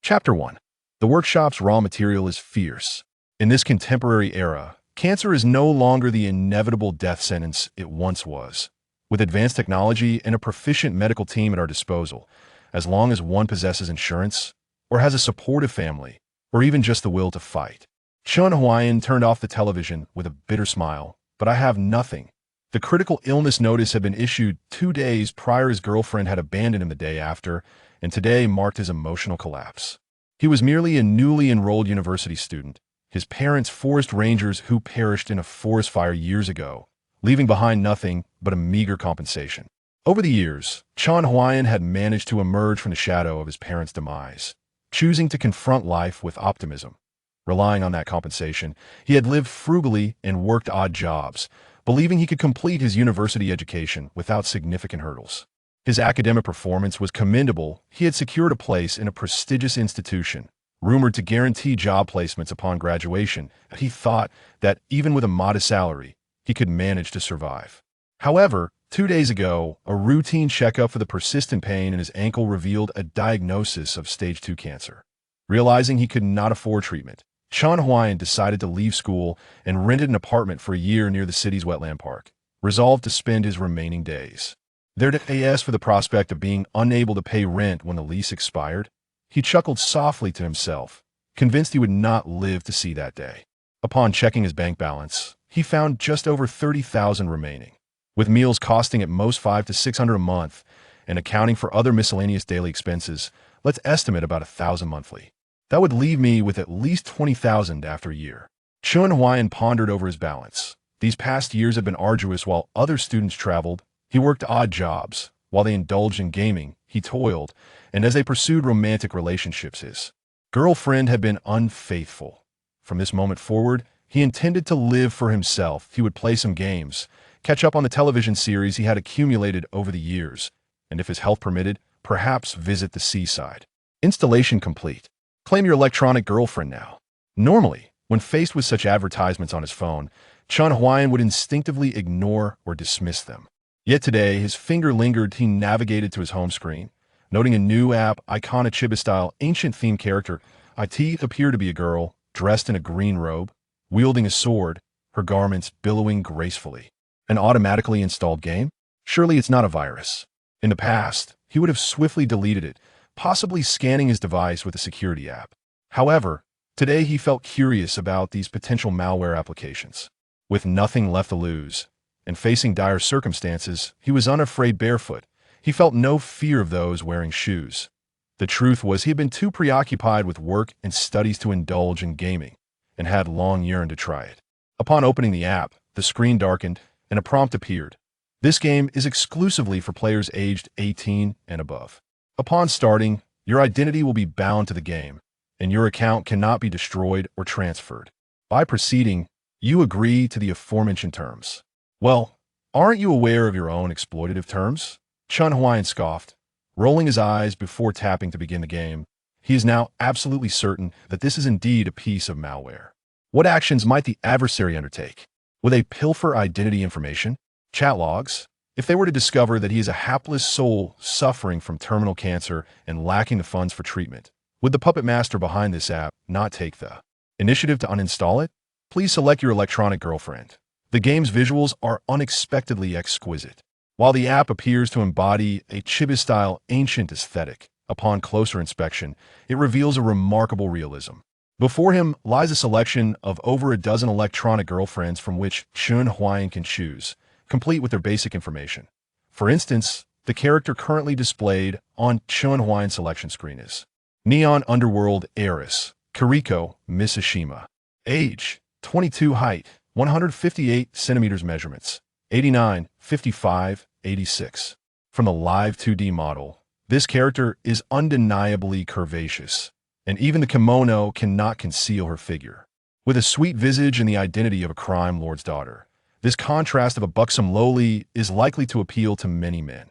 Chapter 1. The workshop's raw material is fierce. In this contemporary era, cancer is no longer the inevitable death sentence it once was. With advanced technology and a proficient medical team at our disposal, as long as one possesses insurance, or has a supportive family, or even just the will to fight. Chen Huai'an turned off the television with a bitter smile. But I have nothing. The critical illness notice had been issued 2 days prior. His girlfriend had abandoned him the day after, and today marked his emotional collapse. He was merely a newly enrolled university student, his parents forest rangers who perished in a forest fire years ago, leaving behind nothing but a meager compensation. Over the years, Chen Huai'an had managed to emerge from the shadow of his parents' demise, choosing to confront life with optimism. Relying on that compensation, he had lived frugally and worked odd jobs, believing he could complete his university education without significant hurdles. His academic performance was commendable. He had secured a place in a prestigious institution, rumored to guarantee job placements upon graduation. He thought that, even with a modest salary, he could manage to survive. However, 2 days ago, a routine checkup for the persistent pain in his ankle revealed a diagnosis of stage 2 cancer. Realizing he could not afford treatment, Chen Huai'an decided to leave school and rented an apartment for a year near the city's wetland park, resolved to spend his remaining days there. As for the prospect of being unable to pay rent when the lease expired, he chuckled softly to himself, convinced he would not live to see that day. Upon checking his bank balance, he found just over 30,000 remaining, with meals costing at most 500 to 600 a month, and accounting for other miscellaneous daily expenses, let's estimate about 1,000 monthly. That would leave me with at least 20,000 after a year. Chen Huai'an pondered over his balance. These past years had been arduous. While other students traveled, he worked odd jobs. While they indulged in gaming, he toiled, and as they pursued romantic relationships, his girlfriend had been unfaithful. From this moment forward, he intended to live for himself. He would play some games, catch up on the television series he had accumulated over the years, and if his health permitted, perhaps visit the seaside. Installation complete. Claim your electronic girlfriend now. Normally, when faced with such advertisements on his phone, Chen Huai'an would instinctively ignore or dismiss them. Yet today, his finger lingered. He navigated to his home screen, noting a new app icon, a Chiba-style, ancient-themed character. It appeared to be a girl, dressed in a green robe, wielding a sword, her garments billowing gracefully. An automatically installed game? Surely it's not a virus. In the past, he would have swiftly deleted it, possibly scanning his device with a security app. However, today he felt curious about these potential malware applications. With nothing left to lose, and facing dire circumstances, he was unafraid barefoot. He felt no fear of those wearing shoes. The truth was, he had been too preoccupied with work and studies to indulge in gaming, and had long yearned to try it. Upon opening the app, the screen darkened, and a prompt appeared. This game is exclusively for players aged 18 and above. Upon starting, your identity will be bound to the game, and your account cannot be destroyed or transferred. By proceeding, you agree to the aforementioned terms. Well, aren't you aware of your own exploitative terms? Chen Huai'an scoffed, rolling his eyes before tapping to begin the game. He is now absolutely certain that this is indeed a piece of malware. What actions might the adversary undertake? Will they pilfer identity information? Chat logs? If they were to discover that he is a hapless soul suffering from terminal cancer and lacking the funds for treatment, would the puppet master behind this app not take the initiative to uninstall it? Please select your electronic girlfriend. The game's visuals are unexpectedly exquisite. While the app appears to embody a Chiba-style ancient aesthetic, upon closer inspection, it reveals a remarkable realism. Before him lies a selection of over a dozen electronic girlfriends from which Chen Huai'an can choose, complete with their basic information. For instance, the character currently displayed on Chen Huai'an's selection screen is Neon Underworld Heiress, Kiriko Misashima. Age, 22. Height, 158 centimeters. Measurements, 89, 55, 86. From the live 2D model, this character is undeniably curvaceous, and even the kimono cannot conceal her figure. With a sweet visage and the identity of a crime lord's daughter, this contrast of a buxom lowly is likely to appeal to many men.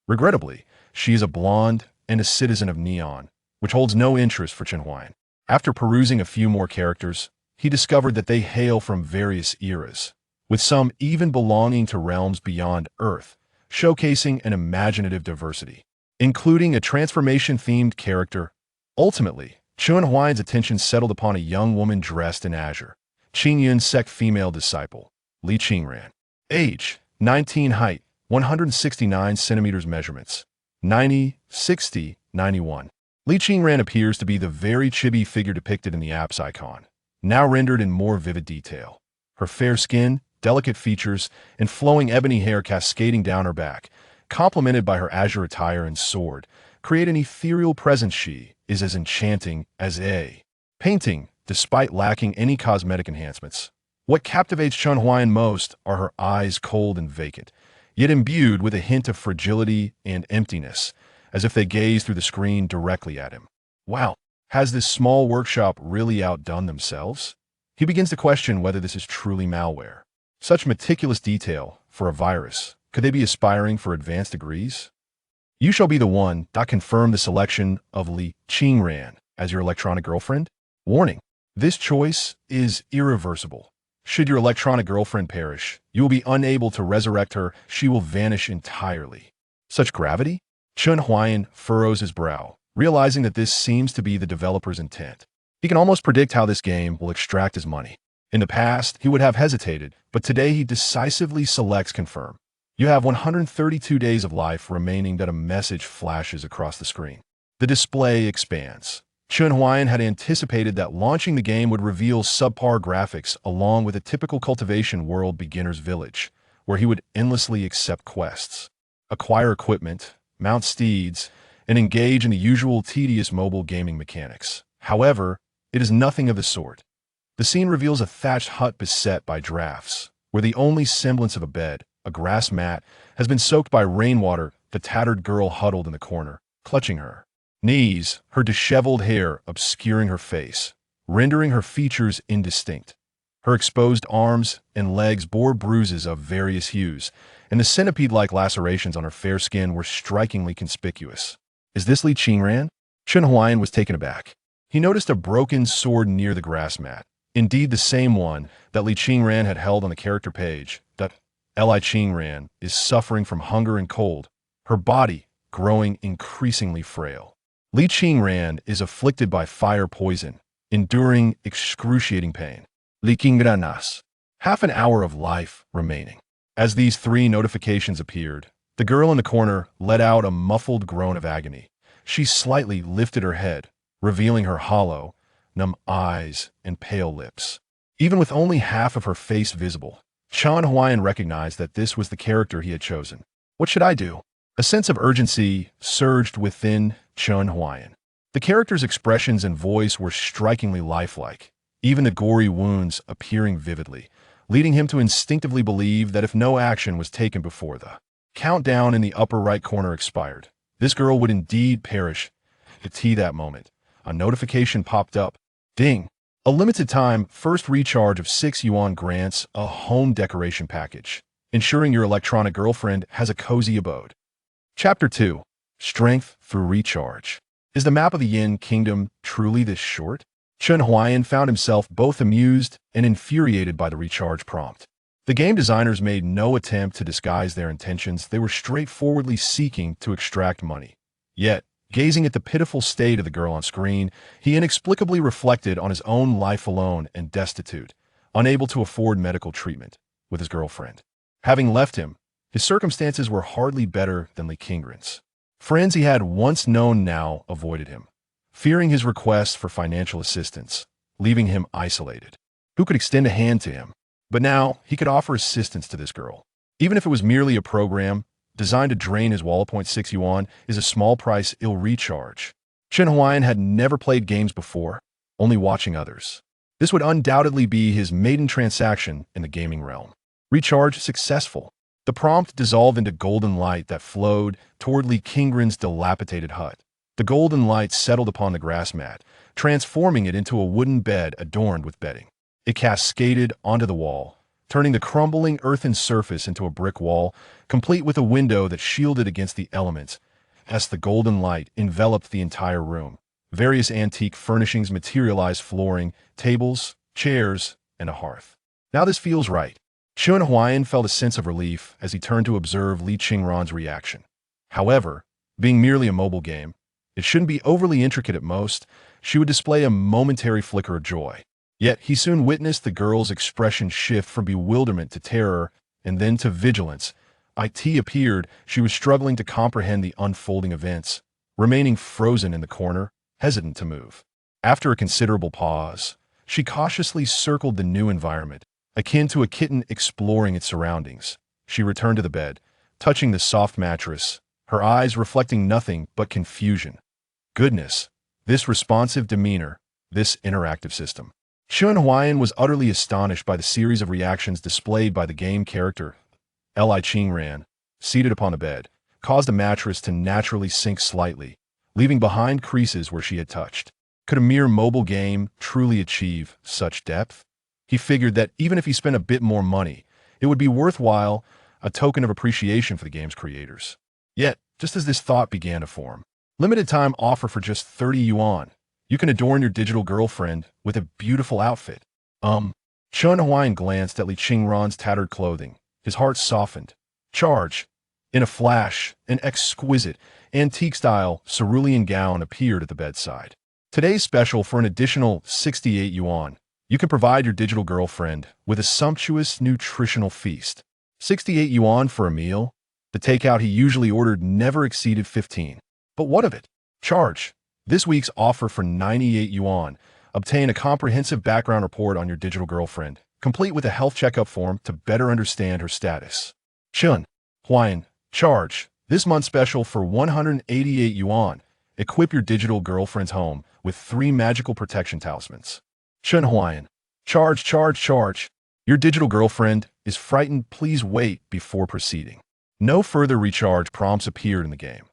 Regrettably, she is a blonde and a citizen of Neon, which holds no interest for Chen Huai'an. After perusing a few more characters, he discovered that they hail from various eras, with some even belonging to realms beyond Earth, showcasing an imaginative diversity, including a transformation-themed character, Ultimately, Chen Huai'an's attention settled upon a young woman dressed in azure. Qingyun's sect female disciple, Li Qingran. Age, 19, height, 169 centimeters measurements, 90, 60, 91. Li Qingran appears to be the very chibi figure depicted in the app's icon, now rendered in more vivid detail. Her fair skin, delicate features, and flowing ebony hair cascading down her back, complemented by her azure attire and sword, create an ethereal presence. She is as enchanting as a painting, despite lacking any cosmetic enhancements. What captivates Chen Huai'an most are her eyes, cold and vacant, yet imbued with a hint of fragility and emptiness, as if they gaze through the screen directly at him. Wow, has this small workshop really outdone themselves? He begins to question whether this is truly malware. Such meticulous detail for a virus. Could they be aspiring for advanced degrees? You shall be the one that confirm the selection of Li Qingran as your electronic girlfriend. Warning, this choice is irreversible. Should your electronic girlfriend perish, you will be unable to resurrect her. She will vanish entirely. Such gravity? Chen Huai'an furrows his brow, realizing that this seems to be the developer's intent. He can almost predict how this game will extract his money. In the past, he would have hesitated, but today he decisively selects confirm. You have 132 days of life remaining. That a message flashes across the screen. The display expands. Chen Huai'an had anticipated that launching the game would reveal subpar graphics along with a typical cultivation world beginner's village, where he would endlessly accept quests, acquire equipment, mount steeds, and engage in the usual tedious mobile gaming mechanics. However, it is nothing of the sort. The scene reveals a thatched hut beset by drafts, where the only semblance of a bed, a grass mat, has been soaked by rainwater. The tattered girl huddled in the corner, clutching her knees, her disheveled hair obscuring her face, rendering her features indistinct. Her exposed arms and legs bore bruises of various hues, and the centipede-like lacerations on her fair skin were strikingly conspicuous. Is this Li Qingran? Chen Huai'an was taken aback. He noticed a broken sword near the grass mat, indeed the same one that Li Qingran had held on the character page. That Li Qingran is suffering from hunger and cold, her body growing increasingly frail. Li Qingran is afflicted by fire poison, enduring excruciating pain. Li Qingran. Half an hour of life remaining. As these three notifications appeared, the girl in the corner let out a muffled groan of agony. She slightly lifted her head, revealing her hollow, numb eyes and pale lips. Even with only half of her face visible, Chen Huai'an recognized that this was the character he had chosen. What should I do? A sense of urgency surged within Chen Huai'an. The character's expressions and voice were strikingly lifelike, even the gory wounds appearing vividly, leading him to instinctively believe that if no action was taken before the countdown in the upper right corner expired, this girl would indeed perish. At that moment, a notification popped up. Ding! A limited time first recharge of 6 yuan grants a home decoration package, ensuring your electronic girlfriend has a cozy abode. Chapter 2. Strength through recharge. Is the map of the Yin Kingdom truly this short? Chen Huai'an found himself both amused and infuriated by the recharge prompt. The game designers made no attempt to disguise their intentions. They were straightforwardly seeking to extract money. Yet, gazing at the pitiful state of the girl on screen, he inexplicably reflected on his own life alone and destitute, unable to afford medical treatment, with his girlfriend. Having left him, his circumstances were hardly better than Li Qingran's. Friends he had once known now avoided him, fearing his request for financial assistance, leaving him isolated. Who could extend a hand to him? But now he could offer assistance to this girl. Even if it was merely a program designed to drain his wallet. 6 yuan is a small price ill recharge. Chen Huai'an had never played games before, only watching others. This would undoubtedly be his maiden transaction in the gaming realm. Recharge successful. The prompt dissolved into golden light that flowed toward Li Qingran's dilapidated hut. The golden light settled upon the grass mat, transforming it into a wooden bed adorned with bedding. It cascaded onto the wall, turning the crumbling earthen surface into a brick wall, complete with a window that shielded against the elements. As the golden light enveloped the entire room, various antique furnishings materialized: flooring, tables, chairs, and a hearth. Now this feels right. Chen Huai'an felt a sense of relief as he turned to observe Li Qingran's reaction. However, being merely a mobile game, It shouldn't be overly intricate at most. She would display a momentary flicker of joy. Yet he soon witnessed the girl's expression shift from bewilderment to terror and then to vigilance. It appeared she was struggling to comprehend the unfolding events, remaining frozen in the corner, hesitant to move. After a considerable pause, she cautiously circled the new environment, akin to a kitten exploring its surroundings. She returned to the bed, touching the soft mattress, her eyes reflecting nothing but confusion. Goodness, this responsive demeanor, this interactive system. Chen Huai'an was utterly astonished by the series of reactions displayed by the game character. Chen, seated upon the bed, caused the mattress to naturally sink slightly, leaving behind creases where she had touched. Could a mere mobile game truly achieve such depth? He figured that even if he spent a bit more money, it would be worthwhile, a token of appreciation for the game's creators. Yet, just as this thought began to form, limited time offer for just 30 yuan. You can adorn your digital girlfriend with a beautiful outfit. Chen Huai'an glanced at Li Qingran's tattered clothing. His heart softened. Charge. In a flash, an exquisite, antique-style cerulean gown appeared at the bedside. Today's special for an additional 68 yuan. You can provide your digital girlfriend with a sumptuous nutritional feast. 68 yuan for a meal? The takeout he usually ordered never exceeded 15. But what of it? Charge. This week's offer for 98 yuan. Obtain a comprehensive background report on your digital girlfriend, complete with a health checkup form to better understand her status. Chen Huai'an. Charge. This month's special for 188 yuan. Equip your digital girlfriend's home with 3 magical protection talismans. Chen Huai'an. Charge. Your digital girlfriend is frightened. Please wait before proceeding. No further recharge prompts appeared in the game.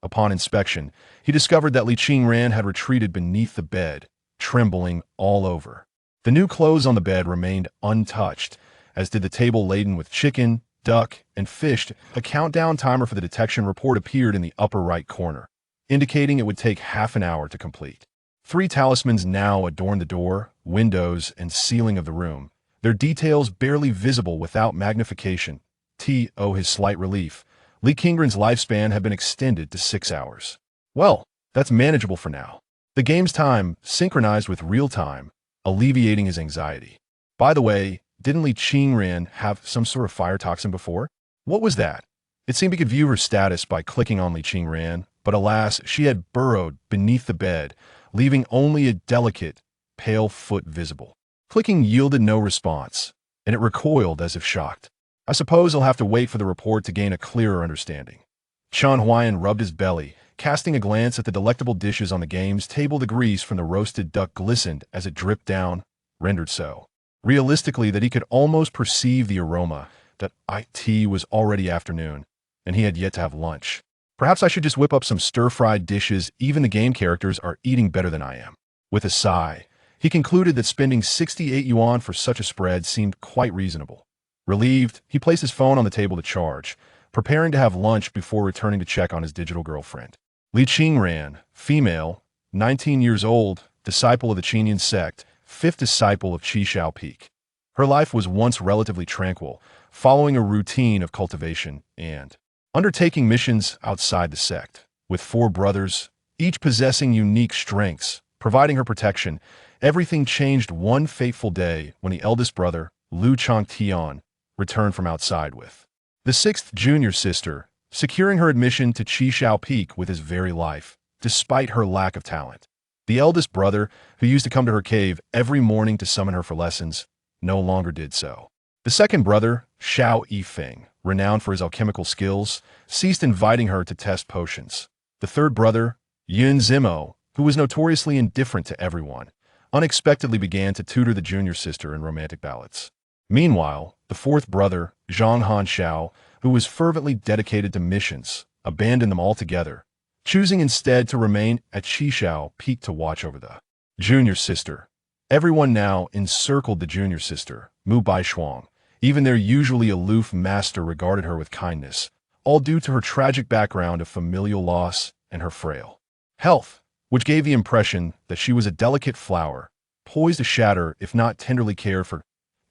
Upon inspection, he discovered that Li Qingran had retreated beneath the bed, trembling all over. The new clothes on the bed remained untouched, as did the table laden with chicken, duck, and fish. A countdown timer for the detection report appeared in the upper right corner, indicating it would take half an hour to complete. 3 talismans now adorned the door, windows, and ceiling of the room, their details barely visible without magnification. His slight relief. Li Qingran's lifespan had been extended to 6 hours. Well, that's manageable for now. The game's time synchronized with real time, alleviating his anxiety. By the way, didn't Li Qingran have some sort of fire toxin before? What was that? It seemed he could view her status by clicking on Li Qingran, but alas, she had burrowed beneath the bed, leaving only a delicate, pale foot visible. Clicking yielded no response, and it recoiled as if shocked. I suppose I'll have to wait for the report to gain a clearer understanding. Chen Huai'an rubbed his belly, casting a glance at the delectable dishes on the game's table. The grease from the roasted duck glistened as it dripped down, rendered so realistically that he could almost perceive the aroma. That it was already afternoon, and he had yet to have lunch. Perhaps I should just whip up some stir-fried dishes. Even the game characters are eating better than I am. With a sigh, he concluded that spending 68 yuan for such a spread seemed quite reasonable. Relieved, he placed his phone on the table to charge, preparing to have lunch before returning to check on his digital girlfriend. Li Qingran, female, 19 years old, disciple of the Qinyan sect, 5th disciple of Qi Shao Peak. Her life was once relatively tranquil, following a routine of cultivation and undertaking missions outside the sect. With 4 brothers, each possessing unique strengths, providing her protection, everything changed one fateful day when the eldest brother, Lu Changtian, returned from outside with the 6th junior sister, securing her admission to Qi Shao Peak with his very life, despite her lack of talent. The eldest brother, who used to come to her cave every morning to summon her for lessons, no longer did so. The second brother, Shao Yifeng, renowned for his alchemical skills, ceased inviting her to test potions. The third brother, Yun Zimo, who was notoriously indifferent to everyone, unexpectedly began to tutor the junior sister in romantic ballads. Meanwhile, the 4th brother, Zhang Hanshao, who was fervently dedicated to missions, abandoned them altogether, choosing instead to remain at Qishao Peak to watch over the junior sister. Everyone now encircled the junior sister, Mu Baishuang. Even their usually aloof master regarded her with kindness, all due to her tragic background of familial loss and her frail health, which gave the impression that she was a delicate flower, poised to shatter if not tenderly cared for.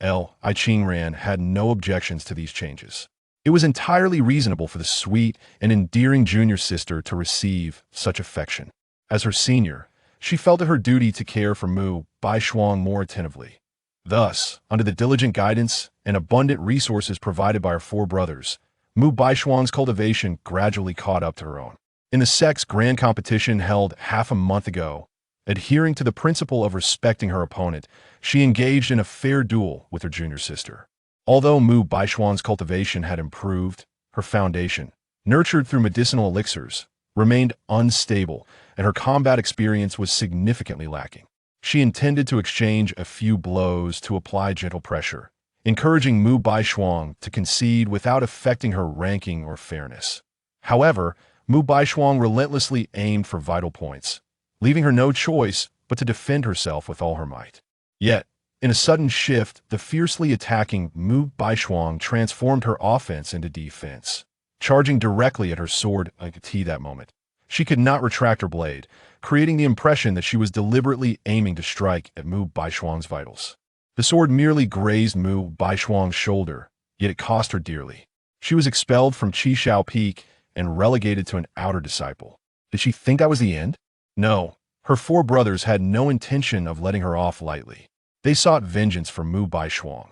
Li Qingran had no objections to these changes. It was entirely reasonable for the sweet and endearing junior sister to receive such affection. As her senior, she felt it her duty to care for Mu Baishuang more attentively. Thus, under the diligent guidance and abundant resources provided by her four brothers, Mu Baishuang's cultivation gradually caught up to her own. In the sect's grand competition held half a month ago, adhering to the principle of respecting her opponent, she engaged in a fair duel with her junior sister. Although Mu Baishuang's cultivation had improved, her foundation, nurtured through medicinal elixirs, remained unstable, and her combat experience was significantly lacking. She intended to exchange a few blows to apply gentle pressure, encouraging Mu Baishuang to concede without affecting her ranking or fairness. However, Mu Baishuang relentlessly aimed for vital points, leaving her no choice but to defend herself with all her might. Yet, in a sudden shift, the fiercely attacking Mu Baishuang transformed her offense into defense, charging directly at her sword T that moment. She could not retract her blade, creating the impression that she was deliberately aiming to strike at Mu Baishuang's vitals. The sword merely grazed Mu Baishuang's shoulder, yet it cost her dearly. She was expelled from Qishao Peak and relegated to an outer disciple. Did she think that was the end? No, her four brothers had no intention of letting her off lightly. They sought vengeance for Mu Baishuang.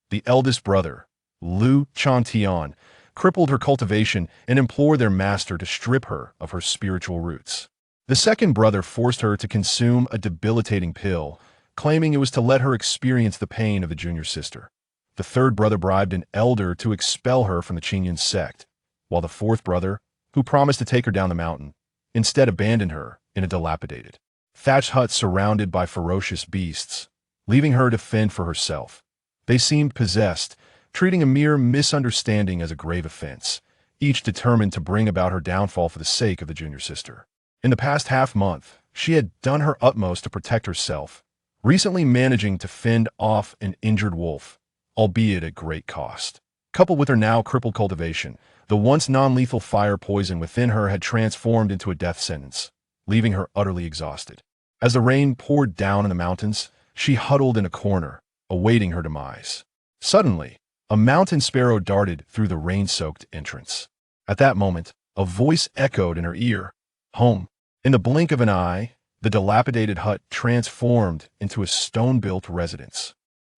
The eldest brother, Liu Chantian, crippled her cultivation and implored their master to strip her of her spiritual roots. The second brother forced her to consume a debilitating pill, claiming it was to let her experience the pain of the junior sister. The third brother bribed an elder to expel her from the Qingyan sect, while the fourth brother, who promised to take her down the mountain, instead abandoned her in a dilapidated, thatched hut surrounded by ferocious beasts, leaving her to fend for herself. They seemed possessed, treating a mere misunderstanding as a grave offense, each determined to bring about her downfall for the sake of the junior sister. In the past half-month, she had done her utmost to protect herself, recently managing to fend off an injured wolf, albeit at great cost. Coupled with her now crippled cultivation, the once non-lethal fire poison within her had transformed into a death sentence, leaving her utterly exhausted. As the rain poured down in the mountains, she huddled in a corner, awaiting her demise. Suddenly, a mountain sparrow darted through the rain-soaked entrance. At that moment, a voice echoed in her ear, "Home." In the blink of an eye, the dilapidated hut transformed into a stone-built residence.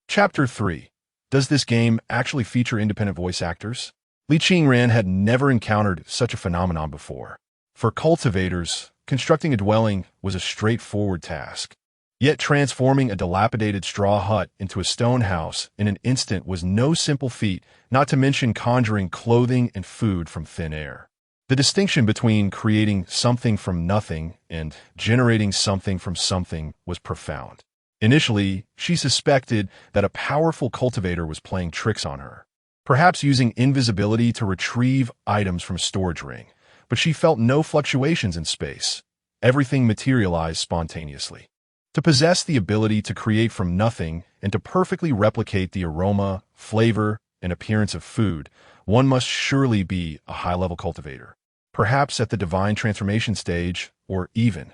Chapter 3. Does this game actually feature independent voice actors? Li Qingran had never encountered such a phenomenon before. For cultivators, constructing a dwelling was a straightforward task. Yet transforming a dilapidated straw hut into a stone house in an instant was no simple feat, not to mention conjuring clothing and food from thin air. The distinction between creating something from nothing and generating something from something was profound. Initially, she suspected that a powerful cultivator was playing tricks on her, perhaps using invisibility to retrieve items from a storage ring, but she felt no fluctuations in space. Everything materialized spontaneously. To possess the ability to create from nothing and to perfectly replicate the aroma, flavor, and appearance of food, one must surely be a high-level cultivator. Perhaps at the divine transformation stage, or even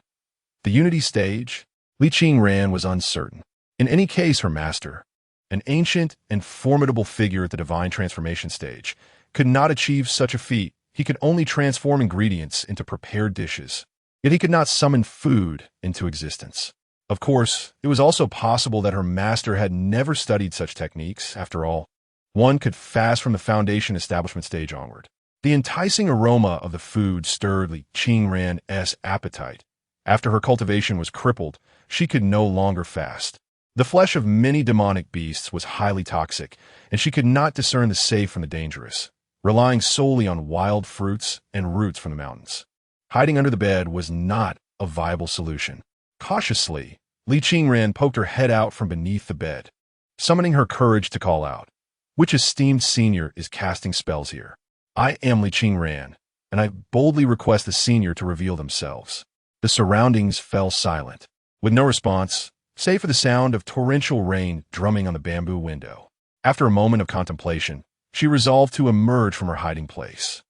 the unity stage, Li Qingran was uncertain. In any case, her master, an ancient and formidable figure at the divine transformation stage, could not achieve such a feat. He could only transform ingredients into prepared dishes, yet he could not summon food into existence. Of course, it was also possible that her master had never studied such techniques. After all, one could fast from the foundation establishment stage onward. The enticing aroma of the food stirred Li Qingran's appetite. After her cultivation was crippled, she could no longer fast. The flesh of many demonic beasts was highly toxic, and she could not discern the safe from the dangerous, relying solely on wild fruits and roots from the mountains. Hiding under the bed was not a viable solution. Cautiously, Li Qingran poked her head out from beneath the bed, summoning her courage to call out, "Which esteemed senior is casting spells here?" "I am Li Qingran, and I boldly request the senior to reveal themselves." The surroundings fell silent, with no response, save for the sound of torrential rain drumming on the bamboo window. After a moment of contemplation, she resolved to emerge from her hiding place.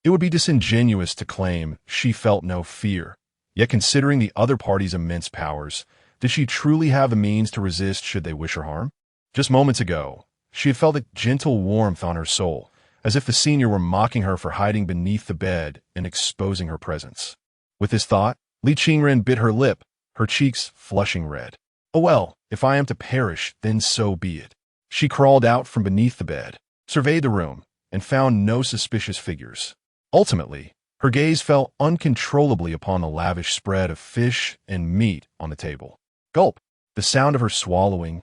It would be disingenuous to claim she felt no fear, yet considering the other party's immense powers, did she truly have the means to resist should they wish her harm? Just moments ago, she had felt a gentle warmth on her soul, as if the senior were mocking her for hiding beneath the bed and exposing her presence. With this thought, Li Qingren bit her lip, her cheeks flushing red. Oh well, if I am to perish, then so be it. She crawled out from beneath the bed, surveyed the room, and found no suspicious figures. Ultimately, her gaze fell uncontrollably upon the lavish spread of fish and meat on the table. Gulp! The sound of her swallowing,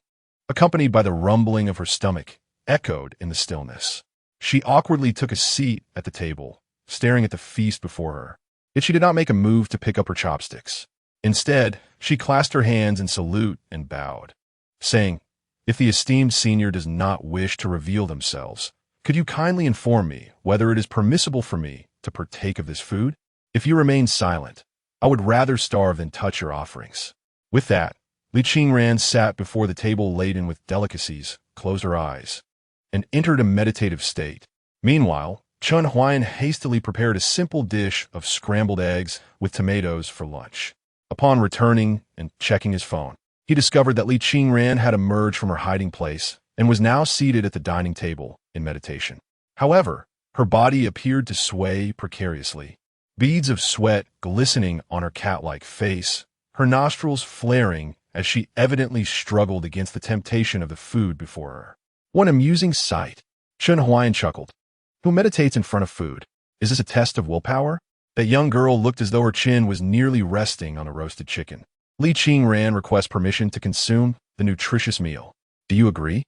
accompanied by the rumbling of her stomach, echoed in the stillness. She awkwardly took a seat at the table, staring at the feast before her. Yet she did not make a move to pick up her chopsticks. Instead, she clasped her hands in salute and bowed, saying, "If the esteemed senior does not wish to reveal themselves, could you kindly inform me whether it is permissible for me to partake of this food? If you remain silent, I would rather starve than touch your offerings." With that, Li Qingran sat before the table laden with delicacies, closed her eyes, and entered a meditative state. Meanwhile, Chen Huai'an hastily prepared a simple dish of scrambled eggs with tomatoes for lunch. Upon returning and checking his phone, he discovered that Li Qingran had emerged from her hiding place and was now seated at the dining table in meditation. However, her body appeared to sway precariously, beads of sweat glistening on her cat-like face, her nostrils flaring as she evidently struggled against the temptation of the food before her. One amusing sight. Chen Huai'an chuckled. Who meditates in front of food? Is this a test of willpower? That young girl looked as though her chin was nearly resting on a roasted chicken. Li Qingran requests permission to consume the nutritious meal. Do you agree?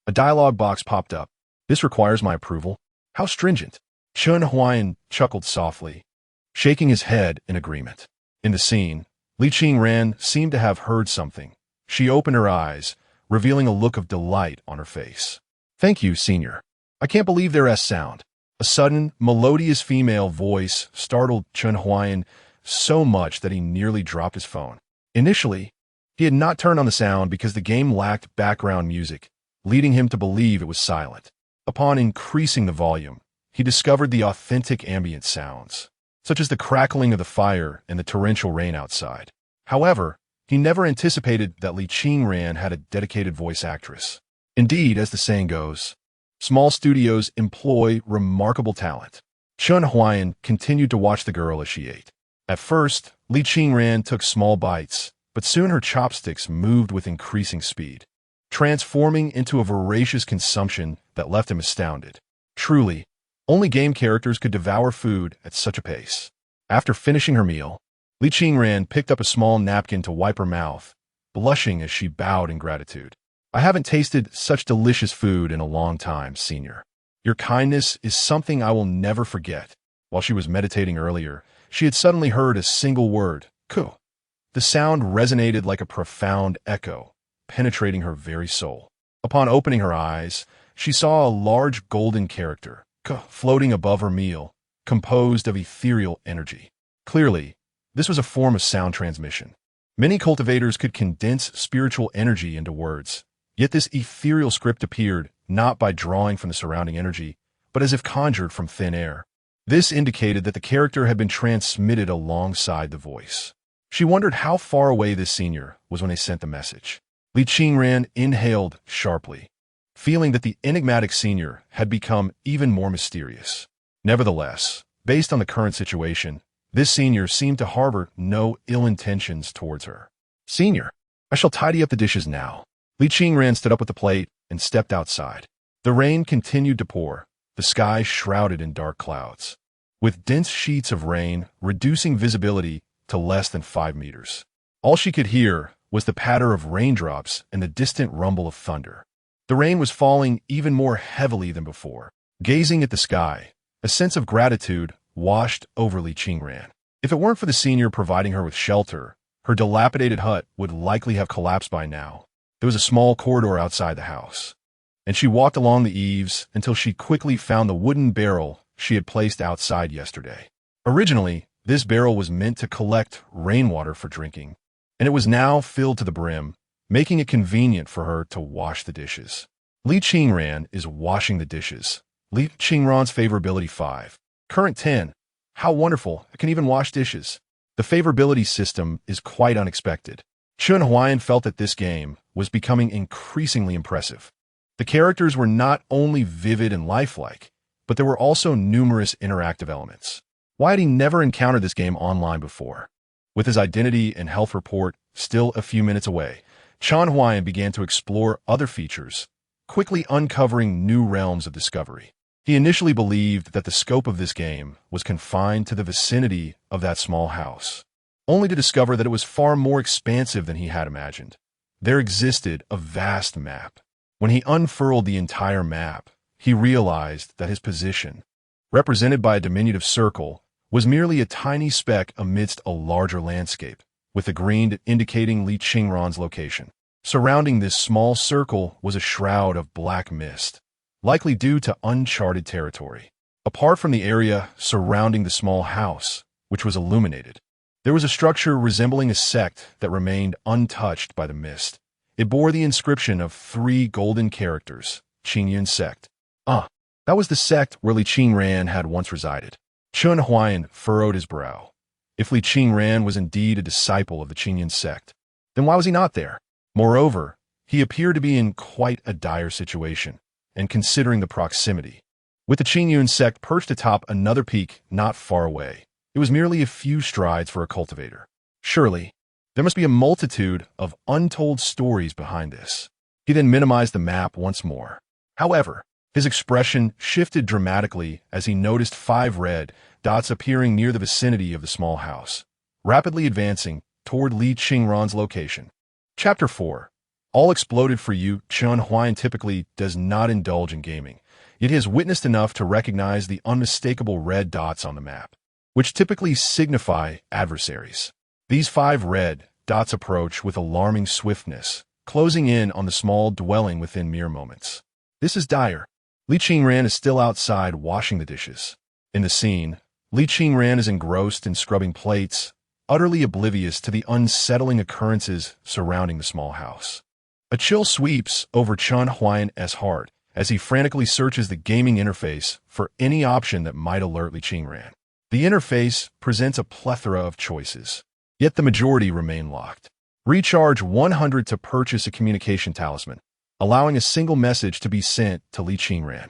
A dialogue box popped up. This requires my approval. How stringent. Chen Huai'an chuckled softly, shaking his head in agreement. In the scene, Li Qingran seemed to have heard something. She opened her eyes, revealing a look of delight on her face. Thank you, senior. I can't believe their sound. A sudden, melodious female voice startled Chen Huai'an so much that he nearly dropped his phone. Initially, he had not turned on the sound because the game lacked background music, leading him to believe it was silent. Upon increasing the volume, he discovered the authentic ambient sounds, such as the crackling of the fire and the torrential rain outside. However, he never anticipated that Li Qingran had a dedicated voice actress. Indeed, as the saying goes, small studios employ remarkable talent. Chen Huai'an continued to watch the girl as she ate. At first, Li Qingran took small bites, but soon her chopsticks moved with increasing speed, transforming into a voracious consumption that left him astounded. Truly, only game characters could devour food at such a pace. After finishing her meal, Li Qingran picked up a small napkin to wipe her mouth, blushing as she bowed in gratitude. I haven't tasted such delicious food in a long time, senior. Your kindness is something I will never forget. While she was meditating earlier, she had suddenly heard a single word, ku. The sound resonated like a profound echo, penetrating her very soul. Upon opening her eyes, she saw a large golden character, ku, floating above her meal, composed of ethereal energy. Clearly, this was a form of sound transmission. Many cultivators could condense spiritual energy into words, yet this ethereal script appeared not by drawing from the surrounding energy, but as if conjured from thin air. This indicated that the character had been transmitted alongside the voice. She wondered how far away this senior was when they sent the message. Li Qingran inhaled sharply, feeling that the enigmatic senior had become even more mysterious. Nevertheless, based on the current situation, this senior seemed to harbor no ill intentions towards her. Senior, I shall tidy up the dishes now. Li Qingran stood up with the plate and stepped outside. The rain continued to pour, the sky shrouded in dark clouds, with dense sheets of rain reducing visibility to less than 5 meters. All she could hear was the patter of raindrops and the distant rumble of thunder. The rain was falling even more heavily than before. Gazing at the sky, a sense of gratitude washed over Li Qingran. If it weren't for the senior providing her with shelter, her dilapidated hut would likely have collapsed by now. There was a small corridor outside the house, and she walked along the eaves until she quickly found the wooden barrel she had placed outside yesterday. Originally, this barrel was meant to collect rainwater for drinking, and it was now filled to the brim, making it convenient for her to wash the dishes. Li Qingran is washing the dishes. Li Qingran's favorability 5. Current 10. How wonderful, I can even wash dishes. The favorability system is quite unexpected. Chen Huai'an felt that this game was becoming increasingly impressive. The characters were not only vivid and lifelike, but there were also numerous interactive elements. Why had he never encountered this game online before? With his identity and health report still a few minutes away, Chen Huai'an began to explore other features, quickly uncovering new realms of discovery. He initially believed that the scope of this game was confined to the vicinity of that small house, only to discover that it was far more expansive than he had imagined. There existed a vast map. When he unfurled the entire map, he realized that his position, represented by a diminutive circle, was merely a tiny speck amidst a larger landscape, with the green indicating Li Qingran's location. Surrounding this small circle was a shroud of black mist, likely due to uncharted territory. Apart from the area surrounding the small house, which was illuminated, there was a structure resembling a sect that remained untouched by the mist. It bore the inscription of 3 golden characters, Qingyun sect. That was the sect where Li Qingran had once resided. Chen Huai'an furrowed his brow. If Li Qingran was indeed a disciple of the Qingyun sect, then why was he not there? Moreover, he appeared to be in quite a dire situation, and considering the proximity, with the Qingyun sect perched atop another peak not far away, it was merely a few strides for a cultivator. Surely, there must be a multitude of untold stories behind this. He then minimized the map once more. However, his expression shifted dramatically as he noticed 5 red dots appearing near the vicinity of the small house, rapidly advancing toward Li Qingran's location. Chapter 4. All exploded for you. Chen Huai'an typically does not indulge in gaming, yet he has witnessed enough to recognize the unmistakable red dots on the map, which typically signify adversaries. These 5 red dots approach with alarming swiftness, closing in on the small dwelling within mere moments. This is dire. Li Qingran is still outside washing the dishes. In the scene, Li Qingran is engrossed in scrubbing plates, utterly oblivious to the unsettling occurrences surrounding the small house. A chill sweeps over Chen Huai'an's heart as he frantically searches the gaming interface for any option that might alert Li Qingran. The interface presents a plethora of choices, yet the majority remain locked. Recharge 100 to purchase a communication talisman, allowing a single message to be sent to Li Qingran.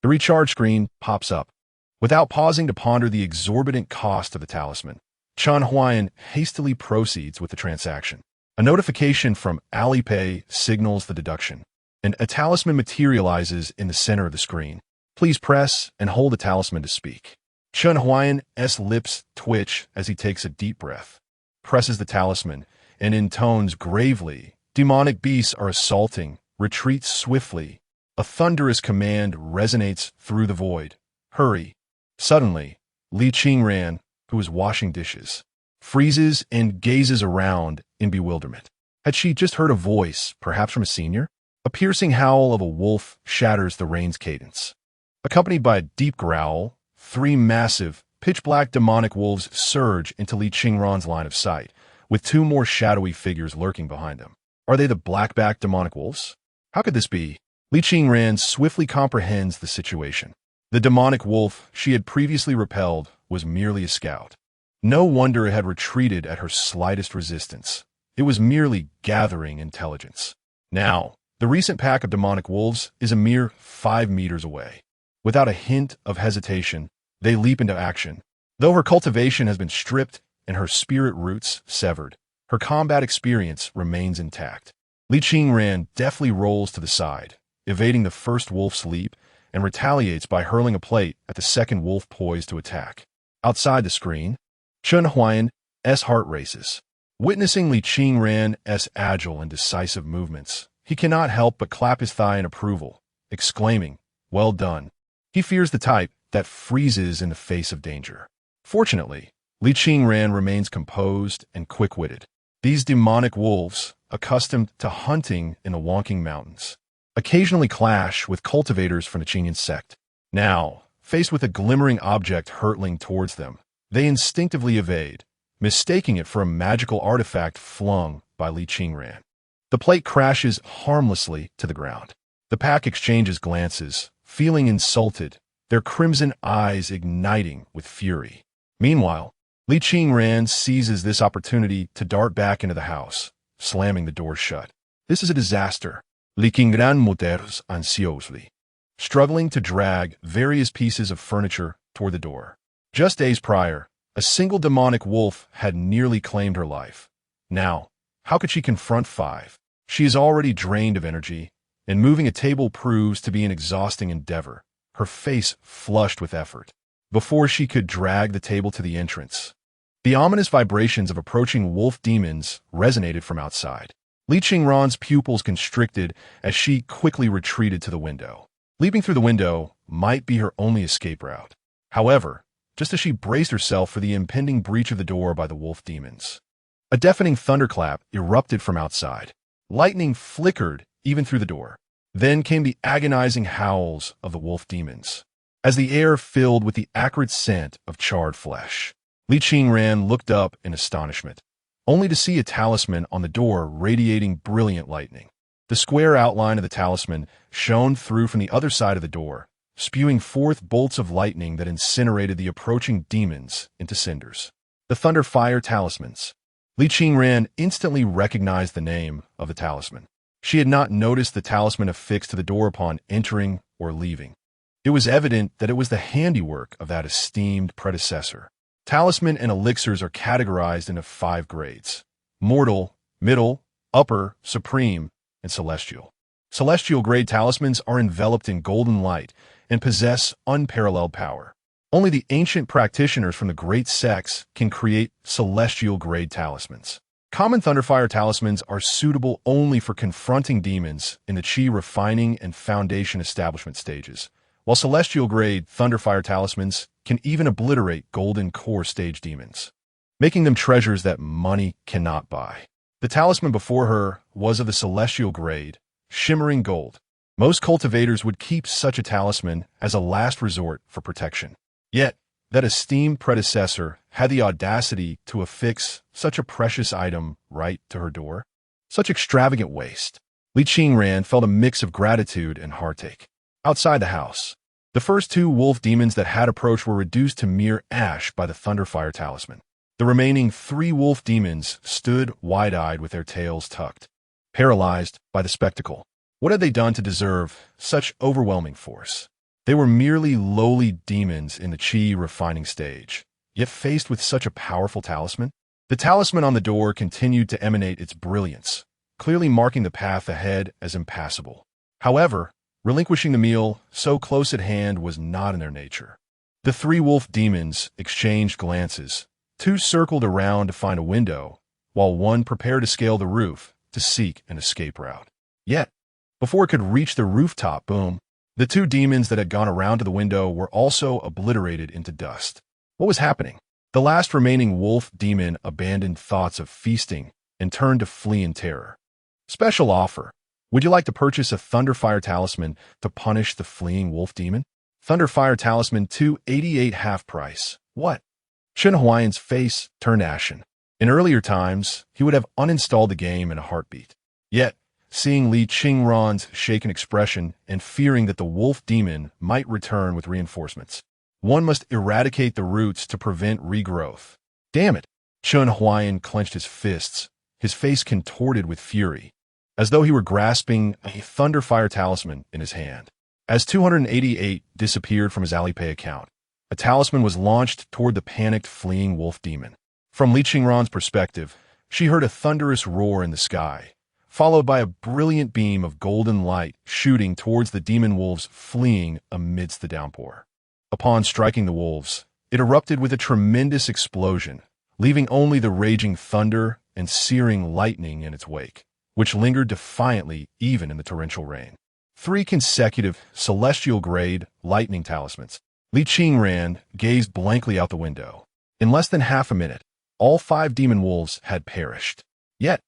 The recharge screen pops up. Without pausing to ponder the exorbitant cost of the talisman, Chen Huai'an hastily proceeds with the transaction. A notification from Alipay signals the deduction, and a talisman materializes in the center of the screen. Please press and hold the talisman to speak. Chen Huai'an's lips twitch as he takes a deep breath, presses the talisman, and intones gravely, "Demonic beasts are assaulting. Retreat swiftly." A thunderous command resonates through the void. "Hurry." Suddenly, Li Qingran, who is washing dishes, freezes and gazes around in bewilderment. Had she just heard a voice, perhaps from a senior? A piercing howl of a wolf shatters the rain's cadence. Accompanied by a deep growl, 3 massive, pitch-black demonic wolves surge into Li Qingran's line of sight, with 2 more shadowy figures lurking behind them. Are they the black-backed demonic wolves? How could this be? Li Qingran swiftly comprehends the situation. The demonic wolf she had previously repelled was merely a scout. No wonder it had retreated at her slightest resistance. It was merely gathering intelligence. Now, the recent pack of demonic wolves is a mere 5 meters away. Without a hint of hesitation, they leap into action. Though her cultivation has been stripped and her spirit roots severed, her combat experience remains intact. Li Qingran deftly rolls to the side, evading the first wolf's leap, and retaliates by hurling a plate at the second wolf poised to attack. Outside the screen, Chen Huai'an's heart races. Witnessing Li Qingran's agile and decisive movements, he cannot help but clap his thigh in approval, exclaiming, "Well done." He fears the type that freezes in the face of danger. Fortunately, Li Qingran remains composed and quick-witted. These demonic wolves, accustomed to hunting in the Wonking Mountains, occasionally clash with cultivators from the Qingyun sect. Now, faced with a glimmering object hurtling towards them, they instinctively evade, mistaking it for a magical artifact flung by Li Qingran. The plate crashes harmlessly to the ground. The pack exchanges glances, feeling insulted, their crimson eyes igniting with fury. Meanwhile, Li Qingran seizes this opportunity to dart back into the house, slamming the door shut. This is a disaster. Li Qingran mutters anxiously, struggling to drag various pieces of furniture toward the door. Just days prior, A single demonic wolf had nearly claimed her life. Now, how could she confront 5? She is already drained of energy, and moving a table proves to be an exhausting endeavor, her face flushed with effort. Before she could drag the table to the entrance, the ominous vibrations of approaching wolf demons resonated from outside. Li Qingran's pupils constricted as she quickly retreated to the window. Leaping through the window might be her only escape route. However, just as she braced herself for the impending breach of the door by the wolf demons, a deafening thunderclap erupted from outside. Lightning flickered even through the door. Then came the agonizing howls of the wolf demons, as the air filled with the acrid scent of charred flesh. Li Qingran looked up in astonishment, only to see a talisman on the door radiating brilliant lightning. The square outline of the talisman shone through from the other side of the door, spewing forth bolts of lightning that incinerated the approaching demons into cinders. The Thunder Fire Talismans. Li Qingran instantly recognized the name of the talisman. She had not noticed the talisman affixed to the door upon entering or leaving. It was evident that it was the handiwork of that esteemed predecessor. Talisman and elixirs are categorized into 5 grades: mortal, middle, upper, supreme, and celestial. Celestial grade talismans are enveloped in golden light and possess unparalleled power. Only the ancient practitioners from the great sects can create celestial grade talismans. Common Thunderfire talismans are suitable only for confronting demons in the Qi refining and foundation establishment stages, while celestial grade Thunderfire talismans can even obliterate golden core stage demons, making them treasures that money cannot buy. The talisman before her was of the celestial grade, shimmering gold. Most cultivators would keep such a talisman as a last resort for protection. Yet, that esteemed predecessor had the audacity to affix such a precious item right to her door. Such extravagant waste. Li Qingran felt a mix of gratitude and heartache. Outside the house, the first 2 wolf demons that had approached were reduced to mere ash by the Thunderfire talisman. The remaining 3 wolf demons stood wide-eyed with their tails tucked, paralyzed by the spectacle. What had they done to deserve such overwhelming force? They were merely lowly demons in the Qi refining stage, yet faced with such a powerful talisman. The talisman on the door continued to emanate its brilliance, clearly marking the path ahead as impassable. However, relinquishing the meal so close at hand was not in their nature. The 3 wolf demons exchanged glances. 2 circled around to find a window, while 1 prepared to scale the roof to seek an escape route. Yet, before it could reach the rooftop, boom, the 2 demons that had gone around to the window were also obliterated into dust. What was happening? The last remaining wolf demon abandoned thoughts of feasting and turned to flee in terror. Special offer. Would you like to purchase a Thunderfire talisman to punish the fleeing wolf demon? Thunderfire talisman 288 half price. What? Chen Huai'an's face turned ashen. In earlier times, he would have uninstalled the game in a heartbeat. Yet, seeing Li Qingran's shaken expression and fearing that the wolf demon might return with reinforcements, one must eradicate the roots to prevent regrowth. Damn it! Chen Huai'an clenched his fists, his face contorted with fury, as though he were grasping a Thunderfire talisman in his hand. As 288 disappeared from his Alipay account, a talisman was launched toward the panicked, fleeing wolf demon. From Li Qingran's perspective, she heard a thunderous roar in the sky, followed by a brilliant beam of golden light shooting towards the demon wolves fleeing amidst the downpour. Upon striking the wolves, it erupted with a tremendous explosion, leaving only the raging thunder and searing lightning in its wake, which lingered defiantly even in the torrential rain. 3 consecutive celestial-grade lightning talismans. Li Qingran gazed blankly out the window. In less than half a minute, all 5 demon wolves had perished. Yet,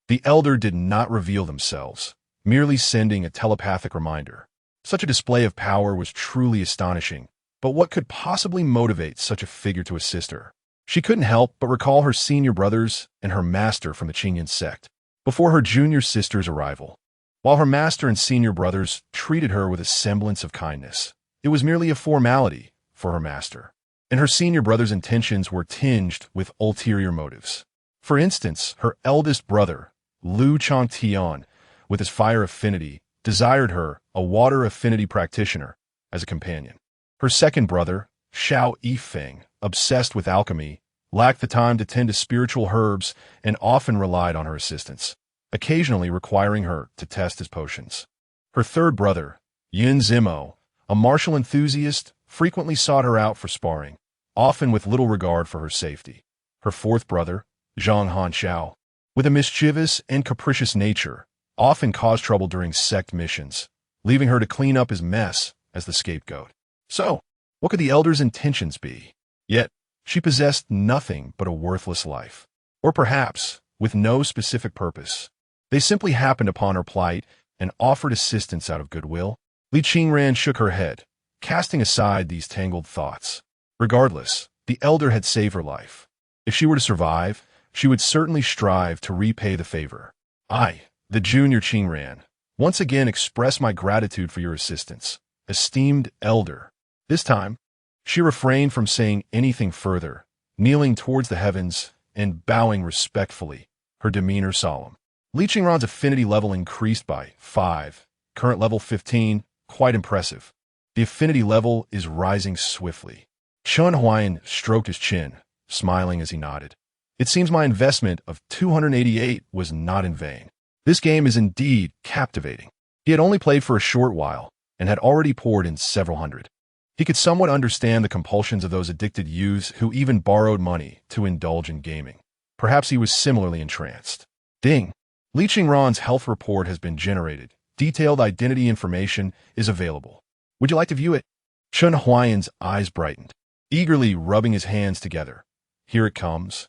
the elder did not reveal themselves, merely sending a telepathic reminder. Such a display of power was truly astonishing, but what could possibly motivate such a figure to assist her? She couldn't help but recall her senior brothers and her master from the Qingyan sect, before her junior sister's arrival. While her master and senior brothers treated her with a semblance of kindness, it was merely a formality for her master, and her senior brother's intentions were tinged with ulterior motives. For instance, her eldest brother, Lu Changtian, with his fire affinity, desired her, a water affinity practitioner, as a companion. Her second brother, Xiao Yifeng, obsessed with alchemy lacked the time to tend to spiritual herbs, and often relied on her assistance, occasionally requiring her to test his potions. Her third brother, Yun Zimo, a martial enthusiast, frequently sought her out for sparring, often with little regard for her safety. Her fourth brother, Zhang Hanxiao, with a mischievous and capricious nature, often caused trouble during sect missions, leaving her to clean up his mess as the scapegoat. So, what could the elder's intentions be? Yet, she possessed nothing but a worthless life. Or perhaps, with no specific purpose. They simply happened upon her plight and offered assistance out of goodwill. Li Qingran shook her head, casting aside these tangled thoughts. Regardless, the elder had saved her life. If she were to survive, she would certainly strive to repay the favor. I, the junior Qingran, once again express my gratitude for your assistance, esteemed elder. This time, she refrained from saying anything further, kneeling towards the heavens and bowing respectfully, her demeanor solemn. Li Qingran's affinity level increased by 5, current level 15, quite impressive. The affinity level is rising swiftly. Chen Huai'an stroked his chin, smiling as he nodded. It seems my investment of 288 was not in vain. This game is indeed captivating. He had only played for a short while and had already poured in several hundred. He could somewhat understand the compulsions of those addicted youths who even borrowed money to indulge in gaming. Perhaps he was similarly entranced. Ding! Li Qingran's health report has been generated. Detailed identity information is available. Would you like to view it? Chen Huai'an's eyes brightened, eagerly rubbing his hands together. Here it comes.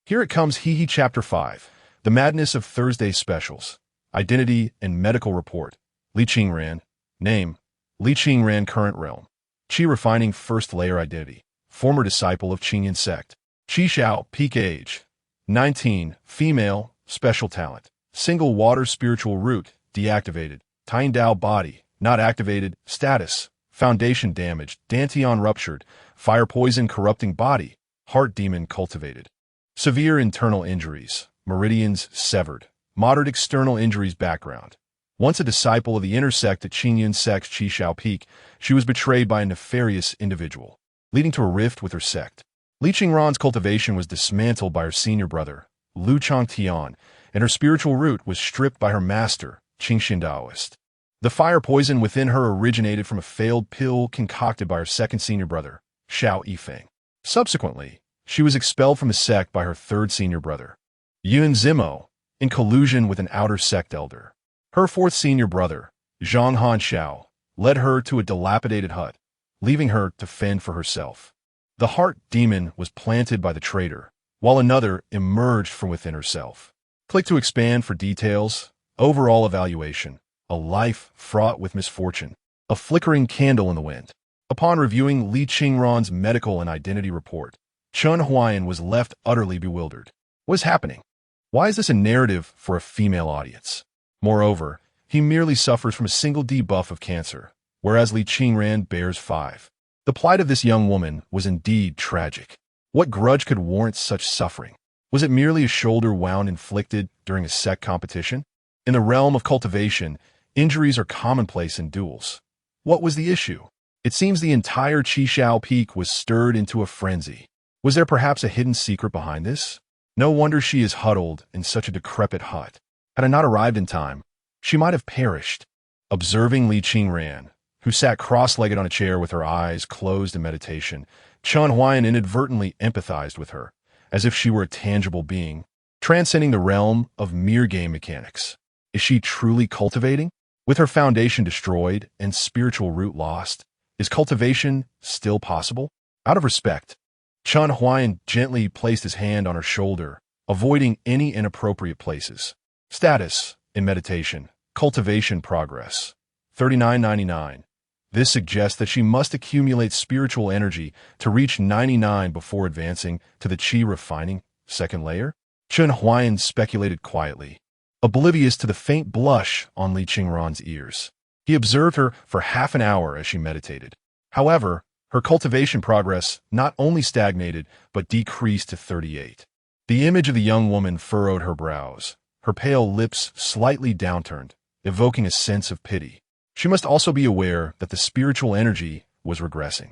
Here it comes, Hee Chapter 5. The Madness of Thursday Specials. Identity and Medical Report. Li Qingran. Name. Li Qingran. Current Realm. Qi Refining First Layer Identity. Former disciple of Qingyan Sect. Qi Xiao. Peak Age. 19. Female. Special Talent. Single Water Spiritual Root. Deactivated. Tine Dao Body. Not activated. Status. Foundation damaged. Dantian ruptured. Fire poison corrupting body. Heart demon cultivated. Severe internal injuries. Meridians severed. Moderate external injuries background. Once a disciple of the inner sect at Qingyan Sect's Qi Xiao Peak, she was betrayed by a nefarious individual, leading to a rift with her sect. Li Qingran's cultivation was dismantled by her senior brother, Lu Changtian, and her spiritual root was stripped by her master, Qingxin Daoist. The fire poison within her originated from a failed pill concocted by her second senior brother, Xiao Yifeng. Subsequently, she was expelled from the sect by her third senior brother, Yun Zimo, in collusion with an outer sect elder. Her fourth senior brother, Zhang Hanxiao, led her to a dilapidated hut, leaving her to fend for herself. The heart demon was planted by the traitor, while another emerged from within herself. Click to expand for details. Overall evaluation. A life fraught with misfortune. A flickering candle in the wind. Upon reviewing Li Qingran's medical and identity report, Chen Huai'an was left utterly bewildered. What is happening? Why is this a narrative for a female audience? Moreover, he merely suffers from a single debuff of cancer, whereas Li Qingran bears 5. The plight of this young woman was indeed tragic. What grudge could warrant such suffering? Was it merely a shoulder wound inflicted during a sect competition? In the realm of cultivation, injuries are commonplace in duels. What was the issue? It seems the entire Qi Xiao Peak was stirred into a frenzy. Was there perhaps a hidden secret behind this? No wonder she is huddled in such a decrepit hut. Had I not arrived in time, she might have perished. Observing Li Qingran, who sat cross-legged on a chair with her eyes closed in meditation, Chen Huai'an inadvertently empathized with her, as if she were a tangible being, transcending the realm of mere game mechanics. Is she truly cultivating? With her foundation destroyed and spiritual root lost, is cultivation still possible? Out of respect, Chen Huai'an gently placed his hand on her shoulder, avoiding any inappropriate places. Status, in meditation, cultivation progress, 3999. This suggests that she must accumulate spiritual energy to reach 99 before advancing to the Qi refining second layer. Chen Huai'an speculated quietly, oblivious to the faint blush on Li Qingran's ears. He observed her for half an hour as she meditated. However, her cultivation progress not only stagnated, but decreased to 38. The image of the young woman furrowed her brows, her pale lips slightly downturned, evoking a sense of pity. She must also be aware that the spiritual energy was regressing.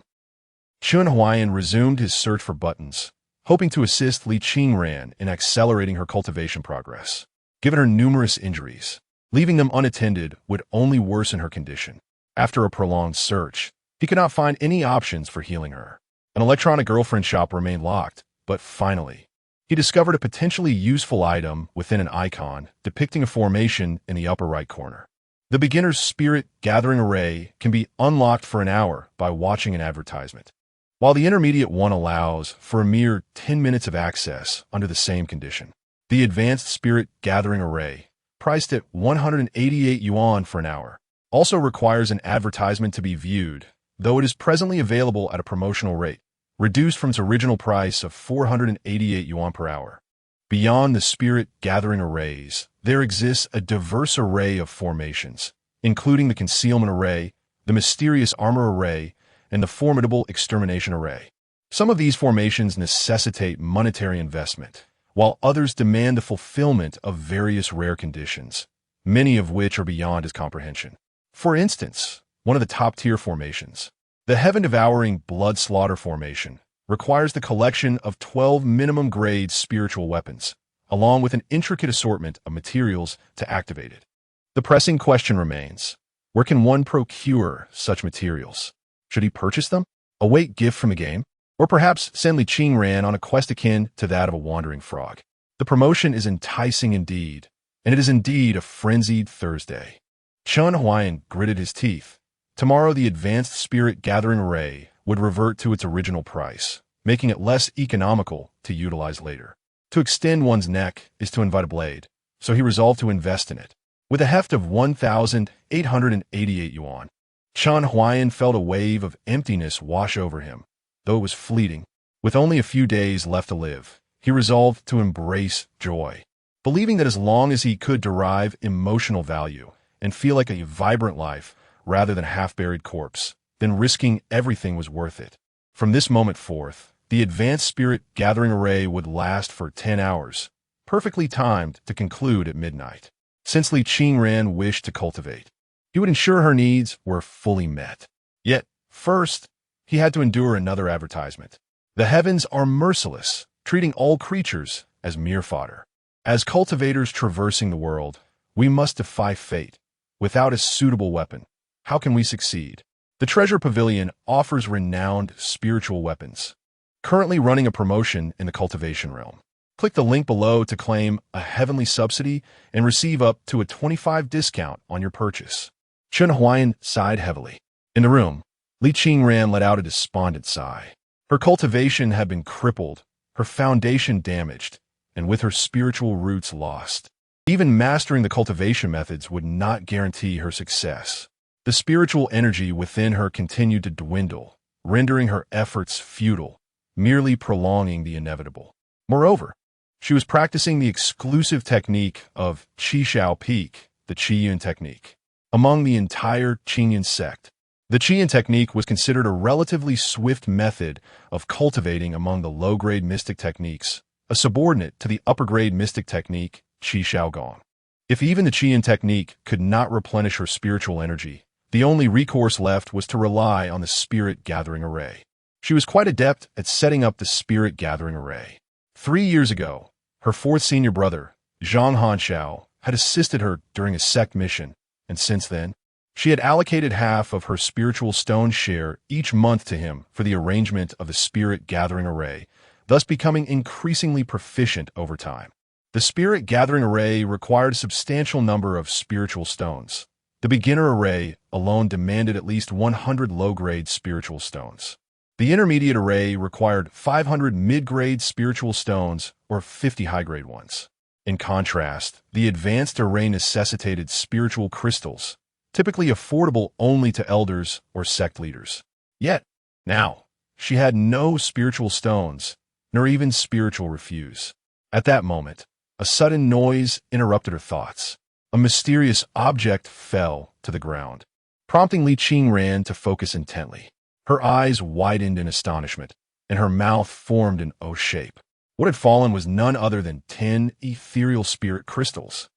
Chen Huai'an resumed his search for buttons, hoping to assist Li Qingran in accelerating her cultivation progress. Given her numerous injuries, leaving them unattended would only worsen her condition. After a prolonged search, he could not find any options for healing her. An electronic girlfriend shop remained locked, but finally, he discovered a potentially useful item within an icon depicting a formation in the upper right corner. The beginner's spirit gathering array can be unlocked for an hour by watching an advertisement, while the intermediate one allows for a mere 10 minutes of access under the same condition. The advanced spirit gathering array, priced at 188 yuan for an hour, also requires an advertisement to be viewed, though it is presently available at a promotional rate, reduced from its original price of 488 yuan per hour. Beyond the spirit gathering arrays, there exists a diverse array of formations, including the concealment array, the mysterious armor array, and the formidable extermination array. Some of these formations necessitate monetary investment, while others demand the fulfillment of various rare conditions, many of which are beyond his comprehension. For instance, one of the top-tier formations, the Heaven-Devouring Blood Slaughter formation, requires the collection of 12 minimum-grade spiritual weapons, along with an intricate assortment of materials to activate it. The pressing question remains, where can one procure such materials? Should he purchase them, await gift from the game, or perhaps send Li Qingran on a quest akin to that of a wandering frog? The promotion is enticing indeed, and it is indeed a frenzied Thursday. Chen Huai'an gritted his teeth. Tomorrow the advanced spirit gathering array would revert to its original price, making it less economical to utilize later. To extend one's neck is to invite a blade, so he resolved to invest in it. With a heft of 1,888 yuan, Chen Huai'an felt a wave of emptiness wash over him, though it was fleeting. With only a few days left to live, he resolved to embrace joy, believing that as long as he could derive emotional value and feel like a vibrant life rather than a half-buried corpse, then risking everything was worth it. From this moment forth, the advanced spirit gathering array would last for 10 hours, perfectly timed to conclude at midnight. Since Li Qingran wished to cultivate, he would ensure her needs were fully met. Yet, first, he had to endure another advertisement. The heavens are merciless, treating all creatures as mere fodder. As cultivators traversing the world, we must defy fate. Without a suitable weapon, how can we succeed? The Treasure Pavilion offers renowned spiritual weapons, currently running a promotion in the cultivation realm. Click the link below to claim a heavenly subsidy and receive up to a 25% discount on your purchase. Chen Huai'an sighed heavily. In the room, Li Qingran let out a despondent sigh. Her cultivation had been crippled, her foundation damaged, and with her spiritual roots lost. Even mastering the cultivation methods would not guarantee her success. The spiritual energy within her continued to dwindle, rendering her efforts futile, merely prolonging the inevitable. Moreover, she was practicing the exclusive technique of Qi Shao Peak, the Qiyun technique. Among the entire Qiyun sect, the Qiyun technique was considered a relatively swift method of cultivating among the low-grade mystic techniques, a subordinate to the upper-grade mystic technique, Qi Shao Gong. If even the Qiyun technique could not replenish her spiritual energy, the only recourse left was to rely on the spirit gathering array. She was quite adept at setting up the spirit gathering array. 3 years ago, her fourth senior brother, Zhang Hanshao, had assisted her during a sect mission, and since then, she had allocated half of her spiritual stone share each month to him for the arrangement of the spirit gathering array, thus becoming increasingly proficient over time. The spirit gathering array required a substantial number of spiritual stones. The beginner array alone demanded at least 100 low-grade spiritual stones. The intermediate array required 500 mid-grade spiritual stones or 50 high-grade ones. In contrast, the advanced array necessitated spiritual crystals, typically affordable only to elders or sect leaders. Yet, now, she had no spiritual stones, nor even spiritual refuse. At that moment, a sudden noise interrupted her thoughts. A mysterious object fell to the ground, prompting Li Qingran to focus intently. Her eyes widened in astonishment, and her mouth formed an O shape. What had fallen was none other than 10 ethereal spirit crystals.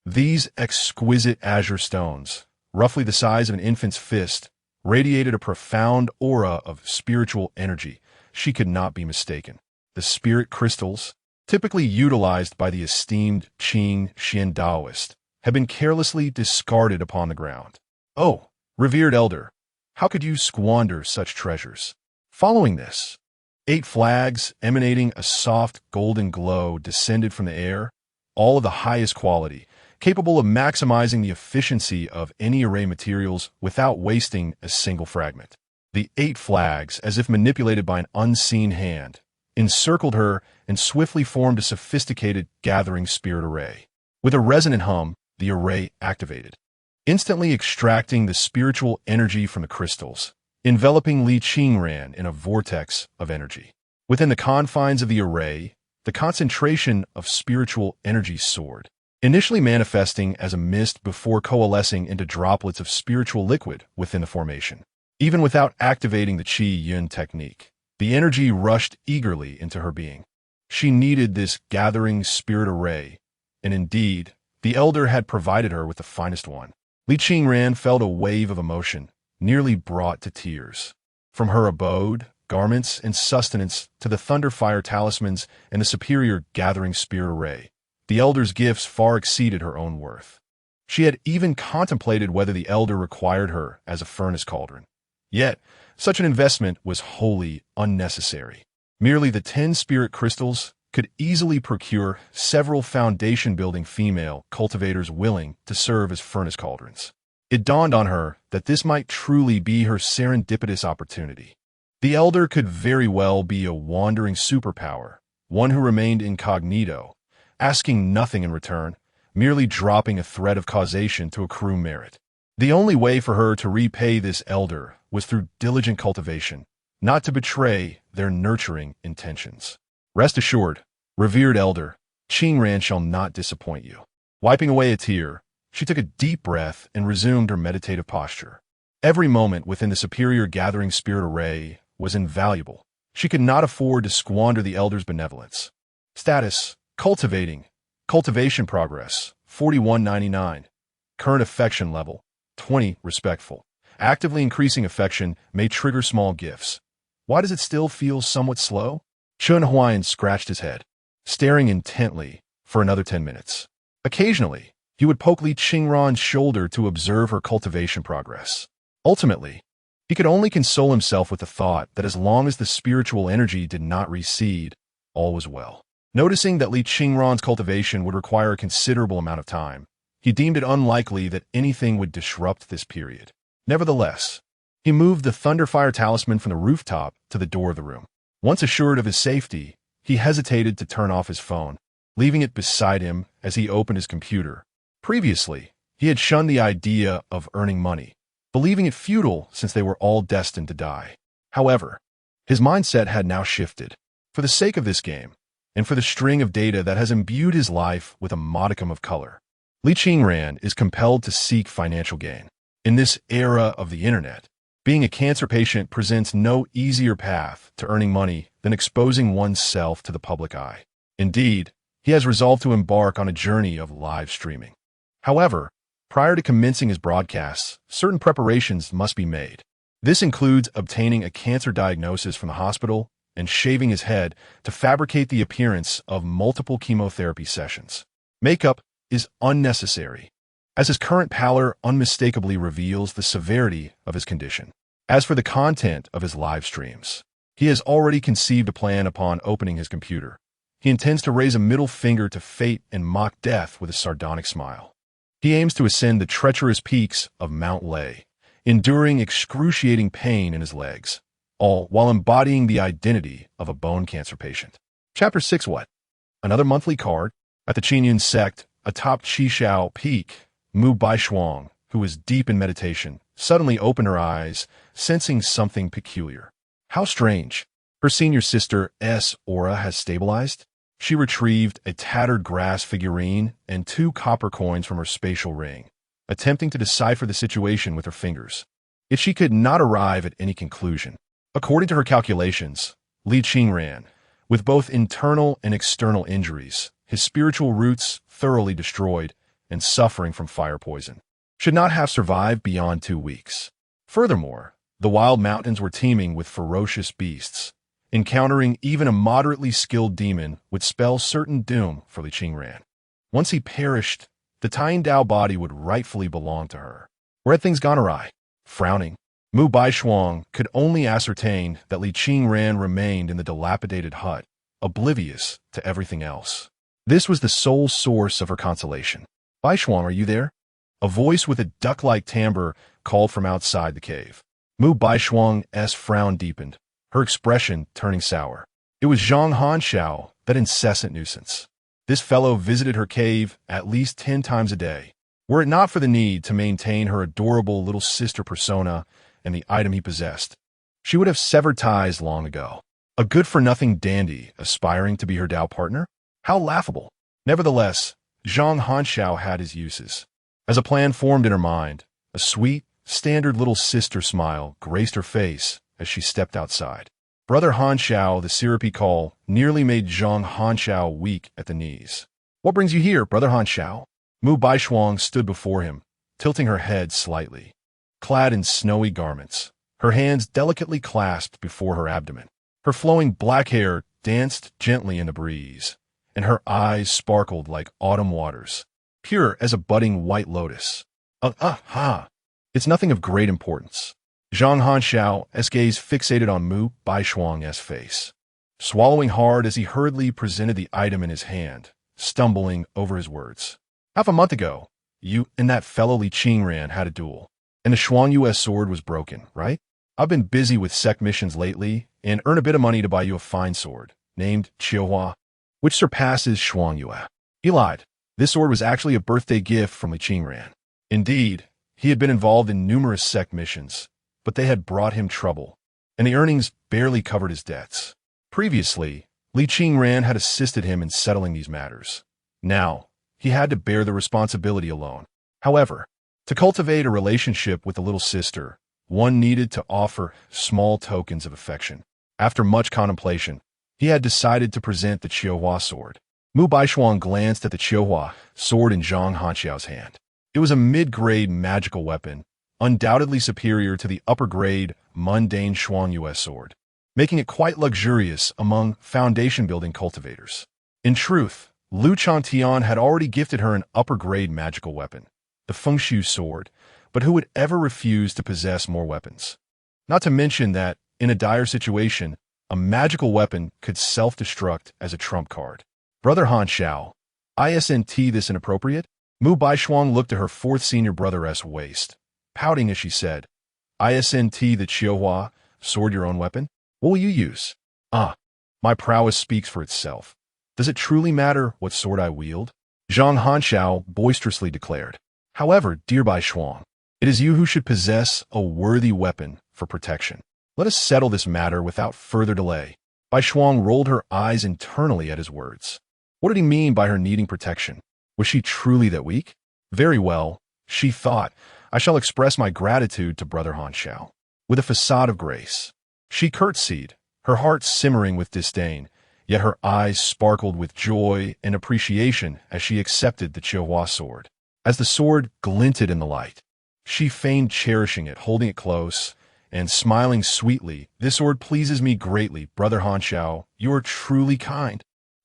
These exquisite azure stones, roughly the size of an infant's fist, radiated a profound aura of spiritual energy. She could not be mistaken. the spirit crystals, typically utilized by the esteemed Qing Xian Taoist, had been carelessly discarded upon the ground. Oh, revered elder, how could you squander such treasures? Following this, 8 flags emanating a soft golden glow descended from the air, all of the highest quality, capable of maximizing the efficiency of any array materials without wasting a single fragment. The 8 flags, as if manipulated by an unseen hand, encircled her and swiftly formed a sophisticated gathering spirit array. With a resonant hum, the array activated, instantly extracting the spiritual energy from the crystals, enveloping Li Qingran in a vortex of energy. Within the confines of the array, the concentration of spiritual energy soared, initially manifesting as a mist before coalescing into droplets of spiritual liquid within the formation. Even without activating the Qi Yun technique, the energy rushed eagerly into her being. She needed this gathering spirit array, and indeed, the elder had provided her with the finest one. Li Qingran felt a wave of emotion, nearly brought to tears. From her abode, garments, and sustenance to the Thunderfire talismans and the superior gathering spirit array, the elder's gifts far exceeded her own worth. She had even contemplated whether the elder required her as a furnace cauldron. Yet, such an investment was wholly unnecessary. Merely the 10 spirit crystals could easily procure several foundation-building female cultivators willing to serve as furnace cauldrons. It dawned on her that this might truly be her serendipitous opportunity. The elder could very well be a wandering superpower, one who remained incognito, asking nothing in return, merely dropping a thread of causation to accrue merit. The only way for her to repay this elder was through diligent cultivation, not to betray their nurturing intentions. Rest assured, revered elder, Qingran shall not disappoint you. Wiping away a tear, she took a deep breath and resumed her meditative posture. Every moment within the superior gathering spirit array was invaluable. She could not afford to squander the elder's benevolence. Status: cultivating. Cultivation progress: 4199. Current affection level: 20. Respectful. Actively increasing affection may trigger small gifts. Why does it still feel somewhat slow? Chen Huai'an scratched his head, staring intently for another 10 minutes. Occasionally, he would poke Li Qingran's shoulder to observe her cultivation progress. Ultimately, he could only console himself with the thought that as long as the spiritual energy did not recede, all was well. Noticing that Li Qingran's cultivation would require a considerable amount of time, he deemed it unlikely that anything would disrupt this period. Nevertheless, he moved the Thunderfire talisman from the rooftop to the door of the room. Once assured of his safety, he hesitated to turn off his phone, leaving it beside him as he opened his computer. Previously, he had shunned the idea of earning money, believing it futile since they were all destined to die. However, his mindset had now shifted. For the sake of this game, and for the string of data that has imbued his life with a modicum of color, Li Qingran is compelled to seek financial gain. In this era of the internet, being a cancer patient presents no easier path to earning money than exposing oneself to the public eye. Indeed, he has resolved to embark on a journey of live streaming. However, prior to commencing his broadcasts, certain preparations must be made. This includes obtaining a cancer diagnosis from the hospital and shaving his head to fabricate the appearance of multiple chemotherapy sessions. Makeup is unnecessary, as his current pallor unmistakably reveals the severity of his condition. As for the content of his live streams, he has already conceived a plan upon opening his computer. He intends to raise a middle finger to fate and mock death with a sardonic smile. He aims to ascend the treacherous peaks of Mount Lei, enduring excruciating pain in his legs, all while embodying the identity of a bone cancer patient. Chapter 6. What? Another monthly card. At the Qingyun sect, atop Qishao Peak, Mu Baishuang, who was deep in meditation, suddenly opened her eyes, sensing something peculiar. How strange. Her senior sister's aura has stabilized. She retrieved a tattered grass figurine and 2 copper coins from her spatial ring, attempting to decipher the situation with her fingers. Yet she could not arrive at any conclusion. According to her calculations, Li Qingran, with both internal and external injuries, his spiritual roots thoroughly destroyed and suffering from fire poison, should not have survived beyond 2 weeks. Furthermore, the wild mountains were teeming with ferocious beasts, Encountering even a moderately skilled demon would spell certain doom for Li Qingran. Once he perished, the Tien Dao body would rightfully belong to her. Where had things gone awry? Frowning, Mu Baishuang could only ascertain that Li Qingran remained in the dilapidated hut, oblivious to everything else. This was the sole source of her consolation. Baishuang, are you there? A voice with a duck-like timbre called from outside the cave. Mu Baishuang's frown deepened, her expression turning sour. It was Zhang Hanxiao, that incessant nuisance. This fellow visited her cave at least 10 times a day. Were it not for the need to maintain her adorable little sister persona and the item he possessed, she would have severed ties long ago. A good-for-nothing dandy aspiring to be her Dao partner? How laughable! Nevertheless, Zhang Hanxiao had his uses. As a plan formed in her mind, a sweet, standard little sister smile graced her face as she stepped outside. Brother Hanxiao, the syrupy call, nearly made Zhang Hanxiao weak at the knees. What brings you here, Brother Hanxiao? Mu Baishuang stood before him, tilting her head slightly. Clad in snowy garments, her hands delicately clasped before her abdomen. Her flowing black hair danced gently in the breeze, and her eyes sparkled like autumn waters, pure as a budding white lotus. It's nothing of great importance. Zhang Hanxiao's gaze fixated on Mu Baishuang's face, swallowing hard as he hurriedly presented the item in his hand, stumbling over his words. Half a month ago, you and that fellow Li Qingran had a duel, and the Shuangyue sword was broken, right? I've been busy with sect missions lately and earn a bit of money to buy you a fine sword, named Qiuhua, which surpasses Shuangyue. He lied. This sword was actually a birthday gift from Li Qingran. Indeed, he had been involved in numerous sect missions, but they had brought him trouble, and the earnings barely covered his debts. Previously, Li Qingran had assisted him in settling these matters. Now, he had to bear the responsibility alone. However, to cultivate a relationship with the little sister, one needed to offer small tokens of affection. After much contemplation, he had decided to present the Qiuhua sword. Mu Baishuang glanced at the Qiuhua sword in Zhang Hanxiao's hand. It was a mid-grade magical weapon, undoubtedly superior to the upper-grade, mundane Shuangyue sword, making it quite luxurious among foundation-building cultivators. In truth, Lu Chantian had already gifted her an upper-grade magical weapon, the Fengshu sword, but who would ever refuse to possess more weapons? Not to mention that, in a dire situation, a magical weapon could self-destruct as a trump card. Brother Hanxiao, isn't this inappropriate? Mu Baishuang looked at her fourth senior brother's waist, pouting as she said, Isn't the Qiuhua sword your own weapon? What will you use? My prowess speaks for itself. Does it truly matter what sword I wield? Zhang Hanxiao boisterously declared. However, dear Baishuang, it is you who should possess a worthy weapon for protection. Let us settle this matter without further delay. Baishuang rolled her eyes internally at his words. What did he mean by her needing protection? Was she truly that weak? Very well, she thought, I shall express my gratitude to Brother Hanxiao. With a facade of grace, she curtsied, her heart simmering with disdain, yet her eyes sparkled with joy and appreciation as she accepted the Qiuhua sword. As the sword glinted in the light, she feigned cherishing it, holding it close, and smiling sweetly. This sword pleases me greatly, Brother Hanxiao. You are truly kind.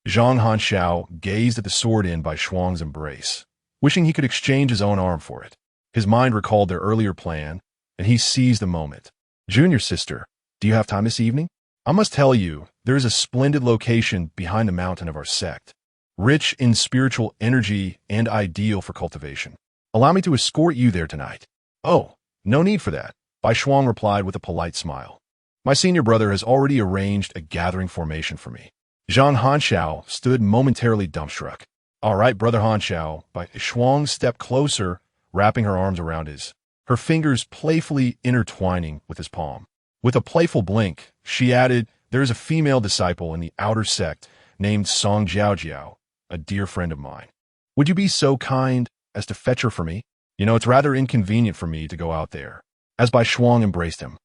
Zhang Hanxiao gazed at the sword in Baishuang's embrace, wishing he could exchange his own arm for it. His mind recalled their earlier plan, and he seized the moment. Junior sister, do you have time this evening? I must tell you, there is a splendid location behind the mountain of our sect, rich in spiritual energy and ideal for cultivation. Allow me to escort you there tonight. Oh, no need for that, Baishuang replied with a polite smile. My senior brother has already arranged a gathering formation for me. Zhang Hanxiao stood momentarily dumbstruck. All right, Brother Hanxiao, Baishuang stepped closer, wrapping her arms around his, her fingers playfully intertwining with his palm. With a playful blink, she added, there is a female disciple in the outer sect named Song Jiaojiao, a dear friend of mine. Would you be so kind as to fetch her for me? You know, it's rather inconvenient for me to go out there. As Baishuang embraced him,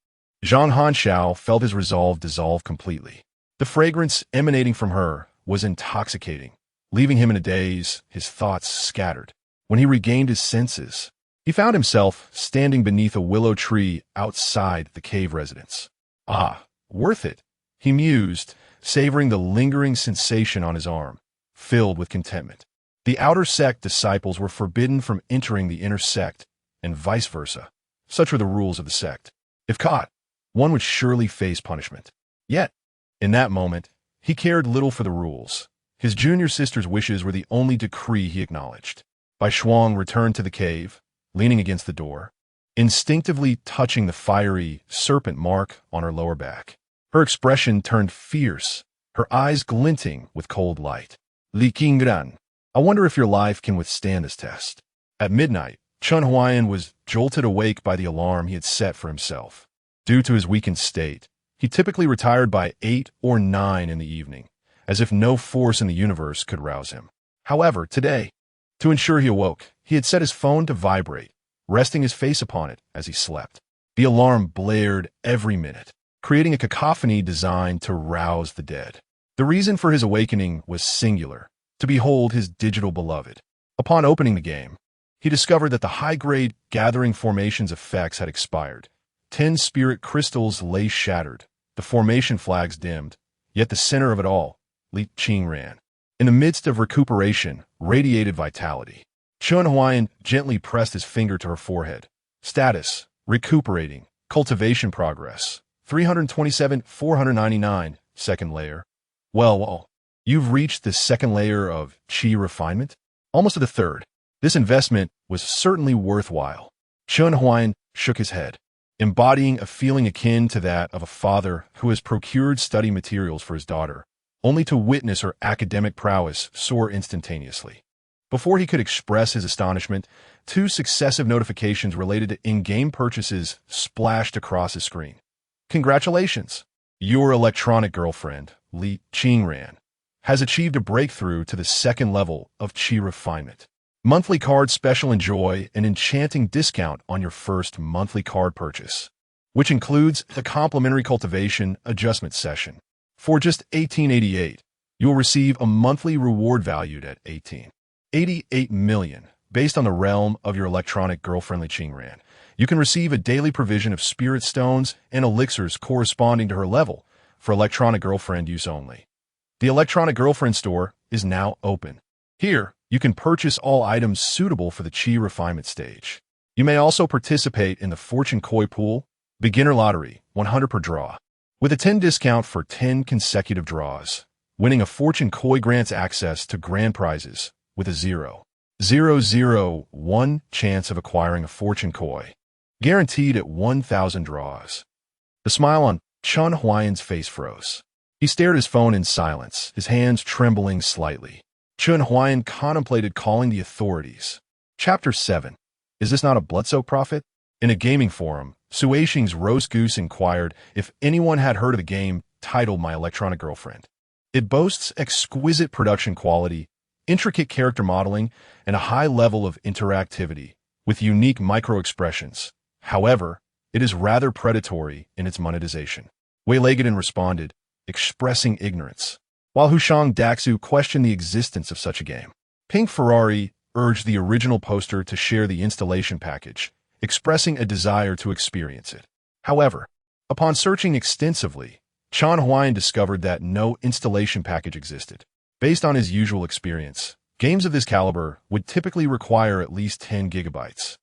Zhang Hanxiao felt his resolve dissolve completely. The fragrance emanating from her was intoxicating, leaving him in a daze, his thoughts scattered. When he regained his senses, he found himself standing beneath a willow tree outside the cave residence. Worth it, He mused, savoring the lingering sensation on his arm, filled with contentment. The outer sect disciples were forbidden from entering the inner sect, and vice versa. Such were the rules of the sect. If caught, one would surely face punishment. Yet, in that moment, he cared little for the rules. His junior sister's wishes were the only decree he acknowledged. Bai Shuang returned to the cave, leaning against the door, instinctively touching the fiery serpent mark on her lower back. Her expression turned fierce, her eyes glinting with cold light. Li Qingran, I wonder if your life can withstand this test. At midnight, Chen Huai'an was jolted awake by the alarm he had set for himself. Due to his weakened state, he typically retired by 8 or 9 in the evening, as if no force in the universe could rouse him. However, today, to ensure he awoke, he had set his phone to vibrate, resting his face upon it as he slept. The alarm blared every minute, creating a cacophony designed to rouse the dead. The reason for his awakening was singular: to behold his digital beloved. Upon opening the game, he discovered that the high-grade gathering formations effects had expired. 10 spirit crystals lay shattered, the formation flags dimmed, yet the center of it all, Li Qingran, in the midst of recuperation, radiated vitality. Chen Huai'an gently pressed his finger to her forehead. Status: recuperating, cultivation progress, 327, 499, second layer. Well, you've reached the second layer of qi refinement? Almost to the third. This investment was certainly worthwhile. Chen Huai'an shook his head, embodying a feeling akin to that of a father who has procured study materials for his daughter, only to witness her academic prowess soar instantaneously. Before he could express his astonishment, 2 successive notifications related to in-game purchases splashed across his screen. Congratulations! Your electronic girlfriend, Li Qingran, has achieved a breakthrough to the second level of qi refinement. Monthly card special: enjoy an enchanting discount on your first monthly card purchase, which includes the complimentary cultivation adjustment session. For just $18.88, you'll receive a monthly reward valued at $18.88 million. Based on the realm of your electronic girlfriend Li Qingran, you can receive a daily provision of spirit stones and elixirs corresponding to her level for electronic girlfriend use only. The electronic girlfriend store is now open. Here, you can purchase all items suitable for the qi refinement stage. You may also participate in the Fortune Koi Pool Beginner Lottery, 100 per draw. With a 10 discount for 10 consecutive draws, winning a Fortune Koi grants access to grand prizes with a 0.001 chance of acquiring a Fortune Koi, guaranteed at 1,000 draws. The smile on Chen Huai'an's face froze. He stared at his phone in silence, his hands trembling slightly. Chen Huai'an contemplated calling the authorities. Chapter 7. Is this not a blood-soaked prophet? In a gaming forum, Suishing's Roast Goose inquired if anyone had heard of the game titled My Electronic Girlfriend. It boasts exquisite production quality, intricate character modeling, and a high level of interactivity, with unique micro-expressions. However, it is rather predatory in its monetization. Wei Legaden responded, expressing ignorance, while Hushang Daxu questioned the existence of such a game. Pink Ferrari urged the original poster to share the installation package, expressing a desire to experience it. However, upon searching extensively, Chen Huai'an discovered that no installation package existed. Based on his usual experience, games of this caliber would typically require at least 10 gigabytes.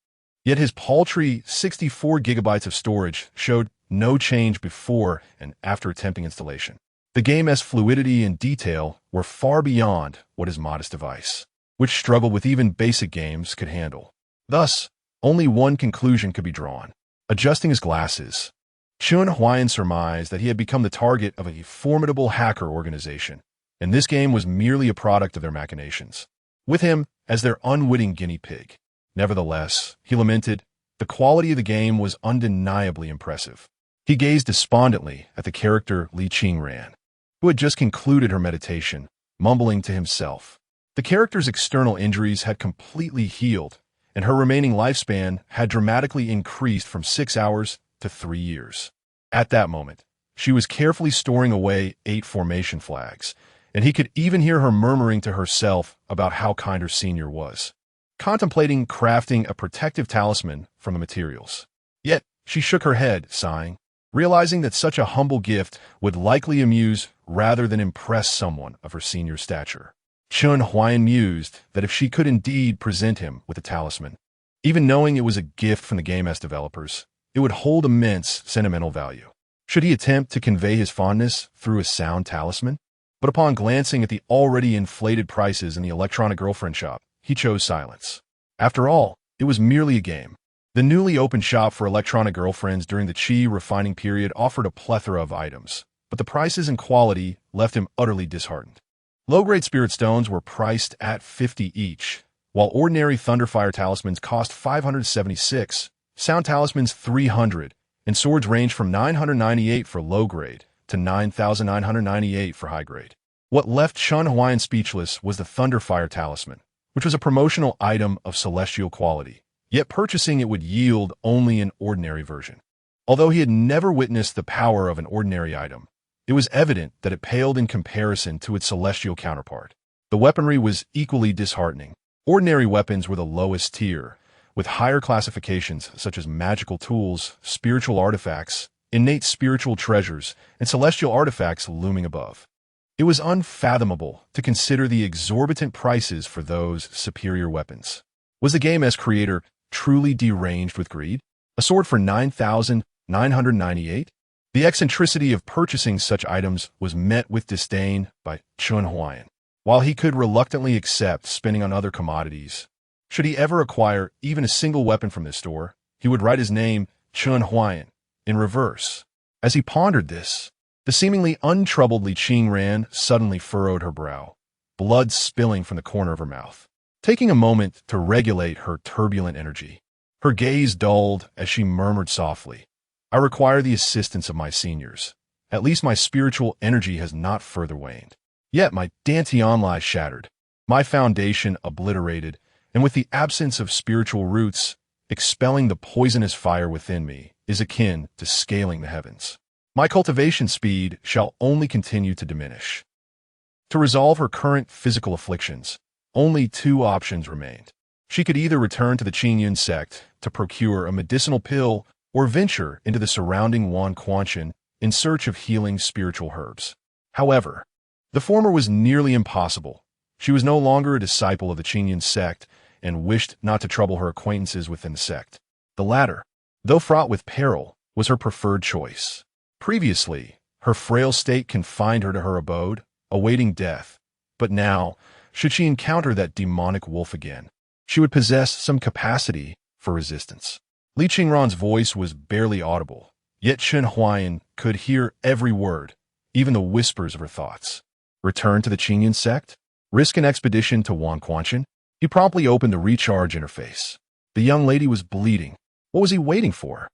Yet his paltry 64 gigabytes of storage showed no change before and after attempting installation. The game's fluidity and detail were far beyond what his modest device, which struggled with even basic games, could handle. Thus, only one conclusion could be drawn. Adjusting his glasses, Chen Huai'an surmised that he had become the target of a formidable hacker organization, and this game was merely a product of their machinations, with him as their unwitting guinea pig. Nevertheless, he lamented, the quality of the game was undeniably impressive. He gazed despondently at the character Li Qingran, who had just concluded her meditation, mumbling to himself. The character's external injuries had completely healed, and her remaining lifespan had dramatically increased from 6 hours to 3 years. At that moment, she was carefully storing away 8 formation flags, and he could even hear her murmuring to herself about how kind her senior was, contemplating crafting a protective talisman from the materials. Yet, she shook her head, sighing. realizing that such a humble gift would likely amuse rather than impress someone of her senior stature. Chen Huai'an mused that if she could indeed present him with a talisman, even knowing it was a gift from the Game developers, it would hold immense sentimental value. Should he attempt to convey his fondness through a sound talisman? But upon glancing at the already inflated prices in the electronic girlfriend shop, he chose silence. After all, it was merely a game. The newly opened shop for electronic girlfriends during the Qi refining period offered a plethora of items, but the prices and quality left him utterly disheartened. Low-grade spirit stones were priced at 50 each, while ordinary Thunderfire talismans cost 576, sound talismans 300, and swords range from 998 for low-grade to 9,998 for high-grade. What left Chen Huai'an speechless was the Thunderfire talisman, which was a promotional item of celestial quality, yet purchasing it would yield only an ordinary version. Although he had never witnessed the power of an ordinary item, it was evident that it paled in comparison to its celestial counterpart. The weaponry was equally disheartening. Ordinary weapons were the lowest tier, with higher classifications such as magical tools, spiritual artifacts, innate spiritual treasures, and celestial artifacts looming above. It was unfathomable to consider the exorbitant prices for those superior weapons. Was the game's creator truly deranged with greed? A sword for 9,998? The eccentricity of purchasing such items was met with disdain by Chen Huai'an. While he could reluctantly accept spending on other commodities, should he ever acquire even a single weapon from this store, he would write his name, Chen Huai'an, in reverse. As he pondered this, the seemingly untroubled Li Qingran suddenly furrowed her brow, blood spilling from the corner of her mouth. Taking a moment to regulate her turbulent energy, her gaze dulled as she murmured softly, "I require the assistance of my seniors. At least my spiritual energy has not further waned. Yet my dantian lies shattered, my foundation obliterated, and with the absence of spiritual roots, expelling the poisonous fire within me is akin to scaling the heavens. My cultivation speed shall only continue to diminish." To resolve her current physical afflictions, only two options remained. She could either return to the Qingyun sect to procure a medicinal pill or venture into the surrounding Wanquanshan in search of healing spiritual herbs. However, the former was nearly impossible. She was no longer a disciple of the Qingyun sect and wished not to trouble her acquaintances within the sect. The latter, though fraught with peril, was her preferred choice. Previously, her frail state confined her to her abode, awaiting death, but now, should she encounter that demonic wolf again, she would possess some capacity for resistance. Li Qingran's voice was barely audible, yet Chen Huai'an could hear every word, even the whispers of her thoughts. Return to the Qingyun sect? Risk an expedition to Wanquanshan? He promptly opened the recharge interface. The young lady was bleeding. What was he waiting for?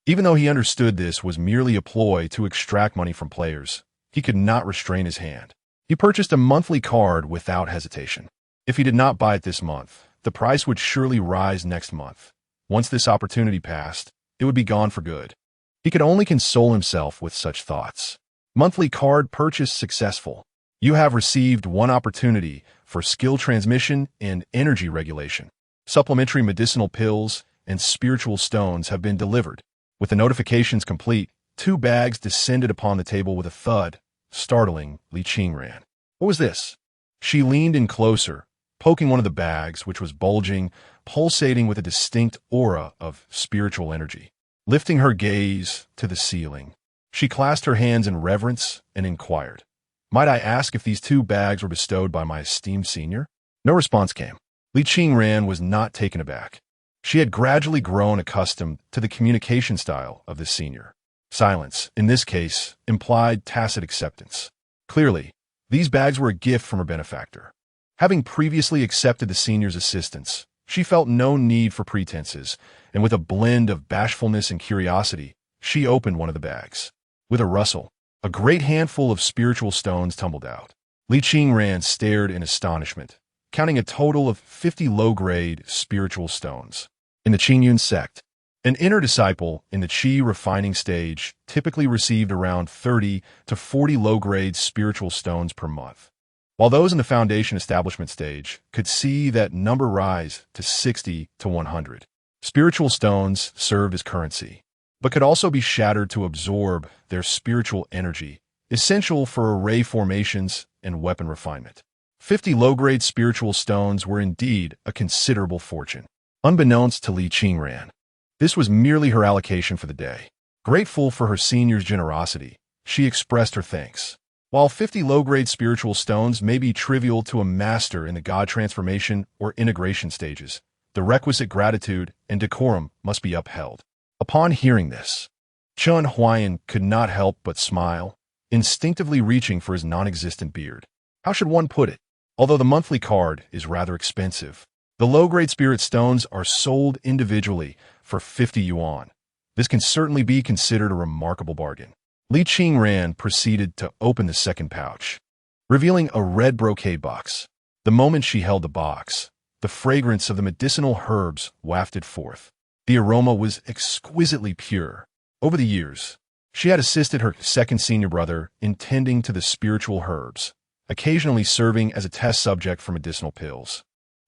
Even though he understood this was merely a ploy to extract money from players, he could not restrain his hand. He purchased a monthly card without hesitation. If he did not buy it this month, the price would surely rise next month. Once this opportunity passed, it would be gone for good. He could only console himself with such thoughts. Monthly card purchase successful. You have received one opportunity for skill transmission and energy regulation. Supplementary medicinal pills and spiritual stones have been delivered. With the notifications complete, 2 bags descended upon the table with a thud, startling Li Qingran. What was this? She leaned in closer, poking one of the bags, which was bulging, pulsating with a distinct aura of spiritual energy. Lifting her gaze to the ceiling, she clasped her hands in reverence and inquired, "Might I ask if these 2 bags were bestowed by my esteemed senior?" No response came. Li Qingran was not taken aback. She had gradually grown accustomed to the communication style of this senior. Silence, in this case, implied tacit acceptance. Clearly, these bags were a gift from her benefactor. Having previously accepted the senior's assistance, she felt no need for pretenses, and with a blend of bashfulness and curiosity, she opened one of the bags. With a rustle, a great handful of spiritual stones tumbled out. Li Qingran stared in astonishment, counting a total of 50 low-grade spiritual stones. In the Qingyun sect, an inner disciple in the Qi refining stage typically received around 30 to 40 low-grade spiritual stones per month, while those in the foundation establishment stage could see that number rise to 60 to 100. Spiritual stones served as currency. but could also be shattered to absorb their spiritual energy, essential for array formations and weapon refinement. 50 low-grade spiritual stones were indeed a considerable fortune. Unbeknownst to Li Qingran, this was merely her allocation for the day. Grateful for her senior's generosity, she expressed her thanks. While 50 low-grade spiritual stones may be trivial to a master in the god transformation or integration stages, the requisite gratitude and decorum must be upheld. Upon hearing this, Chen Huai'an could not help but smile, instinctively reaching for his non-existent beard. How should one put it? Although the monthly card is rather expensive, the low-grade spirit stones are sold individually for 50 yuan. This can certainly be considered a remarkable bargain. Li Qingran proceeded to open the second pouch, revealing a red brocade box. The moment she held the box, the fragrance of the medicinal herbs wafted forth. The aroma was exquisitely pure. Over the years, she had assisted her second senior brother in tending to the spiritual herbs, occasionally serving as a test subject for medicinal pills.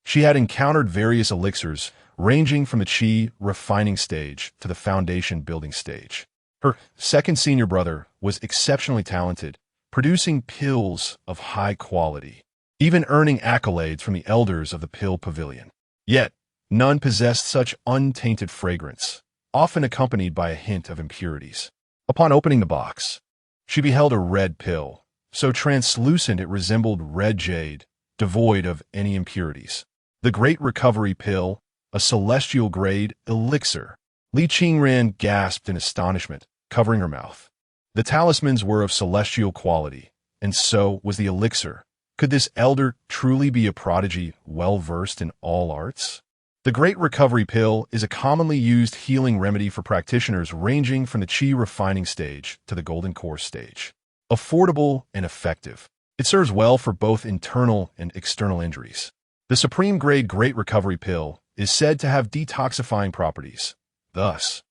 She had encountered various elixirs, ranging from the qi refining stage to the foundation building stage. Her second senior brother was exceptionally talented, producing pills of high quality, even earning accolades from the elders of the pill pavilion. Yet, none possessed such untainted fragrance, often accompanied by a hint of impurities. Upon opening the box, she beheld a red pill, so translucent it resembled red jade, devoid of any impurities. The Great Recovery Pill, a celestial-grade elixir. Li Qingran gasped in astonishment, covering her mouth. The talismans were of celestial quality, and so was the elixir. Could this elder truly be a prodigy well-versed in all arts? The Great Recovery Pill is a commonly used healing remedy for practitioners ranging from the qi refining stage to the golden core stage. Affordable and effective, it serves well for both internal and external injuries. The Supreme Grade Great Recovery Pill is said to have detoxifying properties. Thus,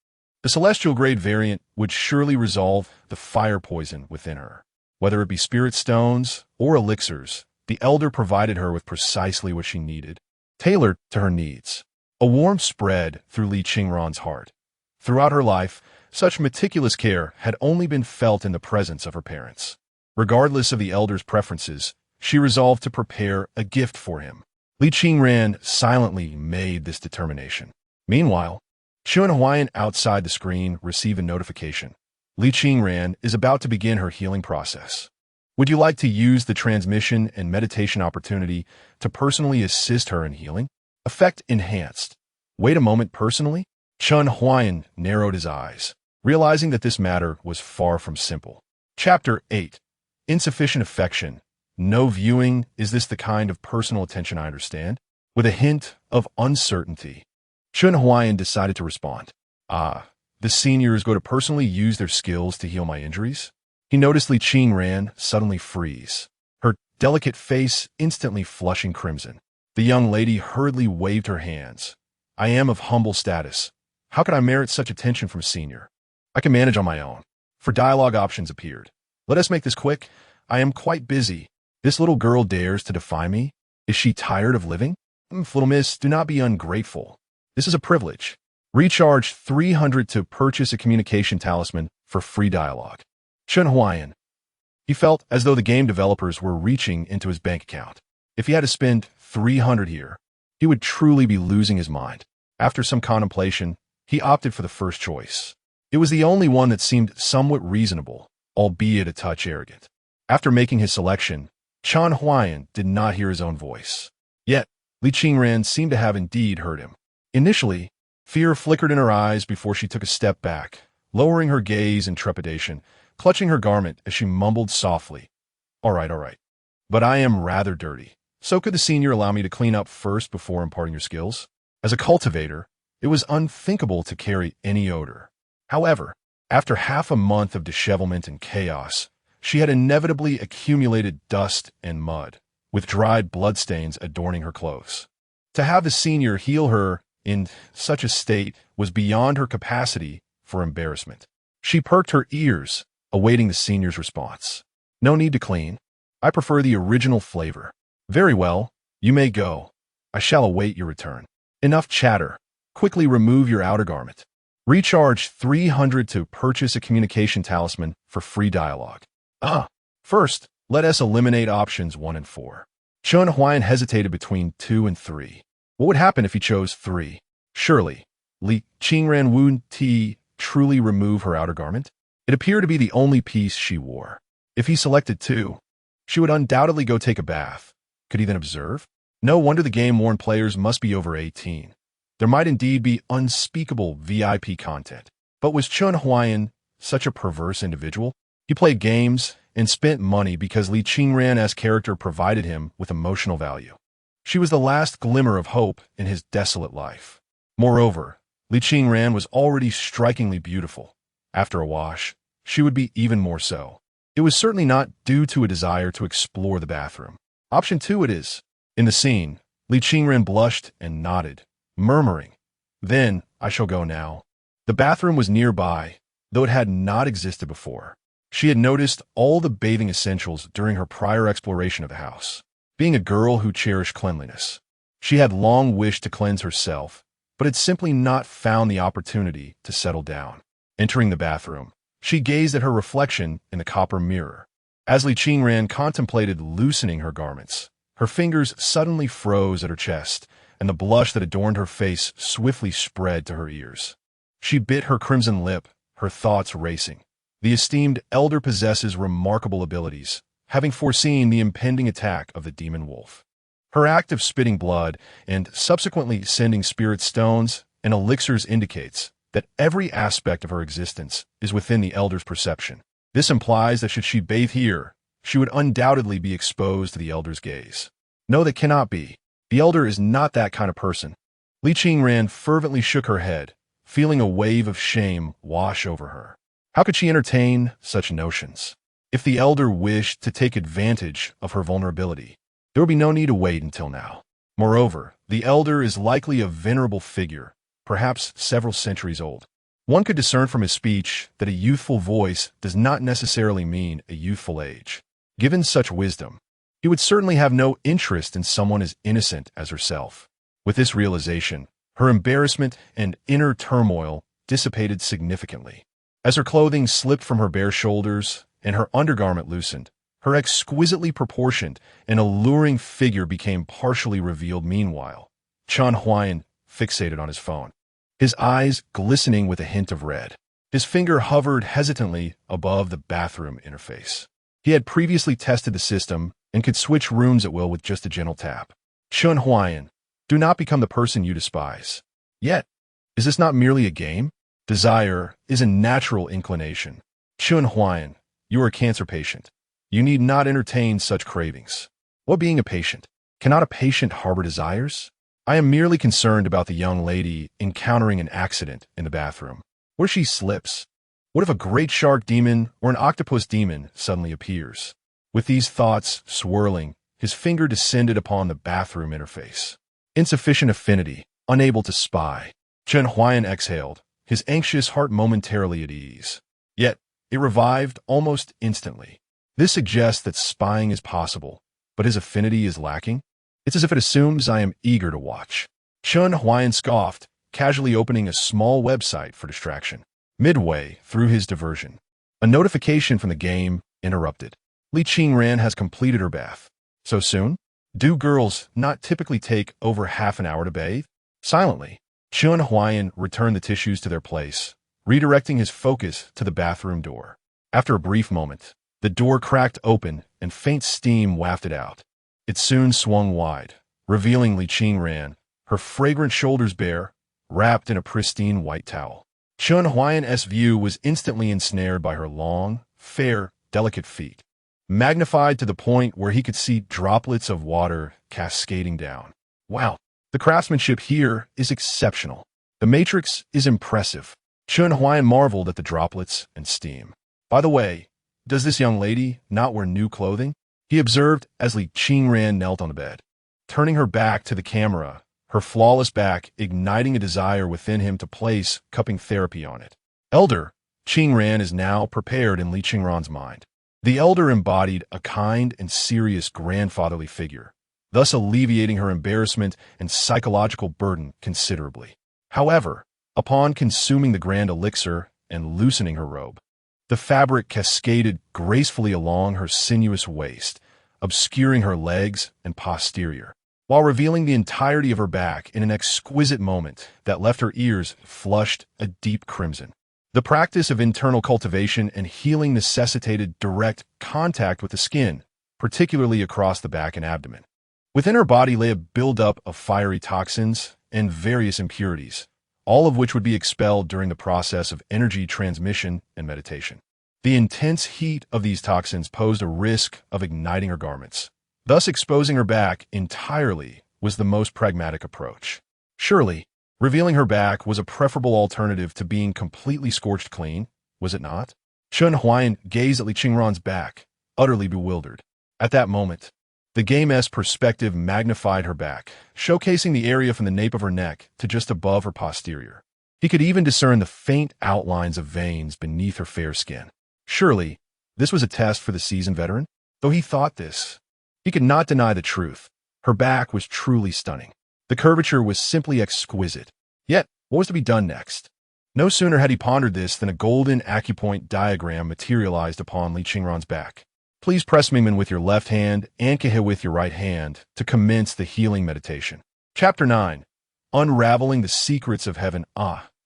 the Celestial Grade variant would surely resolve the fire poison within her. Whether it be spirit stones or elixirs, the elder provided her with precisely what she needed, tailored to her needs. A warmth spread through Li Qingran's heart. Throughout her life, such meticulous care had only been felt in the presence of her parents. Regardless of the elder's preferences, she resolved to prepare a gift for him. Li Qingran silently made this determination. Meanwhile, Chen Huai'an outside the screen received a notification. Li Qingran is about to begin her healing process. Would you like to use the transmission and meditation opportunity to personally assist her in healing? Effect enhanced. Wait a moment, personally? Chen Huai'an narrowed his eyes, realizing that this matter was far from simple. Chapter 8. Insufficient affection. No viewing. Is this the kind of personal attention I understand? With a hint of uncertainty, Chen Huai'an decided to respond. The seniors go to personally use their skills to heal my injuries? He noticed Li Qingran suddenly freeze, her delicate face instantly flushing crimson. The young lady hurriedly waved her hands. I am of humble status. How could I merit such attention from a senior? I can manage on my own. For dialogue options appeared. Let us make this quick. I am quite busy. This little girl dares to defy me? Is she tired of living? Little miss, do not be ungrateful. This is a privilege. Recharge 300 to purchase a communication talisman for free dialogue. Chen Huai'an. He felt as though the game developers were reaching into his bank account. If he had to spend 300 here, he would truly be losing his mind. After some contemplation, he opted for the first choice. It was the only one that seemed somewhat reasonable, albeit a touch arrogant. After making his selection, Chen Huai'an did not hear his own voice. Yet, Li Qingran seemed to have indeed heard him. Initially, fear flickered in her eyes before she took a step back, lowering her gaze in trepidation, clutching her garment as she mumbled softly, all right. But I am rather dirty. So could the senior allow me to clean up first before imparting your skills? As a cultivator, it was unthinkable to carry any odor. However, after half a month of dishevelment and chaos, she had inevitably accumulated dust and mud, with dried bloodstains adorning her clothes. To have the senior heal her in such a state was beyond her capacity for embarrassment. She perked her ears, awaiting the senior's response. No need to clean. I prefer the original flavor. Very well, you may go. I shall await your return. Enough chatter. Quickly remove your outer garment. Recharge 300 to purchase a communication talisman for free dialogue. First, let us eliminate options 1 and 4. Chen Huai'an hesitated between 2 and 3. What would happen if he chose 3? Surely, Li Qingran Wu Ti truly remove her outer garment? It appeared to be the only piece she wore. If he selected 2, she would undoubtedly go take a bath. Could he then observe? No wonder the game warned players must be over 18. There might indeed be unspeakable VIP content. But was Chen Huai'an such a perverse individual? He played games and spent money because Li Qingran's character provided him with emotional value. She was the last glimmer of hope in his desolate life. Moreover, Li Qingran was already strikingly beautiful. After a wash, she would be even more so. It was certainly not due to a desire to explore the bathroom. Option 2 it is. In the scene, Li Qingran blushed and nodded, murmuring, "Then I shall go now." The bathroom was nearby, though it had not existed before. She had noticed all the bathing essentials during her prior exploration of the house. Being a girl who cherished cleanliness, she had long wished to cleanse herself, but had simply not found the opportunity to settle down. Entering the bathroom, she gazed at her reflection in the copper mirror. As Li Qingran contemplated loosening her garments, her fingers suddenly froze at her chest, and the blush that adorned her face swiftly spread to her ears. She bit her crimson lip, her thoughts racing. The esteemed elder possesses remarkable abilities, having foreseen the impending attack of the demon wolf. Her act of spitting blood and subsequently sending spirit stones and elixirs indicates that every aspect of her existence is within the elder's perception. This implies that should she bathe here, she would undoubtedly be exposed to the elder's gaze. No, that cannot be. The elder is not that kind of person. Li Qingran fervently shook her head, feeling a wave of shame wash over her. How could she entertain such notions? If the elder wished to take advantage of her vulnerability, there would be no need to wait until now. Moreover, the elder is likely a venerable figure, perhaps several centuries old. One could discern from his speech that a youthful voice does not necessarily mean a youthful age. Given such wisdom, he would certainly have no interest in someone as innocent as herself. With this realization, her embarrassment and inner turmoil dissipated significantly. As her clothing slipped from her bare shoulders and her undergarment loosened, her exquisitely proportioned and alluring figure became partially revealed. Meanwhile, Chen Huai'an fixated on his phone, his eyes glistening with a hint of red. His finger hovered hesitantly above the bathroom interface. He had previously tested the system and could switch rooms at will with just a gentle tap. Chen Huai'an, do not become the person you despise. Yet, is this not merely a game? Desire is a natural inclination. Chen Huai'an, you are a cancer patient. You need not entertain such cravings. What being a patient? Cannot a patient harbor desires? I am merely concerned about the young lady encountering an accident in the bathroom. What if she slips? What if a great shark demon or an octopus demon suddenly appears? With these thoughts swirling, his finger descended upon the bathroom interface. Insufficient affinity, unable to spy. Chen Huai'an exhaled, his anxious heart momentarily at ease. Yet, it revived almost instantly. This suggests that spying is possible, but his affinity is lacking. It's as if it assumes I am eager to watch. Chen Huai'an scoffed, casually opening a small website for distraction. Midway through his diversion, a notification from the game interrupted. Li Qingran has completed her bath. So soon? Do girls not typically take over half an hour to bathe? Silently, Chen Huai'an returned the tissues to their place, redirecting his focus to the bathroom door. After a brief moment, the door cracked open and faint steam wafted out. It soon swung wide, revealing Li Qingran, her fragrant shoulders bare, wrapped in a pristine white towel. Chen Huai'an's view was instantly ensnared by her long, fair, delicate feet, magnified to the point where he could see droplets of water cascading down. Wow, the craftsmanship here is exceptional. The matrix is impressive. Chen Huai'an marveled at the droplets and steam. By the way, does this young lady not wear new clothing? He observed as Li Qingran knelt on the bed. Turning her back to the camera, her flawless back igniting a desire within him to place cupping therapy on it. Elder, Qingran is now prepared in Li Qingran's mind. The elder embodied a kind and serious grandfatherly figure, thus alleviating her embarrassment and psychological burden considerably. However, Upon consuming the grand elixir and loosening her robe, the fabric cascaded gracefully along her sinuous waist, obscuring her legs and posterior, while revealing the entirety of her back in an exquisite moment that left her ears flushed a deep crimson. The practice of internal cultivation and healing necessitated direct contact with the skin, particularly across the back and abdomen. Within her body lay a buildup of fiery toxins and various impurities, all of which would be expelled during the process of energy transmission and meditation. The intense heat of these toxins posed a risk of igniting her garments. Thus, exposing her back entirely was the most pragmatic approach. Surely, revealing her back was a preferable alternative to being completely scorched clean, was it not? Chen Huai'an gazed at Li Qingran's back, utterly bewildered. At that moment, the game's perspective magnified her back, showcasing the area from the nape of her neck to just above her posterior. He could even discern the faint outlines of veins beneath her fair skin. Surely, this was a test for the seasoned veteran? Though he thought this, he could not deny the truth. Her back was truly stunning. The curvature was simply exquisite. Yet, what was to be done next? No sooner had he pondered this than a golden acupoint diagram materialized upon Li Qingran's back. Please press Mingmen with your left hand and Kehe with your right hand to commence the healing meditation. Chapter 9. Unraveling the Secrets of Heaven.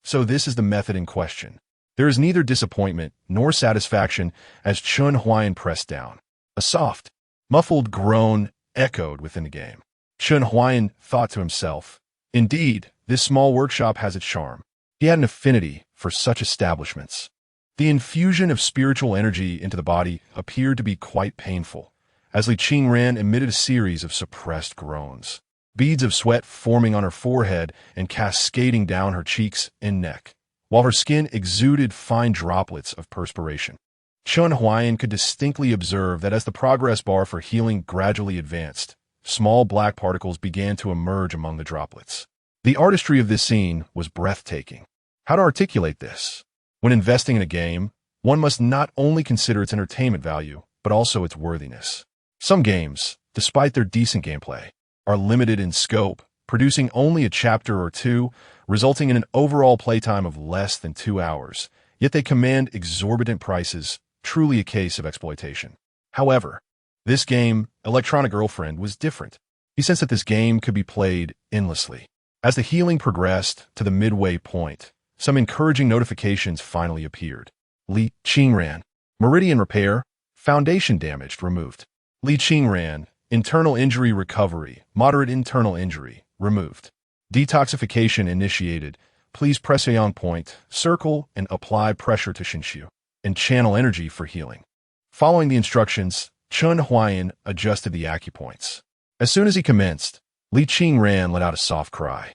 So this is the method in question. There is neither disappointment nor satisfaction as Chen Huai'an pressed down. A soft, muffled groan echoed within the game. Chen Huai'an thought to himself, indeed, this small workshop has its charm. He had an affinity for such establishments. The infusion of spiritual energy into the body appeared to be quite painful, as Li Qingran emitted a series of suppressed groans, beads of sweat forming on her forehead and cascading down her cheeks and neck, while her skin exuded fine droplets of perspiration. Chen Huai'an could distinctly observe that as the progress bar for healing gradually advanced, small black particles began to emerge among the droplets. The artistry of this scene was breathtaking. How to articulate this? When investing in a game, one must not only consider its entertainment value, but also its worthiness. Some games, despite their decent gameplay, are limited in scope, producing only a chapter or two, resulting in an overall playtime of less than 2 hours, yet they command exorbitant prices, truly a case of exploitation. However, this game, Electronic Girlfriend, was different. He sensed that this game could be played endlessly. As the healing progressed to the midway point, some encouraging notifications finally appeared. Li Qingran, meridian repair, foundation damaged, removed. Li Qingran, internal injury recovery, moderate internal injury, removed. Detoxification initiated. Please press A on point, circle, and apply pressure to Shinshu, and channel energy for healing. Following the instructions, Chen Huai'an adjusted the acupoints. As soon as he commenced, Li Qingran let out a soft cry.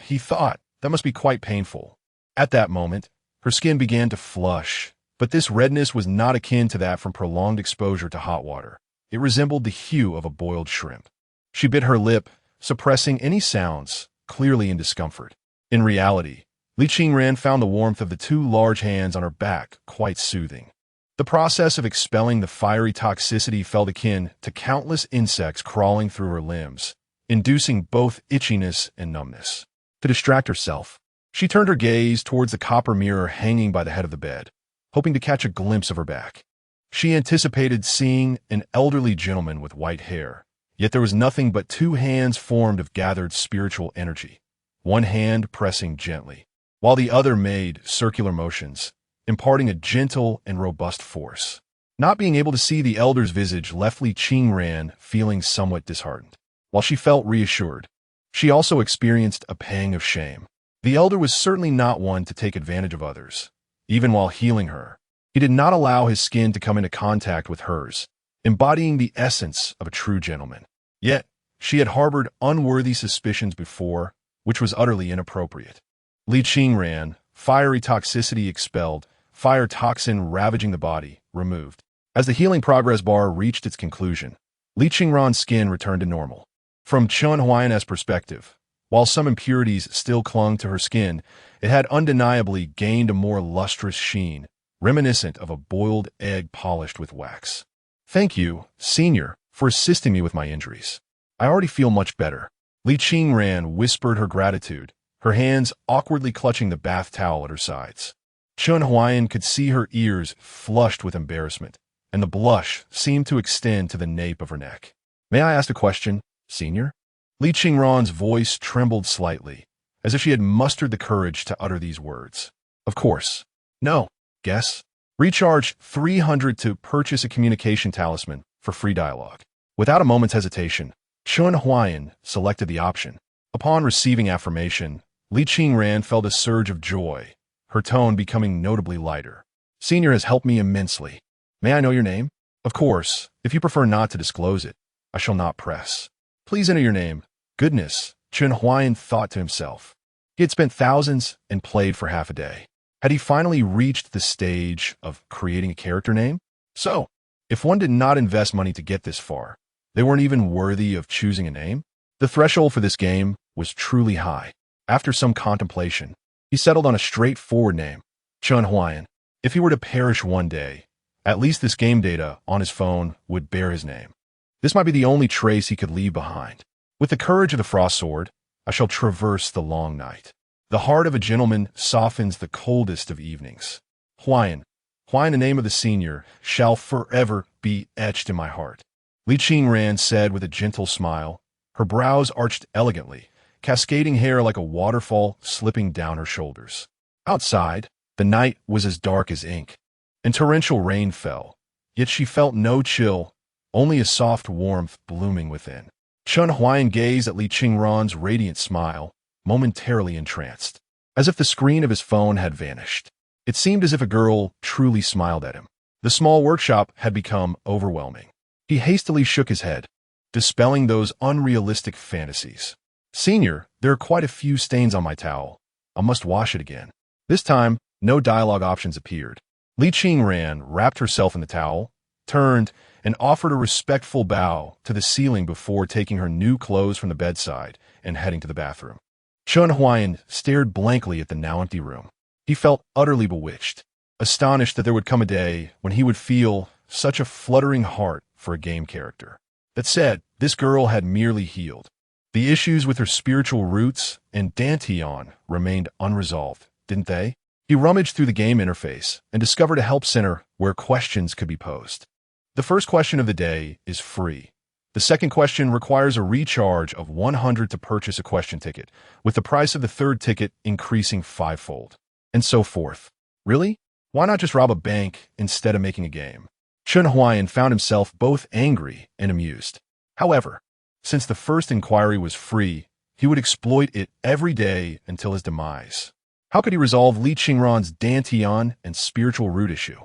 He thought, that must be quite painful. At that moment, her skin began to flush, but this redness was not akin to that from prolonged exposure to hot water. It resembled the hue of a boiled shrimp. She bit her lip, suppressing any sounds, clearly in discomfort. In reality, Li Qingran found the warmth of the 2 large hands on her back quite soothing. The process of expelling the fiery toxicity felt akin to countless insects crawling through her limbs, inducing both itchiness and numbness. To distract herself, she turned her gaze towards the copper mirror hanging by the head of the bed, hoping to catch a glimpse of her back. She anticipated seeing an elderly gentleman with white hair, yet there was nothing but 2 hands formed of gathered spiritual energy, one hand pressing gently, while the other made circular motions, imparting a gentle and robust force. Not being able to see the elder's visage left Li Qingran feeling somewhat disheartened. While she felt reassured, she also experienced a pang of shame. The elder was certainly not one to take advantage of others. Even while healing her, he did not allow his skin to come into contact with hers, embodying the essence of a true gentleman. Yet, she had harbored unworthy suspicions before, which was utterly inappropriate. Li Qingran, fiery toxicity expelled, fire toxin ravaging the body, removed. As the healing progress bar reached its conclusion, Li Qingran's skin returned to normal. From Chen Huai'an's perspective, while some impurities still clung to her skin, it had undeniably gained a more lustrous sheen, reminiscent of a boiled egg polished with wax. Thank you, Senior, for assisting me with my injuries. I already feel much better. Li Qingran whispered her gratitude, her hands awkwardly clutching the bath towel at her sides. Chen Huai'an could see her ears flushed with embarrassment, and the blush seemed to extend to the nape of her neck. "May I ask a question, senior?" Li Qingran's voice trembled slightly, as if she had mustered the courage to utter these words. "Of course. No. Guess. Recharge 300 to purchase a communication talisman for free dialogue." Without a moment's hesitation, Chen Huai'an selected the option. Upon receiving affirmation, Li Qingran felt a surge of joy, her tone becoming notably lighter. "Senior has helped me immensely. May I know your name?" "Of course. If you prefer not to disclose it, I shall not press." "Please enter your name." Goodness, Chen Huai'an thought to himself. He had spent thousands and played for half a day. Had he finally reached the stage of creating a character name? So, if one did not invest money to get this far, they weren't even worthy of choosing a name? The threshold for this game was truly high. After some contemplation, he settled on a straightforward name, Chen Huai'an. If he were to perish one day, at least this game data on his phone would bear his name. This might be the only trace he could leave behind. With the courage of the frost sword, I shall traverse the long night. The heart of a gentleman softens the coldest of evenings. Huai'an, the name of the senior, shall forever be etched in my heart. Li Qingran said with a gentle smile, her brows arched elegantly, cascading hair like a waterfall slipping down her shoulders. Outside, the night was as dark as ink, and torrential rain fell, yet she felt no chill, only a soft warmth blooming within. Chen Huai'an gazed at Li Qingran's radiant smile, momentarily entranced, as if the screen of his phone had vanished. It seemed as if a girl truly smiled at him. The small workshop had become overwhelming. He hastily shook his head, dispelling those unrealistic fantasies. "Senior, there are quite a few stains on my towel. I must wash it again." This time, no dialogue options appeared. Li Qingran wrapped herself in the towel, turned, and offered a respectful bow to the ceiling before taking her new clothes from the bedside and heading to the bathroom. Chen Huai'an stared blankly at the now empty room. He felt utterly bewitched, astonished that there would come a day when he would feel such a fluttering heart for a game character. That said, this girl had merely healed. The issues with her spiritual roots and Dantian remained unresolved, didn't they? He rummaged through the game interface and discovered a help center where questions could be posed. The first question of the day is free. The second question requires a recharge of 100 to purchase a question ticket, with the price of the third ticket increasing fivefold, and so forth. Really? Why not just rob a bank instead of making a game? Chen Huai'an found himself both angry and amused. However, since the first inquiry was free, he would exploit it every day until his demise. How could he resolve Li Qingran's Dantian and spiritual root issue?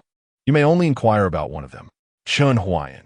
You may only inquire about one of them. Chen Huai'an.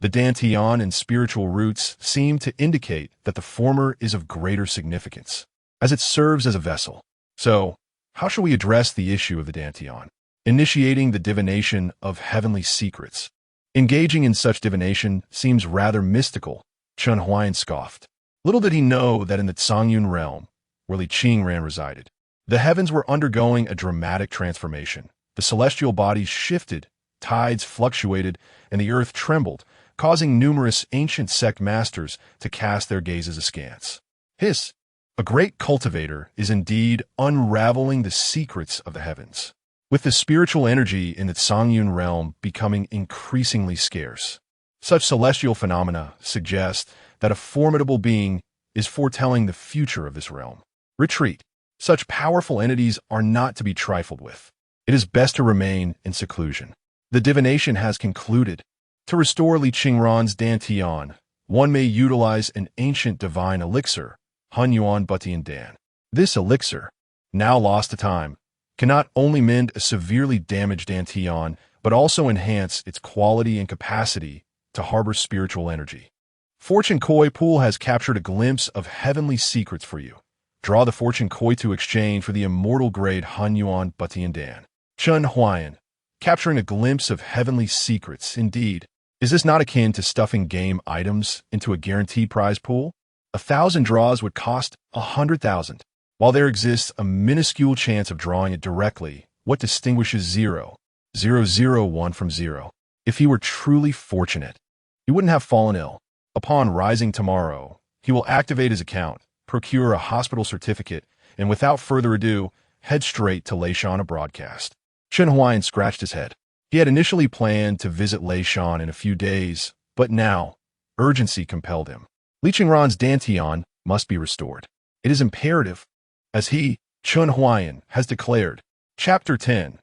The Dantian and spiritual roots seem to indicate that the former is of greater significance, as it serves as a vessel. So, how shall we address the issue of the Dantian? Initiating the divination of heavenly secrets. Engaging in such divination seems rather mystical, Chen Huai'an scoffed. Little did he know that in the Songyun realm, where Li Qingran resided, the heavens were undergoing a dramatic transformation. The celestial bodies shifted, tides fluctuated, and the earth trembled, causing numerous ancient sect masters to cast their gazes askance. Hiss! A great cultivator is indeed unraveling the secrets of the heavens, with the spiritual energy in the Songyun realm becoming increasingly scarce. Such celestial phenomena suggest that a formidable being is foretelling the future of this realm. Retreat. Such powerful entities are not to be trifled with. It is best to remain in seclusion. The divination has concluded. To restore Li Qingran's Dantian, one may utilize an ancient divine elixir, Hunyuan Butian Dan. This elixir, now lost to time, can not only mend a severely damaged Dantian, but also enhance its quality and capacity to harbor spiritual energy. Fortune Koi Pool has captured a glimpse of heavenly secrets for you. Draw the Fortune Koi to exchange for the immortal grade Hunyuan Butian Dan. Chen Huai'an, capturing a glimpse of heavenly secrets, indeed. Is this not akin to stuffing game items into a guaranteed prize pool? 1,000 draws would cost 100,000. While there exists a minuscule chance of drawing it directly, what distinguishes 0,001 from 0? If he were truly fortunate, he wouldn't have fallen ill. Upon rising tomorrow, he will activate his account, procure a hospital certificate, and without further ado, head straight to Leishan broadcast. Chen Huai'an scratched his head. He had initially planned to visit Leishan in a few days, but now, urgency compelled him. Li Qingran's dantian must be restored. It is imperative, as he, Chen Huai'an, has declared. Chapter 10.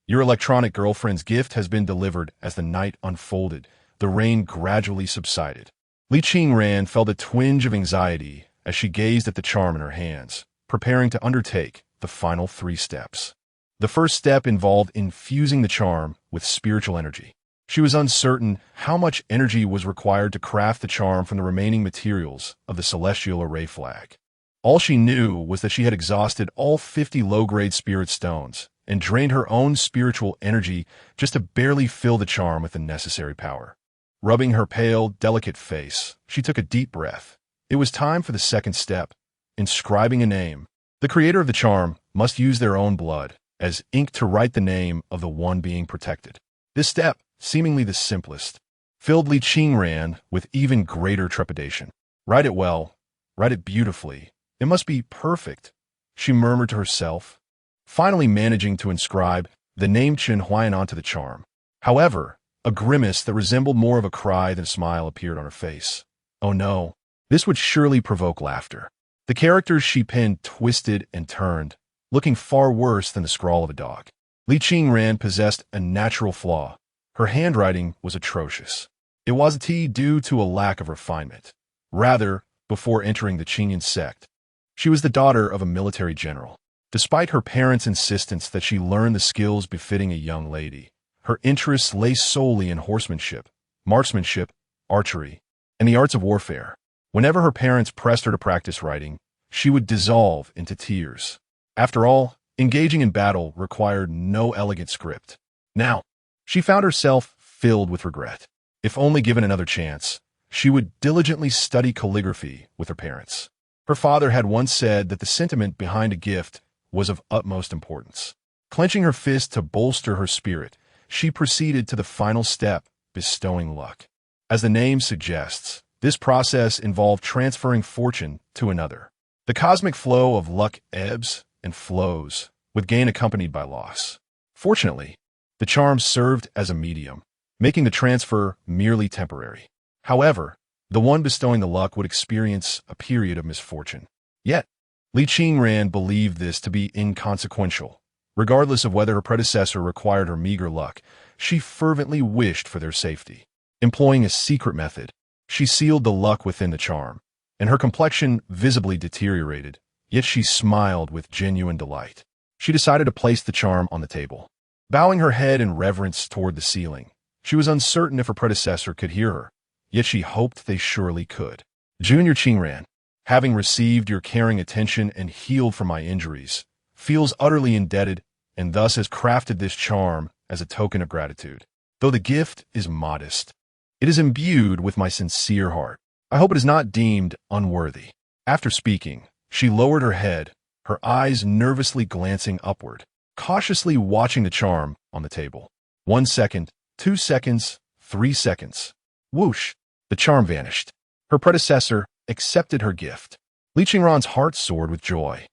Your electronic girlfriend's gift has been delivered. As the night unfolded, the rain gradually subsided. Li Qingran felt a twinge of anxiety as she gazed at the charm in her hands, preparing to undertake the final 3 steps. The first step involved infusing the charm with spiritual energy. She was uncertain how much energy was required to craft the charm from the remaining materials of the celestial array flag. All she knew was that she had exhausted all 50 low-grade spirit stones and drained her own spiritual energy just to barely fill the charm with the necessary power. Rubbing her pale, delicate face, she took a deep breath. It was time for the second step, inscribing a name. The creator of the charm must use their own blood as ink to write the name of the one being protected. This step, seemingly the simplest, filled Li Qingran with even greater trepidation. Write it well, write it beautifully. It must be perfect, she murmured to herself, finally managing to inscribe the name Chen Huai'an onto the charm. However, a grimace that resembled more of a cry than a smile appeared on her face. Oh no, this would surely provoke laughter. The characters she penned twisted and turned, looking far worse than the scrawl of a dog. Li Qingran possessed a natural flaw. Her handwriting was atrocious. It wasn't due to a lack of refinement. Rather, before entering the Qingyan sect, she was the daughter of a military general. Despite her parents' insistence that she learn the skills befitting a young lady, her interests lay solely in horsemanship, marksmanship, archery, and the arts of warfare. Whenever her parents pressed her to practice writing, she would dissolve into tears. After all, engaging in battle required no elegant script. Now, she found herself filled with regret. If only given another chance, she would diligently study calligraphy with her parents. Her father had once said that the sentiment behind a gift was of utmost importance. Clenching her fist to bolster her spirit, she proceeded to the final step, bestowing luck. As the name suggests, this process involved transferring fortune to another. The cosmic flow of luck ebbs and flows, with gain accompanied by loss. Fortunately, the charm served as a medium, making the transfer merely temporary. However, the one bestowing the luck would experience a period of misfortune. Yet, Li Qingran believed this to be inconsequential. Regardless of whether her predecessor required her meager luck, she fervently wished for their safety. Employing a secret method, she sealed the luck within the charm, and her complexion visibly deteriorated, yet she smiled with genuine delight. She decided to place the charm on the table. Bowing her head in reverence toward the ceiling, she was uncertain if her predecessor could hear her, yet she hoped they surely could. Junior Qingran, having received your caring attention and healed from my injuries, feels utterly indebted and thus has crafted this charm as a token of gratitude. Though the gift is modest, it is imbued with my sincere heart. I hope it is not deemed unworthy. After speaking, she lowered her head, her eyes nervously glancing upward, cautiously watching the charm on the table. 1 second, 2 seconds, 3 seconds. Whoosh! The charm vanished. Her predecessor accepted her gift. Li Qingran's heart soared with joy,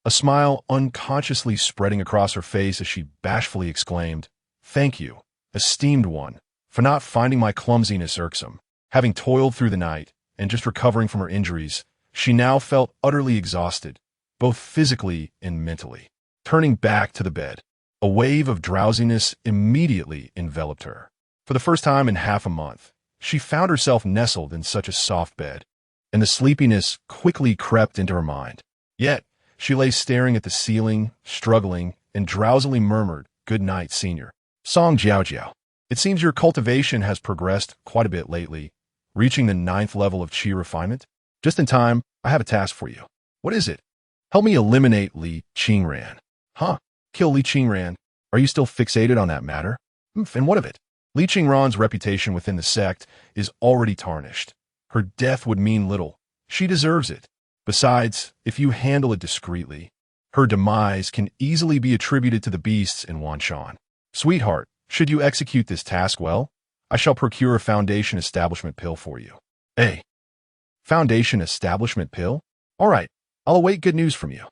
a smile unconsciously spreading across her face as she bashfully exclaimed, "Thank you, esteemed one, for not finding my clumsiness irksome." Having toiled through the night and just recovering from her injuries, she now felt utterly exhausted, both physically and mentally. Turning back to the bed, a wave of drowsiness immediately enveloped her. For the first time in half a month, she found herself nestled in such a soft bed, and the sleepiness quickly crept into her mind. Yet, she lay staring at the ceiling, struggling, and drowsily murmured, "Good night, senior." Song Jiao Jiao. It seems your cultivation has progressed quite a bit lately, reaching the 9th level of Qi refinement. Just in time, I have a task for you. What is it? Help me eliminate Li Qingran. Huh? Kill Li Qingran? Are you still fixated on that matter? And what of it? Li Qingran's reputation within the sect is already tarnished. Her death would mean little. She deserves it. Besides, if you handle it discreetly, her demise can easily be attributed to the beasts in Wanshan. Sweetheart, should you execute this task well, I shall procure a Foundation Establishment pill for you. A Foundation Establishment pill? All right, I'll await good news from you.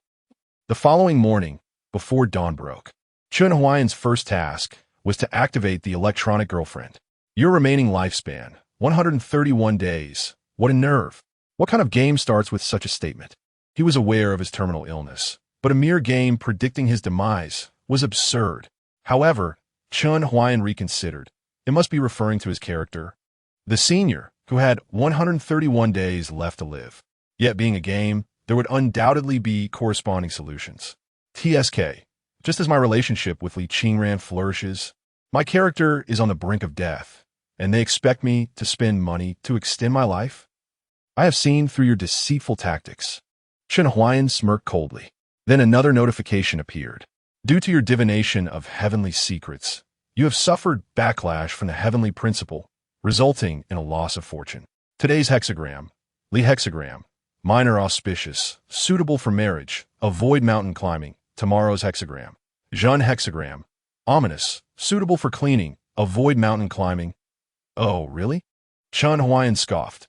The following morning, before dawn broke, Chen Huai'an's first task was to activate the electronic girlfriend. Your remaining lifespan, 131 days. What a nerve. What kind of game starts with such a statement? He was aware of his terminal illness, but a mere game predicting his demise was absurd. However, Chen Huai'an reconsidered. It must be referring to his character, the senior, who had 131 days left to live. Yet being a game, there would undoubtedly be corresponding solutions. TSK. Just as my relationship with Li Qingran flourishes, my character is on the brink of death, and they expect me to spend money to extend my life? I have seen through your deceitful tactics. Chen Huai'an smirked coldly. Then another notification appeared. Due to your divination of heavenly secrets, you have suffered backlash from the heavenly principle, resulting in a loss of fortune. Today's hexagram, Li hexagram, minor auspicious, suitable for marriage, avoid mountain climbing. Tomorrow's hexagram, Zhun hexagram, ominous, suitable for cleaning, avoid mountain climbing. Oh, really? Chen Huai'an scoffed.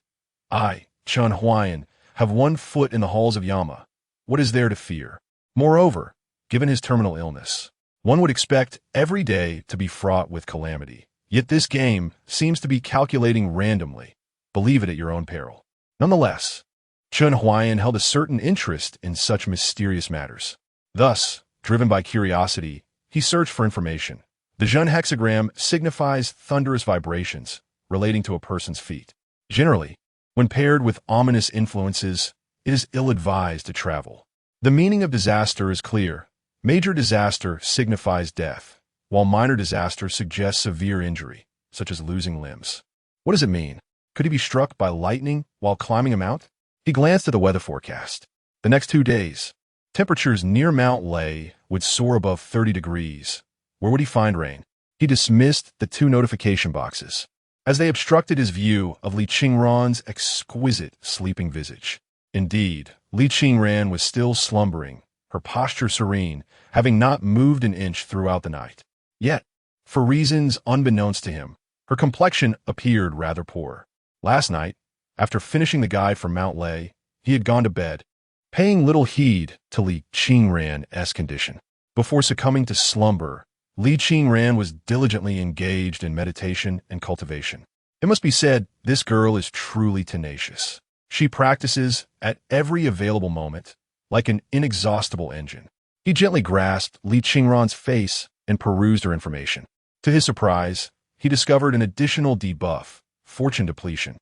I, Chen Huai'an, have 1 foot in the halls of Yama. What is there to fear? Moreover, given his terminal illness, one would expect every day to be fraught with calamity. Yet this game seems to be calculating randomly. Believe it at your own peril. Nonetheless, Chen Huai'an held a certain interest in such mysterious matters. Thus, driven by curiosity, he searched for information. The Zhun hexagram signifies thunderous vibrations relating to a person's feet. Generally, when paired with ominous influences, it is ill-advised to travel. The meaning of disaster is clear. Major disaster signifies death, while minor disaster suggests severe injury, such as losing limbs. What does it mean? Could he be struck by lightning while climbing a mount? He glanced at the weather forecast. The next 2 days, temperatures near Mount Lei would soar above 30 degrees. Where would he find rain? He dismissed the 2 notification boxes, as they obstructed his view of Li Qingran's exquisite sleeping visage. Indeed, Li Qingran was still slumbering, her posture serene, having not moved an inch throughout the night. Yet, for reasons unbeknownst to him, her complexion appeared rather poor. Last night, after finishing the guide for Mount Lei, he had gone to bed, paying little heed to Li Qingran's condition. Before succumbing to slumber, Li Qingran was diligently engaged in meditation and cultivation. It must be said, this girl is truly tenacious. She practices at every available moment, like an inexhaustible engine. He gently grasped Li Qingran's face and perused her information. To his surprise, he discovered an additional debuff, fortune depletion.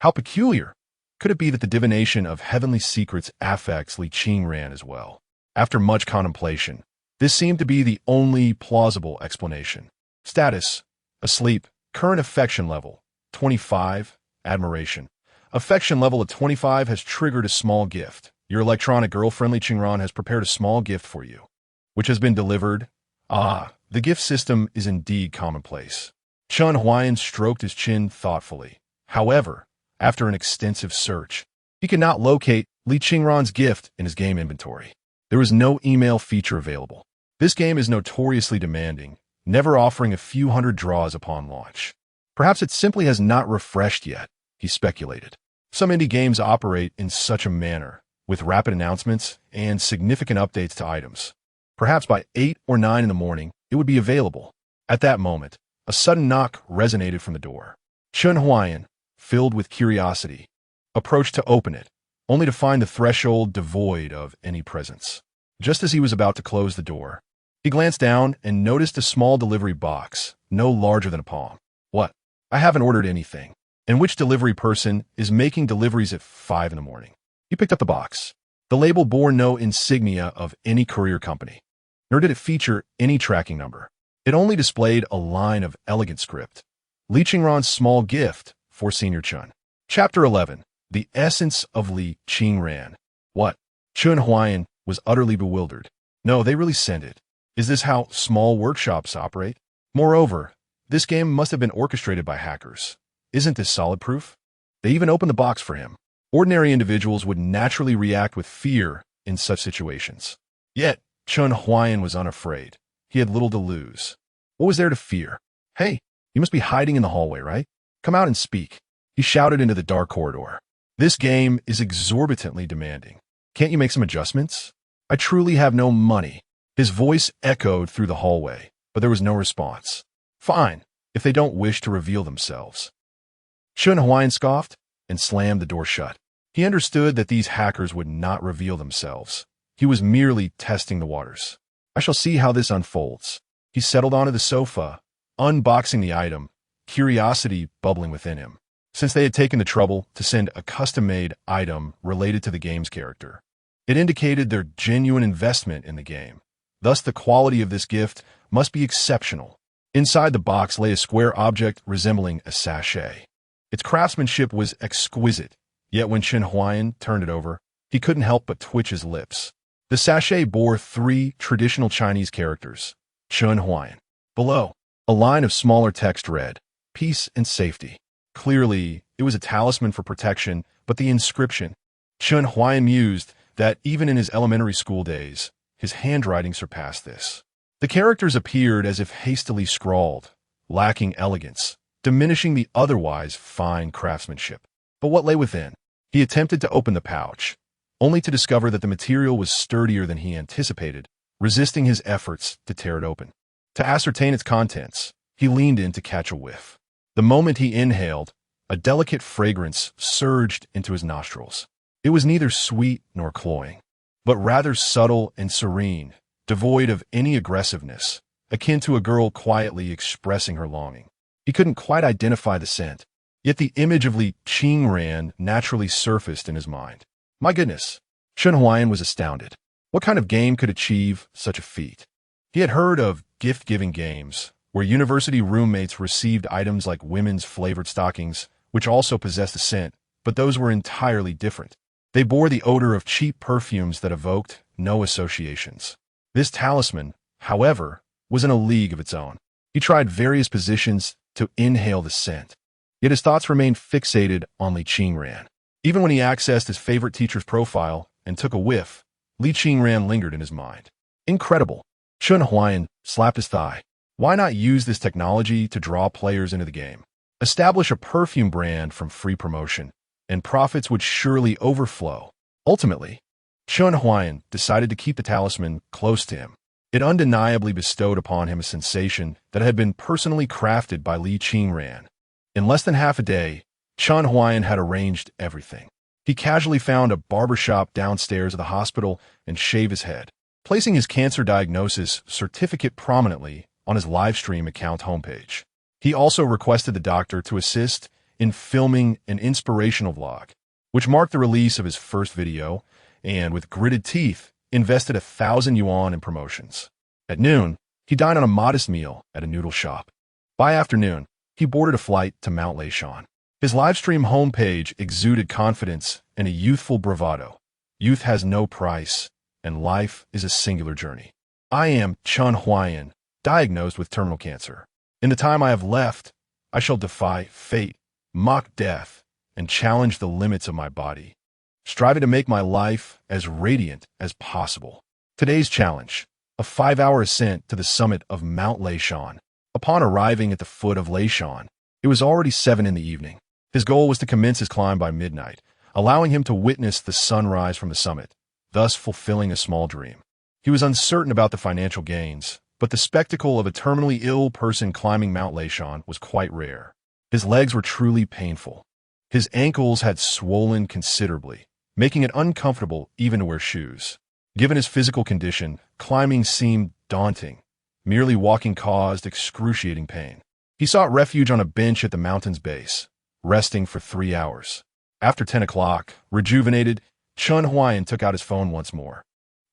How peculiar! Could it be that the divination of heavenly secrets affects Li Qingran as well? After much contemplation, this seemed to be the only plausible explanation. Status: asleep. Current affection level: 25. Admiration. Affection level at 25 has triggered a small gift. Your electronic girlfriend Li Qingran has prepared a small gift for you, which has been delivered. Ah, the gift system is indeed commonplace. Chen Huai'an stroked his chin thoughtfully. However, after an extensive search, he could not locate Li Qingran's gift in his game inventory. There was no email feature available. This game is notoriously demanding, never offering a few hundred draws upon launch. Perhaps it simply has not refreshed yet, he speculated. Some indie games operate in such a manner, with rapid announcements and significant updates to items. Perhaps by 8 or 9 in the morning, it would be available. At that moment, a sudden knock resonated from the door. Chen Huai'an, filled with curiosity, approached to open it, only to find the threshold devoid of any presence. Just as he was about to close the door, he glanced down and noticed a small delivery box, no larger than a palm. What? I haven't ordered anything. And which delivery person is making deliveries at 5 in the morning? He picked up the box. The label bore no insignia of any courier company, nor did it feature any tracking number. It only displayed a line of elegant script. Li Qingran's small gift for Senior Chen. Chapter 11. The Essence of Li Qingran. What? Chen Huai'an was utterly bewildered. No, they really sent it. Is this how small workshops operate? Moreover, this game must have been orchestrated by hackers. Isn't this solid proof? They even opened the box for him. Ordinary individuals would naturally react with fear in such situations. Yet, Chen Huai'an was unafraid. He had little to lose. What was there to fear? Hey, you must be hiding in the hallway, right? Come out and speak. He shouted into the dark corridor. This game is exorbitantly demanding. Can't you make some adjustments? I truly have no money. His voice echoed through the hallway, but there was no response. Fine, if they don't wish to reveal themselves. Chen Huai'an scoffed and slammed the door shut. He understood that these hackers would not reveal themselves. He was merely testing the waters. I shall see how this unfolds. He settled onto the sofa, unboxing the item, curiosity bubbling within him, since they had taken the trouble to send a custom-made item related to the game's character. It indicated their genuine investment in the game. Thus, the quality of this gift must be exceptional. Inside the box lay a square object resembling a sachet. Its craftsmanship was exquisite, yet when Chen Huai'an turned it over, he couldn't help but twitch his lips. The sachet bore 3 traditional Chinese characters, Chen Huai'an. Below, a line of smaller text read, "Peace and safety." Clearly, it was a talisman for protection, but the inscription. Chen Huai'an mused that even in his elementary school days, his handwriting surpassed this. The characters appeared as if hastily scrawled, lacking elegance, diminishing the otherwise fine craftsmanship. But what lay within? He attempted to open the pouch, only to discover that the material was sturdier than he anticipated, resisting his efforts to tear it open. To ascertain its contents, he leaned in to catch a whiff. The moment he inhaled, a delicate fragrance surged into his nostrils. It was neither sweet nor cloying, but rather subtle and serene, devoid of any aggressiveness, akin to a girl quietly expressing her longing. He couldn't quite identify the scent, yet the image of Li Qingran naturally surfaced in his mind. My goodness, Chen Huai'an was astounded. What kind of game could achieve such a feat? He had heard of gift-giving games, where university roommates received items like women's flavored stockings, which also possessed a scent, but those were entirely different. They bore the odor of cheap perfumes that evoked no associations. This talisman, however, was in a league of its own. He tried various positions to inhale the scent, yet his thoughts remained fixated on Li Qingran. Even when he accessed his favorite teacher's profile and took a whiff, Li Qingran lingered in his mind. Incredible. Chen Huai'an slapped his thigh. Why not use this technology to draw players into the game? Establish a perfume brand from free promotion, and profits would surely overflow. Ultimately, Chen Huai'an decided to keep the talisman close to him. It undeniably bestowed upon him a sensation that had been personally crafted by Li Qingran. In less than half a day, Chen Huai'an had arranged everything. He casually found a barbershop downstairs of the hospital and shaved his head, placing his cancer diagnosis certificate prominently on his livestream account homepage. He also requested the doctor to assist in filming an inspirational vlog, which marked the release of his first video, and with gritted teeth, invested 1,000 yuan in promotions. At noon, he dined on a modest meal at a noodle shop. By afternoon, he boarded a flight to Mount Leishan. His livestream homepage exuded confidence and a youthful bravado. Youth has no price, and life is a singular journey. I am Chen Huai'an, diagnosed with terminal cancer. In the time I have left, I shall defy fate, mock death, and challenge the limits of my body, striving to make my life as radiant as possible. Today's challenge, a 5-hour ascent to the summit of Mount Leishan. Upon arriving at the foot of Leishan, it was already 7 in the evening. His goal was to commence his climb by midnight, allowing him to witness the sunrise from the summit, thus fulfilling a small dream. He was uncertain about the financial gains, but the spectacle of a terminally ill person climbing Mount Leishan was quite rare. His legs were truly painful. His ankles had swollen considerably, making it uncomfortable even to wear shoes. Given his physical condition, climbing seemed daunting. Merely walking caused excruciating pain. He sought refuge on a bench at the mountain's base, resting for 3 hours. After 10 o'clock, rejuvenated, Chen Huai'an took out his phone once more.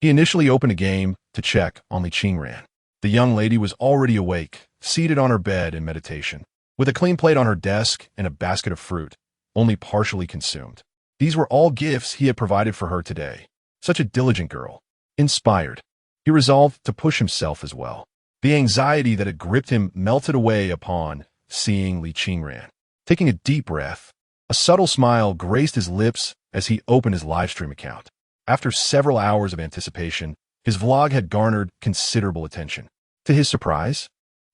He initially opened a game to check on Li Qingran. The young lady was already awake, seated on her bed in meditation, with a clean plate on her desk and a basket of fruit, only partially consumed. These were all gifts he had provided for her today. Such a diligent girl. Inspired, he resolved to push himself as well. The anxiety that had gripped him melted away upon seeing Li Qingran. Taking a deep breath, a subtle smile graced his lips as he opened his livestream account. After several hours of anticipation, his vlog had garnered considerable attention. To his surprise,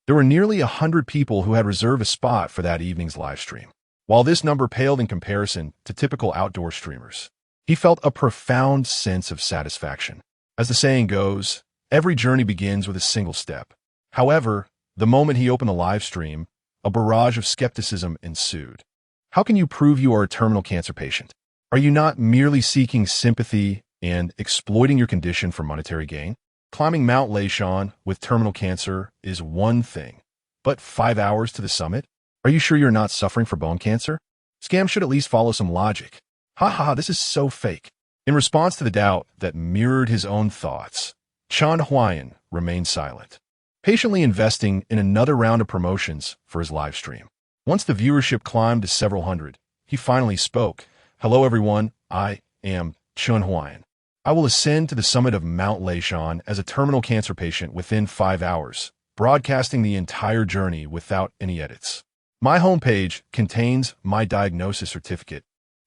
there were nearly 100 people who had reserved a spot for that evening's livestream. While this number paled in comparison to typical outdoor streamers, he felt a profound sense of satisfaction. As the saying goes, every journey begins with a single step. However, the moment he opened the live stream, a barrage of skepticism ensued. How can you prove you are a terminal cancer patient? Are you not merely seeking sympathy and exploiting your condition for monetary gain? Climbing Mount Leishan with terminal cancer is one thing, but 5 hours to the summit? Are you sure you're not suffering from bone cancer? Scam should at least follow some logic. Ha ha ha, this is so fake. In response to the doubt that mirrored his own thoughts, Chen Huai'an remained silent, patiently investing in another round of promotions for his live stream. Once the viewership climbed to several hundred, he finally spoke. Hello everyone, I am Chen Huai'an. I will ascend to the summit of Mount Leishan as a terminal cancer patient within 5 hours, broadcasting the entire journey without any edits. My homepage contains my diagnosis certificate,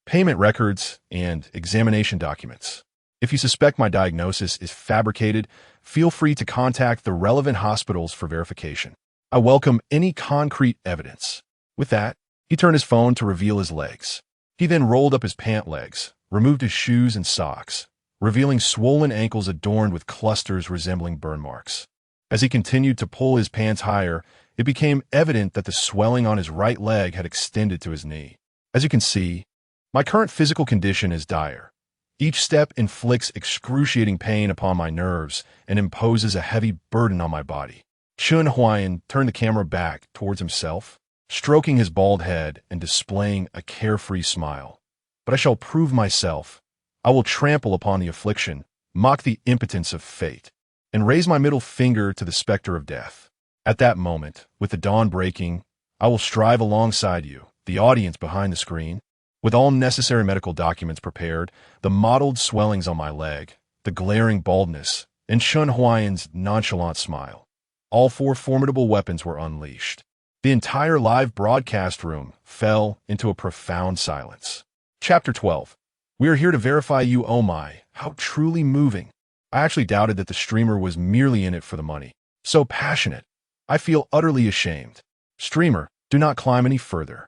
payment records, and examination documents. If you suspect my diagnosis is fabricated, feel free to contact the relevant hospitals for verification. I welcome any concrete evidence. With that, he turned his phone to reveal his legs. He then rolled up his pant legs, removed his shoes and socks, revealing swollen ankles adorned with clusters resembling burn marks. As he continued to pull his pants higher, it became evident that the swelling on his right leg had extended to his knee. As you can see, my current physical condition is dire. Each step inflicts excruciating pain upon my nerves and imposes a heavy burden on my body. Chen Huai'an turned the camera back towards himself, stroking his bald head and displaying a carefree smile. But I shall prove myself. I will trample upon the affliction, mock the impotence of fate, and raise my middle finger to the specter of death. At that moment, with the dawn breaking, I will strive alongside you, the audience behind the screen, with all necessary medical documents prepared, the mottled swellings on my leg, the glaring baldness, and Chen Huai'an's nonchalant smile. All 4 formidable weapons were unleashed. The entire live broadcast room fell into a profound silence. Chapter 12. We are here to verify you. Oh my, how truly moving. I actually doubted that the streamer was merely in it for the money. So passionate. I feel utterly ashamed. Streamer, do not climb any further.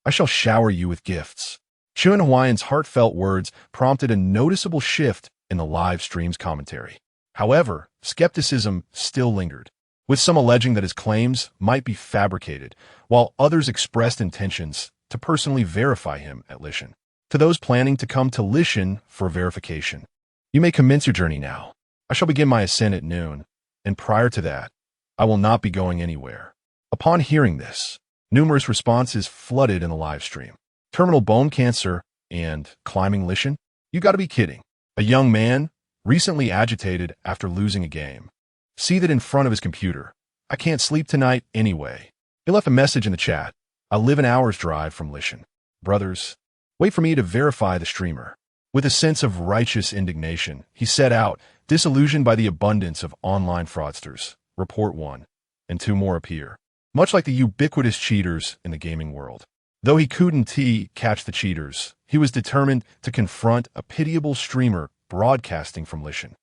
I shall shower you with gifts. Chen Huai'an's heartfelt words prompted a noticeable shift in the live stream's commentary. However, skepticism still lingered, with some alleging that his claims might be fabricated, while others expressed intentions to personally verify him at Lishan. To those planning to come to Lishan for verification, you may commence your journey now. I shall begin my ascent at noon, and prior to that, I will not be going anywhere. Upon hearing this, numerous responses flooded in the live stream. Terminal bone cancer and climbing Lishan? You gotta be kidding. A young man, recently agitated after losing a game, seated in front of his computer. I can't sleep tonight anyway. He left a message in the chat. I live an hour's drive from Lishan. Brothers, wait for me to verify the streamer. With a sense of righteous indignation, he set out, disillusioned by the abundance of online fraudsters. Report 1, and 2 more appear, much like the ubiquitous cheaters in the gaming world. Though he couldn't catch the cheaters, he was determined to confront a pitiable streamer broadcasting from Lishan.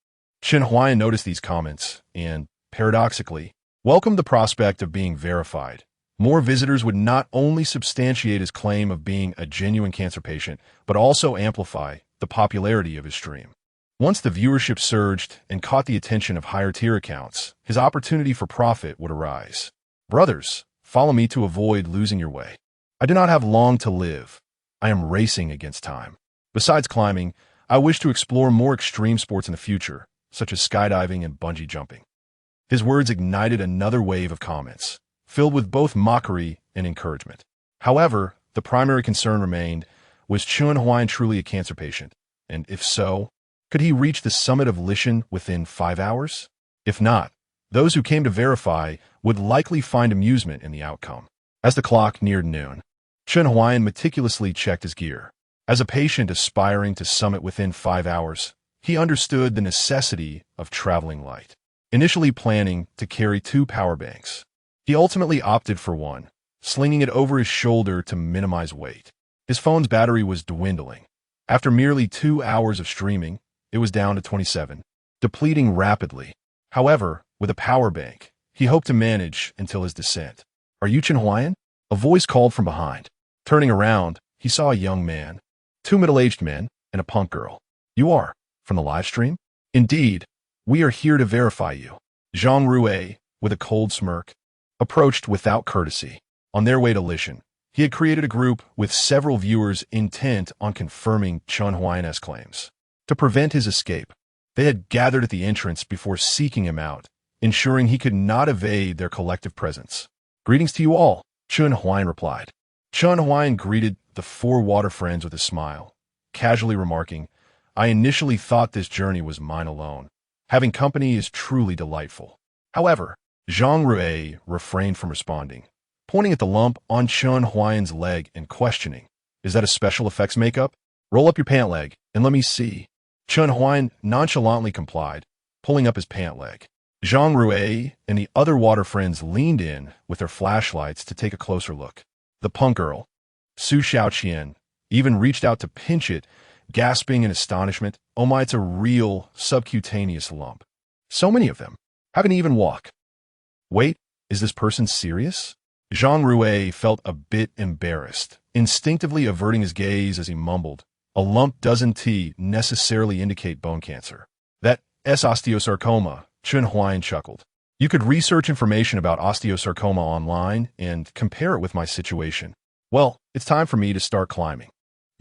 Chen Huai'an noticed these comments and, paradoxically, welcomed the prospect of being verified. More visitors would not only substantiate his claim of being a genuine cancer patient, but also amplify the popularity of his stream. Once the viewership surged and caught the attention of higher-tier accounts, his opportunity for profit would arise. Brothers, follow me to avoid losing your way. I do not have long to live. I am racing against time. Besides climbing, I wish to explore more extreme sports in the future, such as skydiving and bungee jumping. His words ignited another wave of comments, filled with both mockery and encouragement. However, the primary concern remained, was Chen Huai'an truly a cancer patient? And if so, could he reach the summit of Lishan within 5 hours? If not, those who came to verify would likely find amusement in the outcome. As the clock neared noon, Chen Huai'an meticulously checked his gear. As a patient aspiring to summit within 5 hours, he understood the necessity of traveling light. Initially planning to carry 2 power banks, he ultimately opted for one, slinging it over his shoulder to minimize weight. His phone's battery was dwindling. After merely 2 hours of streaming, it was down to 27, depleting rapidly. However, with a power bank, he hoped to manage until his descent. Are you Chen Huai'an? A voice called from behind. Turning around, he saw a young man, 2 middle-aged men, and a punk girl. You are, from the live stream? Indeed, We are here to verify you. Zhang Rui, with a cold smirk, approached without courtesy. On their way to Lishan, he had created a group with several viewers intent on confirming Chen Huai'an's claims. To prevent his escape, they had gathered at the entrance before seeking him out, ensuring he could not evade their collective presence. Greetings to you all, Chen Huai'an replied. Chen Huai'an greeted the four water friends with a smile, casually remarking, I initially thought this journey was mine alone. Having company is truly delightful. However, Zhang Rui refrained from responding, pointing at the lump on Chen Huai'an's leg and questioning, is that a special effects makeup? Roll up your pant leg and let me see. Chen Huai'an nonchalantly complied, pulling up his pant leg. Zhang Rui and the other water friends leaned in with their flashlights to take a closer look. The punk girl, Su Xiaoqian, even reached out to pinch it, gasping in astonishment, oh my, it's a real subcutaneous lump. So many of them. Haven't even walk. Wait, is this person serious? Zhang Rui felt a bit embarrassed, instinctively averting his gaze as he mumbled, a lump doesn't necessarily indicate bone cancer. That is osteosarcoma, Chen Huai'an chuckled. You could research information about osteosarcoma online and compare it with my situation. Well, it's time for me to start climbing.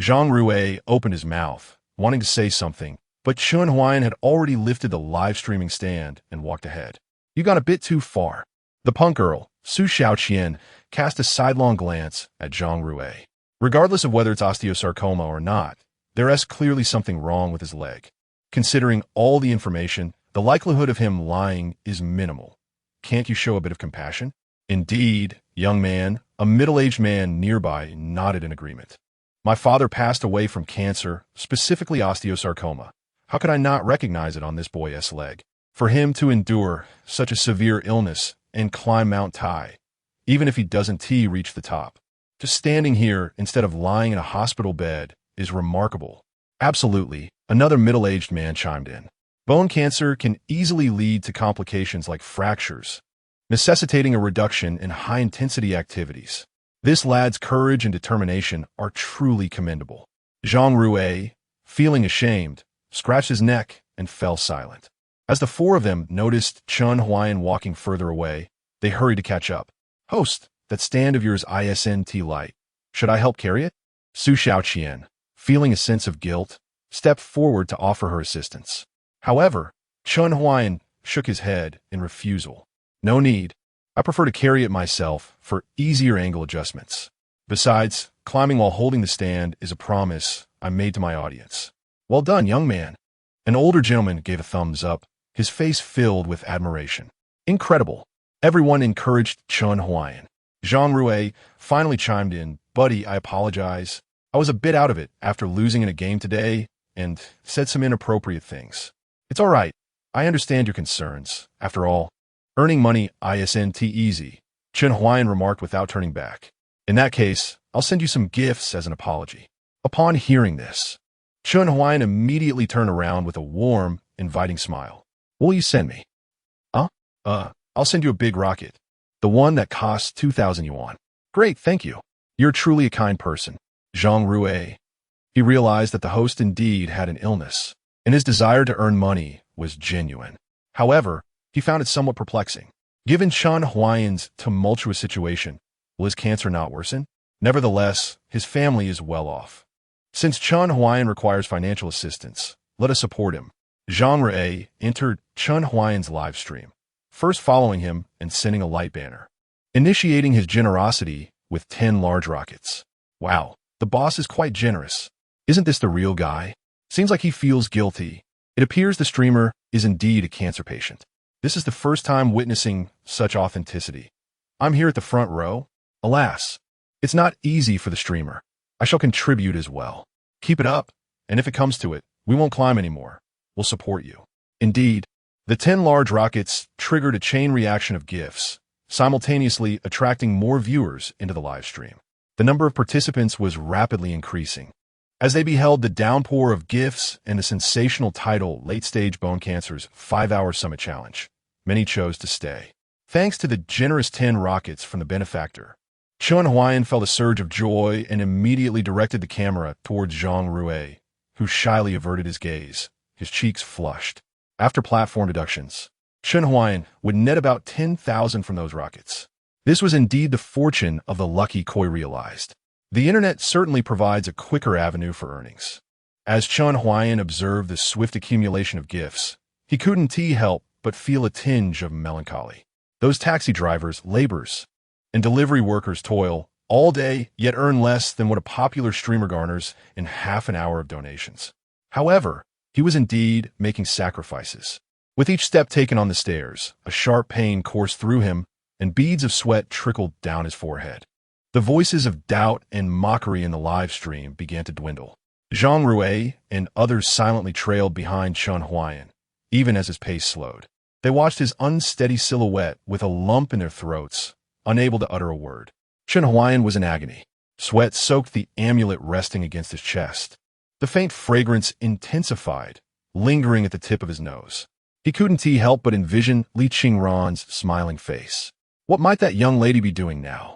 Zhang Rui opened his mouth, wanting to say something, but Chen Huai'an had already lifted the live streaming stand and walked ahead. You got a bit too far. The punk girl, Su Xiaoqian, cast a sidelong glance at Zhang Rui. Regardless of whether it's osteosarcoma or not, there is clearly something wrong with his leg. Considering all the information, the likelihood of him lying is minimal. Can't you show a bit of compassion? Indeed, young man, a middle-aged man nearby nodded in agreement. My father passed away from cancer, specifically osteosarcoma. How could I not recognize it on this boy's leg? For him to endure such a severe illness and climb Mount Tai, even if he doesn't reach the top. Just standing here instead of lying in a hospital bed is remarkable. Absolutely, another middle-aged man chimed in. Bone cancer can easily lead to complications like fractures, necessitating a reduction in high-intensity activities. This lad's courage and determination are truly commendable. Zhang Rui, feeling ashamed, scratched his neck and fell silent. As the four of them noticed Chen Huai'an walking further away, they hurried to catch up. Host, that stand of yours isn't light. Should I help carry it? Su Xiaoqian, feeling a sense of guilt, stepped forward to offer her assistance. However, Chen Huai'an shook his head in refusal. No need. I prefer to carry it myself for easier angle adjustments. Besides, climbing while holding the stand is a promise I made to my audience. Well done, young man. An older gentleman gave a thumbs up, his face filled with admiration. Incredible. Everyone encouraged Chen Huai'an. Zhang Rui finally chimed in, buddy, I apologize. I was a bit out of it after losing in a game today and said some inappropriate things. It's all right. I understand your concerns. After all, earning money isn't easy, Chen Huai'an remarked without turning back. In that case, I'll send you some gifts as an apology. Upon hearing this, Chen Huai'an immediately turned around with a warm, inviting smile. What will you send me? I'll send you a big rocket. The one that costs 2,000 yuan. Great, thank you. You're truly a kind person. Zhang Rui. He realized that the host indeed had an illness, and his desire to earn money was genuine. However, he found it somewhat perplexing. Given Chen Huai'an's tumultuous situation, will his cancer not worsen? Nevertheless, his family is well off. Since Chen Huai'an requires financial assistance, let us support him. Zhang Rui entered Chen Huai'an's live stream, first following him and sending a light banner, initiating his generosity with 10 large rockets. Wow, the boss is quite generous. Isn't this the real guy? Seems like he feels guilty. It appears the streamer is indeed a cancer patient. This is the first time witnessing such authenticity. I'm here at the front row. Alas, it's not easy for the streamer. I shall contribute as well. Keep it up, and if it comes to it, we won't climb anymore. We'll support you. Indeed, the 10 large rockets triggered a chain reaction of gifts, simultaneously attracting more viewers into the live stream. The number of participants was rapidly increasing. As they beheld the downpour of gifts and the sensational title Late-Stage Bone Cancer's 5-Hour Summit Challenge, many chose to stay. Thanks to the generous 10 rockets from the benefactor, Chen Huai'an felt a surge of joy and immediately directed the camera towards Zhang Rui, who shyly averted his gaze, his cheeks flushed. After platform deductions, Chen Huai'an would net about 10,000 from those rockets. This was indeed the fortune of the lucky Koi realized. The internet certainly provides a quicker avenue for earnings. As Chen Huai'an observed the swift accumulation of gifts, he couldn't help but feel a tinge of melancholy. Those taxi drivers, laborers, and delivery workers toil all day, yet earn less than what a popular streamer garners in half an hour of donations. However, he was indeed making sacrifices. With each step taken on the stairs, a sharp pain coursed through him, and beads of sweat trickled down his forehead. The voices of doubt and mockery in the live stream began to dwindle. Zhang Rui and others silently trailed behind Chen Huai'an, even as his pace slowed. They watched his unsteady silhouette with a lump in their throats, unable to utter a word. Chen Huai'an was in agony. Sweat soaked the amulet resting against his chest. The faint fragrance intensified, lingering at the tip of his nose. He couldn't help but envision Li Qingran's smiling face. What might that young lady be doing now?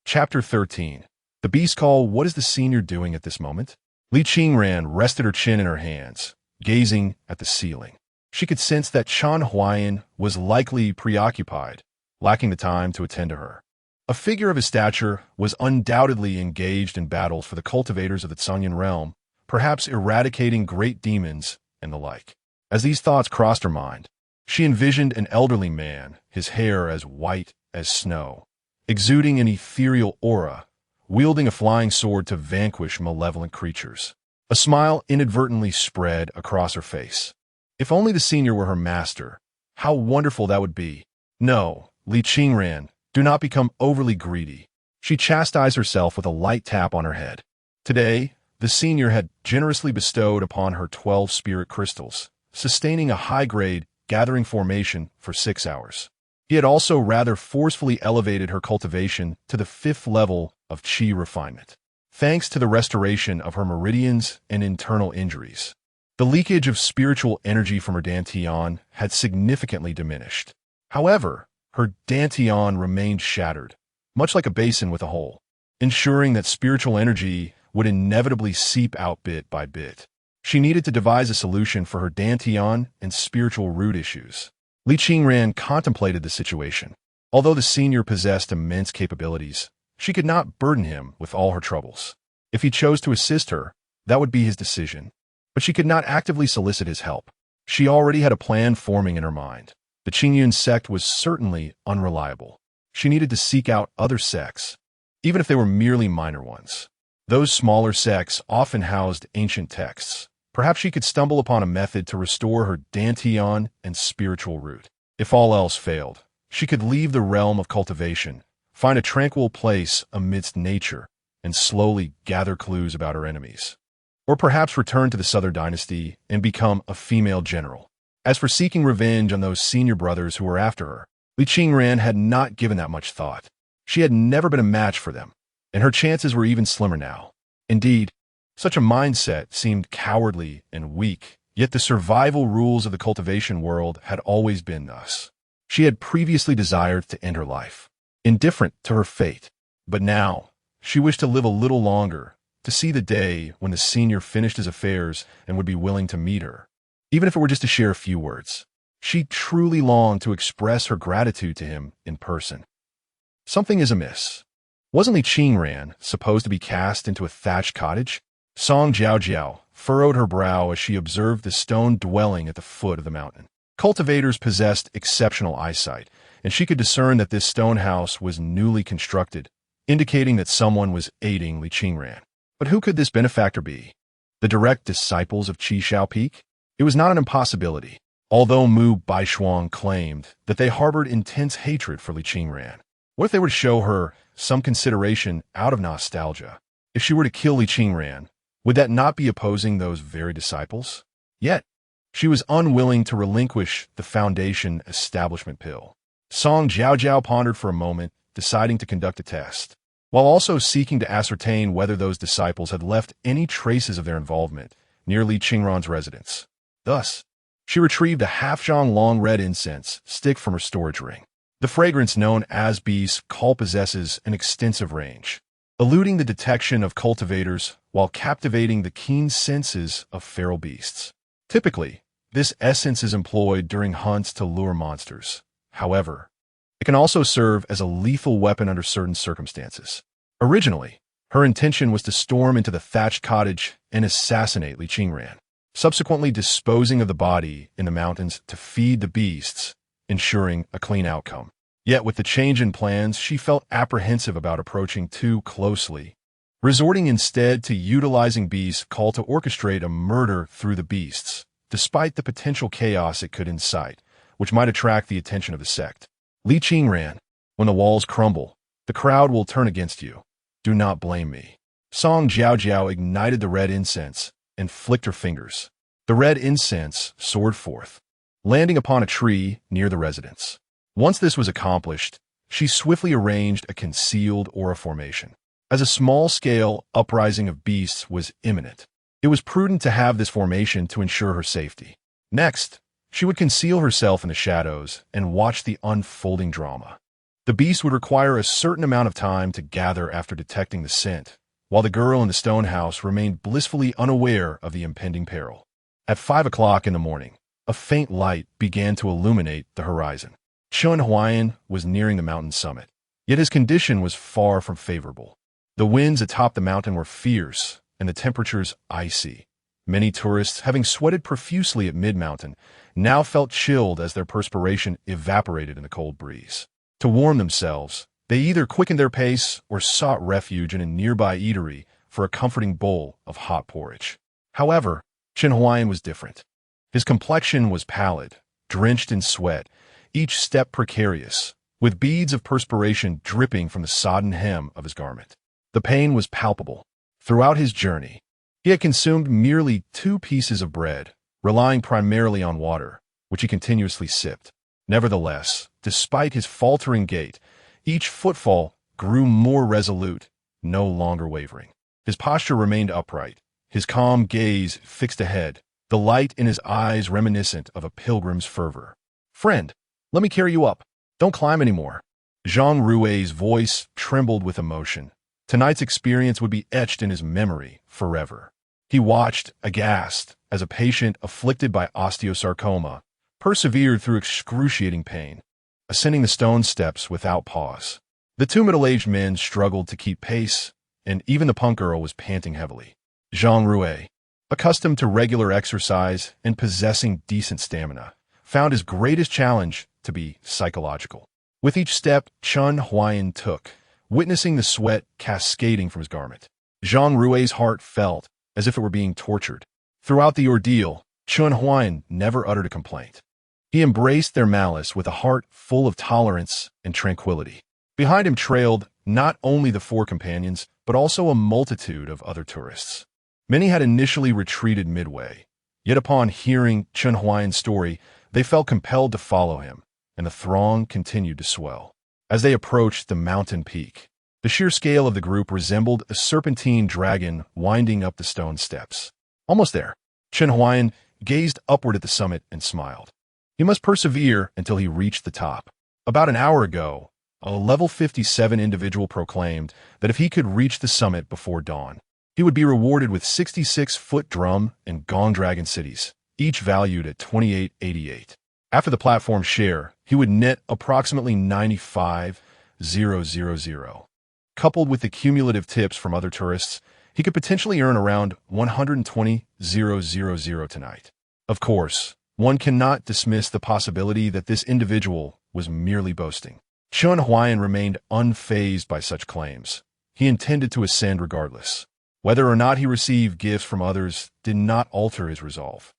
Chapter 13. The Beast Call. What is the senior doing at this moment? Li Qingran rested her chin in her hands, gazing at the ceiling. She could sense that Chen Huai'an was likely preoccupied, lacking the time to attend to her. A figure of his stature was undoubtedly engaged in battles for the cultivators of the Cunyan realm, perhaps eradicating great demons and the like. As these thoughts crossed her mind, she envisioned an elderly man, his hair as white as snow, exuding an ethereal aura, wielding a flying sword to vanquish malevolent creatures. A smile inadvertently spread across her face. If only the senior were her master, how wonderful that would be. No, Li Qingran, do not become overly greedy. She chastised herself with a light tap on her head. Today, the senior had generously bestowed upon her 12 spirit crystals, sustaining a high-grade gathering formation for 6 hours. He had also rather forcefully elevated her cultivation to the 5th level of qi refinement, thanks to the restoration of her meridians and internal injuries. The leakage of spiritual energy from her dantian had significantly diminished. However, her dantian remained shattered, much like a basin with a hole, ensuring that spiritual energy would inevitably seep out bit by bit. She needed to devise a solution for her dantian and spiritual root issues. Li Qingran contemplated the situation. Although the senior possessed immense capabilities, she could not burden him with all her troubles. If he chose to assist her, that would be his decision. But she could not actively solicit his help. She already had a plan forming in her mind. The Qingyun sect was certainly unreliable. She needed to seek out other sects, even if they were merely minor ones. Those smaller sects often housed ancient texts. Perhaps she could stumble upon a method to restore her dantian and spiritual root. If all else failed, she could leave the realm of cultivation, find a tranquil place amidst nature, and slowly gather clues about her enemies. Or perhaps return to the Southern Dynasty and become a female general. As for seeking revenge on those senior brothers who were after her, Li Qingran had not given that much thought. She had never been a match for them, and her chances were even slimmer now. Indeed, such a mindset seemed cowardly and weak, yet the survival rules of the cultivation world had always been thus. She had previously desired to end her life, indifferent to her fate, but now she wished to live a little longer, to see the day when the senior finished his affairs and would be willing to meet her, even if it were just to share a few words. She truly longed to express her gratitude to him in person. Something is amiss. Wasn't Li Qingran supposed to be cast into a thatched cottage? Song Jiao furrowed her brow as she observed the stone dwelling at the foot of the mountain. Cultivators possessed exceptional eyesight, and she could discern that this stone house was newly constructed, indicating that someone was aiding Li Qingran. But who could this benefactor be? The direct disciples of Qi Shao Peak? It was not an impossibility, although Mu Baishuang claimed that they harbored intense hatred for Li Qingran. What if they were to show her some consideration out of nostalgia? If she were to kill Li Qingran, would that not be opposing those very disciples? Yet, she was unwilling to relinquish the Foundation establishment pill. Song Jiao pondered for a moment, deciding to conduct a test, while also seeking to ascertain whether those disciples had left any traces of their involvement near Li Qingran's residence. Thus, she retrieved a half-zhang long red incense stick from her storage ring. The fragrance known as beast call possesses an extensive range, eluding the detection of cultivators while captivating the keen senses of feral beasts. Typically, This essence is employed during hunts to lure monsters. However, it can also serve as a lethal weapon under certain circumstances. Originally, her intention was to storm into the thatched cottage and assassinate Li Qingran, subsequently disposing of the body in the mountains to feed the beasts, ensuring a clean outcome. Yet with the change in plans, she felt apprehensive about approaching too closely, resorting instead to utilizing beasts called to orchestrate a murder through the beasts, despite the potential chaos it could incite, which might attract the attention of the sect. Li Qingran, when the walls crumble, the crowd will turn against you. Do not blame me. Song Jiao ignited the red incense and flicked her fingers. The red incense soared forth, landing upon a tree near the residence. Once this was accomplished, she swiftly arranged a concealed aura formation. As a small-scale uprising of beasts was imminent, it was prudent to have this formation to ensure her safety. Next, she would conceal herself in the shadows and watch the unfolding drama. The beast would require a certain amount of time to gather after detecting the scent, while the girl in the stone house remained blissfully unaware of the impending peril. At 5 o'clock in the morning, a faint light began to illuminate the horizon. Chen Huai'an was nearing the mountain summit, yet his condition was far from favorable. The winds atop the mountain were fierce, and the temperatures icy. Many tourists, having sweated profusely at mid-mountain, now felt chilled as their perspiration evaporated in the cold breeze. To warm themselves, they either quickened their pace or sought refuge in a nearby eatery for a comforting bowl of hot porridge. However, Chen Huai'an was different. His complexion was pallid, drenched in sweat, each step precarious, with beads of perspiration dripping from the sodden hem of his garment. The pain was palpable. Throughout his journey, he had consumed merely 2 pieces of bread, relying primarily on water, which he continuously sipped. Nevertheless, despite his faltering gait, each footfall grew more resolute, no longer wavering. His posture remained upright, his calm gaze fixed ahead, the light in his eyes reminiscent of a pilgrim's fervor. "Friend, let me carry you up. Don't climb anymore." Zhang Rui's voice trembled with emotion. Tonight's experience would be etched in his memory forever. He watched, aghast, as a patient afflicted by osteosarcoma persevered through excruciating pain, ascending the stone steps without pause. The 2 middle-aged men struggled to keep pace, and even the punk girl was panting heavily. Zhang Rui, accustomed to regular exercise and possessing decent stamina, found his greatest challenge to be psychological. With each step Chen Huai'an took, witnessing the sweat cascading from his garment, Zhang Rui's heart felt as if it were being tortured. Throughout the ordeal, Chen Huai'an never uttered a complaint. He embraced their malice with a heart full of tolerance and tranquility. Behind him trailed not only the 4 companions, but also a multitude of other tourists. Many had initially retreated midway, yet upon hearing Chen Huai'an's story, they felt compelled to follow him, and the throng continued to swell. As they approached the mountain peak, the sheer scale of the group resembled a serpentine dragon winding up the stone steps. Almost there, Chen Huai'an gazed upward at the summit and smiled. He must persevere until he reached the top. About an hour ago, a level 57 individual proclaimed that if he could reach the summit before dawn, he would be rewarded with 66-foot drum and gong dragon cities, each valued at 2888. After the platform share, he would net approximately 95,000. Coupled with the cumulative tips from other tourists, he could potentially earn around 120,000 tonight. Of course, one cannot dismiss the possibility that this individual was merely boasting. Chen Huai'an remained unfazed by such claims. He intended to ascend regardless. Whether or not he received gifts from others did not alter his resolve.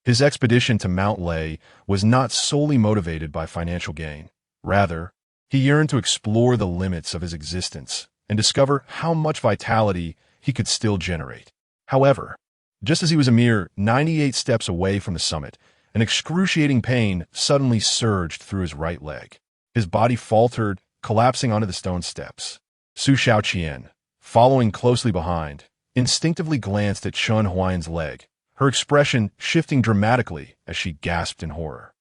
His expedition to Mount Lei was not solely motivated by financial gain. Rather, he yearned to explore the limits of his existence and discover how much vitality he could still generate. However, just as he was a mere 98 steps away from the summit, an excruciating pain suddenly surged through his right leg. His body faltered, collapsing onto the stone steps. Su Shaoqian, following closely behind, instinctively glanced at Chen Huai'an's leg, her expression shifting dramatically as she gasped in horror.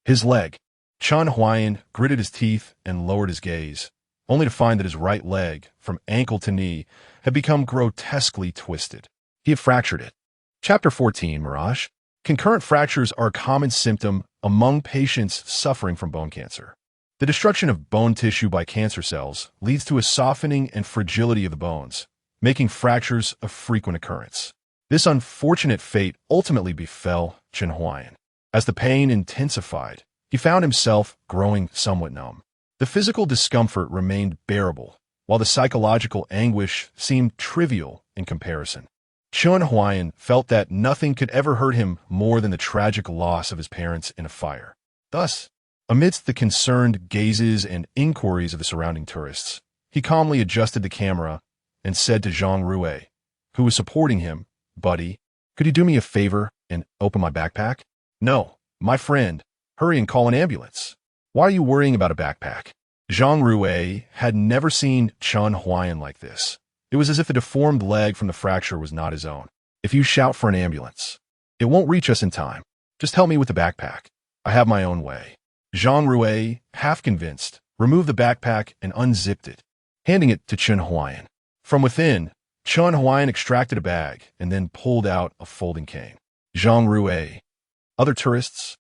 His leg. Chen Huai'an gritted his teeth and lowered his gaze, only to find that his right leg, from ankle to knee, had become grotesquely twisted. He had fractured it. Chapter 14, Mirage. Concurrent fractures are a common symptom among patients suffering from bone cancer. The destruction of bone tissue by cancer cells leads to a softening and fragility of the bones, making fractures a frequent occurrence. This unfortunate fate ultimately befell Chen Huai'an. As the pain intensified, he found himself growing somewhat numb. The physical discomfort remained bearable, while the psychological anguish seemed trivial in comparison. Chen Huai'an felt that nothing could ever hurt him more than the tragic loss of his parents in a fire. Thus, amidst the concerned gazes and inquiries of the surrounding tourists, he calmly adjusted the camera and said to Zhang Rui, who was supporting him, "Buddy, could you do me a favor and open my backpack?" "No, my friend. Hurry and call an ambulance." "Why are you worrying about a backpack?" Zhang Rui had never seen Chen Huai'an like this. It was as if the deformed leg from the fracture was not his own. "If you shout for an ambulance, it won't reach us in time. Just help me with the backpack. I have my own way." Zhang Rui, half convinced, removed the backpack and unzipped it, handing it to Chen Huai'an. From within, Chen Huai'an extracted a bag and then pulled out a folding cane. Zhang Rui, "Other tourists?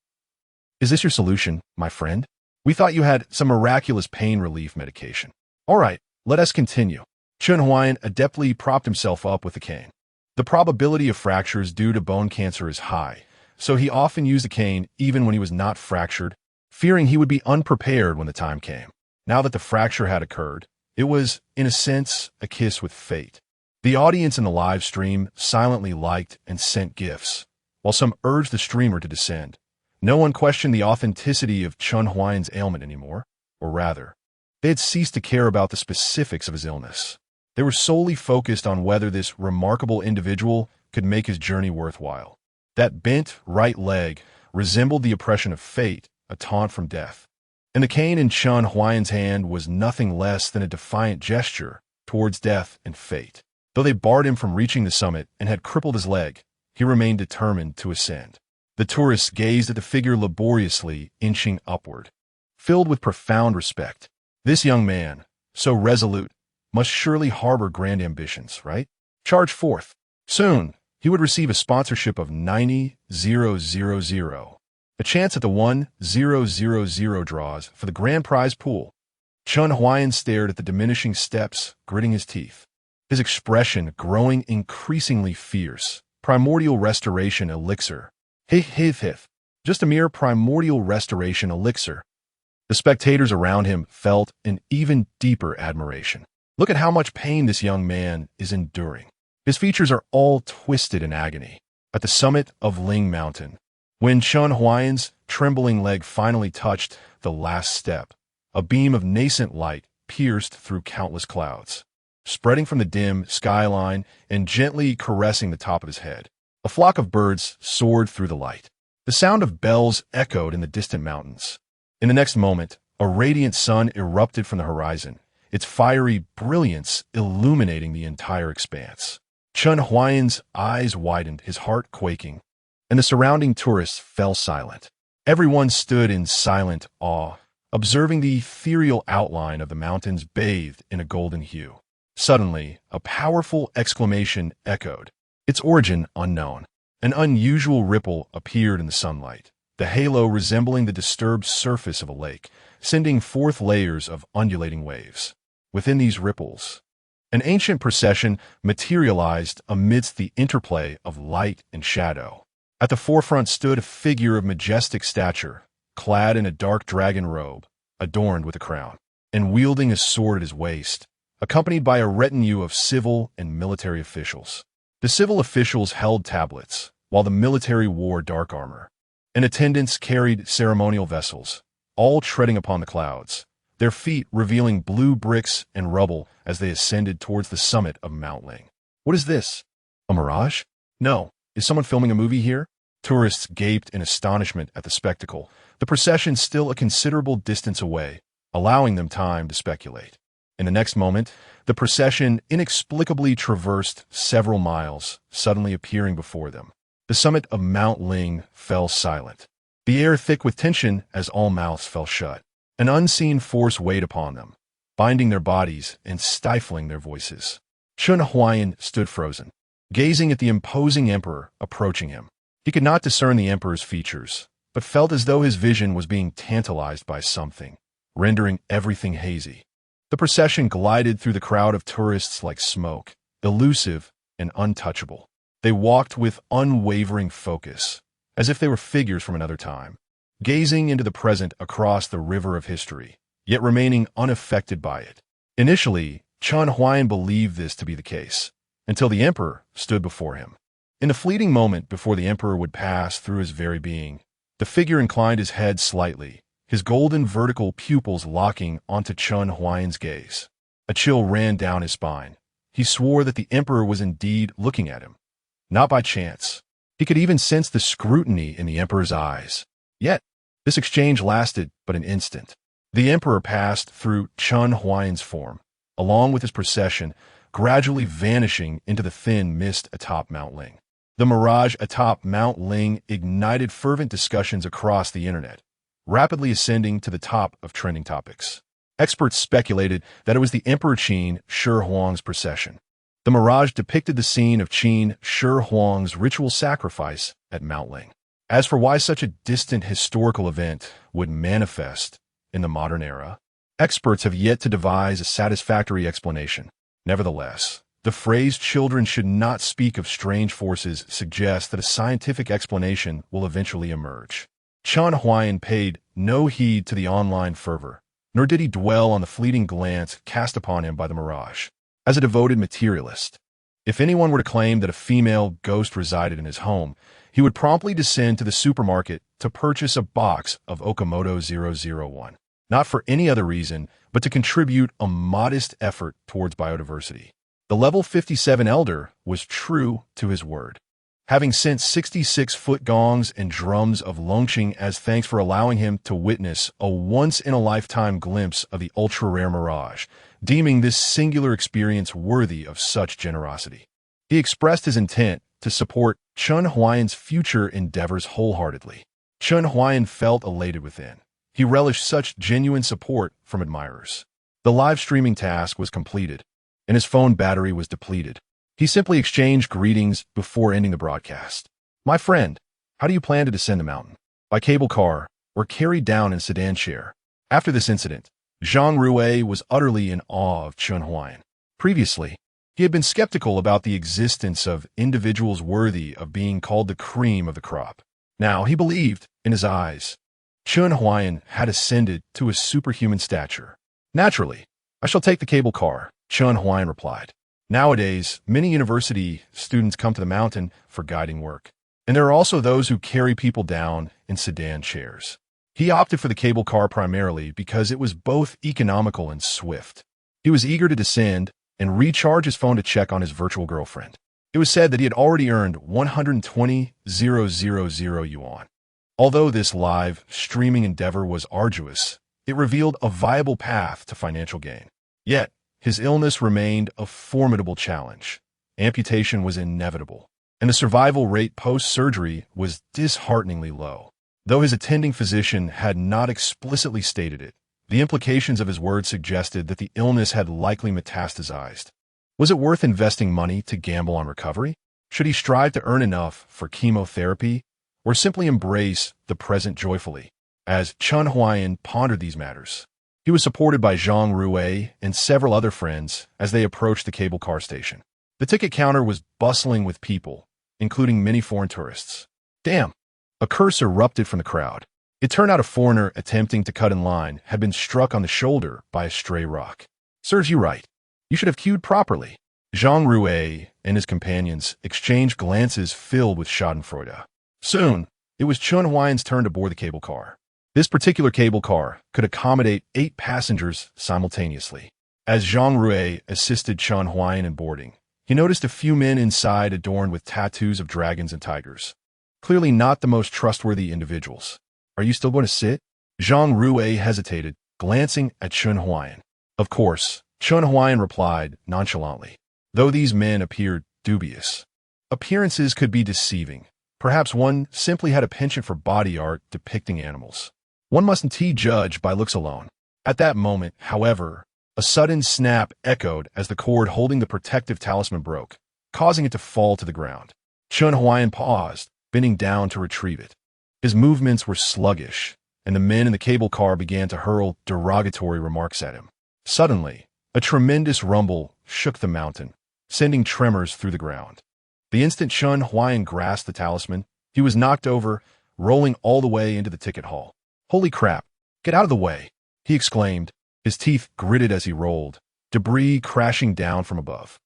Is this your solution, my friend? We thought you had some miraculous pain relief medication. All right, let us continue." Chen Huai'an adeptly propped himself up with the cane. The probability of fractures due to bone cancer is high, so he often used the cane even when he was not fractured, fearing he would be unprepared when the time came. Now that the fracture had occurred, it was, in a sense, a kiss with fate. The audience in the live stream silently liked and sent gifts, while some urged the streamer to descend. No one questioned the authenticity of Chen Huai'an's ailment anymore, or rather, they had ceased to care about the specifics of his illness. They were solely focused on whether this remarkable individual could make his journey worthwhile. That bent right leg resembled the oppression of fate, a taunt from death. And the cane in Chen Huai'an's hand was nothing less than a defiant gesture towards death and fate. Though they barred him from reaching the summit and had crippled his leg, he remained determined to ascend. The tourists gazed at the figure laboriously inching upward, filled with profound respect. This young man, so resolute, must surely harbor grand ambitions, right? Charge forth. Soon, he would receive a sponsorship of 90,000, a chance at the 1,000 draws for the grand prize pool. Chen Huai'an stared at the diminishing steps, gritting his teeth, his expression growing increasingly fierce. Primordial restoration elixir. Hith. Just a mere primordial restoration elixir. The spectators around him felt an even deeper admiration. Look at how much pain this young man is enduring. His features are all twisted in agony. At the summit of Ling Mountain, when Chen Huai'an's trembling leg finally touched the last step, a beam of nascent light pierced through countless clouds, spreading from the dim skyline and gently caressing the top of his head. A flock of birds soared through the light. The sound of bells echoed in the distant mountains. In the next moment, a radiant sun erupted from the horizon, its fiery brilliance illuminating the entire expanse. Chen Huai'an's eyes widened, his heart quaking, and the surrounding tourists fell silent. Everyone stood in silent awe, observing the ethereal outline of the mountains bathed in a golden hue. Suddenly, a powerful exclamation echoed, its origin unknown. An unusual ripple appeared in the sunlight, the halo resembling the disturbed surface of a lake, sending forth layers of undulating waves. Within these ripples, an ancient procession materialized amidst the interplay of light and shadow. At the forefront stood a figure of majestic stature, clad in a dark dragon robe, adorned with a crown, and wielding a sword at his waist, accompanied by a retinue of civil and military officials. The civil officials held tablets, while the military wore dark armor. And attendants carried ceremonial vessels, all treading upon the clouds, their feet revealing blue bricks and rubble as they ascended towards the summit of Mount Ling. What is this? A mirage? No. Is someone filming a movie here? Tourists gaped in astonishment at the spectacle, the procession still a considerable distance away, allowing them time to speculate. In the next moment, the procession inexplicably traversed several miles, suddenly appearing before them. The summit of Mount Ling fell silent, the air thick with tension as all mouths fell shut. An unseen force weighed upon them, binding their bodies and stifling their voices. Chen Huai'an stood frozen, gazing at the imposing emperor approaching him. He could not discern the emperor's features, but felt as though his vision was being tantalized by something, rendering everything hazy. The procession glided through the crowd of tourists like smoke, elusive and untouchable. They walked with unwavering focus, as if they were figures from another time, gazing into the present across the river of history, yet remaining unaffected by it. Initially, Chen Huai'an believed this to be the case, until the emperor stood before him. In the fleeting moment before the emperor would pass through his very being, the figure inclined his head slightly, his golden vertical pupils locking onto Chen Huai'an's gaze. A chill ran down his spine. He swore that the emperor was indeed looking at him. Not by chance. He could even sense the scrutiny in the emperor's eyes. Yet, this exchange lasted but an instant. The emperor passed through Chen Huai'an's form, along with his procession, gradually vanishing into the thin mist atop Mount Ling. The mirage atop Mount Ling ignited fervent discussions across the internet, rapidly ascending to the top of trending topics. Experts speculated that it was the Emperor Qin Shi Huang's procession. The mirage depicted the scene of Qin Shi Huang's ritual sacrifice at Mount Ling. As for why such a distant historical event would manifest in the modern era, experts have yet to devise a satisfactory explanation. Nevertheless, the phrase "children should not speak of strange forces" suggests that a scientific explanation will eventually emerge. Chen Huai'an paid no heed to the online fervor, nor did he dwell on the fleeting glance cast upon him by the mirage. As a devoted materialist, if anyone were to claim that a female ghost resided in his home, he would promptly descend to the supermarket to purchase a box of Okamoto 001, not for any other reason, but to contribute a modest effort towards biodiversity. The level 57 elder was true to his word, having sent 66-foot gongs and drums of Longqing as thanks for allowing him to witness a once-in-a-lifetime glimpse of the ultra-rare mirage, deeming this singular experience worthy of such generosity. He expressed his intent to support Chen Huai'an's future endeavors wholeheartedly. Chen Huai'an felt elated within. He relished such genuine support from admirers. The live streaming task was completed, and his phone battery was depleted. He simply exchanged greetings before ending the broadcast. "My friend, how do you plan to descend the mountain? By cable car or carried down in a sedan chair?" After this incident, Zhang Ruwei was utterly in awe of Chen Huai'an. Previously, he had been skeptical about the existence of individuals worthy of being called the cream of the crop. Now he believed, in his eyes, Chen Huai'an had ascended to a superhuman stature. "Naturally, I shall take the cable car," Chen Huai'an replied. Nowadays, many university students come to the mountain for guiding work, and there are also those who carry people down in sedan chairs. He opted for the cable car primarily because it was both economical and swift. He was eager to descend and recharge his phone to check on his virtual girlfriend. It was said that he had already earned 120,000 yuan. Although this live streaming endeavor was arduous, it revealed a viable path to financial gain. Yet, his illness remained a formidable challenge. Amputation was inevitable, and the survival rate post-surgery was dishearteningly low. Though his attending physician had not explicitly stated it, the implications of his words suggested that the illness had likely metastasized. Was it worth investing money to gamble on recovery? Should he strive to earn enough for chemotherapy, or simply embrace the present joyfully? As Chen Huai'an pondered these matters, he was supported by Zhang Ruwei and several other friends as they approached the cable car station. The ticket counter was bustling with people, including many foreign tourists. "Damn!" A curse erupted from the crowd. It turned out a foreigner attempting to cut in line had been struck on the shoulder by a stray rock. "Serves you right. You should have queued properly." Zhang Ruwei and his companions exchanged glances filled with schadenfreude. Soon, it was Chen Huai'an's turn to board the cable car. This particular cable car could accommodate 8 passengers simultaneously. As Zhang Ruwei assisted Chen Huai'an in boarding, he noticed a few men inside adorned with tattoos of dragons and tigers. Clearly not the most trustworthy individuals. "Are you still going to sit?" Zhang Ruwei hesitated, glancing at Chen Huai'an. "Of course," Chen Huai'an replied nonchalantly, though these men appeared dubious. Appearances could be deceiving. Perhaps one simply had a penchant for body art depicting animals. One mustn't judge by looks alone. At that moment, however, a sudden snap echoed as the cord holding the protective talisman broke, causing it to fall to the ground. Chen Huai'an paused, bending down to retrieve it. His movements were sluggish, and the men in the cable car began to hurl derogatory remarks at him. Suddenly, a tremendous rumble shook the mountain, sending tremors through the ground. The instant Chen Huai'an grasped the talisman, he was knocked over, rolling all the way into the ticket hall. "Holy crap! Get out of the way!" he exclaimed, his teeth gritted as he rolled, debris crashing down from above.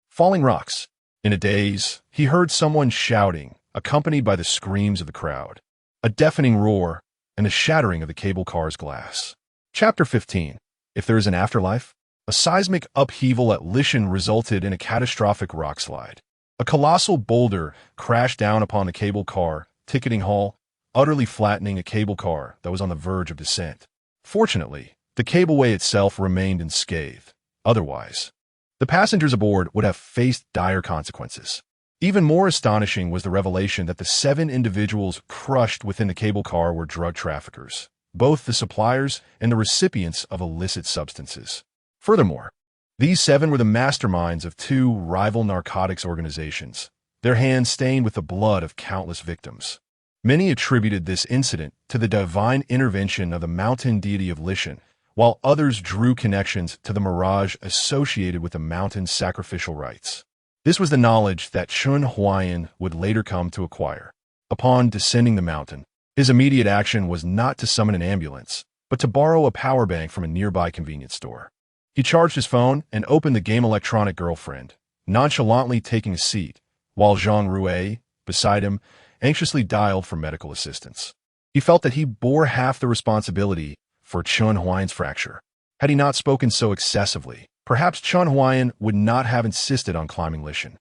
Falling rocks. In a daze, he heard someone shouting, accompanied by the screams of the crowd, a deafening roar, and the shattering of the cable car's glass. Chapter 15. If there is an afterlife? A seismic upheaval at Lishan resulted in a catastrophic rockslide. A colossal boulder crashed down upon the cable car ticketing hall, utterly flattening a cable car that was on the verge of descent. Fortunately, the cableway itself remained unscathed. Otherwise, the passengers aboard would have faced dire consequences. Even more astonishing was the revelation that the 7 individuals crushed within the cable car were drug traffickers, both the suppliers and the recipients of illicit substances. Furthermore, these 7 were the masterminds of 2 rival narcotics organizations, their hands stained with the blood of countless victims. Many attributed this incident to the divine intervention of the mountain deity of Lishan, while others drew connections to the mirage associated with the mountain's sacrificial rites. This was the knowledge that Chen Huai'an would later come to acquire. Upon descending the mountain, his immediate action was not to summon an ambulance, but to borrow a power bank from a nearby convenience store. He charged his phone and opened the game electronic girlfriend, nonchalantly taking a seat, while Zhang Rui, beside him, anxiously dialed for medical assistance. He felt that he bore half the responsibility for Chen Huai'an's fracture. Had he not spoken so excessively, perhaps Chen Huai'an would not have insisted on climbing Lishan.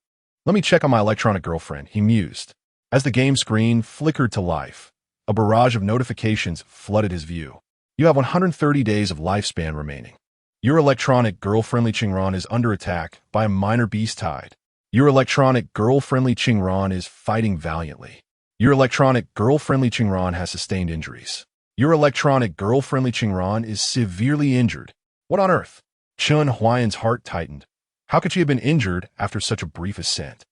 "Let me check on my electronic girlfriend," he mused. As the game screen flickered to life, a barrage of notifications flooded his view. "You have 130 days of lifespan remaining. Your electronic girl-friendly Qingran is under attack by a minor beast tide. Your electronic girl-friendly Qingran is fighting valiantly. Your electronic girl-friendly Qingran has sustained injuries. Your electronic girl-friendly Qingran is severely injured." What on earth? Chen Huai'an's heart tightened. How could she have been injured after such a brief ascent?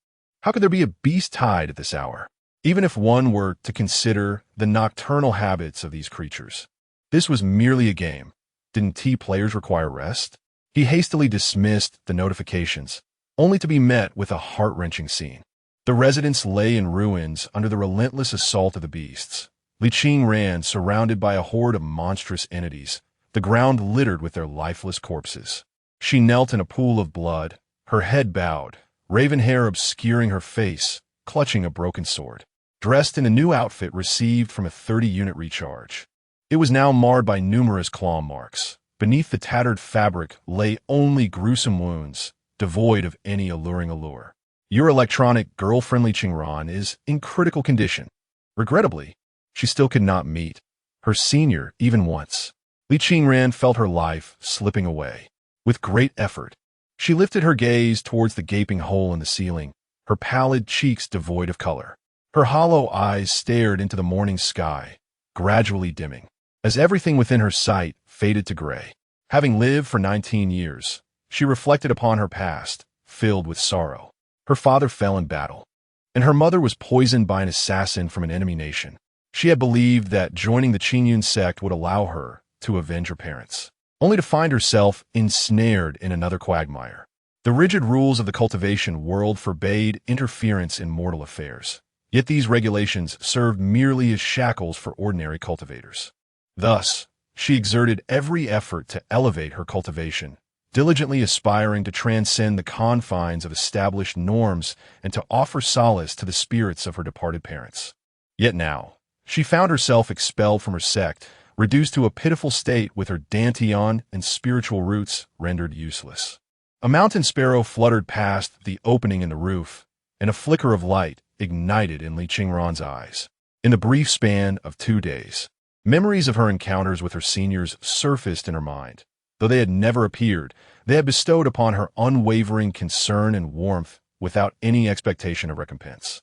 How could there be a beast tide at this hour? Even if one were to consider the nocturnal habits of these creatures. This was merely a game. Didn't players require rest? He hastily dismissed the notifications, only to be met with a heart-wrenching scene. The residence lay in ruins under the relentless assault of the beasts. Li Qingran surrounded by a horde of monstrous entities, the ground littered with their lifeless corpses. She knelt in a pool of blood, her head bowed, raven hair obscuring her face, clutching a broken sword. Dressed in a new outfit received from a 30-unit recharge. It was now marred by numerous claw marks. Beneath the tattered fabric lay only gruesome wounds, devoid of any alluring allure. Your electronic girl-friendly Qingran is in critical condition. Regrettably, she still could not meet her senior even once. Li Qingran felt her life slipping away. With great effort, she lifted her gaze towards the gaping hole in the ceiling, her pallid cheeks devoid of color. Her hollow eyes stared into the morning sky, gradually dimming, as everything within her sight faded to gray. Having lived for 19 years, she reflected upon her past, filled with sorrow. Her father fell in battle, and her mother was poisoned by an assassin from an enemy nation. She had believed that joining the Qingyun sect would allow her to avenge her parents, only to find herself ensnared in another quagmire. The rigid rules of the cultivation world forbade interference in mortal affairs, yet these regulations served merely as shackles for ordinary cultivators. Thus, she exerted every effort to elevate her cultivation, diligently aspiring to transcend the confines of established norms and to offer solace to the spirits of her departed parents. Yet now, she found herself expelled from her sect, reduced to a pitiful state with her dantian and spiritual roots rendered useless. A mountain sparrow fluttered past the opening in the roof, and a flicker of light ignited in Li Qingran's eyes. In the brief span of 2 days, memories of her encounters with her seniors surfaced in her mind. Though they had never appeared, they had bestowed upon her unwavering concern and warmth without any expectation of recompense.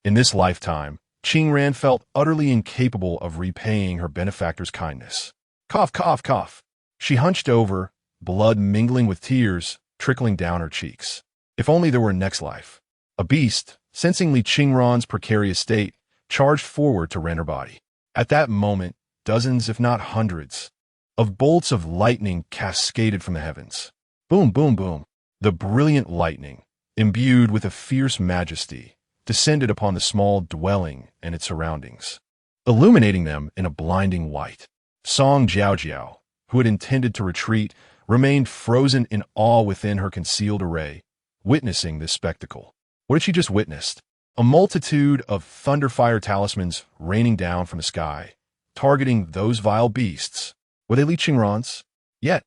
In this lifetime, Qingran felt utterly incapable of repaying her benefactor's kindness. Cough, cough, cough. She hunched over, blood mingling with tears trickling down her cheeks. If only there were a next life. A beast, sensing Li Qingran's precarious state, charged forward to rend her body. At that moment, dozens, if not hundreds, of bolts of lightning cascaded from the heavens. Boom, boom, boom. The brilliant lightning, imbued with a fierce majesty, descended upon the small dwelling and its surroundings, illuminating them in a blinding white. Song Jiao, who had intended to retreat, remained frozen in awe within her concealed array, witnessing this spectacle. What had she just witnessed? A multitude of thunderfire talismans raining down from the sky, targeting those vile beasts. Were they Li Qingran's? Yet,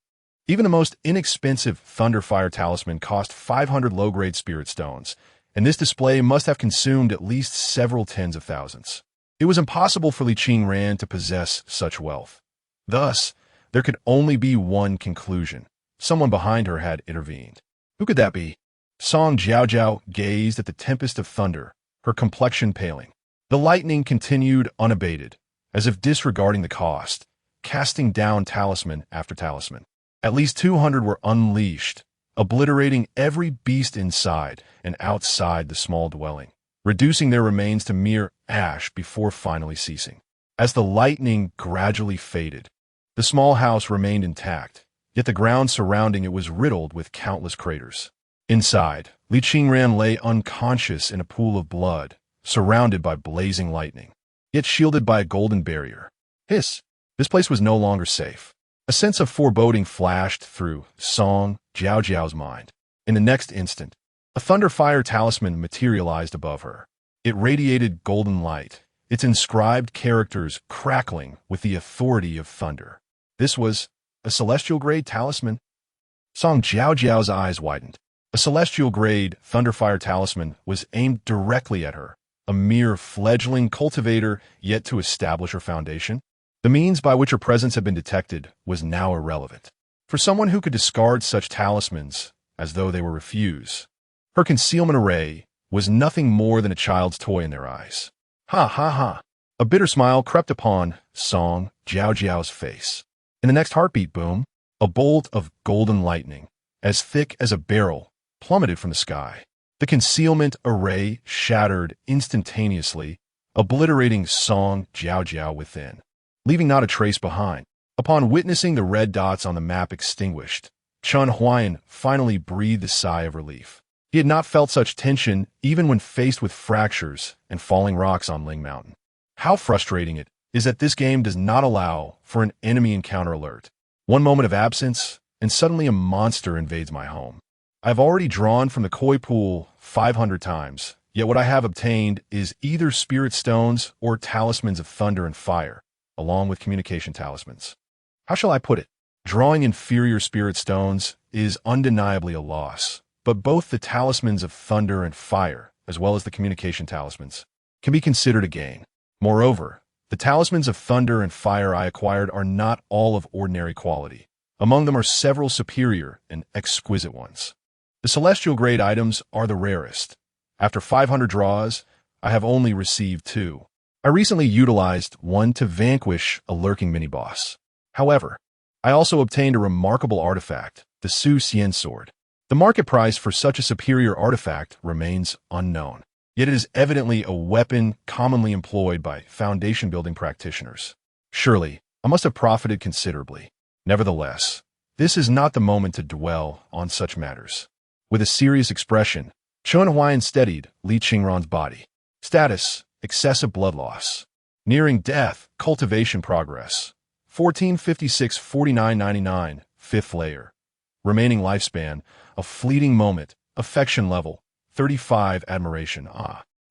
even the most inexpensive thunderfire talisman cost 500 low-grade spirit stones, and this display must have consumed at least several tens of thousands. It was impossible for Li Qingran to possess such wealth. Thus, there could only be one conclusion. Someone behind her had intervened. Who could that be? Song Jiao gazed at the tempest of thunder, her complexion paling. The lightning continued unabated, as if disregarding the cost, casting down talisman after talisman. At least 200 were unleashed, obliterating every beast inside and outside the small dwelling, reducing their remains to mere ash before finally ceasing. As the lightning gradually faded, the small house remained intact, yet the ground surrounding it was riddled with countless craters. Inside, Li Qingran lay unconscious in a pool of blood, surrounded by blazing lightning, yet shielded by a golden barrier. Hiss! This place was no longer safe. A sense of foreboding flashed through Song Jiao's mind. In the next instant, a thunderfire talisman materialized above her. It radiated golden light, its inscribed characters crackling with the authority of thunder. This was a celestial-grade talisman. Song Jiao's eyes widened. A celestial-grade thunderfire talisman was aimed directly at her, a mere fledgling cultivator yet to establish her foundation. The means by which her presence had been detected was now irrelevant. For someone who could discard such talismans as though they were refuse, her concealment array was nothing more than a child's toy in their eyes. Ha ha ha! A bitter smile crept upon Song Jiao's face. In the next heartbeat, boom, a bolt of golden lightning, as thick as a barrel, plummeted from the sky. The concealment array shattered instantaneously, obliterating Song Jiao within, leaving not a trace behind. Upon witnessing the red dots on the map extinguished, Chen Huai'an finally breathed a sigh of relief. He had not felt such tension even when faced with fractures and falling rocks on Ling Mountain. How frustrating it is that this game does not allow for an enemy encounter alert. One moment of absence, and suddenly a monster invades my home. I have already drawn from the koi pool 500 times, yet what I have obtained is either spirit stones or talismans of thunder and fire, along with communication talismans. How shall I put it? Drawing inferior spirit stones is undeniably a loss, but both the talismans of thunder and fire, as well as the communication talismans, can be considered a gain. Moreover, the talismans of thunder and fire I acquired are not all of ordinary quality. Among them are several superior and exquisite ones. The celestial-grade items are the rarest. After 500 draws, I have only received 2. I recently utilized one to vanquish a lurking mini-boss. However, I also obtained a remarkable artifact, the Su Xian Sword. The market price for such a superior artifact remains unknown, yet it is evidently a weapon commonly employed by foundation-building practitioners. Surely, I must have profited considerably. Nevertheless, this is not the moment to dwell on such matters. With a serious expression, Chen Huai'an steadied Li Qingran's body. Status: excessive blood loss. Nearing death, cultivation progress. 1456-4999, 5th layer. Remaining lifespan, a fleeting moment, affection level, 35 admiration.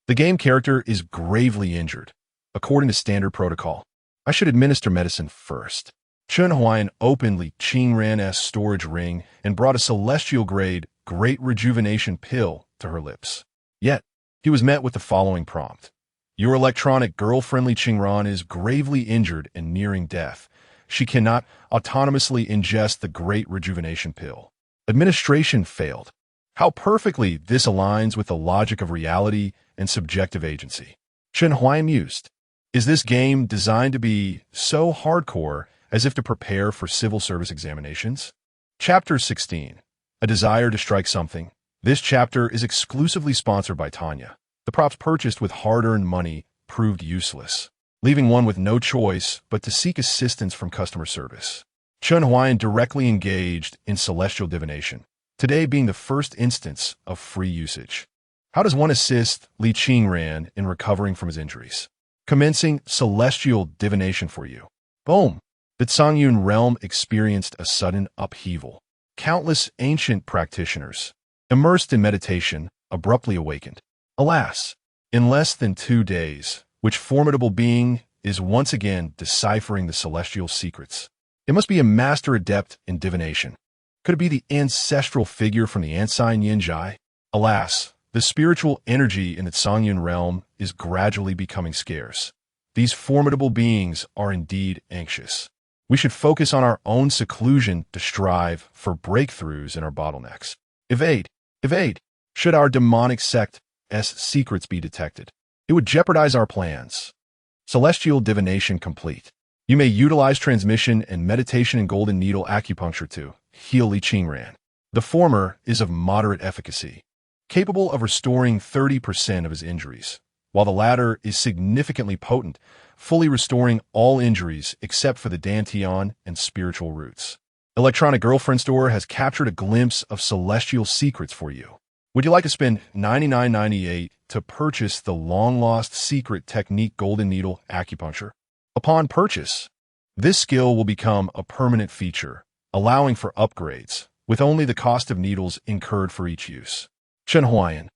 The game character is gravely injured. According to standard protocol, I should administer medicine first. Chen Huai'an opened Li Qingran's storage ring and brought a celestial-grade Great Rejuvenation pill to her lips. Yet, he was met with the following prompt. Your electronic girlfriend Li Qingran is gravely injured and nearing death. She cannot autonomously ingest the Great Rejuvenation pill. Administration failed. How perfectly this aligns with the logic of reality and subjective agency. Chen Huai'an mused. Is this game designed to be so hardcore as if to prepare for civil service examinations? Chapter 16. A desire to strike something. This chapter is exclusively sponsored by Tanya, the The props purchased with hard-earned money proved useless, leaving one with no choice but to seek assistance from customer service. Chen Huai'an directly engaged in celestial divination, today being the first instance of free usage. How does one assist Li Qingran in recovering from his injuries? Commencing celestial divination for you. Boom! The Cangyun realm experienced a sudden upheaval. Countless ancient practitioners, immersed in meditation, abruptly awakened. Alas, in less than 2 days, which formidable being is once again deciphering the celestial secrets? It must be a master adept in divination. Could it be the ancestral figure from the Ancient Yinjai? Alas, the spiritual energy in the Cangyun realm is gradually becoming scarce. These formidable beings are indeed anxious. We should focus on our own seclusion to strive for breakthroughs in our bottlenecks. Evade. Should our demonic sect's secrets be detected, it would jeopardize our plans. Celestial divination complete. You may utilize transmission and meditation and golden needle acupuncture to heal Li Qingran. The former is of moderate efficacy, capable of restoring 30% of his injuries, while the latter is significantly potent, fully restoring all injuries except for the dantian and spiritual roots. Electronic Girlfriend Store has captured a glimpse of celestial secrets for you. Would you like to spend $99.98 to purchase the long-lost secret technique Golden Needle Acupuncture? Upon purchase, this skill will become a permanent feature, allowing for upgrades, with only the cost of needles incurred for each use. Chen Huai'an,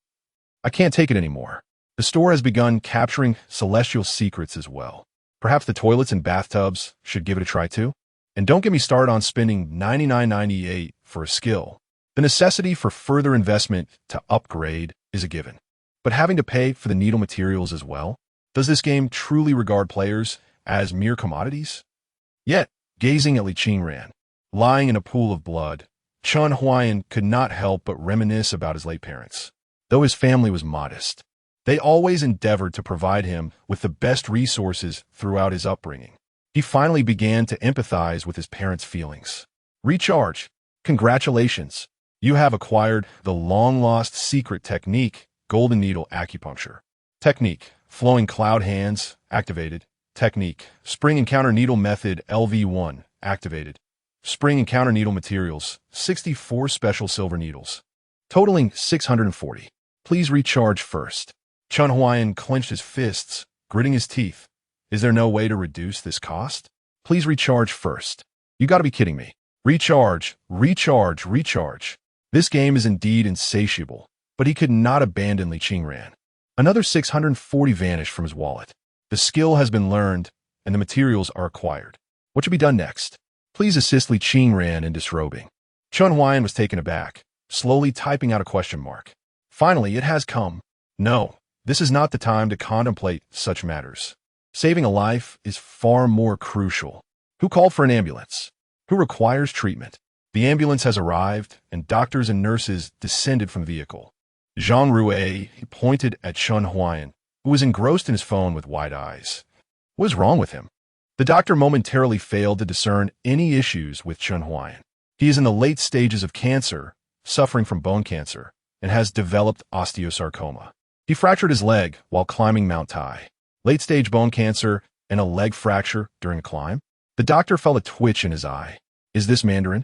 I can't take it anymore. The store has begun capturing celestial secrets as well. Perhaps the toilets and bathtubs should give it a try too? And don't get me started on spending $99.98 for a skill. The necessity for further investment to upgrade is a given. But having to pay for the needle materials as well? Does this game truly regard players as mere commodities? Yet, gazing at Li Qingran, lying in a pool of blood, Chen Huai'an could not help but reminisce about his late parents. Though his family was modest, they always endeavored to provide him with the best resources throughout his upbringing. He finally began to empathize with his parents' feelings. Recharge. Congratulations. You have acquired the long-lost secret technique, Golden Needle Acupuncture. Technique, Flowing Cloud Hands, activated. Technique, Spring Encounter Needle Method LV1, activated. Spring Encounter Needle Materials, 64 special silver needles, totaling 640. Please recharge first. Chen Huai'an clenched his fists, gritting his teeth. Is there no way to reduce this cost? Please recharge first. You gotta be kidding me. Recharge. This game is indeed insatiable, but he could not abandon Li Qingran. Another 640 vanished from his wallet. The skill has been learned, and the materials are acquired. What should be done next? Please assist Li Qingran in disrobing. Chen Huai'an was taken aback, slowly typing out a question mark. Finally, it has come. No, this is not the time to contemplate such matters. Saving a life is far more crucial. Who called for an ambulance? Who requires treatment? The ambulance has arrived, and doctors and nurses descended from the vehicle. Zhang Rui pointed at Chen Huai'an, who was engrossed in his phone with wide eyes. What is wrong with him? The doctor momentarily failed to discern any issues with Chen Huai'an. He is in the late stages of cancer, suffering from bone cancer, and has developed osteosarcoma. He fractured his leg while climbing Mount Tai. Late-stage bone cancer and a leg fracture during a climb? The doctor felt a twitch in his eye. Is this Mandarin?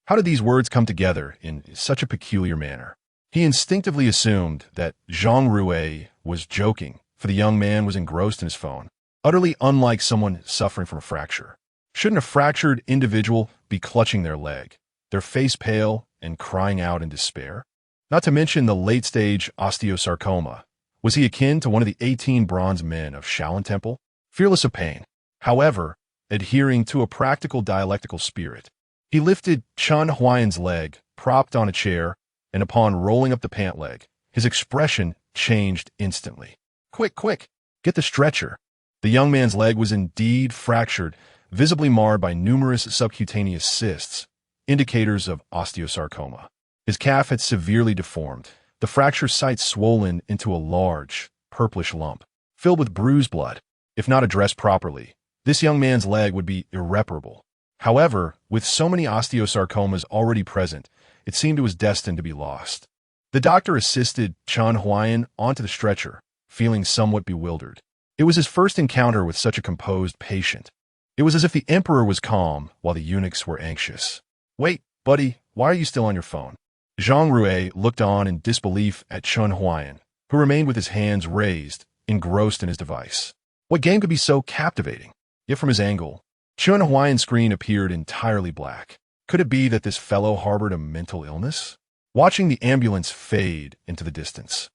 How did these words come together in such a peculiar manner? He instinctively assumed that Zhang Rui was joking, for the young man was engrossed in his phone, utterly unlike someone suffering from a fracture. Shouldn't a fractured individual be clutching their leg, their face pale and crying out in despair? Not to mention the late-stage osteosarcoma. Was he akin to one of the 18 bronze men of Shaolin Temple? Fearless of pain, however, adhering to a practical dialectical spirit. He lifted Chen Huai'an's leg, propped on a chair, and upon rolling up the pant leg, his expression changed instantly. Quick, get the stretcher. The young man's leg was indeed fractured, visibly marred by numerous subcutaneous cysts, indicators of osteosarcoma. His calf had severely deformed, the fracture site swollen into a large, purplish lump, filled with bruised blood. If not addressed properly, this young man's leg would be irreparable. However, with so many osteosarcomas already present, it seemed it was destined to be lost. The doctor assisted Chen Huai'an onto the stretcher, feeling somewhat bewildered. It was his first encounter with such a composed patient. It was as if the emperor was calm while the eunuchs were anxious. "Wait, buddy, why are you still on your phone?" Zhang Rui looked on in disbelief at Chen Huai'an, who remained with his hands raised, engrossed in his device. What game could be so captivating? Yet from his angle, Chen Huai'an's screen appeared entirely black. Could it be that this fellow harbored a mental illness? Watching the ambulance fade into the distance,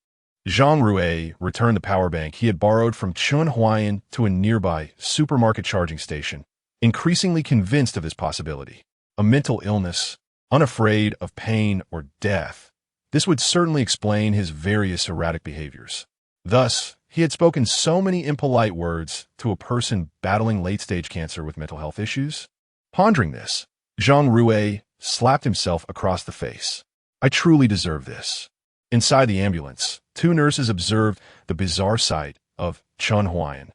Zhang Rui returned the power bank he had borrowed from Chen Huai'an to a nearby supermarket charging station, increasingly convinced of this possibility. A mental illness, unafraid of pain or death. This would certainly explain his various erratic behaviors. Thus, he had spoken so many impolite words to a person battling late-stage cancer with mental health issues. Pondering this, Zhang Rui slapped himself across the face. I truly deserve this. Inside the ambulance, two nurses observed the bizarre sight of Chen Huai'an,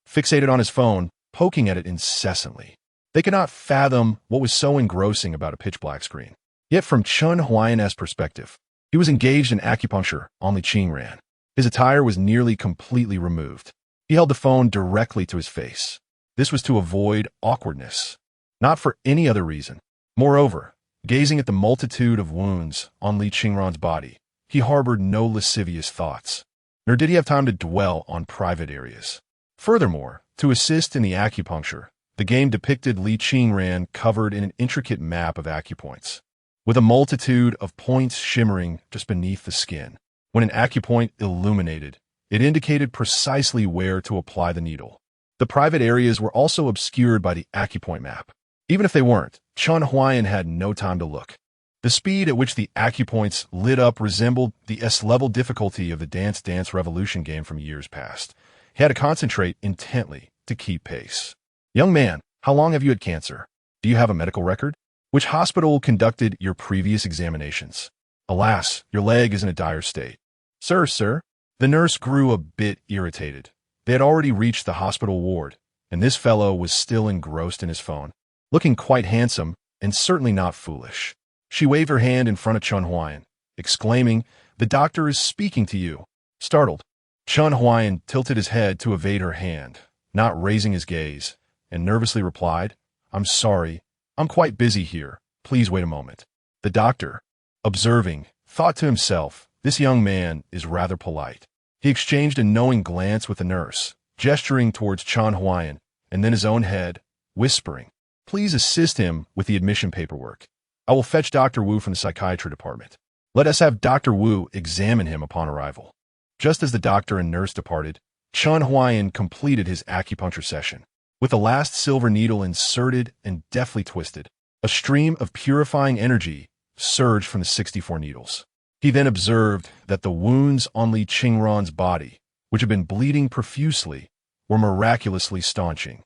fixated on his phone, poking at it incessantly. They could not fathom what was so engrossing about a pitch-black screen. Yet from Chen Huai'an's perspective, he was engaged in acupuncture on Li Qingran. His attire was nearly completely removed. He held the phone directly to his face. This was to avoid awkwardness, not for any other reason. Moreover, gazing at the multitude of wounds on Li Qingran's body, he harbored no lascivious thoughts, nor did he have time to dwell on private areas. Furthermore, to assist in the acupuncture, the game depicted Li Qingran covered in an intricate map of acupoints, with a multitude of points shimmering just beneath the skin. When an acupoint illuminated, it indicated precisely where to apply the needle. The private areas were also obscured by the acupoint map. Even if they weren't, Chen Huai'an had no time to look. The speed at which the acupoints lit up resembled the S-level difficulty of the Dance Dance Revolution game from years past. He had to concentrate intently to keep pace. Young man, how long have you had cancer? Do you have a medical record? Which hospital conducted your previous examinations? Alas, your leg is in a dire state. Sir. The nurse grew a bit irritated. They had already reached the hospital ward, and this fellow was still engrossed in his phone, looking quite handsome and certainly not foolish. She waved her hand in front of Chen Huai'an, exclaiming, "The doctor is speaking to you." Startled, Chen Huai'an tilted his head to evade her hand, not raising his gaze, and nervously replied, "I'm sorry. I'm quite busy here. Please wait a moment." The doctor, observing, thought to himself, this young man is rather polite. He exchanged a knowing glance with the nurse, gesturing towards Chen Huai'an, and then his own head, whispering, "Please assist him with the admission paperwork. I will fetch Dr. Wu from the psychiatry department. Let us have Dr. Wu examine him upon arrival." Just as the doctor and nurse departed, Chen Huai'an completed his acupuncture session. With the last silver needle inserted and deftly twisted, a stream of purifying energy surged from the 64 needles. He then observed that the wounds on Li Qingran's body, which had been bleeding profusely, were miraculously staunching,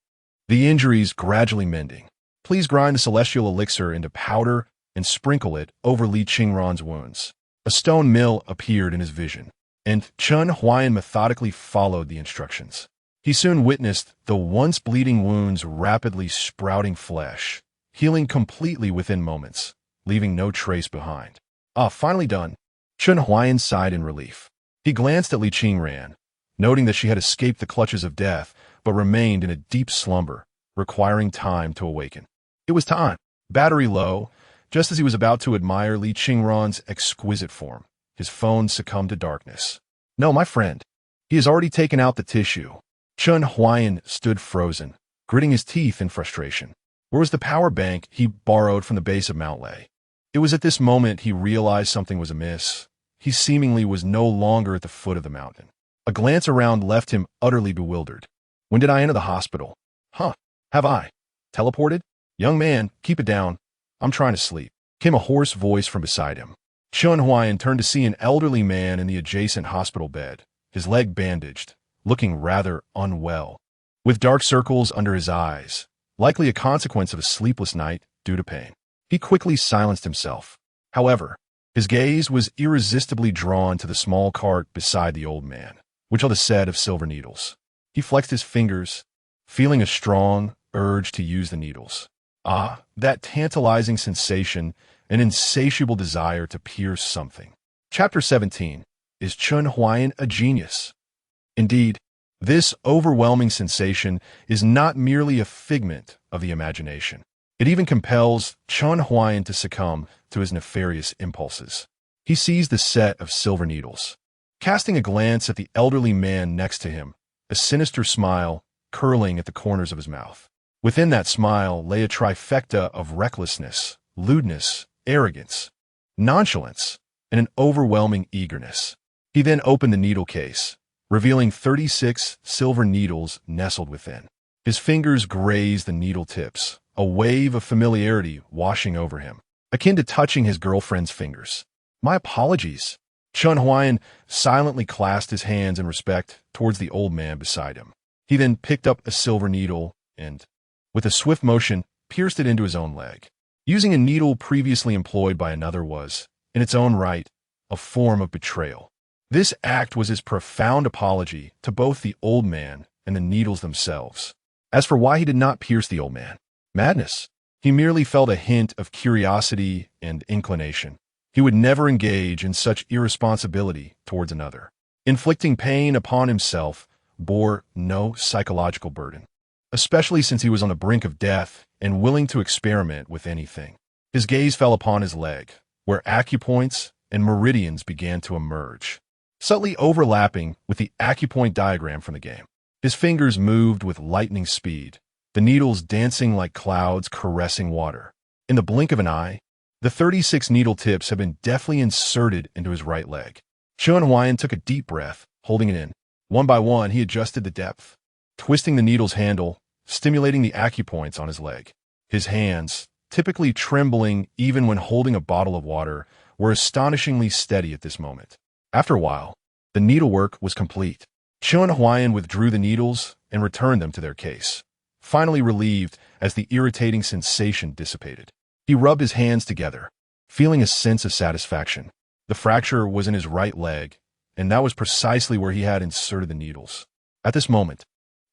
the injuries gradually mending. Please grind the celestial elixir into powder and sprinkle it over Li Qingran's wounds. A stone mill appeared in his vision, and Chen Huai'an methodically followed the instructions. He soon witnessed the once bleeding wounds rapidly sprouting flesh, healing completely within moments, leaving no trace behind. Finally done. Chen Huai'an sighed in relief. He glanced at Li Qingran, noting that she had escaped the clutches of death, but remained in a deep slumber, requiring time to awaken. It was time. Battery low. Just as he was about to admire Li Qingran's exquisite form, his phone succumbed to darkness. "No, my friend. He has already taken out the tissue." Chen Huai'an stood frozen, gritting his teeth in frustration. Where was the power bank he borrowed from the base of Mount Lei? It was at this moment he realized something was amiss. He seemingly was no longer at the foot of the mountain. A glance around left him utterly bewildered. When did I enter the hospital? Have I teleported? Young man, keep it down. I'm trying to sleep. Came a hoarse voice from beside him. Chen Huai'an turned to see an elderly man in the adjacent hospital bed, his leg bandaged, looking rather unwell, with dark circles under his eyes, likely a consequence of a sleepless night due to pain. He quickly silenced himself. However, his gaze was irresistibly drawn to the small cart beside the old man, which held a set of silver needles. He flexed his fingers, feeling a strong urge to use the needles. That tantalizing sensation, an insatiable desire to pierce something. Chapter 17. Is Chen Huai'an a genius? Indeed, this overwhelming sensation is not merely a figment of the imagination. It even compels Chen Huai'an to succumb to his nefarious impulses. He sees the set of silver needles. Casting a glance at the elderly man next to him, a sinister smile curling at the corners of his mouth. Within that smile lay a trifecta of recklessness, lewdness, arrogance, nonchalance, and an overwhelming eagerness. He then opened the needle case, revealing 36 silver needles nestled within. His fingers grazed the needle tips, a wave of familiarity washing over him, akin to touching his girlfriend's fingers. "My apologies." Chen Huai'an silently clasped his hands in respect towards the old man beside him. He then picked up a silver needle and, with a swift motion, pierced it into his own leg. Using a needle previously employed by another was, in its own right, a form of betrayal. This act was his profound apology to both the old man and the needles themselves. As for why he did not pierce the old man, madness. He merely felt a hint of curiosity and inclination. He would never engage in such irresponsibility towards another. Inflicting pain upon himself bore no psychological burden, especially since he was on the brink of death and willing to experiment with anything. His gaze fell upon his leg, where acupoints and meridians began to emerge, subtly overlapping with the acupoint diagram from the game. His fingers moved with lightning speed, the needles dancing like clouds caressing water. In the blink of an eye, the 36 needle tips had been deftly inserted into his right leg. Chen Huai'an took a deep breath, holding it in. One by one, he adjusted the depth, twisting the needle's handle, stimulating the acupoints on his leg. His hands, typically trembling even when holding a bottle of water, were astonishingly steady at this moment. After a while, the needlework was complete. Chen Huai'an withdrew the needles and returned them to their case, finally relieved as the irritating sensation dissipated. He rubbed his hands together, feeling a sense of satisfaction. The fracture was in his right leg, and that was precisely where he had inserted the needles. At this moment,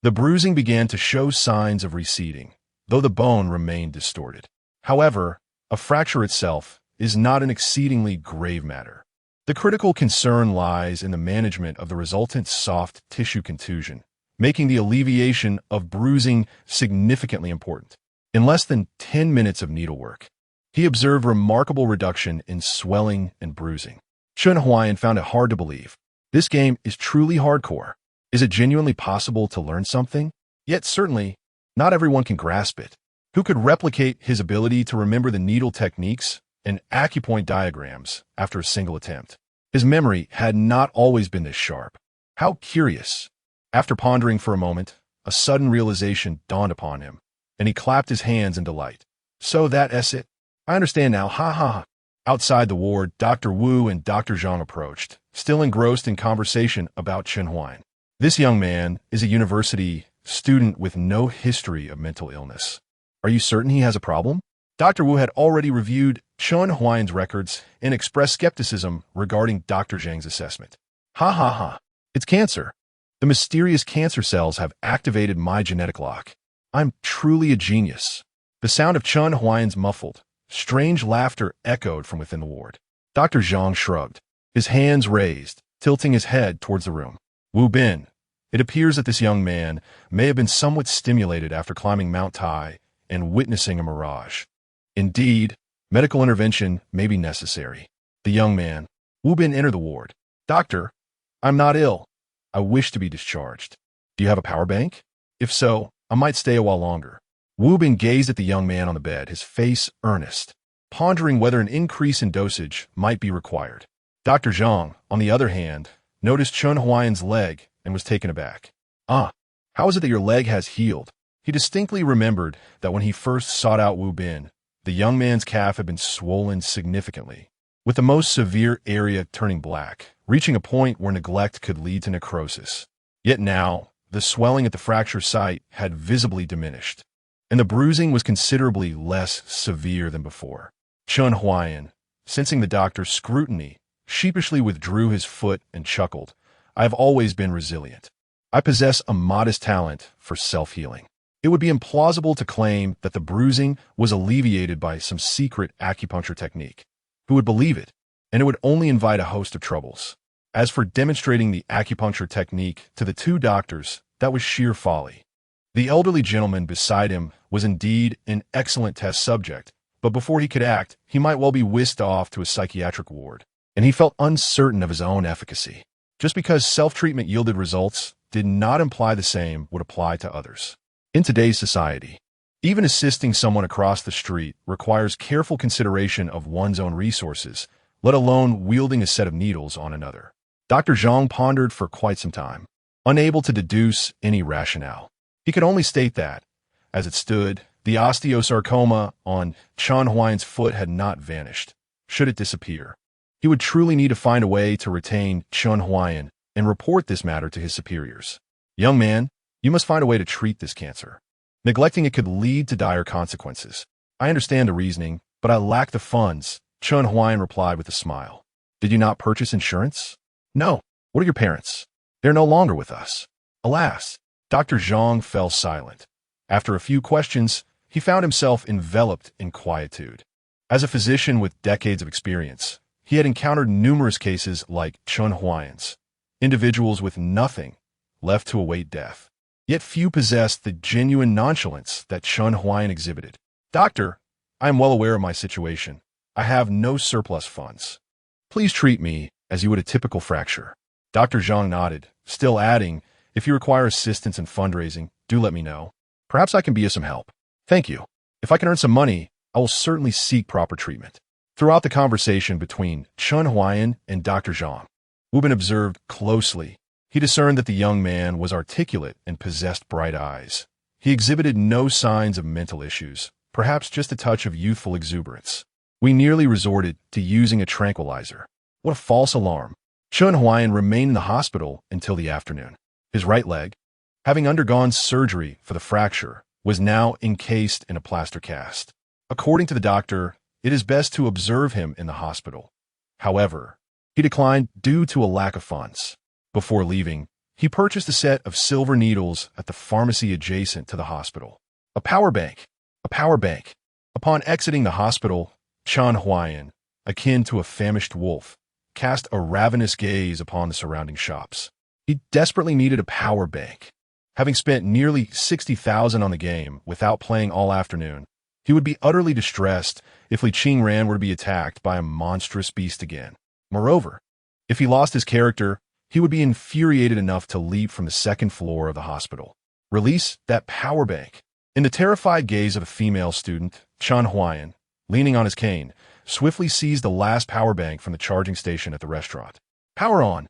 the bruising began to show signs of receding, though the bone remained distorted. However, a fracture itself is not an exceedingly grave matter. The critical concern lies in the management of the resultant soft tissue contusion, making the alleviation of bruising significantly important. In less than 10 minutes of needlework, he observed remarkable reduction in swelling and bruising. Chen Huai'an found it hard to believe. This game is truly hardcore. Is it genuinely possible to learn something? Yet certainly, not everyone can grasp it. Who could replicate his ability to remember the needle techniques and acupoint diagrams after a single attempt? His memory had not always been this sharp. How curious. After pondering for a moment, a sudden realization dawned upon him, and he clapped his hands in delight. "So that's it. I understand now, ha ha ha." Outside the ward, Dr. Wu and Dr. Zhang approached, still engrossed in conversation about Chen Huai'an. This young man is a university student with no history of mental illness. Are you certain he has a problem? Dr. Wu had already reviewed Chen Huai'an's records and expressed skepticism regarding Dr. Zhang's assessment. "Ha ha ha. It's cancer. The mysterious cancer cells have activated my genetic lock. I'm truly a genius." The sound of Chen Huai'an's muffled, strange laughter echoed from within the ward. Dr. Zhang shrugged, his hands raised, tilting his head towards the room. "Wu Bin, it appears that this young man may have been somewhat stimulated after climbing Mount Tai and witnessing a mirage. Indeed, medical intervention may be necessary." The young man, Wu Bin, entered the ward. "Doctor, I'm not ill. I wish to be discharged. Do you have a power bank? If so, I might stay a while longer." Wu Bin gazed at the young man on the bed, his face earnest, pondering whether an increase in dosage might be required. Dr. Zhang, on the other hand, noticed Chen Huai'an's leg and was taken aback. "Ah, how is it that your leg has healed?" He distinctly remembered that when he first sought out Wu Bin, the young man's calf had been swollen significantly, with the most severe area turning black, reaching a point where neglect could lead to necrosis. Yet now, the swelling at the fracture site had visibly diminished, and the bruising was considerably less severe than before. Chen Huai'an, sensing the doctor's scrutiny, sheepishly withdrew his foot and chuckled. "I have always been resilient. I possess a modest talent for self-healing." It would be implausible to claim that the bruising was alleviated by some secret acupuncture technique. Who would believe it? And it would only invite a host of troubles. As for demonstrating the acupuncture technique to the two doctors, that was sheer folly. The elderly gentleman beside him was indeed an excellent test subject, but before he could act, he might well be whisked off to a psychiatric ward, and he felt uncertain of his own efficacy. Just because self-treatment yielded results did not imply the same would apply to others. In today's society, even assisting someone across the street requires careful consideration of one's own resources, let alone wielding a set of needles on another. Dr. Zhang pondered for quite some time, unable to deduce any rationale. He could only state that, as it stood, the osteosarcoma on Chen Huai'an's foot had not vanished. Should it disappear, he would truly need to find a way to retain Chen Huai'an and report this matter to his superiors. Young man, you must find a way to treat this cancer. Neglecting it could lead to dire consequences. I understand the reasoning, but I lack the funds, Chen Huai'an replied with a smile. Did you not purchase insurance? No. What are your parents? They're no longer with us. Alas, Dr. Zhang fell silent. After a few questions, he found himself enveloped in quietude. As a physician with decades of experience, he had encountered numerous cases like Chen Huai'an's, individuals with nothing left to await death. Yet few possessed the genuine nonchalance that Chen Huai'an exhibited. Doctor, I am well aware of my situation. I have no surplus funds. Please treat me as you would a typical fracture. Dr. Zhang nodded, still adding, if you require assistance in fundraising, do let me know. Perhaps I can be of some help. Thank you. If I can earn some money, I will certainly seek proper treatment. Throughout the conversation between Chen Huai'an and Dr. Zhang, Wu Bin observed closely. He discerned that the young man was articulate and possessed bright eyes. He exhibited no signs of mental issues, perhaps just a touch of youthful exuberance. We nearly resorted to using a tranquilizer. What a false alarm. Chen Huai'an remained in the hospital until the afternoon. His right leg, having undergone surgery for the fracture, was now encased in a plaster cast. According to the doctor, it is best to observe him in the hospital. However, he declined due to a lack of funds. Before leaving, he purchased a set of silver needles at the pharmacy adjacent to the hospital. A power bank. A power bank. Upon exiting the hospital, Chen Huai'an, akin to a famished wolf, cast a ravenous gaze upon the surrounding shops. He desperately needed a power bank. Having spent nearly 60,000 on the game without playing all afternoon, he would be utterly distressed if Li Qingran were to be attacked by a monstrous beast again. Moreover, if he lost his character, he would be infuriated enough to leap from the second floor of the hospital. Release that power bank. In the terrified gaze of a female student, Chen Huai'an, leaning on his cane, swiftly seized the last power bank from the charging station at the restaurant. Power on.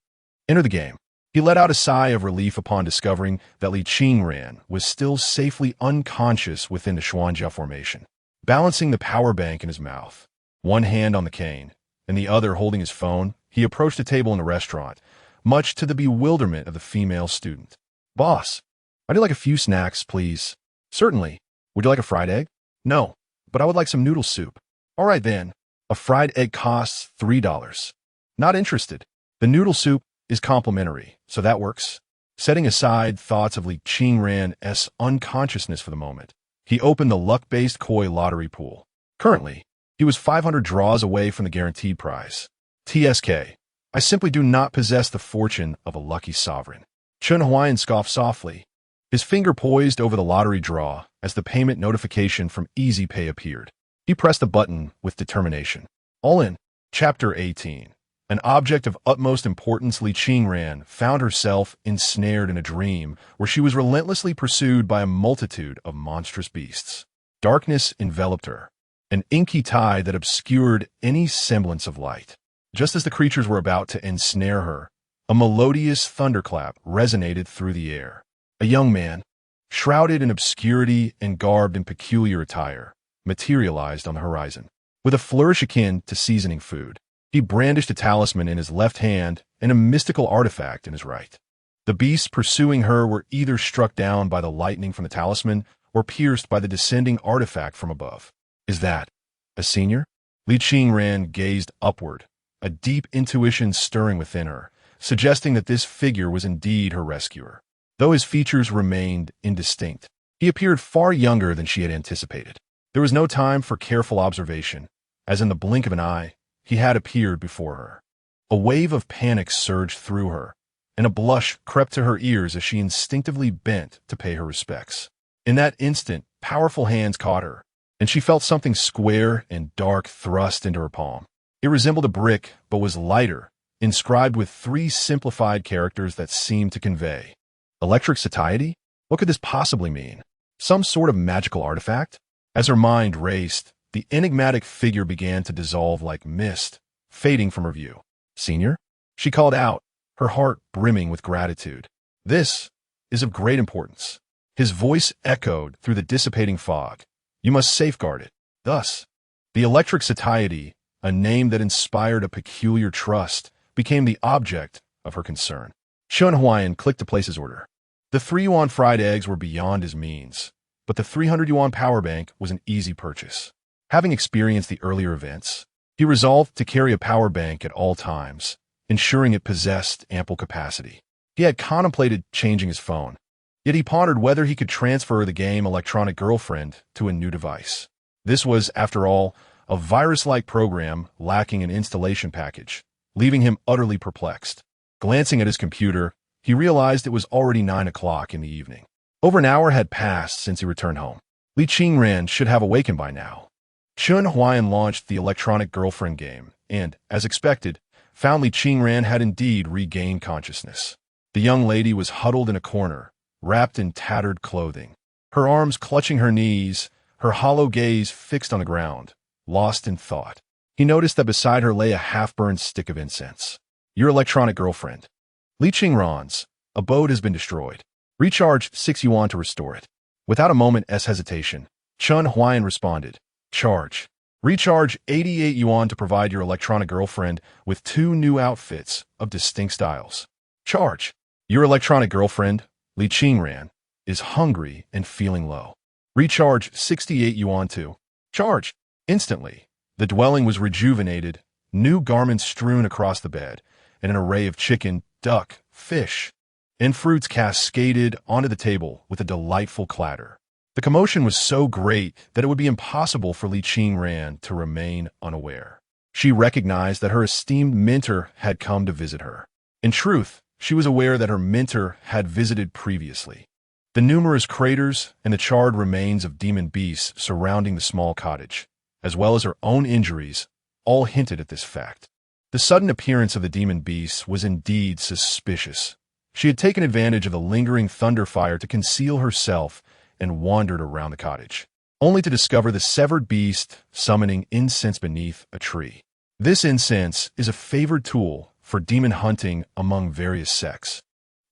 Enter the game. He let out a sigh of relief upon discovering that Li Qingran was still safely unconscious within the Xuanjia formation. Balancing the power bank in his mouth, one hand on the cane, and the other holding his phone, he approached a table in the restaurant, much to the bewilderment of the female student. Boss, I'd like a few snacks, please. Certainly. Would you like a fried egg? No, but I would like some noodle soup. All right then. A fried egg costs $3. Not interested. The noodle soup is complimentary, so that works. Setting aside thoughts of Li Qingran's unconsciousness for the moment, he opened the luck-based koi lottery pool. Currently, he was 500 draws away from the guaranteed prize. TSK. I simply do not possess the fortune of a lucky sovereign. Chen Huai'an scoffed softly, his finger poised over the lottery draw as the payment notification from Easy Pay appeared. He pressed the button with determination. All in. Chapter 18. An object of utmost importance, Li Qingran found herself ensnared in a dream where she was relentlessly pursued by a multitude of monstrous beasts. Darkness enveloped her, an inky tide that obscured any semblance of light. Just as the creatures were about to ensnare her, a melodious thunderclap resonated through the air. A young man, shrouded in obscurity and garbed in peculiar attire, materialized on the horizon. With a flourish akin to seasoning food, he brandished a talisman in his left hand and a mystical artifact in his right. The beasts pursuing her were either struck down by the lightning from the talisman or pierced by the descending artifact from above. Is that a senior? Li Qingran gazed upward, a deep intuition stirring within her, suggesting that this figure was indeed her rescuer. Though his features remained indistinct, he appeared far younger than she had anticipated. There was no time for careful observation, as in the blink of an eye, he had appeared before her. A wave of panic surged through her, and a blush crept to her ears as she instinctively bent to pay her respects. In that instant, powerful hands caught her, and she felt something square and dark thrust into her palm. It resembled a brick, but was lighter, inscribed with 3 simplified characters that seemed to convey electric satiety? What could this possibly mean? Some sort of magical artifact? As her mind raced, the enigmatic figure began to dissolve like mist, fading from her view. "Senior?" she called out, her heart brimming with gratitude. "This is of great importance." His voice echoed through the dissipating fog. "You must safeguard it." Thus, the electric satiety, a name that inspired a peculiar trust, became the object of her concern. Chen Huai'an clicked to place his order. The 3 yuan fried eggs were beyond his means, but the 300 yuan power bank was an easy purchase. Having experienced the earlier events, he resolved to carry a power bank at all times, ensuring it possessed ample capacity. He had contemplated changing his phone, yet he pondered whether he could transfer the game Electronic Girlfriend to a new device. This was, after all, a virus-like program lacking an installation package, leaving him utterly perplexed. Glancing at his computer, he realized it was already 9 o'clock in the evening. Over an hour had passed since he returned home. Li Qingran should have awakened by now. Chen Huai'an launched the Electronic Girlfriend game and, as expected, found Li Qingran had indeed regained consciousness. The young lady was huddled in a corner, wrapped in tattered clothing, her arms clutching her knees, her hollow gaze fixed on the ground, lost in thought. He noticed that beside her lay a half-burned stick of incense. "Your Electronic Girlfriend. Li Qingran's abode has been destroyed. Recharge 6 yuan to restore it." Without a moment's hesitation, Chen Huai'an responded, "Charge. Recharge 88 yuan to provide your Electronic Girlfriend with 2 new outfits of distinct styles. Charge. Your Electronic Girlfriend, Li Qingran, is hungry and feeling low. Recharge 68 yuan to charge." Instantly, the dwelling was rejuvenated, new garments strewn across the bed, and an array of chicken, duck, fish, and fruits cascaded onto the table with a delightful clatter. The commotion was so great that it would be impossible for Li Qingran to remain unaware. She recognized that her esteemed mentor had come to visit her. In truth, she was aware that her mentor had visited previously. The numerous craters and the charred remains of demon beasts surrounding the small cottage, as well as her own injuries, all hinted at this fact. The sudden appearance of the demon beasts was indeed suspicious. She had taken advantage of the lingering thunder fire to conceal herself and wandered around the cottage, only to discover the severed beast summoning incense beneath a tree. This incense is a favored tool for demon hunting among various sects,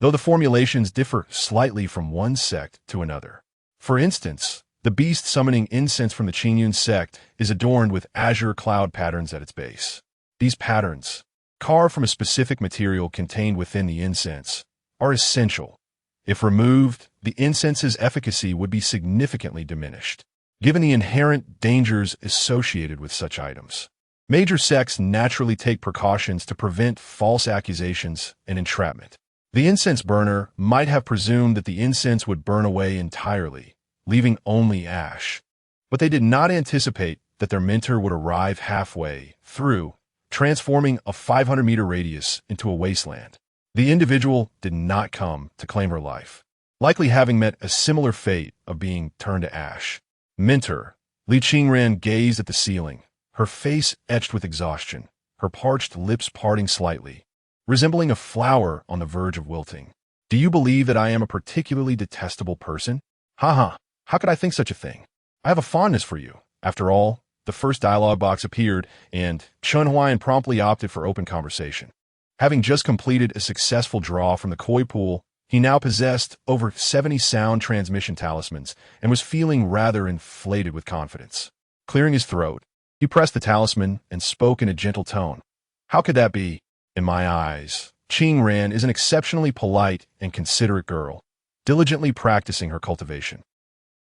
though the formulations differ slightly from one sect to another. For instance, the beast summoning incense from the Qingyun sect is adorned with azure cloud patterns at its base. These patterns, carved from a specific material contained within the incense, are essential. If removed, the incense's efficacy would be significantly diminished, given the inherent dangers associated with such items. Major sects naturally take precautions to prevent false accusations and entrapment. The incense burner might have presumed that the incense would burn away entirely, leaving only ash. But they did not anticipate that their mentor would arrive halfway through, transforming a 500-meter radius into a wasteland. The individual did not come to claim her life, likely having met a similar fate of being turned to ash. Mentor, Li Qingran gazed at the ceiling, her face etched with exhaustion, her parched lips parting slightly, resembling a flower on the verge of wilting. "Do you believe that I am a particularly detestable person? Haha, how could I think such a thing? I have a fondness for you. After all, the first dialogue box appeared, and Chen Huai'an promptly opted for open conversation. Having just completed a successful draw from the koi pool, he now possessed over 70 sound transmission talismans and was feeling rather inflated with confidence. Clearing his throat, he pressed the talisman and spoke in a gentle tone. "How could that be? In my eyes, Qingran is an exceptionally polite and considerate girl, diligently practicing her cultivation.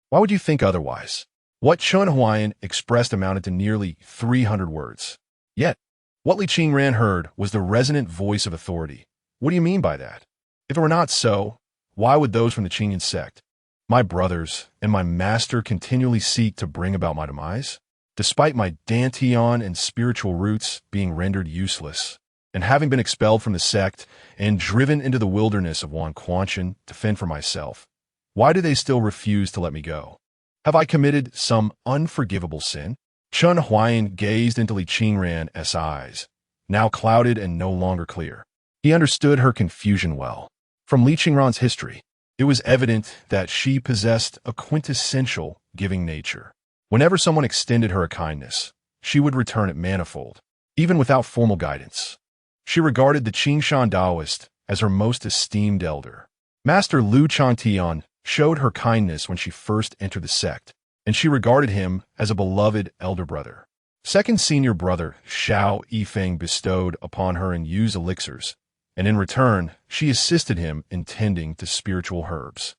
Why would you think otherwise?" What Chen Huai'an expressed amounted to nearly 300 words. Yet, what Li Qingran heard was the resonant voice of authority. "What do you mean by that? If it were not so, why would those from the Qingyun sect, my brothers and my master, continually seek to bring about my demise? Despite my dantian and spiritual roots being rendered useless, And having been expelled from the sect and driven into the wilderness of Wanquanshan to fend for myself, why do they still refuse to let me go? Have I committed some unforgivable sin? Chen Huai'an gazed into Li Qingran's eyes, now clouded and no longer clear. He understood her confusion well. From Li Qingran's history, it was evident that she possessed a quintessential giving nature. Whenever someone extended her a kindness, she would return it manifold, even without formal guidance. She regarded the Qingshan Taoist as her most esteemed elder. Master Lu Chantian showed her kindness when she first entered the sect, and she regarded him as a beloved elder brother. Second senior brother Xiao Yifeng bestowed upon her and used elixirs, and in return, she assisted him in tending to spiritual herbs,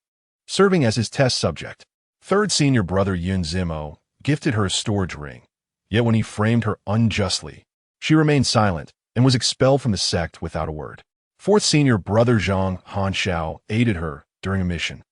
serving as his test subject. Third senior brother Yun Zimo gifted her a storage ring, yet when he framed her unjustly, she remained silent and was expelled from the sect without a word. Fourth senior brother Zhang Hanshao aided her during a mission,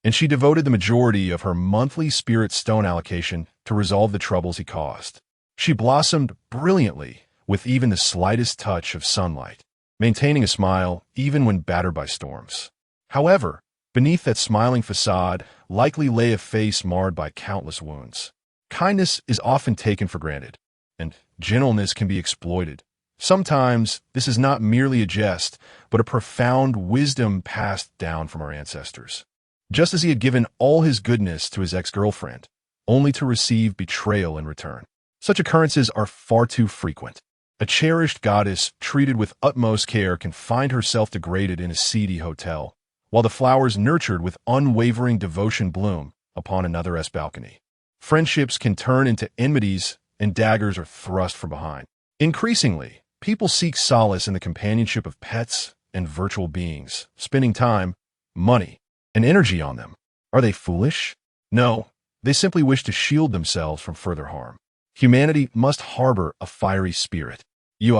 and she devoted the majority of her monthly spirit stone allocation to resolve the troubles he caused. She blossomed brilliantly with even the slightest touch of sunlight, maintaining a smile even when battered by storms. However, beneath that smiling facade likely lay a face marred by countless wounds. Kindness is often taken for granted, and gentleness can be exploited. Sometimes this is not merely a jest, but a profound wisdom passed down from our ancestors. Just as he had given all his goodness to his ex-girlfriend, only to receive betrayal in return. Such occurrences are far too frequent. A cherished goddess treated with utmost care can find herself degraded in a seedy hotel, while the flowers nurtured with unwavering devotion bloom upon another's balcony. Friendships can turn into enmities and daggers are thrust from behind. Increasingly, people seek solace in the companionship of pets and virtual beings, spending time, money, and energy on them. Are they foolish? No, they simply wish to shield themselves from further harm. Humanity must harbor a fiery spirit. We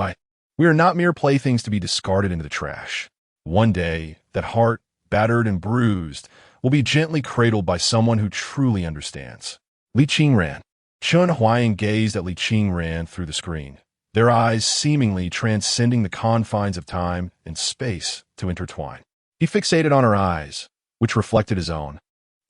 are not mere playthings to be discarded into the trash. One day, that heart, battered and bruised, will be gently cradled by someone who truly understands. Li Qingran. Chen Huai'an gazed at Li Qingran through the screen, their eyes seemingly transcending the confines of time and space to intertwine. He fixated on her eyes, which reflected his own.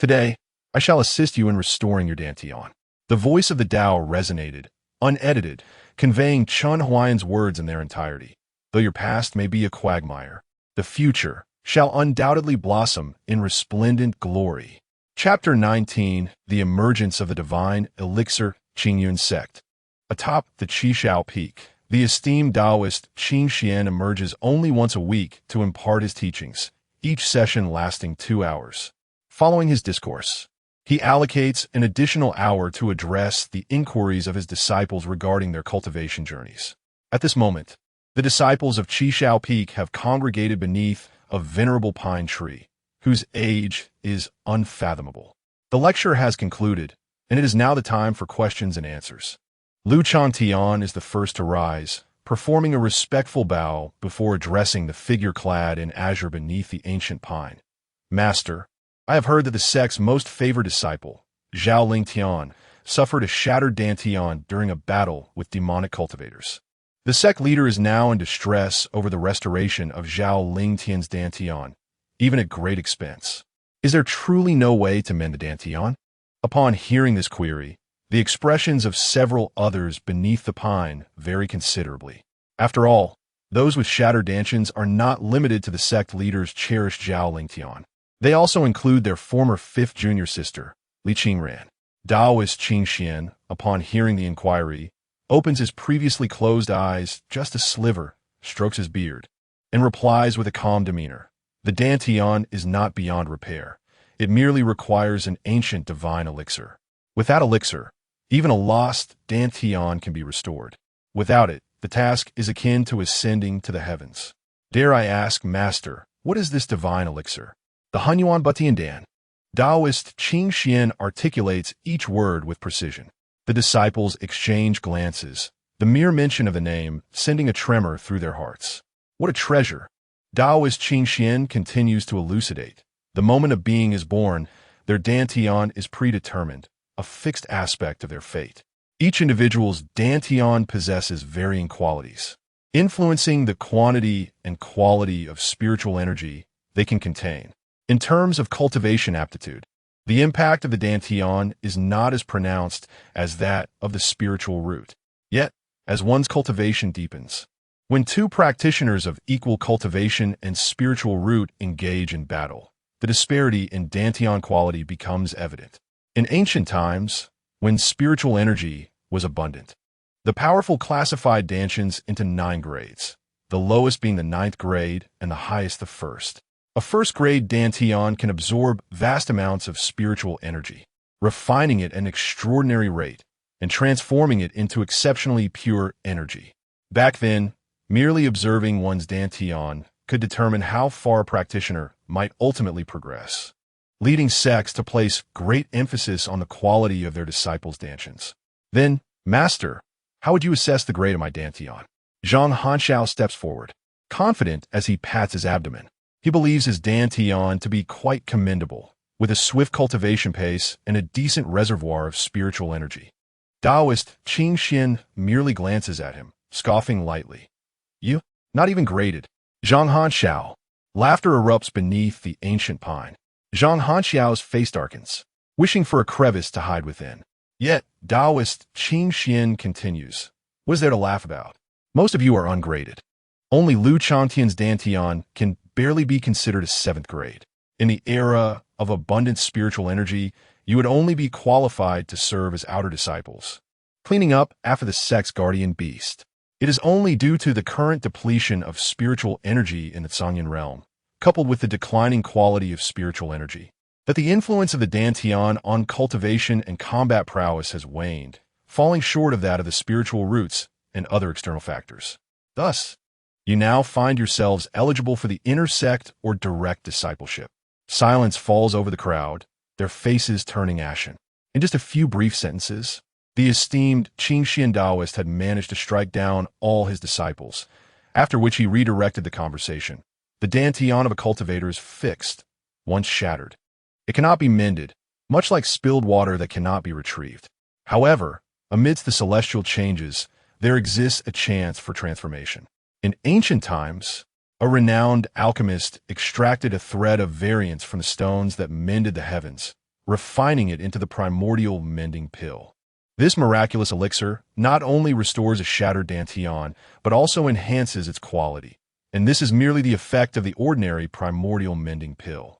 Today, I shall assist you in restoring your dantian. The voice of the Tao resonated, unedited, conveying Chen Huai'an's words in their entirety. Though your past may be a quagmire, the future shall undoubtedly blossom in resplendent glory. Chapter 19, The Emergence of the Divine Elixir Qingyun Sect. Atop the Qishao Peak, the esteemed Taoist Qing Xian emerges only once a week to impart his teachings, each session lasting 2 hours. Following his discourse, he allocates an additional hour to address the inquiries of his disciples regarding their cultivation journeys. At this moment, the disciples of Qishao Peak have congregated beneath a venerable pine tree, whose age is unfathomable. The lecture has concluded, and it is now the time for questions and answers. Lu Chantian is the first to rise, performing a respectful bow before addressing the figure clad in azure beneath the ancient pine. Master, I have heard that the sect's most favored disciple, Zhao Lingtian, suffered a shattered dantian during a battle with demonic cultivators. The sect leader is now in distress over the restoration of Zhao Lingtian's dantian, even at great expense. Is there truly no way to mend the dantian? Upon hearing this query, the expressions of several others beneath the pine vary considerably. After all, those with shattered dantians are not limited to the sect leader's cherished Zhao Lingtian. They also include their former fifth junior sister, Li Qingran. Taoist Qing Xian, upon hearing the inquiry, opens his previously closed eyes just a sliver, strokes his beard, and replies with a calm demeanor. The dantian is not beyond repair. It merely requires an ancient divine elixir. With that elixir, even a lost dantian can be restored. Without it, the task is akin to ascending to the heavens. Dare I ask, Master, what is this divine elixir? The Hunyuan Batiandan. Taoist Qing Xian articulates each word with precision. The disciples exchange glances, the mere mention of the name sending a tremor through their hearts. What a treasure! Taoist Qing Xian continues to elucidate. The moment a being is born, their dantian is predetermined, a fixed aspect of their fate. Each individual's dantian possesses varying qualities. influencing the quantity and quality of spiritual energy they can contain. In terms of cultivation aptitude, the impact of the dantian is not as pronounced as that of the spiritual root. Yet, as one's cultivation deepens, when two practitioners of equal cultivation and spiritual root engage in battle, the disparity in dantian quality becomes evident. In ancient times, when spiritual energy was abundant, the powerful classified dantians into 9 grades, the lowest being the 9th grade and the highest the 1st. A first-grade dantian can absorb vast amounts of spiritual energy, refining it at an extraordinary rate and transforming it into exceptionally pure energy. Back then, merely observing one's dantian could determine how far a practitioner might ultimately progress, leading sects to place great emphasis on the quality of their disciples' dantians. Then, Master, how would you assess the grade of my dantian? Chen Huai'an steps forward, confident as he pats his abdomen. He believes his dantian to be quite commendable, with a swift cultivation pace and a decent reservoir of spiritual energy. Taoist Chen Huai'an merely glances at him, scoffing lightly. You? Not even graded. Chen Huai'an. Laughter erupts beneath the ancient pine. Chen Huai'an's face darkens, wishing for a crevice to hide within. Yet, Taoist Chen Huai'an continues. What is there to laugh about? Most of you are ungraded. Only Lu Chantian's dantian can barely be considered a 7th grade. In the era of abundant spiritual energy, you would only be qualified to serve as outer disciples, cleaning up after the sect's guardian beast. It is only due to the current depletion of spiritual energy in the Sangyan realm, coupled with the declining quality of spiritual energy, that the influence of the dantian on cultivation and combat prowess has waned, falling short of that of the spiritual roots and other external factors. Thus, you now find yourselves eligible for the inner sect or direct discipleship. Silence falls over the crowd, their faces turning ashen. In just a few brief sentences, the esteemed Chen Huai'an Taoist had managed to strike down all his disciples, after which he redirected the conversation. The dantian of a cultivator is fixed, once shattered. It cannot be mended, much like spilled water that cannot be retrieved. However, amidst the celestial changes, there exists a chance for transformation. In ancient times, a renowned alchemist extracted a thread of variance from the stones that mended the heavens, refining it into the primordial mending pill. This miraculous elixir not only restores a shattered dantian, but also enhances its quality. And this is merely the effect of the ordinary primordial mending pill.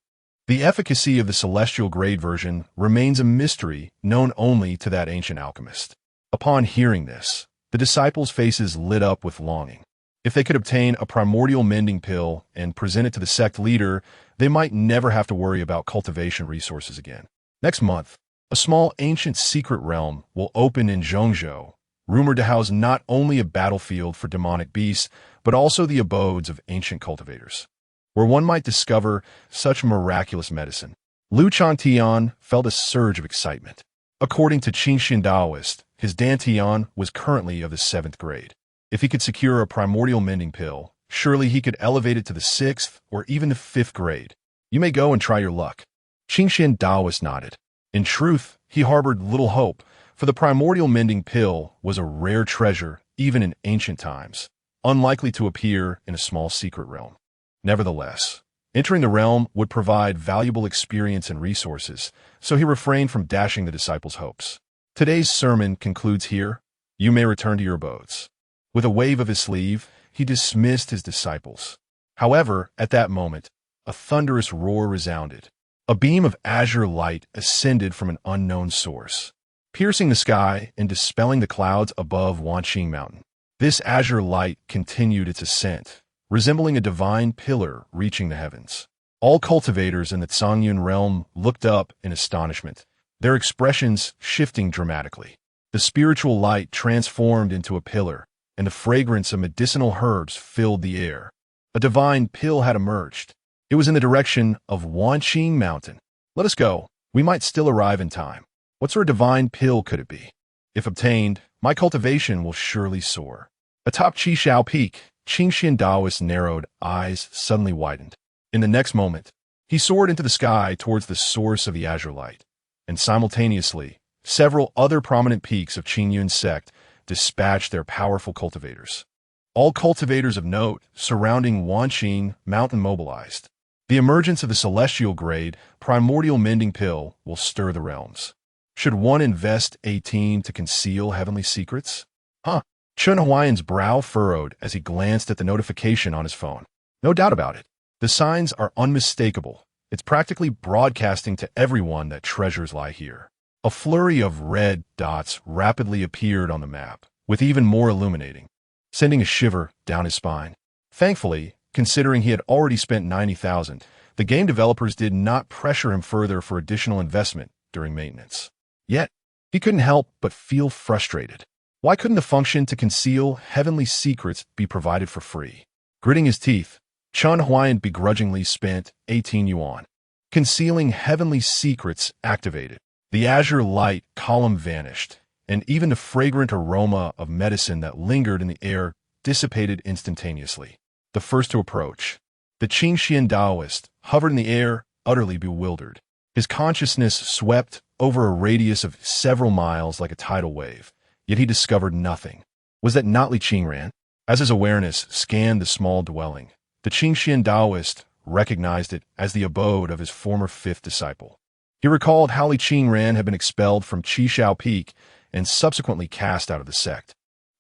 The efficacy of the celestial grade version remains a mystery known only to that ancient alchemist. Upon hearing this, the disciples' faces lit up with longing. If they could obtain a primordial mending pill and present it to the sect leader, they might never have to worry about cultivation resources again. Next month, a small ancient secret realm will open in Zhongzhou, rumored to house not only a battlefield for demonic beasts, but also the abodes of ancient cultivators, where one might discover such miraculous medicine. Lu Chantian felt a surge of excitement. According to Chen Huai'an Taoist, his dantian was currently of the 7th grade. If he could secure a primordial mending pill, surely he could elevate it to the 6th or even the 5th grade. You may go and try your luck. Chen Huai'an Taoist nodded. In truth, he harbored little hope, for the primordial mending pill was a rare treasure even in ancient times, unlikely to appear in a small secret realm. Nevertheless, entering the realm would provide valuable experience and resources, so he refrained from dashing the disciples' hopes. Today's sermon concludes here. You may return to your abodes. With a wave of his sleeve, he dismissed his disciples. However, at that moment, a thunderous roar resounded. A beam of azure light ascended from an unknown source, piercing the sky and dispelling the clouds above Wanqing Mountain. This azure light continued its ascent, resembling a divine pillar reaching the heavens. All cultivators in the Sangyan realm looked up in astonishment, their expressions shifting dramatically. The spiritual light transformed into a pillar, and the fragrance of medicinal herbs filled the air. A divine pill had emerged. It was in the direction of Wanqing Mountain. Let us go. We might still arrive in time. What sort of divine pill could it be? If obtained, my cultivation will surely soar. Atop Qishao Peak, Chen Huai'an Taoist's narrowed eyes suddenly widened. In the next moment, he soared into the sky towards the source of the azure light, and simultaneously, several other prominent peaks of Qingyun's sect dispatched their powerful cultivators. All cultivators of note surrounding Wanqing Mountain mobilized. The emergence of the celestial grade primordial mending pill will stir the realms. Should one invest 18 to conceal heavenly secrets? Huh. Chen Huai'an's brow furrowed as he glanced at the notification on his phone. No doubt about it. The signs are unmistakable. It's practically broadcasting to everyone that treasures lie here. A flurry of red dots rapidly appeared on the map, with even more illuminating, sending a shiver down his spine. Thankfully, considering he had already spent 90,000, the game developers did not pressure him further for additional investment during maintenance. Yet, he couldn't help but feel frustrated. Why couldn't the function to conceal heavenly secrets be provided for free? Gritting his teeth, Chen Huai'an begrudgingly spent 18 yuan. Concealing heavenly secrets activated. The azure light column vanished, and even the fragrant aroma of medicine that lingered in the air dissipated instantaneously. The first to approach, the Qingxian Taoist, hovered in the air, utterly bewildered. His consciousness swept over a radius of several miles like a tidal wave, yet he discovered nothing. Was that not Li Qingran? As his awareness scanned the small dwelling, the Qingxian Taoist recognized it as the abode of his former fifth disciple. He recalled how Li Qingran had been expelled from Qishao Peak and subsequently cast out of the sect.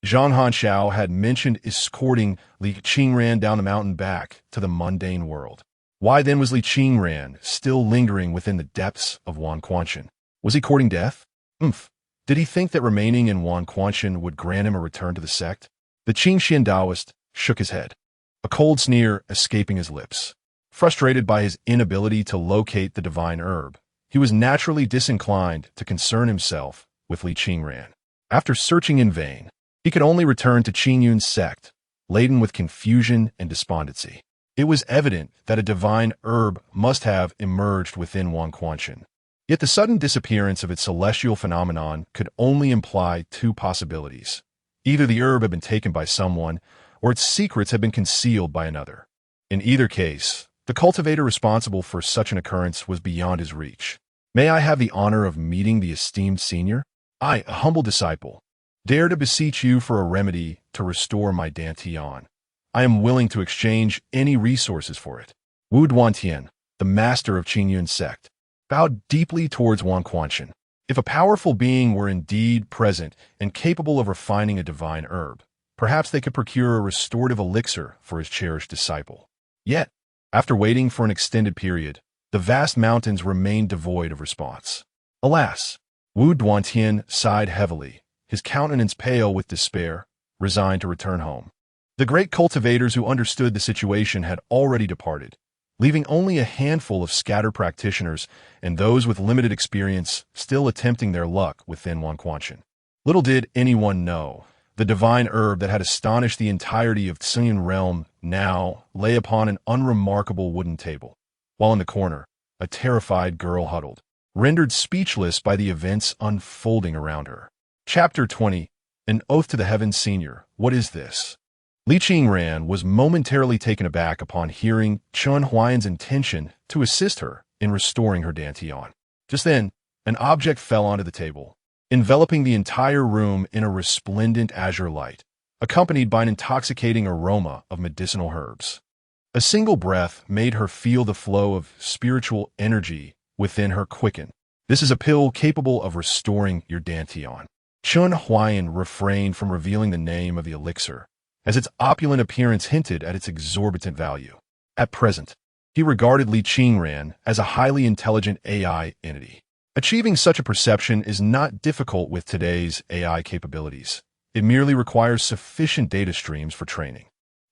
Zhang Hanxiao had mentioned escorting Li Qingran down the mountain back to the mundane world. Why then was Li Qingran still lingering within the depths of Wanquanshan? Was he courting death? Did he think that remaining in Wanquanshan would grant him a return to the sect? The Qingxian Taoist shook his head, a cold sneer escaping his lips. Frustrated by his inability to locate the divine herb, he was naturally disinclined to concern himself with Li Qingran. After searching in vain, he could only return to Qingyun's sect, laden with confusion and despondency. It was evident that a divine herb must have emerged within Wanquanshan. Yet the sudden disappearance of its celestial phenomenon could only imply two possibilities. Either the herb had been taken by someone, or its secrets had been concealed by another. In either case, the cultivator responsible for such an occurrence was beyond his reach. May I have the honor of meeting the esteemed senior? I, a humble disciple, dare to beseech you for a remedy to restore my dantian. I am willing to exchange any resources for it. Wu Duantian, the master of Qingyun's sect, bowed deeply towards Wanquanshan. If a powerful being were indeed present and capable of refining a divine herb, perhaps they could procure a restorative elixir for his cherished disciple. Yet, after waiting for an extended period, the vast mountains remained devoid of response. Alas! Wu Duantian sighed heavily, his countenance pale with despair, resigned to return home. The great cultivators who understood the situation had already departed, leaving only a handful of scattered practitioners and those with limited experience still attempting their luck within Wanquanshan. Little did anyone know, the divine herb that had astonished the entirety of Tsingyun realm now lay upon an unremarkable wooden table, while in the corner, a terrified girl huddled, rendered speechless by the events unfolding around her. Chapter 20, An Oath to the Heavens Senior. What is this? Li Qingran was momentarily taken aback upon hearing Chen Huai'an's intention to assist her in restoring her dantian. Just then, an object fell onto the table, enveloping the entire room in a resplendent azure light, accompanied by an intoxicating aroma of medicinal herbs. A single breath made her feel the flow of spiritual energy within her quicken. This is a pill capable of restoring your dantian. Chen Huai'an refrained from revealing the name of the elixir, as its opulent appearance hinted at its exorbitant value. At present, he regarded Li Qingran as a highly intelligent AI entity. Achieving such a perception is not difficult with today's AI capabilities. It merely requires sufficient data streams for training.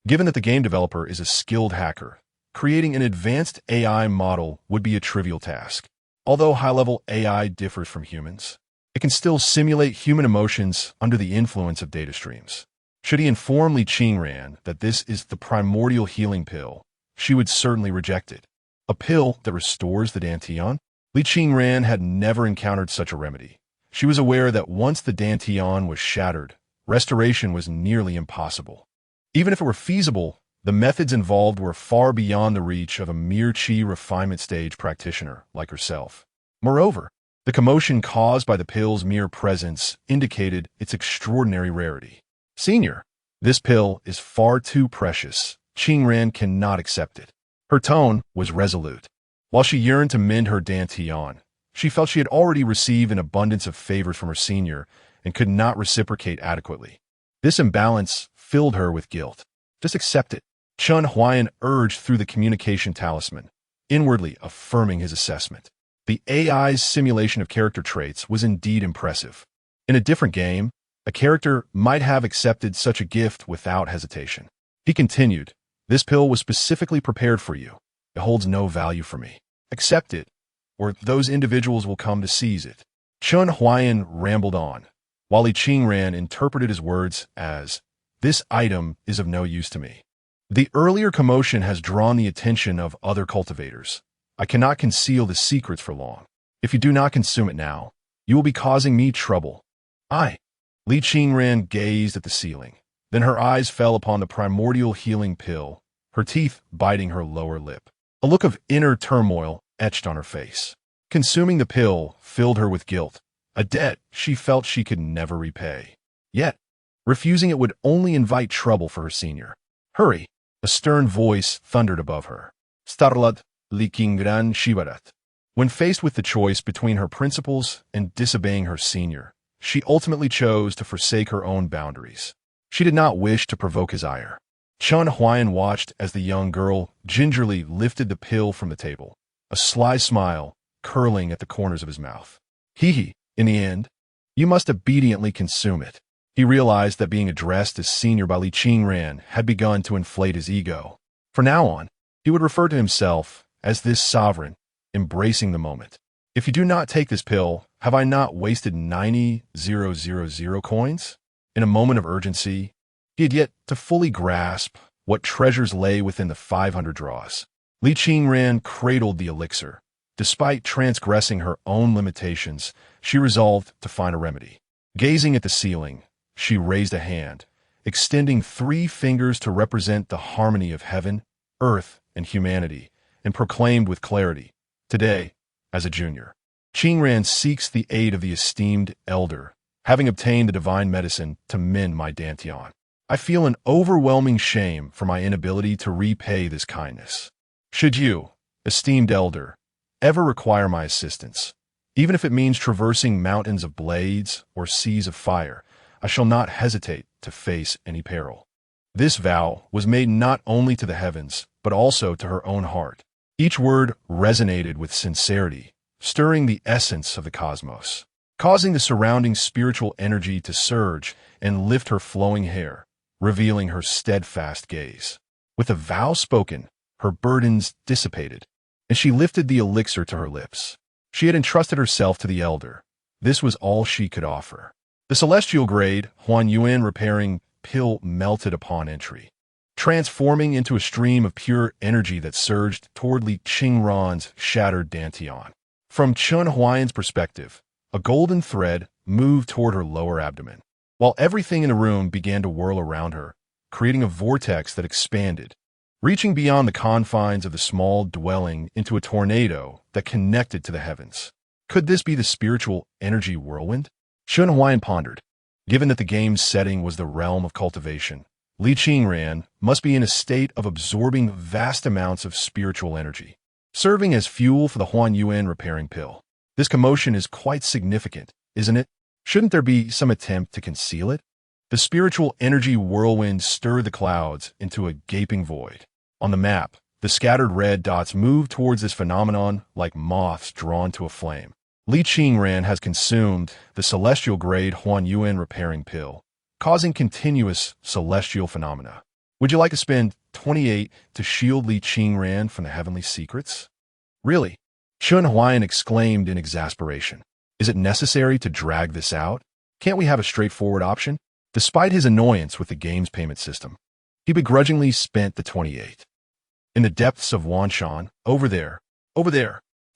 Given that the game developer is a skilled hacker, creating an advanced AI model would be a trivial task. Although high-level AI differs from humans, it can still simulate human emotions under the influence of data streams. Should he inform Li Qingran that this is the primordial healing pill, she would certainly reject it. A pill that restores the dantian? Li Qingran had never encountered such a remedy. She was aware that once the dantian was shattered, restoration was nearly impossible. Even if it were feasible, the methods involved were far beyond the reach of a mere qi refinement stage practitioner like herself. Moreover, the commotion caused by the pill's mere presence indicated its extraordinary rarity. Senior, This pill is far too precious. Qingran cannot accept it. Her tone was resolute. While she yearned to mend her dantian, she felt she had already received an abundance of favors from her senior and could not reciprocate adequately. This imbalance filled her with guilt. Just accept it. Chen Huai'an urged through the communication talisman, inwardly affirming his assessment. The AI's simulation of character traits was indeed impressive. In a different game, a character might have accepted such a gift without hesitation. He continued, "This pill was specifically prepared for you. It holds no value for me. Accept it, or those individuals will come to seize it." Chen Huai'an rambled on, while Li Qingran interpreted his words as, "This item is of no use to me. The earlier commotion has drawn the attention of other cultivators. I cannot conceal the secrets for long. If you do not consume it now, you will be causing me trouble." Li Qingran gazed at the ceiling. Then her eyes fell upon the primordial healing pill, her teeth biting her lower lip. A look of inner turmoil etched on her face. Consuming the pill filled her with guilt, a debt she felt she could never repay. Yet, refusing it would only invite trouble for her senior. "Hurry!" A stern voice thundered above her. Starlat Li Qingran Shibarat. When faced with the choice between her principles and disobeying her senior, she ultimately chose to forsake her own boundaries. She did not wish to provoke his ire. Chen Huai'an watched as the young girl gingerly lifted the pill from the table, a sly smile curling at the corners of his mouth. "Hee, in the end, you must obediently consume it." He realized that being addressed as senior by Li Qingran had begun to inflate his ego. From now on, he would refer to himself as this sovereign, embracing the moment. "If you do not take this pill, have I not wasted 90,000 coins?" In a moment of urgency, he had yet to fully grasp what treasures lay within the 500 draws. Li Qingran cradled the elixir. Despite transgressing her own limitations, she resolved to find a remedy. Gazing at the ceiling, she raised a hand, extending 3 fingers to represent the harmony of heaven, earth, and humanity, and proclaimed with clarity, "Today, as a junior, Qingran seeks the aid of the esteemed elder, having obtained the divine medicine to mend my dantian. I feel an overwhelming shame for my inability to repay this kindness. Should you, esteemed elder, ever require my assistance, even if it means traversing mountains of blades or seas of fire, I shall not hesitate to face any peril." This vow was made not only to the heavens, but also to her own heart. Each word resonated with sincerity, stirring the essence of the cosmos, causing the surrounding spiritual energy to surge and lift her flowing hair, revealing her steadfast gaze. With a vow spoken, her burdens dissipated, and she lifted the elixir to her lips. She had entrusted herself to the elder. This was all she could offer. The celestial-grade Huai'an repairing pill melted upon entry, transforming into a stream of pure energy that surged toward Li Qingran's shattered dantian. From Chen Huai'an's perspective, a golden thread moved toward her lower abdomen, while everything in the room began to whirl around her, creating a vortex that expanded, reaching beyond the confines of the small dwelling into a tornado that connected to the heavens. Could this be the spiritual energy whirlwind? Chen Huai'an pondered. Given that the game's setting was the realm of cultivation, Li Qingran must be in a state of absorbing vast amounts of spiritual energy, serving as fuel for the Huai'an repairing pill. This commotion is quite significant, isn't it? Shouldn't there be some attempt to conceal it? The spiritual energy whirlwind stirred the clouds into a gaping void. On the map, the scattered red dots moved towards this phenomenon like moths drawn to a flame. Li Qingran has consumed the celestial-grade Huai'an repairing pill, causing continuous celestial phenomena. Would you like to spend 28 to shield Li Qingran from the heavenly secrets? Really? Chen Huai'an exclaimed in exasperation. Is it necessary to drag this out? Can't we have a straightforward option? Despite his annoyance with the game's payment system, he begrudgingly spent the 28. In the depths of Wanshan, over there,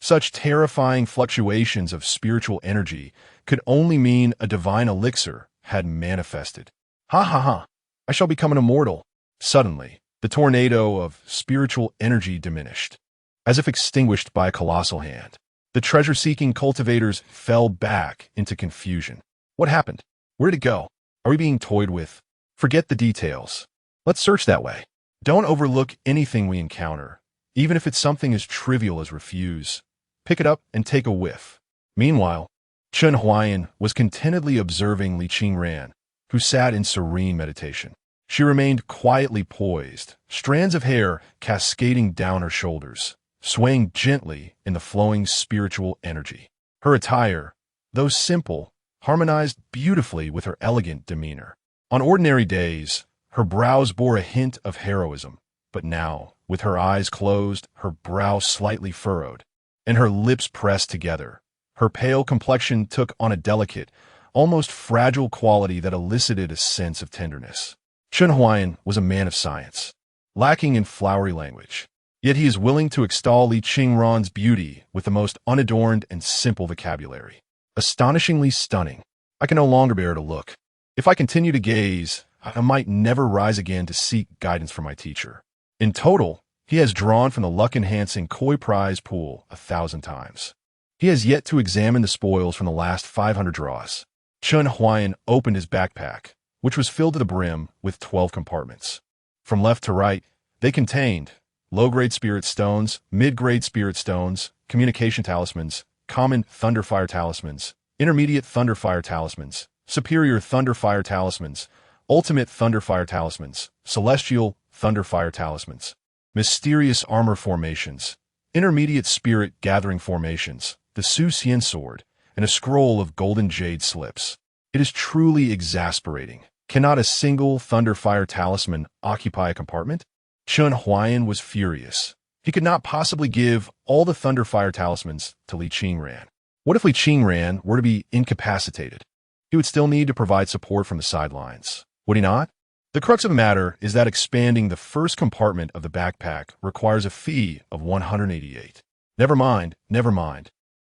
such terrifying fluctuations of spiritual energy could only mean a divine elixir had manifested. Ha ha ha! I shall become an immortal. Suddenly, the tornado of spiritual energy diminished, as if extinguished by a colossal hand. The treasure-seeking cultivators fell back into confusion. What happened? Where did it go? Are we being toyed with? Forget the details. Let's search that way. Don't overlook anything we encounter, even if it's something as trivial as refuse. Pick it up and take a whiff. Meanwhile, Chen Huai'an was contentedly observing Li Qingran, who sat in serene meditation. She remained quietly poised, strands of hair cascading down her shoulders, swaying gently in the flowing spiritual energy. Her attire, though simple, harmonized beautifully with her elegant demeanor. On ordinary days, her brows bore a hint of heroism, but now, with her eyes closed, her brow slightly furrowed, and her lips pressed together, her pale complexion took on a delicate, almost fragile quality that elicited a sense of tenderness. Chen Huai'an was a man of science, lacking in flowery language, yet he is willing to extol Li Qingran's beauty with the most unadorned and simple vocabulary. Astonishingly stunning. I can no longer bear to look. If I continue to gaze, I might never rise again to seek guidance from my teacher. In total, he has drawn from the luck-enhancing koi prize pool 1,000 times. He has yet to examine the spoils from the last 500 draws. Chen Huai'an opened his backpack, which was filled to the brim with 12 compartments. From left to right, they contained low-grade spirit stones, mid-grade spirit stones, communication talismans, common thunderfire talismans, intermediate thunderfire talismans, superior thunderfire talismans, ultimate thunderfire talismans, celestial thunderfire talismans, mysterious armor formations, intermediate spirit gathering formations, the Su Xian sword, and a scroll of golden jade slips. It is truly exasperating. Cannot a single thunderfire talisman occupy a compartment? Chen Huai'an was furious. He could not possibly give all the thunderfire talismans to Li Qingran. What if Li Qingran were to be incapacitated? He would still need to provide support from the sidelines, would he not? The crux of the matter is that expanding the first compartment of the backpack requires a fee of 188. Never mind.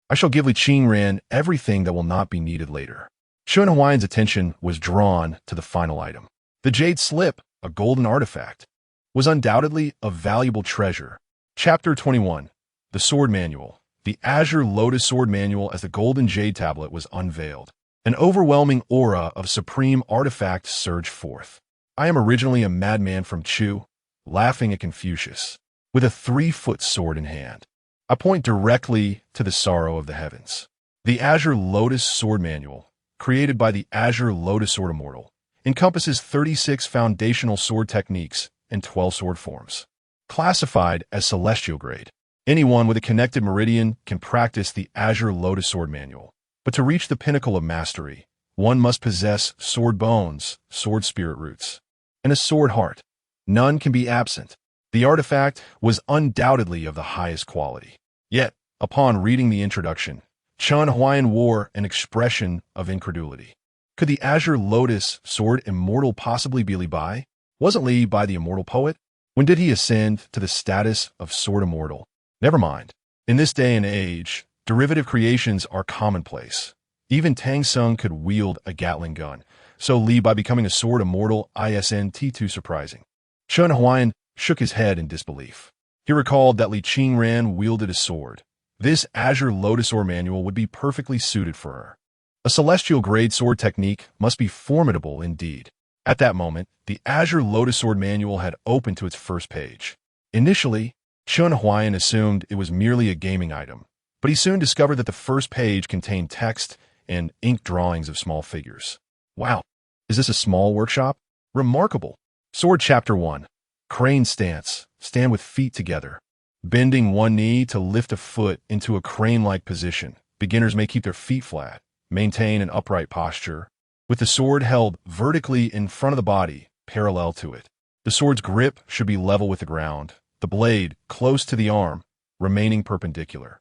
I shall give Li Qingran everything that will not be needed later. Chen Huai'an's attention was drawn to the final item. The jade slip, a golden artifact, was undoubtedly a valuable treasure. Chapter 21. The Sword Manual. The Azure Lotus Sword Manual as the golden jade tablet was unveiled. An overwhelming aura of supreme artifact surged forth. I am originally a madman from Chu, laughing at Confucius, with a 3-foot sword in hand. I point directly to the sorrow of the heavens. The Azure Lotus Sword Manual, created by the Azure Lotus Sword Immortal, encompasses 36 foundational sword techniques and 12 sword forms. Classified as celestial grade, anyone with a connected meridian can practice the Azure Lotus Sword Manual. But to reach the pinnacle of mastery, one must possess sword bones, sword spirit roots, and a sword heart. None can be absent. The artifact was undoubtedly of the highest quality. Yet, upon reading the introduction, Chen Huai'an wore an expression of incredulity. Could the Azure Lotus Sword Immortal possibly be Li Bai? Wasn't Li Bai the immortal poet? When did he ascend to the status of Sword Immortal? Never mind. In this day and age, derivative creations are commonplace. Even Tang Sung could wield a Gatling gun, so Li Bai becoming a Sword Immortal isn't too surprising. Chen Huai'an shook his head in disbelief. He recalled that Li Qingran wielded a sword. This Azure Lotus Sword Manual would be perfectly suited for her. A celestial grade sword technique must be formidable indeed. At that moment, the Azure Lotus Sword Manual had opened to its first page. Initially, Chen Huai'an assumed it was merely a gaming item, but he soon discovered that the first page contained text and ink drawings of small figures. Wow, is this a small workshop? Remarkable. Sword Chapter 1. Crane Stance. Stand with feet together. Bending one knee to lift a foot into a crane-like position. Beginners may keep their feet flat. Maintain an upright posture, with the sword held vertically in front of the body, parallel to it. The sword's grip should be level with the ground, the blade close to the arm, remaining perpendicular.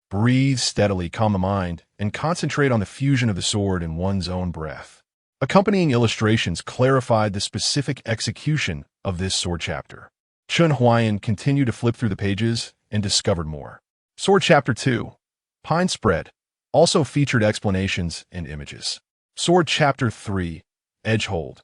Breathe steadily, calm the mind, and concentrate on the fusion of the sword in one's own breath. Accompanying illustrations clarified the specific execution of this sword chapter. Chen Huai'an continued to flip through the pages and discovered more. Sword Chapter 2. Pine Spread also featured explanations and images. Sword Chapter 3. Edge Hold.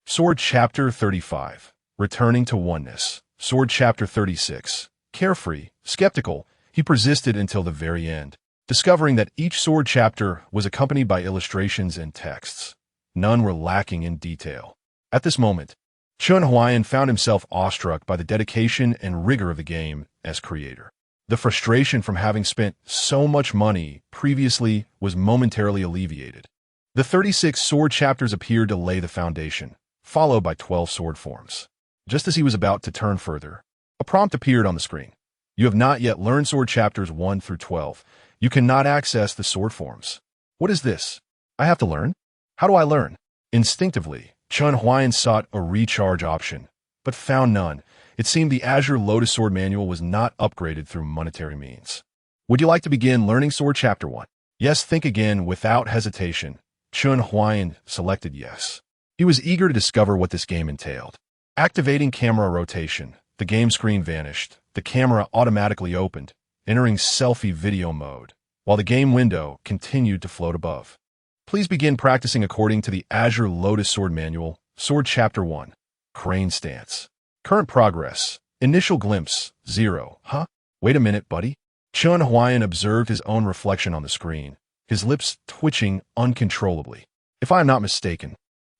Sword Chapter 35. Returning to Oneness. Sword Chapter 36. Carefree, skeptical, he persisted until the very end, discovering that each sword chapter was accompanied by illustrations and texts. None were lacking in detail. At this moment, Chen Huai'an found himself awestruck by the dedication and rigor of the game as creator. The frustration from having spent so much money previously was momentarily alleviated. The 36 sword chapters appeared to lay the foundation, followed by 12 sword forms. Just as he was about to turn further, a prompt appeared on the screen. You have not yet learned sword chapters 1 through 12. You cannot access the sword forms. What is this? I have to learn? How do I learn? Instinctively, Chen Huai'an sought a recharge option, but found none. It seemed the Azure Lotus Sword Manual was not upgraded through monetary means. Would you like to begin learning Sword Chapter 1? Yes, think again without hesitation. Chen Huai'an selected yes. He was eager to discover what this game entailed. Activating camera rotation, the game screen vanished. The camera automatically opened, entering selfie video mode, while the game window continued to float above. Please begin practicing according to the Azure Lotus Sword Manual, Sword Chapter 1, Crane Stance. Current progress. Initial glimpse, 0. Huh? Wait a minute, buddy. Chen Huai'an observed his own reflection on the screen, his lips twitching uncontrollably. If I am not mistaken,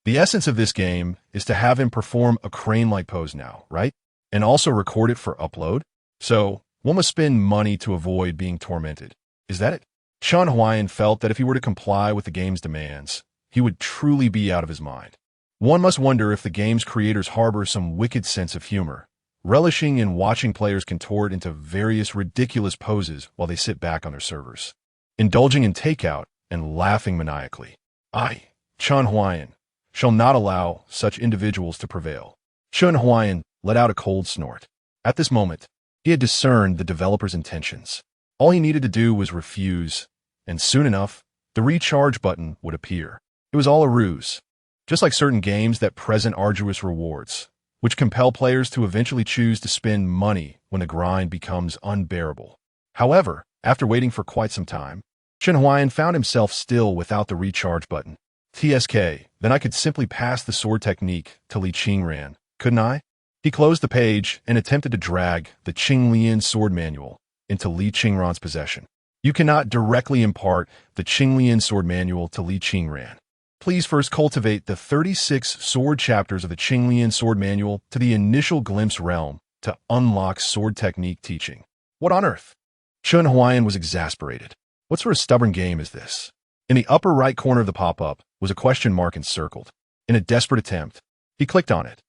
the essence of this game is to have him perform a crane-like pose now, right? And also record it for upload? So, one must spend money to avoid being tormented. Is that it? Chen Huai'an felt that if he were to comply with the game's demands, he would truly be out of his mind. One must wonder if the game's creators harbor some wicked sense of humor, relishing in watching players contort into various ridiculous poses while they sit back on their servers, indulging in takeout and laughing maniacally. I, Chen Huai'an, shall not allow such individuals to prevail. Chen Huai'an let out a cold snort. At this moment, he had discerned the developer's intentions. All he needed to do was refuse, and soon enough, the recharge button would appear. It was all a ruse. Just like certain games that present arduous rewards, which compel players to eventually choose to spend money when the grind becomes unbearable. However, after waiting for quite some time, Chen Huai'an found himself still without the recharge button. TSK, then I could simply pass the sword technique to Li Qingran, couldn't I? He closed the page and attempted to drag the Qinglian sword manual into Li Qingran's possession. You cannot directly impart the Qinglian sword manual to Li Qingran. Please first cultivate the 36 sword chapters of the Qinglian sword manual to the initial glimpse realm to unlock sword technique teaching. What on earth? Chen Huai'an was exasperated. What sort of stubborn game is this? In the upper right corner of the pop-up was a question mark encircled. In a desperate attempt, he clicked on it.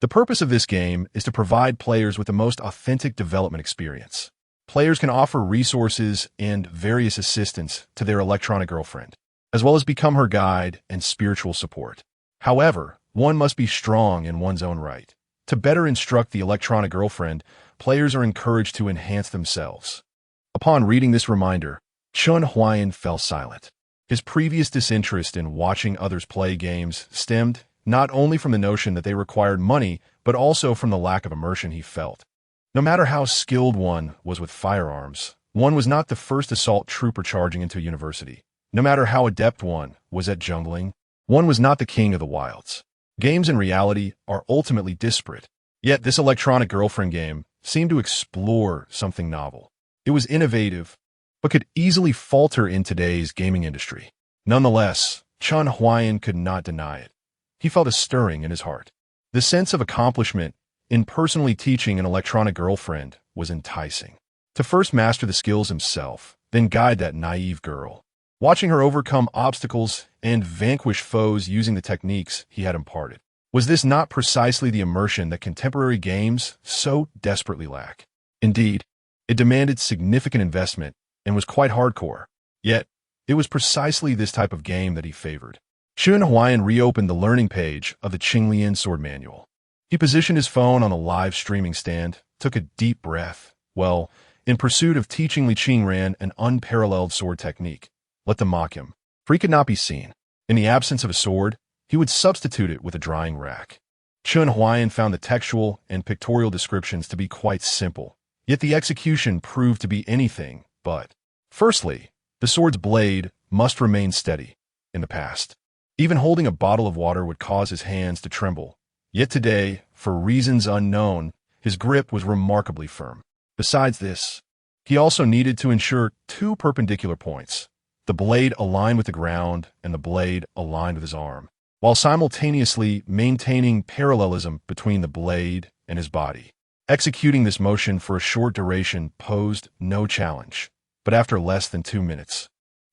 The purpose of this game is to provide players with the most authentic development experience. Players can offer resources and various assistance to their electronic girlfriend, as well as become her guide and spiritual support. However, one must be strong in one's own right. To better instruct the electronic girlfriend, players are encouraged to enhance themselves. Upon reading this reminder, Chen Huai'an fell silent. His previous disinterest in watching others play games stemmed not only from the notion that they required money, but also from the lack of immersion he felt. No matter how skilled one was with firearms, one was not the first assault trooper charging into a university. No matter how adept one was at jungling, one was not the king of the wilds. Games in reality are ultimately disparate. Yet this electronic girlfriend game seemed to explore something novel. It was innovative, but could easily falter in today's gaming industry. Nonetheless, Chen Huai'an could not deny it. He felt a stirring in his heart. The sense of accomplishment in personally teaching an electronic girlfriend was enticing. To first master the skills himself, then guide that naive girl. Watching her overcome obstacles and vanquish foes using the techniques he had imparted. Was this not precisely the immersion that contemporary games so desperately lack? Indeed, it demanded significant investment and was quite hardcore. Yet, it was precisely this type of game that he favored. Chen Huai'an reopened the learning page of the Qinglian sword manual. He positioned his phone on a live streaming stand, took a deep breath, in pursuit of teaching Li Qingran an unparalleled sword technique. Let them mock him, for he could not be seen. In the absence of a sword, he would substitute it with a drying rack. Chen Huai'an found the textual and pictorial descriptions to be quite simple, yet the execution proved to be anything but. Firstly, the sword's blade must remain steady. In the past, even holding a bottle of water would cause his hands to tremble. Yet today, for reasons unknown, his grip was remarkably firm. Besides this, he also needed to ensure two perpendicular points, the blade aligned with the ground and the blade aligned with his arm. while simultaneously maintaining parallelism between the blade and his body. Executing this motion for a short duration posed no challenge, but after less than 2 minutes,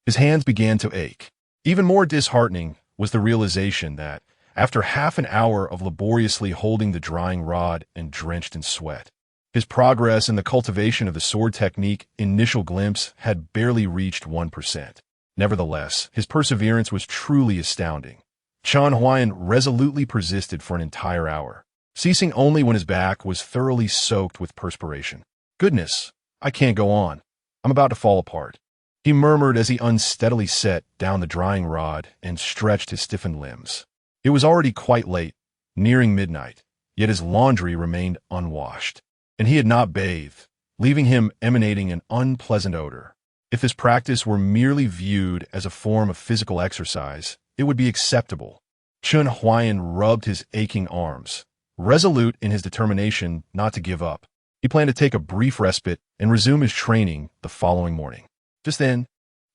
his hands began to ache. Even more disheartening was the realization that, after half an hour of laboriously holding the drying rod and drenched in sweat, his progress in the cultivation of the sword technique initial glimpse had barely reached 1%. Nevertheless, his perseverance was truly astounding. Chen Huai'an resolutely persisted for an entire hour, ceasing only when his back was thoroughly soaked with perspiration. "Goodness, I can't go on. I'm about to fall apart," he murmured as he unsteadily set down the drying rod and stretched his stiffened limbs. It was already quite late, nearing midnight, yet his laundry remained unwashed, and he had not bathed, leaving him emanating an unpleasant odor. If this practice were merely viewed as a form of physical exercise, it would be acceptable. Chen Huai'an rubbed his aching arms, resolute in his determination not to give up. He planned to take a brief respite and resume his training the following morning. Just then,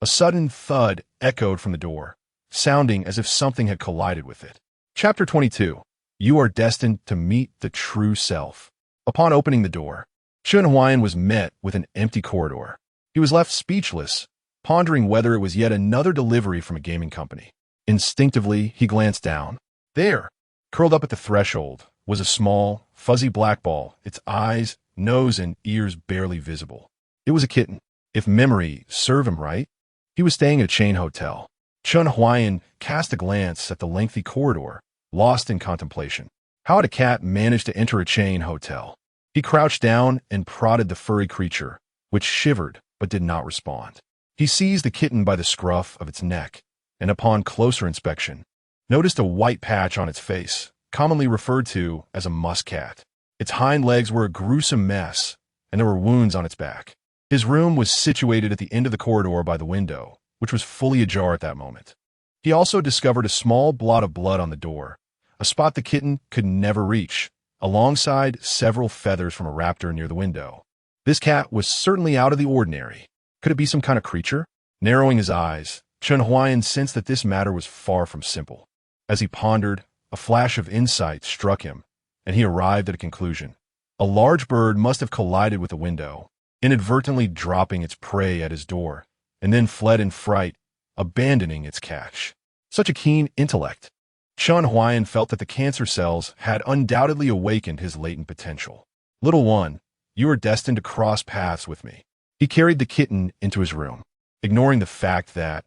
a sudden thud echoed from the door, sounding as if something had collided with it. Chapter 22. You are destined to meet the true self. Upon opening the door, Chen Huai'an was met with an empty corridor. He was left speechless, pondering whether it was yet another delivery from a gaming company. Instinctively, he glanced down. There, curled up at the threshold, was a small, fuzzy black ball, its eyes, nose, and ears barely visible. It was a kitten. If memory served him right, he was staying at a chain hotel. Chen Huai'an cast a glance at the lengthy corridor, lost in contemplation. How had a cat managed to enter a chain hotel? He crouched down and prodded the furry creature, which shivered but did not respond. He seized the kitten by the scruff of its neck, and upon closer inspection, noticed a white patch on its face, commonly referred to as a muskcat. Its hind legs were a gruesome mess, and there were wounds on its back. His room was situated at the end of the corridor by the window, which was fully ajar at that moment. He also discovered a small blot of blood on the door, a spot the kitten could never reach, alongside several feathers from a raptor near the window. This cat was certainly out of the ordinary. Could it be some kind of creature? Narrowing his eyes, Chen Huai'an sensed that this matter was far from simple. As he pondered, a flash of insight struck him, and he arrived at a conclusion. A large bird must have collided with a window, inadvertently dropping its prey at his door, and then fled in fright, abandoning its catch. Such a keen intellect. Chen Huai'an felt that the cancer cells had undoubtedly awakened his latent potential. Little one, you are destined to cross paths with me. He carried the kitten into his room, ignoring the fact that,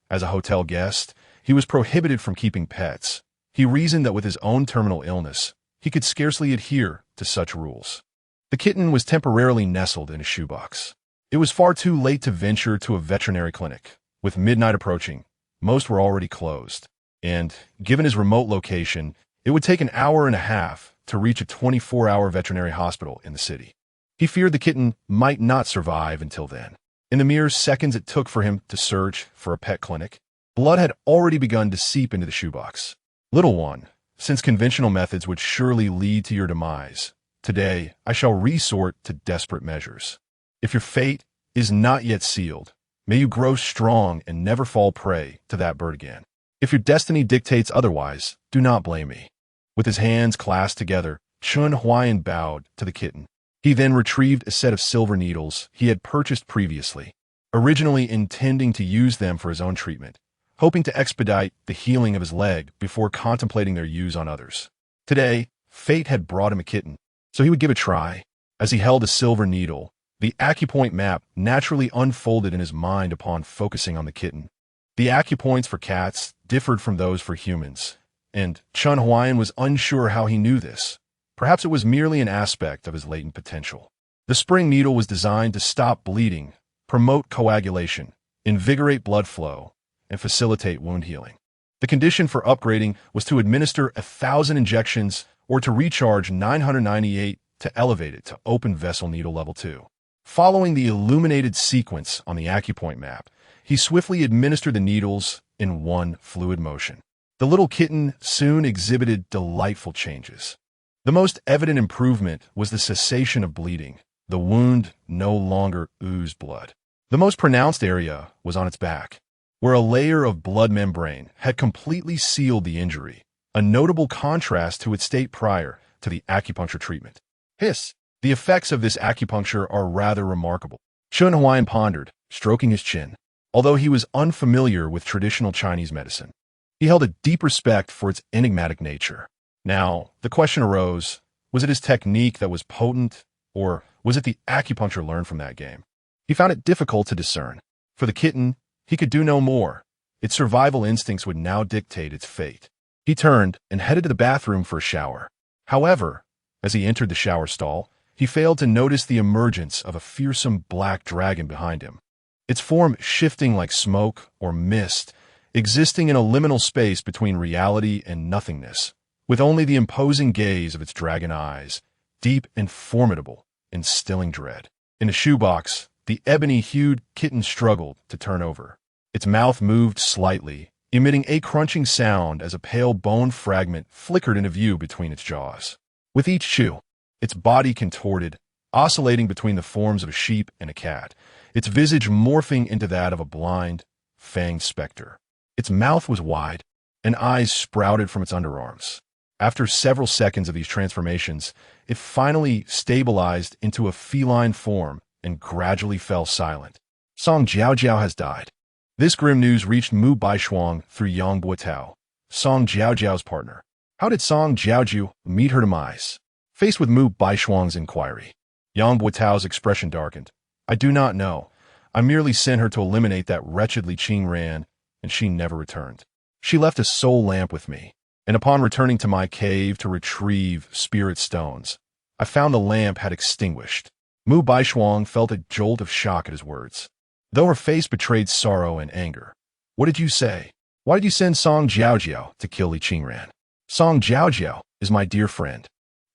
as a hotel guest, he was prohibited from keeping pets. He reasoned that with his own terminal illness, he could scarcely adhere to such rules. The kitten was temporarily nestled in a shoebox. It was far too late to venture to a veterinary clinic. With midnight approaching, most were already closed, and, given his remote location, it would take an hour and a half to reach a 24-hour veterinary hospital in the city. He feared the kitten might not survive until then. In the mere seconds it took for him to search for a pet clinic, blood had already begun to seep into the shoebox. Little one, since conventional methods would surely lead to your demise, today I shall resort to desperate measures. If your fate is not yet sealed, may you grow strong and never fall prey to that bird again. If your destiny dictates otherwise, do not blame me. With his hands clasped together, Chen Huai'an bowed to the kitten. He then retrieved a set of silver needles he had purchased previously, originally intending to use them for his own treatment, hoping to expedite the healing of his leg before contemplating their use on others. Today, fate had brought him a kitten, so he would give a try. As he held a silver needle, the acupoint map naturally unfolded in his mind upon focusing on the kitten. The acupoints for cats differed from those for humans, and Chen Huai'an was unsure how he knew this. Perhaps it was merely an aspect of his latent potential. The spring needle was designed to stop bleeding, promote coagulation, invigorate blood flow, and facilitate wound healing. The condition for upgrading was to administer 1,000 injections or to recharge 998 to elevate it to open vessel needle level 2. Following the illuminated sequence on the acupoint map, he swiftly administered the needles in one fluid motion. The little kitten soon exhibited delightful changes. The most evident improvement was the cessation of bleeding. The wound no longer oozed blood. The most pronounced area was on its back. where a layer of blood membrane had completely sealed the injury, a notable contrast to its state prior to the acupuncture treatment. Hiss! The effects of this acupuncture are rather remarkable. Chen Huai'an pondered, stroking his chin. Although he was unfamiliar with traditional Chinese medicine, he held a deep respect for its enigmatic nature. Now, the question arose, was it his technique that was potent, or was it the acupuncture learned from that game? He found it difficult to discern. For the kitten, he could do no more. Its survival instincts would now dictate its fate. He turned and headed to the bathroom for a shower. However, as he entered the shower stall, he failed to notice the emergence of a fearsome black dragon behind him. Its form shifting like smoke or mist, existing in a liminal space between reality and nothingness, with only the imposing gaze of its dragon eyes, deep and formidable, instilling dread. In a shoebox, the ebony-hued kitten struggled to turn over. Its mouth moved slightly, emitting a crunching sound as a pale bone fragment flickered into view between its jaws. With each chew, its body contorted, oscillating between the forms of a sheep and a cat, its visage morphing into that of a blind, fanged specter. Its mouth was wide, and eyes sprouted from its underarms. After several seconds of these transformations, it finally stabilized into a feline form and gradually fell silent. Song Jiaojiao has died. This grim news reached Mu Baishuang through Yang Buotao, Song Jiaojiao's partner. How did Song Jiaojiu meet her demise? Faced with Mu Baishuang's inquiry, Yang Buotao's expression darkened. I do not know. I merely sent her to eliminate that wretched Li Qingran, and she never returned. She left a soul lamp with me, and upon returning to my cave to retrieve spirit stones, I found the lamp had extinguished. Mu Baishuang felt a jolt of shock at his words, though her face betrayed sorrow and anger. What did you say? Why did you send Song Jiaojiao to kill Li Qingran? Song Jiaojiao is my dear friend,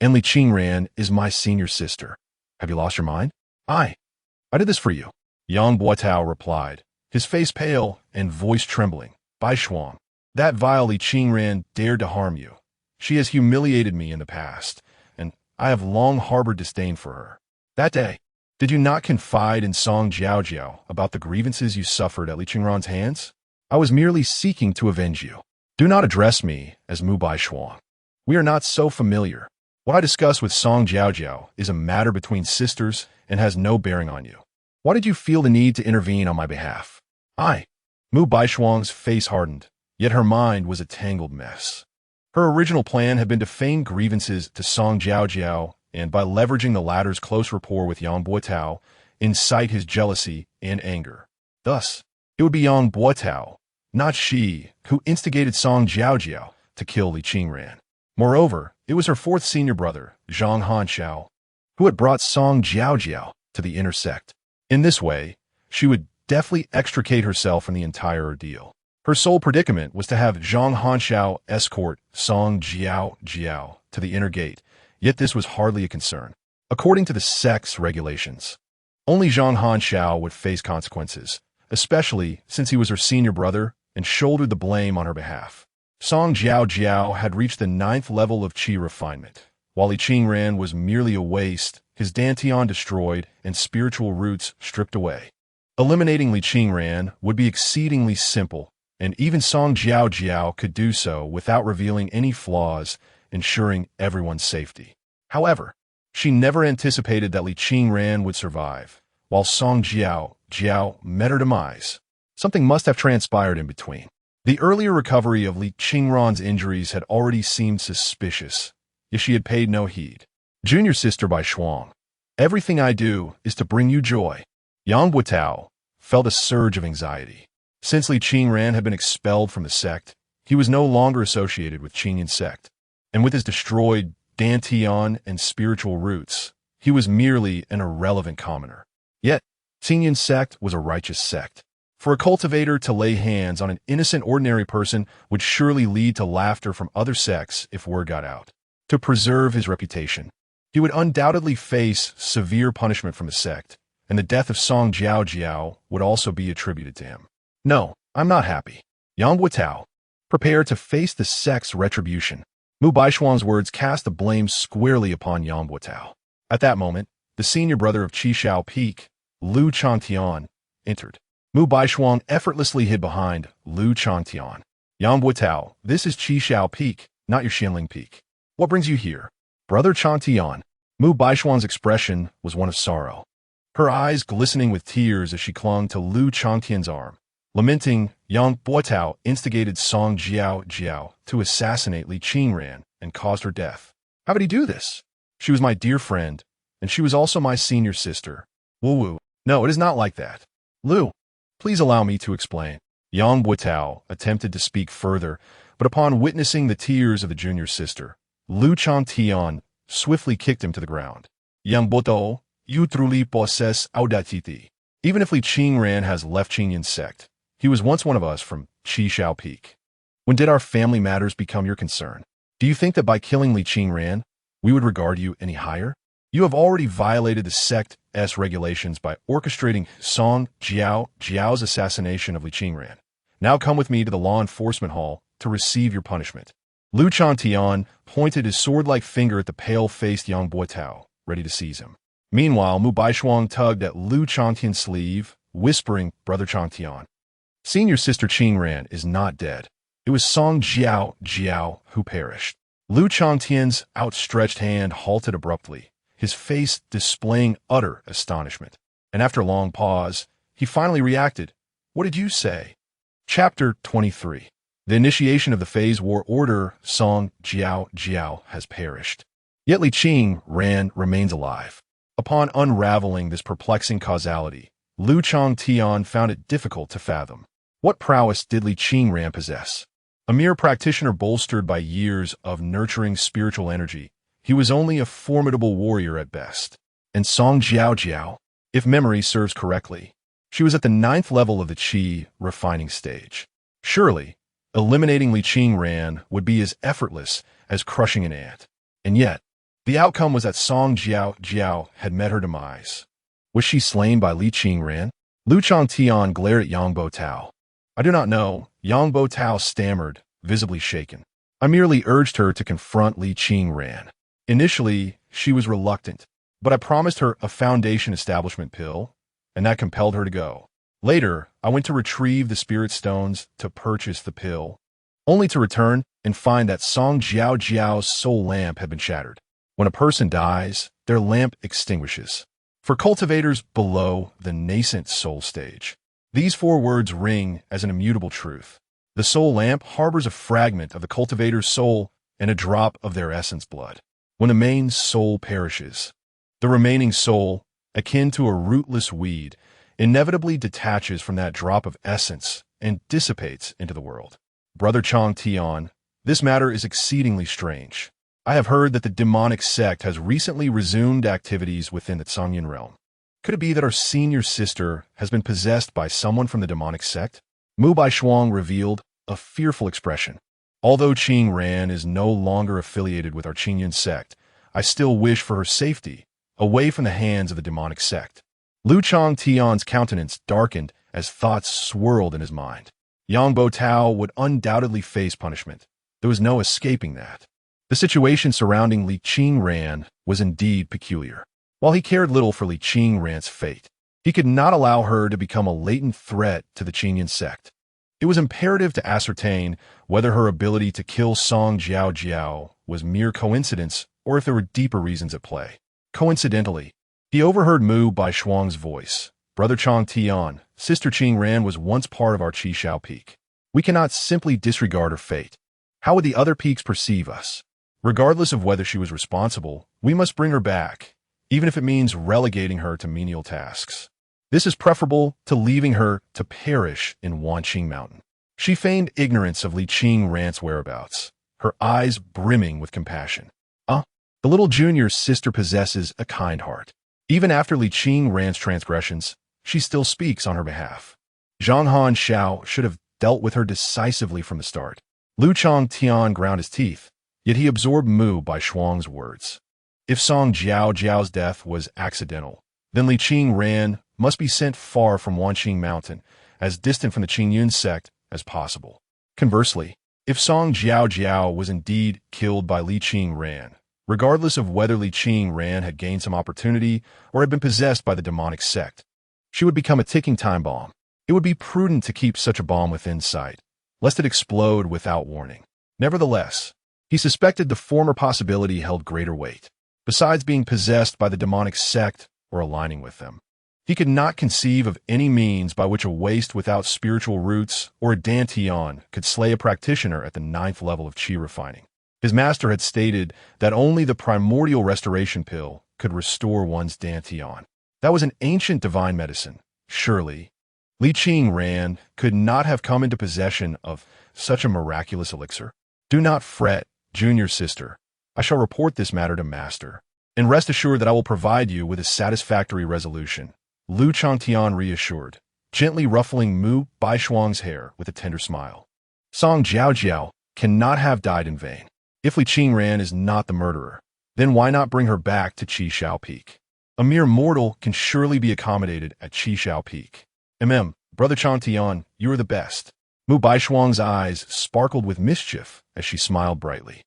and Li Qingran is my senior sister. Have you lost your mind? I did this for you, Yang Buotao replied, his face pale and voice trembling. Baishuang, that vile Li Qingran dared to harm you. She has humiliated me in the past, and I have long harbored disdain for her. That day, did you not confide in Song Jiaojiao about the grievances you suffered at Li Qingran's hands? I was merely seeking to avenge you. Do not address me as Mu Baishuang. We are not so familiar. What I discuss with Song Jiaojiao is a matter between sisters and has no bearing on you. Why did you feel the need to intervene on my behalf? Mu Baishuang's face hardened, yet her mind was a tangled mess. Her original plan had been to feign grievances to Song Jiaojiao and, by leveraging the latter's close rapport with Yang Buotao, incite his jealousy and anger. Thus, it would be Yang Buotao, not she, who instigated Song Jiaojiao to kill Li Qingran. Moreover, it was her fourth senior brother, Zhang Hanxiao, who had brought Song Jiaojiao to the inner sect. In this way, she would deftly extricate herself from the entire ordeal. Her sole predicament was to have Zhang Hanxiao escort Song Jiaojiao to the inner gate, yet this was hardly a concern. According to the sect's regulations, only Zhang Hanxiao would face consequences, especially since he was her senior brother and shouldered the blame on her behalf. Song Jiaojiao had reached the 9th level of qi refinement, while Li Qingran was merely a waste, his dantian destroyed and spiritual roots stripped away. Eliminating Li Qingran would be exceedingly simple, and even Song Jiaojiao could do so without revealing any flaws, ensuring everyone's safety. However, she never anticipated that Li Qingran would survive, while Song Jiaojiao met her demise. Something must have transpired in between. The earlier recovery of Li Qingran's injuries had already seemed suspicious, yet she had paid no heed. Junior sister Baishuang, everything I do is to bring you joy. Yang Buotao felt a surge of anxiety. Since Li Qingran had been expelled from the sect, he was no longer associated with Qingyan sect, and with his destroyed dantian and spiritual roots, he was merely an irrelevant commoner. Yet, Qingyan sect was a righteous sect. For a cultivator to lay hands on an innocent ordinary person would surely lead to laughter from other sects if word got out. To preserve his reputation, he would undoubtedly face severe punishment from the sect, and the death of Song Jiaojiao would also be attributed to him. No, I'm not happy. Yang Buotao, prepare to face the sect's retribution. Mu Baishuang's words cast the blame squarely upon Yang Buotao. At that moment, the senior brother of Qi Shao Peak, Lu Changtian, entered. Mu Baishuang effortlessly hid behind Lu Changtian. Yang Buitao, this is Qishao Peak, not your Xianling Peak. What brings you here? Brother Changtian. Mu Baishuang's expression was one of sorrow, her eyes glistening with tears as she clung to Lu Changtian's arm. Lamenting, Yang Buitao instigated Song Jiao to assassinate Li Qingran and caused her death. How did he do this? She was my dear friend, and she was also my senior sister. Wu. No, it is not like that. Lu, please allow me to explain. Yang Buitao attempted to speak further, but upon witnessing the tears of the junior sister, Lu Changtian swiftly kicked him to the ground. Yang Buitao, you truly possess audacity. Even if Li Qingran has left Qingyun sect, he was once one of us from Qishao Peak. When did our family matters become your concern? Do you think that by killing Li Qingran, we would regard you any higher? You have already violated the sect's regulations by orchestrating Song Jiao's assassination of Li Qingran. Now come with me to the law enforcement hall to receive your punishment. Lu Changtian pointed his sword-like finger at the pale-faced Yang Buitao, ready to seize him. Meanwhile, Mu Baishuang tugged at Lu Changtian's sleeve, whispering, Brother Changtian. Senior sister Qingran is not dead. It was Song Jiao who perished. Lu Changtian's outstretched hand halted abruptly, his face displaying utter astonishment. And after a long pause, he finally reacted. What did you say? Chapter 23. The initiation of the Phase War Order, Song Jiao has perished. Yet Li Qingran remains alive. Upon unraveling this perplexing causality, Lu Changtian found it difficult to fathom. What prowess did Li Qingran possess? A mere practitioner bolstered by years of nurturing spiritual energy, he was only a formidable warrior at best. And Song Jiao, if memory serves correctly, she was at the 9th level of the Qi refining stage. Surely, eliminating Li Qingran would be as effortless as crushing an ant. And yet, the outcome was that Song Jiao had met her demise. Was she slain by Li Qingran? Lu Changtian glared at Yang Buitao. I do not know, Yang Buitao stammered, visibly shaken. I merely urged her to confront Li Qingran. Initially, she was reluctant, but I promised her a foundation establishment pill, and that compelled her to go. Later, I went to retrieve the spirit stones to purchase the pill, only to return and find that Song Jiao's soul lamp had been shattered. When a person dies, their lamp extinguishes. For cultivators below the nascent soul stage, these 4 words ring as an immutable truth. The soul lamp harbors a fragment of the cultivator's soul and a drop of their essence blood. When the main soul perishes, the remaining soul, akin to a rootless weed, inevitably detaches from that drop of essence and dissipates into the world. Brother Changtian, this matter is exceedingly strange. I have heard that the demonic sect has recently resumed activities within the Songyun realm. Could it be that our senior sister has been possessed by someone from the demonic sect? Mu Baishuang revealed a fearful expression. Although Qingran is no longer affiliated with our Qingyun sect, I still wish for her safety, away from the hands of the demonic sect. Lu Changtian's countenance darkened as thoughts swirled in his mind. Yang Buitao would undoubtedly face punishment. There was no escaping that. The situation surrounding Li Qingran was indeed peculiar. While he cared little for Li Qingran's fate, he could not allow her to become a latent threat to the Qingyun sect. It was imperative to ascertain whether her ability to kill Song Jiao was mere coincidence or if there were deeper reasons at play. Coincidentally, he overheard Mu Baishuang's voice. Brother Changtian, Sister Qingran was once part of our Qishao Peak. We cannot simply disregard her fate. How would the other peaks perceive us? Regardless of whether she was responsible, we must bring her back, even if it means relegating her to menial tasks. This is preferable to leaving her to perish in Wanqing Mountain. She feigned ignorance of Li Qingran's whereabouts, her eyes brimming with compassion. The little junior sister possesses a kind heart. Even after Li Qingran's transgressions, she still speaks on her behalf. Zhang Han Xiao should have dealt with her decisively from the start. Lu Changtian ground his teeth, yet he absorbed Mu Baishuang's words. If Song Jiao's death was accidental, then Li Qingran must be sent far from Wanqing Mountain, as distant from the Qingyun sect as possible. Conversely, if Song Jiao was indeed killed by Li Qingran, regardless of whether Li Qingran had gained some opportunity or had been possessed by the demonic sect, she would become a ticking time bomb. It would be prudent to keep such a bomb within sight, lest it explode without warning. Nevertheless, he suspected the former possibility held greater weight. Besides being possessed by the demonic sect or aligning with them, he could not conceive of any means by which a waste without spiritual roots or a dantian could slay a practitioner at the 9th level of chi refining. His master had stated that only the primordial restoration pill could restore one's dantian. That was an ancient divine medicine. Surely, Li Qingran could not have come into possession of such a miraculous elixir. Do not fret, junior sister. I shall report this matter to master, and rest assured that I will provide you with a satisfactory resolution. Lu Changtian reassured, gently ruffling Mu Baishuang's hair with a tender smile. Song Jiaojiao cannot have died in vain. If Li Qingran is not the murderer, then why not bring her back to Qishao Peak? A mere mortal can surely be accommodated at Qishao Peak. Brother Changtian, you are the best. Mu Baishuang's eyes sparkled with mischief as she smiled brightly.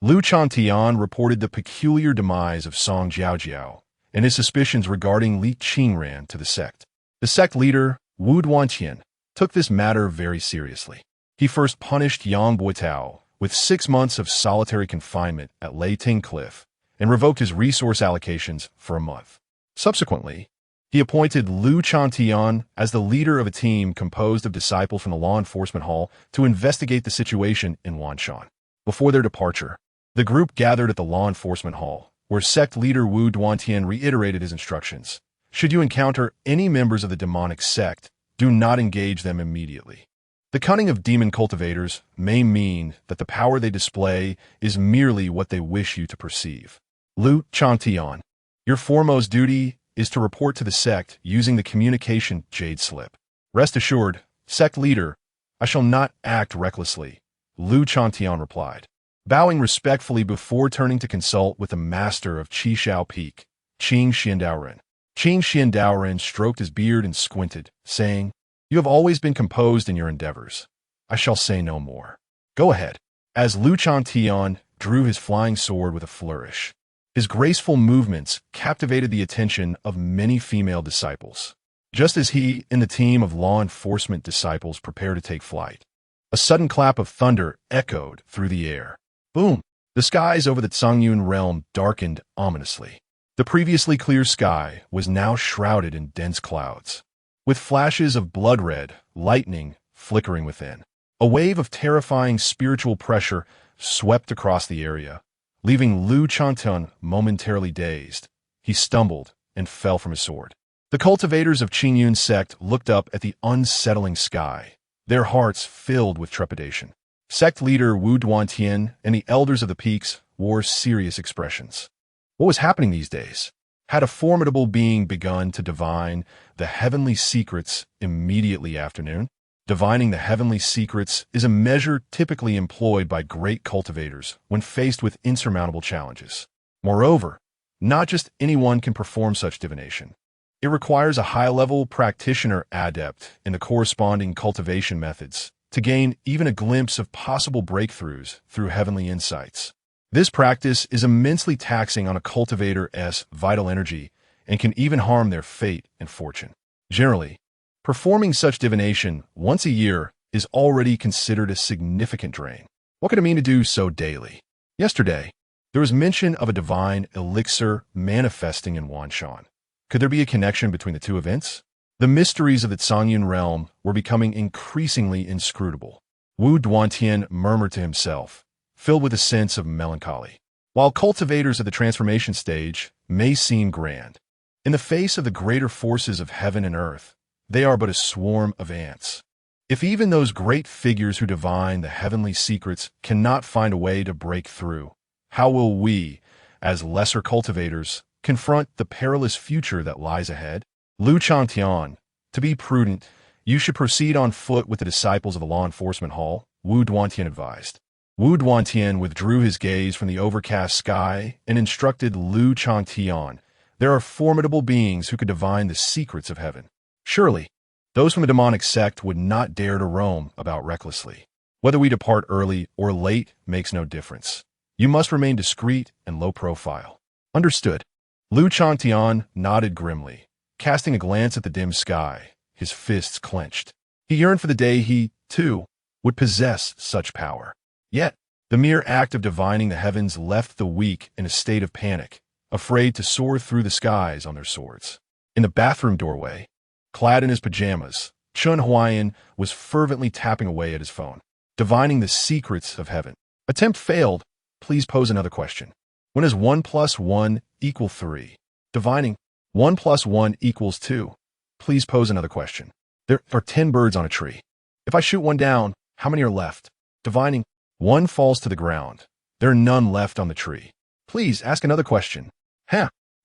Lu Changtian reported the peculiar demise of Song Jiaojiao and his suspicions regarding Li Qingran to the sect. The sect leader, Wu Duantian, took this matter very seriously. He first punished Yang Boitao with 6 months of solitary confinement at Lei Ting Cliff and revoked his resource allocations for a month. Subsequently, he appointed Lu Changtian as the leader of a team composed of disciples from the law enforcement hall to investigate the situation in Wanshan. Before their departure, the group gathered at the law enforcement hall, where sect leader Wu Duantian reiterated his instructions. Should you encounter any members of the demonic sect, do not engage them immediately. The cunning of demon cultivators may mean that the power they display is merely what they wish you to perceive. Lu Changtian, your foremost duty is to report to the sect using the communication jade slip. Rest assured, sect leader, I shall not act recklessly, Lu Changtian replied, bowing respectfully before turning to consult with the master of Qishao Peak, Qing Xiandaoren. Qing Xiandaoren stroked his beard and squinted, saying, You have always been composed in your endeavors. I shall say no more. Go ahead. As Lu Changtian drew his flying sword with a flourish, his graceful movements captivated the attention of many female disciples. Just as he and the team of law enforcement disciples prepared to take flight, a sudden clap of thunder echoed through the air. Boom! The skies over the Tsangyun realm darkened ominously. The previously clear sky was now shrouded in dense clouds, with flashes of blood-red lightning flickering within. A wave of terrifying spiritual pressure swept across the area, leaving Lu Changtian momentarily dazed. He stumbled and fell from his sword. The cultivators of Qingyun sect looked up at the unsettling sky, their hearts filled with trepidation. Sect leader Wu Duantian and the elders of the peaks wore serious expressions. What was happening these days? Had a formidable being begun to divine the heavenly secrets immediately after noon? Divining the heavenly secrets is a measure typically employed by great cultivators when faced with insurmountable challenges. Moreover, not just anyone can perform such divination. It requires a high-level practitioner adept in the corresponding cultivation methods to gain even a glimpse of possible breakthroughs through heavenly insights. This practice is immensely taxing on a cultivator's vital energy and can even harm their fate and fortune. Generally, performing such divination once a year is already considered a significant drain. What could it mean to do so daily? Yesterday, there was mention of a divine elixir manifesting in Wanshan. Could there be a connection between the two events? The mysteries of the Tsangyun realm were becoming increasingly inscrutable. Wu Duantian murmured to himself, filled with a sense of melancholy. While cultivators of the transformation stage may seem grand, in the face of the greater forces of heaven and earth, they are but a swarm of ants. If even those great figures who divine the heavenly secrets cannot find a way to break through, how will we, as lesser cultivators, confront the perilous future that lies ahead? Lu Changtian, to be prudent, you should proceed on foot with the disciples of the law enforcement hall, Wu Duantian advised. Wu Duantian withdrew his gaze from the overcast sky and instructed Lu Changtian, there are formidable beings who could divine the secrets of heaven. Surely, those from the demonic sect would not dare to roam about recklessly. Whether we depart early or late makes no difference. You must remain discreet and low profile. Understood. Lu Changtian nodded grimly, casting a glance at the dim sky, his fists clenched. He yearned for the day he, too, would possess such power. Yet, the mere act of divining the heavens left the weak in a state of panic, afraid to soar through the skies on their swords. In the bathroom doorway, clad in his pajamas, Chen Huai'an was fervently tapping away at his phone, divining the secrets of heaven. Attempt failed. Please pose another question. When does 1 plus 1 equal 3? Divining 1 plus 1 equals 2. Please pose another question. There are 10 birds on a tree. If I shoot one down, how many are left? Divining 1 falls to the ground. There are none left on the tree. Please ask another question.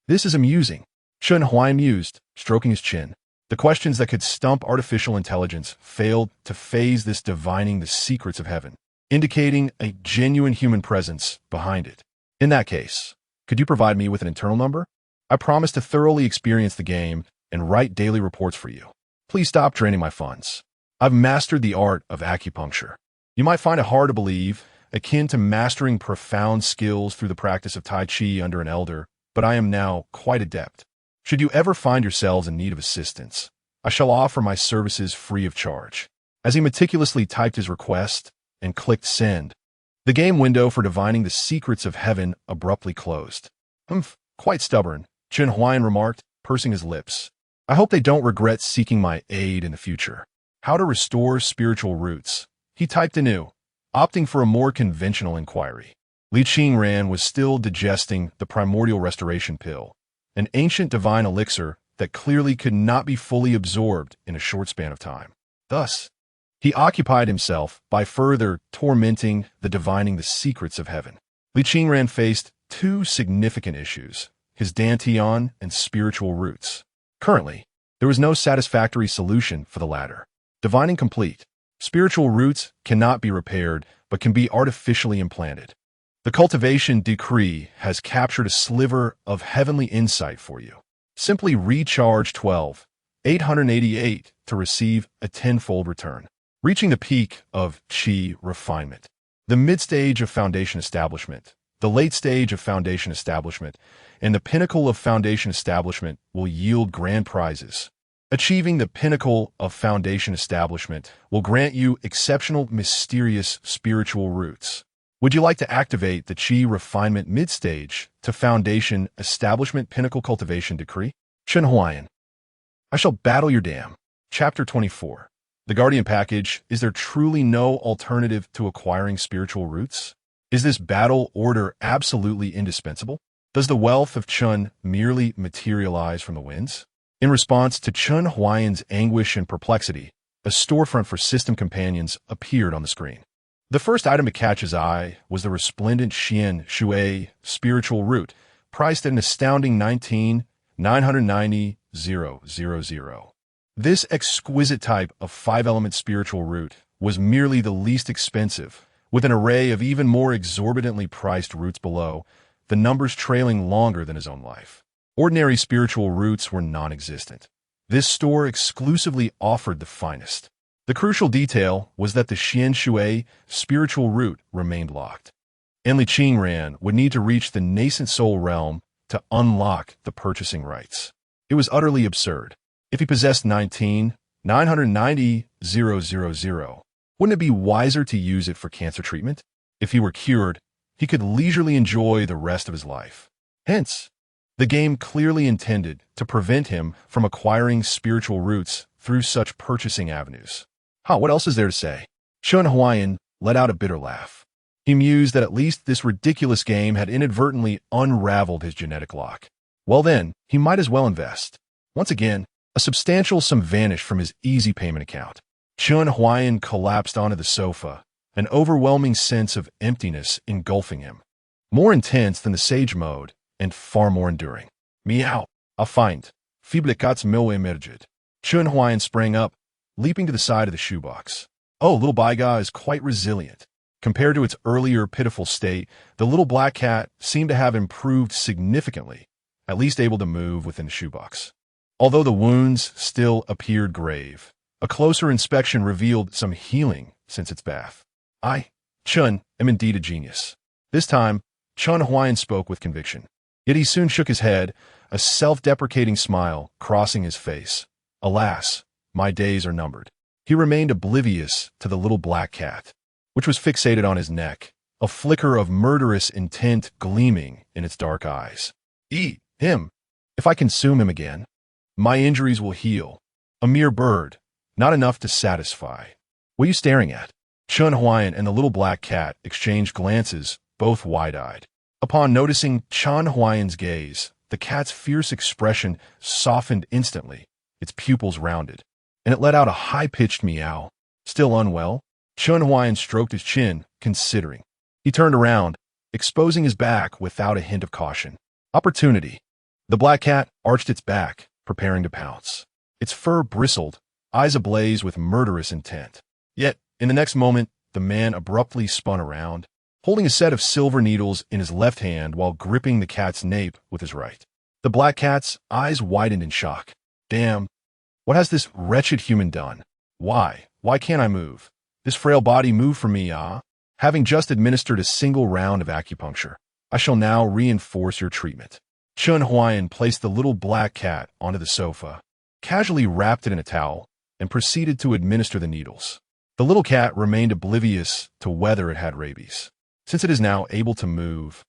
This is amusing. Chen Huai'an mused, stroking his chin. The questions that could stump artificial intelligence failed to phase this divining the secrets of heaven, indicating a genuine human presence behind it. In that case, could you provide me with an internal number? I promise to thoroughly experience the game and write daily reports for you. Please stop draining my funds. I've mastered the art of acupuncture. You might find it hard to believe, akin to mastering profound skills through the practice of Tai Chi under an elder, but I am now quite adept. Should you ever find yourselves in need of assistance, I shall offer my services free of charge. As he meticulously typed his request and clicked send, the game window for divining the secrets of heaven abruptly closed. Quite stubborn, Chen Huai'an remarked, pursing his lips. I hope they don't regret seeking my aid in the future. How to restore spiritual roots. He typed anew, opting for a more conventional inquiry. Li Qingran was still digesting the primordial restoration pill, an ancient divine elixir that clearly could not be fully absorbed in a short span of time. Thus, he occupied himself by further tormenting the divining the secrets of heaven. Li Qingran faced two significant issues, his dantian and spiritual roots. Currently, there was no satisfactory solution for the latter. Divining complete, spiritual roots cannot be repaired but can be artificially implanted. The cultivation decree has captured a sliver of heavenly insight for you. Simply recharge 12,888 to receive a tenfold return, reaching the peak of Qi refinement. The mid-stage of foundation establishment, the late stage of foundation establishment, and the pinnacle of foundation establishment will yield grand prizes. Achieving the pinnacle of foundation establishment will grant you exceptional, mysterious spiritual roots. Would you like to activate the Qi refinement mid-stage to foundation establishment pinnacle cultivation decree? Chen Huai'an. I shall battle your dam. Chapter 24. The Guardian Package. Is there truly no alternative to acquiring spiritual roots? Is this battle order absolutely indispensable? Does the wealth of Chen merely materialize from the winds? In response to Chen Huai'an's anguish and perplexity, a storefront for system companions appeared on the screen. The first item to catch his eye was the resplendent Xian Shui spiritual root, priced at an astounding 19,990,000. This exquisite type of 5-element spiritual root was merely the least expensive, with an array of even more exorbitantly priced roots below, the numbers trailing longer than his own life. Ordinary spiritual roots were non-existent. This store exclusively offered the finest. The crucial detail was that the Xian Shui spiritual root remained locked. And Li Qingran would need to reach the nascent soul realm to unlock the purchasing rights. It was utterly absurd. If he possessed 19,990,000, wouldn't it be wiser to use it for cancer treatment? If he were cured, he could leisurely enjoy the rest of his life. Hence, the game clearly intended to prevent him from acquiring spiritual roots through such purchasing avenues. What else is there to say? Chen Huai'an let out a bitter laugh. He mused that at least this ridiculous game had inadvertently unraveled his genetic lock. Well then, he might as well invest. Once again, a substantial sum vanished from his easy payment account. Chen Huai'an collapsed onto the sofa, an overwhelming sense of emptiness engulfing him. More intense than the sage mode, and far more enduring. Meow, I'll find. Fiblicats mil emerged. Chen Huai'an sprang up, leaping to the side of the shoebox. Oh, little Baiga is quite resilient. Compared to its earlier pitiful state, the little black cat seemed to have improved significantly, at least able to move within the shoebox. Although the wounds still appeared grave, a closer inspection revealed some healing since its bath. I, Chen, am indeed a genius. This time, Chen Huai'an spoke with conviction. Yet he soon shook his head, a self-deprecating smile crossing his face. Alas, my days are numbered. He remained oblivious to the little black cat, which was fixated on his neck, a flicker of murderous intent gleaming in its dark eyes. Eat him. If I consume him again, my injuries will heal. A mere bird, not enough to satisfy. What are you staring at? Chen Huai'an and the little black cat exchanged glances, both wide-eyed. Upon noticing Chen Huai'an's gaze, the cat's fierce expression softened instantly, its pupils rounded, and it let out a high-pitched meow. Still unwell, Chen Huai'an stroked his chin, considering. He turned around, exposing his back without a hint of caution. Opportunity. The black cat arched its back, preparing to pounce. Its fur bristled, eyes ablaze with murderous intent. Yet, in the next moment, the man abruptly spun around, holding a set of silver needles in his left hand while gripping the cat's nape with his right. The black cat's eyes widened in shock. Damn, what has this wretched human done? Why? Why can't I move? This frail body move for me, ah? Having just administered a single round of acupuncture, I shall now reinforce your treatment. Chen Huai'an placed the little black cat onto the sofa, casually wrapped it in a towel, and proceeded to administer the needles. The little cat remained oblivious to whether it had rabies. Since it is now able to move,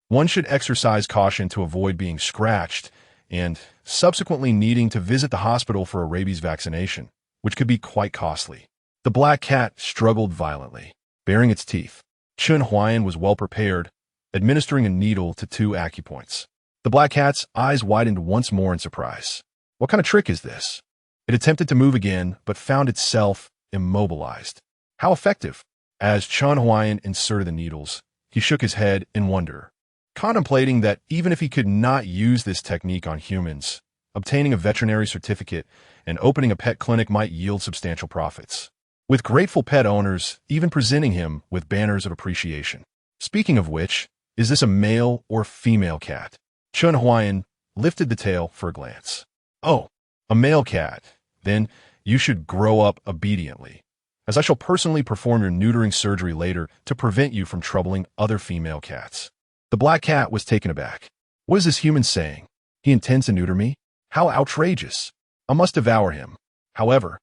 one should exercise caution to avoid being scratched and subsequently needing to visit the hospital for a rabies vaccination, which could be quite costly. The black cat struggled violently, baring its teeth. Chen Huai'an was well prepared, administering a needle to 2 acupoints. The black cat's eyes widened once more in surprise. What kind of trick is this? It attempted to move again, but found itself immobilized. How effective? As Chen Huai'an inserted the needles, he shook his head in wonder, contemplating that even if he could not use this technique on humans, obtaining a veterinary certificate and opening a pet clinic might yield substantial profits, with grateful pet owners even presenting him with banners of appreciation. Speaking of which, is this a male or female cat? Chen Huai'an lifted the tail for a glance. Oh, a male cat. Then you should grow up obediently, as I shall personally perform your neutering surgery later to prevent you from troubling other female cats. The black cat was taken aback. What is this human saying? He intends to neuter me? How outrageous! I must devour him. However,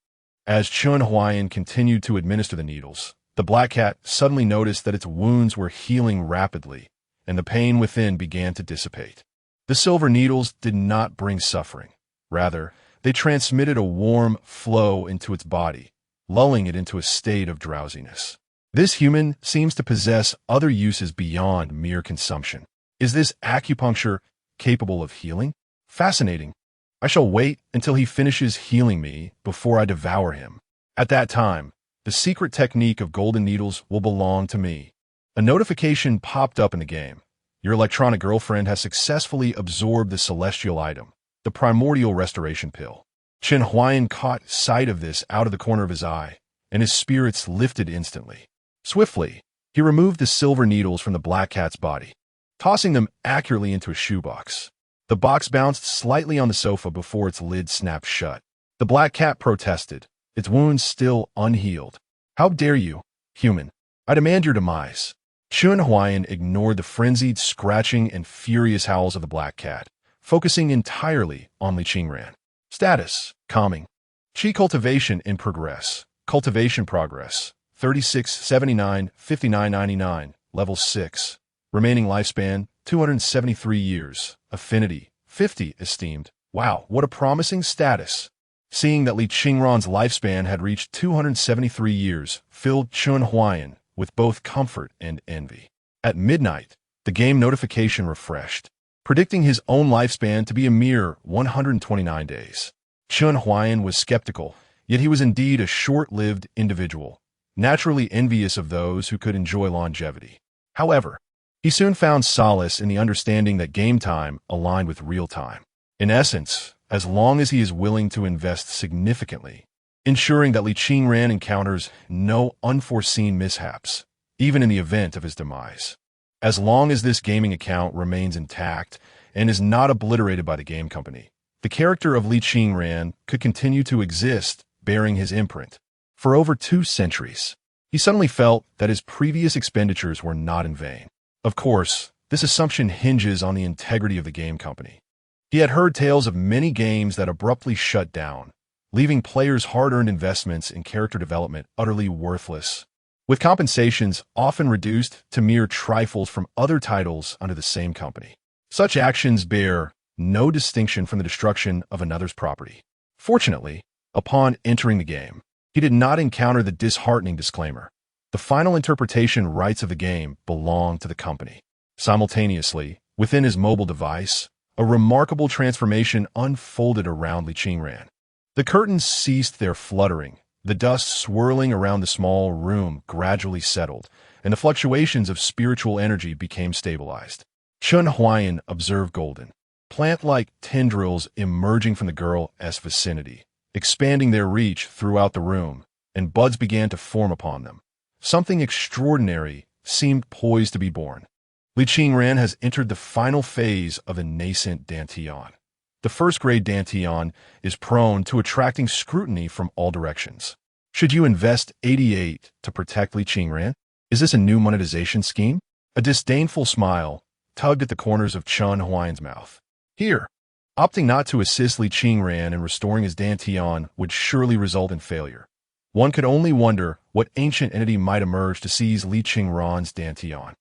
as Chen Huai'an continued to administer the needles, the black cat suddenly noticed that its wounds were healing rapidly, and the pain within began to dissipate. The silver needles did not bring suffering. Rather, they transmitted a warm flow into its body, lulling it into a state of drowsiness. This human seems to possess other uses beyond mere consumption. Is this acupuncture capable of healing? Fascinating. I shall wait until he finishes healing me before I devour him. At that time, the secret technique of golden needles will belong to me. A notification popped up in the game. Your electronic girlfriend has successfully absorbed the celestial item, the primordial restoration pill. Chen Huai'an caught sight of this out of the corner of his eye, and his spirits lifted instantly. Swiftly, he removed the silver needles from the black cat's body, tossing them accurately into a shoebox. The box bounced slightly on the sofa before its lid snapped shut. The black cat protested, its wounds still unhealed. How dare you, human? I demand your demise. Chen Huai'an ignored the frenzied scratching and furious howls of the black cat, focusing entirely on Li Qingran. Status: calming. Qi cultivation in progress. Cultivation progress: 3679, 5999, level 6. Remaining lifespan: 273 years. Affinity: 50 esteemed. Wow, what a promising status. Seeing that Li Qingran's lifespan had reached 273 years filled Chen Huai'an with both comfort and envy. At midnight, the game notification refreshed, predicting his own lifespan to be a mere 129 days. Chen Huai'an was skeptical, yet he was indeed a short-lived individual, naturally envious of those who could enjoy longevity. However, he soon found solace in the understanding that game time aligned with real time. In essence, as long as he is willing to invest significantly, ensuring that Li Qingran encounters no unforeseen mishaps, even in the event of his demise. As long as this gaming account remains intact and is not obliterated by the game company, the character of Li Qingran could continue to exist, bearing his imprint. For over 2 centuries, he suddenly felt that his previous expenditures were not in vain. Of course, this assumption hinges on the integrity of the game company. He had heard tales of many games that abruptly shut down, leaving players' hard-earned investments in character development utterly worthless, with compensations often reduced to mere trifles from other titles under the same company. Such actions bear no distinction from the destruction of another's property. Fortunately, upon entering the game, he did not encounter the disheartening disclaimer: the final interpretation rights of the game belong to the company. Simultaneously, within his mobile device, a remarkable transformation unfolded around Li Qingran. The curtains ceased their fluttering, the dust swirling around the small room gradually settled, and the fluctuations of spiritual energy became stabilized. Chen Huai'an observed golden, plant-like tendrils emerging from the girl's vicinity, expanding their reach throughout the room, and buds began to form upon them. Something extraordinary seemed poised to be born. Li Qingran has entered the final phase of a nascent dantian. The first-grade dantian is prone to attracting scrutiny from all directions. Should you invest 88 to protect Li Qingran? Is this a new monetization scheme? A disdainful smile tugged at the corners of Chen Huai'an's mouth. Here, opting not to assist Li Qingran in restoring his dantian would surely result in failure. One could only wonder what ancient entity might emerge to seize Li Qingran's dantian.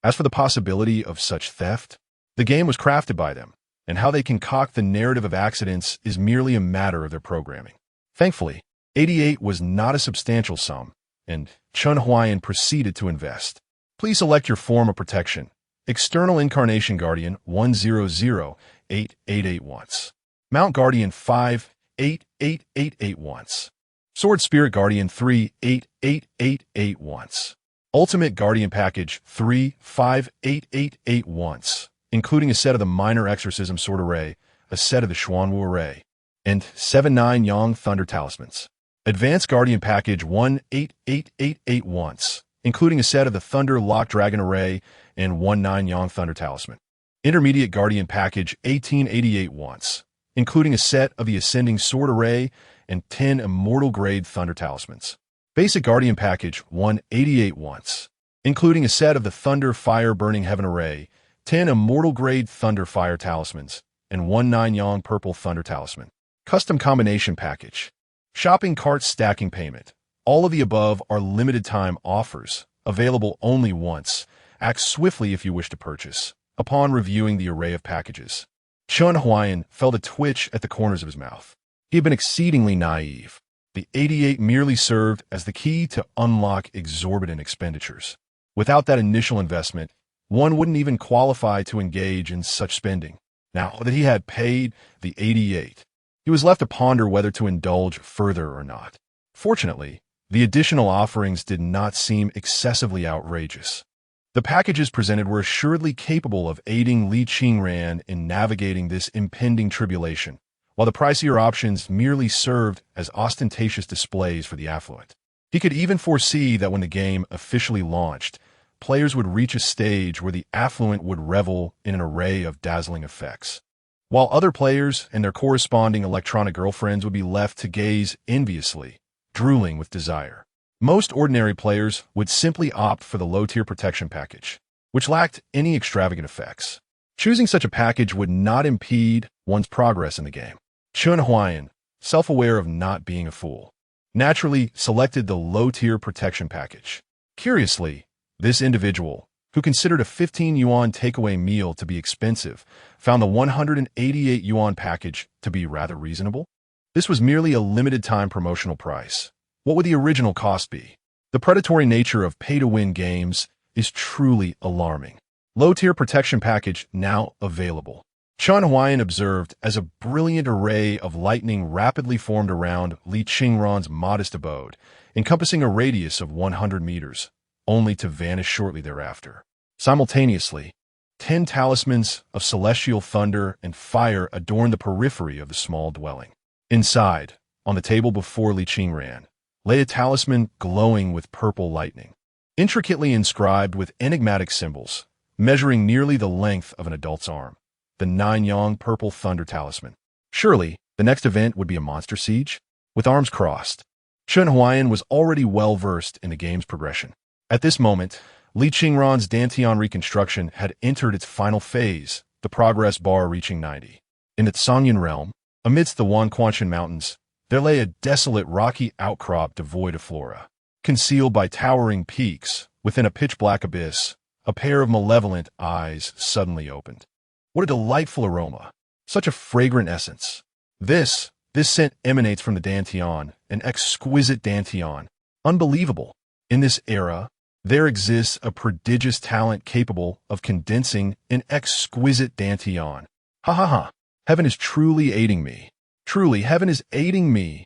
As for the possibility of such theft, the game was crafted by them, and how they concoct the narrative of accidents is merely a matter of their programming. Thankfully, 88 was not a substantial sum, and Chen Huai'an proceeded to invest. Please select your form of protection: External Incarnation Guardian 1008888 once. Mount Guardian 58888 once. Sword Spirit Guardian 38888 once. Ultimate Guardian Package 35888 once, including a set of the Minor Exorcism Sword Array, a set of the Xuanwu Array, and 7-9 Yang Thunder Talismans. Advanced Guardian Package 18888 once, including a set of the Thunder Lock Dragon Array and 1-9 Yang Thunder Talisman. Intermediate Guardian Package 1888 once, including a set of the Ascending Sword Array and 10 Immortal Grade Thunder Talismans. Basic Guardian Package 188 once, including a set of the Thunder Fire Burning Heaven Array, 10 Immortal Grade Thunder Fire Talismans, and 1-9 Yang Purple Thunder Talisman. Custom Combination Package. Shopping Cart Stacking Payment. All of the above are limited time offers, available only once. Act swiftly if you wish to purchase. Upon reviewing the array of packages, Chen Huai'an felt a twitch at the corners of his mouth. He had been exceedingly naive. The 88 merely served as the key to unlock exorbitant expenditures. Without that initial investment, one wouldn't even qualify to engage in such spending. Now that he had paid the 88, he was left to ponder whether to indulge further or not. Fortunately, the additional offerings did not seem excessively outrageous. The packages presented were assuredly capable of aiding Li Qingran in navigating this impending tribulation, while the pricier options merely served as ostentatious displays for the affluent. He could even foresee that when the game officially launched, players would reach a stage where the affluent would revel in an array of dazzling effects, while other players and their corresponding electronic girlfriends would be left to gaze enviously, drooling with desire. Most ordinary players would simply opt for the low-tier protection package, which lacked any extravagant effects. Choosing such a package would not impede one's progress in the game. Chen Huai'an, self-aware of not being a fool, naturally selected the low-tier protection package. Curiously, this individual, who considered a 15 yuan takeaway meal to be expensive, found the 188 yuan package to be rather reasonable. This was merely a limited-time promotional price. What would the original cost be? The predatory nature of pay-to-win games is truly alarming. Low-tier protection package now available. Chen Huai'an observed as a brilliant array of lightning rapidly formed around Li Qingran's modest abode, encompassing a radius of 100 meters, only to vanish shortly thereafter. Simultaneously, 10 talismans of celestial thunder and fire adorned the periphery of the small dwelling. Inside, on the table before Li Qingran, lay a talisman glowing with purple lightning, intricately inscribed with enigmatic symbols, measuring nearly the length of an adult's arm. The 9 Yang Purple Thunder Talisman. Surely, the next event would be a monster siege? With arms crossed, Chen Huai'an was already well-versed in the game's progression. At this moment, Li Qingran's Dantian reconstruction had entered its final phase, the progress bar reaching 90. In the Tsangyan realm, amidst the Wanquanshan Mountains, There lay a desolate rocky outcrop devoid of flora. Concealed by towering peaks, within a pitch-black abyss, a pair of malevolent eyes suddenly opened. What a delightful aroma! Such a fragrant essence. This scent emanates from the Dantian, an exquisite Dantian. Unbelievable. In this era, there exists a prodigious talent capable of condensing an exquisite Dantian. Ha ha ha. Heaven is truly aiding me. Truly, heaven is aiding me.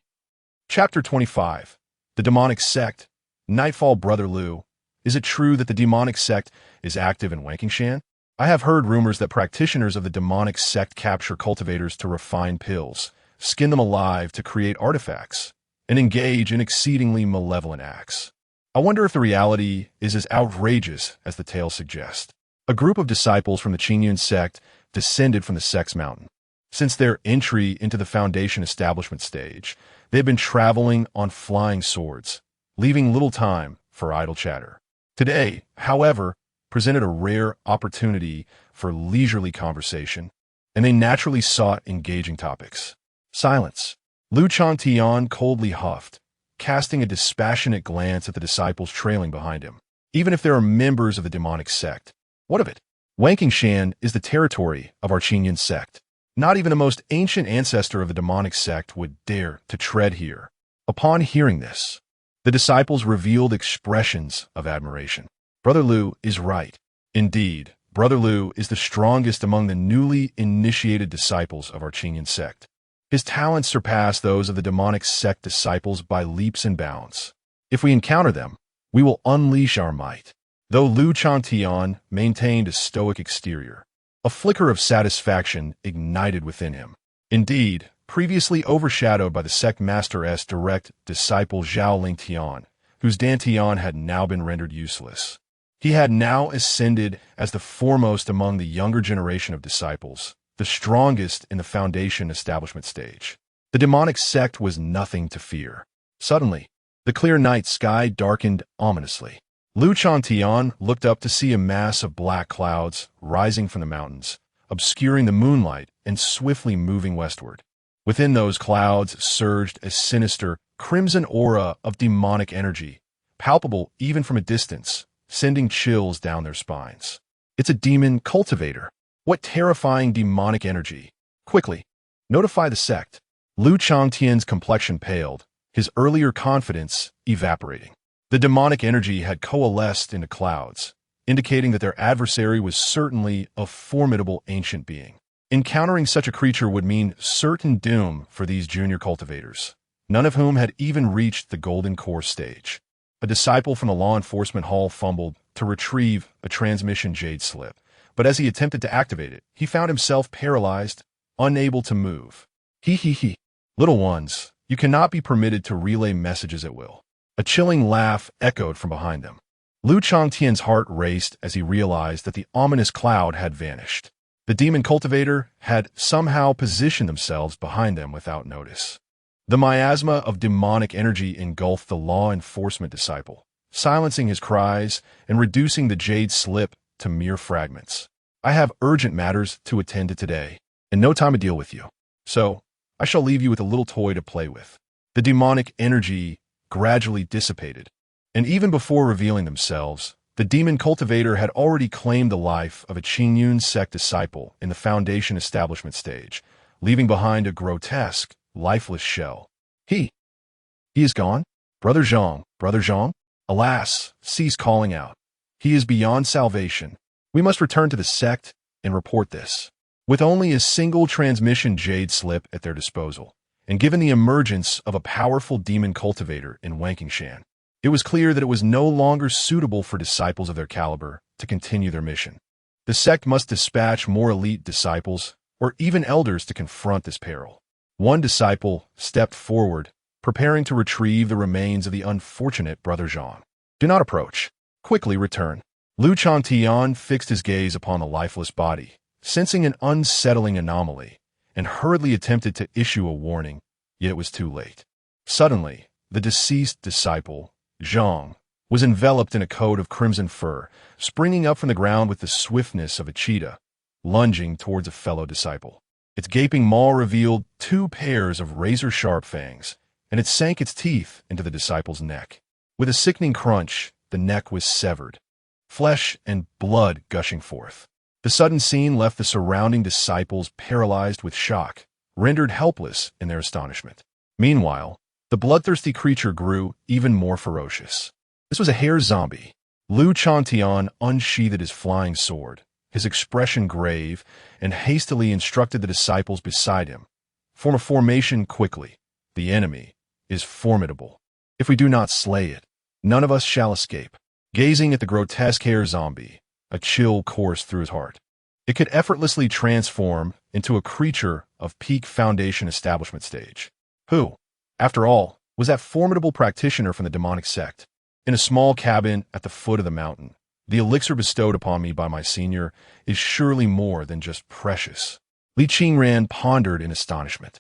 Chapter 25. The Demonic Sect. Nightfall, Brother Liu. Is it true that the demonic sect is active in Wankingshan? I have heard rumors that practitioners of the demonic sect capture cultivators to refine pills, skin them alive to create artifacts, and engage in exceedingly malevolent acts. I wonder if the reality is as outrageous as the tale suggests. A group of disciples from the Qingyun sect descended from the sect's mountain. Since their entry into the Foundation establishment stage, they have been traveling on flying swords, leaving little time for idle chatter. Today, however, presented a rare opportunity for leisurely conversation, and they naturally sought engaging topics. Silence. Lu Changtian coldly huffed, casting a dispassionate glance at the disciples trailing behind him. Even if there are members of the demonic sect, what of it? Wankingshan is the territory of our Qingyun sect. Not even the most ancient ancestor of the demonic sect would dare to tread here. Upon hearing this, the disciples revealed expressions of admiration. Brother Liu is right. Indeed, Brother Liu is the strongest among the newly initiated disciples of our Qingyun sect. His talents surpass those of the demonic sect disciples by leaps and bounds. If we encounter them, we will unleash our might. Though Lu Changtian maintained a stoic exterior, a flicker of satisfaction ignited within him. Indeed, previously overshadowed by the sect master's direct disciple Zhao Lingtian, whose Dantian had now been rendered useless. He had now ascended as the foremost among the younger generation of disciples, the strongest in the Foundation establishment stage. The demonic sect was nothing to fear. Suddenly, the clear night sky darkened ominously. Lu Changtian looked up to see a mass of black clouds rising from the mountains, obscuring the moonlight and swiftly moving westward. Within those clouds surged a sinister, crimson aura of demonic energy, palpable even from a distance, sending chills down their spines. It's a demon cultivator. What terrifying demonic energy! Quickly, notify the sect. Lu Changtian's complexion paled, his earlier confidence evaporating. The demonic energy had coalesced into clouds, indicating that their adversary was certainly a formidable ancient being. Encountering such a creature would mean certain doom for these junior cultivators, none of whom had even reached the golden core stage. A disciple from the law enforcement hall fumbled to retrieve a transmission jade slip, but as he attempted to activate it, he found himself paralyzed, unable to move. He. Little ones, you cannot be permitted to relay messages at will. A chilling laugh echoed from behind them. Lu Changtian's heart raced as he realized that the ominous cloud had vanished. The demon cultivator had somehow positioned themselves behind them without notice. The miasma of demonic energy engulfed the law enforcement disciple, silencing his cries and reducing the jade slip to mere fragments. I have urgent matters to attend to today, and no time to deal with you. So, I shall leave you with a little toy to play with. The demonic energy gradually dissipated, and even before revealing themselves, the demon cultivator had already claimed the life of a Qingyun sect disciple in the Foundation establishment stage, leaving behind a grotesque, lifeless shell. He is gone? Brother Zhang, alas, cease calling out. He is beyond salvation. We must return to the sect and report this. With only a single transmission jade slip at their disposal, and given the emergence of a powerful demon cultivator in Wankingshan, it was clear that it was no longer suitable for disciples of their caliber to continue their mission. The sect must dispatch more elite disciples, or even elders, to confront this peril. One disciple stepped forward, preparing to retrieve the remains of the unfortunate Brother Zhang. Do not approach. Quickly return. Lu Changtian fixed his gaze upon the lifeless body, sensing an unsettling anomaly, and hurriedly attempted to issue a warning, yet it was too late. Suddenly, the deceased disciple, Zhang, was enveloped in a coat of crimson fur, springing up from the ground with the swiftness of a cheetah, lunging towards a fellow disciple. Its gaping maw revealed two pairs of razor-sharp fangs, and it sank its teeth into the disciple's neck. With a sickening crunch, the neck was severed, flesh and blood gushing forth. The sudden scene left the surrounding disciples paralyzed with shock, rendered helpless in their astonishment. Meanwhile, the bloodthirsty creature grew even more ferocious. This was a hare zombie. Lu Chantian unsheathed his flying sword, his expression grave, and hastily instructed the disciples beside him. Form a formation quickly. The enemy is formidable. If we do not slay it, none of us shall escape. Gazing at the grotesque hare zombie, a chill coursed through his heart. It could effortlessly transform into a creature of peak Foundation establishment stage. Who, after all, was that formidable practitioner from the demonic sect? In a small cabin at the foot of the mountain, the elixir bestowed upon me by my senior is surely more than just precious. Li Qingran pondered in astonishment.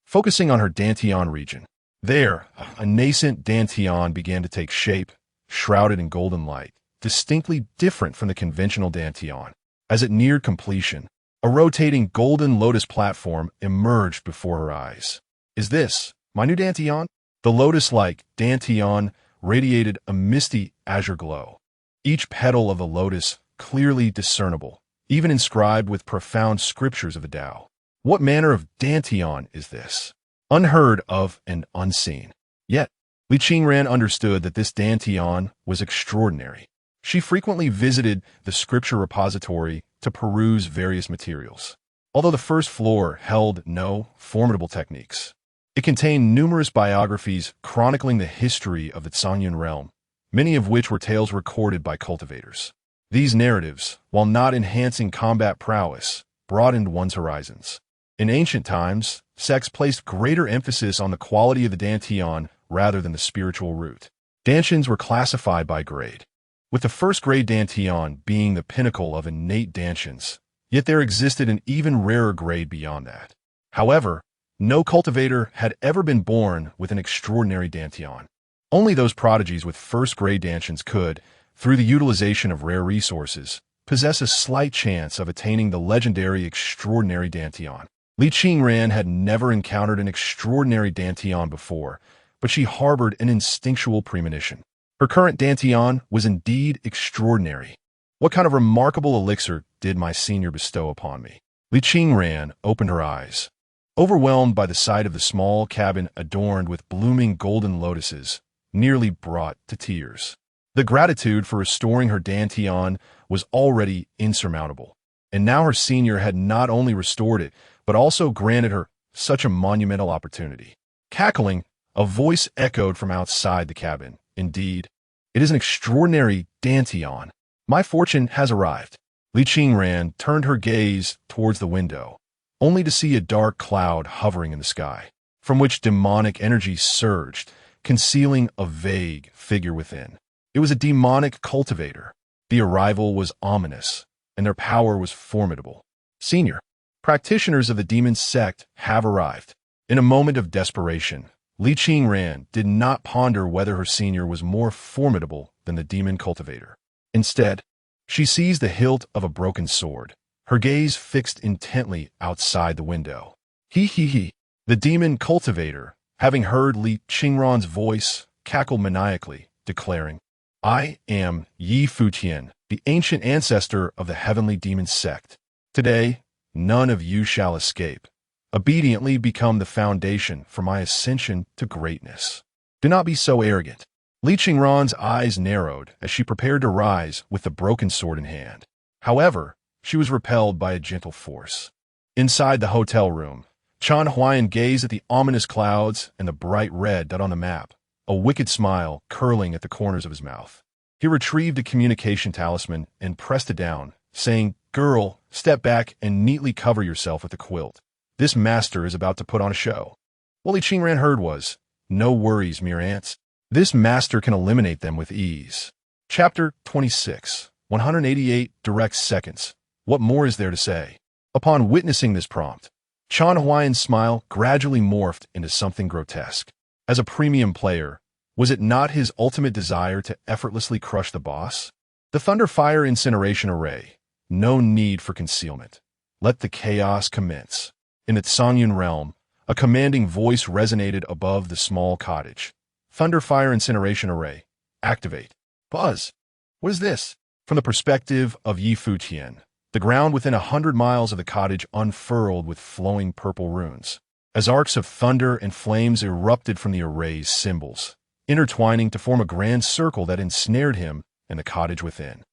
Focusing on her Dantian region, there, a nascent Dantian began to take shape, shrouded in golden light, distinctly different from the conventional Dantian. As it neared completion, a rotating golden lotus platform emerged before her eyes. Is this my new Dantian? The lotus-like Dantian radiated a misty azure glow, each petal of the lotus clearly discernible, even inscribed with profound scriptures of the Tao. What manner of Dantian is this? Unheard of and unseen. Yet, Li Qingran understood that this Dantian was extraordinary. She frequently visited the scripture repository to peruse various materials. Although the first floor held no formidable techniques, it contained numerous biographies chronicling the history of the Zhongyun realm, many of which were tales recorded by cultivators. These narratives, while not enhancing combat prowess, broadened one's horizons. In ancient times, sects placed greater emphasis on the quality of the Dantian rather than the spiritual root. Dantians were classified by grade, with the first grade Dantian being the pinnacle of innate Dantians, yet there existed an even rarer grade beyond that. However, no cultivator had ever been born with an extraordinary Dantian. Only those prodigies with first-grade Dantians could, through the utilization of rare resources, possess a slight chance of attaining the legendary extraordinary Dantian. Li Qingran had never encountered an extraordinary Dantian before, but she harbored an instinctual premonition. Her current Dantian was indeed extraordinary. What kind of remarkable elixir did my senior bestow upon me? Li Qingran opened her eyes, overwhelmed by the sight of the small cabin adorned with blooming golden lotuses, nearly brought to tears. The gratitude for restoring her Dantian was already insurmountable, and now her senior had not only restored it, but also granted her such a monumental opportunity. Cackling, a voice echoed from outside the cabin. Indeed, it is an extraordinary Dantian. My fortune has arrived. Li Qingran turned her gaze towards the window, only to see a dark cloud hovering in the sky, from which demonic energy surged, concealing a vague figure within. It was a demonic cultivator. The arrival was ominous, and their power was formidable. Senior, practitioners of the demon sect have arrived. In a moment of desperation, Li Qingran did not ponder whether her senior was more formidable than the demon cultivator. Instead, she seized the hilt of a broken sword, her gaze fixed intently outside the window. He. The demon cultivator, having heard Li Qingran's voice, cackled maniacally, declaring, I am Yi Futian, the ancient ancestor of the heavenly demon sect. Today, none of you shall escape. Obediently become the foundation for my ascension to greatness. Do not be so arrogant. Li Qingran's eyes narrowed as she prepared to rise with the broken sword in hand. However, she was repelled by a gentle force. Inside the hotel room, Chen Huai'an gazed at the ominous clouds and the bright red dot on the map, a wicked smile curling at the corners of his mouth. He retrieved a communication talisman and pressed it down, saying, Girl, step back and neatly cover yourself with a quilt. This master is about to put on a show. What Li Qingran heard was, No worries, mere ants. This master can eliminate them with ease. Chapter 26, 188 direct seconds. What more is there to say? Upon witnessing this prompt, Chen Huai'an's smile gradually morphed into something grotesque. As a premium player, was it not his ultimate desire to effortlessly crush the boss? The Thunderfire Incineration Array. No need for concealment. Let the chaos commence. In the Songyun realm, a commanding voice resonated above the small cottage. Thunderfire incineration array. Activate. Buzz. What is this? From the perspective of Yi Futian, the ground within 100 miles of the cottage unfurled with flowing purple runes, as arcs of thunder and flames erupted from the array's symbols, intertwining to form a grand circle that ensnared him and the cottage within.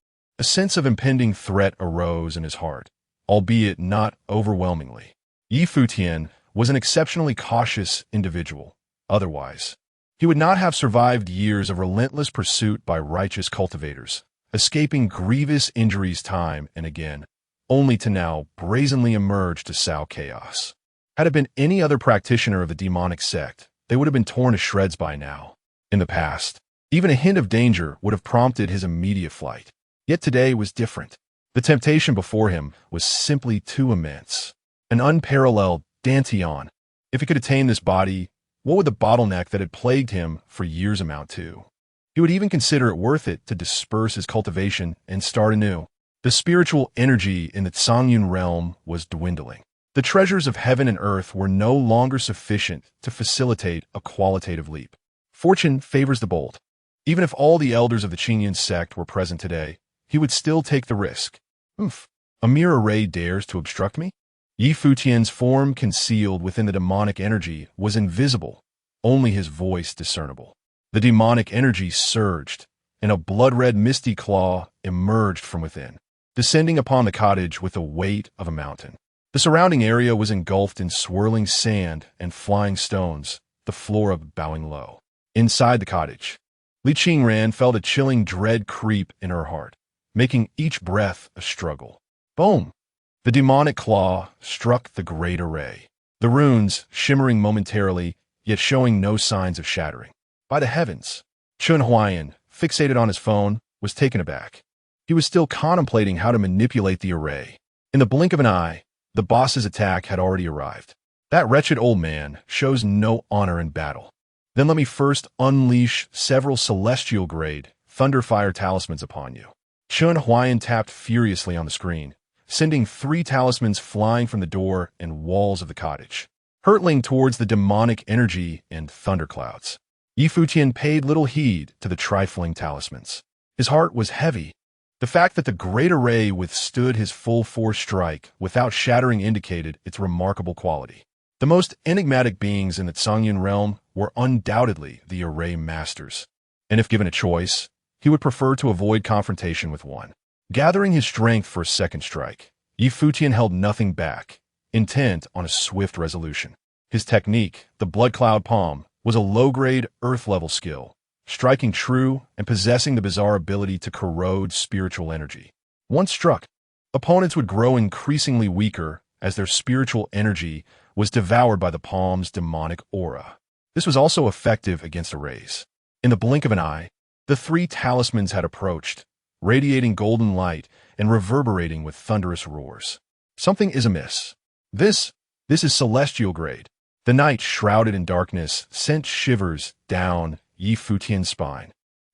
A sense of impending threat arose in his heart, albeit not overwhelmingly. Yi Futian was an exceptionally cautious individual. Otherwise, he would not have survived years of relentless pursuit by righteous cultivators, escaping grievous injuries time and again, only to now brazenly emerge to sow chaos. Had it been any other practitioner of the demonic sect, they would have been torn to shreds by now. In the past, even a hint of danger would have prompted his immediate flight. Yet today was different. The temptation before him was simply too immense. An unparalleled dantian. If he could attain this body, what would the bottleneck that had plagued him for years amount to? He would even consider it worth it to disperse his cultivation and start anew. The spiritual energy in the Songyun realm was dwindling. The treasures of heaven and earth were no longer sufficient to facilitate a qualitative leap. Fortune favors the bold. Even if all the elders of the Qingyan sect were present today, he would still take the risk. A mere array dares to obstruct me? Yi Futian's form concealed within the demonic energy was invisible, only his voice discernible. The demonic energy surged, and a blood-red misty claw emerged from within, descending upon the cottage with the weight of a mountain. The surrounding area was engulfed in swirling sand and flying stones, the floor bowing low. Inside the cottage, Li Qingran felt a chilling dread creep in her heart, making each breath a struggle. Boom! The demonic claw struck the great array, the runes shimmering momentarily, yet showing no signs of shattering. By the heavens! Chen Huai'an, fixated on his phone, was taken aback. He was still contemplating how to manipulate the array. In the blink of an eye, the boss's attack had already arrived. That wretched old man shows no honor in battle. Then let me first unleash several celestial-grade Thunderfire talismans upon you. Chen Huai'an tapped furiously on the screen, sending 3 talismans flying from the door and walls of the cottage, hurtling towards the demonic energy and thunderclouds. Yi Futian paid little heed to the trifling talismans. His heart was heavy. The fact that the great array withstood his full force strike without shattering indicated its remarkable quality. The most enigmatic beings in the Songyun realm were undoubtedly the array masters, and if given a choice, he would prefer to avoid confrontation with one. Gathering his strength for a second strike, Yi Futian held nothing back, intent on a swift resolution. His technique, the Blood Cloud Palm, was a low-grade, earth-level skill, striking true and possessing the bizarre ability to corrode spiritual energy. Once struck, opponents would grow increasingly weaker as their spiritual energy was devoured by the palm's demonic aura. This was also effective against arrays. In the blink of an eye, the 3 talismans had approached, radiating golden light and reverberating with thunderous roars. Something is amiss. This is celestial grade. The night, shrouded in darkness, sent shivers down Yi Futian's spine.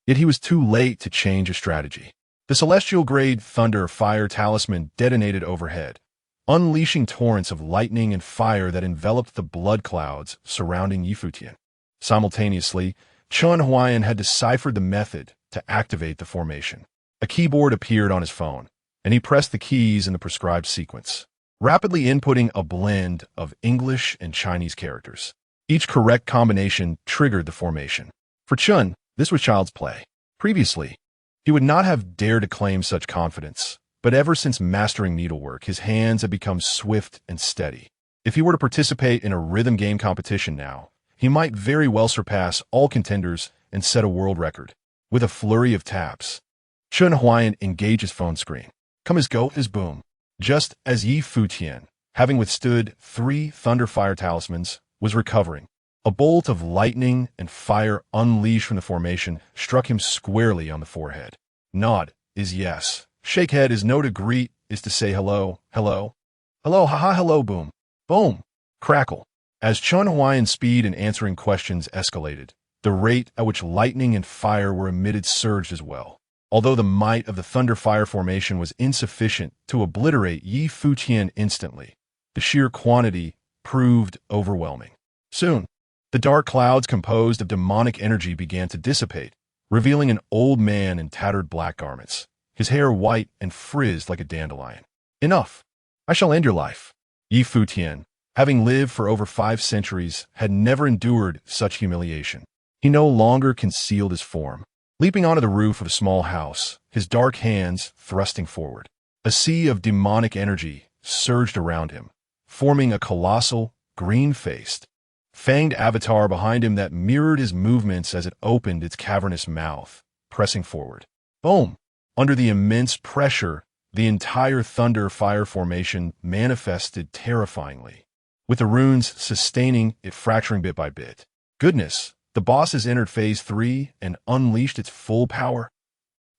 Yet he was too late to change his strategy. The celestial grade thunder fire talisman detonated overhead, unleashing torrents of lightning and fire that enveloped the blood clouds surrounding Yi Futian. Simultaneously, Chen Huai'an had deciphered the method to activate the formation. A keyboard appeared on his phone, and he pressed the keys in the prescribed sequence, rapidly inputting a blend of English and Chinese characters. Each correct combination triggered the formation. For Chen, this was child's play. Previously, he would not have dared to claim such confidence, but ever since mastering needlework, his hands had become swift and steady. If he were to participate in a rhythm game competition now, he might very well surpass all contenders and set a world record. With a flurry of taps, Chen Huai'an engaged his phone screen. Come as go as boom. Just as Yi Futian, having withstood 3 Thunderfire talismans, was recovering, a bolt of lightning and fire unleashed from the formation struck him squarely on the forehead. Nod is yes. Shake head is no to greet is to say hello, hello. Hello, haha, hello, boom. Boom. Crackle. As Chen Huai'an's speed in answering questions escalated, the rate at which lightning and fire were emitted surged as well. Although the might of the Thunderfire formation was insufficient to obliterate Yi Futian instantly, the sheer quantity proved overwhelming. Soon, the dark clouds composed of demonic energy began to dissipate, revealing an old man in tattered black garments, his hair white and frizzed like a dandelion. Enough! I shall end your life. Yi Futian, having lived for over 5 centuries, had never endured such humiliation. He no longer concealed his form. Leaping onto the roof of a small house, his dark hands thrusting forward. A sea of demonic energy surged around him, forming a colossal, green-faced, fanged avatar behind him that mirrored his movements as it opened its cavernous mouth, pressing forward. Boom! Under the immense pressure, the entire thunder-fire formation manifested terrifyingly, with the runes sustaining it, fracturing bit by bit. Goodness, the boss has entered Phase 3 and unleashed its full power.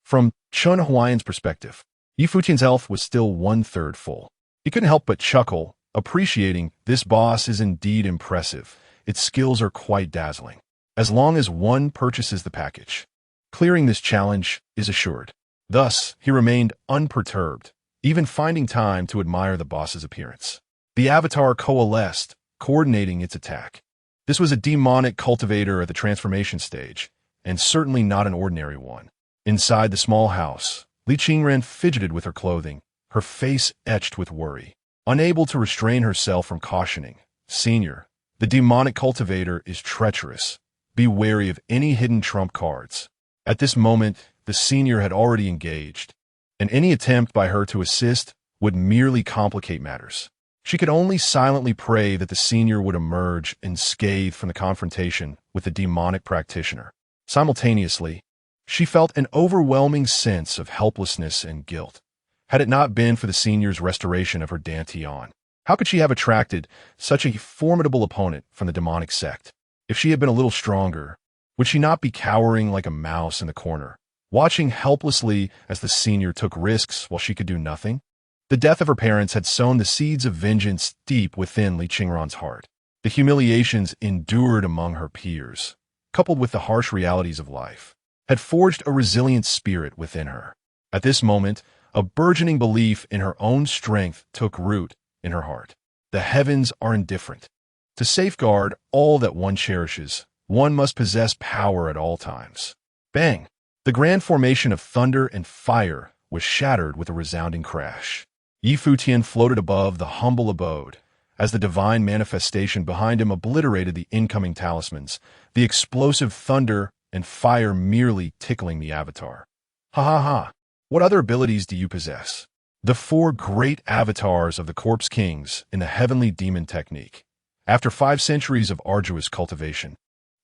From Chen Huai'an's perspective, Yi Futian's health was still 1/3 full. He couldn't help but chuckle, appreciating this boss is indeed impressive. Its skills are quite dazzling. As long as one purchases the package, clearing this challenge is assured. Thus, he remained unperturbed, even finding time to admire the boss's appearance. The avatar coalesced, coordinating its attack. This was a demonic cultivator at the transformation stage, and certainly not an ordinary one. Inside the small house, Li Qingren fidgeted with her clothing, her face etched with worry. Unable to restrain herself from cautioning, "Senior, the demonic cultivator is treacherous. Be wary of any hidden trump cards." At this moment, the senior had already engaged, and any attempt by her to assist would merely complicate matters. She could only silently pray that the senior would emerge unscathed from the confrontation with the demonic practitioner. Simultaneously, she felt an overwhelming sense of helplessness and guilt. Had it not been for the senior's restoration of her dantian, how could she have attracted such a formidable opponent from the demonic sect? If she had been a little stronger, would she not be cowering like a mouse in the corner, watching helplessly as the senior took risks while she could do nothing? The death of her parents had sown the seeds of vengeance deep within Li Qingran's heart. The humiliations endured among her peers, coupled with the harsh realities of life, had forged a resilient spirit within her. At this moment, a burgeoning belief in her own strength took root in her heart. The heavens are indifferent. To safeguard all that one cherishes, one must possess power at all times. Bang! The grand formation of thunder and fire was shattered with a resounding crash. Yi Futian floated above the humble abode, as the divine manifestation behind him obliterated the incoming talismans, the explosive thunder and fire merely tickling the avatar. Ha ha ha! What other abilities do you possess? The 4 great avatars of the Corpse Kings in the Heavenly Demon Technique. After 5 centuries of arduous cultivation,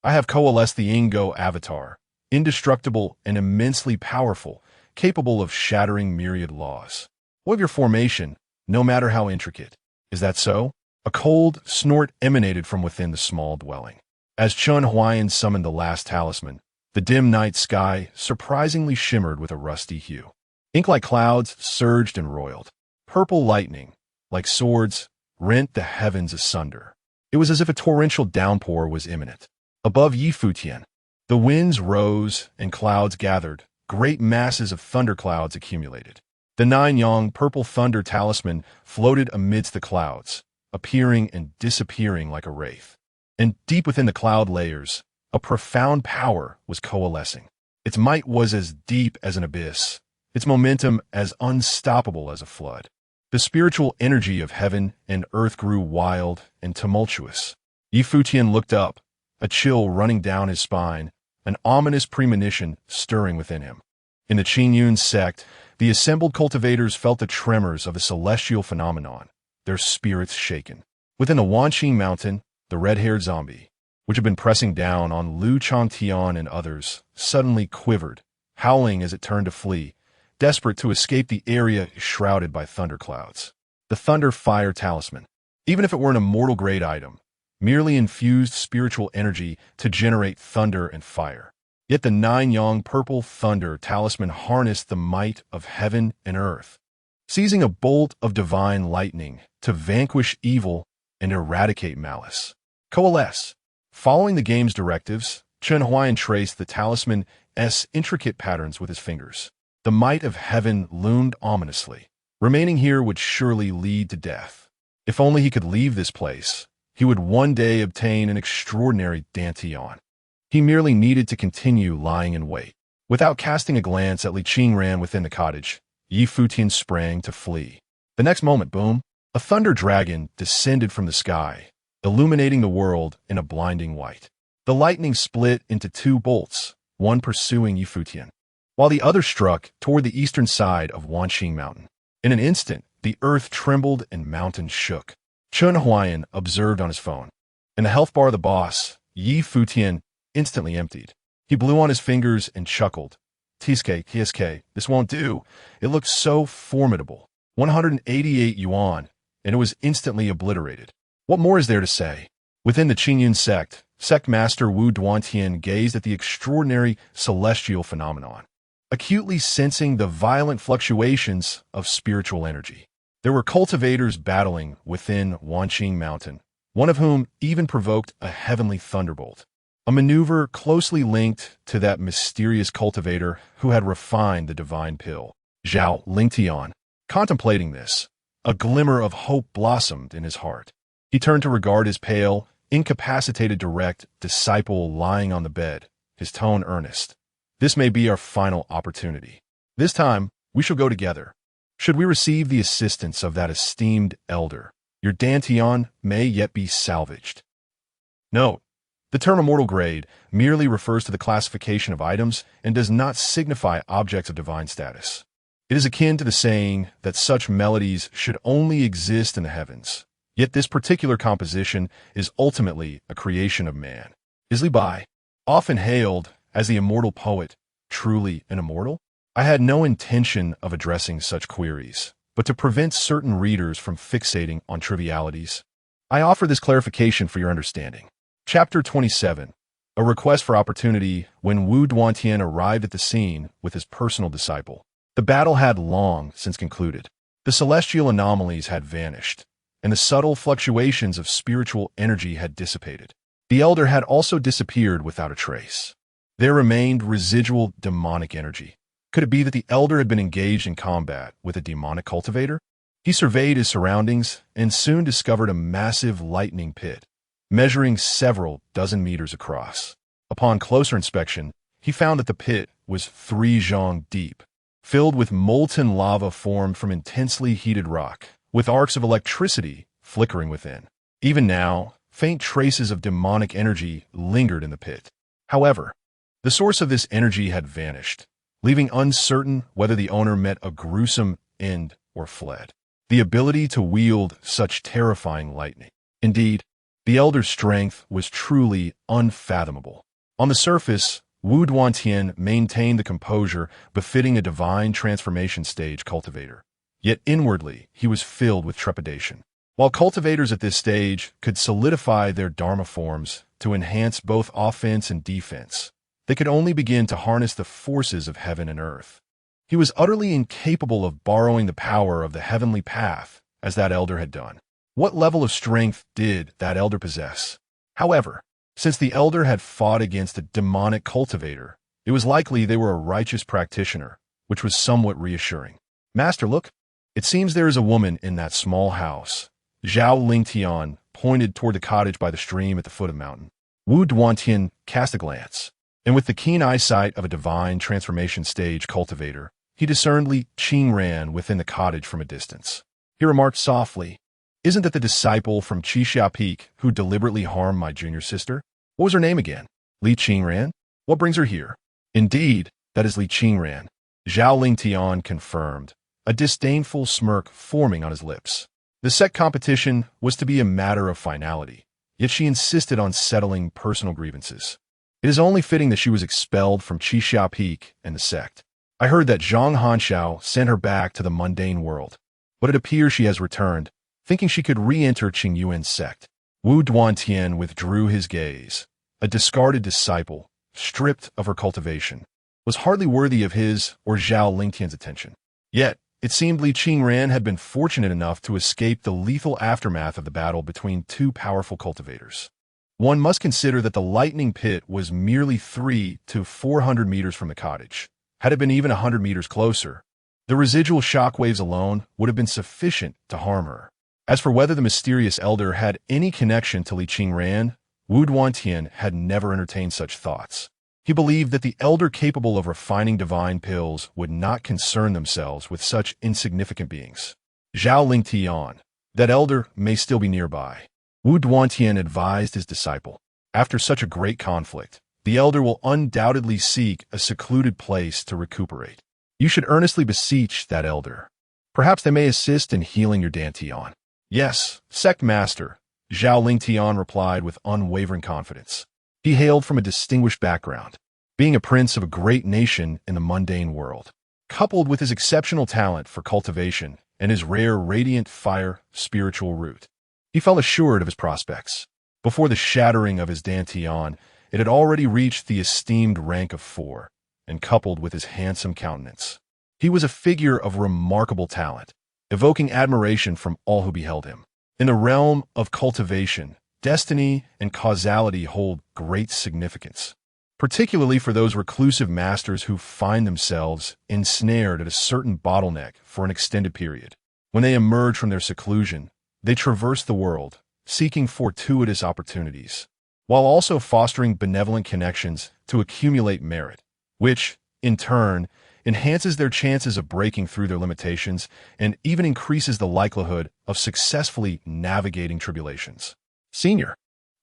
I have coalesced the Ingo avatar, indestructible and immensely powerful, capable of shattering myriad laws. What of your formation, no matter how intricate? Is that so? A cold snort emanated from within the small dwelling. As Chen Huai'an summoned the last talisman, the dim night sky surprisingly shimmered with a rusty hue. Ink-like clouds surged and roiled. Purple lightning, like swords, rent the heavens asunder. It was as if a torrential downpour was imminent. Above Yi Futian, the winds rose and clouds gathered. Great masses of thunderclouds accumulated. The 9-yang purple thunder talisman floated amidst the clouds, appearing and disappearing like a wraith. And deep within the cloud layers, a profound power was coalescing. Its might was as deep as an abyss, its momentum as unstoppable as a flood. The spiritual energy of heaven and earth grew wild and tumultuous. Yi Futian looked up, a chill running down his spine, an ominous premonition stirring within him. In the Qingyun sect, the assembled cultivators felt the tremors of a celestial phenomenon, their spirits shaken. Within the Wanqing mountain, the red-haired zombie, which had been pressing down on Lu Changtian and others, suddenly quivered, howling as it turned to flee, desperate to escape the area shrouded by thunderclouds. The thunder-fire talisman, even if it were an immortal-grade item, merely infused spiritual energy to generate thunder and fire. Yet the 9-yang purple thunder talisman harnessed the might of heaven and earth, seizing a bolt of divine lightning to vanquish evil and eradicate malice. Coalesce. Following the game's directives, Chen Huai'an traced the talisman's intricate patterns with his fingers. The might of heaven loomed ominously. Remaining here would surely lead to death. If only he could leave this place, he would one day obtain an extraordinary dantian. He merely needed to continue lying in wait. Without casting a glance at Li Qingran within the cottage, Yi Futian sprang to flee. The next moment, boom, a thunder dragon descended from the sky, illuminating the world in a blinding white. The lightning split into two bolts, one pursuing Yi Futian, while the other struck toward the eastern side of Wanqing Mountain. In an instant, the earth trembled and mountains shook. Chen Huai'an observed on his phone. In the health bar of the boss, Yi Futian instantly emptied. He blew on his fingers and chuckled. TSK, this won't do. It looks so formidable. 188 yuan, and it was instantly obliterated. What more is there to say? Within the Qingyun sect master Wu Duantian gazed at the extraordinary celestial phenomenon, acutely sensing the violent fluctuations of spiritual energy. There were cultivators battling within Wanqing Mountain, one of whom even provoked a heavenly thunderbolt, a maneuver closely linked to that mysterious cultivator who had refined the divine pill. Zhao Lingtian, contemplating this, a glimmer of hope blossomed in his heart. He turned to regard his pale, incapacitated direct disciple lying on the bed, his tone earnest. This may be our final opportunity. This time, we shall go together. Should we receive the assistance of that esteemed elder, your dantian may yet be salvaged. Note: the term immortal grade merely refers to the classification of items and does not signify objects of divine status. It is akin to the saying that such melodies should only exist in the heavens. Yet this particular composition is ultimately a creation of man. Is Li Bai, often hailed as the immortal poet, truly an immortal? I had no intention of addressing such queries, but to prevent certain readers from fixating on trivialities, I offer this clarification for your understanding. Chapter 27. A request for opportunity. When Wu Duantian arrived at the scene with his personal disciple, the battle had long since concluded. The celestial anomalies had vanished, and the subtle fluctuations of spiritual energy had dissipated. The elder had also disappeared without a trace. There remained residual demonic energy. Could it be that the elder had been engaged in combat with a demonic cultivator? He surveyed his surroundings and soon discovered a massive lightning pit, measuring several dozen meters across. Upon closer inspection, he found that the pit was 3 zhang deep, filled with molten lava formed from intensely heated rock, with arcs of electricity flickering within. Even now, faint traces of demonic energy lingered in the pit. However, the source of this energy had vanished, leaving uncertain whether the owner met a gruesome end or fled. The ability to wield such terrifying lightning. Indeed, the elder's strength was truly unfathomable. On the surface, Wu Duantian maintained the composure befitting a divine transformation stage cultivator. Yet inwardly, he was filled with trepidation. While cultivators at this stage could solidify their dharma forms to enhance both offense and defense, they could only begin to harness the forces of heaven and earth. He was utterly incapable of borrowing the power of the heavenly path as that elder had done. What level of strength did that elder possess? However, since the elder had fought against a demonic cultivator, it was likely they were a righteous practitioner, which was somewhat reassuring. Master, look, it seems there is a woman in that small house. Zhao Lingtian pointed toward the cottage by the stream at the foot of the mountain. Wu Duantian cast a glance, and with the keen eyesight of a divine transformation stage cultivator, he discerned Li Qingran within the cottage from a distance. He remarked softly, "Isn't that the disciple from Qixia Peak who deliberately harmed my junior sister? What was her name again? Li Qingran? What brings her here?" "Indeed, that is Li Qingran," Zhao Lingtian confirmed, a disdainful smirk forming on his lips. The sect competition was to be a matter of finality, yet she insisted on settling personal grievances. It is only fitting that she was expelled from Qixia Peak and the sect. I heard that Zhang Hanshao sent her back to the mundane world, but it appears she has returned, thinking she could re-enter Qingyuan's sect. Wu Duantian withdrew his gaze. A discarded disciple, stripped of her cultivation, was hardly worthy of his or Zhao Lingtian's attention. Yet, it seemed Li Qingran had been fortunate enough to escape the lethal aftermath of the battle between two powerful cultivators. One must consider that the lightning pit was merely 300 to 400 meters from the cottage. Had it been even 100 meters closer, the residual shockwaves alone would have been sufficient to harm her. As for whether the mysterious elder had any connection to Li Qingran, Wu Duantian had never entertained such thoughts. He believed that the elder capable of refining divine pills would not concern themselves with such insignificant beings. Zhao Lingtian, that elder may still be nearby. Wu Duantian advised his disciple. After such a great conflict, the elder will undoubtedly seek a secluded place to recuperate. You should earnestly beseech that elder. Perhaps they may assist in healing your Dantian. Yes, sect master, Zhao Lingtian replied with unwavering confidence. He hailed from a distinguished background, being a prince of a great nation in the mundane world. Coupled with his exceptional talent for cultivation and his rare radiant fire spiritual root, he felt assured of his prospects. Before the shattering of his Dantian, it had already reached the esteemed rank of 4, and coupled with his handsome countenance, he was a figure of remarkable talent, evoking admiration from all who beheld him. In the realm of cultivation, destiny and causality hold great significance, particularly for those reclusive masters who find themselves ensnared at a certain bottleneck for an extended period. When they emerge from their seclusion, they traverse the world, seeking fortuitous opportunities, while also fostering benevolent connections to accumulate merit, which, in turn, enhances their chances of breaking through their limitations and even increases the likelihood of successfully navigating tribulations. Senior,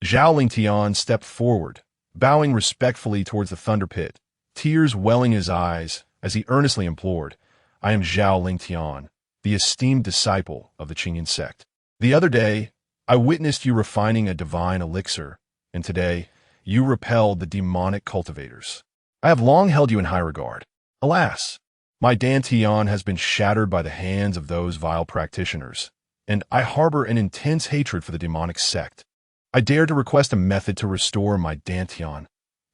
Zhao Lingtian stepped forward, bowing respectfully towards the thunder pit, tears welling in his eyes as he earnestly implored, I am Zhao Lingtian, the esteemed disciple of the Qingyan sect. The other day, I witnessed you refining a divine elixir, and today, you repelled the demonic cultivators. I have long held you in high regard. Alas, my Dantian has been shattered by the hands of those vile practitioners, and I harbor an intense hatred for the demonic sect. I dare to request a method to restore my Dantian.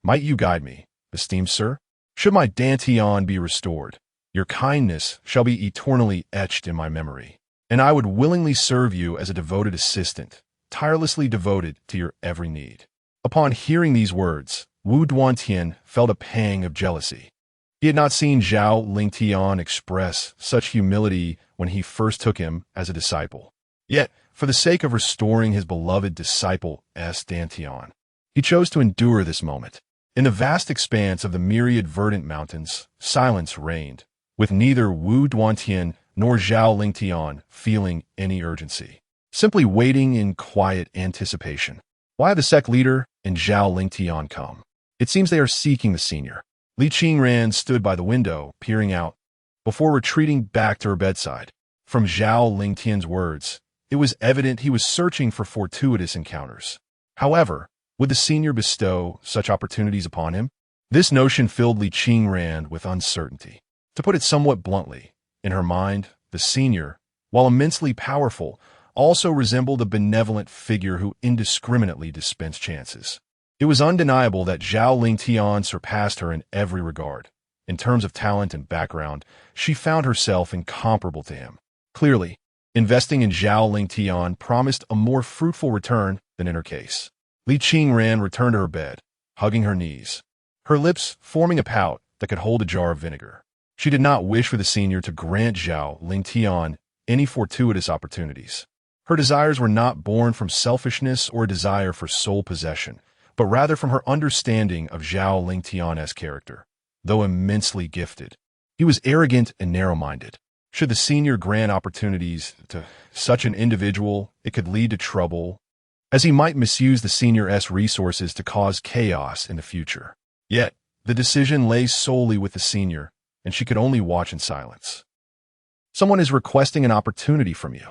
Might you guide me, esteemed sir? Should my Dantian be restored, your kindness shall be eternally etched in my memory, and I would willingly serve you as a devoted assistant, tirelessly devoted to your every need. Upon hearing these words, Wu Duantian felt a pang of jealousy. He had not seen Zhao Lingtian express such humility when he first took him as a disciple. Yet, for the sake of restoring his beloved disciple Dantian, he chose to endure this moment. In the vast expanse of the myriad verdant mountains, silence reigned, with neither Wu Duantian nor Zhao Lingtian feeling any urgency, simply waiting in quiet anticipation. Why have the sect leader and Zhao Lingtian come? It seems they are seeking the senior. Li Qingran stood by the window, peering out, before retreating back to her bedside. From Zhao Lingtian's words, it was evident he was searching for fortuitous encounters. However, would the senior bestow such opportunities upon him? This notion filled Li Qingran with uncertainty. To put it somewhat bluntly, in her mind, the senior, while immensely powerful, also resembled a benevolent figure who indiscriminately dispensed chances. It was undeniable that Zhao Lingtian surpassed her in every regard. In terms of talent and background, she found herself incomparable to him. Clearly, investing in Zhao Lingtian promised a more fruitful return than in her case. Li Qingran returned to her bed, hugging her knees, her lips forming a pout that could hold a jar of vinegar. She did not wish for the senior to grant Zhao Lingtian any fortuitous opportunities. Her desires were not born from selfishness or a desire for sole possession, but rather from her understanding of Zhao Lingtian's character. Though immensely gifted, he was arrogant and narrow-minded. Should the senior grant opportunities to such an individual, it could lead to trouble, as he might misuse the senior's resources to cause chaos in the future. Yet, the decision lay solely with the senior, and she could only watch in silence. Someone is requesting an opportunity from you.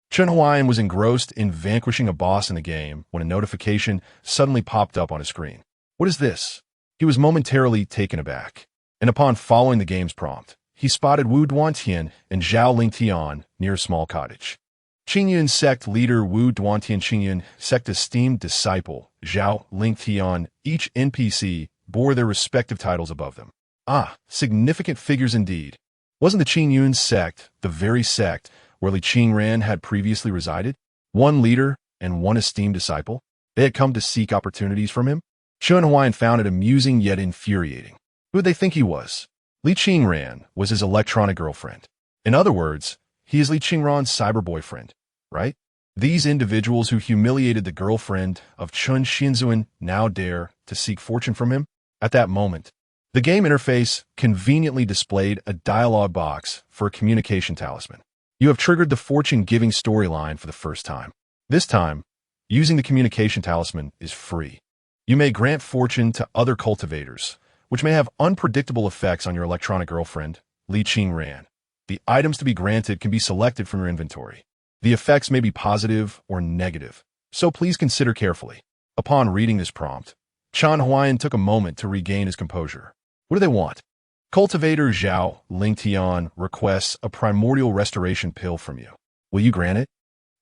Chen Huai'an was engrossed in vanquishing a boss in the game when a notification suddenly popped up on his screen. What is this? He was momentarily taken aback, and upon following the game's prompt, he spotted Wu Duantian and Zhao Lingtian near a small cottage. Qingyan sect leader Wu Duantian, Qingyan sect esteemed disciple Zhao Lingtian, each NPC bore their respective titles above them. Ah, significant figures indeed. Wasn't the Qingyun sect the very sect where Li Qingran had previously resided? One leader and one esteemed disciple? They had come to seek opportunities from him? Chen Huai'an found it amusing yet infuriating. Who did they think he was? Li Qingran was his electronic girlfriend. In other words, he is Li Qingran's cyber boyfriend, right? These individuals who humiliated the girlfriend of Chen Huai'an now dare to seek fortune from him? At that moment, the game interface conveniently displayed a dialogue box for a communication talisman. You have triggered the fortune-giving storyline for the first time. This time, using the communication talisman is free. You may grant fortune to other cultivators, which may have unpredictable effects on your electronic girlfriend, Chen Huai'an. The items to be granted can be selected from your inventory. The effects may be positive or negative, so please consider carefully. Upon reading this prompt, Chen Huai'an took a moment to regain his composure. What do they want? Cultivator Zhao Lingtian requests a primordial restoration pill from you. Will you grant it?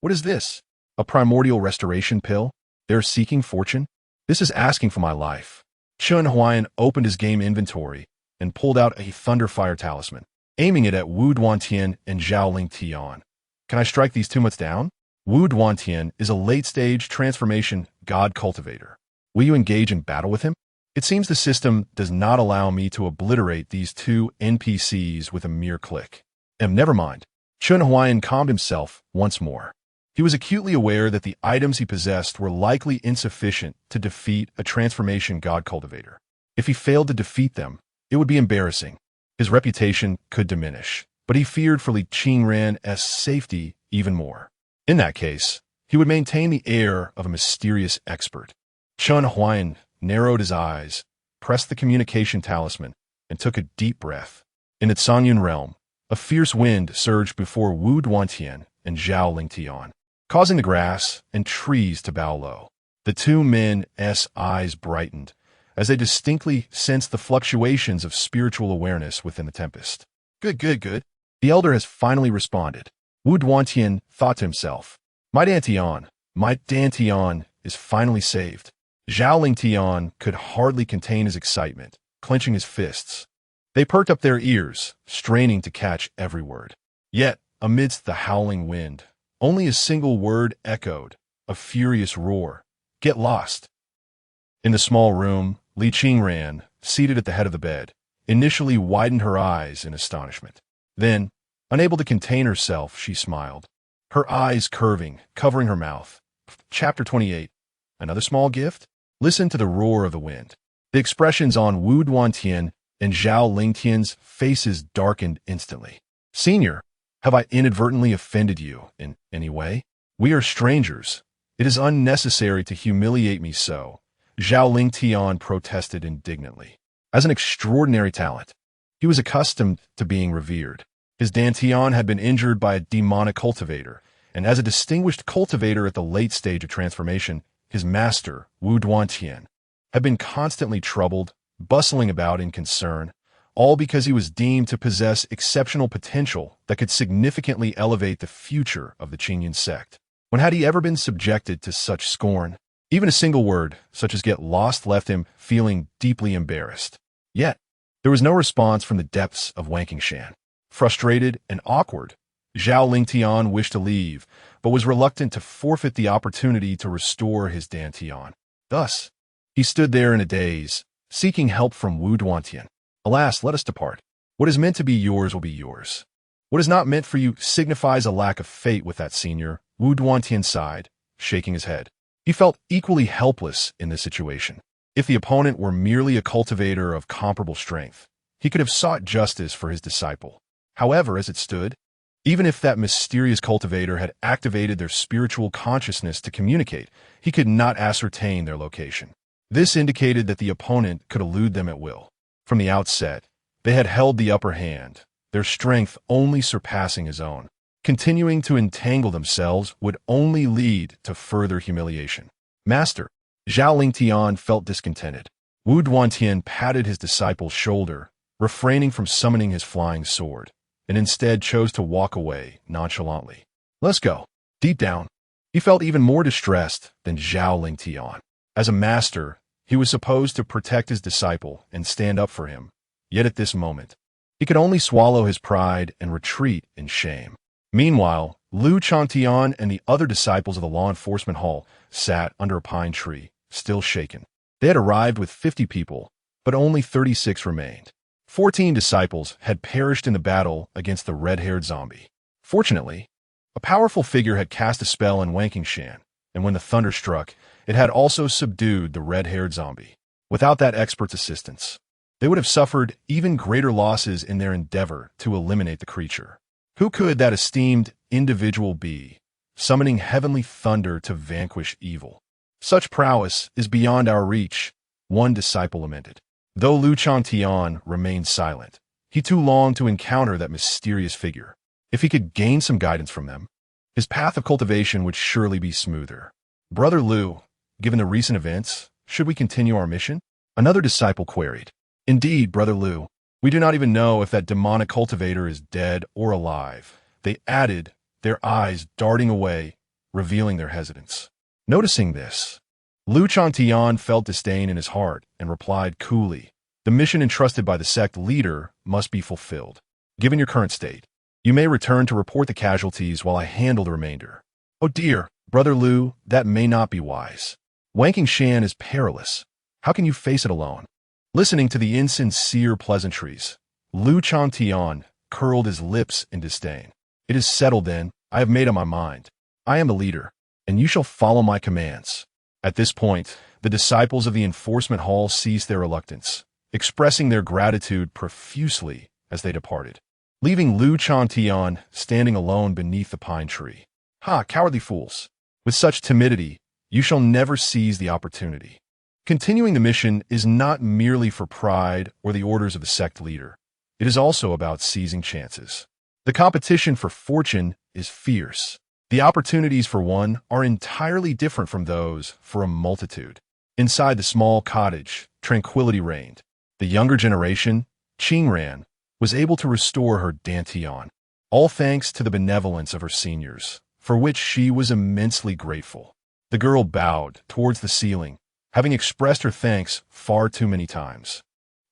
What is this? A primordial restoration pill? They're seeking fortune? This is asking for my life. Chen Huai'an opened his game inventory and pulled out a Thunderfire talisman, aiming it at Wu Duantian and Zhao Lingtian. Can I strike these two muts down? Wu Duantian is a late-stage transformation god cultivator. Will you engage in battle with him? It seems the system does not allow me to obliterate these two NPCs with a mere click. Never mind. Chen Huai'an calmed himself once more. He was acutely aware that the items he possessed were likely insufficient to defeat a transformation god cultivator. If he failed to defeat them, it would be embarrassing. His reputation could diminish, but he feared for Chen Huai'an's safety even more. In that case, he would maintain the air of a mysterious expert. Chen Huai'an narrowed his eyes, pressed the communication talisman, and took a deep breath. In its Sanyun realm, a fierce wind surged before Wu Duantian and Zhao Lingtian, causing the grass and trees to bow low. The two men's eyes brightened as they distinctly sensed the fluctuations of spiritual awareness within the tempest. Good. The elder has finally responded. Wu Duantian thought to himself, my Dantian is finally saved. Zhao Lingtian could hardly contain his excitement, clenching his fists. They perked up their ears, straining to catch every word. Yet, amidst the howling wind, only a single word echoed, a furious roar. Get lost. In the small room, Chen Huai'an, seated at the head of the bed, initially widened her eyes in astonishment. Then, unable to contain herself, she smiled, her eyes curving, covering her mouth. Chapter 28. Another small gift? Listen to the roar of the wind. The expressions on Wu Duantian and Zhao Lingtian's faces darkened instantly. Senior, have I inadvertently offended you in any way? We are strangers. It is unnecessary to humiliate me so, Zhao Lingtian protested indignantly. As an extraordinary talent, he was accustomed to being revered. His Dantian had been injured by a demonic cultivator, and as a distinguished cultivator at the late stage of transformation, his master, Wu Duantian, had been constantly troubled, bustling about in concern, all because he was deemed to possess exceptional potential that could significantly elevate the future of the Qingyun sect. When had he ever been subjected to such scorn? Even a single word, such as get lost, left him feeling deeply embarrassed. Yet, there was no response from the depths of Wankingshan. Frustrated and awkward, Zhao Lingtian wished to leave, but was reluctant to forfeit the opportunity to restore his Dantian. Thus, he stood there in a daze, seeking help from Wu Duantian. Alas, let us depart. What is meant to be yours will be yours. What is not meant for you signifies a lack of fate with that senior, Wu Duantian sighed, shaking his head. He felt equally helpless in this situation. If the opponent were merely a cultivator of comparable strength, he could have sought justice for his disciple. However, as it stood, even if that mysterious cultivator had activated their spiritual consciousness to communicate, he could not ascertain their location. This indicated that the opponent could elude them at will. From the outset, they had held the upper hand, their strength only surpassing his own. Continuing to entangle themselves would only lead to further humiliation. Master, Zhao Lingtian felt discontented. Wu Duantian patted his disciple's shoulder, refraining from summoning his flying sword, and instead chose to walk away nonchalantly. Let's go. Deep down, he felt even more distressed than Zhao Lingtian. As a master, he was supposed to protect his disciple and stand up for him. Yet at this moment, he could only swallow his pride and retreat in shame. Meanwhile, Lu Chantian and the other disciples of the law enforcement hall sat under a pine tree, still shaken. They had arrived with 50 people, but only 36 remained. 14 disciples had perished in the battle against the red-haired zombie. Fortunately, A powerful figure had cast a spell on Shan, and when the thunder struck, it had also subdued the red-haired zombie. Without that expert's assistance, they would have suffered even greater losses in their endeavor to eliminate the creature. Who could that esteemed individual be, summoning heavenly thunder to vanquish evil? Such prowess is beyond our reach, one disciple lamented. Though Lu Changtian remained silent, he too longed to encounter that mysterious figure. If he could gain some guidance from them, his path of cultivation would surely be smoother. Brother Lu, given the recent events, should we continue our mission? Another disciple queried. Indeed, Brother Lu, we do not even know if that demonic cultivator is dead or alive. They added, their eyes darting away, revealing their hesitance. Noticing this, Lu Changtian felt disdain in his heart and replied coolly, the mission entrusted by the sect leader must be fulfilled. Given your current state, you may return to report the casualties while I handle the remainder. Oh dear, Brother Lu, that may not be wise. Shan is perilous. How can you face it alone? Listening to the insincere pleasantries, Lu Changtian curled his lips in disdain. It is settled then, I have made up my mind. I am the leader, and you shall follow my commands. At this point, the disciples of the enforcement hall ceased their reluctance, expressing their gratitude profusely as they departed, leaving Lu Changtian standing alone beneath the pine tree. Ha, cowardly fools! With such timidity, you shall never seize the opportunity. Continuing the mission is not merely for pride or the orders of the sect leader. It is also about seizing chances. The competition for fortune is fierce. The opportunities for one are entirely different from those for a multitude. Inside the small cottage, tranquility reigned. The younger generation, Qingran, was able to restore her dantian, all thanks to the benevolence of her seniors, for which she was immensely grateful. The girl bowed towards the ceiling, having expressed her thanks far too many times,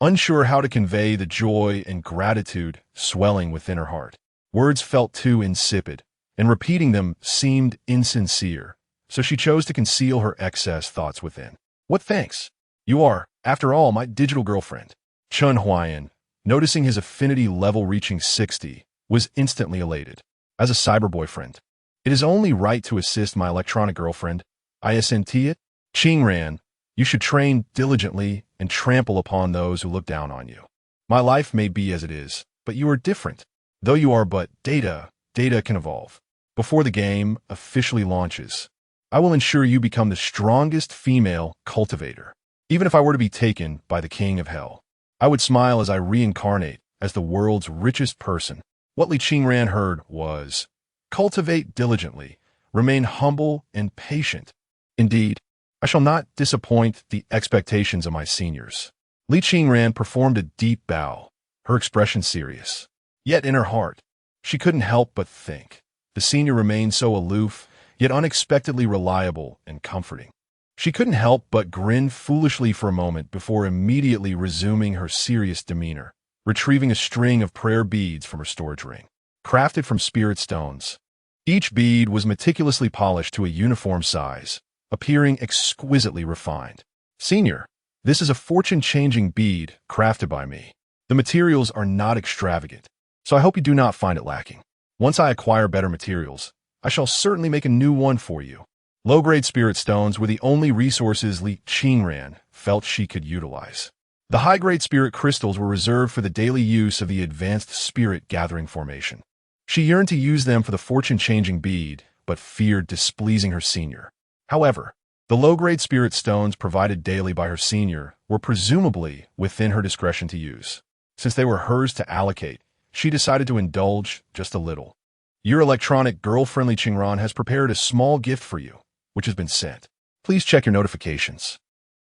unsure how to convey the joy and gratitude swelling within her heart. Words felt too insipid, and repeating them seemed insincere, so she chose to conceal her excess thoughts within. What thanks? You are, after all, my digital girlfriend. Chen Huai'an, noticing his affinity level reaching 60, was instantly elated. As a cyber boyfriend, it is only right to assist my electronic girlfriend. Isn't it? Qingran, you should train diligently and trample upon those who look down on you. My life may be as it is, but you are different. Though you are but data can evolve. Before the game officially launches, I will ensure you become the strongest female cultivator. Even if I were to be taken by the king of hell, I would smile as I reincarnate as the world's richest person. What Li Qingran heard was, cultivate diligently, remain humble and patient. Indeed, I shall not disappoint the expectations of my seniors. Li Qingran performed a deep bow, her expression serious. Yet in her heart, she couldn't help but think. The senior remained so aloof, yet unexpectedly reliable and comforting. She couldn't help but grin foolishly for a moment before immediately resuming her serious demeanor, retrieving a string of prayer beads from her storage ring, crafted from spirit stones. Each bead was meticulously polished to a uniform size, appearing exquisitely refined. Senior, this is a fortune-changing bead crafted by me. The materials are not extravagant, so I hope you do not find it lacking. Once I acquire better materials, I shall certainly make a new one for you. Low-grade spirit stones were the only resources Li Qingran felt she could utilize. The high-grade spirit crystals were reserved for the daily use of the advanced spirit gathering formation. She yearned to use them for the fortune-changing bead, but feared displeasing her senior. However, the low-grade spirit stones provided daily by her senior were presumably within her discretion to use. Since they were hers to allocate, she decided to indulge just a little. Your electronic girl-friendly Qingran has prepared a small gift for you, which has been sent. Please check your notifications.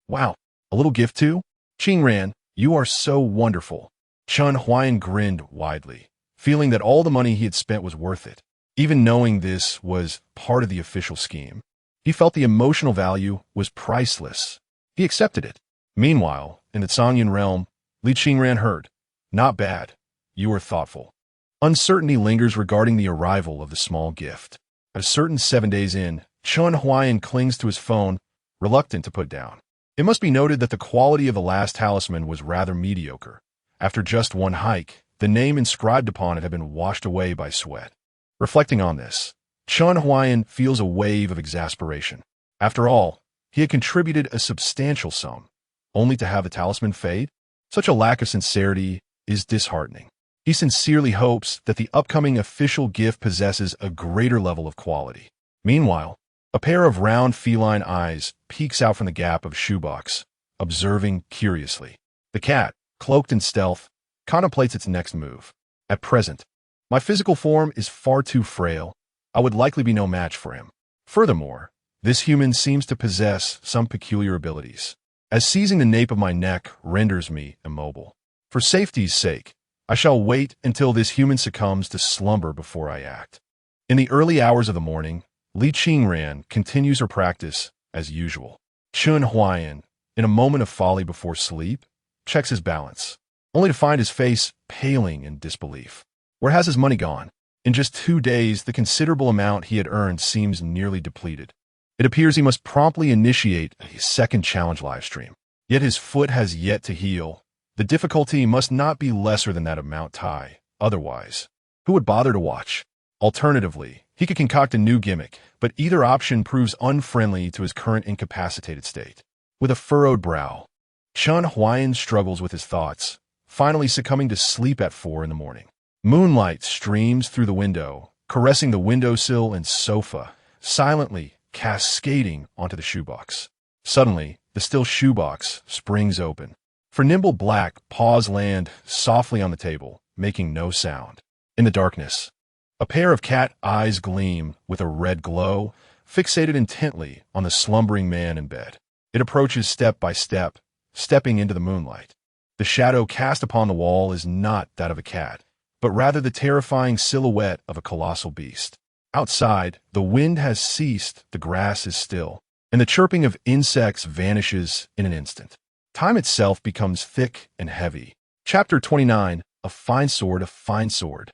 Wow, a little gift too? Qingran, you are so wonderful. Chen Huai'an grinned widely, feeling that all the money he had spent was worth it. Even knowing this was part of the official scheme, he felt the emotional value was priceless. He accepted it. Meanwhile, in the Zhangyan realm, Li Qingran heard, not bad. You are thoughtful. Uncertainty lingers regarding the arrival of the small gift. At a certain 7 days in, Chen Huai'an clings to his phone, reluctant to put down. It must be noted that the quality of the last talisman was rather mediocre. After just one hike, the name inscribed upon it had been washed away by sweat. Reflecting on this, Chen Huai'an feels a wave of exasperation. After all, he had contributed a substantial sum, only to have the talisman fade? Such a lack of sincerity is disheartening. He sincerely hopes that the upcoming official gift possesses a greater level of quality. Meanwhile, a pair of round feline eyes peeks out from the gap of shoebox, observing curiously. The cat, cloaked in stealth, contemplates its next move. At present, my physical form is far too frail. I would likely be no match for him. Furthermore, this human seems to possess some peculiar abilities, as seizing the nape of my neck renders me immobile. For safety's sake, I shall wait until this human succumbs to slumber before I act. In the early hours of the morning, Li Qingran continues her practice as usual. Chen Huai'an, in a moment of folly before sleep, checks his balance, only to find his face paling in disbelief. Where has his money gone? In just 2 days, the considerable amount he had earned seems nearly depleted. It appears he must promptly initiate a second challenge livestream. Yet his foot has yet to heal. The difficulty must not be lesser than that of Mount Tai. Otherwise, who would bother to watch? Alternatively, he could concoct a new gimmick, but either option proves unfriendly to his current incapacitated state. With a furrowed brow, Chen Huai'an struggles with his thoughts, finally succumbing to sleep at 4 in the morning. Moonlight streams through the window, caressing the windowsill and sofa, silently cascading onto the shoebox. Suddenly, the still shoebox springs open. For nimble black paws land softly on the table, making no sound. In the darkness, a pair of cat eyes gleam with a red glow, fixated intently on the slumbering man in bed. It approaches step by step, stepping into the moonlight. The shadow cast upon the wall is not that of a cat, but rather the terrifying silhouette of a colossal beast. Outside, the wind has ceased, the grass is still, and the chirping of insects vanishes in an instant. Time itself becomes thick and heavy. Chapter 29, A Fine Sword, a Fine Sword.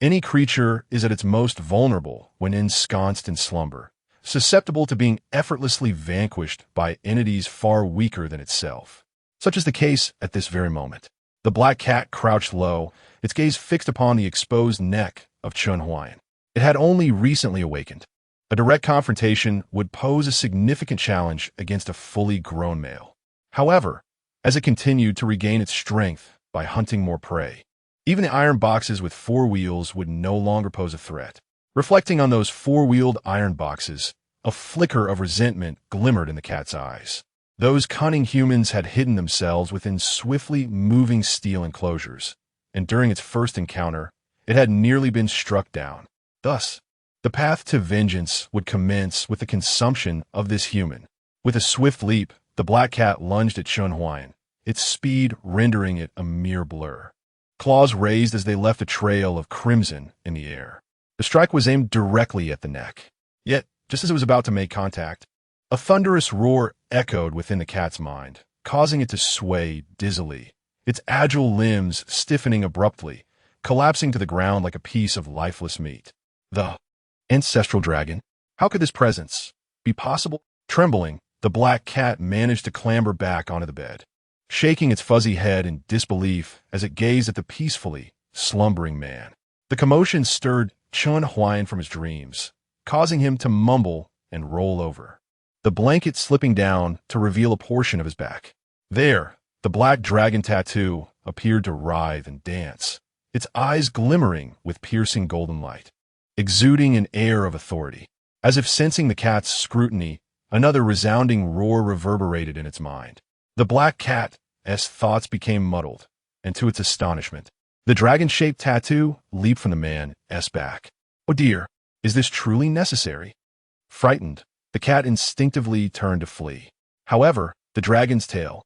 Any creature is at its most vulnerable when ensconced in slumber, susceptible to being effortlessly vanquished by entities far weaker than itself. Such is the case at this very moment. The black cat crouched low, its gaze fixed upon the exposed neck of Chen Huai'an. It had only recently awakened. A direct confrontation would pose a significant challenge against a fully grown male. However, as it continued to regain its strength by hunting more prey, even the iron boxes with 4 wheels would no longer pose a threat. Reflecting on those 4-wheeled iron boxes, a flicker of resentment glimmered in the cat's eyes. Those cunning humans had hidden themselves within swiftly moving steel enclosures, and during its first encounter, it had nearly been struck down. Thus, the path to vengeance would commence with the consumption of this human. With a swift leap, the black cat lunged at Chen Huai'an, its speed rendering it a mere blur. Claws raised as they left a trail of crimson in the air. The strike was aimed directly at the neck. Yet, just as it was about to make contact, a thunderous roar echoed within the cat's mind, causing it to sway dizzily, its agile limbs stiffening abruptly, collapsing to the ground like a piece of lifeless meat. The ancestral dragon? How could this presence be possible? Trembling, the black cat managed to clamber back onto the bed, shaking its fuzzy head in disbelief as it gazed at the peacefully slumbering man. The commotion stirred Chen Huai'an from his dreams, causing him to mumble and roll over, the blanket slipping down to reveal a portion of his back. There, the black dragon tattoo appeared to writhe and dance, its eyes glimmering with piercing golden light, exuding an air of authority. As if sensing the cat's scrutiny, another resounding roar reverberated in its mind. The black cat's thoughts became muddled, and to its astonishment, the dragon-shaped tattoo leaped from the man's back. Oh dear, is this truly necessary? Frightened, the cat instinctively turned to flee. However, the dragon's tail,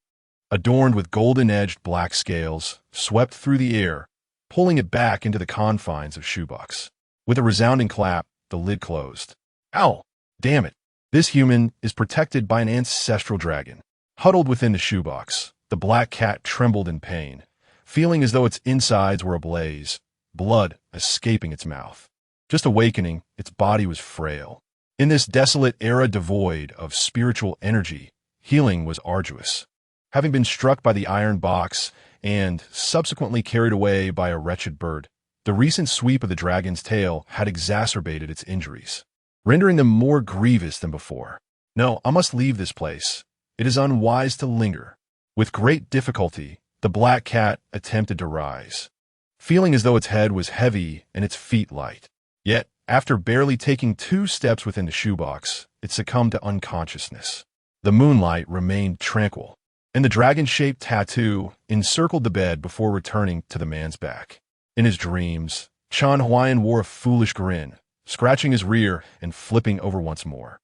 adorned with golden-edged black scales, swept through the air, pulling it back into the confines of shoebox. With a resounding clap, the lid closed. Ow! Damn it! This human is protected by an ancestral dragon. Huddled within the shoebox, the black cat trembled in pain, feeling as though its insides were ablaze, blood escaping its mouth. Just awakening, its body was frail. In this desolate era devoid of spiritual energy, healing was arduous. Having been struck by the iron box and subsequently carried away by a wretched bird, the recent sweep of the dragon's tail had exacerbated its injuries. rendering them more grievous than before. No, I must leave this place. It is unwise to linger. With great difficulty, the black cat attempted to rise, feeling as though its head was heavy and its feet light. Yet, after barely taking 2 steps within the shoebox, it succumbed to unconsciousness. The moonlight remained tranquil, and the dragon-shaped tattoo encircled the bed before returning to the man's back. In his dreams, Chen Huai'an wore a foolish grin, scratching his rear and flipping over once more.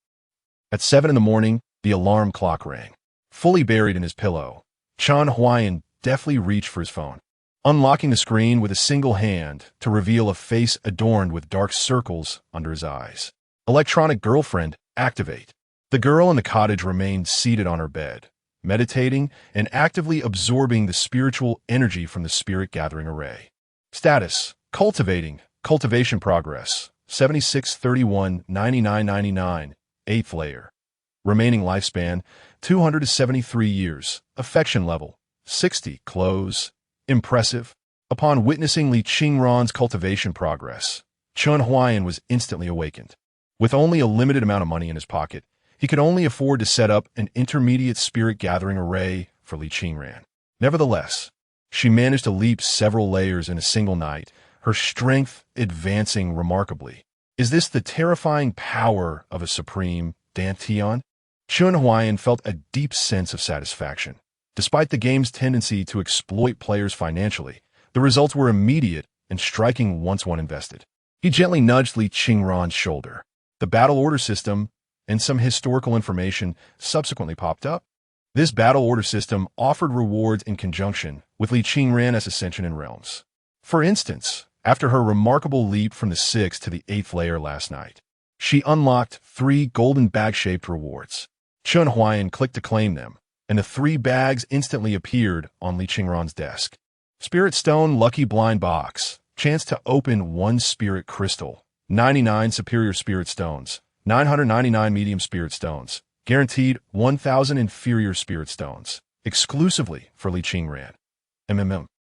At 7 in the morning, the alarm clock rang. Fully buried in his pillow, Chen Huai'an deftly reached for his phone, unlocking the screen with a single hand to reveal a face adorned with dark circles under his eyes. Electronic girlfriend, activate. The girl in the cottage remained seated on her bed, meditating and actively absorbing the spiritual energy from the spirit-gathering array. Status, cultivating, cultivation progress, 7631 9999, 8th layer. Remaining lifespan, 273 years. Affection level, 60. Close. Impressive. Upon witnessing Li Qingran's cultivation progress, Chen Huai'an was instantly awakened. With only a limited amount of money in his pocket, he could only afford to set up an intermediate spirit-gathering array for Li Qingran. Nevertheless, she managed to leap several layers in a single night, her strength advancing remarkably. Is this the terrifying power of a supreme Dantian? Chen Huai'an felt a deep sense of satisfaction. Despite the game's tendency to exploit players financially, the results were immediate and striking once one invested. He gently nudged Li Qingran's shoulder. The battle order system and some historical information subsequently popped up. This battle order system offered rewards in conjunction with Li Qingran's ascension in realms. For instance, after her remarkable leap from the 6th to the 8th layer last night, she unlocked 3 golden bag-shaped rewards. Chen Huai'an clicked to claim them, and the 3 bags instantly appeared on Li Qingran's desk. Spirit Stone Lucky Blind Box. Chance to open 1 Spirit Crystal, 99 Superior Spirit Stones, 999 Medium Spirit Stones, guaranteed 1,000 Inferior Spirit Stones, exclusively for Li Qingran.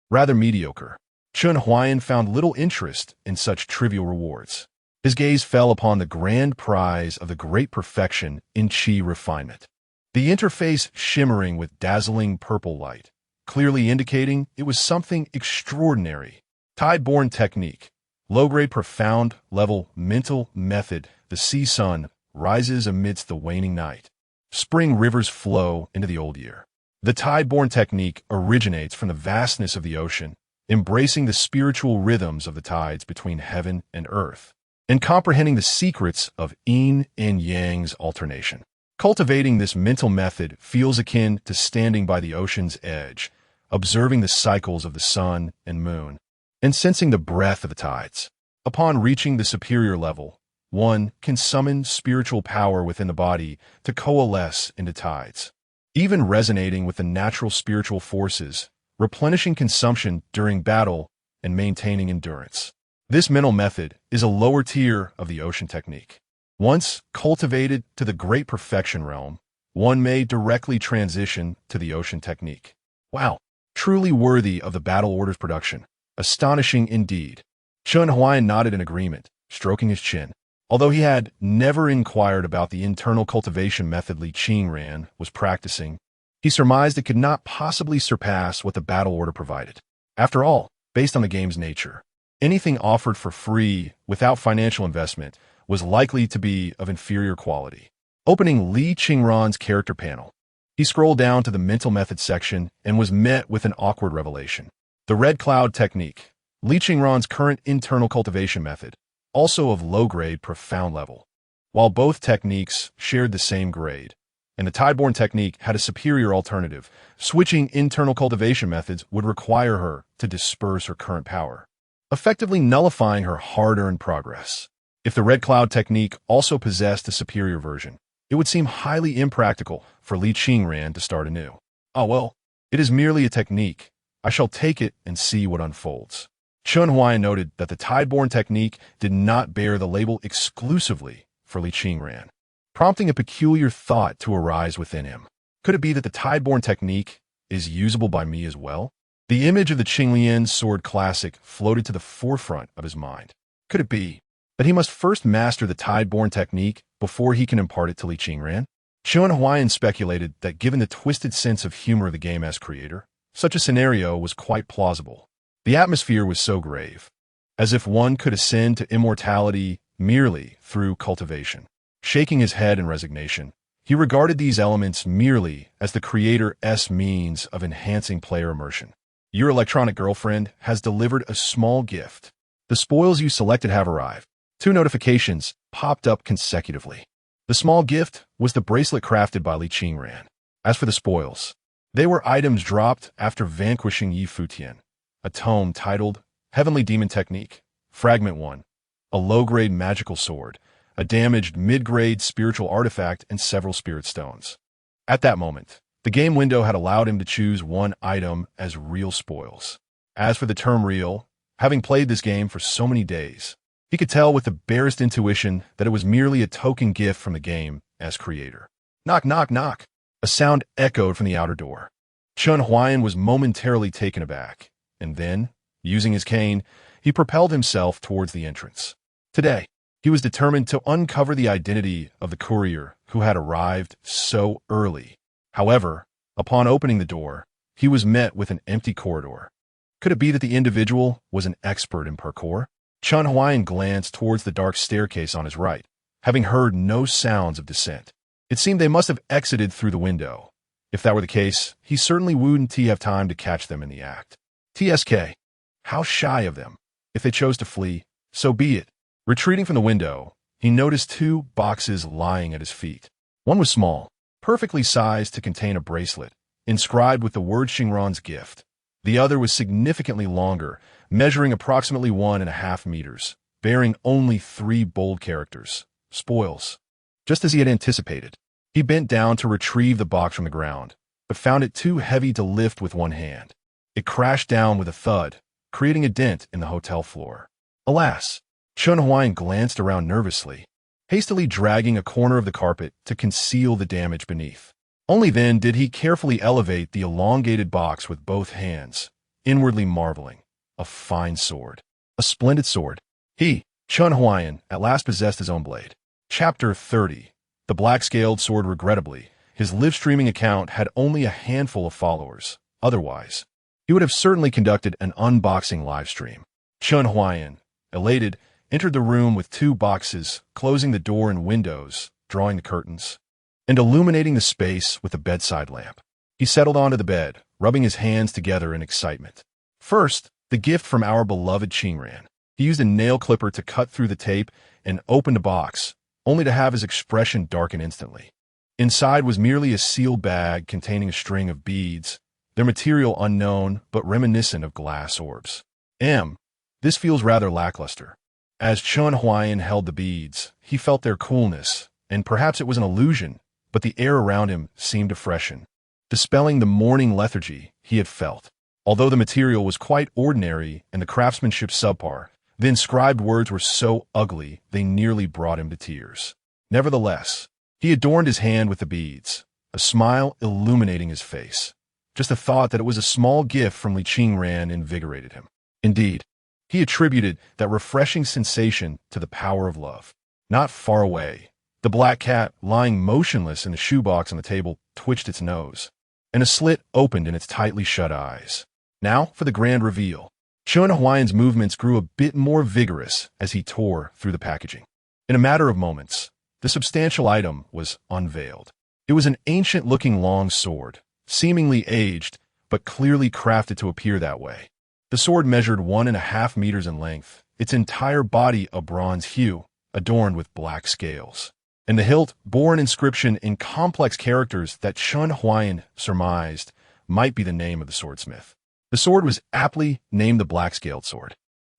Rather mediocre. Chen Huai'an found little interest in such trivial rewards. His gaze fell upon the grand prize of the great perfection in Qi refinement. The interface shimmering with dazzling purple light, clearly indicating it was something extraordinary. Tideborne technique. Low-grade profound level mental method. The sea sun rises amidst the waning night. Spring rivers flow into the old year. The tideborne technique originates from the vastness of the ocean, embracing the spiritual rhythms of the tides between heaven and earth, and comprehending the secrets of yin and yang's alternation. Cultivating this mental method feels akin to standing by the ocean's edge, observing the cycles of the sun and moon, and sensing the breath of the tides. Upon reaching the superior level, one can summon spiritual power within the body to coalesce into tides, even resonating with the natural spiritual forces, replenishing consumption during battle and maintaining endurance. This mental method is a lower tier of the ocean technique. Once cultivated to the great perfection realm, one may directly transition to the ocean technique. Wow, truly worthy of the battle order's production. Astonishing indeed. Chen Huai'an nodded in agreement, stroking his chin. Although he had never inquired about the internal cultivation method Li Qingran was practicing, he surmised it could not possibly surpass what the battle order provided. After all, based on the game's nature, anything offered for free without financial investment was likely to be of inferior quality. Opening Li Qingran's character panel, he scrolled down to the mental method section and was met with an awkward revelation. The red cloud technique, Li Qingran's current internal cultivation method, also of low-grade profound level. While both techniques shared the same grade, and the tideborne technique had a superior alternative, switching internal cultivation methods would require her to disperse her current power, effectively nullifying her hard-earned progress. If the red cloud technique also possessed a superior version, it would seem highly impractical for Li Qingran to start anew. Oh well, it is merely a technique. I shall take it and see what unfolds. Chen Huai'an noted that the tideborne technique did not bear the label exclusively for Li Qingran, prompting a peculiar thought to arise within him. Could it be that the tideborne technique is usable by me as well? The image of the Qinglian sword classic floated to the forefront of his mind. Could it be? that he must first master the Tideborn technique before he can impart it to Li Qingran? Chen Huai'an speculated that given the twisted sense of humor of the game's creator, such a scenario was quite plausible. The atmosphere was so grave, as if one could ascend to immortality merely through cultivation. Shaking his head in resignation, he regarded these elements merely as the creator's means of enhancing player immersion. Your electronic girlfriend has delivered a small gift. The spoils you selected have arrived. 2 notifications popped up consecutively. The small gift was the bracelet crafted by Li Qingran. As for the spoils, they were items dropped after vanquishing Yi Futian, a tome titled Heavenly Demon Technique, Fragment 1, a low-grade magical sword, a damaged mid-grade spiritual artifact, and several spirit stones. At that moment, the game window had allowed him to choose one item as real spoils. As for the term real, having played this game for so many days, he could tell with the barest intuition that it was merely a token gift from the game as creator. Knock, knock, knock. A sound echoed from the outer door. Chen Huai'an was momentarily taken aback, and then, using his cane, he propelled himself towards the entrance. Today, he was determined to uncover the identity of the courier who had arrived so early. However, upon opening the door, he was met with an empty corridor. Could it be that the individual was an expert in parkour? Chen Huai'an glanced towards the dark staircase on his right, having heard no sounds of descent. It seemed they must have exited through the window. If that were the case, he certainly wouldn't have time to catch them in the act. TSK. How shy of them. If they chose to flee, so be it. Retreating from the window, he noticed 2 boxes lying at his feet. One was small, perfectly sized to contain a bracelet, inscribed with the word Xingran's gift. The other was significantly longer, measuring approximately 1.5 meters, bearing only 3 bold characters, spoils. Just as he had anticipated, he bent down to retrieve the box from the ground, but found it too heavy to lift with one hand. It crashed down with a thud, creating a dent in the hotel floor. Alas, Chen Huai'an glanced around nervously, hastily dragging a corner of the carpet to conceal the damage beneath. Only then did he carefully elevate the elongated box with both hands, inwardly marveling. A fine sword. A splendid sword. He, Chen Huai'an, at last possessed his own blade. Chapter 30. The Black-Scaled Sword. Regrettably, his live-streaming account had only a handful of followers. Otherwise, he would have certainly conducted an unboxing livestream. Chen Huai'an, elated, entered the room with 2 boxes, closing the door and windows, drawing the curtains, and illuminating the space with a bedside lamp. He settled onto the bed, rubbing his hands together in excitement. First, the gift from our beloved Qingran. He used a nail clipper to cut through the tape and opened a box, only to have his expression darken instantly. Inside was merely a sealed bag containing a string of beads, their material unknown but reminiscent of glass orbs. This feels rather lackluster. As Chen Huai'an held the beads, he felt their coolness, and perhaps it was an illusion, but the air around him seemed to freshen, dispelling the morning lethargy he had felt. Although the material was quite ordinary and the craftsmanship subpar, the inscribed words were so ugly they nearly brought him to tears. Nevertheless, he adorned his hand with the beads, a smile illuminating his face. Just the thought that it was a small gift from Li Qingran invigorated him. Indeed, he attributed that refreshing sensation to the power of love. Not far away, the black cat, lying motionless in the shoebox on the table, twitched its nose, and a slit opened in its tightly shut eyes. Now for the grand reveal. Chen Huai'an's movements grew a bit more vigorous as he tore through the packaging. In a matter of moments, the substantial item was unveiled. It was an ancient-looking long sword, seemingly aged, but clearly crafted to appear that way. The sword measured 1.5 meters in length, its entire body a bronze hue, adorned with black scales, and the hilt bore an inscription in complex characters that Chen Huai'an surmised might be the name of the swordsmith. The sword was aptly named the Black-Scaled Sword.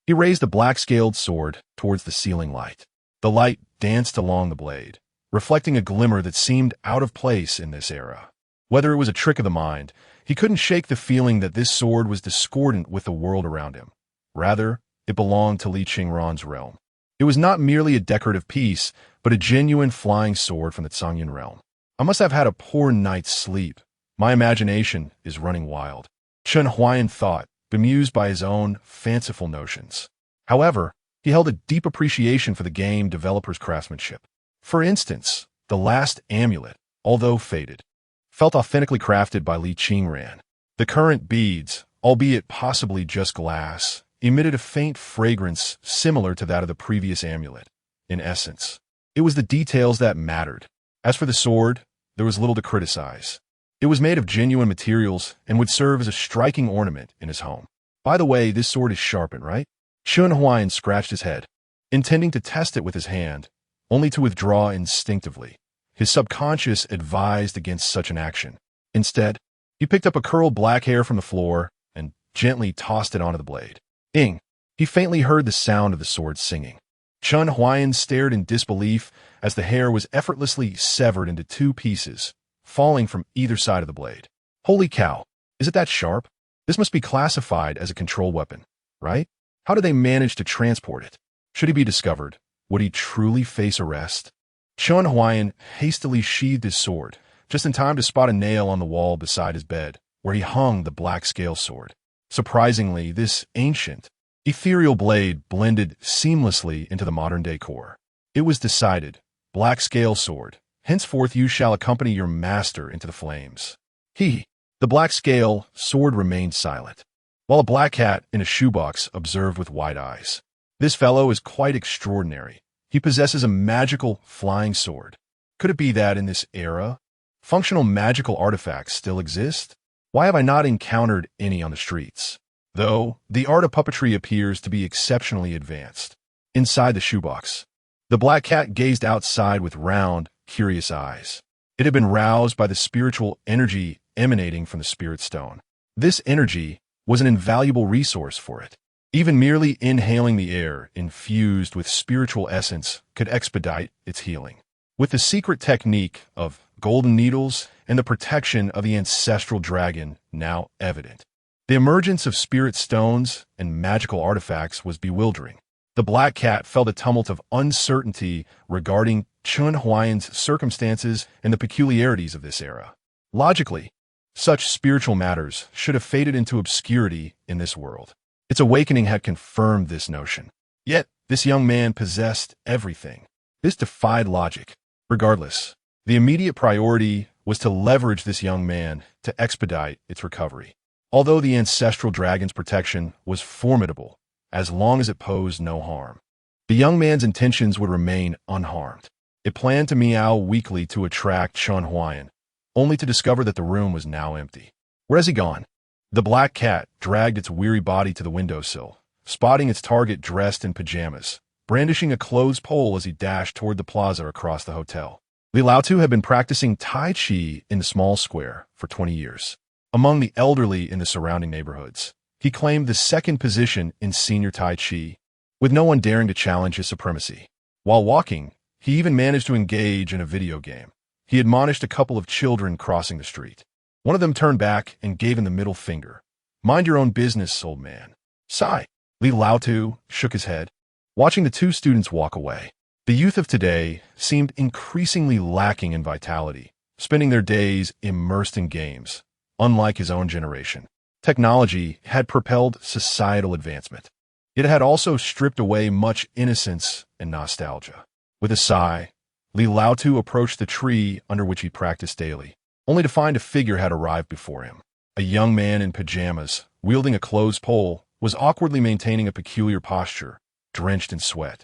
He raised the Black-Scaled Sword towards the ceiling light. The light danced along the blade, reflecting a glimmer that seemed out of place in this era. Whether it was a trick of the mind, he couldn't shake the feeling that this sword was discordant with the world around him. Rather, it belonged to Li Qingran's realm. It was not merely a decorative piece, but a genuine flying sword from the Zhangyan realm. I must have had a poor night's sleep. My imagination is running wild. Chen Huai'an thought, bemused by his own fanciful notions. However, He held a deep appreciation for the game developer's craftsmanship. For instance, the last amulet, although faded, felt authentically crafted by Li Qingran. The current beads, albeit possibly just glass, emitted a faint fragrance similar to that of the previous amulet. In essence, it was the details that mattered. As for the sword, there was little to criticize. It was made of genuine materials and would serve as a striking ornament in his home. By the way, this sword is sharpened, right? Chen Huai'an scratched his head, intending to test it with his hand, only to withdraw instinctively. His subconscious advised against such an action. Instead, he picked up a curled black hair from the floor and gently tossed it onto the blade. Ing! He faintly heard the sound of the sword singing. Chen Huai'an stared in disbelief as the hair was effortlessly severed into two pieces, falling from either side of the blade. Holy cow! Is it that sharp? This must be classified as a control weapon, right? How did they manage to transport it? Should he be discovered, would he truly face arrest? Chen Huai'an hastily sheathed his sword, just in time to spot a nail on the wall beside his bed, where he hung the black scale sword. Surprisingly, this ancient, ethereal blade blended seamlessly into the modern decor. It was decided, black scale sword, henceforth you shall accompany your master into the flames. The black scale sword remained silent, while a black cat in a shoebox observed with wide eyes. This fellow is quite extraordinary. He possesses a magical flying sword. Could it be that in this era, functional magical artifacts still exist? Why have I not encountered any on the streets? Though, the art of puppetry appears to be exceptionally advanced. Inside the shoebox, the black cat gazed outside with round, curious eyes. It had been roused by the spiritual energy emanating from the spirit stone. This energy was an invaluable resource for it. Even merely inhaling the air infused with spiritual essence could expedite its healing. With the secret technique of golden needles and the protection of the ancestral dragon now evident, the emergence of spirit stones and magical artifacts was bewildering. The black cat felt a tumult of uncertainty regarding Chen Huai'an's circumstances and the peculiarities of this era. Logically, such spiritual matters should have faded into obscurity in this world. Its awakening had confirmed this notion. Yet, this young man possessed everything. This defied logic. Regardless, the immediate priority was to leverage this young man to expedite its recovery. Although the ancestral dragon's protection was formidable, as long as it posed no harm, the young man's intentions would remain unharmed. It planned to meow weakly to attract Chen Huai'an, only to discover that the room was now empty. Where has he gone? The black cat dragged its weary body to the windowsill, spotting its target dressed in pajamas, brandishing a closed pole as he dashed toward the plaza across the hotel. Li Laotu had been practicing Tai Chi in the small square for 20 years. Among the elderly in the surrounding neighborhoods, he claimed the second position in senior Tai Chi, with no one daring to challenge his supremacy. While walking, he even managed to engage in a video game. He admonished a couple of children crossing the street. One of them turned back and gave him the middle finger. Mind your own business, old man. Sigh. Li Laotu shook his head, watching the two students walk away. The youth of today seemed increasingly lacking in vitality, spending their days immersed in games. Unlike his own generation, technology had propelled societal advancement. It had also stripped away much innocence and nostalgia. With a sigh, Li Laotu approached the tree under which he practiced daily, only to find a figure had arrived before him. A young man in pajamas, wielding a closed pole, was awkwardly maintaining a peculiar posture, drenched in sweat.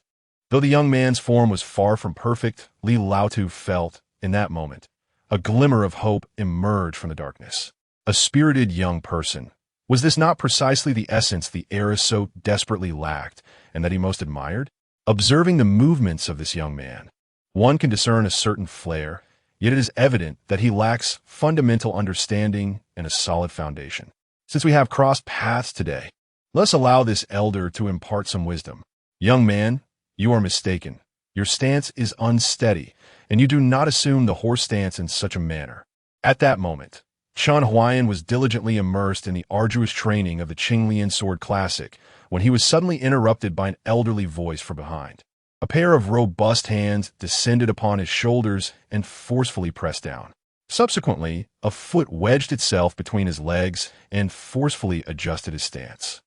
Though the young man's form was far from perfect, Li Laotu felt, in that moment, a glimmer of hope emerge from the darkness. A spirited young person. Was this not precisely the essence the era so desperately lacked, and that he most admired? Observing the movements of this young man, one can discern a certain flair, yet it is evident that he lacks fundamental understanding and a solid foundation. Since we have crossed paths today, let us allow this elder to impart some wisdom. Young man, you are mistaken. Your stance is unsteady, and you do not assume the horse stance in such a manner. At that moment, Chen Huai'an was diligently immersed in the arduous training of the Qinglian Sword Classic when he was suddenly interrupted by an elderly voice from behind. A pair of robust hands descended upon his shoulders and forcefully pressed down. Subsequently, a foot wedged itself between his legs and forcefully adjusted his stance.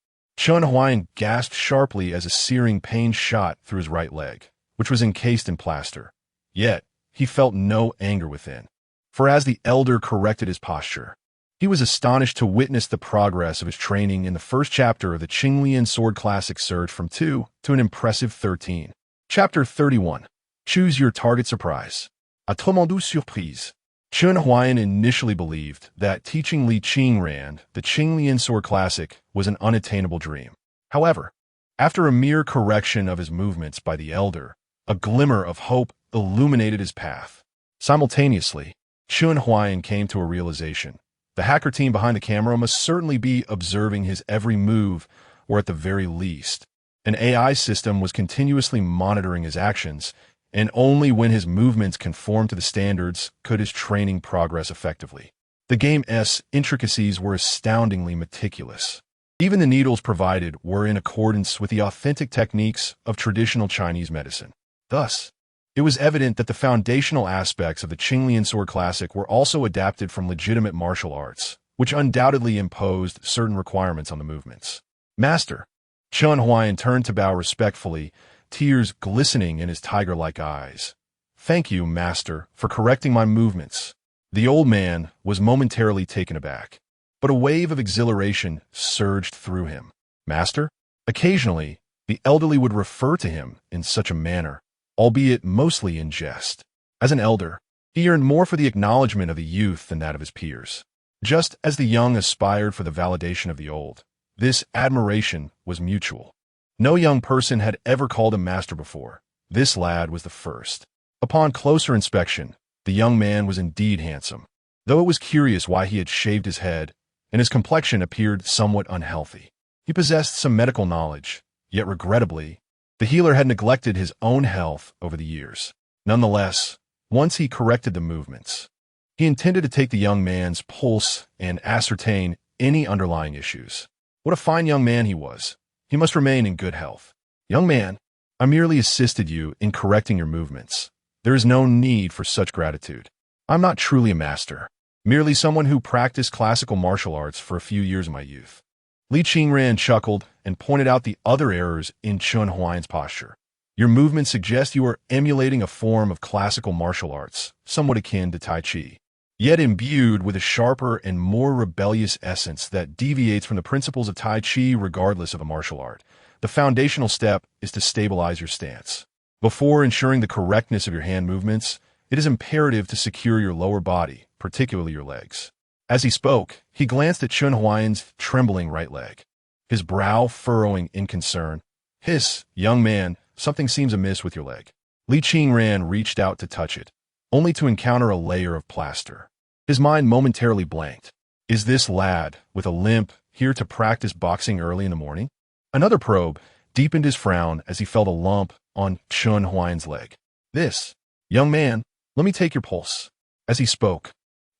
Chen Huai'an gasped sharply as a searing pain shot through his right leg, which was encased in plaster. Yet, he felt no anger within. For as the elder corrected his posture, he was astonished to witness the progress of his training in the first chapter of the Qinglian Sword Classic surge from 2 to an impressive 13. Chapter 31. Choose your target surprise. Autrement surprise. Chen Huai'an initially believed that teaching Li Qingran the Qinglian Sword Classic was an unattainable dream. However, after a mere correction of his movements by the elder, a glimmer of hope illuminated his path. Simultaneously, Chen Huai'an came to a realization. The hacker team behind the camera must certainly be observing his every move, or at the very least, an AI system was continuously monitoring his actions, and only when his movements conformed to the standards could his training progress effectively. The game's intricacies were astoundingly meticulous. Even the needles provided were in accordance with the authentic techniques of traditional Chinese medicine. Thus, it was evident that the foundational aspects of the Qinglian Sword Classic were also adapted from legitimate martial arts, which undoubtedly imposed certain requirements on the movements. Master, Chen Huai'an turned to bow respectfully, tears glistening in his tiger-like eyes. Thank you, Master, for correcting my movements. The old man was momentarily taken aback, but a wave of exhilaration surged through him. Master? Occasionally, the elderly would refer to him in such a manner, albeit mostly in jest. As an elder, he yearned more for the acknowledgement of the youth than that of his peers. Just as the young aspired for the validation of the old, this admiration was mutual. No young person had ever called him master before. This lad was the first. Upon closer inspection, the young man was indeed handsome, though it was curious why he had shaved his head, and his complexion appeared somewhat unhealthy. He possessed some medical knowledge, yet regrettably, the healer had neglected his own health over the years. Nonetheless, once he corrected the movements, he intended to take the young man's pulse and ascertain any underlying issues. What a fine young man he was. He must remain in good health. Young man, I merely assisted you in correcting your movements. There is no need for such gratitude. I'm not truly a master, merely someone who practiced classical martial arts for a few years in my youth. Li Qingran chuckled and pointed out the other errors in Chen Huai'an's posture. Your movements suggest you are emulating a form of classical martial arts, somewhat akin to Tai Chi, yet imbued with a sharper and more rebellious essence that deviates from the principles of Tai Chi regardless of a martial art. The foundational step is to stabilize your stance. Before ensuring the correctness of your hand movements, it is imperative to secure your lower body, particularly your legs. As he spoke, he glanced at Chen Huai'an's trembling right leg, his brow furrowing in concern. Hiss, young man, something seems amiss with your leg. Li Qingran reached out to touch it, only to encounter a layer of plaster. His mind momentarily blanked. Is this lad, with a limp, here to practice boxing early in the morning? Another probe deepened his frown as he felt a lump on Chen Huai'an's leg. This, young man, let me take your pulse. As he spoke,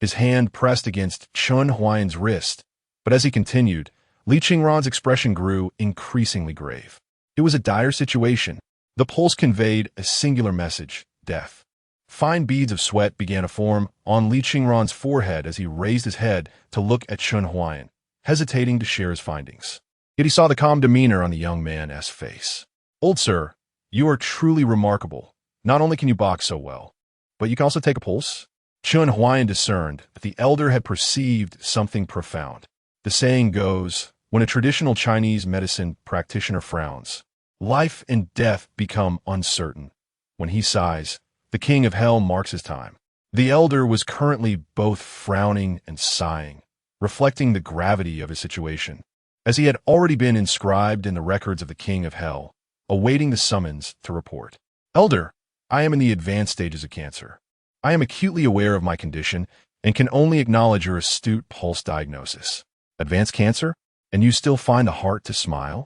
his hand pressed against Chen Huai'an's wrist, but as he continued, Li Qingran's expression grew increasingly grave. It was a dire situation. The pulse conveyed a singular message: death. Fine beads of sweat began to form on Li Qingran's forehead as he raised his head to look at Chen Huai'an, hesitating to share his findings. Yet he saw the calm demeanor on the young man's face. Old sir, you are truly remarkable. Not only can you box so well, but you can also take a pulse. Chen Huai'an discerned that the elder had perceived something profound. The saying goes, when a traditional Chinese medicine practitioner frowns, life and death become uncertain. When he sighs, the king of hell marks his time. The elder was currently both frowning and sighing, reflecting the gravity of his situation, as he had already been inscribed in the records of the king of hell, awaiting the summons to report. Elder, I am in the advanced stages of cancer. I am acutely aware of my condition and can only acknowledge your astute pulse diagnosis. Advanced cancer? And you still find the heart to smile?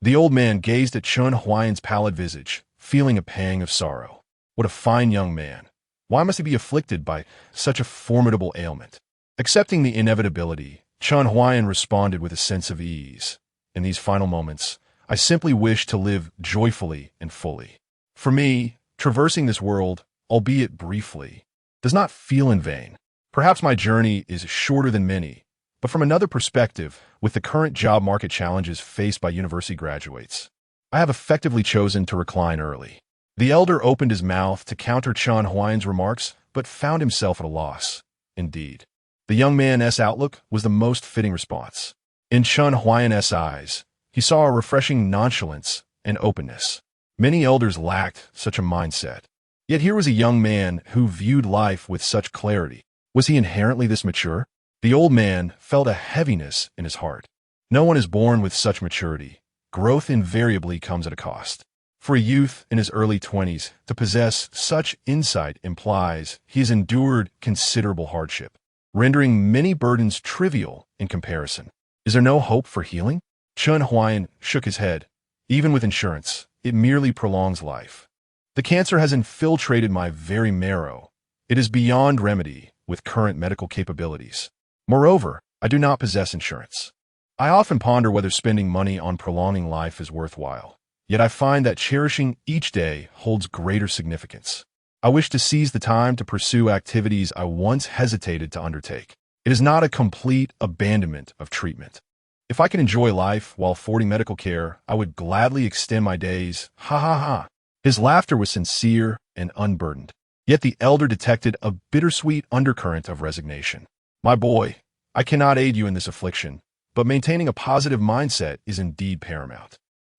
The old man gazed at Chen Huai'an's pallid visage, feeling a pang of sorrow. What a fine young man. Why must he be afflicted by such a formidable ailment? Accepting the inevitability, Chen Huai'an responded with a sense of ease. In these final moments, I simply wish to live joyfully and fully. For me, traversing this world, albeit briefly, does not feel in vain. Perhaps my journey is shorter than many, But from another perspective, with the current job market challenges faced by university graduates, I have effectively chosen to recline early. The elder opened his mouth to counter Chen Huai'an's remarks, but found himself at a loss. Indeed, the young man's outlook was the most fitting response. In Chen Huai'an's eyes, he saw a refreshing nonchalance and openness. Many elders lacked such a mindset. Yet here was a young man who viewed life with such clarity. Was he inherently this mature? The old man felt a heaviness in his heart. No one is born with such maturity. Growth invariably comes at a cost. For a youth in his early 20s to possess such insight implies he has endured considerable hardship, rendering many burdens trivial in comparison. Is there no hope for healing? Chen Huai'an shook his head. Even with insurance, it merely prolongs life. The cancer has infiltrated my very marrow. It is beyond remedy with current medical capabilities. Moreover, I do not possess insurance. I often ponder whether spending money on prolonging life is worthwhile. Yet I find that cherishing each day holds greater significance. I wish to seize the time to pursue activities I once hesitated to undertake. It is not a complete abandonment of treatment. If I can enjoy life while affording medical care, I would gladly extend my days. Ha ha ha. His laughter was sincere and unburdened. Yet the elder detected a bittersweet undercurrent of resignation. My boy, I cannot aid you in this affliction, but maintaining a positive mindset is indeed paramount.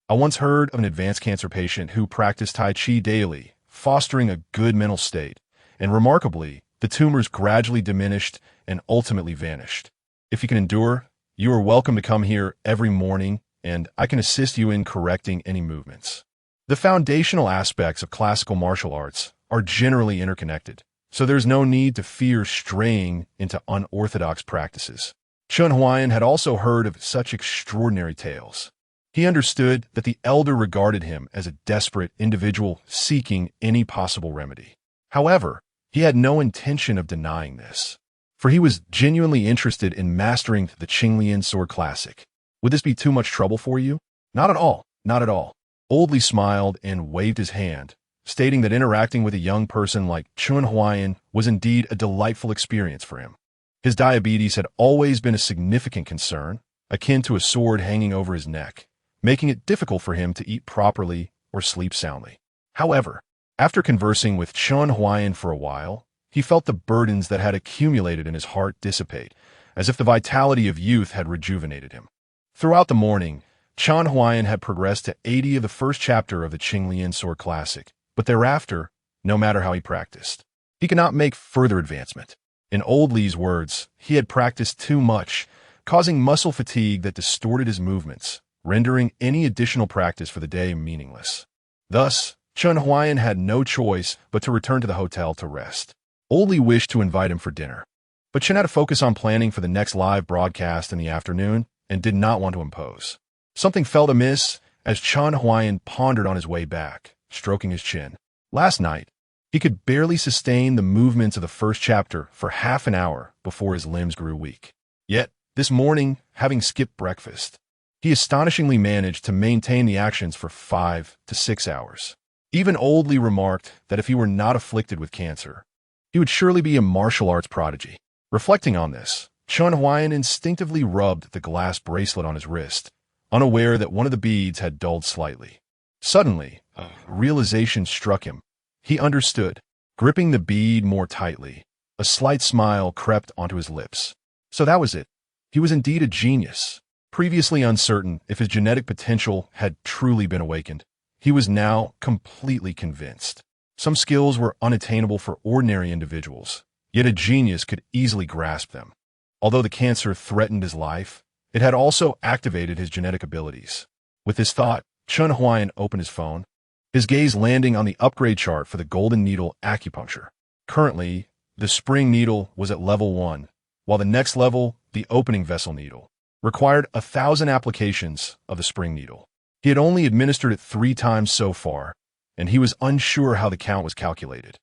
I once heard of an advanced cancer patient who practiced Tai Chi daily, fostering a good mental state, and remarkably, the tumors gradually diminished and ultimately vanished. If you can endure, you are welcome to come here every morning, and I can assist you in correcting any movements. The foundational aspects of classical martial arts are generally interconnected, so there's no need to fear straying into unorthodox practices. Chen Huai'an had also heard of such extraordinary tales. He understood that the elder regarded him as a desperate individual seeking any possible remedy. However, he had no intention of denying this, for he was genuinely interested in mastering the Qinglian sword classic. Would this be too much trouble for you? Not at all, not at all. Old Li smiled and waved his hand, stating that interacting with a young person like Chen Huai'an was indeed a delightful experience for him. His diabetes had always been a significant concern, akin to a sword hanging over his neck, making it difficult for him to eat properly or sleep soundly. However, after conversing with Chen Huai'an for a while, he felt the burdens that had accumulated in his heart dissipate, as if the vitality of youth had rejuvenated him. Throughout the morning, Chen Huai'an had progressed to 80 of the first chapter of the Qinglian sword classic, but thereafter, no matter how he practiced, he could not make further advancement. In Old Li's words, he had practiced too much, causing muscle fatigue that distorted his movements, rendering any additional practice for the day meaningless. Thus, Chen Huai'an had no choice but to return to the hotel to rest. Old Li wished to invite him for dinner, but Chen had to focus on planning for the next live broadcast in the afternoon and did not want to impose. Something felt amiss as Chen Huai'an pondered on his way back, stroking his chin. Last night, he could barely sustain the movements of the first chapter for half an hour before his limbs grew weak. Yet, this morning, having skipped breakfast, he astonishingly managed to maintain the actions for 5 to 6 hours. Even Old Li remarked that if he were not afflicted with cancer, he would surely be a martial arts prodigy. Reflecting on this, Chen Huai'an instinctively rubbed the glass bracelet on his wrist, unaware that one of the beads had dulled slightly. Suddenly, a realization struck him. He understood. Gripping the bead more tightly, a slight smile crept onto his lips. So that was it. He was indeed a genius. Previously uncertain if his genetic potential had truly been awakened, he was now completely convinced. Some skills were unattainable for ordinary individuals, yet a genius could easily grasp them. Although the cancer threatened his life, it had also activated his genetic abilities. With this thought, Chen Huai'an opened his phone, his gaze landing on the upgrade chart for the Golden Needle acupuncture. Currently, the spring needle was at level 1, while the next level, the opening vessel needle, required 1,000 applications of the spring needle. He had only administered it 3 times so far, and he was unsure how the count was calculated.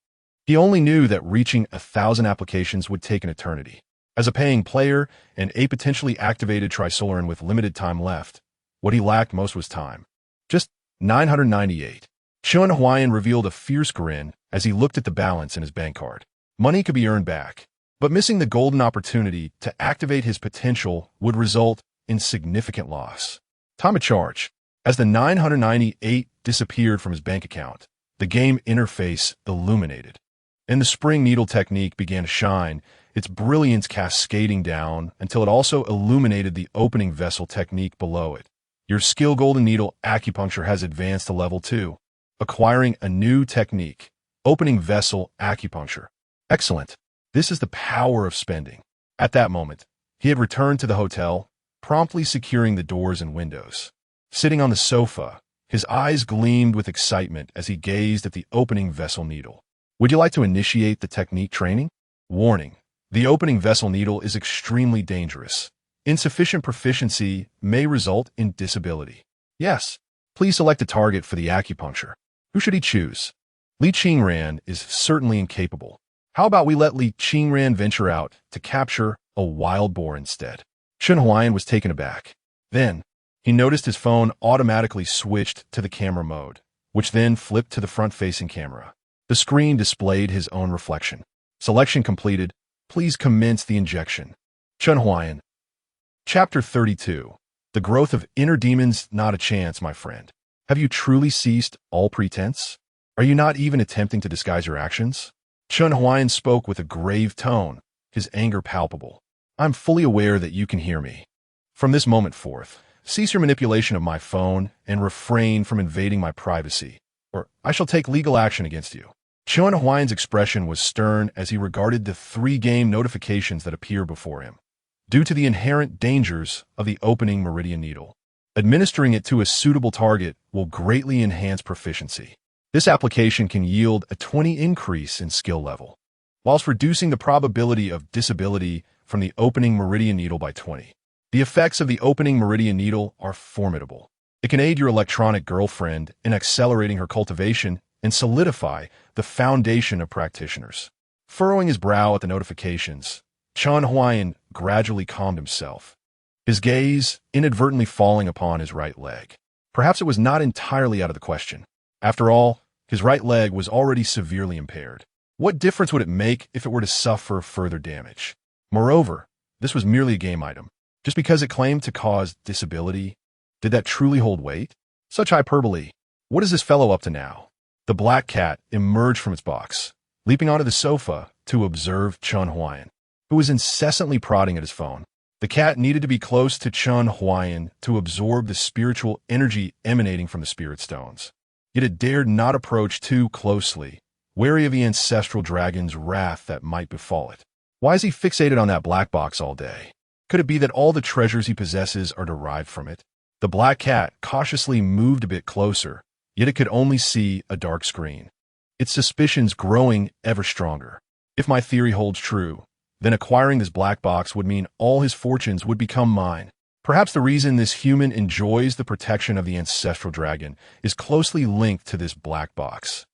He only knew that reaching 1,000 applications would take an eternity. As a paying player and a potentially activated Trisolaran with limited time left, what he lacked most was time. Just 998. Chen Huai'an revealed a fierce grin as he looked at the balance in his bank card. Money could be earned back. But missing the golden opportunity to activate his potential would result in significant loss. Time of charge. As the 998 disappeared from his bank account, the game interface illuminated. And the spring needle technique began to shine, its brilliance cascading down until it also illuminated the opening vessel technique below it. Your skill golden needle acupuncture has advanced to level 2, acquiring a new technique, opening vessel acupuncture. Excellent. This is the power of spending. At that moment, he had returned to the hotel, promptly securing the doors and windows. Sitting on the sofa, his eyes gleamed with excitement as he gazed at the opening vessel needle. Would you like to initiate the technique training? Warning: the opening vessel needle is extremely dangerous. Insufficient proficiency may result in disability. Yes. Please select a target for the acupuncture. Who should he choose? Li Qingran is certainly incapable. How about we let Li Qingran venture out to capture a wild boar instead? Chen Huai'an was taken aback. Then, he noticed his phone automatically switched to the camera mode, which then flipped to the front-facing camera. The screen displayed his own reflection. Selection completed. Please commence the injection. Chen Huai'an. Chapter 32. The growth of inner demons. Not a chance, my friend. Have you truly ceased all pretense? Are you not even attempting to disguise your actions? Chen Huai'an spoke with a grave tone, his anger palpable. I'm fully aware that you can hear me. From this moment forth, cease your manipulation of my phone and refrain from invading my privacy, or I shall take legal action against you. Chen Huai'an's expression was stern as he regarded the 3 game notifications that appear before him. Due to the inherent dangers of the opening meridian needle, administering it to a suitable target will greatly enhance proficiency. This application can yield a 20 increase in skill level, whilst reducing the probability of disability from the opening meridian needle by 20. The effects of the opening meridian needle are formidable. It can aid your electronic girlfriend in accelerating her cultivation and solidify the foundation of practitioners. Furrowing his brow at the notifications, Chen Huai'an gradually calmed himself, his gaze inadvertently falling upon his right leg. Perhaps it was not entirely out of the question. After all, his right leg was already severely impaired. What difference would it make if it were to suffer further damage? Moreover, this was merely a game item. Just because it claimed to cause disability, did that truly hold weight? Such hyperbole. What is this fellow up to now? The black cat emerged from its box, leaping onto the sofa to observe Chen Huai'an, who was incessantly prodding at his phone. The cat needed to be close to Chen Huai'an to absorb the spiritual energy emanating from the spirit stones. Yet it dared not approach too closely, wary of the ancestral dragon's wrath that might befall it. Why is he fixated on that black box all day? Could it be that all the treasures he possesses are derived from it? The black cat cautiously moved a bit closer, yet it could only see a dark screen, its suspicions growing ever stronger. If my theory holds true, then acquiring this black box would mean all his fortunes would become mine. Perhaps the reason this human enjoys the protection of the ancestral dragon is closely linked to this black box.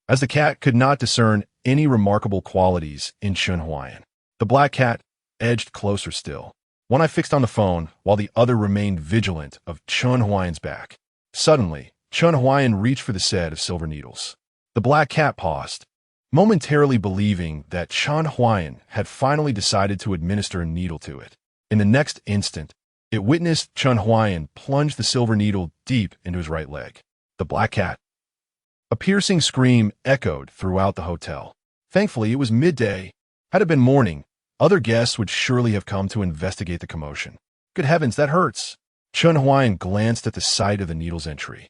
As the cat could not discern any remarkable qualities in Chen Huai'an, the black cat edged closer still. One eye fixed on the phone, while the other remained vigilant of Chen Huai'an's back. Suddenly, Chen Huai'an reached for the set of silver needles. The black cat paused, momentarily believing that Chen Huai'an had finally decided to administer a needle to it. In the next instant, it witnessed Chen Huai'an plunge the silver needle deep into his right leg. The black cat. A piercing scream echoed throughout the hotel. Thankfully, it was midday. Had it been morning, other guests would surely have come to investigate the commotion. Good heavens, that hurts. Chen Huai'an glanced at the site of the needle's entry,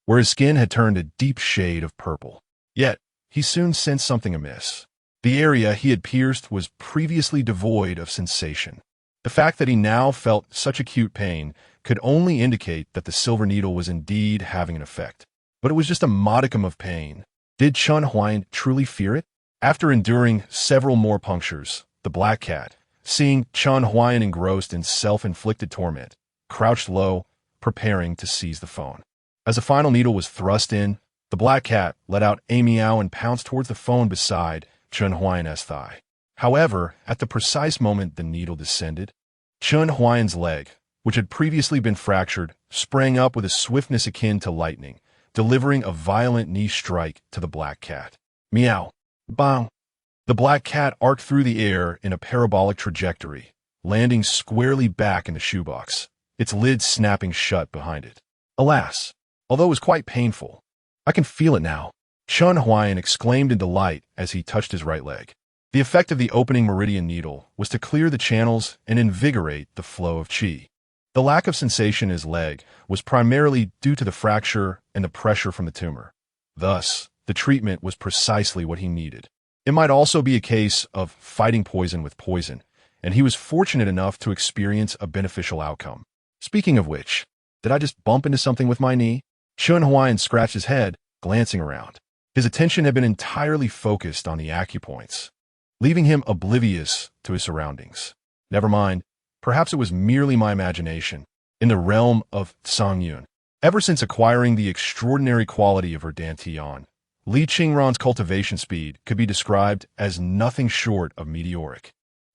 where his skin had turned a deep shade of purple. Yet, he soon sensed something amiss. The area he had pierced was previously devoid of sensation. The fact that he now felt such acute pain could only indicate that the silver needle was indeed having an effect. But it was just a modicum of pain. Did Chen Huai'an truly fear it? After enduring several more punctures, the black cat, seeing Chen Huai'an engrossed in self-inflicted torment, crouched low, preparing to seize the phone. As the final needle was thrust in, the black cat let out a meow and pounced towards the phone beside Chen Huai'an's thigh. However, at the precise moment the needle descended, Chen Huai'an's leg, which had previously been fractured, sprang up with a swiftness akin to lightning, delivering a violent knee strike to the black cat. Meow. Bang. The black cat arced through the air in a parabolic trajectory, landing squarely back in the shoebox, its lid snapping shut behind it. Alas, although it was quite painful, I can feel it now, Chen Huai'an exclaimed in delight as he touched his right leg. The effect of the opening meridian needle was to clear the channels and invigorate the flow of qi. The lack of sensation in his leg was primarily due to the fracture and the pressure from the tumor. Thus, the treatment was precisely what he needed. It might also be a case of fighting poison with poison, and he was fortunate enough to experience a beneficial outcome. Speaking of which, did I just bump into something with my knee? Chen Huai'an scratched his head, glancing around. His attention had been entirely focused on the acupoints, leaving him oblivious to his surroundings. Never mind, perhaps it was merely my imagination. In the realm of Songyun, ever since acquiring the extraordinary quality of her dantian, Li Qingran's cultivation speed could be described as nothing short of meteoric.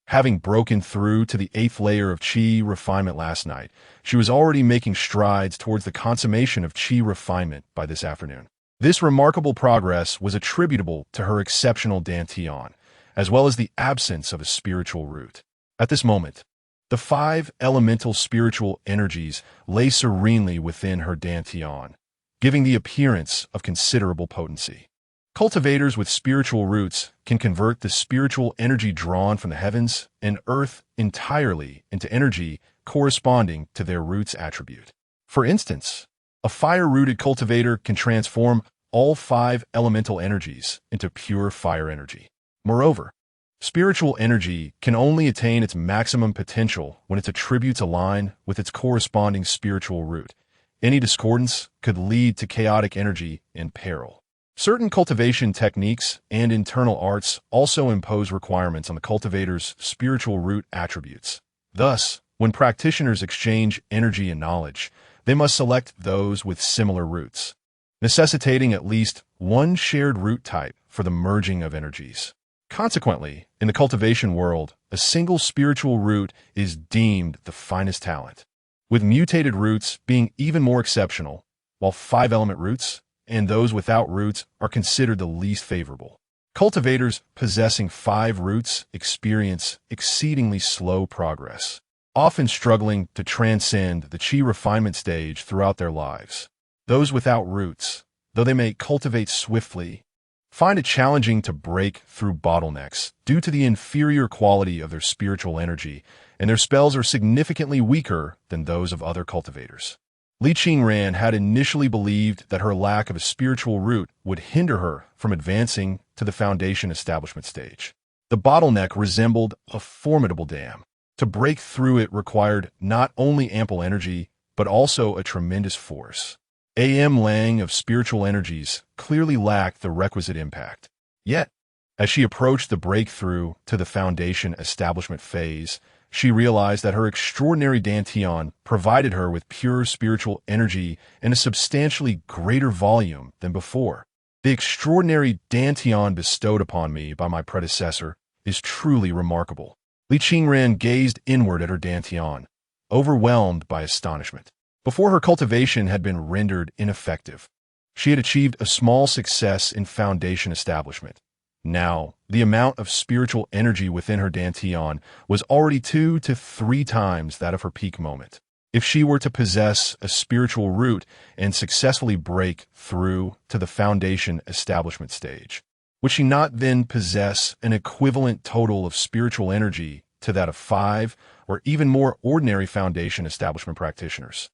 Having broken through to the 8th layer of qi refinement last night, she was already making strides towards the consummation of qi refinement by this afternoon. This remarkable progress was attributable to her exceptional dantian, as well as the absence of a spiritual root. At this moment, the 5 elemental spiritual energies lay serenely within her dantian, giving the appearance of considerable potency. Cultivators with spiritual roots can convert the spiritual energy drawn from the heavens and earth entirely into energy corresponding to their root's attribute. For instance, a fire-rooted cultivator can transform all 5 elemental energies into pure fire energy. Moreover, spiritual energy can only attain its maximum potential when its attributes align with its corresponding spiritual root. Any discordance could lead to chaotic energy and peril. Certain cultivation techniques and internal arts also impose requirements on the cultivator's spiritual root attributes. Thus, when practitioners exchange energy and knowledge, they must select those with similar roots, necessitating at least one shared root type for the merging of energies. Consequently, in the cultivation world, a single spiritual root is deemed the finest talent, with mutated roots being even more exceptional, while 5-element roots and those without roots are considered the least favorable. Cultivators possessing 5 roots experience exceedingly slow progress, often struggling to transcend the qi refinement stage throughout their lives. Those without roots, though they may cultivate swiftly, find it challenging to break through bottlenecks due to the inferior quality of their spiritual energy, and their spells are significantly weaker than those of other cultivators. Li Qingran had initially believed that her lack of a spiritual root would hinder her from advancing to the foundation establishment stage. The bottleneck resembled a formidable dam. To break through it required not only ample energy, but also a tremendous force. A.M. Lang of spiritual energies clearly lacked the requisite impact. Yet, as she approached the breakthrough to the foundation establishment phase, she realized that her extraordinary dantian provided her with pure spiritual energy in a substantially greater volume than before. The extraordinary dantian bestowed upon me by my predecessor is truly remarkable. Li Qingran gazed inward at her dantian, overwhelmed by astonishment. Before her cultivation had been rendered ineffective, she had achieved a small success in foundation establishment. Now, the amount of spiritual energy within her dantian was already 2 to 3 times that of her peak moment. If she were to possess a spiritual root and successfully break through to the foundation establishment stage, would she not then possess an equivalent total of spiritual energy to that of 5 or even more ordinary foundation establishment practitioners?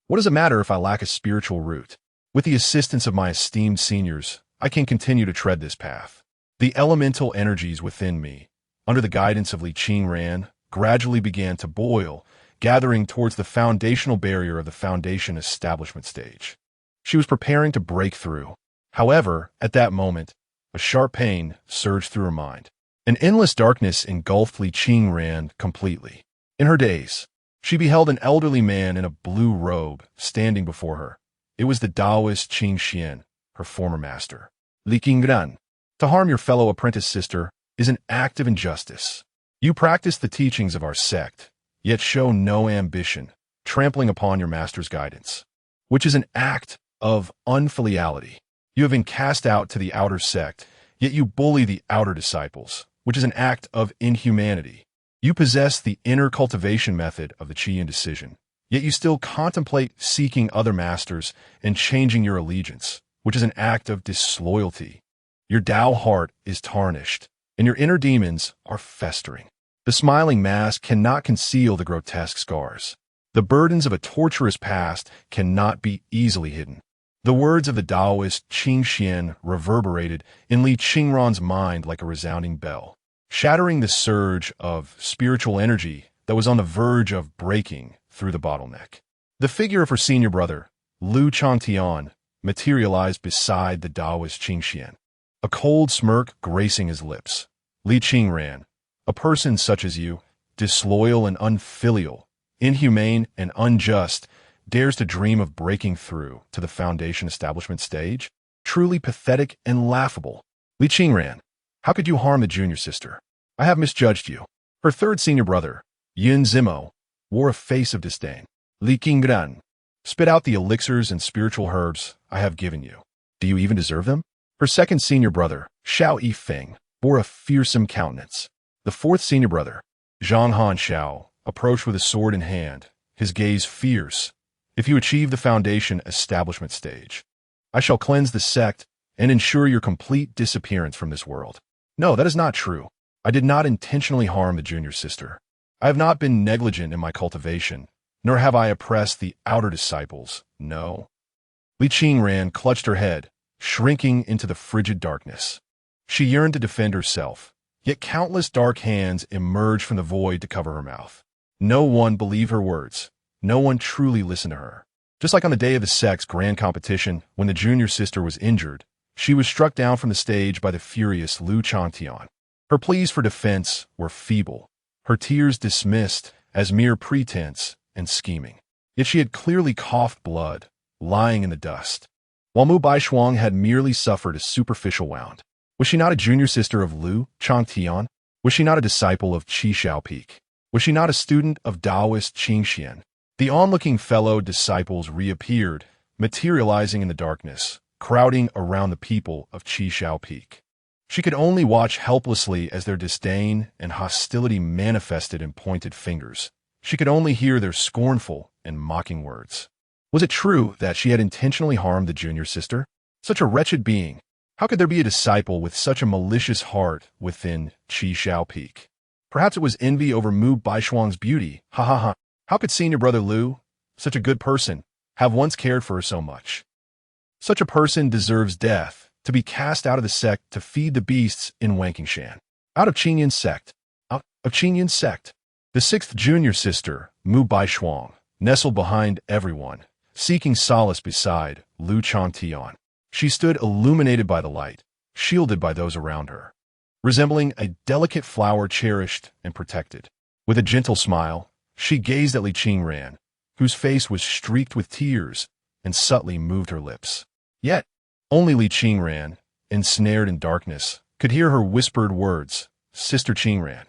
What does it matter if I lack a spiritual root? With the assistance of my esteemed seniors, I can continue to tread this path. The elemental energies within me, under the guidance of Li Qingran, gradually began to boil, gathering towards the foundational barrier of the foundation establishment stage. She was preparing to break through. However, at that moment, a sharp pain surged through her mind. An endless darkness engulfed Li Qingran completely. In her daze, she beheld an elderly man in a blue robe standing before her. It was the Taoist Qing Xian, her former master. Li Qingran, to harm your fellow apprentice sister is an act of injustice. You practice the teachings of our sect, yet show no ambition, trampling upon your master's guidance, which is an act of unfiliality. You have been cast out to the outer sect, Yet you bully the outer disciples, which is an act of inhumanity. You possess the inner cultivation method of the Qi indecision, yet you still contemplate seeking other masters and changing your allegiance, which is an act of disloyalty. Your Tao heart is tarnished, and your inner demons are festering. The smiling mask cannot conceal the grotesque scars. The burdens of a torturous past cannot be easily hidden. The words of the Taoist Qing Xian reverberated in Li Qingran's mind like a resounding bell, shattering the surge of spiritual energy that was on the verge of breaking through the bottleneck. The figure of her senior brother, Lu Changtian, materialized beside the Taoist Qing Xian, a cold smirk gracing his lips. Li Qingran, a person such as you, disloyal and unfilial, inhumane and unjust, dares to dream of breaking through to the foundation establishment stage? Truly pathetic and laughable. Li Qingran, how could you harm the junior sister? I have misjudged you. Her third senior brother, Yin Zimo, wore a face of disdain. Li Qingran, spit out the elixirs and spiritual herbs I have given you. Do you even deserve them? Her second senior brother, Xiao Yifeng, bore a fearsome countenance. The fourth senior brother, Zhang Han Xiao, approached with a sword in hand, his gaze fierce. If you achieve the foundation establishment stage, I shall cleanse the sect and ensure your complete disappearance from this world. No, that is not true. I did not intentionally harm the junior sister. I have not been negligent in my cultivation, nor have I oppressed the outer disciples, no. Li Qingran clutched her head, shrinking into the frigid darkness. She yearned to defend herself, yet countless dark hands emerged from the void to cover her mouth. No one believed her words. No one truly listened to her. Just like on the day of the sect's grand competition, when the junior sister was injured, she was struck down from the stage by the furious Lu Changtian. Her pleas for defense were feeble, her tears dismissed as mere pretense and scheming. Yet she had clearly coughed blood, lying in the dust, while Mu Baishuang had merely suffered a superficial wound. Was she not a junior sister of Lu Changtian? Was she not a disciple of Qi Xiaopeak? Was she not a student of Taoist Qing Xian? The onlooking fellow disciples reappeared, materializing in the darkness, crowding around the people of Qi Xiaopeak. She could only watch helplessly as their disdain and hostility manifested in pointed fingers. She could only hear their scornful and mocking words. Was it true that she had intentionally harmed the junior sister? Such a wretched being. How could there be a disciple with such a malicious heart within Qi Xiaopeak? Perhaps it was envy over Mu Baishuang's beauty. Ha ha ha. How could senior brother Lu, such a good person, have once cared for her so much? Such a person deserves death, to be cast out of the sect to feed the beasts in Wankingshan. Out of Qingyan's sect. Out of Qingyan's sect. The sixth junior sister, Mu Baishuang, nestled behind everyone, seeking solace beside Lu Changtian. She stood illuminated by the light, shielded by those around her, resembling a delicate flower cherished and protected. With a gentle smile, she gazed at Li Qingran, whose face was streaked with tears, and subtly moved her lips. Yet, only Li Qingran, ensnared in darkness, could hear her whispered words, Sister Qingran,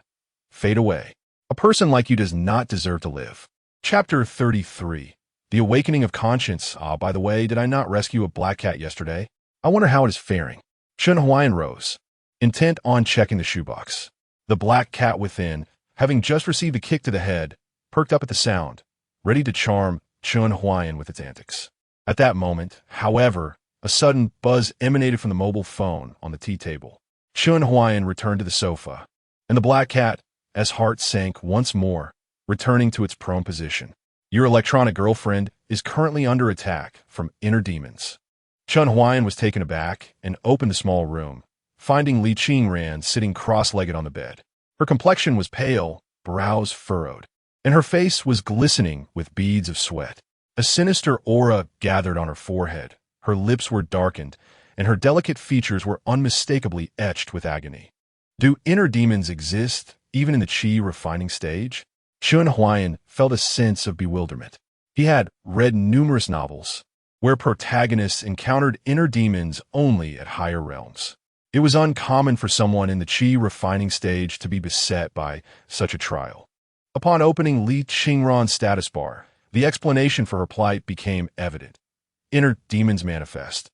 fade away. A person like you does not deserve to live. Chapter 33. The Awakening of Conscience. Ah, by the way, did I not rescue a black cat yesterday? I wonder how it is faring. Chen Huai'an rose, intent on checking the shoebox. The black cat within, having just received a kick to the head, perked up at the sound, ready to charm Chen Huai'an with its antics. At that moment, however, a sudden buzz emanated from the mobile phone on the tea table. Chen Huai'an returned to the sofa, and the black cat, as heart sank once more, returning to its prone position. Your electronic girlfriend is currently under attack from inner demons. Chen Huai'an was taken aback and opened the small room, finding Li Qingran sitting cross-legged on the bed. Her complexion was pale, brows furrowed, and her face was glistening with beads of sweat. A sinister aura gathered on her forehead, her lips were darkened, and her delicate features were unmistakably etched with agony. Do inner demons exist, even in the Qi refining stage? Chen Huai'an felt a sense of bewilderment. He had read numerous novels, where protagonists encountered inner demons only at higher realms. It was uncommon for someone in the Qi refining stage to be beset by such a trial. Upon opening Li Qingran's status bar, the explanation for her plight became evident. Inner demons manifest.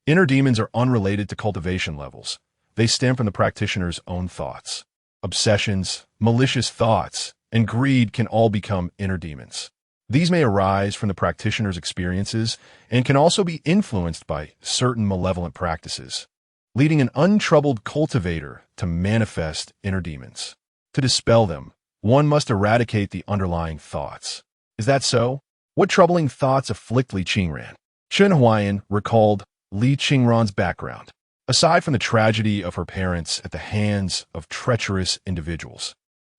Inner demons are unrelated to cultivation levels. they stem from the practitioner's own thoughts. Obsessions, malicious thoughts, and greed can all become inner demons. These may arise from the practitioner's experiences and can also be influenced by certain malevolent practices, leading an untroubled cultivator to manifest inner demons. To dispel them, one must eradicate the underlying thoughts. Is that so? What troubling thoughts afflict Li Qingran? Chen Huai'an recalled Li Qingran's background. Aside from the tragedy of her parents at the hands of treacherous individuals,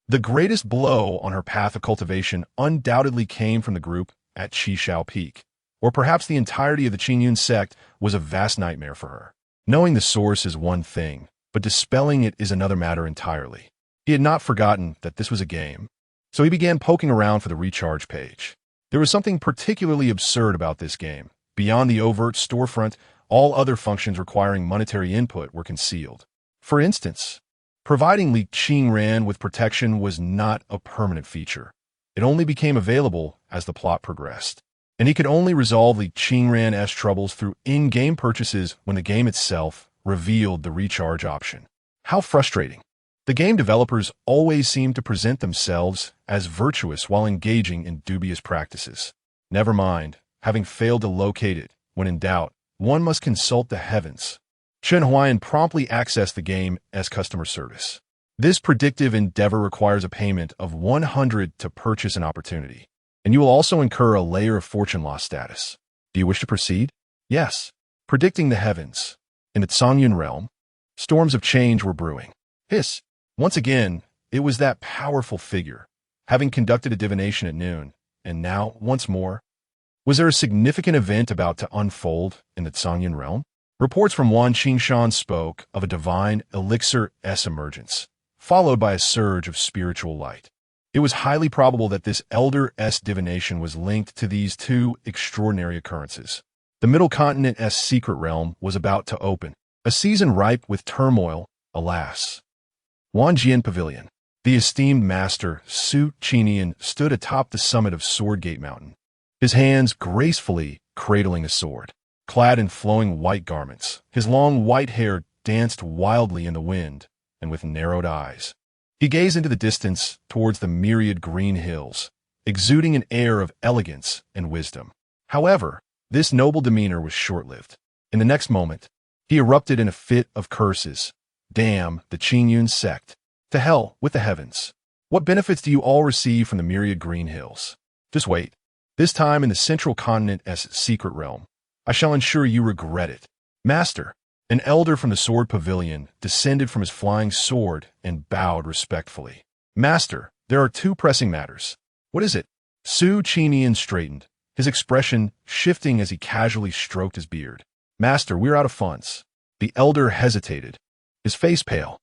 the greatest blow on her path of cultivation undoubtedly came from the group at Qishao Peak, or perhaps the entirety of the Qingyun sect was a vast nightmare for her. Knowing the source is one thing, but dispelling it is another matter entirely. He had not forgotten that this was a game, so he began poking around for the recharge page. There was something particularly absurd about this game. Beyond the overt storefront, all other functions requiring monetary input were concealed. For instance, providing Li Qingran with protection was not a permanent feature. It only became available as the plot progressed, and he could only resolve Li Qingran's troubles through in-game purchases when the game itself revealed the recharge option. How frustrating! The game developers always seem to present themselves as virtuous while engaging in dubious practices. Never mind, having failed to locate it, when in doubt, one must consult the heavens. Chen Huai'an promptly accessed the game as customer service. This predictive endeavor requires a payment of 100 to purchase an opportunity, and you will also incur a layer of fortune loss status. Do you wish to proceed? Yes. Predicting the heavens. In the Songyun realm, storms of change were brewing. Hiss. Once again, it was that powerful figure, having conducted a divination at noon, and now, once more, was there a significant event about to unfold in the Songyun realm? Reports from Wan Qingshan spoke of a divine elixir-s emergence, followed by a surge of spiritual light. It was highly probable that this elder-s divination was linked to these two extraordinary occurrences. The Middle Continent-s secret realm was about to open, a season ripe with turmoil, alas. Wanjian Pavilion. The esteemed master, Su Qinian, stood atop the summit of Swordgate Mountain, his hands gracefully cradling a sword. Clad in flowing white garments, his long white hair danced wildly in the wind, and with narrowed eyes, he gazed into the distance towards the myriad green hills, exuding an air of elegance and wisdom. However, this noble demeanor was short-lived. In the next moment, he erupted in a fit of curses. Damn the Qingyun sect. To hell with the heavens. What benefits do you all receive from the myriad green hills? Just wait. This time in the central continent's secret realm, I shall ensure you regret it. Master, an elder from the sword pavilion, descended from his flying sword and bowed respectfully. Master, there are two pressing matters. What is it? Su Qinian straightened, his expression shifting as he casually stroked his beard. Master, we're out of funds. The elder hesitated, his face pale.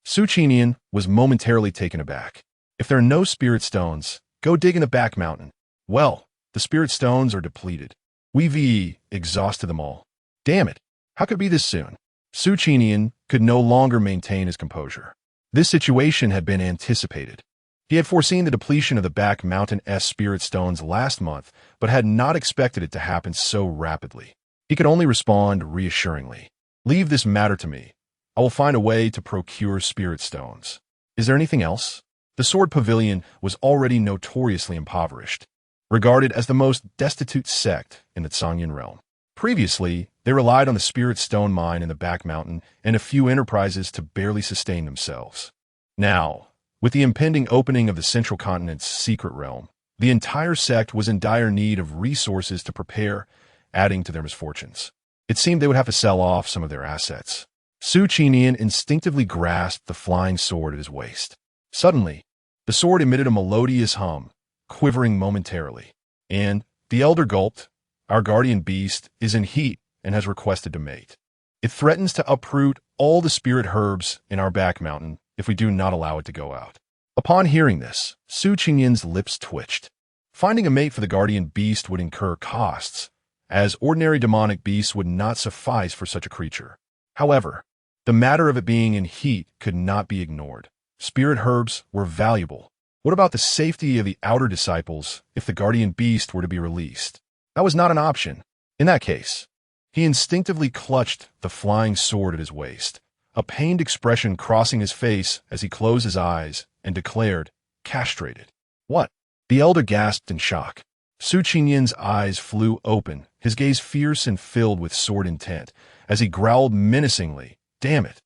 Su Qinian was momentarily taken aback. If there are no spirit stones, go dig in the back mountain. Well, the spirit stones are depleted. We've exhausted them all. Damn it, how could it be this soon? Su Qinian could no longer maintain his composure. This situation had been anticipated. He had foreseen the depletion of the back mountain-s spirit stones last month, but had not expected it to happen so rapidly. He could only respond reassuringly. Leave this matter to me. I will find a way to procure spirit stones. Is there anything else? The sword pavilion was already notoriously impoverished, regarded as the most destitute sect in the Songyun realm. Previously, they relied on the spirit stone mine in the back mountain and a few enterprises to barely sustain themselves. Now, with the impending opening of the central continent's secret realm, the entire sect was in dire need of resources to prepare, adding to their misfortunes. It seemed they would have to sell off some of their assets. Su Qinian instinctively grasped the flying sword at his waist. Suddenly, the sword emitted a melodious hum, quivering momentarily. And the elder gulped. Our guardian beast is in heat and has requested to mate. It threatens to uproot all the spirit herbs in our back mountain if we do not allow it to go out. Upon hearing this, Su Qinian's lips twitched. Finding a mate for the guardian beast would incur costs, as ordinary demonic beasts would not suffice for such a creature. However, the matter of it being in heat could not be ignored. Spirit herbs were valuable. What about the safety of the outer disciples if the guardian beast were to be released? That was not an option. In that case, he instinctively clutched the flying sword at his waist. a pained expression crossing his face as he closed his eyes and declared, "Castrated." "What?" The elder gasped in shock. Su Qingyan's eyes flew open, his gaze fierce and filled with sword intent, as he growled menacingly, "Damn it.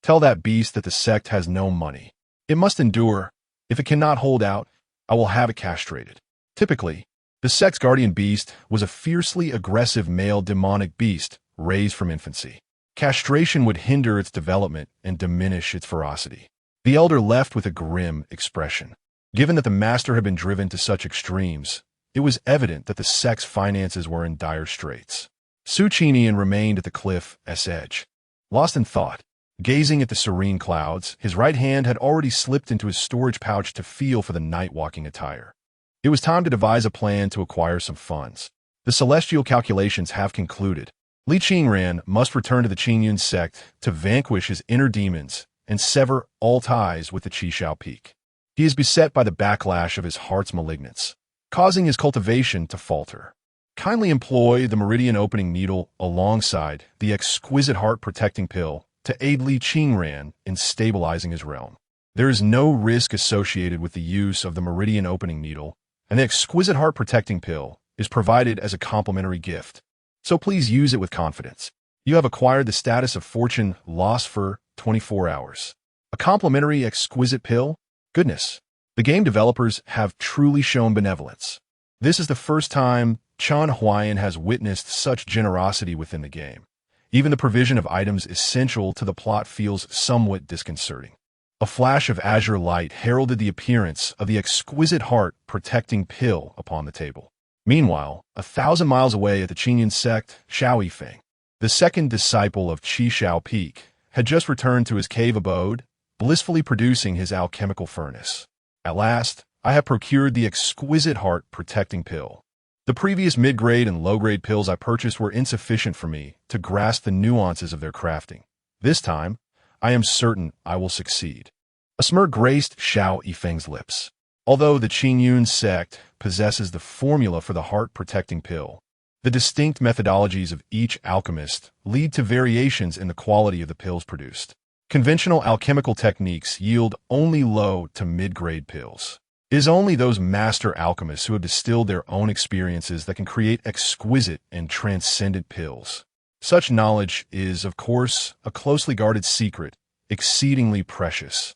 Tell that beast that the sect has no money. It must endure. If it cannot hold out, I will have it castrated." Typically, the sect's guardian beast was a fiercely aggressive male demonic beast raised from infancy. Castration would hinder its development and diminish its ferocity. The elder left with a grim expression. Given that the master had been driven to such extremes, it was evident that the sect's finances were in dire straits. Su Qingyan remained at the cliff's edge, lost in thought. Gazing at the serene clouds, his right hand had already slipped into his storage pouch to feel for the night-walking attire. It was time to devise a plan to acquire some funds. The celestial calculations have concluded. Li Qingran must return to the Qingyun sect to vanquish his inner demons and sever all ties with the Qishao Peak. He is beset by the backlash of his heart's malignance, causing his cultivation to falter. Kindly employ the meridian opening needle alongside the exquisite heart-protecting pill to aid Li Qingran in stabilizing his realm. There is no risk associated with the use of the meridian opening needle, and the exquisite heart-protecting pill is provided as a complimentary gift, so please use it with confidence. You have acquired the status of Fortune Lost for 24 hours. A complimentary exquisite pill? Goodness. The game developers have truly shown benevolence. This is the first time Chen Huai'an has witnessed such generosity within the game. Even the provision of items essential to the plot feels somewhat disconcerting. A flash of azure light heralded the appearance of the exquisite heart-protecting pill upon the table. Meanwhile, 1,000 miles away at the Qingyun sect, Xiao Yifeng, the second disciple of Qishao Peak, had just returned to his cave abode, blissfully producing his alchemical furnace. "At last, I have procured the exquisite heart-protecting pill. The previous mid-grade and low-grade pills I purchased were insufficient for me to grasp the nuances of their crafting. This time, I am certain I will succeed." A smirk graced Xiao Yifeng's lips. Although the Qingyun sect possesses the formula for the heart-protecting pill, the distinct methodologies of each alchemist lead to variations in the quality of the pills produced. Conventional alchemical techniques yield only low to mid-grade pills. It is only those master alchemists who have distilled their own experiences that can create exquisite and transcendent pills. Such knowledge is, of course, a closely guarded secret, exceedingly precious,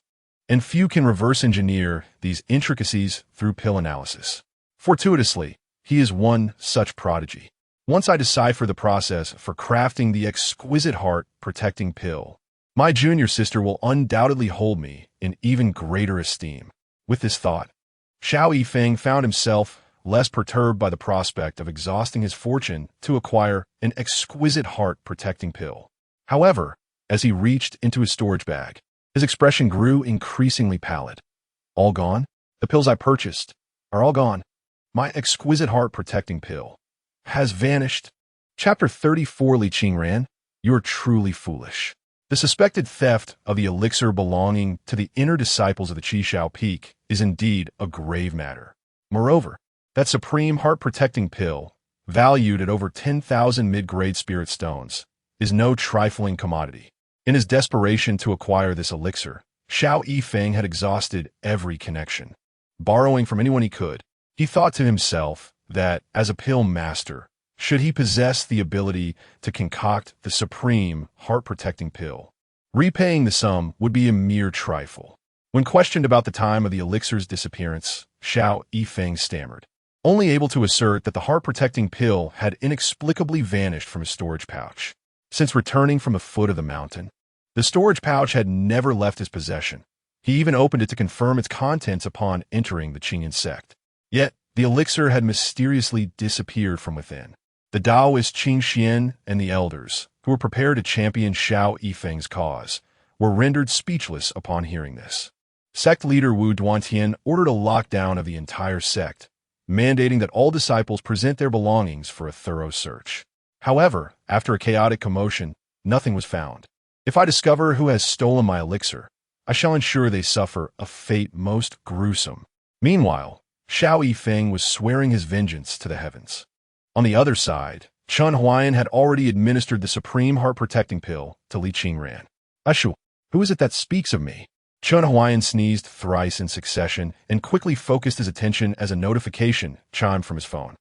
and few can reverse engineer these intricacies through pill analysis. Fortuitously, he is one such prodigy. Once I decipher the process for crafting the exquisite heart-protecting pill, my junior sister will undoubtedly hold me in even greater esteem. With this thought, Xiao Yifeng found himself less perturbed by the prospect of exhausting his fortune to acquire an exquisite heart-protecting pill. However, as he reached into his storage bag, his expression grew increasingly pallid. "All gone? The pills I purchased are all gone. My exquisite heart-protecting pill has vanished." Chapter 34. Li Qingran, you are truly foolish. The suspected theft of the elixir belonging to the inner disciples of the Qishao Peak is indeed a grave matter. Moreover, that supreme heart-protecting pill, valued at over 10,000 mid-grade spirit stones, is no trifling commodity. In his desperation to acquire this elixir, Xiao Yifeng had exhausted every connection. Borrowing from anyone he could, he thought to himself that, as a pill master, should he possess the ability to concoct the supreme heart-protecting pill, repaying the sum would be a mere trifle. When questioned about the time of the elixir's disappearance, Xiao Yifeng stammered, only able to assert that the heart-protecting pill had inexplicably vanished from his storage pouch. Since returning from the foot of the mountain, the storage pouch had never left his possession. He even opened it to confirm its contents upon entering the Qingyun sect. Yet, the elixir had mysteriously disappeared from within. The Taoist Qing Xian and the elders, who were prepared to champion Xiao Yifeng's cause, were rendered speechless upon hearing this. Sect leader Wu Duantian ordered a lockdown of the entire sect, mandating that all disciples present their belongings for a thorough search. However, after a chaotic commotion, nothing was found. If I discover who has stolen my elixir, I shall ensure they suffer a fate most gruesome. Meanwhile, Xiao Yifeng was swearing his vengeance to the heavens. On the other side, Chen Huai'an had already administered the supreme heart-protecting pill to Li Qingran. "Ashu, Who is it that speaks of me? Chen Huai'an sneezed thrice in succession and quickly focused his attention as a notification chimed from his phone.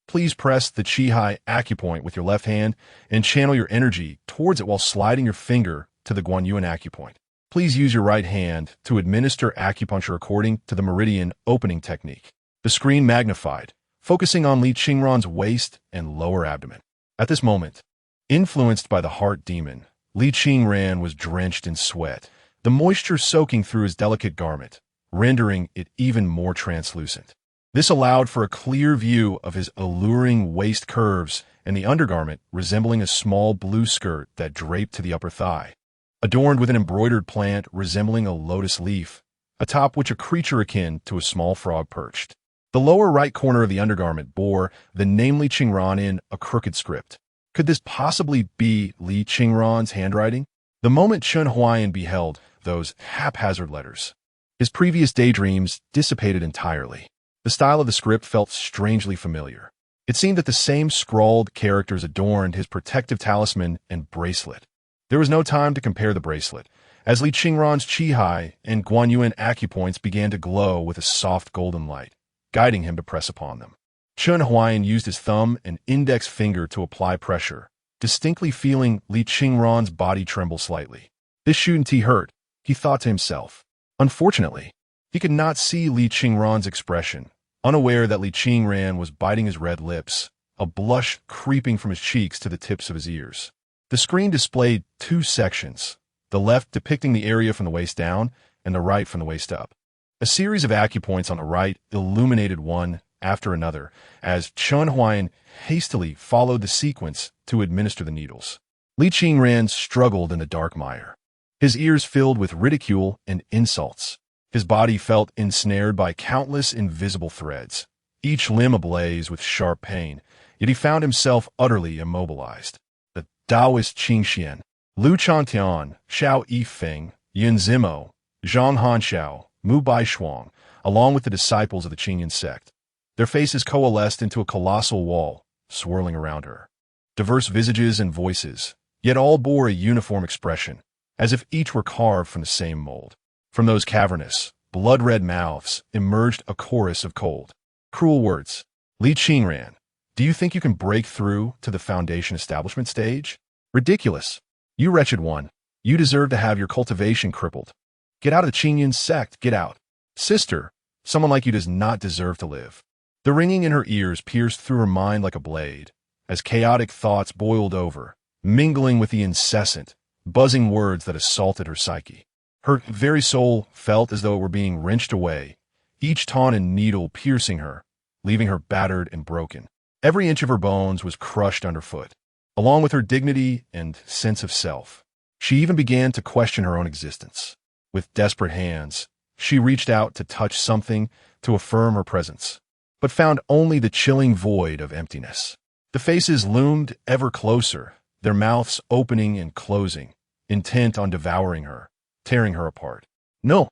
Please press the Qihai acupoint with your left hand and channel your energy towards it while sliding your finger to the Guanyuan acupoint. Please use your right hand to administer acupuncture according to the meridian opening technique. The screen magnified, focusing on Li Qingran's waist and lower abdomen. At this moment, influenced by the heart demon, Li Qingran was drenched in sweat, the moisture soaking through his delicate garment, rendering it even more translucent. This allowed for a clear view of his alluring waist curves and the undergarment resembling a small blue skirt that draped to the upper thigh, adorned with an embroidered plant resembling a lotus leaf, atop which a creature akin to a small frog perched. The lower right corner of the undergarment bore the name Li Qingran in a crooked script. Could this possibly be Li Qingran's handwriting? The moment Chen Huai'an beheld those haphazard letters, his previous daydreams dissipated entirely. The style of the script felt strangely familiar. It seemed that the same scrawled characters adorned his protective talisman and bracelet. There was no time to compare the bracelet, as Li Qingran's Qihai and Guanyuan acupoints began to glow with a soft golden light, guiding him to press upon them. Chen Huai'an used his thumb and index finger to apply pressure, distinctly feeling Li Qingran's body tremble slightly. This shouldn't hurt, he thought to himself. Unfortunately, he could not see Li Qingran's expression, unaware that Li Qingran was biting his red lips, a blush creeping from his cheeks to the tips of his ears. The screen displayed two sections, the left depicting the area from the waist down and the right from the waist up. A series of acupoints on the right illuminated one after another as Chen Huai'an hastily followed the sequence to administer the needles. Li Qingran struggled in the dark mire, his ears filled with ridicule and insults. His body felt ensnared by countless invisible threads, each limb ablaze with sharp pain, yet he found himself utterly immobilized. The Taoist Qingxian, Lu Chantian, Xiao Yifeng, Yin Zimo, Zhang Hanxiao, Mu Baishuang, along with the disciples of the Qingyan sect. Their faces coalesced into a colossal wall, swirling around her. Diverse visages and voices, yet all bore a uniform expression, as if each were carved from the same mold. From those cavernous, blood-red mouths emerged a chorus of cold, cruel words. Li Qingran, do you think you can break through to the foundation establishment stage? Ridiculous. You wretched one. You deserve to have your cultivation crippled. Get out of the Qingyan sect, get out. Sister, someone like you does not deserve to live. The ringing in her ears pierced through her mind like a blade, as chaotic thoughts boiled over, mingling with the incessant, buzzing words that assaulted her psyche. Her very soul felt as though it were being wrenched away, each taunt and needle piercing her, leaving her battered and broken. Every inch of her bones was crushed underfoot, along with her dignity and sense of self. She even began to question her own existence. With desperate hands, she reached out to touch something to affirm her presence, but found only the chilling void of emptiness. The faces loomed ever closer, their mouths opening and closing, intent on devouring her, tearing her apart. No!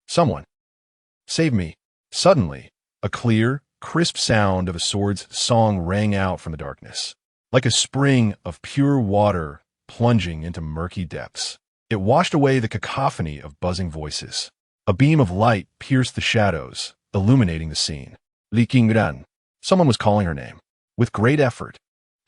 Someone! Save me! Suddenly, a clear, crisp sound of a sword's song rang out from the darkness, like a spring of pure water plunging into murky depths. It washed away the cacophony of buzzing voices. A beam of light pierced the shadows, illuminating the scene. Li Qingran. Someone was calling her name. With great effort,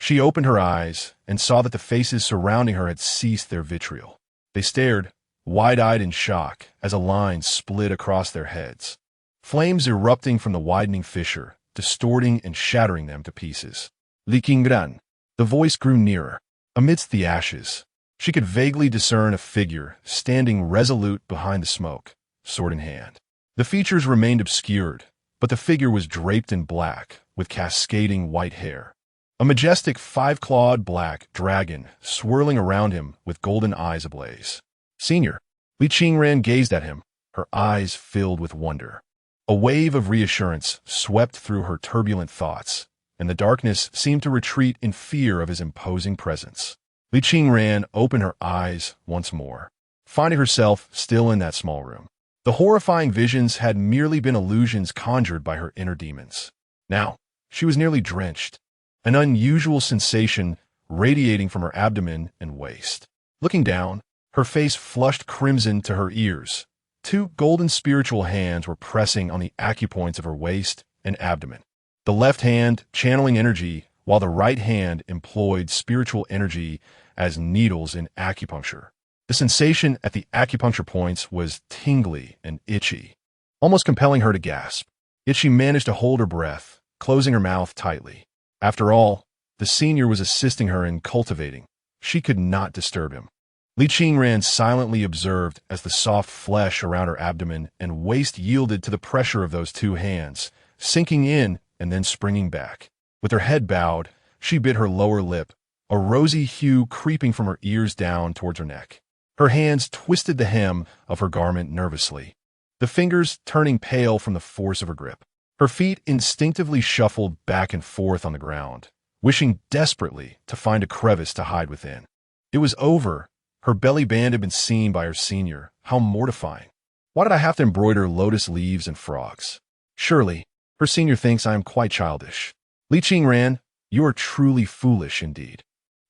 she opened her eyes and saw that the faces surrounding her had ceased their vitriol. They stared, wide-eyed in shock, as a line split across their heads, flames erupting from the widening fissure, distorting and shattering them to pieces. Li Qingran. The voice grew nearer. Amidst the ashes, she could vaguely discern a figure standing resolute behind the smoke, sword in hand. The features remained obscured, but the figure was draped in black, with cascading white hair. A majestic five-clawed black dragon swirling around him with golden eyes ablaze. Senior. Li Qingran gazed at him, her eyes filled with wonder. A wave of reassurance swept through her turbulent thoughts, and the darkness seemed to retreat in fear of his imposing presence. Li Qingran opened her eyes once more, finding herself still in that small room. The horrifying visions had merely been illusions conjured by her inner demons. Now, she was nearly drenched, an unusual sensation radiating from her abdomen and waist. Looking down, Her face flushed crimson to her ears. Two golden spiritual hands were pressing on the acupoints of her waist and abdomen. The left hand channeling energy, while the right hand employed spiritual energy as needles in acupuncture. The sensation at the acupuncture points was tingly and itchy, almost compelling her to gasp. Yet she managed to hold her breath, closing her mouth tightly. After all, the senior was assisting her in cultivating. She could not disturb him. Li Qingran silently observed as the soft flesh around her abdomen and waist yielded to the pressure of those two hands, sinking in and then springing back. With her head bowed, she bit her lower lip, a rosy hue creeping from her ears down towards her neck. Her hands twisted the hem of her garment nervously, the fingers turning pale from the force of her grip. Her feet instinctively shuffled back and forth on the ground, wishing desperately to find a crevice to hide within. It was over. Her belly band had been seen by her senior. How mortifying. Why did I have to embroider lotus leaves and frogs? Surely, her senior thinks I am quite childish. Li Qingran, you are truly foolish indeed.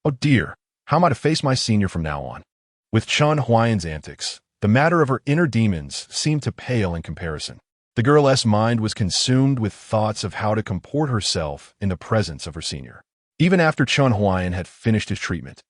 Oh dear, how am I to face my senior from now on? With Chen Huai'an's antics, the matter of her inner demons seemed to pale in comparison. The girl's mind was consumed with thoughts of how to comport herself in the presence of her senior. Even after Chen Huai'an had finished his treatment,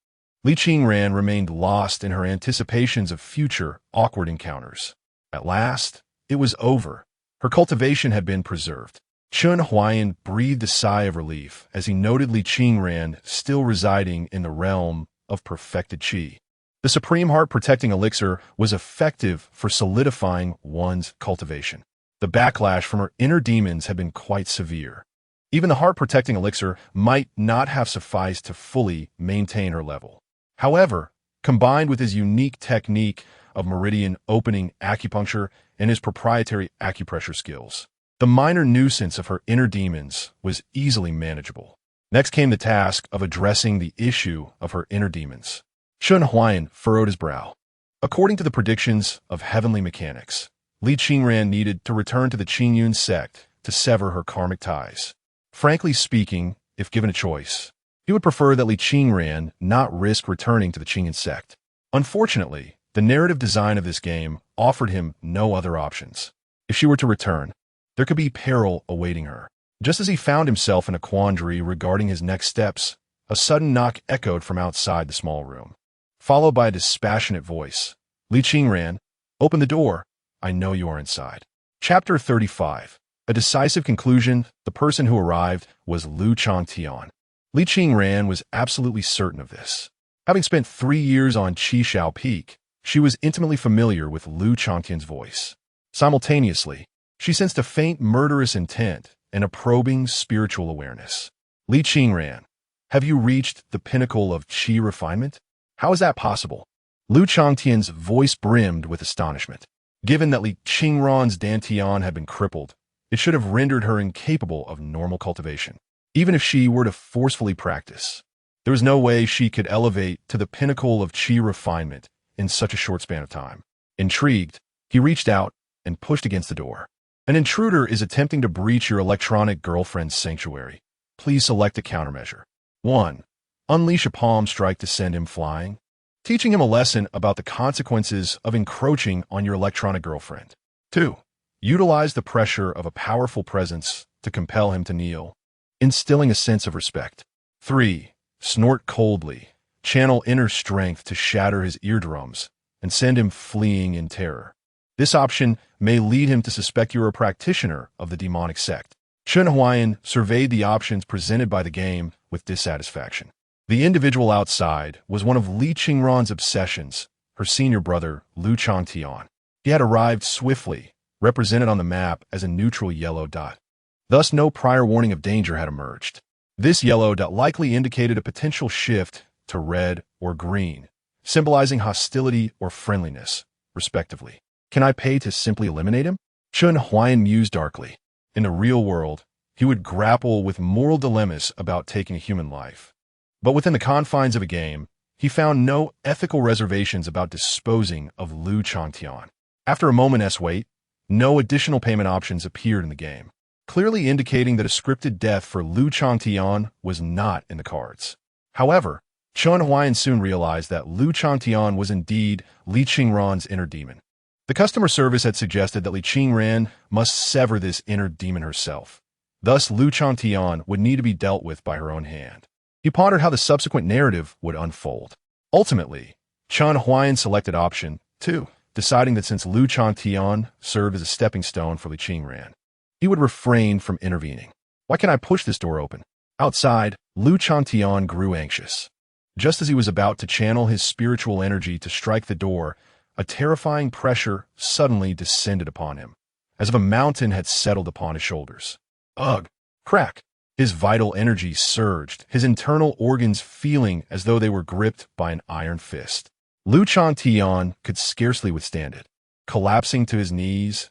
Li Qingran remained lost in her anticipations of future awkward encounters. At last, it was over. Her cultivation had been preserved. Chen Huai'an breathed a sigh of relief as he noted Li Qingran still residing in the realm of perfected qi. The supreme heart-protecting elixir was effective for solidifying one's cultivation. The backlash from her inner demons had been quite severe. Even the heart-protecting elixir might not have sufficed to fully maintain her level. However, combined with his unique technique of meridian opening acupuncture and his proprietary acupressure skills, the minor nuisance of her inner demons was easily manageable. Next came the task of addressing the issue of her inner demons. Chen Huai'an furrowed his brow. According to the predictions of heavenly mechanics, Li Qingran needed to return to the Qingyun sect to sever her karmic ties. Frankly speaking, if given a choice, he would prefer that Li Qingran not risk returning to the Qingyun sect. Unfortunately, the narrative design of this game offered him no other options. If she were to return, there could be peril awaiting her. Just as he found himself in a quandary regarding his next steps, a sudden knock echoed from outside the small room, followed by a dispassionate voice. Li Qingran, open the door. I know you are inside. Chapter 35. A decisive conclusion. The person who arrived was Lu Changtian. Li Qingran was absolutely certain of this. Having spent 3 years on Qishao Peak, she was intimately familiar with Lu Changtian's voice. Simultaneously, she sensed a faint murderous intent and a probing spiritual awareness. Li Qingran, have you reached the pinnacle of qi refinement? How is that possible? Lu Changtian's voice brimmed with astonishment. Given that Li Qingran's dantian had been crippled, it should have rendered her incapable of normal cultivation. Even if she were to forcefully practice, there was no way she could elevate to the pinnacle of qi refinement in such a short span of time. Intrigued, he reached out and pushed against the door. An intruder is attempting to breach your electronic girlfriend's sanctuary. Please select a countermeasure. 1. Unleash a palm strike to send him flying, teaching him a lesson about the consequences of encroaching on your electronic girlfriend. 2. Utilize the pressure of a powerful presence to compel him to kneel, instilling a sense of respect. 3. Snort coldly, channel inner strength to shatter his eardrums, and send him fleeing in terror. This option may lead him to suspect you're a practitioner of the demonic sect. Chen Huai'an surveyed the options presented by the game with dissatisfaction. The individual outside was one of Li Qingran's obsessions, her senior brother, Lu Changtian. He had arrived swiftly, represented on the map as a neutral yellow dot. Thus, no prior warning of danger had emerged. This yellow dot likely indicated a potential shift to red or green, symbolizing hostility or friendliness, respectively. Can I pay to simply eliminate him? Chen Huai'an mused darkly. In the real world, he would grapple with moral dilemmas about taking a human life. But within the confines of a game, he found no ethical reservations about disposing of Lu Changtian. After a moment's wait, no additional payment options appeared in the game, clearly indicating that a scripted death for Lu Changtian was not in the cards. However, Chen Huai'an soon realized that Lu Changtian was indeed Li Qingran's inner demon. The customer service had suggested that Li Qingran must sever this inner demon herself. Thus, Lu Changtian would need to be dealt with by her own hand. He pondered how the subsequent narrative would unfold. Ultimately, Chen Huai'an selected option 2, deciding that since Lu Changtian served as a stepping stone for Li Qingran, he would refrain from intervening. Why can't I push this door open? Outside, Lu Changtian grew anxious. Just as he was about to channel his spiritual energy to strike the door, a terrifying pressure suddenly descended upon him, as if a mountain had settled upon his shoulders. Ugh! Crack! His vital energy surged, his internal organs feeling as though they were gripped by an iron fist. Lu Changtian could scarcely withstand it. Collapsing to his knees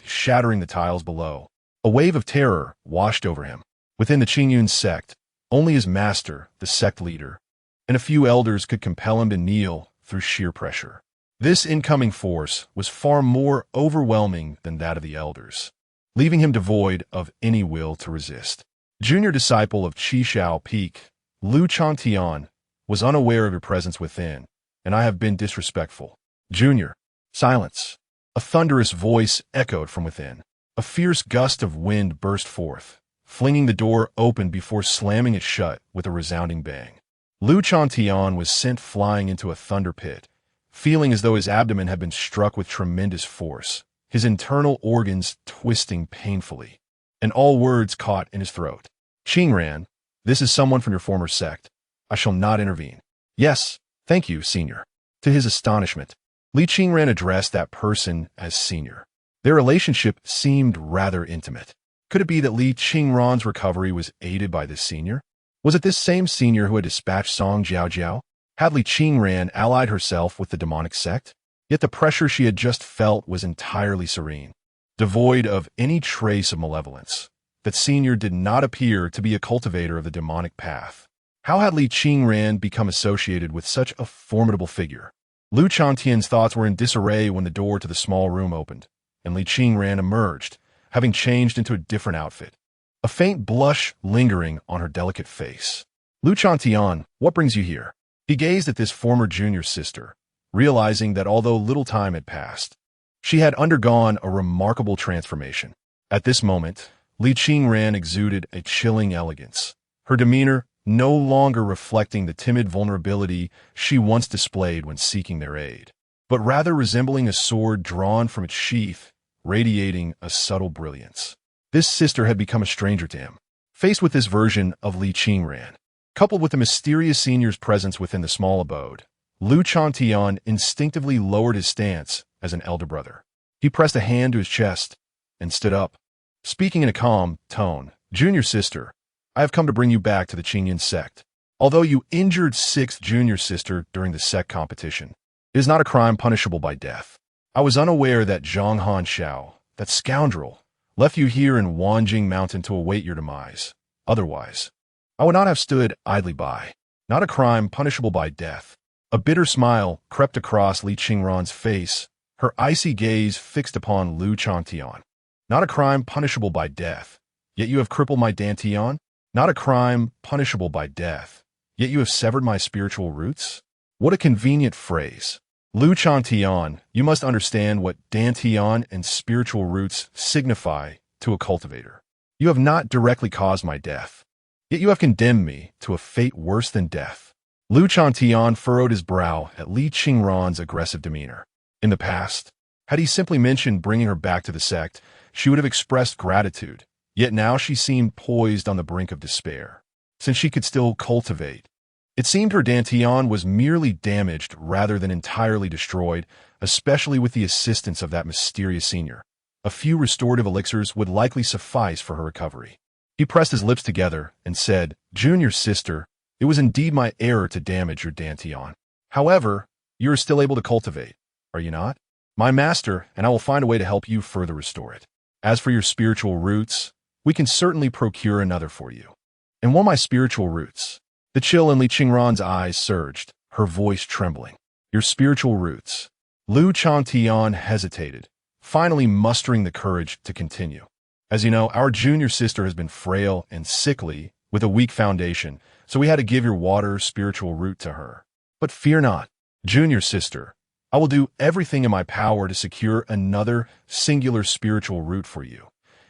shattering the tiles below. A wave of terror washed over him. Within the Qingyun sect, only his master, the sect leader, and a few elders could compel him to kneel through sheer pressure. This incoming force was far more overwhelming than that of the elders, leaving him devoid of any will to resist. Junior disciple of Qi Shao Peak, Lu Changtian, was unaware of your presence within, and I have been disrespectful. Junior, silence. A thunderous voice echoed from within. A fierce gust of wind burst forth, flinging the door open before slamming it shut with a resounding bang. Lu Changtian was sent flying into a thunder pit, feeling as though his abdomen had been struck with tremendous force, his internal organs twisting painfully, and all words caught in his throat. Qingran, this is someone from your former sect. I shall not intervene. Yes, thank you, Senior. To his astonishment, Li Qingran addressed that person as Senior. Their relationship seemed rather intimate. Could it be that Li Qingran's recovery was aided by this Senior? Was it this same Senior who had dispatched Song Jiaojiao? Had Li Qingran allied herself with the demonic sect? Yet the pressure she had just felt was entirely serene, devoid of any trace of malevolence. That Senior did not appear to be a cultivator of the demonic path. How had Li Qingran become associated with such a formidable figure? Lu Changtian's thoughts were in disarray when the door to the small room opened, and Li Qingran emerged, having changed into a different outfit, a faint blush lingering on her delicate face. Lu Changtian, what brings you here? He gazed at this former junior sister, realizing that although little time had passed, she had undergone a remarkable transformation. At this moment, Li Qingran exuded a chilling elegance, her demeanor no longer reflecting the timid vulnerability she once displayed when seeking their aid, but rather resembling a sword drawn from its sheath, radiating a subtle brilliance. This sister had become a stranger to him. Faced with this version of Li Qingran, coupled with the mysterious Senior's presence within the small abode, Lu Changtian instinctively lowered his stance as an elder brother. He pressed a hand to his chest and stood up, speaking in a calm tone. Junior sister, I have come to bring you back to the Qingyun sect. Although you injured 6th junior sister during the sect competition, it is not a crime punishable by death. I was unaware that Zhang Hanshao, that scoundrel, left you here in Wanjing Mountain to await your demise. Otherwise, I would not have stood idly by. Not a crime punishable by death. A bitter smile crept across Li Qingran's face, her icy gaze fixed upon Lu Changtian. Not a crime punishable by death, yet you have crippled my dantian? Not a crime punishable by death, yet you have severed my spiritual roots? What a convenient phrase. Lu Changtian, you must understand what dantian and spiritual roots signify to a cultivator. You have not directly caused my death, yet you have condemned me to a fate worse than death. Lu Changtian furrowed his brow at Li Qingran's aggressive demeanor. In the past, had he simply mentioned bringing her back to the sect, she would have expressed gratitude, yet now she seemed poised on the brink of despair. Since she could still cultivate, it seemed her dantian was merely damaged rather than entirely destroyed, especially with the assistance of that mysterious Senior. A few restorative elixirs would likely suffice for her recovery. He pressed his lips together and said, Junior sister, it was indeed my error to damage your dantian. However, you are still able to cultivate, are you not? My master, and I will find a way to help you further restore it. As for your spiritual roots, we can certainly procure another for you. And what my spiritual roots? The chill in Li Qingran's eyes surged, her voice trembling. Your spiritual roots. Lu Changtian hesitated, finally mustering the courage to continue. As you know, our junior sister has been frail and sickly, with a weak foundation, so we had to give your water spiritual root to her. But fear not, junior sister. I will do everything in my power to secure another singular spiritual root for you,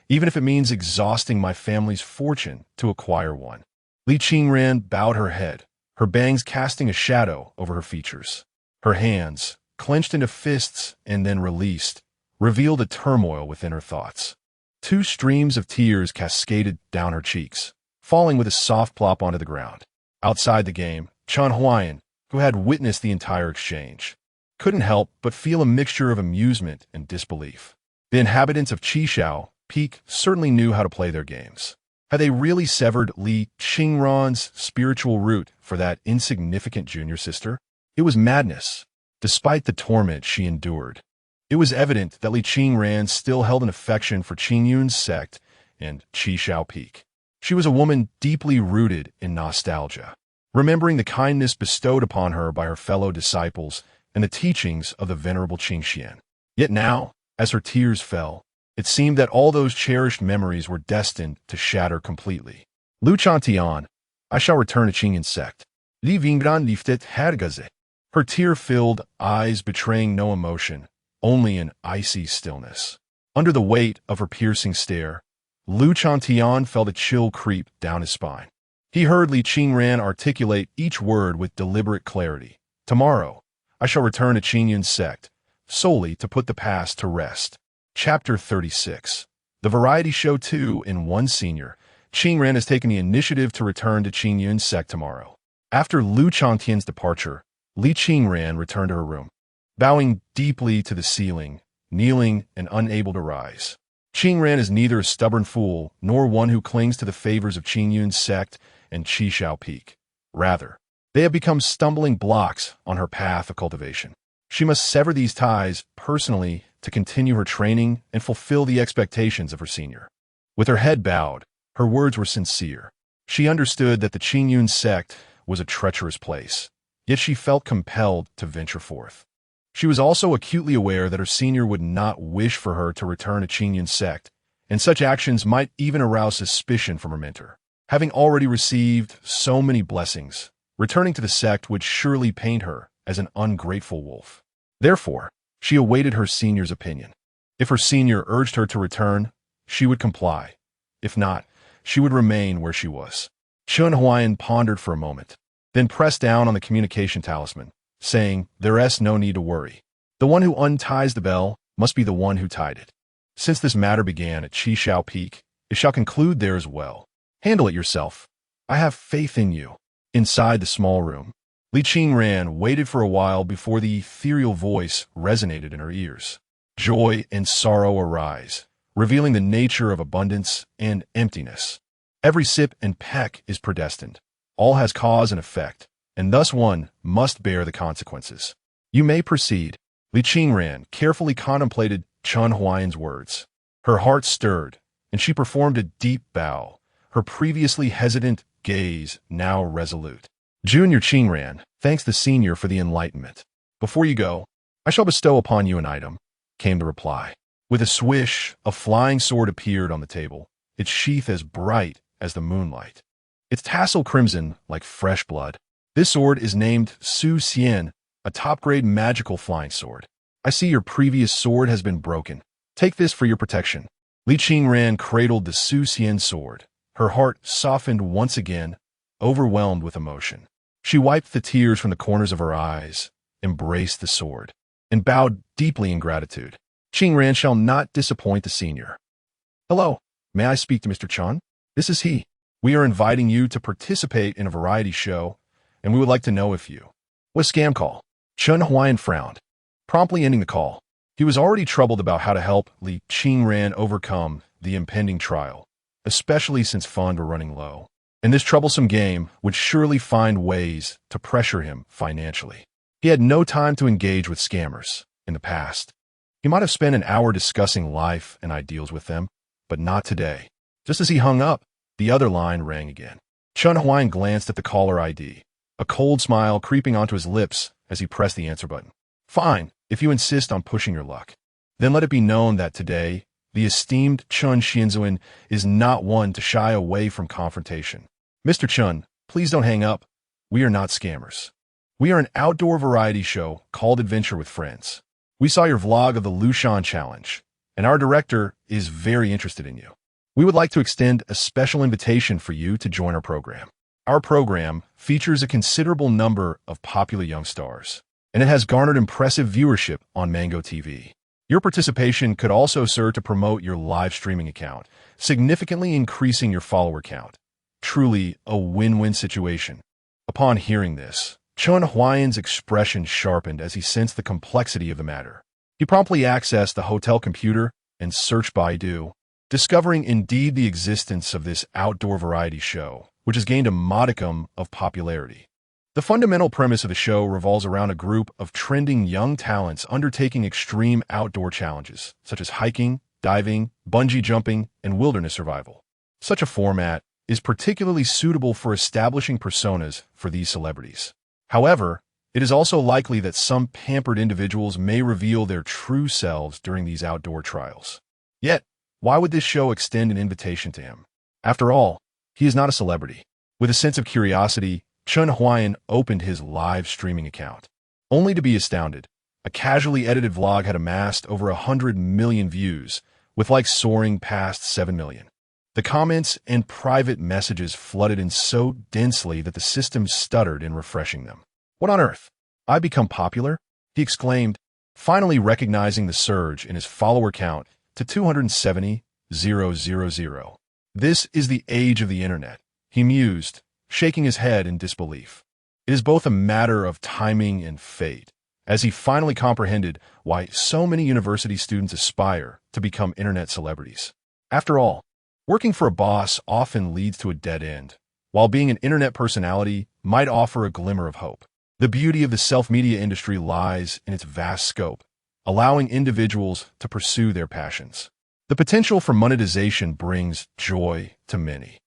even if it means exhausting my family's fortune to acquire one. Li Qingran bowed her head, her bangs casting a shadow over her features. Her hands, clenched into fists and then released, revealed a turmoil within her thoughts. 2 streams of tears cascaded down her cheeks, falling with a soft plop onto the ground. Outside the game, Chen Huai'an, who had witnessed the entire exchange, couldn't help but feel a mixture of amusement and disbelief. The inhabitants of Qishao Peak certainly knew how to play their games. Had they really severed Li Qingran's spiritual root for that insignificant junior sister? It was madness. Despite the torment she endured, it was evident that Li Qingran still held an affection for Qingyun's sect and Qishao Peak. She was a woman deeply rooted in nostalgia, remembering the kindness bestowed upon her by her fellow disciples and the teachings of the venerable Qingxian. Yet now, as her tears fell, it seemed that all those cherished memories were destined to shatter completely. Lu Chantian, I shall return to Qingyun's sect. Li Vingran liftet hergaze. Her tear-filled eyes betraying no emotion, only an icy stillness. Under the weight of her piercing stare, Lu Chantian felt a chill creep down his spine. He heard Li Qingran articulate each word with deliberate clarity. Tomorrow, I shall return to Qingyun's sect, solely to put the past to rest. Chapter 36. The Variety Show 2 in 1 Senior. Qingran has taken the initiative to return to Qingyun's sect tomorrow. After Lu Chantian's departure, Li Qingran returned to her room, bowing deeply to the ceiling, kneeling and unable to rise. Qingran is neither a stubborn fool nor one who clings to the favors of Qingyun's sect and Qishao Peak. Rather, they have become stumbling blocks on her path of cultivation. She must sever these ties personally to continue her training and fulfill the expectations of her senior. With her head bowed, her words were sincere. She understood that the Qingyun sect was a treacherous place, yet she felt compelled to venture forth. She was also acutely aware that her senior would not wish for her to return to Qingyun's sect, and such actions might even arouse suspicion from her mentor. Having already received so many blessings, returning to the sect would surely paint her as an ungrateful wolf. Therefore, she awaited her senior's opinion. If her senior urged her to return, she would comply. If not, she would remain where she was. Chen Huai'an pondered for a moment, then pressed down on the communication talisman, saying, "There is no need to worry. The one who unties the bell must be the one who tied it. Since this matter began at Qishao Peak, it shall conclude there as well. Handle it yourself. I have faith in you." Inside the small room, Li Qingran waited for a while before the ethereal voice resonated in her ears. Joy and sorrow arise, revealing the nature of abundance and emptiness. Every sip and peck is predestined. All has cause and effect, and thus one must bear the consequences. You may proceed. Li Qingran carefully contemplated Chen Huai'an's words. Her heart stirred, and she performed a deep bow, her previously hesitant gaze now resolute. Junior Qingran thanks the senior for the enlightenment. Before you go, I shall bestow upon you an item, came the reply. With a swish, a flying sword appeared on the table, its sheath as bright as the moonlight, its tassel crimson like fresh blood. This sword is named Su Xian, a top-grade magical flying sword. I see your previous sword has been broken. Take this for your protection. Li Qingran cradled the Su Xian sword. Her heart softened once again, overwhelmed with emotion. She wiped the tears from the corners of her eyes, embraced the sword, and bowed deeply in gratitude. Qingran shall not disappoint the senior. Hello, may I speak to Mr. Chen? This is he. We are inviting you to participate in a variety show, and we would like to know if you... What scam call? Chen Huai'an frowned, promptly ending the call. He was already troubled about how to help Li Qingran overcome the impending trial, especially since funds were running low. And this troublesome game would surely find ways to pressure him financially. He had no time to engage with scammers. In the past, he might have spent an hour discussing life and ideals with them, but not today. Just as he hung up, the other line rang again. Chen Huai'an glanced at the caller ID, a cold smile creeping onto his lips as he pressed the answer button. Fine, if you insist on pushing your luck. Then let it be known that today, the esteemed Chen Xianzuan is not one to shy away from confrontation. Mr. Chen, Please don't hang up. We are not scammers. We are an outdoor variety show called Adventure with Friends. We saw your vlog of the Lushan Challenge, and our director is very interested in you. We would like to extend a special invitation for you to join our program. Our program features a considerable number of popular young stars, and it has garnered impressive viewership on Mango TV. Your participation could also serve to promote your live streaming account, significantly increasing your follower count. Truly a win-win situation. Upon hearing this, Chen Huai'an's expression sharpened as he sensed the complexity of the matter. He promptly accessed the hotel computer and searched Baidu, discovering indeed the existence of this outdoor variety show, which has gained a modicum of popularity. The fundamental premise of the show revolves around a group of trending young talents undertaking extreme outdoor challenges, such as hiking, diving, bungee jumping, and wilderness survival. Such a format is particularly suitable for establishing personas for these celebrities. However, it is also likely that some pampered individuals may reveal their true selves during these outdoor trials. Yet, why would this show extend an invitation to him? After all, he is not a celebrity. With a sense of curiosity, Chen Huai'an opened his live streaming account. Only to be astounded, a casually edited vlog had amassed over 100 million views, with likes soaring past 7 million. The comments and private messages flooded in so densely that the system stuttered in refreshing them. What on earth? I become popular? He exclaimed, finally recognizing the surge in his follower count to 270,000. This is the age of the internet, he mused, shaking his head in disbelief. It is both a matter of timing and fate, as he finally comprehended why so many university students aspire to become internet celebrities. After all, working for a boss often leads to a dead end, while being an internet personality might offer a glimmer of hope. The beauty of the self-media industry lies in its vast scope, allowing individuals to pursue their passions. The potential for monetization brings joy to many.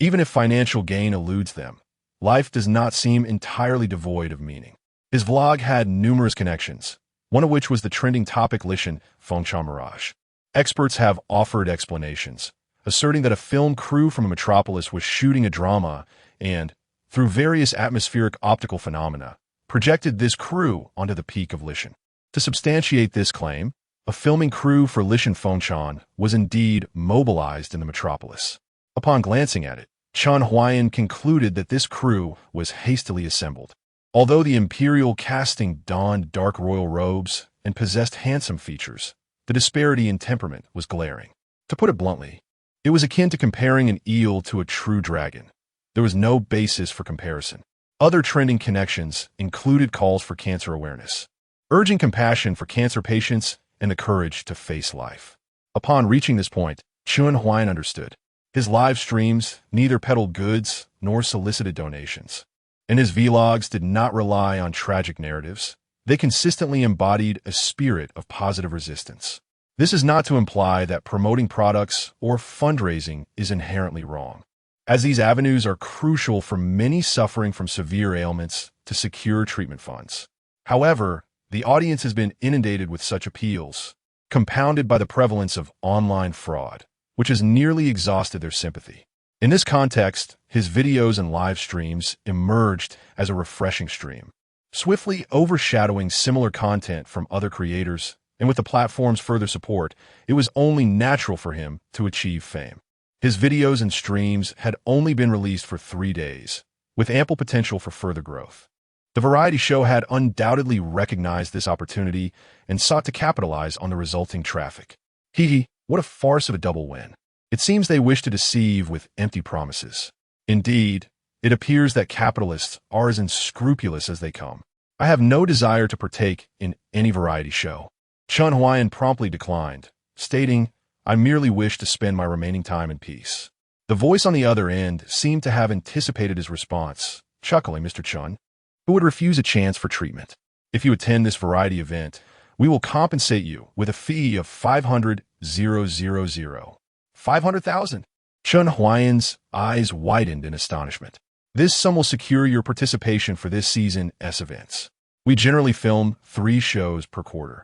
Even if financial gain eludes them, life does not seem entirely devoid of meaning. His vlog had numerous connections, one of which was the trending topic Lishan Fengshan Mirage. Experts have offered explanations, asserting that a film crew from a metropolis was shooting a drama and, through various atmospheric optical phenomena, projected this crew onto the peak of Lishan. To substantiate this claim, a filming crew for Lishan Fengshan was indeed mobilized in the metropolis. Upon glancing at it, Chen Huai'an concluded that this crew was hastily assembled. Although the imperial casting donned dark royal robes and possessed handsome features, the disparity in temperament was glaring. To put it bluntly, it was akin to comparing an eel to a true dragon. There was no basis for comparison. Other trending connections included calls for cancer awareness, urging compassion for cancer patients and the courage to face life. Upon reaching this point, Chen Huai'an understood. His live streams neither peddled goods nor solicited donations, and his vlogs did not rely on tragic narratives. They consistently embodied a spirit of positive resistance. This is not to imply that promoting products or fundraising is inherently wrong, as these avenues are crucial for many suffering from severe ailments to secure treatment funds. However, the audience has been inundated with such appeals, compounded by the prevalence of online fraud, which has nearly exhausted their sympathy. In this context, his videos and live streams emerged as a refreshing stream, swiftly overshadowing similar content from other creators, and with the platform's further support, it was only natural for him to achieve fame. His videos and streams had only been released for 3 days, with ample potential for further growth. The variety show had undoubtedly recognized this opportunity and sought to capitalize on the resulting traffic. What a farce of a double win. It seems they wish to deceive with empty promises. Indeed, it appears that capitalists are as unscrupulous as they come. I have no desire to partake in any variety show. Chen Huai'an promptly declined, stating, I merely wish to spend my remaining time in peace. The voice on the other end seemed to have anticipated his response, chuckling, Mr. Chen, who would refuse a chance for treatment. If you attend this variety event, we will compensate you with a fee of 500,000. 500,000. Chen Huai'an's eyes widened in astonishment. This sum will secure your participation for this season's events. We generally film 3 shows per quarter.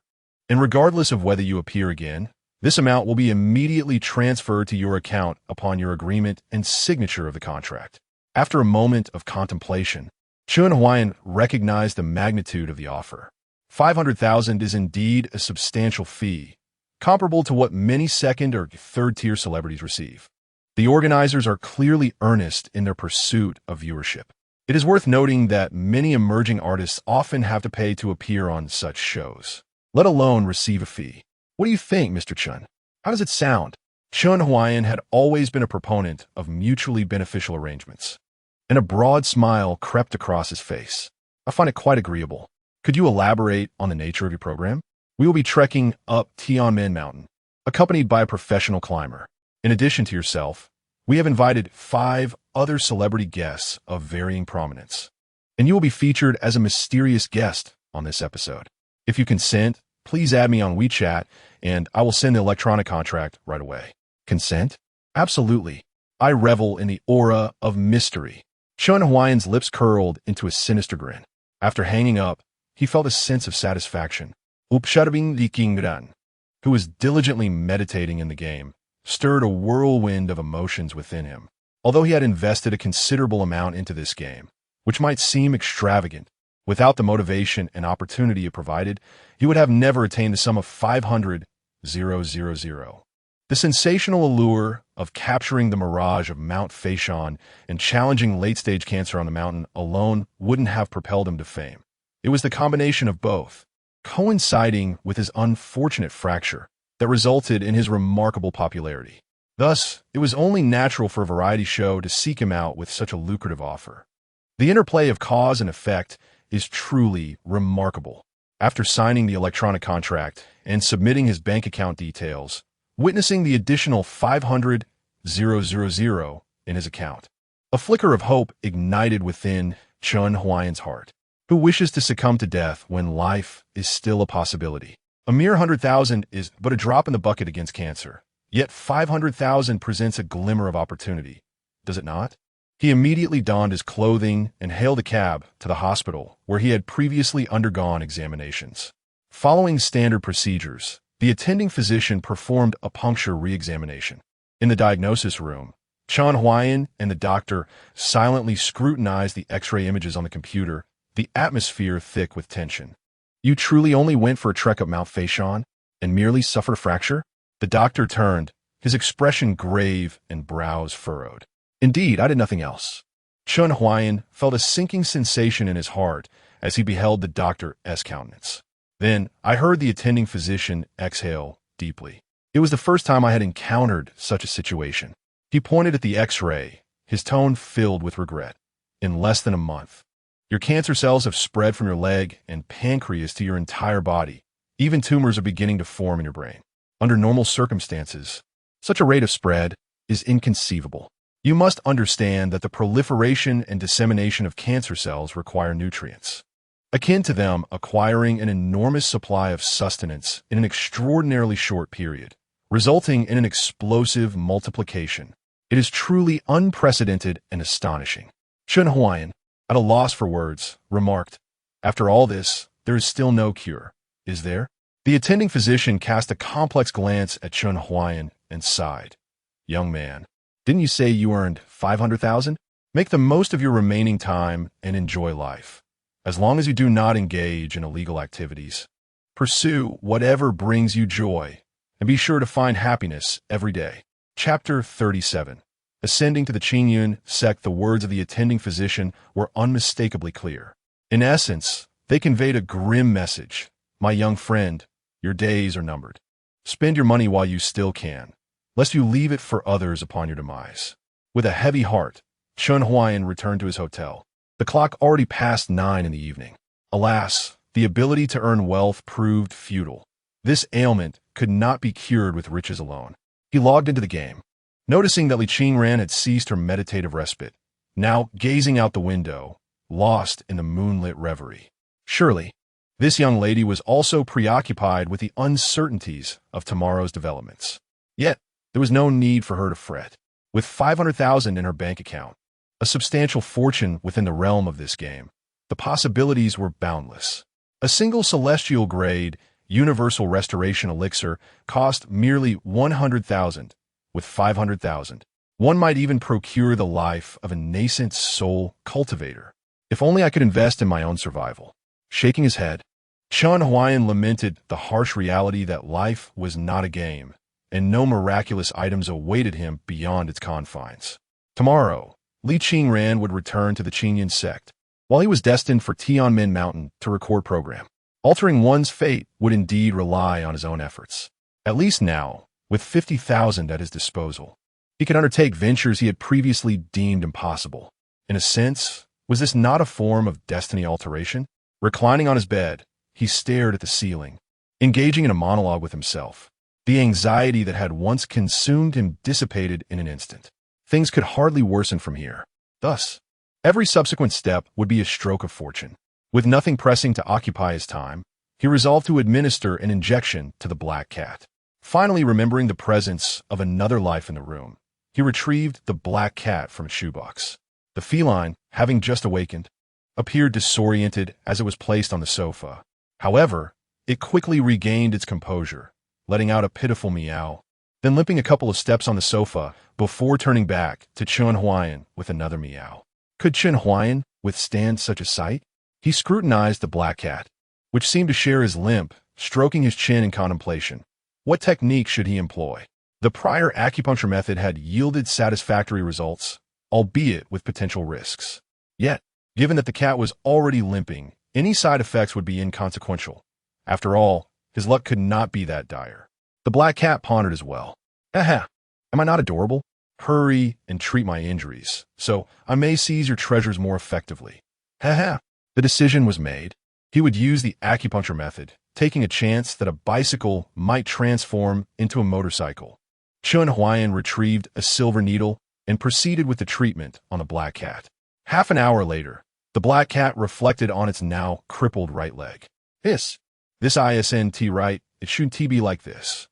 And regardless of whether you appear again, this amount will be immediately transferred to your account upon your agreement and signature of the contract. After a moment of contemplation, Chen Huai'an recognized the magnitude of the offer. 500,000 is indeed a substantial fee, comparable to what many second- or third-tier celebrities receive. The organizers are clearly earnest in their pursuit of viewership. It is worth noting that many emerging artists often have to pay to appear on such shows, let alone receive a fee. What do you think, Mr. Chen? How does it sound? Chen Huai'an had always been a proponent of mutually beneficial arrangements, and a broad smile crept across his face. I find it quite agreeable. Could you elaborate on the nature of your program? We will be trekking up Tianmen Mountain, accompanied by a professional climber. In addition to yourself, we have invited 5 other celebrity guests of varying prominence, and you will be featured as a mysterious guest on this episode. If you consent, please add me on WeChat, and I will send the electronic contract right away. Consent? Absolutely. I revel in the aura of mystery. Chen Huai'an's lips curled into a sinister grin. After hanging up, he felt a sense of satisfaction. Upshadabing the Kingran, who was diligently meditating in the game, stirred a whirlwind of emotions within him. Although he had invested a considerable amount into this game, which might seem extravagant, without the motivation and opportunity it provided, he would have never attained the sum of 500,000. The sensational allure of capturing the mirage of Mount Feishan and challenging late-stage cancer on the mountain alone wouldn't have propelled him to fame. It was the combination of both, coinciding with his unfortunate fracture, that resulted in his remarkable popularity. Thus, it was only natural for a variety show to seek him out with such a lucrative offer. The interplay of cause and effect is truly remarkable. After signing the electronic contract and submitting his bank account details, witnessing the additional 500,000 in his account, a flicker of hope ignited within Chen Huai'an's heart. Who wishes to succumb to death when life is still a possibility? A mere 100,000 is but a drop in the bucket against cancer. Yet 500,000 presents a glimmer of opportunity, does it not? He immediately donned his clothing and hailed a cab to the hospital where he had previously undergone examinations. Following standard procedures, the attending physician performed a puncture re-examination. In the diagnosis room, Chen Huai'an and the doctor silently scrutinized the X-ray images on the computer, the atmosphere thick with tension. You truly only went for a trek up Mount Feishan and merely suffered a fracture? The doctor turned, his expression grave and brows furrowed. Indeed, I did nothing else. Chen Huai'an felt a sinking sensation in his heart as he beheld the doctor's countenance. Then I heard the attending physician exhale deeply. It was the first time I had encountered such a situation. He pointed at the X-ray, his tone filled with regret. In less than a month, your cancer cells have spread from your leg and pancreas to your entire body. Even tumors are beginning to form in your brain. Under normal circumstances, such a rate of spread is inconceivable. You must understand that the proliferation and dissemination of cancer cells require nutrients, akin to them acquiring an enormous supply of sustenance in an extraordinarily short period, resulting in an explosive multiplication. It is truly unprecedented and astonishing. Chen Huai'an, at a loss for words, remarked, "After all this, there is still no cure, is there?" The attending physician cast a complex glance at Chen Huai'an and sighed. "Young man, didn't you say you earned 500,000? Make the most of your remaining time and enjoy life. As long as you do not engage in illegal activities, pursue whatever brings you joy, and be sure to find happiness every day." Chapter 37. Ascending to the Qingyun sect, the words of the attending physician were unmistakably clear. In essence, they conveyed a grim message. My young friend, your days are numbered. Spend your money while you still can, lest you leave it for others upon your demise. With a heavy heart, Chen Huai'an returned to his hotel. The clock already passed 9 in the evening. Alas, the ability to earn wealth proved futile. This ailment could not be cured with riches alone. He logged into the game, noticing that Li Qingran had ceased her meditative respite, now gazing out the window, lost in the moonlit reverie. Surely, this young lady was also preoccupied with the uncertainties of tomorrow's developments. Yet, there was no need for her to fret. With 500,000 in her bank account, a substantial fortune within the realm of this game, the possibilities were boundless. A single celestial grade, universal restoration elixir cost merely 100,000. With 500,000, One might even procure the life of a nascent soul cultivator. If only I could invest in my own survival. Shaking his head, Chen Huai'an lamented the harsh reality that life was not a game, and no miraculous items awaited him beyond its confines. Tomorrow, Li Qingran would return to the Qingyan sect, while he was destined for Tianmen Mountain to record program. Altering one's fate would indeed rely on his own efforts. At least now, with 50,000 at his disposal, he could undertake ventures he had previously deemed impossible. In a sense, was this not a form of destiny alteration? Reclining on his bed, he stared at the ceiling, engaging in a monologue with himself. The anxiety that had once consumed him dissipated in an instant. Things could hardly worsen from here. Thus, every subsequent step would be a stroke of fortune. With nothing pressing to occupy his time, he resolved to administer an injection to the black cat. Finally remembering the presence of another life in the room, he retrieved the black cat from its shoebox. The feline, having just awakened, appeared disoriented as it was placed on the sofa. However, it quickly regained its composure, letting out a pitiful meow, then limping a couple of steps on the sofa before turning back to Chen Huai'an with another meow. Could Chen Huai'an withstand such a sight? He scrutinized the black cat, which seemed to share his limp, stroking his chin in contemplation. What technique should he employ? The prior acupuncture method had yielded satisfactory results, albeit with potential risks. Yet, given that the cat was already limping, any side effects would be inconsequential. After all, his luck could not be that dire. The black cat pondered as well. Aha! Am I not adorable? Hurry and treat my injuries, so I may seize your treasures more effectively. Ha. The decision was made. He would use the acupuncture method, taking a chance that a bicycle might transform into a motorcycle. Chen Huai'an retrieved a silver needle and proceeded with the treatment on the black cat. Half an hour later, the black cat reflected on its now crippled right leg. This isn't right, it shouldn't be like this.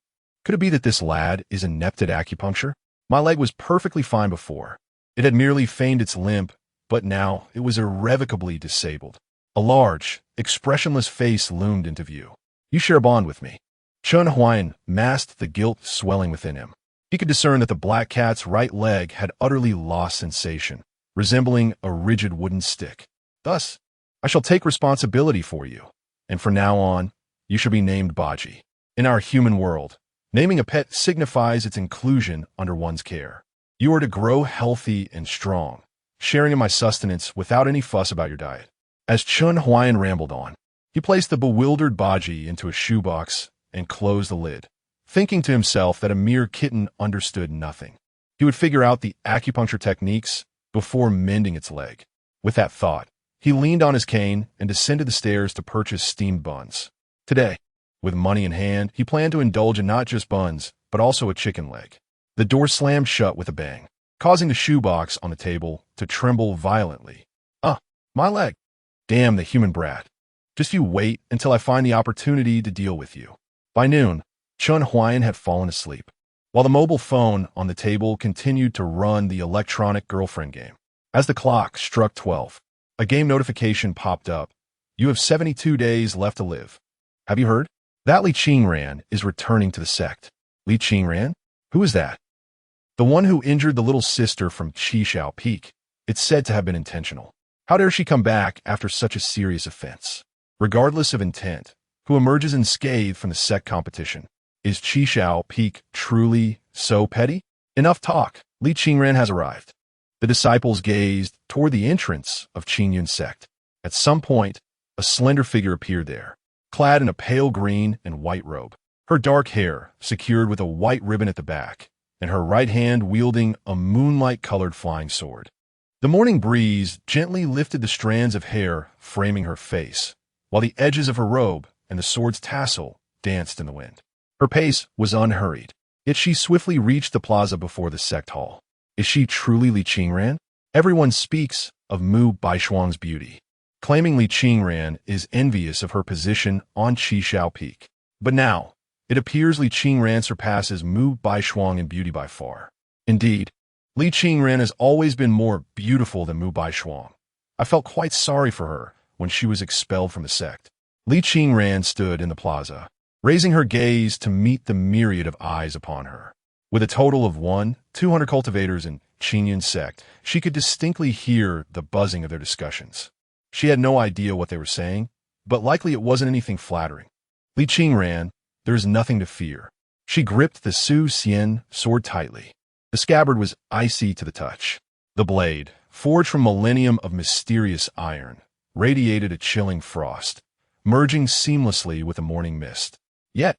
Could it be that this lad is inept at acupuncture? My leg was perfectly fine before. It had merely feigned its limp, but now it was irrevocably disabled. A large, expressionless face loomed into view. You share a bond with me. Chen Huai'an masked the guilt swelling within him. He could discern that the black cat's right leg had utterly lost sensation, resembling a rigid wooden stick. Thus, I shall take responsibility for you, and from now on, you shall be named Baji. In our human world, naming a pet signifies its inclusion under one's care. You are to grow healthy and strong, sharing in my sustenance without any fuss about your diet. As Chen Huai'an rambled on, he placed the bewildered Baji into a shoebox and closed the lid, thinking to himself that a mere kitten understood nothing. He would figure out the acupuncture techniques before mending its leg. With that thought, he leaned on his cane and descended the stairs to purchase steamed buns. Today, with money in hand, he planned to indulge in not just buns, but also a chicken leg. The door slammed shut with a bang, causing the shoebox on the table to tremble violently. My leg. Damn the human brat. Just you wait until I find the opportunity to deal with you. By noon, Chen Huai'an had fallen asleep, while the mobile phone on the table continued to run the electronic girlfriend game. As the clock struck 12, a game notification popped up. You have 72 days left to live. Have you heard? That Li Qingran is returning to the sect. Li Qingran? Who is that? The one who injured the little sister from Qishao Peak. It's said to have been intentional. How dare she come back after such a serious offense? Regardless of intent, who emerges unscathed from the sect competition? Is Qishao Peak truly so petty? Enough talk. Li Qingran has arrived. The disciples gazed toward the entrance of Qingyan sect. At some point, a slender figure appeared there, clad in a pale green and white robe, her dark hair secured with a white ribbon at the back, and her right hand wielding a moonlight-colored flying sword. The morning breeze gently lifted the strands of hair framing her face, while the edges of her robe and the sword's tassel danced in the wind. Her pace was unhurried, yet she swiftly reached the plaza before the sect hall. Is she truly Li Qingran? Everyone speaks of Mu Baishuang's beauty, claiming Li Qingran is envious of her position on Qishao Peak. But now, it appears Li Qingran surpasses Mu Baishuang in beauty by far. Indeed, Li Qingran has always been more beautiful than Mu Baishuang. I felt quite sorry for her when she was expelled from the sect. Li Qingran stood in the plaza, raising her gaze to meet the myriad of eyes upon her. With a total of 200 cultivators in Qingyun sect, she could distinctly hear the buzzing of their discussions. She had no idea what they were saying, but likely it wasn't anything flattering. Li Qingran, there is nothing to fear. She gripped the Su Xian sword tightly. The scabbard was icy to the touch. The blade, forged from millennium of mysterious iron, radiated a chilling frost, merging seamlessly with the morning mist. Yet,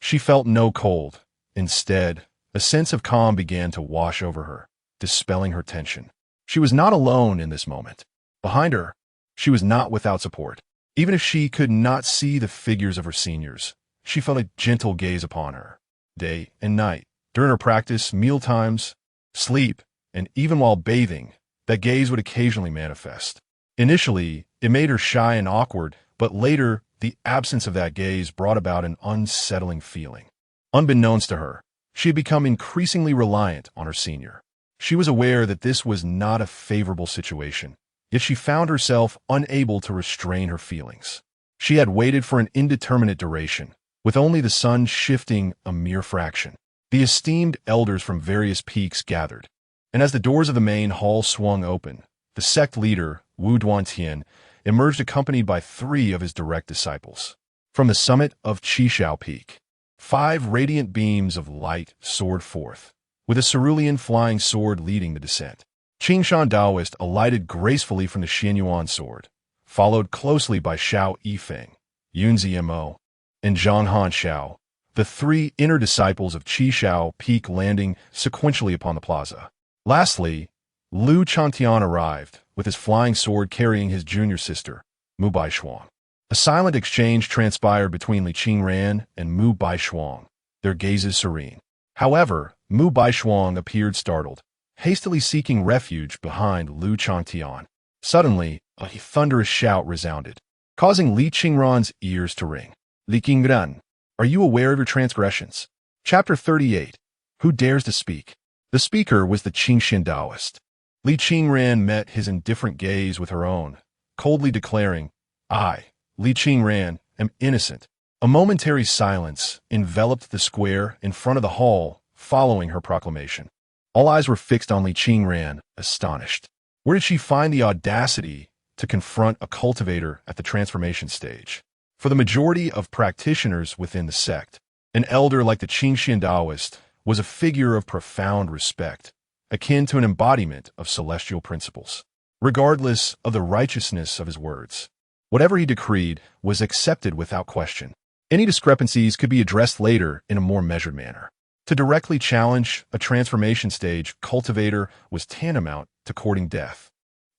she felt no cold. Instead, a sense of calm began to wash over her, dispelling her tension. She was not alone in this moment. Behind her, she was not without support. Even if she could not see the figures of her seniors, she felt a gentle gaze upon her. Day and night, during her practice, mealtimes, sleep, and even while bathing, that gaze would occasionally manifest. Initially, it made her shy and awkward, but later, the absence of that gaze brought about an unsettling feeling. Unbeknownst to her, she had become increasingly reliant on her senior. She was aware that this was not a favorable situation, yet she found herself unable to restrain her feelings. She had waited for an indeterminate duration, with only the sun shifting a mere fraction. The esteemed elders from various peaks gathered, and as the doors of the main hall swung open, the sect leader, Wu Duantian, emerged accompanied by 3 of his direct disciples. From the summit of Qishao Peak, 5 radiant beams of light soared forth, with a cerulean flying sword leading the descent. Qingshan Daoist alighted gracefully from the Xianyuan sword, followed closely by Xiao Yifeng, Yunzi Mo, and Zhanghan Xiao, the 3 inner disciples of Qishao Peak landing sequentially upon the plaza. Lastly, Lu Chantian arrived, with his flying sword carrying his junior sister, Mu Baishuang. A silent exchange transpired between Li Qingran and Mu Baishuang, their gazes serene. However, Mu Baishuang appeared startled, hastily seeking refuge behind Lu Chantian. Suddenly, a thunderous shout resounded, causing Li Qingran's ears to ring. Li Qingran, are you aware of your transgressions? Chapter 38. Who dares to speak? The speaker was the Qingxian Daoist. Li Qingran met his indifferent gaze with her own, coldly declaring, I, Li Qingran, am innocent. A momentary silence enveloped the square in front of the hall following her proclamation. All eyes were fixed on Li Qingran, astonished. Where did she find the audacity to confront a cultivator at the transformation stage? For the majority of practitioners within the sect, an elder like the Qingxian Daoist was a figure of profound respect, akin to an embodiment of celestial principles. Regardless of the righteousness of his words, whatever he decreed was accepted without question. Any discrepancies could be addressed later in a more measured manner. To directly challenge a transformation stage cultivator was tantamount to courting death.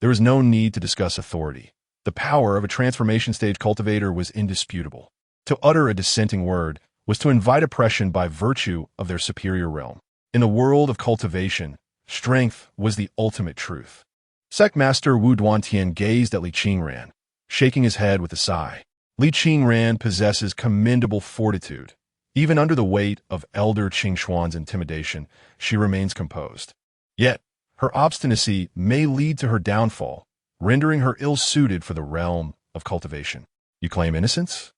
There was no need to discuss authority. The power of a transformation stage cultivator was indisputable. To utter a dissenting word was to invite oppression by virtue of their superior realm. In the world of cultivation, strength was the ultimate truth. Sect Master Wu Duantian gazed at Li Qingran, shaking his head with a sigh. Li Qingran possesses commendable fortitude. Even under the weight of Elder Qingshuan's intimidation, she remains composed. Yet, her obstinacy may lead to her downfall, rendering her ill-suited for the realm of cultivation. You claim innocence?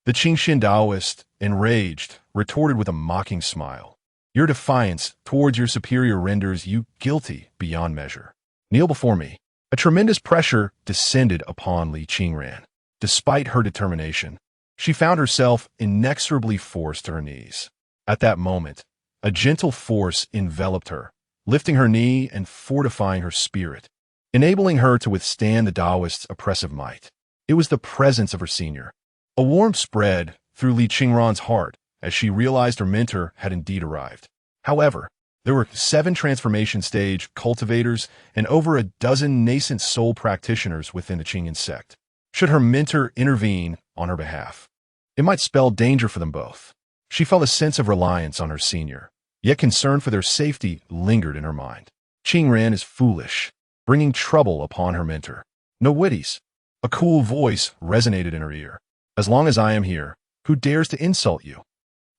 The Qingxian Daoist, enraged, retorted with a mocking smile. Your defiance towards your superior renders you guilty beyond measure. Kneel before me. A tremendous pressure descended upon Li Qingran. Despite her determination, she found herself inexorably forced to her knees. At that moment, a gentle force enveloped her, lifting her knee and fortifying her spirit, enabling her to withstand the Daoist's oppressive might. It was the presence of her senior. A warmth spread through Li Qingran's heart as she realized her mentor had indeed arrived. However, there were 7 transformation stage cultivators and over a dozen nascent soul practitioners within the Qingyan sect. Should her mentor intervene on her behalf, it might spell danger for them both. She felt a sense of reliance on her senior, yet concern for their safety lingered in her mind. Qingran is foolish, bringing trouble upon her mentor. No witties. A cool voice resonated in her ear. As long as I am here, who dares to insult you?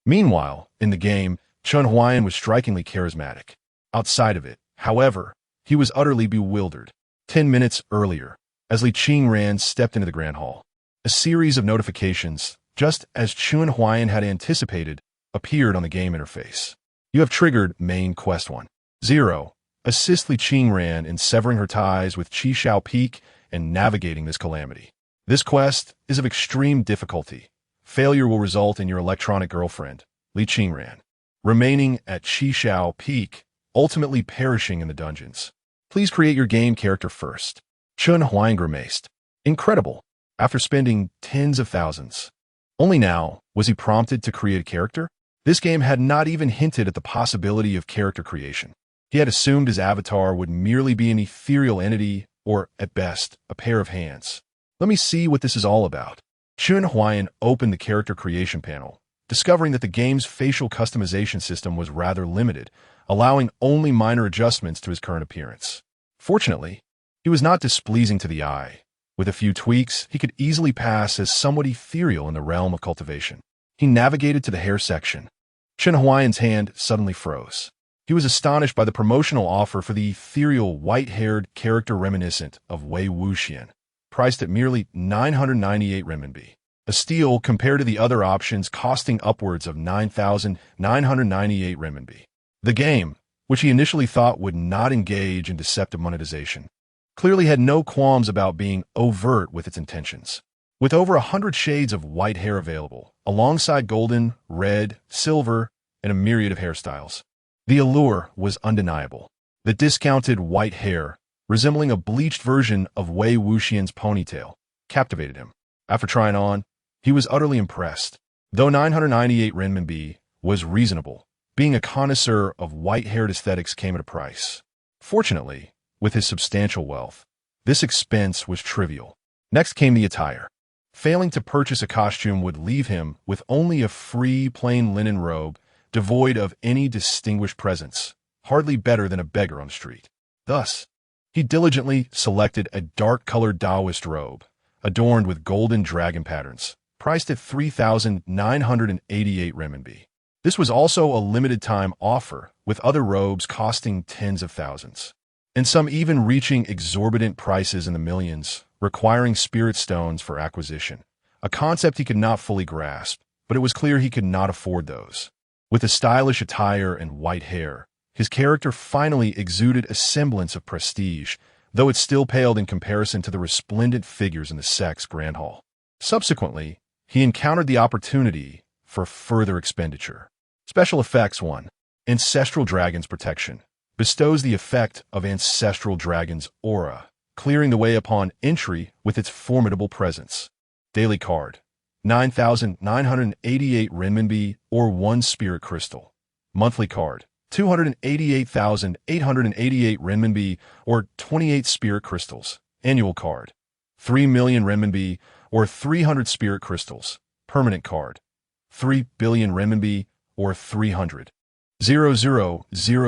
Meanwhile, in the game, Chen Huai'an was strikingly charismatic. Outside of it, however, he was utterly bewildered. 10 minutes earlier, as Li Qingran stepped into the Grand Hall, a series of notifications, just as Chen Huai'an had anticipated, appeared on the game interface. You have triggered main quest 1. 0. Assist Li Qingran in severing her ties with Qishao Peak and navigating this calamity. This quest is of extreme difficulty. Failure will result in your electronic girlfriend, Li Qingran, remaining at Qishao Peak, ultimately perishing in the dungeons. Please create your game character first. Chen Huai'an grimaced. Incredible. After spending tens of thousands. Only now was he prompted to create a character? This game had not even hinted at the possibility of character creation. He had assumed his avatar would merely be an ethereal entity, or, at best, a pair of hands. Let me see what this is all about. Chen Huai'an opened the character creation panel, discovering that the game's facial customization system was rather limited, allowing only minor adjustments to his current appearance. Fortunately, he was not displeasing to the eye. With a few tweaks, he could easily pass as somewhat ethereal in the realm of cultivation. He navigated to the hair section. Chen Huai'an's hand suddenly froze. He was astonished by the promotional offer for the ethereal, white-haired character reminiscent of Wei Wuxian, priced at merely 998 renminbi. A steal compared to the other options costing upwards of 9,998 renminbi. The game, which he initially thought would not engage in deceptive monetization, clearly had no qualms about being overt with its intentions. With over 100 shades of white hair available, alongside golden, red, silver, and a myriad of hairstyles, the allure was undeniable. The discounted white hair, resembling a bleached version of Wei Wuxian's ponytail, captivated him. After trying on, he was utterly impressed. Though 998 renminbi was reasonable, being a connoisseur of white-haired aesthetics came at a price. Fortunately, with his substantial wealth, this expense was trivial. Next came the attire. Failing to purchase a costume would leave him with only a free, plain linen robe, devoid of any distinguished presence, hardly better than a beggar on the street. Thus, he diligently selected a dark-colored Taoist robe, adorned with golden dragon patterns, priced at 3,988 renminbi. This was also a limited-time offer, with other robes costing tens of thousands, and some even reaching exorbitant prices in the millions, requiring spirit stones for acquisition, a concept he could not fully grasp, but it was clear he could not afford those. With a stylish attire and white hair, his character finally exuded a semblance of prestige, though it still paled in comparison to the resplendent figures in the sect's grand hall. Subsequently, he encountered the opportunity for further expenditure. Special Effects 1. Ancestral Dragon's Protection bestows the effect of Ancestral Dragon's aura, clearing the way upon entry with its formidable presence. Daily Card. 9,988 renminbi or 1 spirit crystal. Monthly Card. 288,888 renminbi or 28 spirit crystals. Annual Card. 3 million renminbi or 300 spirit crystals. Permanent Card. 3 billion renminbi or 300. 000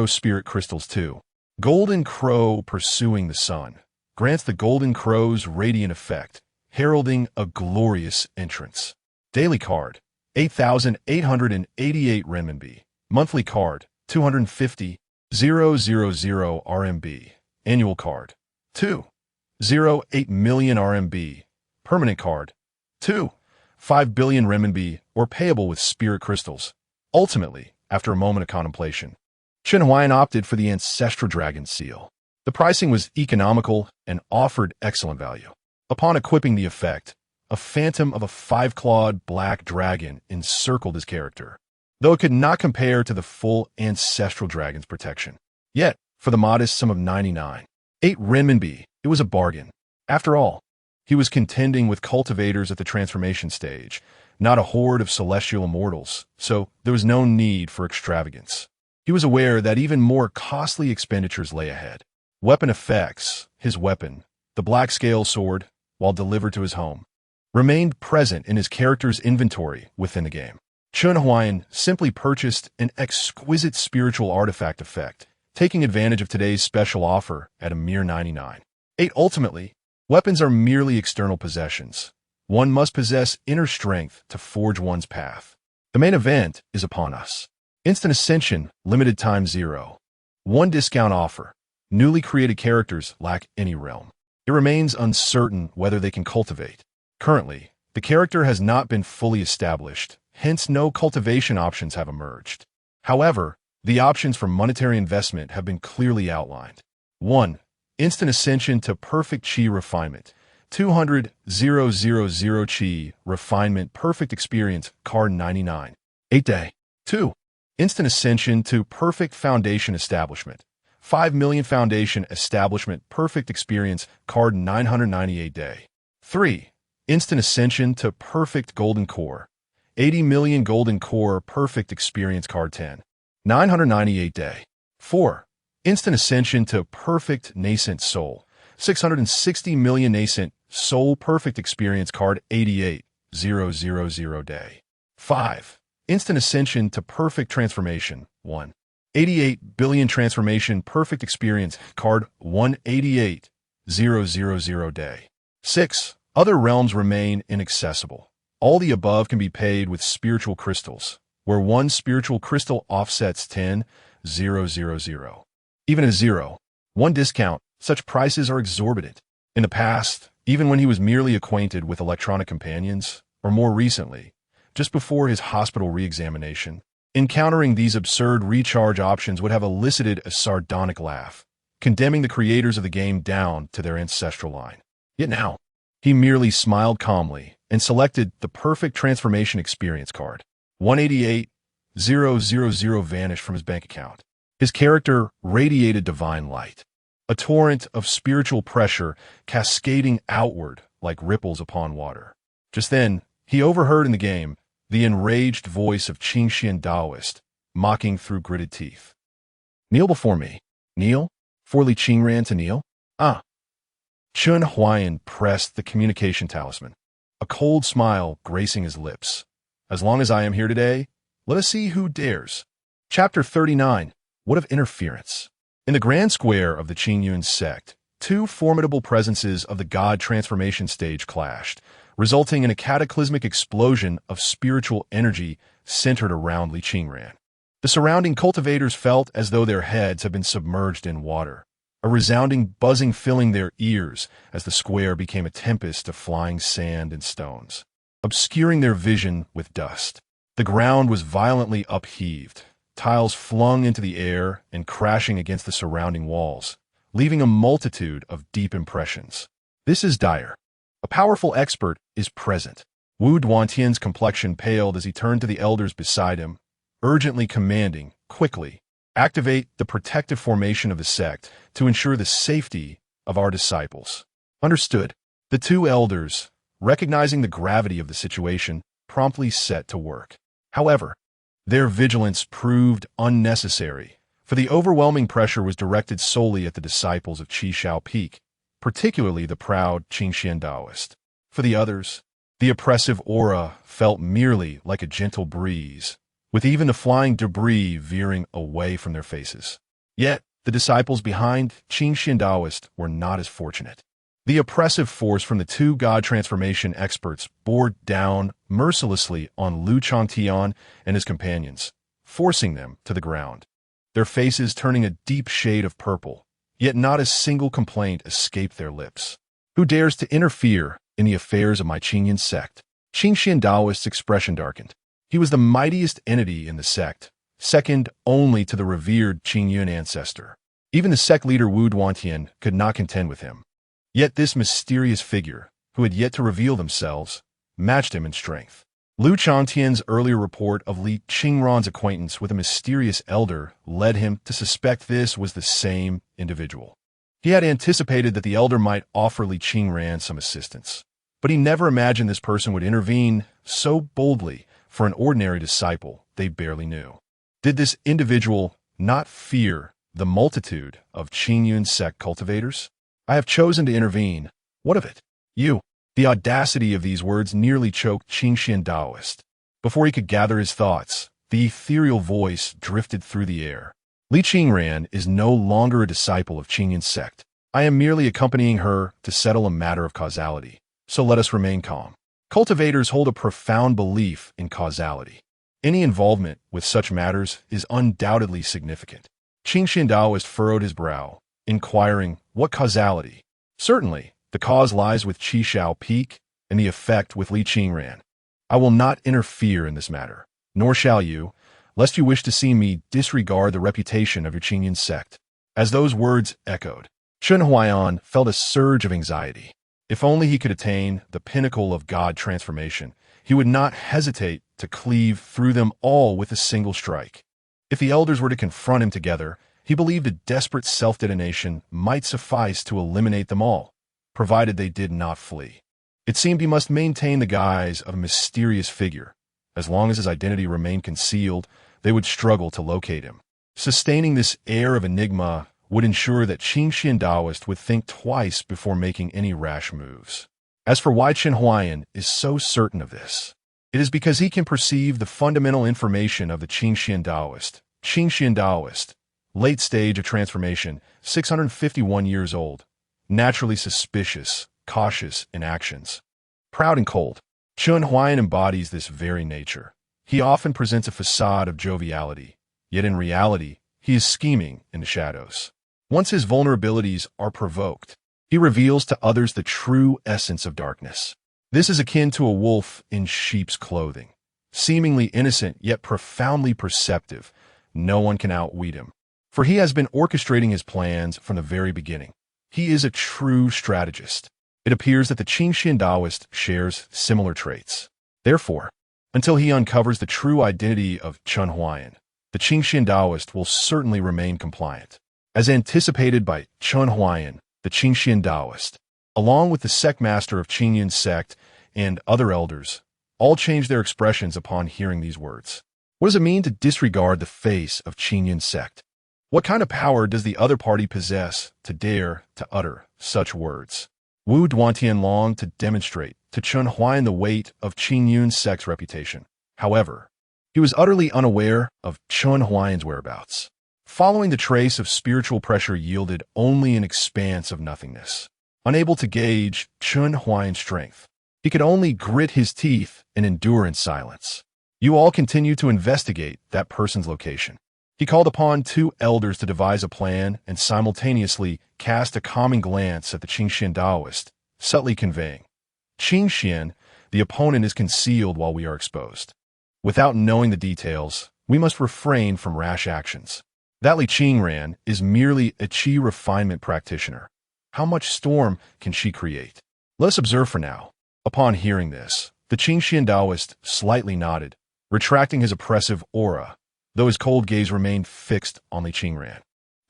spirit crystals 2. Golden Crow Pursuing the Sun grants the Golden Crow's radiant effect, heralding a glorious entrance. Daily Card. 8,888 renminbi. Monthly Card. 250,000 RMB. Annual Card. 2.08 million RMB. Permanent Card. 2.5 billion renminbi or payable with spirit crystals. Ultimately, after a moment of contemplation, Chen Huai'an opted for the Ancestral Dragon seal. The pricing was economical and offered excellent value. Upon equipping the effect, a phantom of a 5-clawed black dragon encircled his character, though it could not compare to the full Ancestral Dragon's protection. Yet, for the modest sum of 99.8 renminbi, it was a bargain. After all, he was contending with cultivators at the transformation stage, not a horde of celestial immortals, so there was no need for extravagance. He was aware that even more costly expenditures lay ahead. Weapon effects, his weapon, the black scale sword, while delivered to his home, remained present in his character's inventory within the game. Chen Huai'an simply purchased an exquisite spiritual artifact effect, taking advantage of today's special offer at a mere 99.8. Ultimately, weapons are merely external possessions. One must possess inner strength to forge one's path. The main event is upon us. Instant Ascension, limited time 0. 1 discount offer. Newly created characters lack any realm. It remains uncertain whether they can cultivate. Currently, the character has not been fully established, hence no cultivation options have emerged. However, The options for monetary investment have been clearly outlined. 1. Instant ascension to perfect Qi refinement. 200,000 Qi refinement perfect experience, card 99. 8-day. 2. Instant ascension to perfect foundation establishment. 5 million foundation establishment perfect experience, card 998-day. 3. Instant ascension to perfect golden core. 80 million golden core perfect experience, card 10. 998-day. 4. Instant ascension to perfect nascent soul. 660 million nascent soul perfect experience, card 88,000-day. 5. Instant ascension to perfect transformation. 1. 88 billion transformation perfect experience, card 188,000-day. 6. Other realms remain inaccessible. All the above can be paid with spiritual crystals, where one spiritual crystal offsets 10,000. Even a 0.1 discount, such prices are exorbitant. In the past, even when he was merely acquainted with electronic companions, or more recently, just before his hospital re-examination, encountering these absurd recharge options would have elicited a sardonic laugh, condemning the creators of the game down to their ancestral line. Yet now, he merely smiled calmly and selected the perfect transformation experience card. 188,000 vanished from his bank account. His character radiated divine light, a torrent of spiritual pressure cascading outward like ripples upon water. Just then, he overheard in the game the enraged voice of Chen Huai'an Taoist, mocking through gritted teeth. "Kneel before me. Kneel? For Li Qingran to kneel? Ah." Chen Huai'an pressed the communication talisman, a cold smile gracing his lips. "As long as I am here today, let us see who dares." Chapter 39. What of interference? In the grand square of the Qingyun sect, two formidable presences of the god transformation stage clashed, resulting in a cataclysmic explosion of spiritual energy centered around Li Qingran. The surrounding cultivators felt as though their heads had been submerged in water, a resounding buzzing filling their ears as the square became a tempest of flying sand and stones, obscuring their vision with dust. The ground was violently upheaved, tiles flung into the air and crashing against the surrounding walls, leaving a multitude of deep impressions. This is dire. A powerful expert is present. Wu Duantian's complexion paled as he turned to the elders beside him, urgently commanding, "Quickly, activate the protective formation of the sect to ensure the safety of our disciples." Understood. The two elders, recognizing the gravity of the situation, promptly set to work. However, their vigilance proved unnecessary, for the overwhelming pressure was directed solely at the disciples of Qi Shao Peak, particularly the proud Chen Huai'an Taoist. For the others, the oppressive aura felt merely like a gentle breeze, with even the flying debris veering away from their faces. Yet, the disciples behind Chen Huai'an Taoist were not as fortunate. The oppressive force from the two god transformation experts bore down mercilessly on Lu Changtian and his companions, forcing them to the ground, their faces turning a deep shade of purple. Yet not a single complaint escaped their lips. "Who dares to interfere in the affairs of my Qingyun sect?" Chen Huai'an Taoist's expression darkened. He was the mightiest entity in the sect, second only to the revered Qingyun ancestor. Even the sect leader Wu Duantian could not contend with him. Yet this mysterious figure, who had yet to reveal themselves, matched him in strength. Lu Changtian's earlier report of Li Qingran's acquaintance with a mysterious elder led him to suspect this was the same individual. He had anticipated that the elder might offer Li Qingran some assistance, but he never imagined this person would intervene so boldly for an ordinary disciple they barely knew. Did this individual not fear the multitude of Qingyun sect cultivators? "I have chosen to intervene. What of it? You." The audacity of these words nearly choked Chen Huai'an Taoist. Before he could gather his thoughts, the ethereal voice drifted through the air. "Li Qingran is no longer a disciple of Qingyun sect. I am merely accompanying her to settle a matter of causality, so let us remain calm." Cultivators hold a profound belief in causality. Any involvement with such matters is undoubtedly significant. Chen Huai'an Taoist furrowed his brow, inquiring, "What causality?" "Certainly, the cause lies with Qi Shao Peak and the effect with Li Qingran. I will not interfere in this matter, nor shall you, lest you wish to see me disregard the reputation of your Qingyan sect." As those words echoed, Chen Huai'an felt a surge of anxiety. If only he could attain the pinnacle of God transformation, he would not hesitate to cleave through them all with a single strike. If the elders were to confront him together, he believed a desperate self-detonation might suffice to eliminate them all, provided they did not flee. It seemed he must maintain the guise of a mysterious figure. As long as his identity remained concealed, they would struggle to locate him. Sustaining this air of enigma would ensure that Qingxian Taoist would think twice before making any rash moves. As for why Chen Huai'an is so certain of this, it is because he can perceive the fundamental information of the Qingxian Taoist. Qingxian Taoist, late stage of transformation, 651 years old, naturally suspicious, cautious in actions, proud and cold. Chen Huai'an embodies this very nature. He often presents a facade of joviality, yet in reality, he is scheming in the shadows. Once his vulnerabilities are provoked, he reveals to others the true essence of darkness. This is akin to a wolf in sheep's clothing. Seemingly innocent, yet profoundly perceptive, no one can outwit him. For he has been orchestrating his plans from the very beginning. He is a true strategist. It appears that the Qingxian Taoist shares similar traits. Therefore, until he uncovers the true identity of Chen Huai'an, the Qingxian Taoist will certainly remain compliant. As anticipated by Chen Huai'an, the Qingxian Taoist, along with the sect master of Qingyan sect and other elders, all changed their expressions upon hearing these words. What does it mean to disregard the face of Qingyan sect? What kind of power does the other party possess to dare to utter such words? Wu Duantian longed to demonstrate to Chen Huai'an the weight of Qingyun sect's reputation. However, he was utterly unaware of Chen Huai'an's whereabouts. Following the trace of spiritual pressure yielded only an expanse of nothingness. Unable to gauge Chen Huai'an's strength, he could only grit his teeth and endure in silence. You all continue to investigate that person's location. He called upon two elders to devise a plan and simultaneously cast a calming glance at the Qingxian Taoist, subtly conveying, "Qingxian, the opponent is concealed while we are exposed. Without knowing the details, we must refrain from rash actions. That Li Qingran is merely a qi refinement practitioner. How much storm can she create? Let us observe for now." Upon hearing this, the Qingxian Taoist slightly nodded, retracting his oppressive aura, though his cold gaze remained fixed on Li Qingran.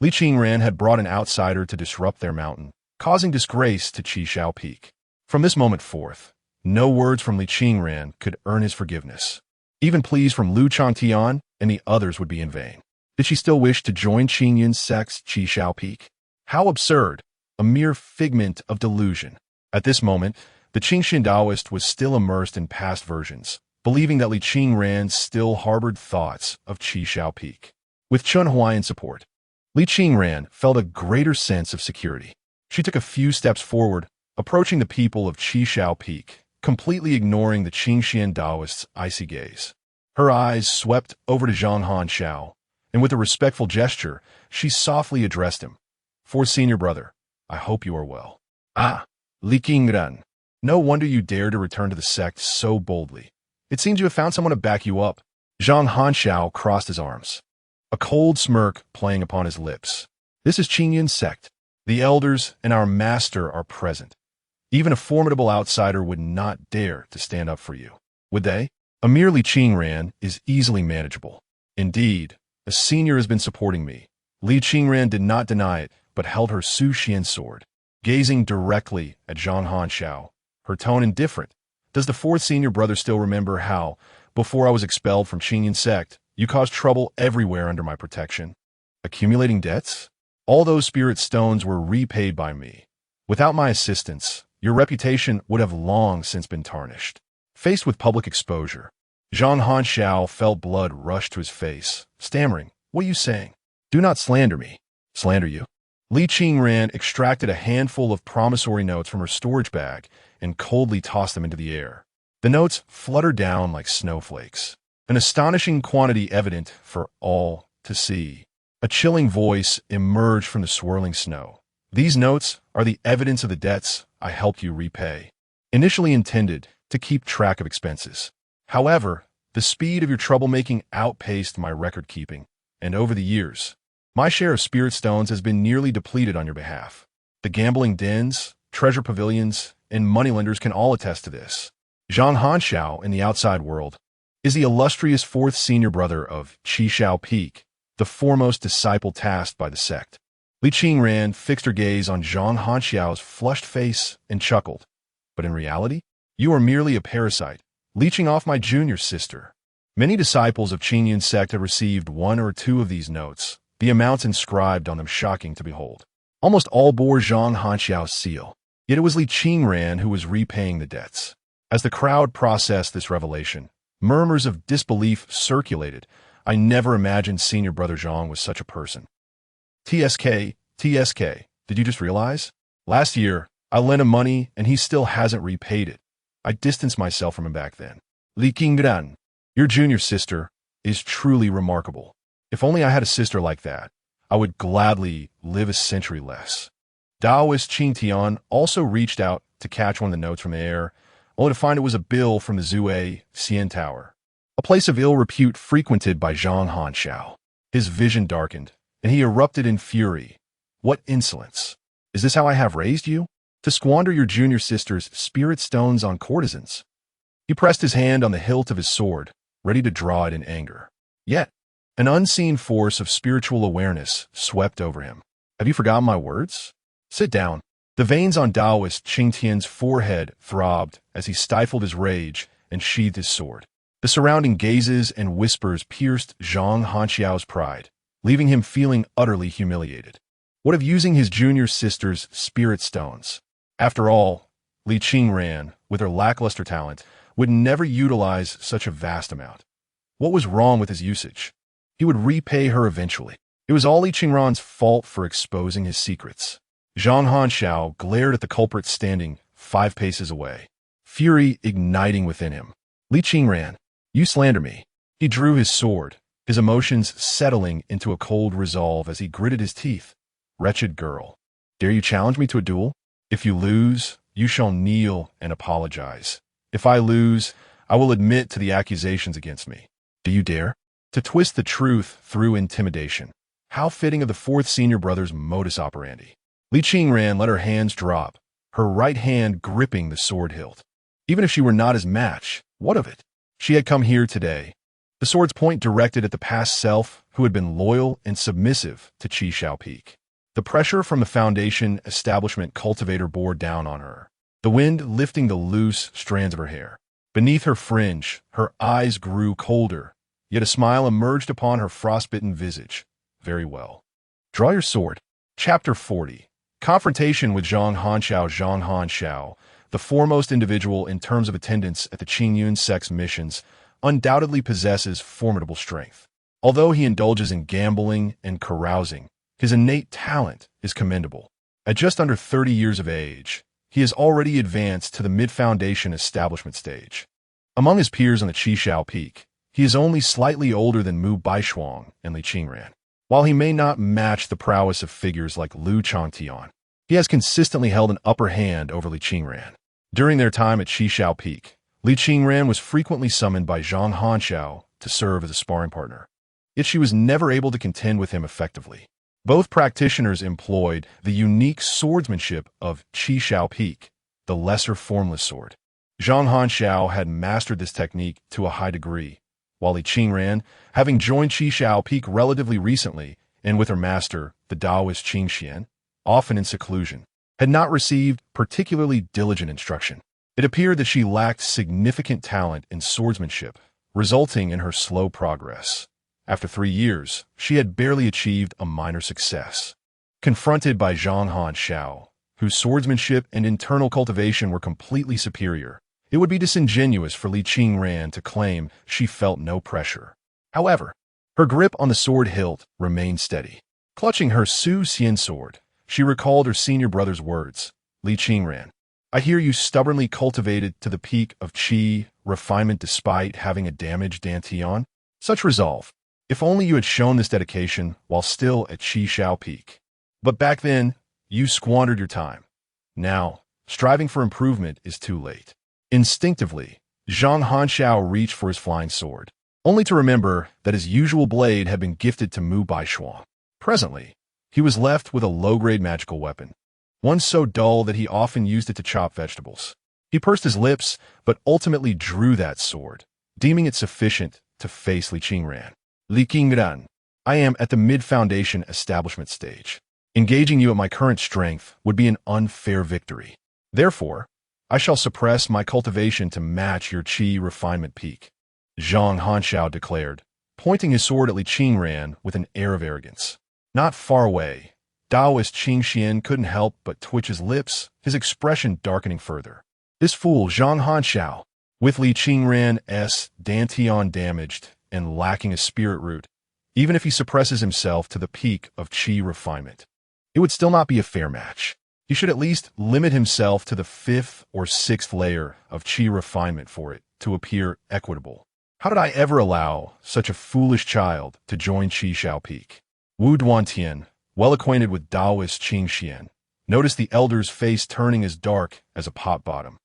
Li Qingran had brought an outsider to disrupt their mountain, causing disgrace to Qi Shao Peak. From this moment forth, no words from Li Qingran could earn his forgiveness. Even pleas from Lu Changtian and the others would be in vain. Did she still wish to join Qingyan sect's Qi Shao Peak? How absurd! A mere figment of delusion. At this moment, the Qingxian Taoist was still immersed in past versions, believing that Li Qingran still harbored thoughts of Qi Shao Peak. With Chen Huai'an's support, Li Qingran felt a greater sense of security. She took a few steps forward, approaching the people of Qi Shao Peak, completely ignoring the Qingxian Taoist's icy gaze. Her eyes swept over to Zhang Hanshao, and with a respectful gesture, she softly addressed him. "Fourth senior brother, I hope you are well." "Ah, Li Qingran, no wonder you dare to return to the sect so boldly. It seems you have found someone to back you up." Zhang Hanshao crossed his arms, a cold smirk playing upon his lips. "This is Qingyan sect. The elders and our master are present. Even a formidable outsider would not dare to stand up for you, would they? A mere Li Qingran is easily manageable. Indeed, a senior has been supporting me." Li Qingran did not deny it, but held her Su Xian sword, gazing directly at Zhang Hanshao, her tone indifferent. "Does the fourth senior brother still remember how, before I was expelled from Qingyan sect, you caused trouble everywhere under my protection? Accumulating debts? All those spirit stones were repaid by me. Without my assistance, your reputation would have long since been tarnished." Faced with public exposure, Zhang Hanshao felt blood rush to his face, stammering, "What are you saying? Do not slander me." "Slander you?" Li Qingran extracted a handful of promissory notes from her storage bag and coldly tossed them into the air. The notes fluttered down like snowflakes, an astonishing quantity evident for all to see. A chilling voice emerged from the swirling snow. "These notes are the evidence of the debts I helped you repay, initially intended to keep track of expenses. However, The speed of your troublemaking outpaced my record-keeping, and over the years, my share of spirit stones has been nearly depleted on your behalf. The gambling dens, treasure pavilions, and moneylenders can all attest to this. Zhang Hanxiao in the outside world is the illustrious fourth senior brother of Qishao Peak, the foremost disciple tasked by the sect. Li Qingran fixed her gaze on Zhang Hanxiao's flushed face and chuckled. But in reality, you are merely a parasite, leeching off my junior sister. Many disciples of Qingyun's sect have received one or two of these notes, the amounts inscribed on them shocking to behold. Almost all bore Zhang Hanxiao's seal, yet it was Li Qingran who was repaying the debts. As the crowd processed this revelation, murmurs of disbelief circulated. I never imagined senior brother Zhang was such a person. TSK, did you just realize? Last year, I lent him money and he still hasn't repaid it. I distanced myself from him back then. Li Qingran, your junior sister is truly remarkable. If only I had a sister like that, I would gladly live a century less. Taoist Qing Tian also reached out to catch one of the notes from the air, only to find it was a bill from the Zhuai Xian Tower, a place of ill repute frequented by Zhang Hanxiao. His vision darkened, and he erupted in fury. What insolence! Is this how I have raised you? To squander your junior sister's spirit stones on courtesans? He pressed his hand on the hilt of his sword, ready to draw it in anger. Yet, an unseen force of spiritual awareness swept over him. Have you forgotten my words? Sit down. The veins on Taoist Qing Tian's forehead throbbed as he stifled his rage and sheathed his sword. The surrounding gazes and whispers pierced Zhang Hanxiao's pride, leaving him feeling utterly humiliated. What of using his junior sister's spirit stones? After all, Li Qingran, with her lackluster talent, would never utilize such a vast amount. What was wrong with his usage? He would repay her eventually. It was all Li Qingran's fault for exposing his secrets. Zhang Hanxiao glared at the culprit standing 5 paces away, fury igniting within him. Li Qingran, you slander me. He drew his sword, his emotions settling into a cold resolve as he gritted his teeth. Wretched girl, dare you challenge me to a duel? If you lose, you shall kneel and apologize. If I lose, I will admit to the accusations against me. Do you dare? To twist the truth through intimidation. How fitting of the fourth senior brother's modus operandi. Li Qingran let her hands drop, her right hand gripping the sword hilt. Even if she were not his match, what of it? She had come here today, the sword's point directed at the past self who had been loyal and submissive to Qishao Peak. The pressure from the Foundation establishment cultivator bore down on her, the wind lifting the loose strands of her hair. Beneath her fringe, her eyes grew colder, yet a smile emerged upon her frostbitten visage. Very well. Draw your sword. Chapter 40. Confrontation with Zhang Hanxiao. Zhang Hanxiao, the foremost individual in terms of attendance at the Qingyun sect's missions, undoubtedly possesses formidable strength. Although he indulges in gambling and carousing, his innate talent is commendable. At just under 30 years of age, he has already advanced to the mid-foundation establishment stage. Among his peers on the Qishao Peak, he is only slightly older than Mu Baishuang and Li Qingran. While he may not match the prowess of figures like Lu Changtian, he has consistently held an upper hand over Li Qingran. During their time at Qishao Peak, Li Qingran was frequently summoned by Zhang Hanxiao to serve as a sparring partner. Yet she was never able to contend with him effectively. Both practitioners employed the unique swordsmanship of Qishao Peak, the lesser formless sword. Zhang Hanxiao had mastered this technique to a high degree, while Li Qingran, having joined Qishao Peak relatively recently, and with her master, the Taoist Qing Xian, often in seclusion, had not received particularly diligent instruction. It appeared that she lacked significant talent in swordsmanship, resulting in her slow progress. After 3 years, she had barely achieved a minor success. Confronted by Zhang Hanxiao, whose swordsmanship and internal cultivation were completely superior, it would be disingenuous for Li Qingran to claim she felt no pressure. However, her grip on the sword hilt remained steady. Clutching her Su Xian sword, she recalled her senior brother's words. Li Qingran, I hear you stubbornly cultivated to the peak of qi refinement despite having a damaged dantian. Such resolve. If only you had shown this dedication while still at Qishao Peak. But back then, you squandered your time. Now, striving for improvement is too late. Instinctively, Zhang Hanxiao reached for his flying sword, only to remember that his usual blade had been gifted to Mu Baishuang. Presently, he was left with a low-grade magical weapon, one so dull that he often used it to chop vegetables. He pursed his lips, but ultimately drew that sword, deeming it sufficient to face Li Qingran. Li Qingran, I am at the mid-foundation establishment stage. Engaging you at my current strength would be an unfair victory. Therefore, I shall suppress my cultivation to match your qi refinement peak, Zhang Hanxiao declared, pointing his sword at Li Qingran with an air of arrogance. Not far away, Taoist Qing Xian couldn't help but twitch his lips, his expression darkening further. This fool Zhang Hanxiao, with Li Qingran's dantian damaged and lacking a spirit root, even if he suppresses himself to the peak of qi refinement, it would still not be a fair match. He should at least limit himself to the 5th or 6th layer of qi refinement for it to appear equitable. How did I ever allow such a foolish child to join Qi Shao Peak? Wu Duantian, well acquainted with Taoist Qing Xian, noticed the elder's face turning as dark as a pot bottom.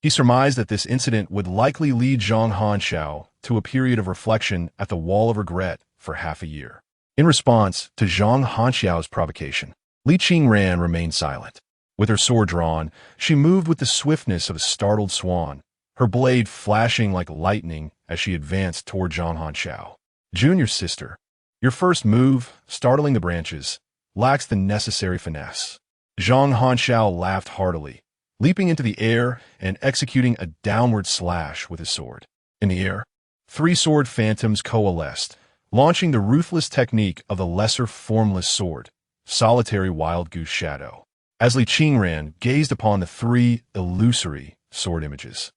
He surmised that this incident would likely lead Zhang Hanxiao to a period of reflection at the Wall of Regret for half a year. In response to Zhang Hanxiao's provocation, Li Qingran remained silent. With her sword drawn, she moved with the swiftness of a startled swan, her blade flashing like lightning as she advanced toward Zhang Hanxiao. Junior sister, your first move, startling the branches, lacks the necessary finesse. Zhang Hanxiao laughed heartily, leaping into the air and executing a downward slash with his sword. In the air, 3 sword phantoms coalesced, launching the ruthless technique of the lesser formless sword, solitary wild goose shadow. As Li Qingran gazed upon the 3 illusory sword images,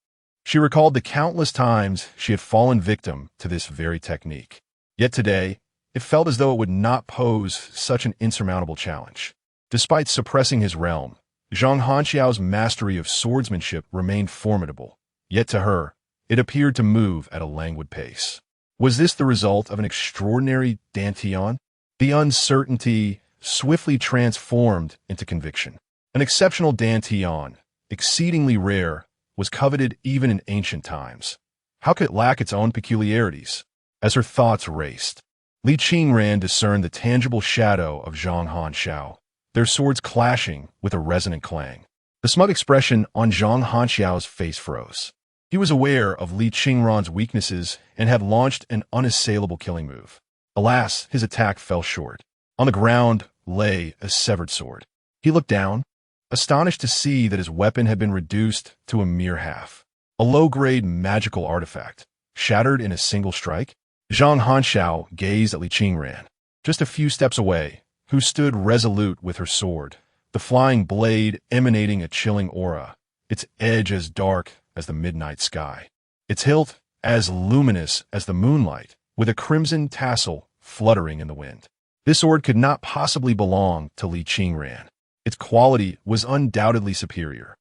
she recalled the countless times she had fallen victim to this very technique. Yet today, it felt as though it would not pose such an insurmountable challenge. Despite suppressing his realm, Zhang Hanxiao's mastery of swordsmanship remained formidable, yet to her, it appeared to move at a languid pace. Was this the result of an extraordinary dantian? The uncertainty swiftly transformed into conviction. An exceptional dantian, exceedingly rare, was coveted even in ancient times. How could it lack its own peculiarities? As her thoughts raced, Li Qingran discerned the tangible shadow of Zhang Hanxiao, their swords clashing with a resonant clang. The smug expression on Zhang Hanxiao's face froze. He was aware of Li Qingran's weaknesses and had launched an unassailable killing move. Alas, his attack fell short. On the ground lay a severed sword. He looked down, astonished to see that his weapon had been reduced to a mere half. A low-grade magical artifact, shattered in a single strike. Zhang Hanxiao gazed at Li Qingran, just a few steps away, who stood resolute with her sword, the flying blade emanating a chilling aura, its edge as dark as the midnight sky, its hilt as luminous as the moonlight, with a crimson tassel fluttering in the wind. This sword could not possibly belong to Li Qingran. Its quality was undoubtedly superior.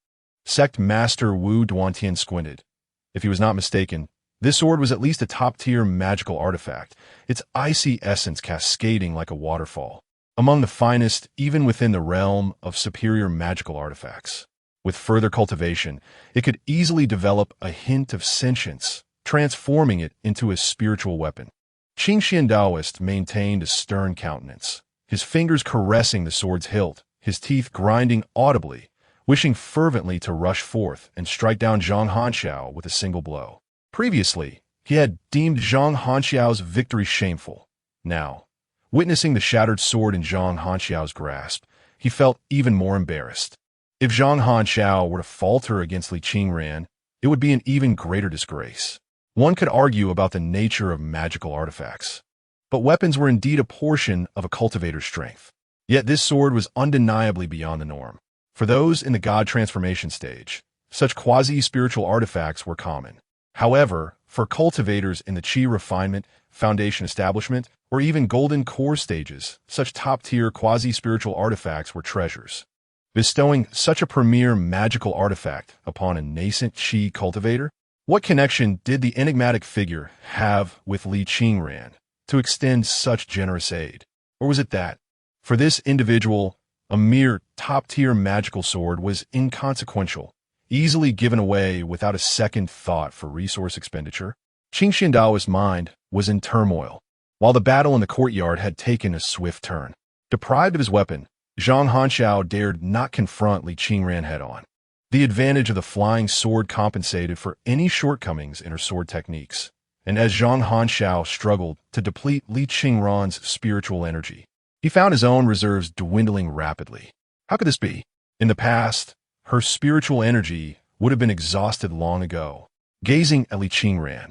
Sect Master Wu Duantian squinted. If he was not mistaken, this sword was at least a top-tier magical artifact, its icy essence cascading like a waterfall, among the finest even within the realm of superior magical artifacts. With further cultivation, it could easily develop a hint of sentience, transforming it into a spiritual weapon. Qing Xian Daoist maintained a stern countenance, his fingers caressing the sword's hilt, his teeth grinding audibly, wishing fervently to rush forth and strike down Zhang Hanxiao with a single blow. Previously, he had deemed Zhang Hanxiao's victory shameful. Now, witnessing the shattered sword in Zhang Hanxiao's grasp, he felt even more embarrassed. If Zhang Hanxiao were to falter against Li Qingran, it would be an even greater disgrace. One could argue about the nature of magical artifacts, but weapons were indeed a portion of a cultivator's strength. Yet this sword was undeniably beyond the norm. For those in the god transformation stage, such quasi-spiritual artifacts were common. However, for cultivators in the Qi refinement, foundation establishment, or even golden core stages, such top-tier quasi-spiritual artifacts were treasures. Bestowing such a premier magical artifact upon a nascent Qi cultivator? What connection did the enigmatic figure have with Li Qingran to extend such generous aid? Or was it that, for this individual, a mere top-tier magical sword was inconsequential, easily given away without a second thought for resource expenditure. Qing Xiandao's mind was in turmoil, while the battle in the courtyard had taken a swift turn. Deprived of his weapon, Zhang Hanxiao dared not confront Li Qingran head-on. The advantage of the flying sword compensated for any shortcomings in her sword techniques, and as Zhang Hanxiao struggled to deplete Li Qingran's spiritual energy, he found his own reserves dwindling rapidly. How could this be? In the past, her spiritual energy would have been exhausted long ago. Gazing at Li Qingran,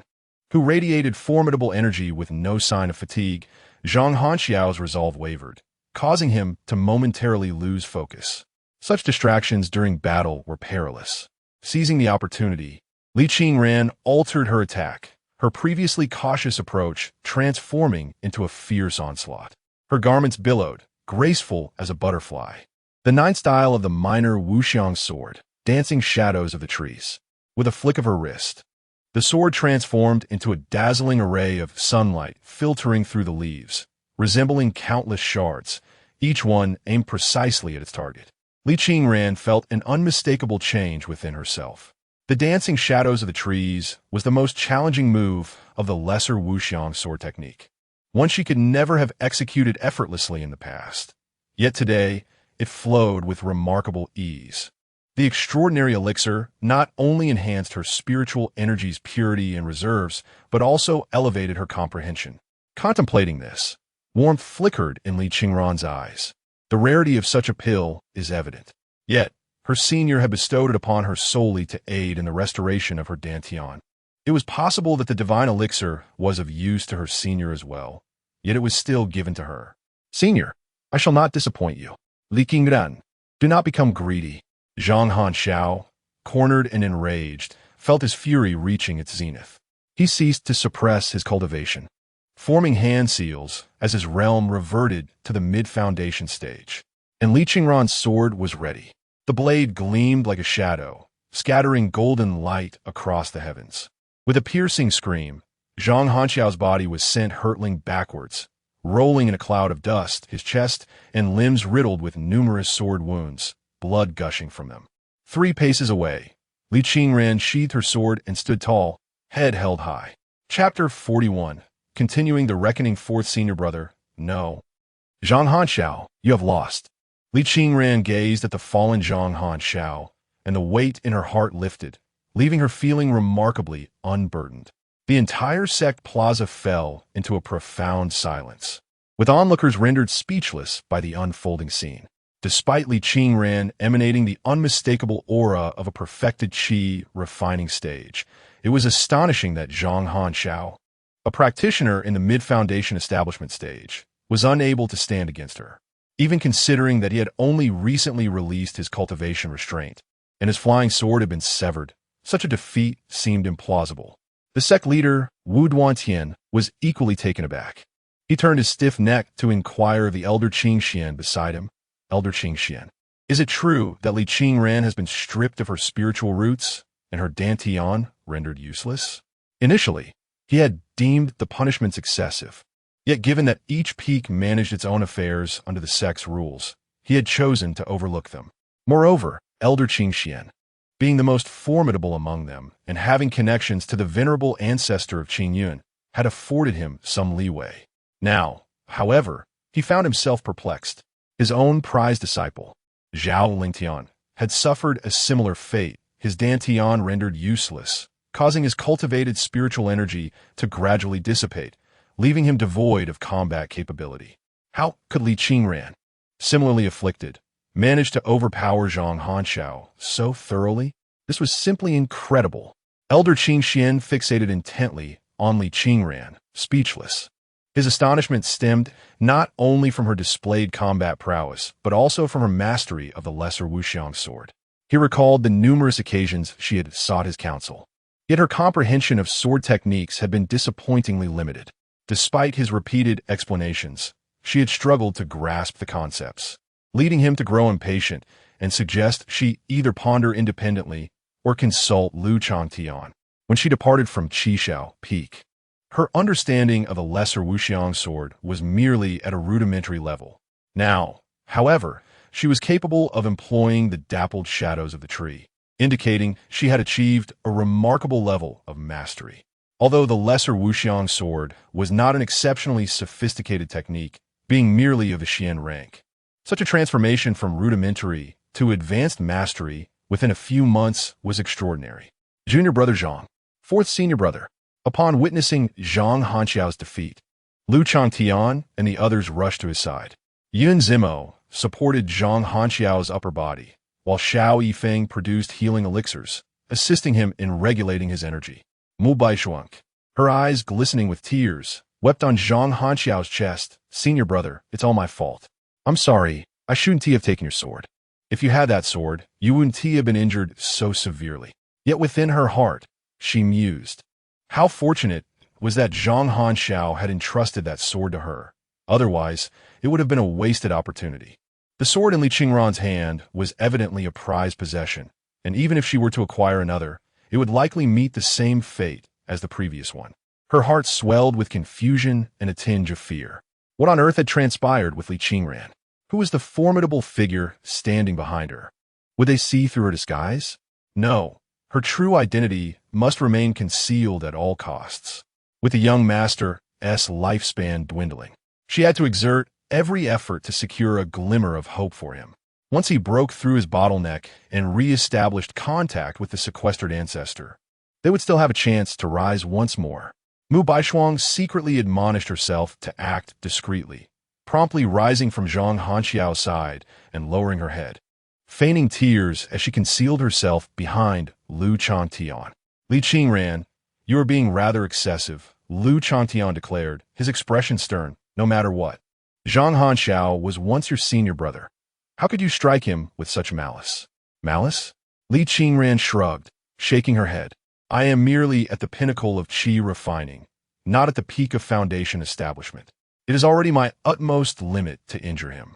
who radiated formidable energy with no sign of fatigue, Zhang Hanxiao's resolve wavered, causing him to momentarily lose focus. Such distractions during battle were perilous. Seizing the opportunity, Li Qingran altered her attack, her previously cautious approach transforming into a fierce onslaught. Her garments billowed, graceful as a butterfly. The ninth style of the minor wuxiang sword, dancing shadows of the trees. With a flick of her wrist, the sword transformed into a dazzling array of sunlight filtering through the leaves, resembling countless shards, each one aimed precisely at its target. Li Qingran felt an unmistakable change within herself. The dancing shadows of the trees was the most challenging move of the lesser wuxiang sword technique, one she could never have executed effortlessly in the past. Yet today, it flowed with remarkable ease. The extraordinary elixir not only enhanced her spiritual energy's purity and reserves, but also elevated her comprehension. Contemplating this, warmth flickered in Li Qingran's eyes. The rarity of such a pill is evident. Yet, her senior had bestowed it upon her solely to aid in the restoration of her dantian. It was possible that the divine elixir was of use to her senior as well, yet it was still given to her. Senior, I shall not disappoint you. Li Qingran, do not become greedy. Zhang Hanxiao, cornered and enraged, felt his fury reaching its zenith. He ceased to suppress his cultivation, forming hand seals as his realm reverted to the mid-foundation stage. And Li Qingran's sword was ready. The blade gleamed like a shadow, scattering golden light across the heavens. With a piercing scream, Zhang Hanxiao's body was sent hurtling backwards, rolling in a cloud of dust, his chest and limbs riddled with numerous sword wounds, blood gushing from them. 3 paces away, Li Qingran sheathed her sword and stood tall, head held high. Chapter 41. Continuing the reckoning. Fourth senior brother, no. Zhang Hanxiao, you have lost. Li Qingran gazed at the fallen Zhang Hanxiao, and the weight in her heart lifted, leaving her feeling remarkably unburdened. The entire sect plaza fell into a profound silence, with onlookers rendered speechless by the unfolding scene. Despite Li Qingran emanating the unmistakable aura of a perfected qi refining stage, it was astonishing that Zhang Hanxiao, a practitioner in the mid-foundation establishment stage, was unable to stand against her, even considering that he had only recently released his cultivation restraint, and his flying sword had been severed. Such a defeat seemed implausible. The sect leader, Wu Duantian, was equally taken aback. He turned his stiff neck to inquire of the elder Qingxian beside him. Elder Qingxian, is it true that Li Qingran has been stripped of her spiritual roots and her dantian rendered useless? Initially, he had deemed the punishments excessive. Yet given that each peak managed its own affairs under the sect's rules, he had chosen to overlook them. Moreover, Elder Qingxian, being the most formidable among them and having connections to the venerable ancestor of Qingyun, had afforded him some leeway. Now, however, he found himself perplexed. His own prized disciple, Zhao Lingtian, had suffered a similar fate, his dantian rendered useless, causing his cultivated spiritual energy to gradually dissipate, leaving him devoid of combat capability. How could Li Qingran, similarly afflicted, manage to overpower Zhang Hanxiao so thoroughly? This was simply incredible. Elder Qingxian fixated intently on Li Qingran, speechless. His astonishment stemmed not only from her displayed combat prowess, but also from her mastery of the lesser wuxiang sword. He recalled the numerous occasions she had sought his counsel. Yet her comprehension of sword techniques had been disappointingly limited. Despite his repeated explanations, she had struggled to grasp the concepts, leading him to grow impatient and suggest she either ponder independently or consult Lu Changtian. When she departed from Qishao Peak, her understanding of the lesser wuxiang sword was merely at a rudimentary level. Now, however, she was capable of employing the dappled shadows of the tree, indicating she had achieved a remarkable level of mastery. Although the lesser wuxiang sword was not an exceptionally sophisticated technique, being merely of the Xian rank. Such a transformation from rudimentary to advanced mastery within a few months was extraordinary. Junior brother Zhang, fourth senior brother. Upon witnessing Zhang Hanxiao's defeat, Lu Changtian and the others rushed to his side. Yun Zimo supported Zhang Hanxiao's upper body, while Xiao Yifeng produced healing elixirs, assisting him in regulating his energy. Mu Baishuang, her eyes glistening with tears, wept on Zhang Hanxiao's chest. Senior brother, it's all my fault. I'm sorry, I shouldn't have taken your sword. If you had that sword, you wouldn't have been injured so severely. Yet within her heart, she mused. How fortunate was that Zhang Hanxiao had entrusted that sword to her. Otherwise, it would have been a wasted opportunity. The sword in Li Qingran's hand was evidently a prized possession, and even if she were to acquire another, it would likely meet the same fate as the previous one. Her heart swelled with confusion and a tinge of fear. What on earth had transpired with Li Qingran? Who was the formidable figure standing behind her? Would they see through her disguise? No. Her true identity must remain concealed at all costs. With the young master's lifespan dwindling, she had to exert every effort to secure a glimmer of hope for him. Once he broke through his bottleneck and re-established contact with the sequestered ancestor, they would still have a chance to rise once more. Mu Baishuang secretly admonished herself to act discreetly, promptly rising from Zhang Hanxiao's side and lowering her head, feigning tears as she concealed herself behind Lu Changtian. Li Qingran, you are being rather excessive, Lu Changtian declared, his expression stern, no matter what. Zhang Hanxiao was once your senior brother. How could you strike him with such malice? Malice? Li Qingran shrugged, shaking her head. I am merely at the pinnacle of qi refining, not at the peak of foundation establishment. It is already my utmost limit to injure him.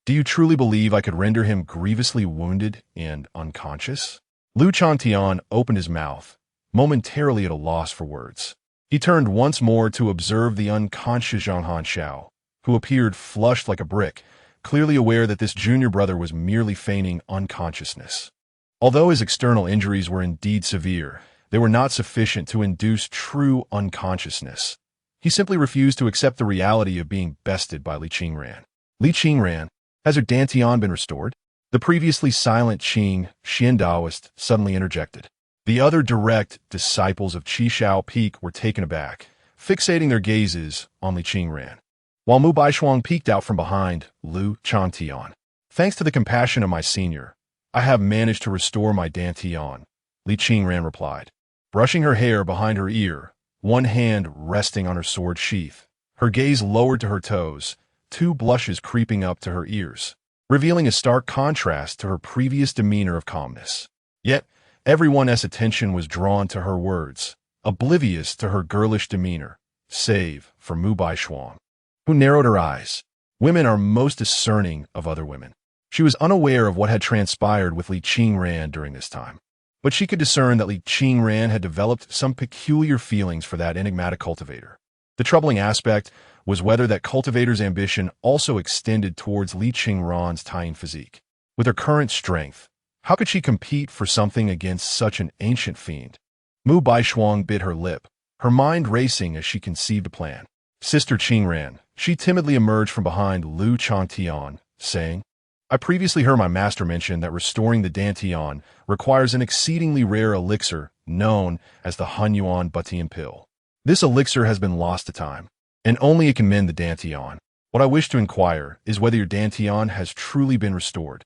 Do you truly believe I could render him grievously wounded and unconscious? Lu Changtian opened his mouth, momentarily at a loss for words. He turned once more to observe the unconscious Zhang Hanxiao, who appeared flushed like a brick, clearly aware that this junior brother was merely feigning unconsciousness. Although his external injuries were indeed severe, they were not sufficient to induce true unconsciousness. He simply refused to accept the reality of being bested by Li Qingran. Li Qingran, has her dantian been restored? The previously silent Qing, Xian Daoist, suddenly interjected. The other direct disciples of Qi Shao Peak were taken aback, fixating their gazes on Li Qingran, while Mu Baishuang peeked out from behind Lu Changtian. Thanks to the compassion of my senior, I have managed to restore my dantian, Li Qingran replied, brushing her hair behind her ear, one hand resting on her sword sheath, her gaze lowered to her toes, two blushes creeping up to her ears, revealing a stark contrast to her previous demeanor of calmness. Yet, everyone's attention was drawn to her words, oblivious to her girlish demeanor, save for Mu Baishuang, who narrowed her eyes. Women are most discerning of other women. She was unaware of what had transpired with Li Qingran during this time, but she could discern that Li Qingran had developed some peculiar feelings for that enigmatic cultivator. The troubling aspect was whether that cultivator's ambition also extended towards Li Qingran's Taiyin physique. With her current strength, how could she compete for something against such an ancient fiend? Mu Baishuang bit her lip, her mind racing as she conceived a plan. Sister Qingran, she timidly emerged from behind Lu Changtian, saying, I previously heard my master mention that restoring the dantian requires an exceedingly rare elixir known as the Hunyuan Batian pill. This elixir has been lost to time, and only it can mend the dantian. What I wish to inquire is whether your dantian has truly been restored.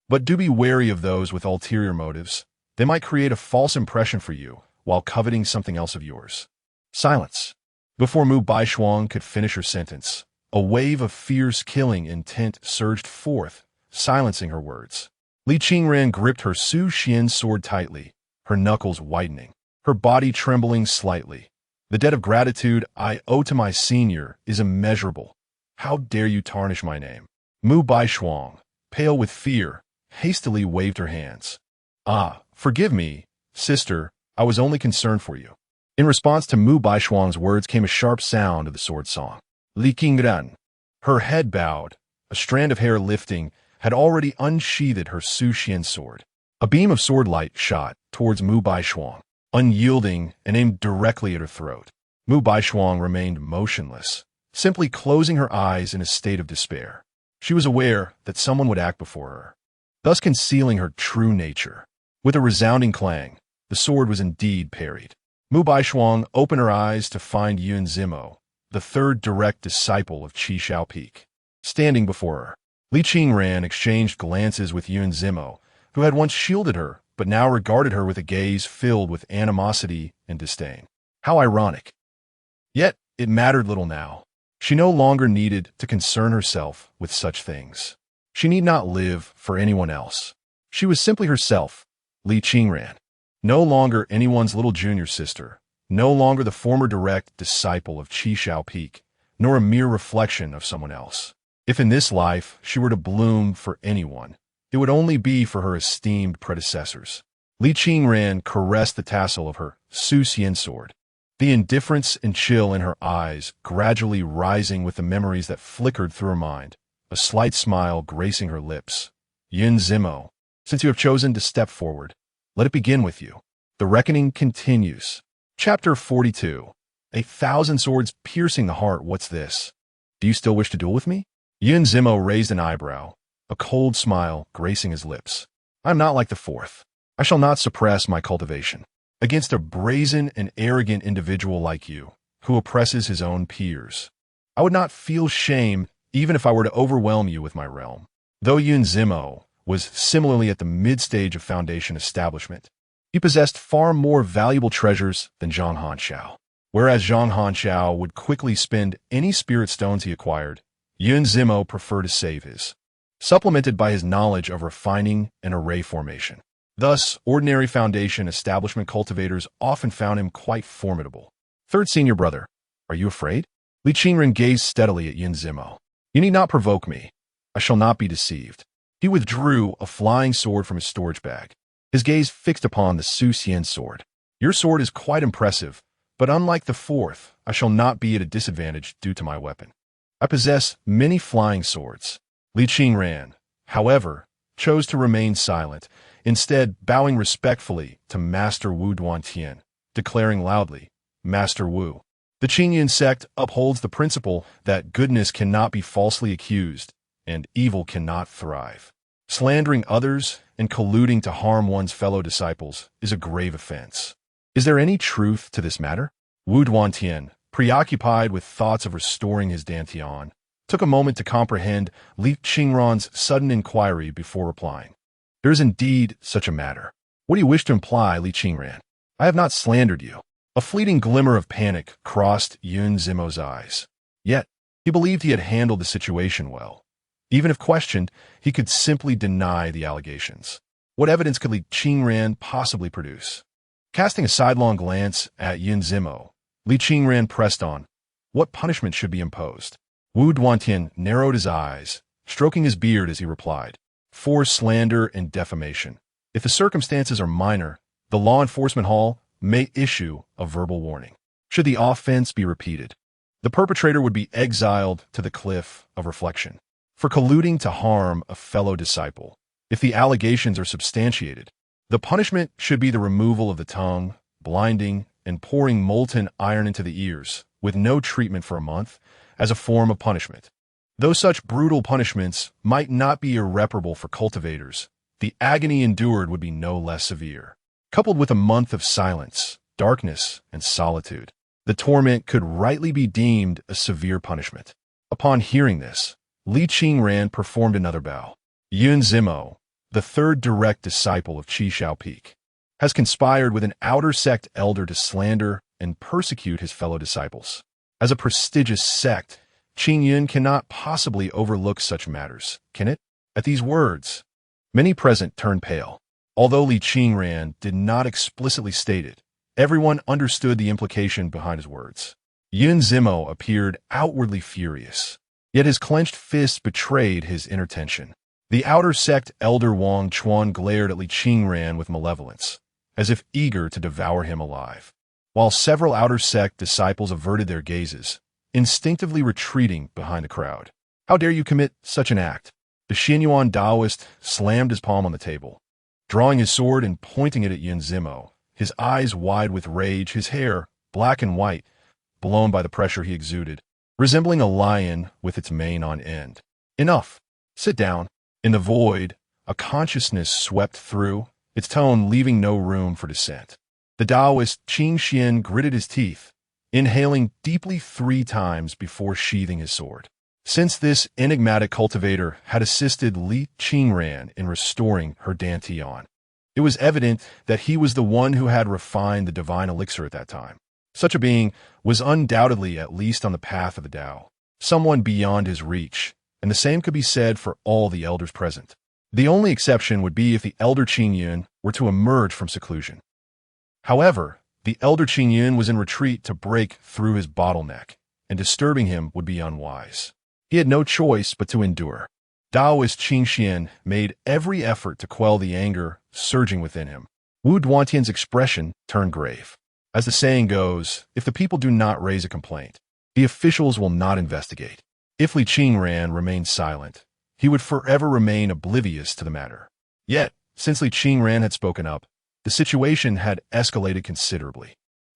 But do be wary of those with ulterior motives. They might create a false impression for you while coveting something else of yours. Silence. Before Mu Baishuang could finish her sentence, a wave of fierce killing intent surged forth, silencing her words. Li Qingran gripped her Su Xian sword tightly, her knuckles whitening, her body trembling slightly. The debt of gratitude I owe to my senior is immeasurable. How dare you tarnish my name? Mu Baishuang, pale with fear, hastily waved her hands. Ah, forgive me, sister, I was only concerned for you. In response to Mu Baishuang's words came a sharp sound of the sword song. Li Qingran, her head bowed, a strand of hair lifting, had already unsheathed her Su Xian sword. A beam of sword light shot towards Mu Baishuang, unyielding and aimed directly at her throat. Mu Baishuang remained motionless, simply closing her eyes in a state of despair. She was aware that someone would act before her, thus concealing her true nature. With a resounding clang, the sword was indeed parried. Mu Baishuang opened her eyes to find Yun Zimo, the third direct disciple of Qi Shao Peak, standing before her. Li Qingran exchanged glances with Yun Zimo, who had once shielded her, but now regarded her with a gaze filled with animosity and disdain. How ironic. Yet, it mattered little now. She no longer needed to concern herself with such things. She need not live for anyone else. She was simply herself, Li Qingran. No longer anyone's little junior sister, no longer the former direct disciple of Qi Shao Peak, nor a mere reflection of someone else. If in this life she were to bloom for anyone, it would only be for her esteemed predecessors. Li Qingran caressed the tassel of her Su Xian sword, the indifference and chill in her eyes gradually rising with the memories that flickered through her mind, a slight smile gracing her lips. Yun Zimo, since you have chosen to step forward, let it begin with you. The reckoning continues. Chapter 42. 1,000 swords piercing the heart. What's this? Do you still wish to duel with me? Yun Zimo raised an eyebrow, a cold smile gracing his lips. I am not like the fourth. I shall not suppress my cultivation against a brazen and arrogant individual like you, who oppresses his own peers. I would not feel shame even if I were to overwhelm you with my realm. Though Yun Zimo was similarly at the mid-stage of foundation establishment, he possessed far more valuable treasures than Zhang Hanxiao. Whereas Zhang Hanxiao would quickly spend any spirit stones he acquired, Yun Zimo preferred to save his, supplemented by his knowledge of refining and array formation. Thus, ordinary foundation establishment cultivators often found him quite formidable. Third senior brother, are you afraid? Li Qingran gazed steadily at Yun Zimo. You need not provoke me. I shall not be deceived. He withdrew a flying sword from his storage bag, his gaze fixed upon the Su Xian sword. Your sword is quite impressive, but unlike the fourth, I shall not be at a disadvantage due to my weapon. I possess many flying swords. Li Qingran, however, chose to remain silent, instead bowing respectfully to Master Wu Duantian, declaring loudly, Master Wu. The Qingyun sect upholds the principle that goodness cannot be falsely accused, and evil cannot thrive. Slandering others and colluding to harm one's fellow disciples is a grave offense. Is there any truth to this matter? Wu Duantian, preoccupied with thoughts of restoring his dantian, took a moment to comprehend Li Qingran's sudden inquiry before replying. There is indeed such a matter. What do you wish to imply, Li Qingran? I have not slandered you. A fleeting glimmer of panic crossed Yun Zimo's eyes. Yet, he believed he had handled the situation well. Even if questioned, he could simply deny the allegations. What evidence could Li Qingran possibly produce? Casting a sidelong glance at Yun Zimo, Li Qingran pressed on. What punishment should be imposed? Wu Duantian narrowed his eyes, stroking his beard as he replied. For slander and defamation. If the circumstances are minor, the law enforcement hall may issue a verbal warning. Should the offense be repeated, the perpetrator would be exiled to the cliff of reflection for colluding to harm a fellow disciple. If the allegations are substantiated, the punishment should be the removal of the tongue, blinding, and pouring molten iron into the ears, with no treatment for a month, as a form of punishment. Though such brutal punishments might not be irreparable for cultivators, the agony endured would be no less severe. Coupled with a month of silence, darkness, and solitude, the torment could rightly be deemed a severe punishment. Upon hearing this, Li Qingran performed another bow. Yun Zimo, the third direct disciple of Qi Shao Peak, has conspired with an outer sect elder to slander and persecute his fellow disciples. As a prestigious sect, Qingyun cannot possibly overlook such matters, can it? At these words, many present turned pale. Although Li Qingran did not explicitly state it, everyone understood the implication behind his words. Yun Zimo appeared outwardly furious, yet his clenched fists betrayed his inner tension. The outer sect elder Wang Chuan glared at Li Qingran with malevolence, as if eager to devour him alive, while several outer sect disciples averted their gazes, instinctively retreating behind the crowd. How dare you commit such an act? The Xinyuan Taoist slammed his palm on the table. drawing his sword and pointing it at Yin Zimo, his eyes wide with rage, his hair, black and white, blown by the pressure he exuded, resembling a lion with its mane on end. Enough. Sit down. In the void, a consciousness swept through, its tone leaving no room for dissent. The Taoist Qin Xian gritted his teeth, inhaling deeply 3 times before sheathing his sword. Since this enigmatic cultivator had assisted Li Qingran in restoring her dantian, it was evident that he was the one who had refined the divine elixir at that time. Such a being was undoubtedly at least on the path of the Tao, someone beyond his reach, and the same could be said for all the elders present. The only exception would be if the elder Qingyun were to emerge from seclusion. However, the elder Qingyun was in retreat to break through his bottleneck, and disturbing him would be unwise. He had no choice but to endure. Taoist Qin Xian made every effort to quell the anger surging within him. Wu Duantian's expression turned grave. As the saying goes, if the people do not raise a complaint, the officials will not investigate. If Li Qingran remained silent, he would forever remain oblivious to the matter. Yet, since Li Qingran had spoken up, the situation had escalated considerably.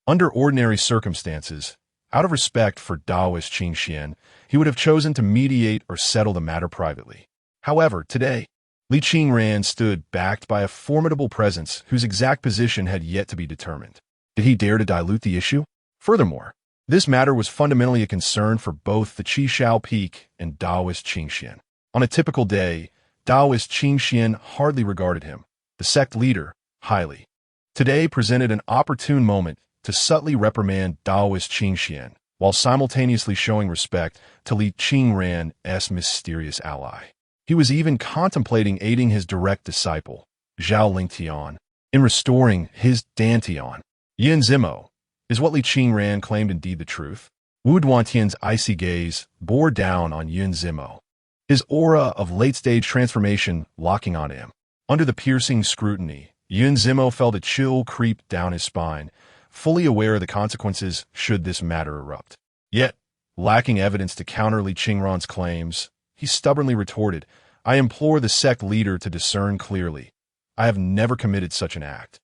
Under ordinary circumstances, out of respect for Taoist Qin Xian, he would have chosen to mediate or settle the matter privately. However, today, Li Qingran stood backed by a formidable presence whose exact position had yet to be determined. Did he dare to dilute the issue? Furthermore, this matter was fundamentally a concern for both the Qishao Peak and Taoist Qin Xian. On a typical day, Taoist Qin Xian hardly regarded him, the sect leader, highly. Today presented an opportune moment to subtly reprimand Taoist Qin Xian, while simultaneously showing respect to Li Qingran's mysterious ally. He was even contemplating aiding his direct disciple, Zhao Lingtian, in restoring his dantian. Yin Zimo, is what Li Qingran claimed indeed the truth? Wu Duantian's icy gaze bore down on Yin Zimo, his aura of late-stage transformation locking on him. Under the piercing scrutiny, Yin Zimo felt a chill creep down his spine, fully aware of the consequences should this matter erupt. Yet, lacking evidence to counter Li Qingran's claims, he stubbornly retorted, I implore the sect leader to discern clearly. I have never committed such an act.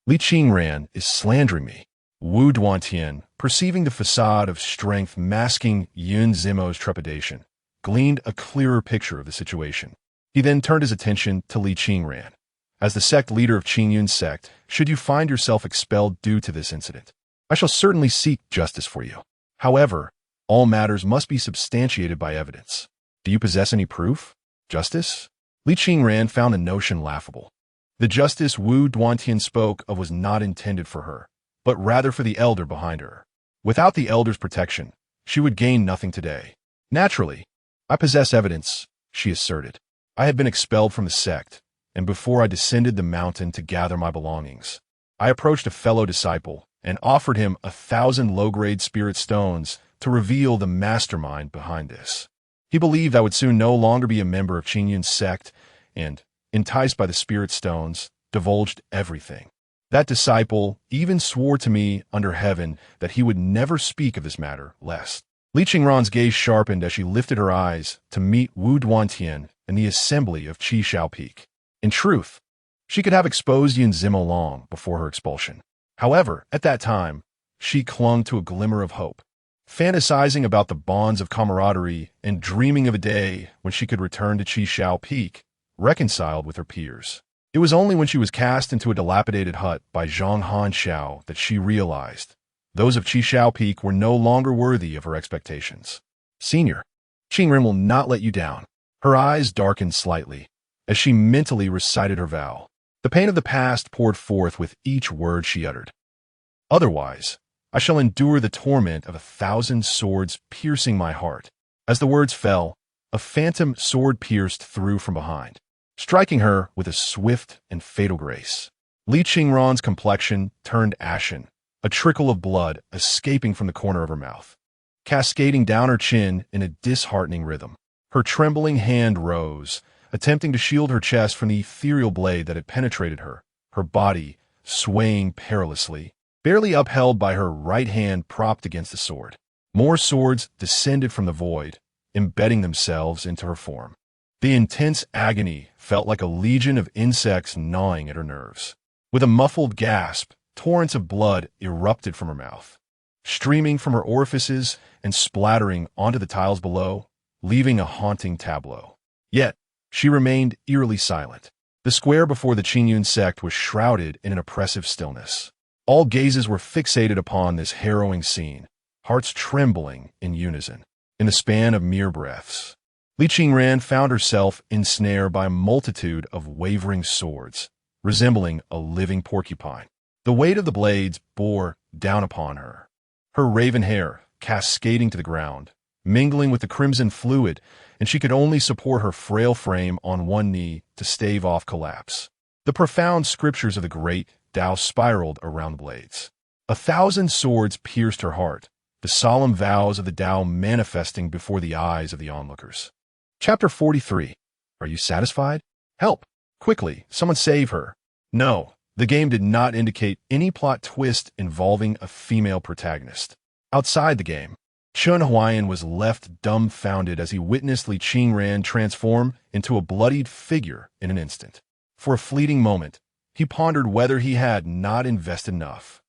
Li Qingran is slandering me. Wu Duantian, perceiving the facade of strength masking Yin Zimo's trepidation, gleaned a clearer picture of the situation. He then turned his attention to Li Qingran. As the sect leader of Qingyun's sect, should you find yourself expelled due to this incident, I shall certainly seek justice for you. However, all matters must be substantiated by evidence. Do you possess any proof? Justice? Li Qingran found the notion laughable. The justice Wu Duantian spoke of was not intended for her, but rather for the elder behind her. Without the elder's protection, she would gain nothing today. Naturally, I possess evidence, she asserted. I had been expelled from the sect, and before I descended the mountain to gather my belongings, I approached a fellow disciple and offered him 1,000 low-grade spirit stones to reveal the mastermind behind this. He believed I would soon no longer be a member of Qingyun's sect and, enticed by the spirit stones, divulged everything. That disciple even swore to me under heaven that he would never speak of this matter lest. Li Qingran's gaze sharpened as she lifted her eyes to meet Wu Duantian in the assembly of Qishao Peak. In truth, she could have exposed Yin Zimo long before her expulsion. However, at that time, she clung to a glimmer of hope, fantasizing about the bonds of camaraderie and dreaming of a day when she could return to Qishao Peak, reconciled with her peers. It was only when she was cast into a dilapidated hut by Zhang Hanxiao that she realized those of Qishao Peak were no longer worthy of her expectations. Senior, Qingren will not let you down. Her eyes darkened slightly as she mentally recited her vow. The pain of the past poured forth with each word she uttered. Otherwise, I shall endure the torment of 1,000 swords piercing my heart. As the words fell, a phantom sword pierced through from behind, striking her with a swift and fatal grace. Li Qingran's complexion turned ashen, a trickle of blood escaping from the corner of her mouth, cascading down her chin in a disheartening rhythm. Her trembling hand rose, attempting to shield her chest from the ethereal blade that had penetrated her, her body swaying perilously, barely upheld by her right hand propped against the sword. More swords descended from the void, embedding themselves into her form. The intense agony felt like a legion of insects gnawing at her nerves. With a muffled gasp, torrents of blood erupted from her mouth, streaming from her orifices and splattering onto the tiles below, leaving a haunting tableau. Yet, she remained eerily silent. The square before the Qingyun sect was shrouded in an oppressive stillness. All gazes were fixated upon this harrowing scene, hearts trembling in unison. In the span of mere breaths, Li Qingran found herself ensnared by a multitude of wavering swords, resembling a living porcupine. The weight of the blades bore down upon her, her raven hair cascading to the ground, mingling with the crimson fluid, and she could only support her frail frame on one knee to stave off collapse. The profound scriptures of the great Tao spiraled around the blades. 1,000 swords pierced her heart, the solemn vows of the Tao manifesting before the eyes of the onlookers. Chapter 43. Are you satisfied? Help! Quickly, someone save her. No, the game did not indicate any plot twist involving a female protagonist. Outside the game, Chen Huai'an was left dumbfounded as he witnessed Li Qingran transform into a bloodied figure in an instant. For a fleeting moment, he pondered whether he had not invested enough.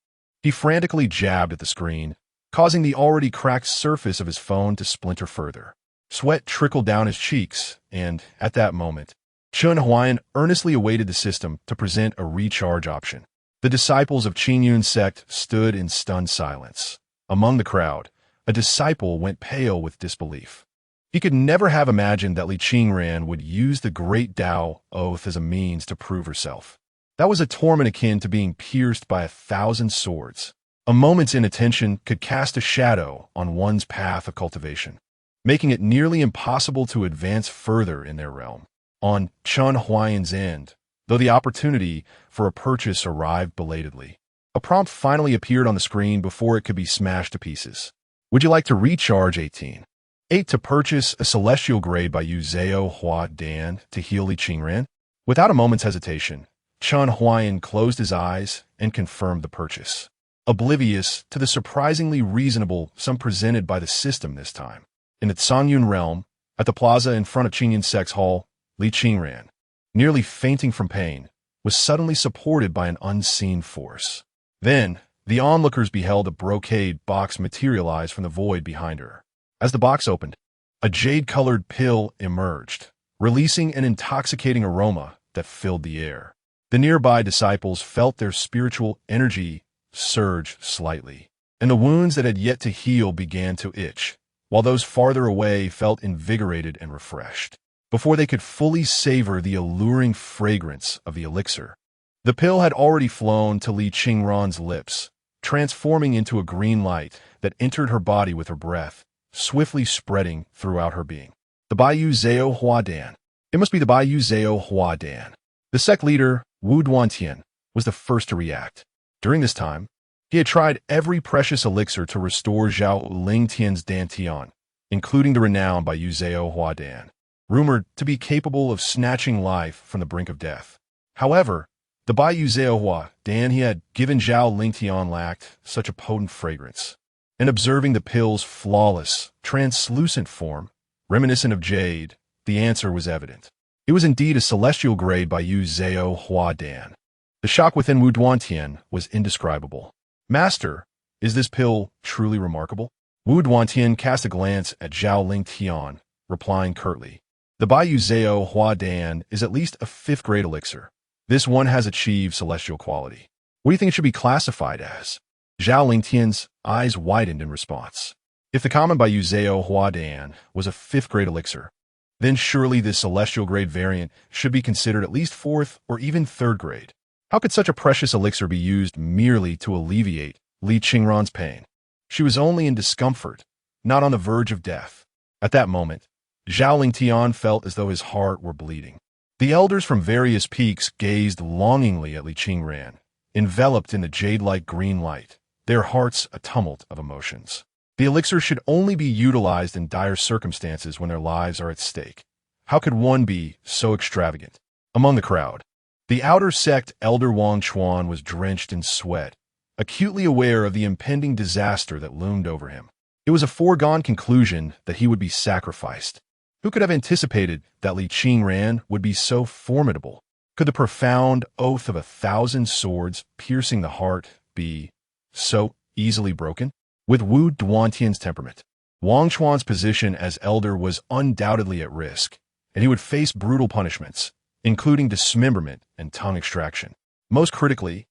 He frantically jabbed at the screen, causing the already cracked surface of his phone to splinter further. Sweat trickled down his cheeks, and, at that moment, Chen Huai'an earnestly awaited the system to present a recharge option. The disciples of Qingyun sect stood in stunned silence. Among the crowd, a disciple went pale with disbelief. He could never have imagined that Li Qingran would use the great Tao oath as a means to prove herself. That was a torment akin to being pierced by 1,000 swords. A moment's inattention could cast a shadow on one's path of cultivation, making it nearly impossible to advance further in their realm. On Chen Huai'an's end, though the opportunity for a purchase arrived belatedly, a prompt finally appeared on the screen before it could be smashed to pieces. Would you like to recharge 18? 8 to purchase a celestial grade by Yu Zhao Hua Dan to heal Li Qingran? Without a moment's hesitation, Chen Huai'an closed his eyes and confirmed the purchase, oblivious to the surprisingly reasonable sum presented by the system this time. In the Songyun realm, at the plaza in front of Qingyun Sect's hall, Li Qingran, nearly fainting from pain, was suddenly supported by an unseen force. Then, the onlookers beheld a brocade box materialize from the void behind her. As the box opened, a jade-colored pill emerged, releasing an intoxicating aroma that filled the air. The nearby disciples felt their spiritual energy surge slightly, and the wounds that had yet to heal began to itch, while those farther away felt invigorated and refreshed. Before they could fully savor the alluring fragrance of the elixir, the pill had already flown to Li Qingran's lips, transforming into a green light that entered her body with her breath, swiftly spreading throughout her being. The Bai Yu Zhao Hua Dan. It must be the Bai Yu Zhao Hua Dan. The sect leader, Wu Duantian, was the first to react. During this time, he had tried every precious elixir to restore Zhao Lingtian's Dantian, including the renowned Bai Yu Zhao Hua Dan, rumored to be capable of snatching life from the brink of death. However, the Bai Yu Zhao Hua Dan he had given Zhao Lingtian lacked such a potent fragrance. And observing the pill's flawless, translucent form, reminiscent of jade, the answer was evident. It was indeed a celestial grade Bai Yu Zhao Hua Dan. The shock within Wu Duantian was indescribable. Master, is this pill truly remarkable? Wu Duantian cast a glance at Zhao Lingtian, replying curtly. The Bai Yu Zhao Hua Dan is at least a 5th-grade elixir. This one has achieved celestial quality. What do you think it should be classified as? Zhao Lingtian's eyes widened in response. If the common Bai Yu Zhao Hua Dan was a 5th-grade elixir, then surely this celestial grade variant should be considered at least 4th or even 3rd grade. How could such a precious elixir be used merely to alleviate Li Qingran's pain? She was only in discomfort, not on the verge of death. At that moment, Zhao Lingtian felt as though his heart were bleeding. The elders from various peaks gazed longingly at Li Qingran, enveloped in the jade-like green light, their hearts a tumult of emotions. The elixir should only be utilized in dire circumstances when their lives are at stake. How could one be so extravagant? Among the crowd, the outer sect elder Wang Chuan was drenched in sweat, acutely aware of the impending disaster that loomed over him. It was a foregone conclusion that he would be sacrificed. Who could have anticipated that Li Qingran would be so formidable? Could the profound oath of 1,000 swords piercing the heart be so easily broken? With Wu Duantian's temperament, Wang Chuan's position as elder was undoubtedly at risk, and he would face brutal punishments, including dismemberment and tongue extraction. Most critically,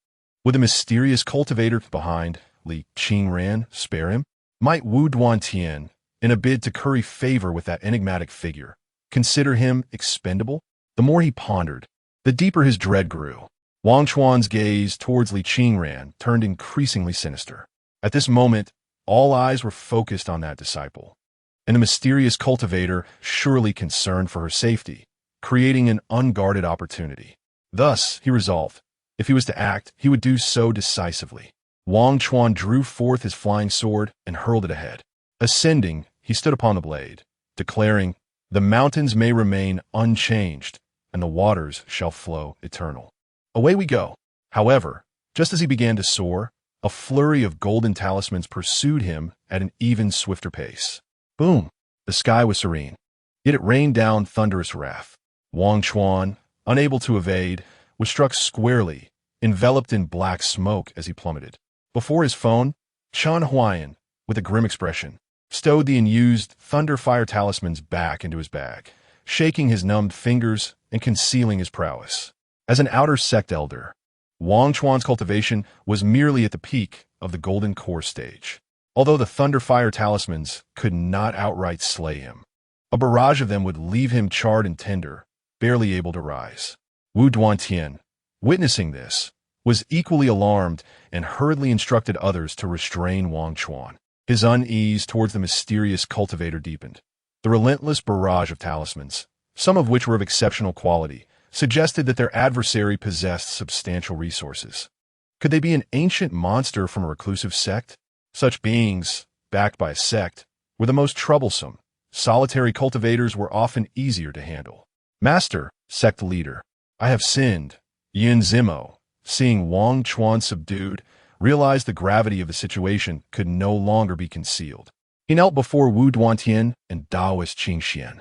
would the mysterious cultivator behind Li Qingran spare him? Might Wu Duantian, in a bid to curry favor with that enigmatic figure, consider him expendable? The more he pondered, the deeper his dread grew. Wang Chuan's gaze towards Li Qingran turned increasingly sinister. At this moment, all eyes were focused on that disciple, and the mysterious cultivator surely concerned for her safety, creating an unguarded opportunity. Thus, he resolved, if he was to act, he would do so decisively. Wang Chuan drew forth his flying sword and hurled it ahead. Ascending, he stood upon the blade, declaring, "The mountains may remain unchanged, and the waters shall flow eternal." Away we go. However, just as he began to soar, a flurry of golden talismans pursued him at an even swifter pace. Boom! The sky was serene, yet it rained down thunderous wrath. Wang Chuan, unable to evade, was struck squarely, enveloped in black smoke as he plummeted. Before his phone, Chen Huai'an, with a grim expression, stowed the unused Thunderfire talismans back into his bag, shaking his numbed fingers and concealing his prowess. As an outer sect elder, Wang Chuan's cultivation was merely at the peak of the Golden Core stage. Although the Thunderfire talismans could not outright slay him, a barrage of them would leave him charred and tender, barely able to rise. Wu Duantian, witnessing this, was equally alarmed and hurriedly instructed others to restrain Wang Chuan. His unease towards the mysterious cultivator deepened. The relentless barrage of talismans, some of which were of exceptional quality, suggested that their adversary possessed substantial resources. Could they be an ancient monster from a reclusive sect? Such beings, backed by a sect, were the most troublesome. Solitary cultivators were often easier to handle. "Master, sect leader, I have sinned." Yin Zimo, seeing Wang Chuan subdued, realized the gravity of the situation could no longer be concealed. He knelt before Wu Duantian and Taoist Qingxian,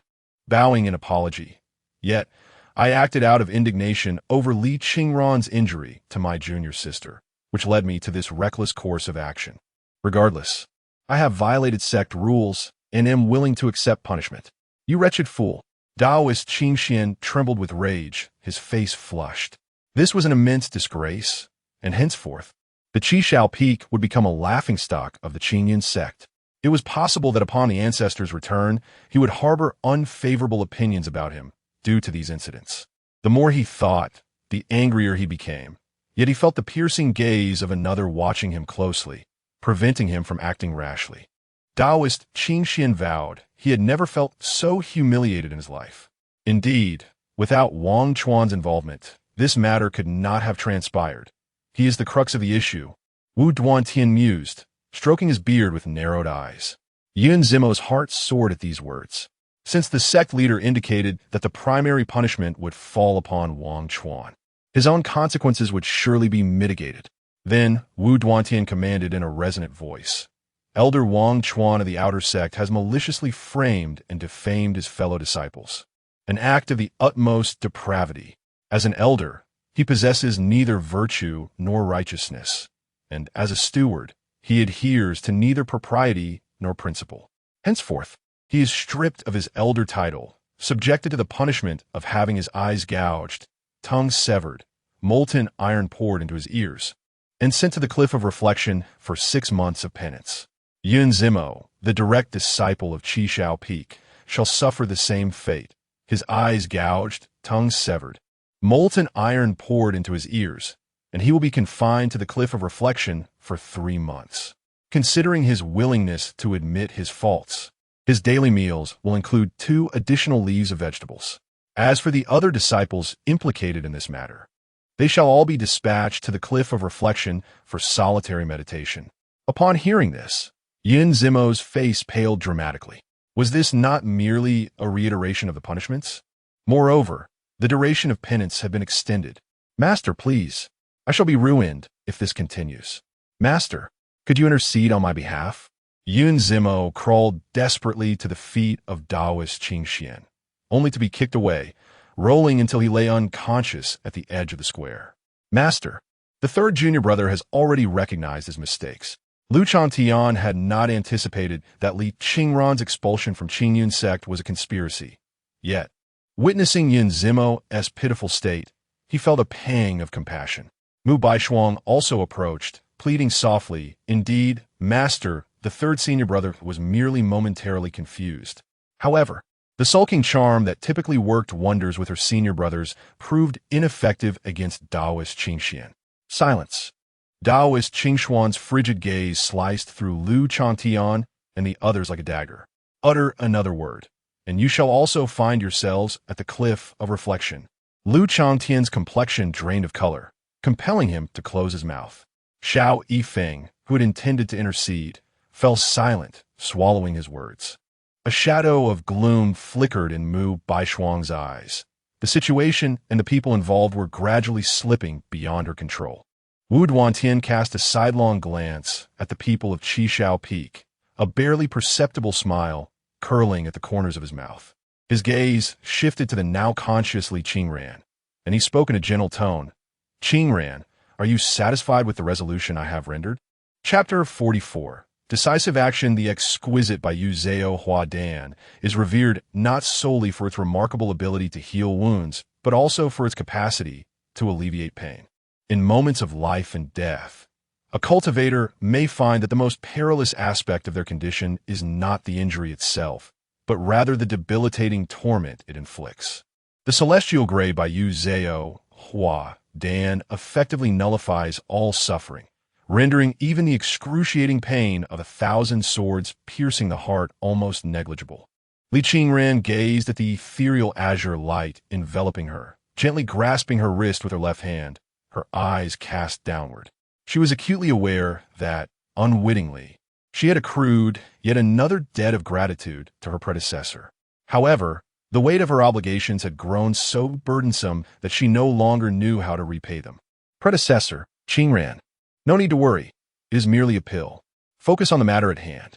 bowing in apology. "Yet, I acted out of indignation over Li Qingran's injury to my junior sister, which led me to this reckless course of action. Regardless, I have violated sect rules and am willing to accept punishment." "You wretched fool." Taoist Qingxian trembled with rage, his face flushed. This was an immense disgrace, and henceforth, the Qishao Peak would become a laughingstock of the Qingyan sect. It was possible that upon the ancestor's return, he would harbor unfavorable opinions about him due to these incidents. The more he thought, the angrier he became, yet he felt the piercing gaze of another watching him closely, preventing him from acting rashly. Taoist Qingxian vowed he had never felt so humiliated in his life. Indeed, without Wang Chuan's involvement, this matter could not have transpired. He is the crux of the issue, Wu Duantian mused, stroking his beard with narrowed eyes. Yin Zimo's heart soared at these words. Since the sect leader indicated that the primary punishment would fall upon Wang Chuan, his own consequences would surely be mitigated. Then Wu Duantian commanded in a resonant voice, "Elder Wang Chuan of the outer sect has maliciously framed and defamed his fellow disciples, an act of the utmost depravity. As an elder, he possesses neither virtue nor righteousness, and as a steward, he adheres to neither propriety nor principle. Henceforth, he is stripped of his elder title, subjected to the punishment of having his eyes gouged, tongue severed, molten iron poured into his ears, and sent to the cliff of reflection for 6 months of penance. Yin Zimo, the direct disciple of Qishao Peak, shall suffer the same fate, his eyes gouged, tongue severed, molten iron poured into his ears, and he will be confined to the cliff of reflection for 3 months. Considering his willingness to admit his faults, his daily meals will include 2 additional leaves of vegetables. As for the other disciples implicated in this matter, they shall all be dispatched to the cliff of reflection for solitary meditation." Upon hearing this, Yin Zimo's face paled dramatically. Was this not merely a reiteration of the punishments? Moreover, the duration of penance had been extended. "Master, please. I shall be ruined if this continues. Master, could you intercede on my behalf?" Yun Zimo crawled desperately to the feet of Taoist Qing Xian, only to be kicked away, rolling until he lay unconscious at the edge of the square. Master, the third junior brother has already recognized his mistakes. Lu Chantian had not anticipated that Li Qingran's expulsion from Qingyun's sect was a conspiracy. Yet, witnessing Yun Zimo's pitiful state, he felt a pang of compassion. Mu Baishuang also approached, pleading softly, "Indeed, Master, the third senior brother was merely momentarily confused." However, the sulking charm that typically worked wonders with her senior brothers proved ineffective against Taoist Qingxian. Silence. Taoist Qingshuan's frigid gaze sliced through Lu Chantian and the others like a dagger. "Utter another word, and you shall also find yourselves at the cliff of reflection." Lu Chantian's complexion drained of color, compelling him to close his mouth. Xiao Yifeng, who had intended to intercede, fell silent, swallowing his words. A shadow of gloom flickered in Mu Baishuang's eyes. The situation and the people involved were gradually slipping beyond her control. Wu Duantian cast a sidelong glance at the people of Qishao Peak, a barely perceptible smile curling at the corners of his mouth. His gaze shifted to the now conscious Li Qingran, and he spoke in a gentle tone. "Qingran, are you satisfied with the resolution I have rendered?" Chapter 44. Decisive Action. The exquisite by Yu Zhao Huai'an is revered not solely for its remarkable ability to heal wounds, but also for its capacity to alleviate pain. In moments of life and death, a cultivator may find that the most perilous aspect of their condition is not the injury itself, but rather the debilitating torment it inflicts. The Celestial Gray by Yu Zhao Huai'an effectively nullifies all suffering, rendering even the excruciating pain of 1,000 swords piercing the heart almost negligible. Li Qingran gazed at the ethereal azure light enveloping her, gently grasping her wrist with her left hand, her eyes cast downward. She was acutely aware that, unwittingly, she had accrued yet another debt of gratitude to her predecessor. However, the weight of her obligations had grown so burdensome that she no longer knew how to repay them. "Predecessor, Qingran, no need to worry. It is merely a pill. Focus on the matter at hand."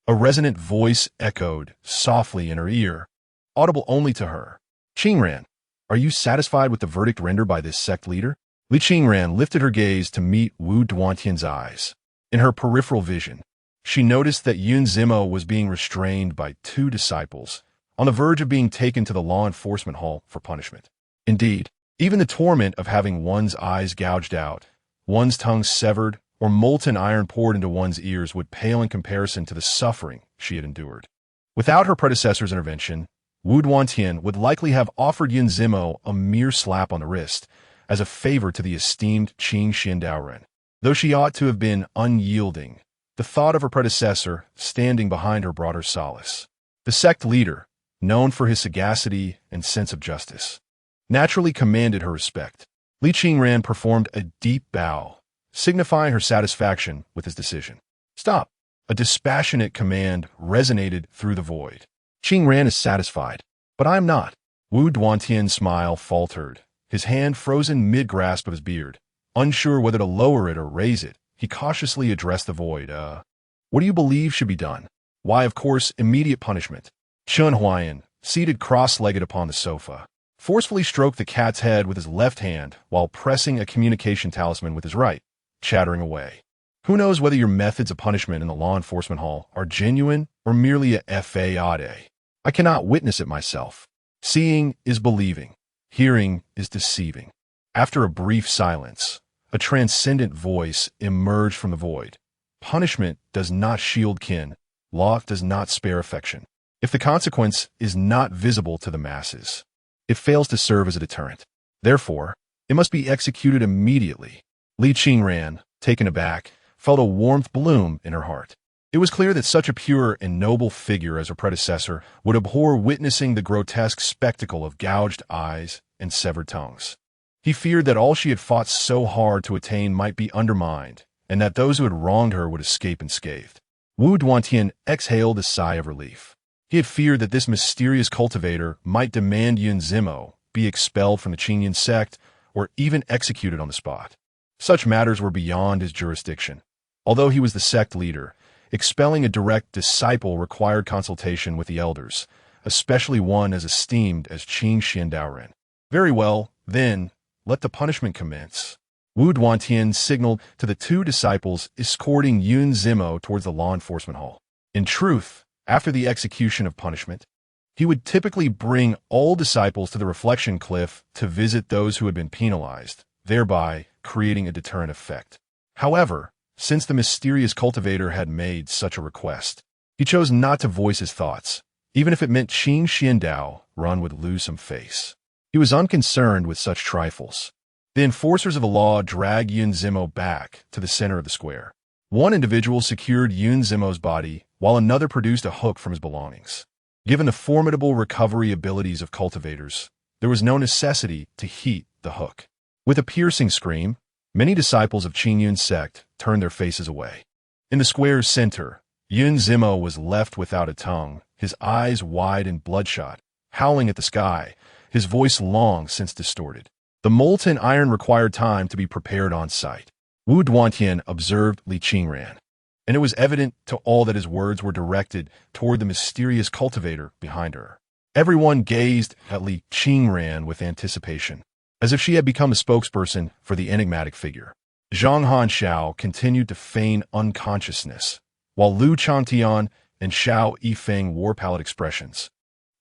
A resonant voice echoed softly in her ear, audible only to her. "Qingran, are you satisfied with the verdict rendered by this sect leader?" Li Qingran lifted her gaze to meet Wu Duantian's eyes. In her peripheral vision, she noticed that Yun Zimo was being restrained by 2 disciples, on the verge of being taken to the law enforcement hall for punishment. Indeed, even the torment of having one's eyes gouged out, one's tongue severed, or molten iron poured into one's ears would pale in comparison to the suffering she had endured. Without her predecessor's intervention, Wu Duantian would likely have offered Yun Zimo a mere slap on the wrist, as a favor to the esteemed Qing Xindaoren. Though she ought to have been unyielding, the thought of her predecessor standing behind her brought her solace. The sect leader, known for his sagacity and sense of justice, naturally commanded her respect. Li Qingran performed a deep bow, signifying her satisfaction with his decision. "Stop!" A dispassionate command resonated through the void. "Qingran is satisfied, but I am not." Wu Duantian's smile faltered, his hand frozen mid-grasp of his beard. Unsure whether to lower it or raise it, he cautiously addressed the void. What do you believe should be done?" "Why, of course, immediate punishment." Chen Huai'an, seated cross-legged upon the sofa, forcefully stroked the cat's head with his left hand while pressing a communication talisman with his right, chattering away. "Who knows whether your methods of punishment in the law enforcement hall are genuine or merely a fade? I cannot witness it myself. Seeing is believing. Hearing is deceiving." After a brief silence, a transcendent voice emerged from the void. "Punishment does not shield kin. Law does not spare affection. If the consequence is not visible to the masses, it fails to serve as a deterrent. Therefore, it must be executed immediately." Li Qingran, taken aback, felt a warmth bloom in her heart. It was clear that such a pure and noble figure as her predecessor would abhor witnessing the grotesque spectacle of gouged eyes and severed tongues. He feared that all she had fought so hard to attain might be undermined, and that those who had wronged her would escape unscathed. Wu Duantian exhaled a sigh of relief. He had feared that this mysterious cultivator might demand Yun Zimo be expelled from the Qingyun sect or even executed on the spot. Such matters were beyond his jurisdiction. Although he was the sect leader, expelling a direct disciple required consultation with the elders, especially one as esteemed as Qin Xiandaoren. Very well, then, let the punishment commence. Wu Duantian signaled to the two disciples escorting Yun Zimo towards the law enforcement hall. In truth, after the execution of punishment, he would typically bring all disciples to the reflection cliff to visit those who had been penalized, thereby creating a deterrent effect. However, since the mysterious cultivator had made such a request, he chose not to voice his thoughts, even if it meant Qin Xiandao Run would lose some face. He was unconcerned with such trifles. The enforcers of the law dragged Yun Zimo back to the center of the square. One individual secured Yun Zimo's body, while another produced a hook from his belongings. Given the formidable recovery abilities of cultivators, there was no necessity to heat the hook. With a piercing scream, many disciples of Qin Yun's sect turned their faces away. In the square's center, Yun Zimo was left without a tongue, his eyes wide and bloodshot, howling at the sky, his voice long since distorted. The molten iron required time to be prepared on site. Wu Duantian observed Li Qingran, and it was evident to all that his words were directed toward the mysterious cultivator behind her. Everyone gazed at Li Qingran with anticipation, as if she had become a spokesperson for the enigmatic figure. Zhang Hanxiao continued to feign unconsciousness, while Lu Changtian and Xiao Yifeng wore pallid expressions,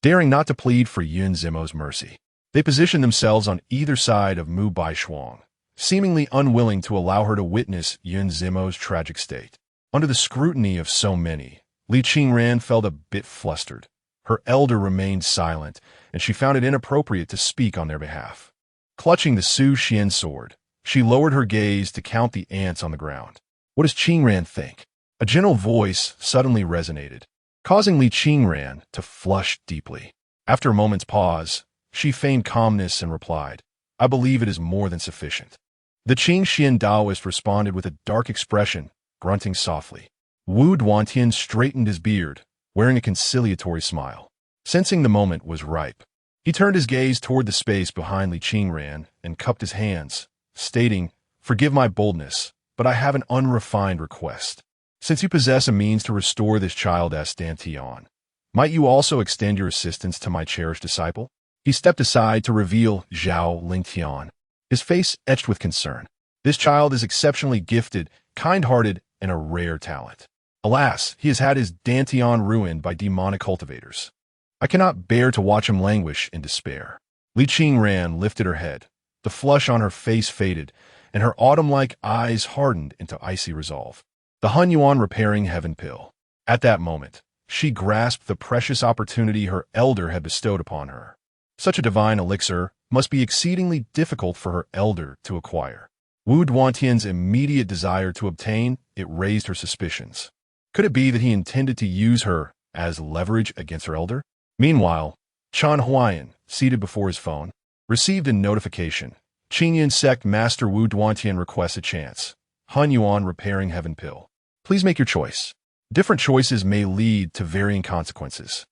daring not to plead for Yun Zimo's mercy. They positioned themselves on either side of Mu Baishuang, seemingly unwilling to allow her to witness Yun Zimo's tragic state. Under the scrutiny of so many, Li Qingran felt a bit flustered. Her elder remained silent, and she found it inappropriate to speak on their behalf. Clutching the Su Xian sword, she lowered her gaze to count the ants on the ground. What does Qingran think? A gentle voice suddenly resonated, causing Li Qingran to flush deeply. After a moment's pause, she feigned calmness and replied, I believe it is more than sufficient. The Qin Xian Daoist responded with a dark expression, grunting softly. Wu Duantian straightened his beard, wearing a conciliatory smile. Sensing the moment was ripe, he turned his gaze toward the space behind Li Qingran and cupped his hands, stating, Forgive my boldness, but I have an unrefined request. Since you possess a means to restore this child as Dantian, might you also extend your assistance to my cherished disciple? He stepped aside to reveal Zhao Lingtian, his face etched with concern. This child is exceptionally gifted, kind-hearted, and a rare talent. Alas, he has had his Dantian ruined by demonic cultivators. I cannot bear to watch him languish in despair. Li Qingran lifted her head. The flush on her face faded, and her autumn-like eyes hardened into icy resolve. The Hun Yuan repairing heaven pill. At that moment, she grasped the precious opportunity her elder had bestowed upon her. Such a divine elixir must be exceedingly difficult for her elder to acquire. Wu Duantian's immediate desire to obtain it raised her suspicions. Could it be that he intended to use her as leverage against her elder? Meanwhile, Chen Huai'an, seated before his phone, received a notification. Qingyun sect master Wu Duantian requests a chance. Hun Yuan repairing heaven pill. Please make your choice. Different choices may lead to varying consequences.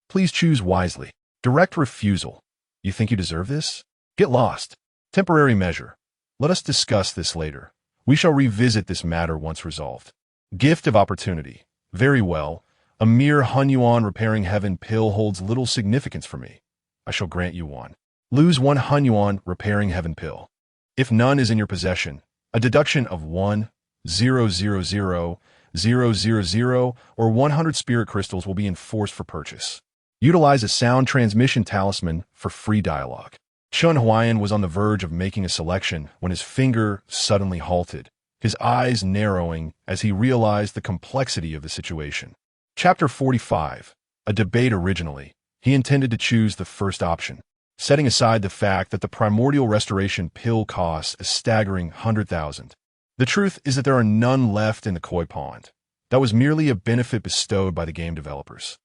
Please choose wisely. Direct refusal. You think you deserve this? Get lost. Temporary measure. Let us discuss this later. We shall revisit this matter once resolved. Gift of opportunity. Very well. A mere Hun Yuan repairing heaven pill holds little significance for me. I shall grant you one. Lose one Hun Yuan repairing heaven pill. If none is in your possession, a deduction of 1,000,000 or 100 spirit crystals will be enforced for purchase. Utilize a sound transmission talisman for free dialogue. Chen Huai'an was on the verge of making a selection when his finger suddenly halted, his eyes narrowing as he realized the complexity of the situation. Chapter 45. A debate. Originally, he intended to choose the first option, setting aside the fact that the primordial restoration pill costs a staggering 100,000. The truth is that there are none left in the koi pond. That was merely a benefit bestowed by the game developers.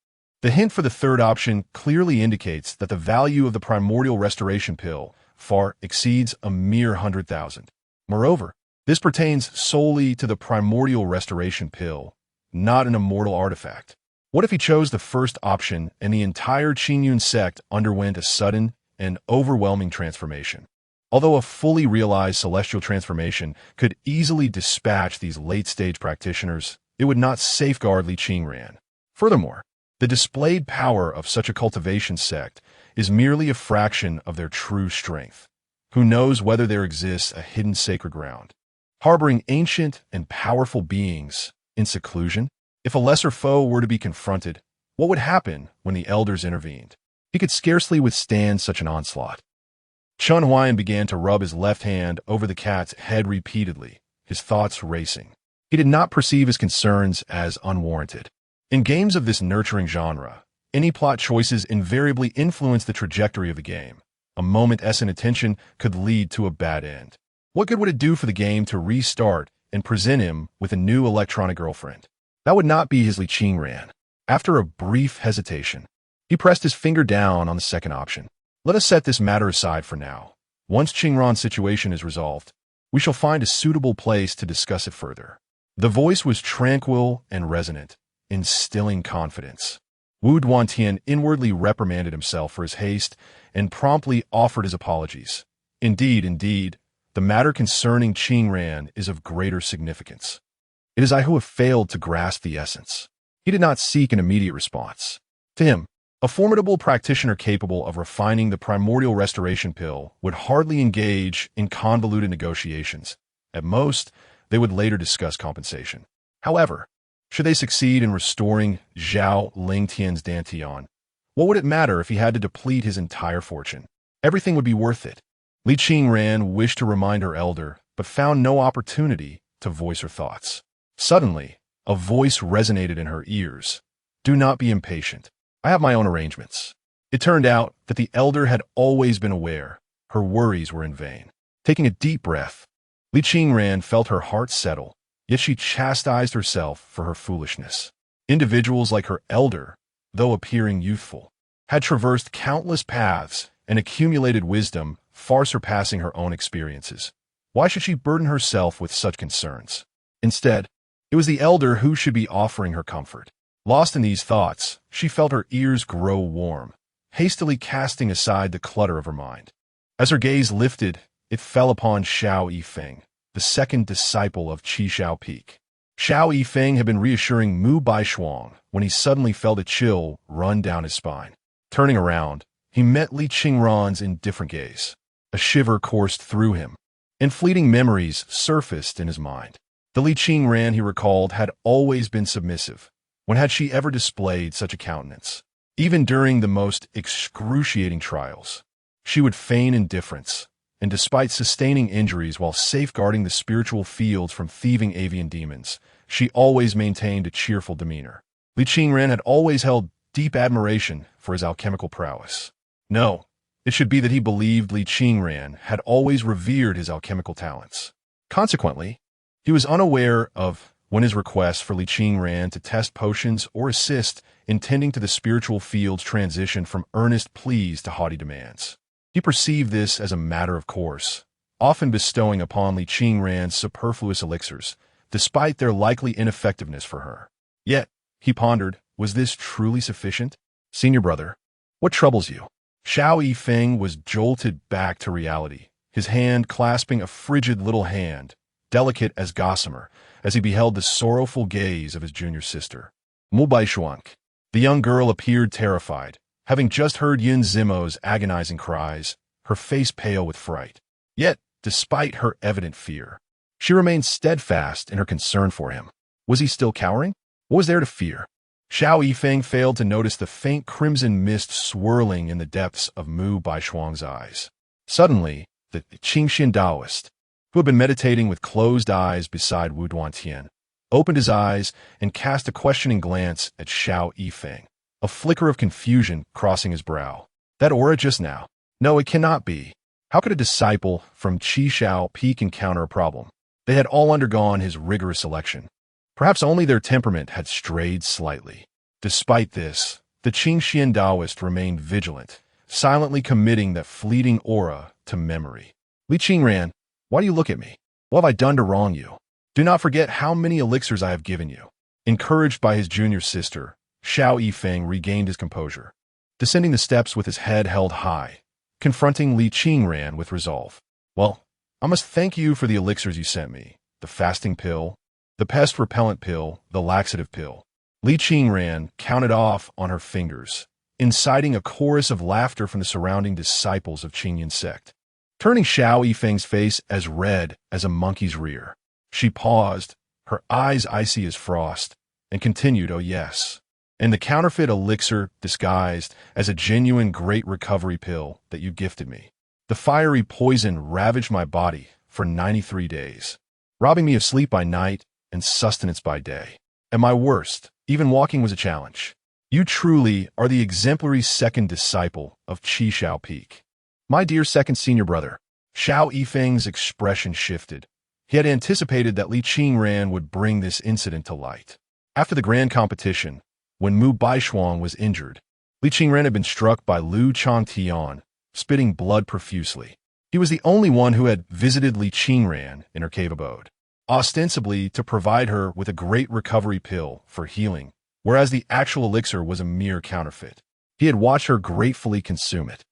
The hint for the third option clearly indicates that the value of the primordial restoration pill far exceeds a mere 100,000. Moreover, this pertains solely to the primordial restoration pill, not an immortal artifact. What if he chose the first option and the entire Qingyun sect underwent a sudden and overwhelming transformation? Although a fully realized celestial transformation could easily dispatch these late-stage practitioners, it would not safeguard Li Qingran. Furthermore, the displayed power of such a cultivation sect is merely a fraction of their true strength. Who knows whether there exists a hidden sacred ground, harboring ancient and powerful beings in seclusion? If a lesser foe were to be confronted, what would happen when the elders intervened? He could scarcely withstand such an onslaught. Chen Huai'an began to rub his left hand over the cat's head repeatedly, his thoughts racing. He did not perceive his concerns as unwarranted. In games of this nurturing genre, any plot choices invariably influence the trajectory of the game. A moment's inattention could lead to a bad end. What good would it do for the game to restart and present him with a new electronic girlfriend? That would not be his Li Qingran. After a brief hesitation, he pressed his finger down on the second option. Let us set this matter aside for now. Once Qingran's situation is resolved, we shall find a suitable place to discuss it further. The voice was tranquil and resonant, instilling confidence. Wu Duantian inwardly reprimanded himself for his haste and promptly offered his apologies. Indeed, the matter concerning Qingran is of greater significance. It is I who have failed to grasp the essence. He did not seek an immediate response. To him, a formidable practitioner capable of refining the primordial restoration pill would hardly engage in convoluted negotiations. At most, they would later discuss compensation. However, should they succeed in restoring Zhao Lingtian's Dantian, what would it matter if he had to deplete his entire fortune? Everything would be worth it. Li Qingran wished to remind her elder, but found no opportunity to voice her thoughts. Suddenly, a voice resonated in her ears. Do not be impatient. I have my own arrangements. It turned out that the elder had always been aware her worries were in vain. Taking a deep breath, Li Qingran felt her heart settle, yet she chastised herself for her foolishness. Individuals like her elder, though appearing youthful, had traversed countless paths and accumulated wisdom far surpassing her own experiences. Why should she burden herself with such concerns? Instead, it was the elder who should be offering her comfort. Lost in these thoughts, she felt her ears grow warm, hastily casting aside the clutter of her mind. As her gaze lifted, it fell upon Xiao Yifeng, the second disciple of Qi Shao Peak. Xiao Yifeng had been reassuring Mu Baishuang when he suddenly felt a chill run down his spine. Turning around, he met Li Qingran's indifferent gaze. A shiver coursed through him, and fleeting memories surfaced in his mind. The Li Qingran he recalled had always been submissive. When had she ever displayed such a countenance? Even during the most excruciating trials, she would feign indifference, and despite sustaining injuries while safeguarding the spiritual fields from thieving avian demons, she always maintained a cheerful demeanor. Li Qingran had always held deep admiration for his alchemical prowess. No, it should be that he believed Li Qingran had always revered his alchemical talents. Consequently, he was unaware of when his request for Li Qingran to test potions or assist in tending to the spiritual field's transition from earnest pleas to haughty demands. He perceived this as a matter of course, often bestowing upon Li Qingran superfluous elixirs, despite their likely ineffectiveness for her. Yet, he pondered, was this truly sufficient? Senior brother, what troubles you? Xiao Yifeng was jolted back to reality, his hand clasping a frigid little hand, delicate as gossamer, as he beheld the sorrowful gaze of his junior sister. Mu Baishuang. The young girl appeared terrified, having just heard Yin Zimo's agonizing cries, her face pale with fright. Yet, despite her evident fear, she remained steadfast in her concern for him. Was he still cowering? What was there to fear? Xiao Yifeng failed to notice the faint crimson mist swirling in the depths of Mu Baishuang's eyes. Suddenly, the Qingxian Taoist, who had been meditating with closed eyes beside Wu Duantian, opened his eyes and cast a questioning glance at Xiao Yifeng, a flicker of confusion crossing his brow. That aura just now? No, it cannot be. How could a disciple from Qi Shao Peak encounter a problem? They had all undergone his rigorous selection. Perhaps only their temperament had strayed slightly. Despite this, the Qingxian Taoist remained vigilant, silently committing that fleeting aura to memory. Li Qingran, why do you look at me? What have I done to wrong you? Do not forget how many elixirs I have given you. Encouraged by his junior sister, Xiao Yifeng regained his composure, descending the steps with his head held high, confronting Li Qingran with resolve. Well, I must thank you for the elixirs you sent me, the fasting pill, The pest repellent pill, the laxative pill. Li Qingran counted off on her fingers, inciting a chorus of laughter from the surrounding disciples of Qingyan sect, turning Xiao Yifeng's face as red as a monkey's rear. She paused, her eyes icy as frost, and continued, "Oh yes. And the counterfeit elixir disguised as a genuine great recovery pill that you gifted me. The fiery poison ravaged my body for 93 days, robbing me of sleep by night and sustenance by day. At my worst, even walking was a challenge. You truly are the exemplary second disciple of Qi Shao Peak." My dear second senior brother. Xiao Yifeng's expression shifted. He had anticipated that Li Qingran would bring this incident to light. After the grand competition, when Mu Baishuang was injured, Li Qingran had been struck by Lu Changtian, spitting blood profusely. He was the only one who had visited Li Qingran in her cave abode, ostensibly to provide her with a great recovery pill for healing, whereas the actual elixir was a mere counterfeit. He had watched her gratefully consume it,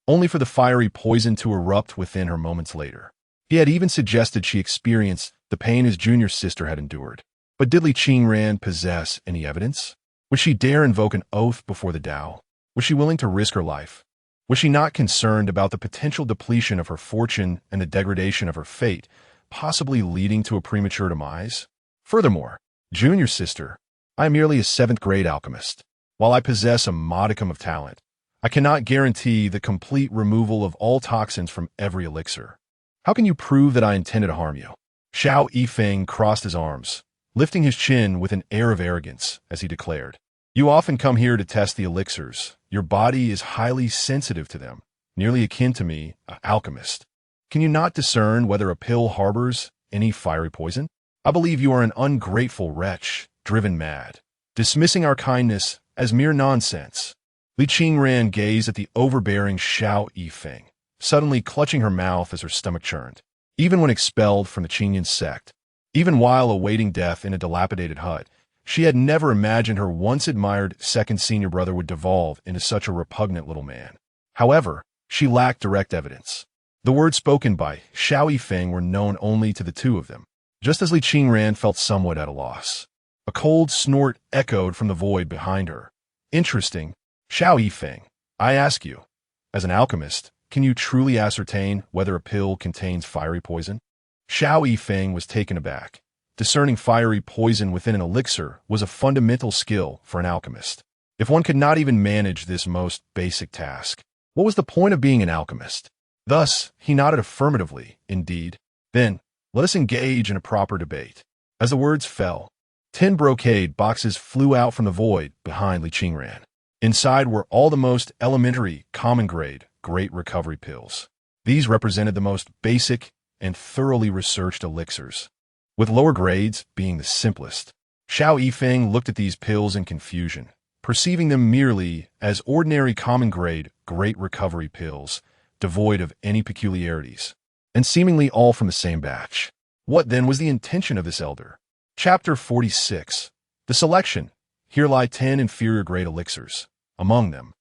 only for the fiery poison to erupt within her moments later. He had even suggested she experience the pain his junior sister had endured. But did Li Qingran possess any evidence? Would she dare invoke an oath before the Tao? Was she willing to risk her life? Was she not concerned about the potential depletion of her fortune and the degradation of her fate, possibly leading to a premature demise? Furthermore, junior sister, I am merely a 7th-grade alchemist. While I possess a modicum of talent, I cannot guarantee the complete removal of all toxins from every elixir. How can you prove that I intended to harm you? Xiao Yifeng crossed his arms, lifting his chin with an air of arrogance as he declared, "You often come here to test the elixirs. Your body is highly sensitive to them, nearly akin to me, an alchemist. Can you not discern whether a pill harbors any fiery poison? I believe you are an ungrateful wretch, driven mad, dismissing our kindness as mere nonsense." Li Qingran gazed at the overbearing Xiao Yifeng, suddenly clutching her mouth as her stomach churned. Even when expelled from the Qingyan sect, even while awaiting death in a dilapidated hut, she had never imagined her once-admired second senior brother would devolve into such a repugnant little man. However, she lacked direct evidence. The words spoken by Xiao Yifeng were known only to the two of them, just as Li Qingran felt somewhat at a loss. A cold snort echoed from the void behind her. "Interesting. Xiao Yifeng, I ask you, as an alchemist, can you truly ascertain whether a pill contains fiery poison?" Xiao Yifeng was taken aback. Discerning fiery poison within an elixir was a fundamental skill for an alchemist. If one could not even manage this most basic task, what was the point of being an alchemist? Thus, he nodded affirmatively, indeed. "Then, let us engage in a proper debate." As the words fell, 10 brocade boxes flew out from the void behind Li Qingran. Inside were all the most elementary, common-grade, great recovery pills. These represented the most basic and thoroughly researched elixirs, with lower grades being the simplest. Xiao Yifeng looked at these pills in confusion, perceiving them merely as ordinary common-grade, great recovery pills, devoid of any peculiarities, and seemingly all from the same batch. What then was the intention of this elder? Chapter 46. The selection. Here lie 10 inferior-grade elixirs. Among them,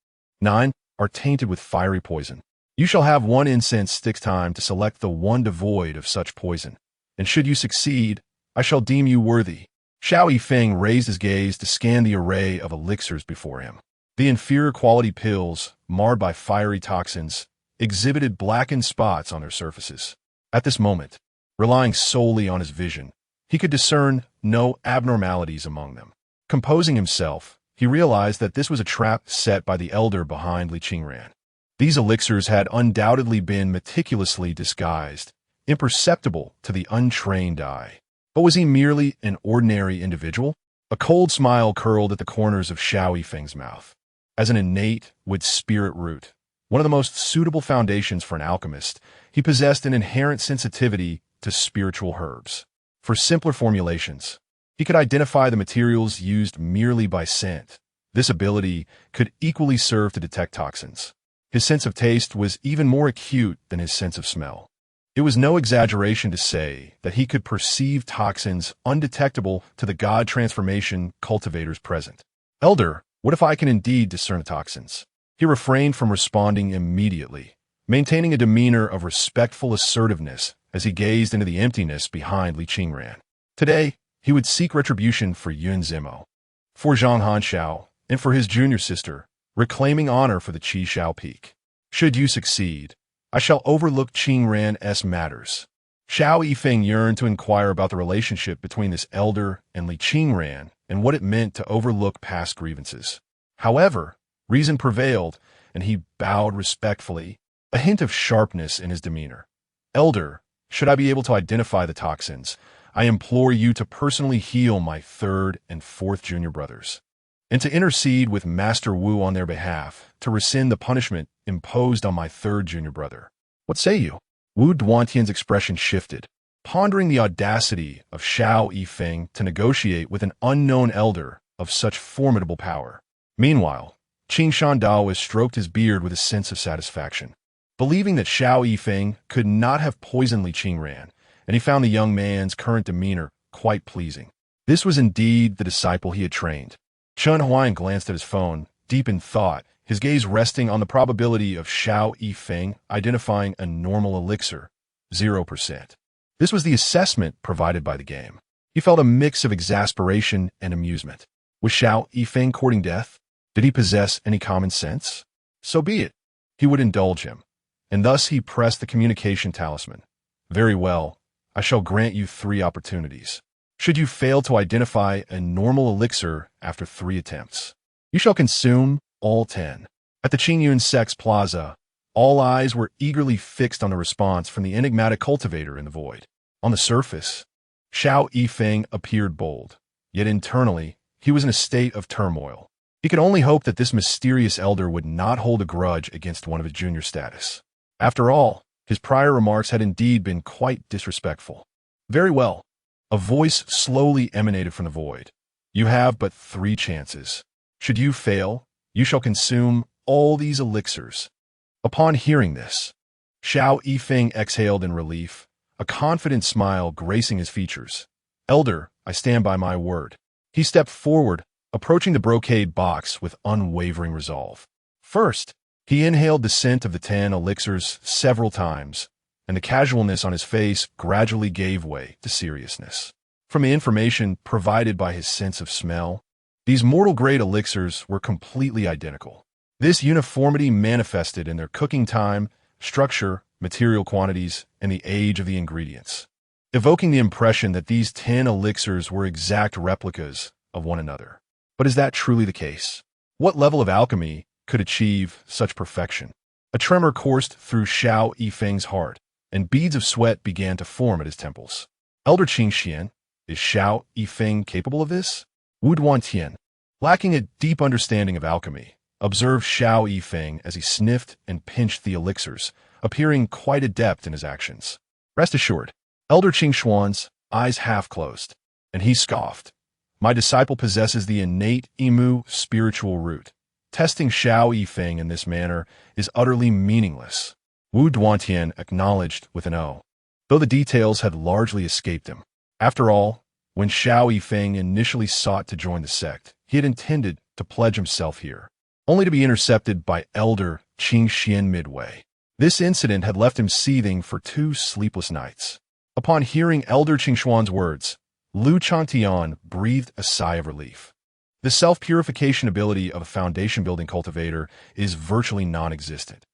9 are tainted with fiery poison. You shall have 1 incense stick time to select the one devoid of such poison, and should you succeed, I shall deem you worthy. Xiao Yifeng raised his gaze to scan the array of elixirs before him. The inferior quality pills, marred by fiery toxins, exhibited blackened spots on their surfaces. At this moment, relying solely on his vision, he could discern no abnormalities among them. Composing himself, he realized that this was a trap set by the elder behind Li Qingran. These elixirs had undoubtedly been meticulously disguised, imperceptible to the untrained eye. But was he merely an ordinary individual? A cold smile curled at the corners of Xiao Yifeng's mouth. As an innate wood spirit root, one of the most suitable foundations for an alchemist, he possessed an inherent sensitivity to spiritual herbs. For simpler formulations, he could identify the materials used merely by scent. This ability could equally serve to detect toxins. His sense of taste was even more acute than his sense of smell. It was no exaggeration to say that he could perceive toxins undetectable to the god transformation cultivators present. "Elder, what if I can indeed discern the toxins?" He refrained from responding immediately, maintaining a demeanor of respectful assertiveness as he gazed into the emptiness behind Li Qingran. "Today, he would seek retribution for Yun Zimo, for Zhang Hanxiao, and for his junior sister, reclaiming honor for the Qi Shao Peak. Should you succeed, I shall overlook Qing Ran's matters. Xiao Yifeng yearned to inquire about the relationship between this elder and Li Qingran and what it meant to overlook past grievances. However, reason prevailed, and he bowed respectfully, a hint of sharpness in his demeanor. Elder, should I be able to identify the toxins, I implore you to personally heal my third and fourth junior brothers, and to intercede with Master Wu on their behalf to rescind the punishment imposed on my third junior brother. What say you? Wu Duantian's expression shifted, pondering the audacity of Xiao Yifeng to negotiate with an unknown elder of such formidable power. Meanwhile, Qing Shandao stroked his beard with a sense of satisfaction, believing that Xiao Yifeng could not have poisoned Li Qingran, and he found the young man's current demeanor quite pleasing. This was indeed the disciple he had trained. Chen Huai'an glanced at his phone, deep in thought, his gaze resting on the probability of Xiao Yifeng identifying a normal elixir, 0%. This was the assessment provided by the game. He felt a mix of exasperation and amusement. Was Xiao Yifeng courting death? Did he possess any common sense? So be it. He would indulge him. And thus he pressed the communication talisman. Very well, I shall grant you 3 opportunities. Should you fail to identify a normal elixir after 3 attempts, you shall consume all 10. At the Qingyun Sex Plaza, all eyes were eagerly fixed on the response from the enigmatic cultivator in the void. On the surface, Xiao Yifeng appeared bold, yet internally, he was in a state of turmoil. He could only hope that this mysterious elder would not hold a grudge against one of his junior status. After all, his prior remarks had indeed been quite disrespectful. Very well. A voice slowly emanated from the void. You have but 3 chances. Should you fail, you shall consume all these elixirs. Upon hearing this, Xiao Yifeng exhaled in relief, a confident smile gracing his features. Elder, I stand by my word. He stepped forward, approaching the brocade box with unwavering resolve. First, he inhaled the scent of the 10 elixirs several times, and the casualness on his face gradually gave way to seriousness. From the information provided by his sense of smell, these mortal-grade elixirs were completely identical. This uniformity manifested in their cooking time, structure, material quantities, and the age of the ingredients, evoking the impression that these 10 elixirs were exact replicas of one another. But is that truly the case? What level of alchemy could achieve such perfection? A tremor coursed through Xiao Yifeng's heart, and beads of sweat began to form at his temples. Elder Qingxian, is Xiao Yifeng capable of this? Wu Duantian, lacking a deep understanding of alchemy, observed Xiao Yifeng as he sniffed and pinched the elixirs, appearing quite adept in his actions. Rest assured, Elder Qingxuan's eyes half closed, and he scoffed. My disciple possesses the innate Imu spiritual root. Testing Xiao Yifeng in this manner is utterly meaningless. Wu Duantian acknowledged with an O, though the details had largely escaped him. After all, when Xiao Yifeng initially sought to join the sect, he had intended to pledge himself here, only to be intercepted by Elder Qingxian midway. This incident had left him seething for 2 sleepless nights. Upon hearing Elder Qingxuan's words, Lu Chantian breathed a sigh of relief. The self-purification ability of a foundation-building cultivator is virtually non-existent.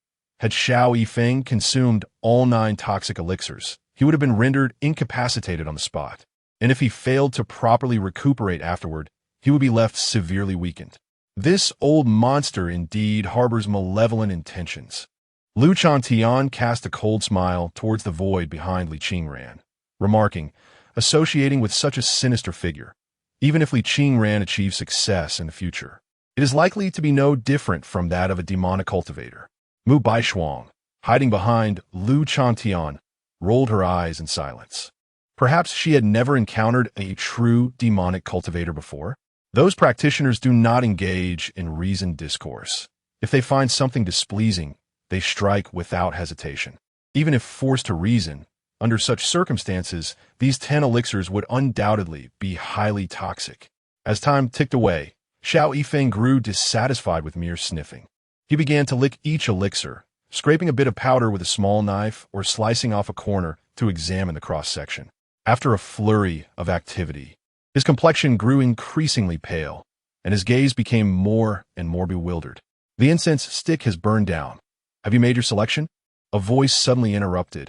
Had Xiao Yifeng consumed all 9 toxic elixirs, he would have been rendered incapacitated on the spot, and if he failed to properly recuperate afterward, he would be left severely weakened. This old monster indeed harbors malevolent intentions. Lu Chantian cast a cold smile towards the void behind Li Qingran, remarking, associating with such a sinister figure, even if Li Qingran achieves success in the future, it is likely to be no different from that of a demonic cultivator. Mu Baishuang, hiding behind Lu Chantian, rolled her eyes in silence. Perhaps she had never encountered a true demonic cultivator before. Those practitioners do not engage in reasoned discourse. If they find something displeasing, they strike without hesitation. Even if forced to reason, under such circumstances, these 10 elixirs would undoubtedly be highly toxic. As time ticked away, Xiao Yifeng grew dissatisfied with mere sniffing. He began to lick each elixir, scraping a bit of powder with a small knife or slicing off a corner to examine the cross-section. After a flurry of activity, His complexion grew increasingly pale, and his gaze became more and more bewildered. The incense stick has burned down. Have you made your selection? A voice suddenly interrupted,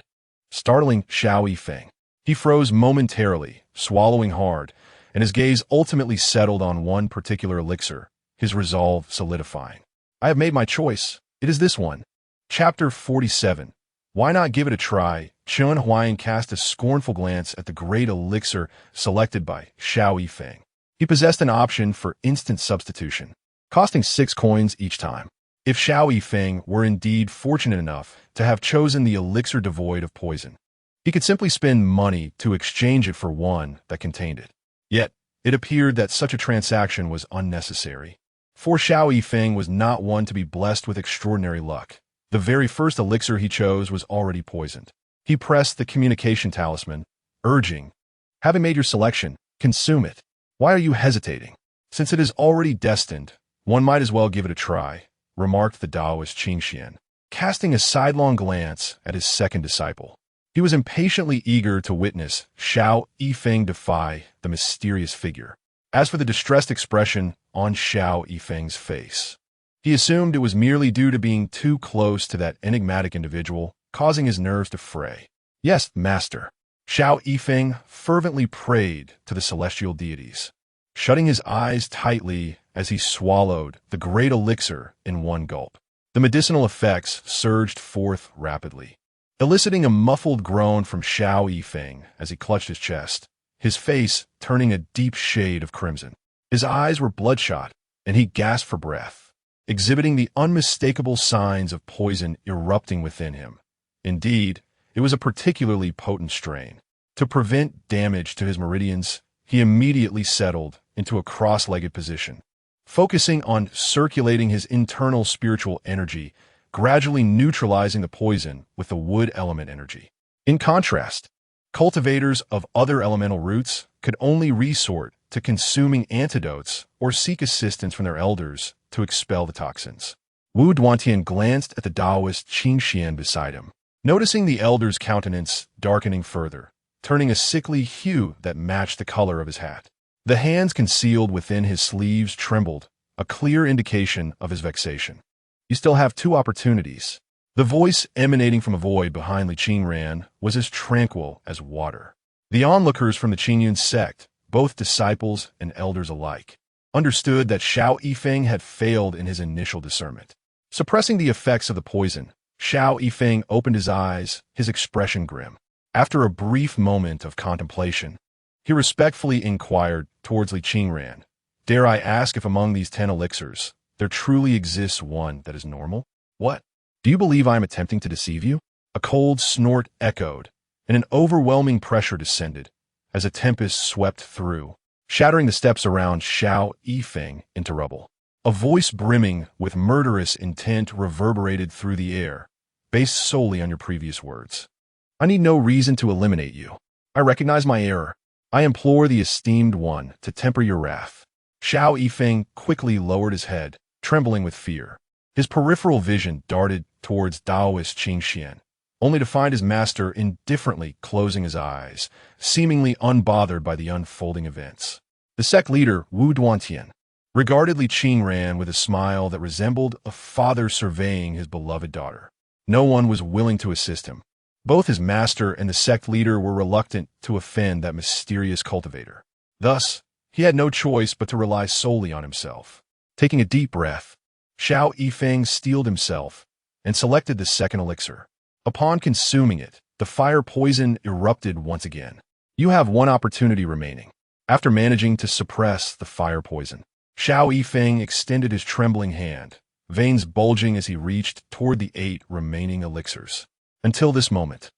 startling Xiao Yifeng. He froze momentarily, swallowing hard, and his gaze ultimately settled on one particular elixir, his resolve solidifying. I have made my choice. It is this one. Chapter 47. Why not give it a try? Chen Huai'an cast a scornful glance at the great elixir selected by Xiao Yifeng. He possessed an option for instant substitution, costing 6 coins each time. If Xiao Yifeng were indeed fortunate enough to have chosen the elixir devoid of poison, he could simply spend money to exchange it for one that contained it. Yet, it appeared that such a transaction was unnecessary. For Xiao Yifeng was not one to be blessed with extraordinary luck. The very first elixir he chose was already poisoned. He pressed the communication talisman, urging, "Having made your selection, consume it. Why are you hesitating? Since it is already destined, one might as well give it a try," remarked the Taoist Qing Xian, casting a sidelong glance at his second disciple. He was impatiently eager to witness Xiao Yifeng defy the mysterious figure. As for the distressed expression on Xiao Yifeng's face, he assumed it was merely due to being too close to that enigmatic individual, causing his nerves to fray. "Yes, master." Xiao Yifeng fervently prayed to the celestial deities, shutting his eyes tightly as he swallowed the great elixir in one gulp. The medicinal effects surged forth rapidly, eliciting a muffled groan from Xiao Yifeng as he clutched his chest, his face turning a deep shade of crimson. His eyes were bloodshot, and he gasped for breath, exhibiting the unmistakable signs of poison erupting within him. Indeed, it was a particularly potent strain. To prevent damage to his meridians, he immediately settled into a cross-legged position, focusing on circulating his internal spiritual energy, gradually neutralizing the poison with the wood element energy. In contrast, cultivators of other elemental roots could only resort to consuming antidotes or seek assistance from their elders to expel the toxins. Wu Duantian glanced at the Taoist Qing Xian beside him, noticing the elder's countenance darkening further, turning a sickly hue that matched the color of his hat. The hands concealed within his sleeves trembled, a clear indication of his vexation. "You still have 2 opportunities." The voice emanating from a void behind Li Qingran was as tranquil as water. The onlookers from the Qingyun sect, both disciples and elders alike, understood that Xiao Yifeng had failed in his initial discernment. Suppressing the effects of the poison, Xiao Yifeng opened his eyes, his expression grim. After a brief moment of contemplation, he respectfully inquired towards Li Qingran, "Dare I ask if among these 10 elixirs, there truly exists one that is normal?" "What? Do you believe I am attempting to deceive you?" A cold snort echoed, and an overwhelming pressure descended as a tempest swept through, shattering the steps around Xiao Yifeng into rubble. A voice brimming with murderous intent reverberated through the air, based solely on your previous words. "I need no reason to eliminate you. I recognize my error. I implore the esteemed one to temper your wrath." Xiao Yifeng quickly lowered his head, trembling with fear. His peripheral vision darted towards Taoist Qing Xian, only to find his master indifferently closing his eyes, seemingly unbothered by the unfolding events. The sect leader, Wu Duantian, regarded Li Qingran with a smile that resembled a father surveying his beloved daughter. No one was willing to assist him. Both his master and the sect leader were reluctant to offend that mysterious cultivator. Thus, he had no choice but to rely solely on himself. Taking a deep breath, Xiao Yifeng steeled himself and selected the second elixir. Upon consuming it, the fire poison erupted once again. "You have 1 opportunity remaining." After managing to suppress the fire poison, Xiao Yifeng extended his trembling hand, veins bulging as he reached toward the 8 remaining elixirs. Until this moment,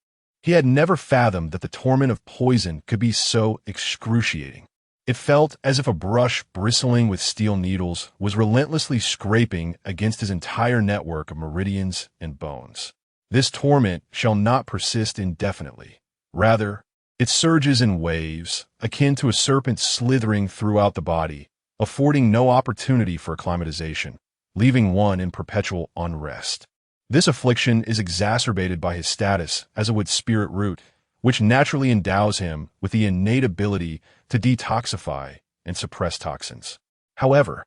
he had never fathomed that the torment of poison could be so excruciating. It felt as if a brush bristling with steel needles was relentlessly scraping against his entire network of meridians and bones. This torment shall not persist indefinitely. Rather, it surges in waves, akin to a serpent slithering throughout the body, affording no opportunity for acclimatization, leaving one in perpetual unrest. This affliction is exacerbated by his status as a wood spirit root, which naturally endows him with the innate ability to detoxify and suppress toxins. However,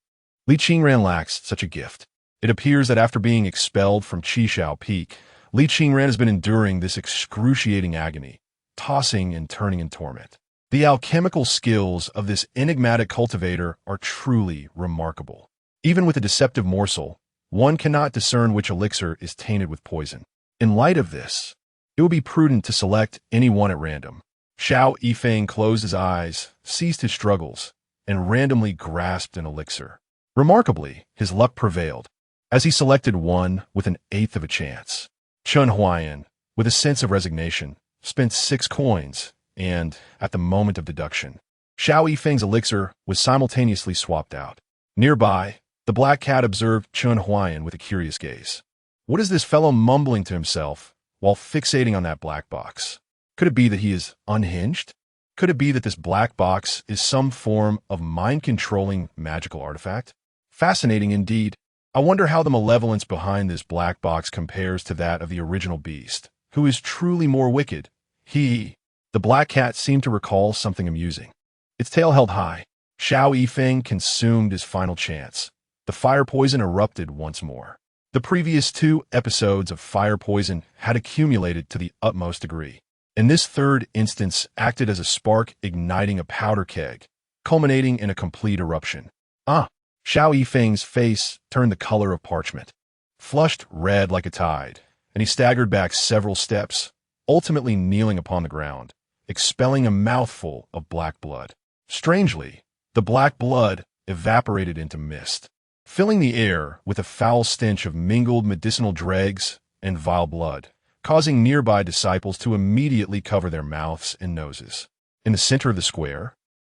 Li Qingran lacks such a gift. It appears that after being expelled from Qishao Peak, Li Qingran has been enduring this excruciating agony, tossing and turning in torment. The alchemical skills of this enigmatic cultivator are truly remarkable. Even with a deceptive morsel, one cannot discern which elixir is tainted with poison. In light of this, it would be prudent to select any one at random. Xiao Yifeng closed his eyes, ceased his struggles, and randomly grasped an elixir. Remarkably, his luck prevailed, as he selected one with an eighth of a chance. Chen Huai'an, with a sense of resignation, spent 6 coins, and, at the moment of deduction, Xiao Yifeng's elixir was simultaneously swapped out. Nearby, the black cat observed Chen Huai'an with a curious gaze. What is this fellow mumbling to himself while fixating on that black box? Could it be that he is unhinged? Could it be that this black box is some form of mind-controlling magical artifact? Fascinating indeed. I wonder how the malevolence behind this black box compares to that of the original beast, who is truly more wicked. The black cat seemed to recall something amusing. Its tail held high. Xiao Yifeng consumed his final chance. The fire poison erupted once more. The previous 2 episodes of fire poison had accumulated to the utmost degree, and this third instance acted as a spark igniting a powder keg, culminating in a complete eruption. Xiao Yifeng's face turned the color of parchment, flushed red like a tide, and he staggered back several steps, ultimately kneeling upon the ground, expelling a mouthful of black blood. Strangely, the black blood evaporated into mist, filling the air with a foul stench of mingled medicinal dregs and vile blood, causing nearby disciples to immediately cover their mouths and noses. In the center of the square,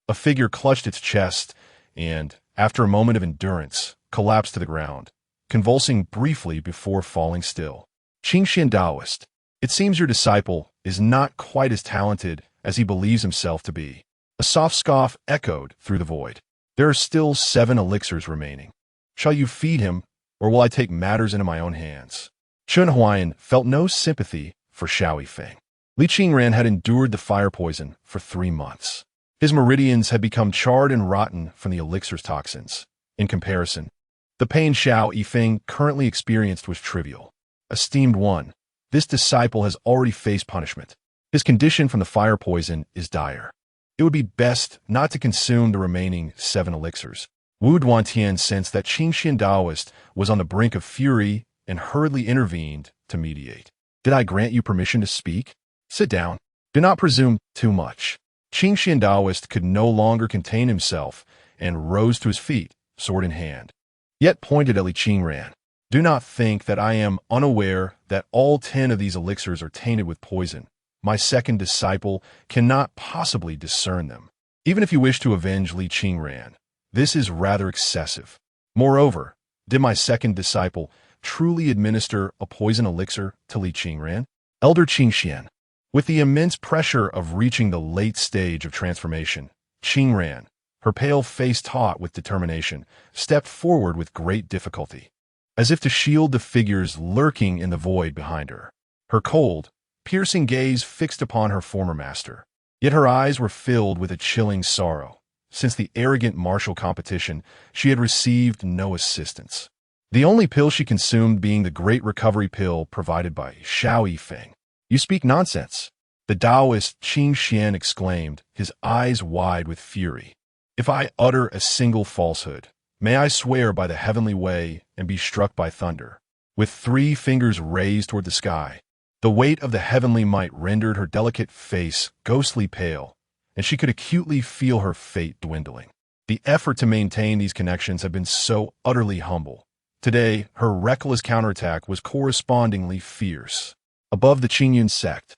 a figure clutched its chest and, after a moment of endurance, collapsed to the ground, convulsing briefly before falling still. Qingxian Taoist, it seems your disciple is not quite as talented as he believes himself to be. A soft scoff echoed through the void. There are still 7 elixirs remaining. Shall you feed him, or will I take matters into my own hands? Chen Huai'an felt no sympathy for Xiao Yifeng. Li Qingran had endured the fire poison for 3 months. His meridians had become charred and rotten from the elixir's toxins. In comparison, the pain Xiao Yifeng currently experienced was trivial. Esteemed one, this disciple has already faced punishment. His condition from the fire poison is dire. It would be best not to consume the remaining 7 elixirs. Wu Duantian sensed that Qingxian Taoist was on the brink of fury and hurriedly intervened to mediate. Did I grant you permission to speak? Sit down. Do not presume too much. Qingxian Taoist could no longer contain himself and rose to his feet, sword in hand, yet pointed at Li Qingran. Do not think that I am unaware that all 10 of these elixirs are tainted with poison. My second disciple cannot possibly discern them. Even if you wish to avenge Li Qingran, this is rather excessive. Moreover, did my second disciple truly administer a poison elixir to Li Qingran? Elder Qingxian, with the immense pressure of reaching the late stage of transformation, Qingran, her pale face taut with determination, stepped forward with great difficulty, as if to shield the figures lurking in the void behind her. Her cold, piercing gaze fixed upon her former master. Yet her eyes were filled with a chilling sorrow. Since the arrogant martial competition, she had received no assistance. The only pill she consumed being the great recovery pill provided by Xiao Yifeng. You speak nonsense, the Taoist Qingxian exclaimed, his eyes wide with fury. If I utter a single falsehood, may I swear by the heavenly way and be struck by thunder. With 3 fingers raised toward the sky, the weight of the heavenly might rendered her delicate face ghostly pale, and she could acutely feel her fate dwindling. The effort to maintain these connections had been so utterly humble. Today, her reckless counterattack was correspondingly fierce. Above the Qingyun sect,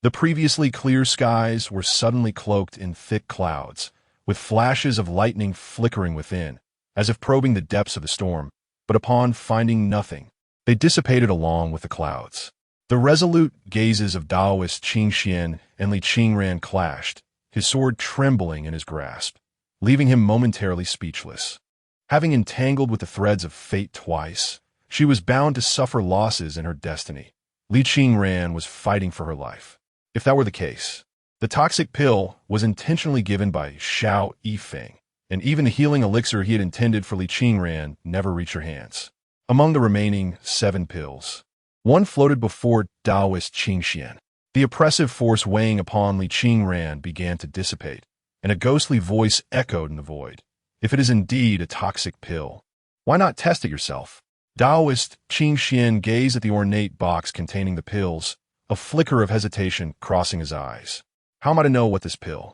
the previously clear skies were suddenly cloaked in thick clouds, with flashes of lightning flickering within, as if probing the depths of the storm. But upon finding nothing, they dissipated along with the clouds. The resolute gazes of Taoist Qingxian and Li Qingran clashed, his sword trembling in his grasp, leaving him momentarily speechless. Having entangled with the threads of fate twice, she was bound to suffer losses in her destiny. Li Qingran was fighting for her life. If that were the case, the toxic pill was intentionally given by Xiao Yifeng, and even the healing elixir he had intended for Li Qingran never reached her hands. Among the remaining 7 pills, one floated before Taoist Qingxian. The oppressive force weighing upon Li Qingran began to dissipate, and a ghostly voice echoed in the void. If it is indeed a toxic pill, why not test it yourself? Taoist Qingxian gazed at the ornate box containing the pills, a flicker of hesitation crossing his eyes. How am I to know what this pill?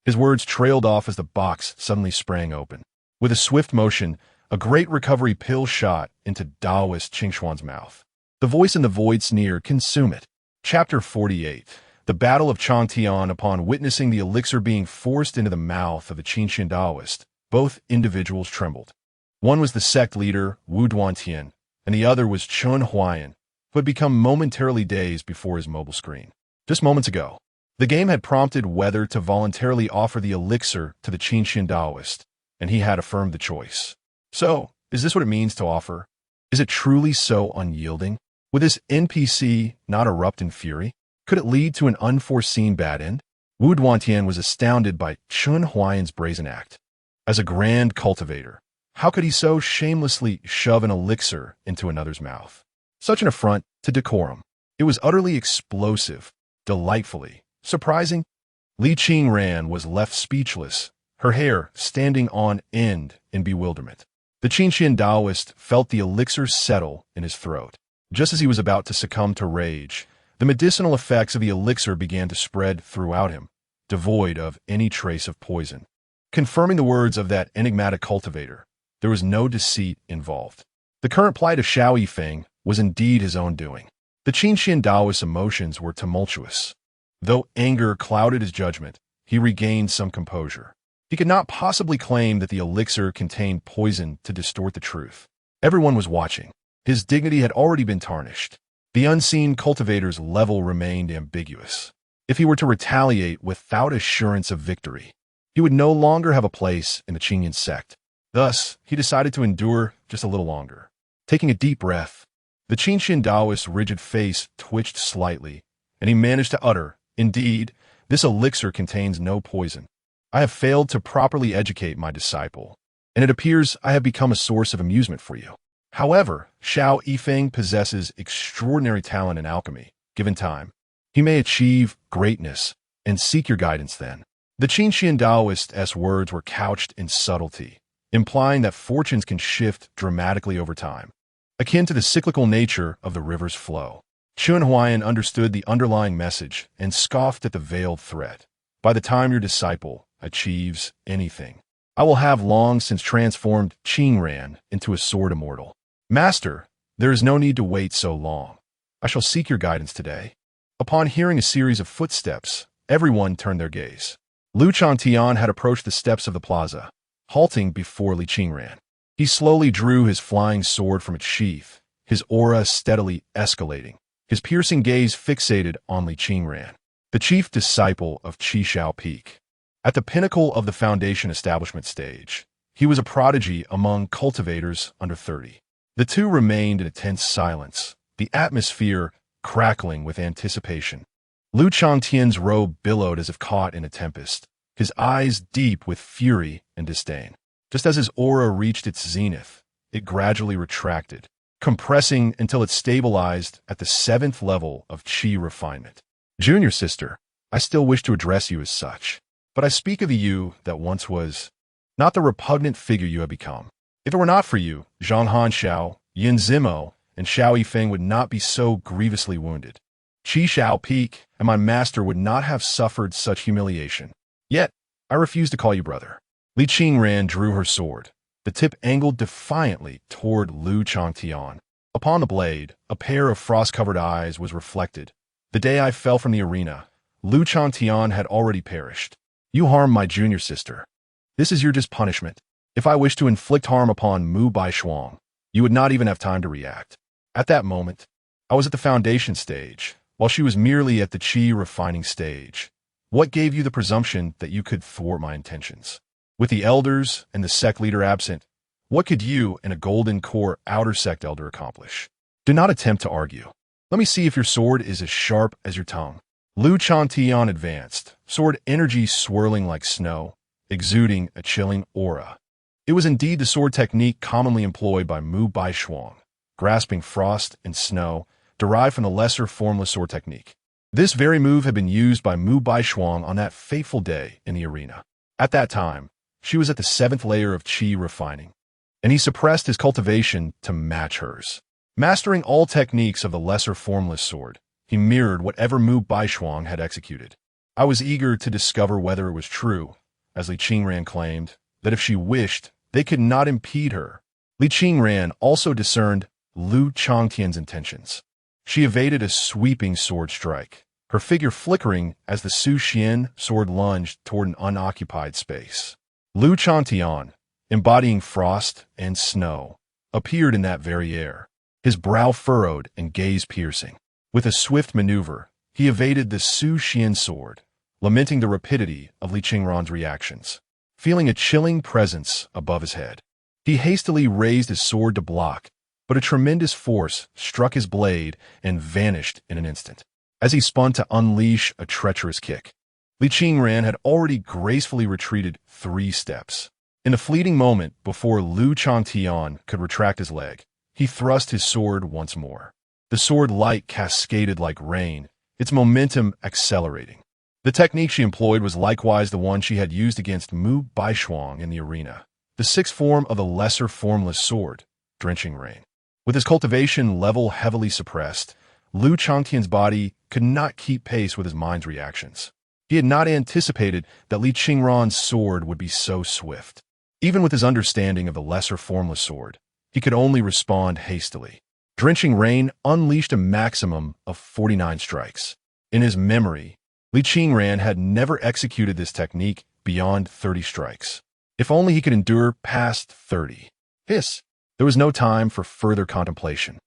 His words trailed off as the box suddenly sprang open. With a swift motion, a great recovery pill shot into Taoist Qingxuan's mouth. The voice in the void sneered, "Consume it." Chapter 48. The Battle of Changtian. Upon witnessing the elixir being forced into the mouth of the Qingxian Taoist, both individuals trembled. One was the sect leader, Wu Duantian, and the other was Chen Huai'an, who had become momentarily dazed before his mobile screen. Just moments ago, the game had prompted whether to voluntarily offer the elixir to the Qingxian Taoist, and he had affirmed the choice. So, is this what it means to offer? Is it truly so unyielding? Would this NPC not erupt in fury? Could it lead to an unforeseen bad end? Wu Duantian was astounded by Chen Huai'an's brazen act. As a grand cultivator, how could he so shamelessly shove an elixir into another's mouth? Such an affront to decorum. It was utterly explosive, delightfully surprising. Li Qingran was left speechless, her hair standing on end in bewilderment. The Qingxian Taoist felt the elixir settle in his throat. Just as he was about to succumb to rage, the medicinal effects of the elixir began to spread throughout him, devoid of any trace of poison. Confirming the words of that enigmatic cultivator, there was no deceit involved. The current plight of Xiao Yifeng was indeed his own doing. The Qingxian Taoist's emotions were tumultuous. Though anger clouded his judgment, he regained some composure. He could not possibly claim that the elixir contained poison to distort the truth. Everyone was watching. His dignity had already been tarnished. The unseen cultivator's level remained ambiguous. If he were to retaliate without assurance of victory, he would no longer have a place in the Qingyan sect. Thus, he decided to endure just a little longer. Taking a deep breath, the Qingxian Taoist's rigid face twitched slightly, and he managed to utter, "Indeed, this elixir contains no poison. I have failed to properly educate my disciple, and it appears I have become a source of amusement for you. However, Xiao Yifeng possesses extraordinary talent in alchemy. Given time, he may achieve greatness, and seek your guidance then." The Qingxian Taoist's words were couched in subtlety, implying that fortunes can shift dramatically over time, akin to the cyclical nature of the river's flow. Chen Huai'an understood the underlying message and scoffed at the veiled threat. "By the time your disciple achieves anything, I will have long since transformed Qingran into a sword immortal." "Master, there is no need to wait so long. I shall seek your guidance today." Upon hearing a series of footsteps, everyone turned their gaze. Lu Changtian had approached the steps of the plaza, halting before Li Qingran. He slowly drew his flying sword from its sheath, his aura steadily escalating, his piercing gaze fixated on Li Qingran, the chief disciple of Qi Shao Peak. At the pinnacle of the foundation establishment stage, he was a prodigy among cultivators under 30. The two remained in a tense silence, the atmosphere crackling with anticipation. Lu Changtian's robe billowed as if caught in a tempest, his eyes deep with fury and disdain. Just as his aura reached its zenith, it gradually retracted, compressing until it stabilized at the 7th level of Qi refinement. "Junior sister, I still wish to address you as such, but I speak of the you that once was, not the repugnant figure you have become. If it were not for you, Zhang Hanxiao, Yin Zimo, and Xiao Yifeng would not be so grievously wounded. Qi Shao Peak and my master would not have suffered such humiliation. Yet, I refuse to call you brother." Li Qingran drew her sword, the tip angled defiantly toward Lu Changtian. Upon the blade, a pair of frost-covered eyes was reflected. "The day I fell from the arena, Lu Changtian had already perished. You harmed my junior sister. This is your just punishment. If I wished to inflict harm upon Mu Baishuang, you would not even have time to react. At that moment, I was at the foundation stage, while she was merely at the Qi refining stage. What gave you the presumption that you could thwart my intentions? With the elders and the sect leader absent, what could you and a golden core outer sect elder accomplish? Do not attempt to argue. Let me see if your sword is as sharp as your tongue." Lu Chantian advanced, sword energy swirling like snow, exuding a chilling aura. It was indeed the sword technique commonly employed by Mu Baishuang, grasping frost and snow, derived from the lesser formless sword technique. This very move had been used by Mu Baishuang on that fateful day in the arena. At that time, she was at the 7th layer of qi refining, and he suppressed his cultivation to match hers. Mastering all techniques of the lesser formless sword, he mirrored whatever Mu Baishuang had executed. I was eager to discover whether it was true, as Li Qingran claimed, that if she wished, they could not impede her. Li Qingran also discerned Lu Changtian's intentions. She evaded a sweeping sword strike, her figure flickering as the Su Xian sword lunged toward an unoccupied space. Lu Changtian, embodying frost and snow, appeared in that very air, his brow furrowed and gaze piercing. With a swift maneuver, he evaded the Su Xian sword, lamenting the rapidity of Li Qingran's reactions. Feeling a chilling presence above his head, he hastily raised his sword to block, but a tremendous force struck his blade and vanished in an instant. As he spun to unleash a treacherous kick, Li Qingran had already gracefully retreated 3 steps. In the fleeting moment before Lu Changtian could retract his leg, he thrust his sword once more. The sword light cascaded like rain, its momentum accelerating. The technique she employed was likewise the one she had used against Mu Baishuang in the arena, the 6th form of the lesser formless sword, drenching rain. With his cultivation level heavily suppressed, Lu Changtian's body could not keep pace with his mind's reactions. He had not anticipated that Li Qingran's sword would be so swift. Even with his understanding of the lesser formless sword, he could only respond hastily. Drenching rain unleashed a maximum of 49 strikes. In his memory, Li Qingran had never executed this technique beyond 30 strikes. If only he could endure past 30. Hiss! There was no time for further contemplation.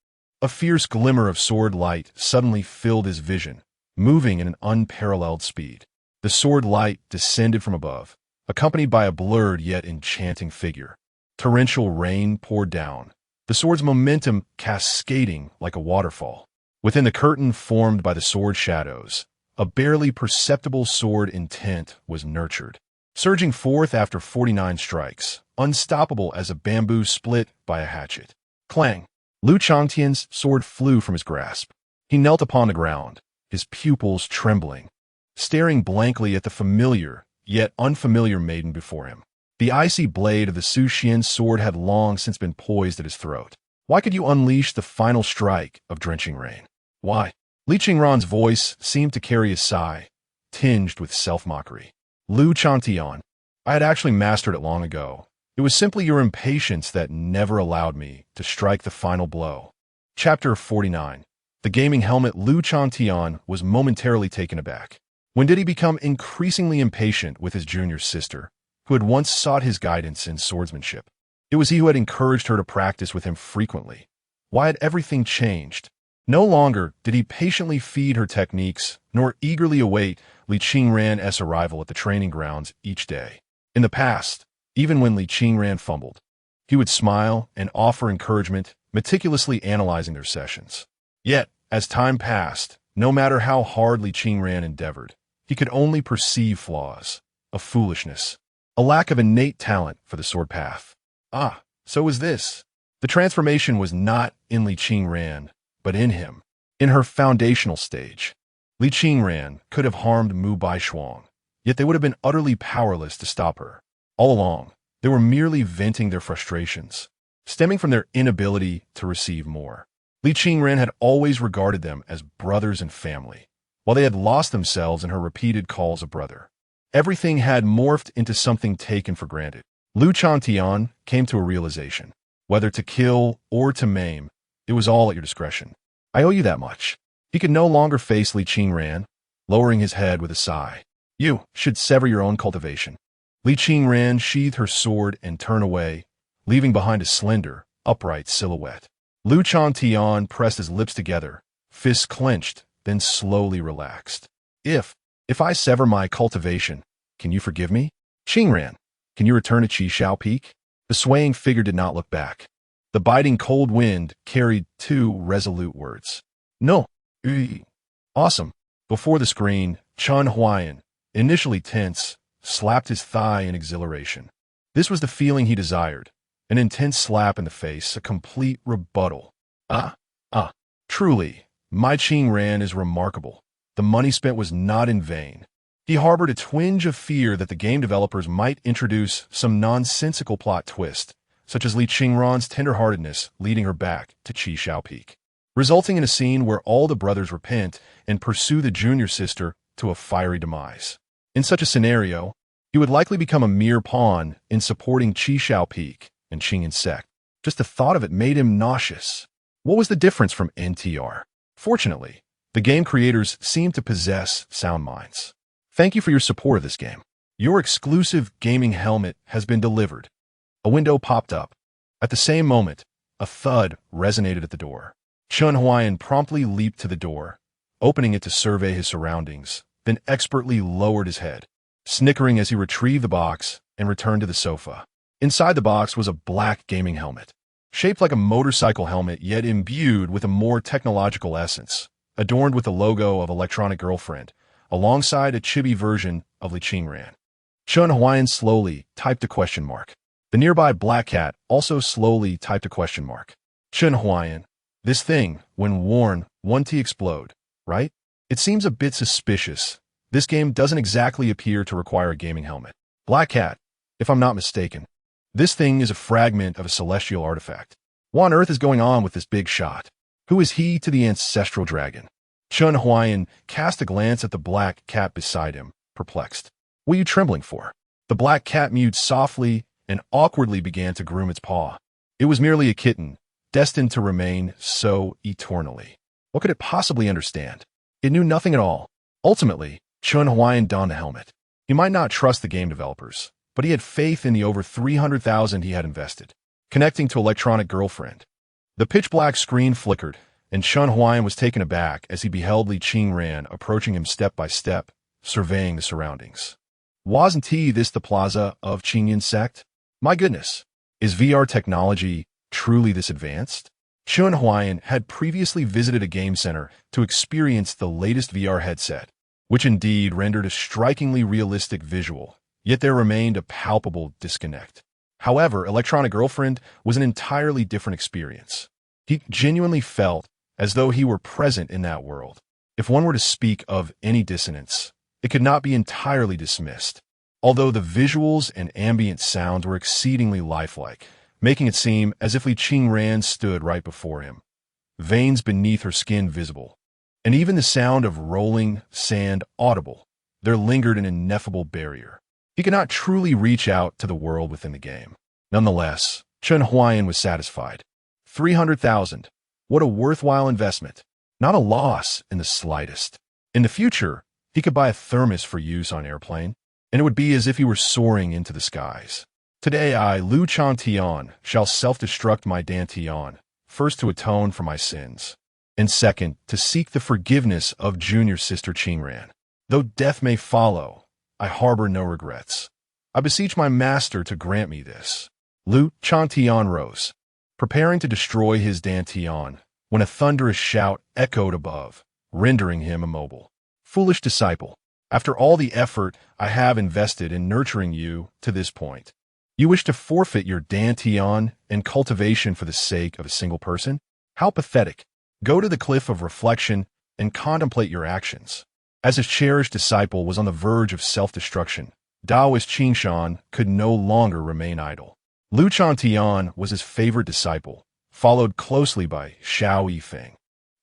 A fierce glimmer of sword light suddenly filled his vision, moving at an unparalleled speed. The sword light descended from above, accompanied by a blurred yet enchanting figure. Torrential rain poured down, the sword's momentum cascading like a waterfall. Within the curtain formed by the sword shadows, a barely perceptible sword intent was nurtured. Surging forth after 49 strikes, unstoppable as a bamboo split by a hatchet. Clang! Lu Changtian's sword flew from his grasp. He knelt upon the ground, his pupils trembling, staring blankly at the familiar, yet unfamiliar maiden before him. The icy blade of the Su Xian sword had long since been poised at his throat. Why could you unleash the final strike of drenching rain? Why? Li Qingran's voice seemed to carry a sigh, tinged with self-mockery. Lu Changtian, I had actually mastered it long ago. It was simply your impatience that never allowed me to strike the final blow. Chapter 49. The gaming helmet. Lu Changtian was momentarily taken aback. When did he become increasingly impatient with his junior sister, who had once sought his guidance in swordsmanship? It was he who had encouraged her to practice with him frequently. Why had everything changed? No longer did he patiently feed her techniques, nor eagerly await Li Qingran's arrival at the training grounds each day. In the past, even when Li Qingran fumbled, he would smile and offer encouragement, meticulously analyzing their sessions. Yet, as time passed, no matter how hard Li Qingran endeavored, he could only perceive flaws, a foolishness, a lack of innate talent for the sword path. Ah, so was this. The transformation was not in Li Qingran, but in him. In her foundational stage, Li Qingran could have harmed Mu Baishuang, yet they would have been utterly powerless to stop her. All along, they were merely venting their frustrations, stemming from their inability to receive more. Li Qingran had always regarded them as brothers and family, while they had lost themselves in her repeated calls a brother. Everything had morphed into something taken for granted. Lu Changtian came to a realization. Whether to kill or to maim, it was all at your discretion. I owe you that much. He could no longer face Li Qingran, lowering his head with a sigh. You should sever your own cultivation. Li Qingran sheathed her sword and turned away, leaving behind a slender, upright silhouette. Lu Changtian pressed his lips together, fists clenched, then slowly relaxed. If I sever my cultivation, can you forgive me? Qingran, can you return to Qishao Peak? The swaying figure did not look back. The biting cold wind carried 2 resolute words. No. Awesome. Before the screen, Chen Huai'an, initially tense, slapped his thigh in exhilaration. This was the feeling he desired, an intense slap in the face, a complete rebuttal. Ah, ah, truly, my Qingran is remarkable. The money spent was not in vain. He harbored a twinge of fear that the game developers might introduce some nonsensical plot twist, such as Li Qingran's tenderheartedness leading her back to Qi Shao Peak, resulting in a scene where all the brothers repent and pursue the junior sister to a fiery demise. In such a scenario, he would likely become a mere pawn in supporting Qi Shao Peak and Qing Insect. Just the thought of it made him nauseous. What was the difference from NTR? Fortunately, the game creators seem to possess sound minds. Thank you for your support of this game. Your exclusive gaming helmet has been delivered. A window popped up. At the same moment, a thud resonated at the door. Chen Huai'an promptly leaped to the door, opening it to survey his surroundings, then expertly lowered his head, snickering as he retrieved the box and returned to the sofa. Inside the box was a black gaming helmet, shaped like a motorcycle helmet yet imbued with a more technological essence, adorned with the logo of Electronic Girlfriend, alongside a chibi version of Li Qingran. Chen Huai'an slowly typed a question mark. The nearby black cat also slowly typed a question mark. Chen Huai'an, this thing, when worn, won't explode, right? It seems a bit suspicious. This game doesn't exactly appear to require a gaming helmet. Black cat, if I'm not mistaken. This thing is a fragment of a celestial artifact. What on earth is going on with this big shot? Who is he to the ancestral dragon? Chen Huai'an cast a glance at the black cat beside him, perplexed. What are you trembling for? The black cat mewed softly and awkwardly began to groom its paw. It was merely a kitten, destined to remain so eternally. What could it possibly understand? It knew nothing at all. Ultimately, Chen Huai'an donned a helmet. He might not trust the game developers, but he had faith in the over 300,000 he had invested. Connecting to Electronic Girlfriend. The pitch-black screen flickered, and Chen Huai'an was taken aback as he beheld Li Qingran approaching him step by step, surveying the surroundings. Wasn't this the plaza of Qing Insect? My goodness, is VR technology truly this advanced? Chen Huai'an had previously visited a game center to experience the latest VR headset, which indeed rendered a strikingly realistic visual, yet there remained a palpable disconnect. However, Electronic Girlfriend was an entirely different experience. He genuinely felt as though he were present in that world. If one were to speak of any dissonance, it could not be entirely dismissed, although the visuals and ambient sounds were exceedingly lifelike, making it seem as if Li Qingran stood right before him, veins beneath her skin visible, and even the sound of rolling sand audible. There lingered an ineffable barrier. He could not truly reach out to the world within the game. Nonetheless, Chen Huai'an was satisfied. 300,000. What a worthwhile investment. Not a loss in the slightest. In the future, he could buy a thermos for use on airplane, and it would be as if he were soaring into the skies. Today I, Lu Chantian, shall self-destruct my Dantian, first to atone for my sins, and second, to seek the forgiveness of junior sister Qingran. Though death may follow, I harbor no regrets. I beseech my master to grant me this. Lu Chantian rose, preparing to destroy his Dantian, when a thunderous shout echoed above, rendering him immobile. Foolish disciple, after all the effort I have invested in nurturing you to this point, you wish to forfeit your Dantian and cultivation for the sake of a single person? How pathetic. Go to the cliff of reflection and contemplate your actions. As his cherished disciple was on the verge of self-destruction, Taoist Qingshan could no longer remain idle. Lu Chantian was his favorite disciple, followed closely by Xiao Yifeng,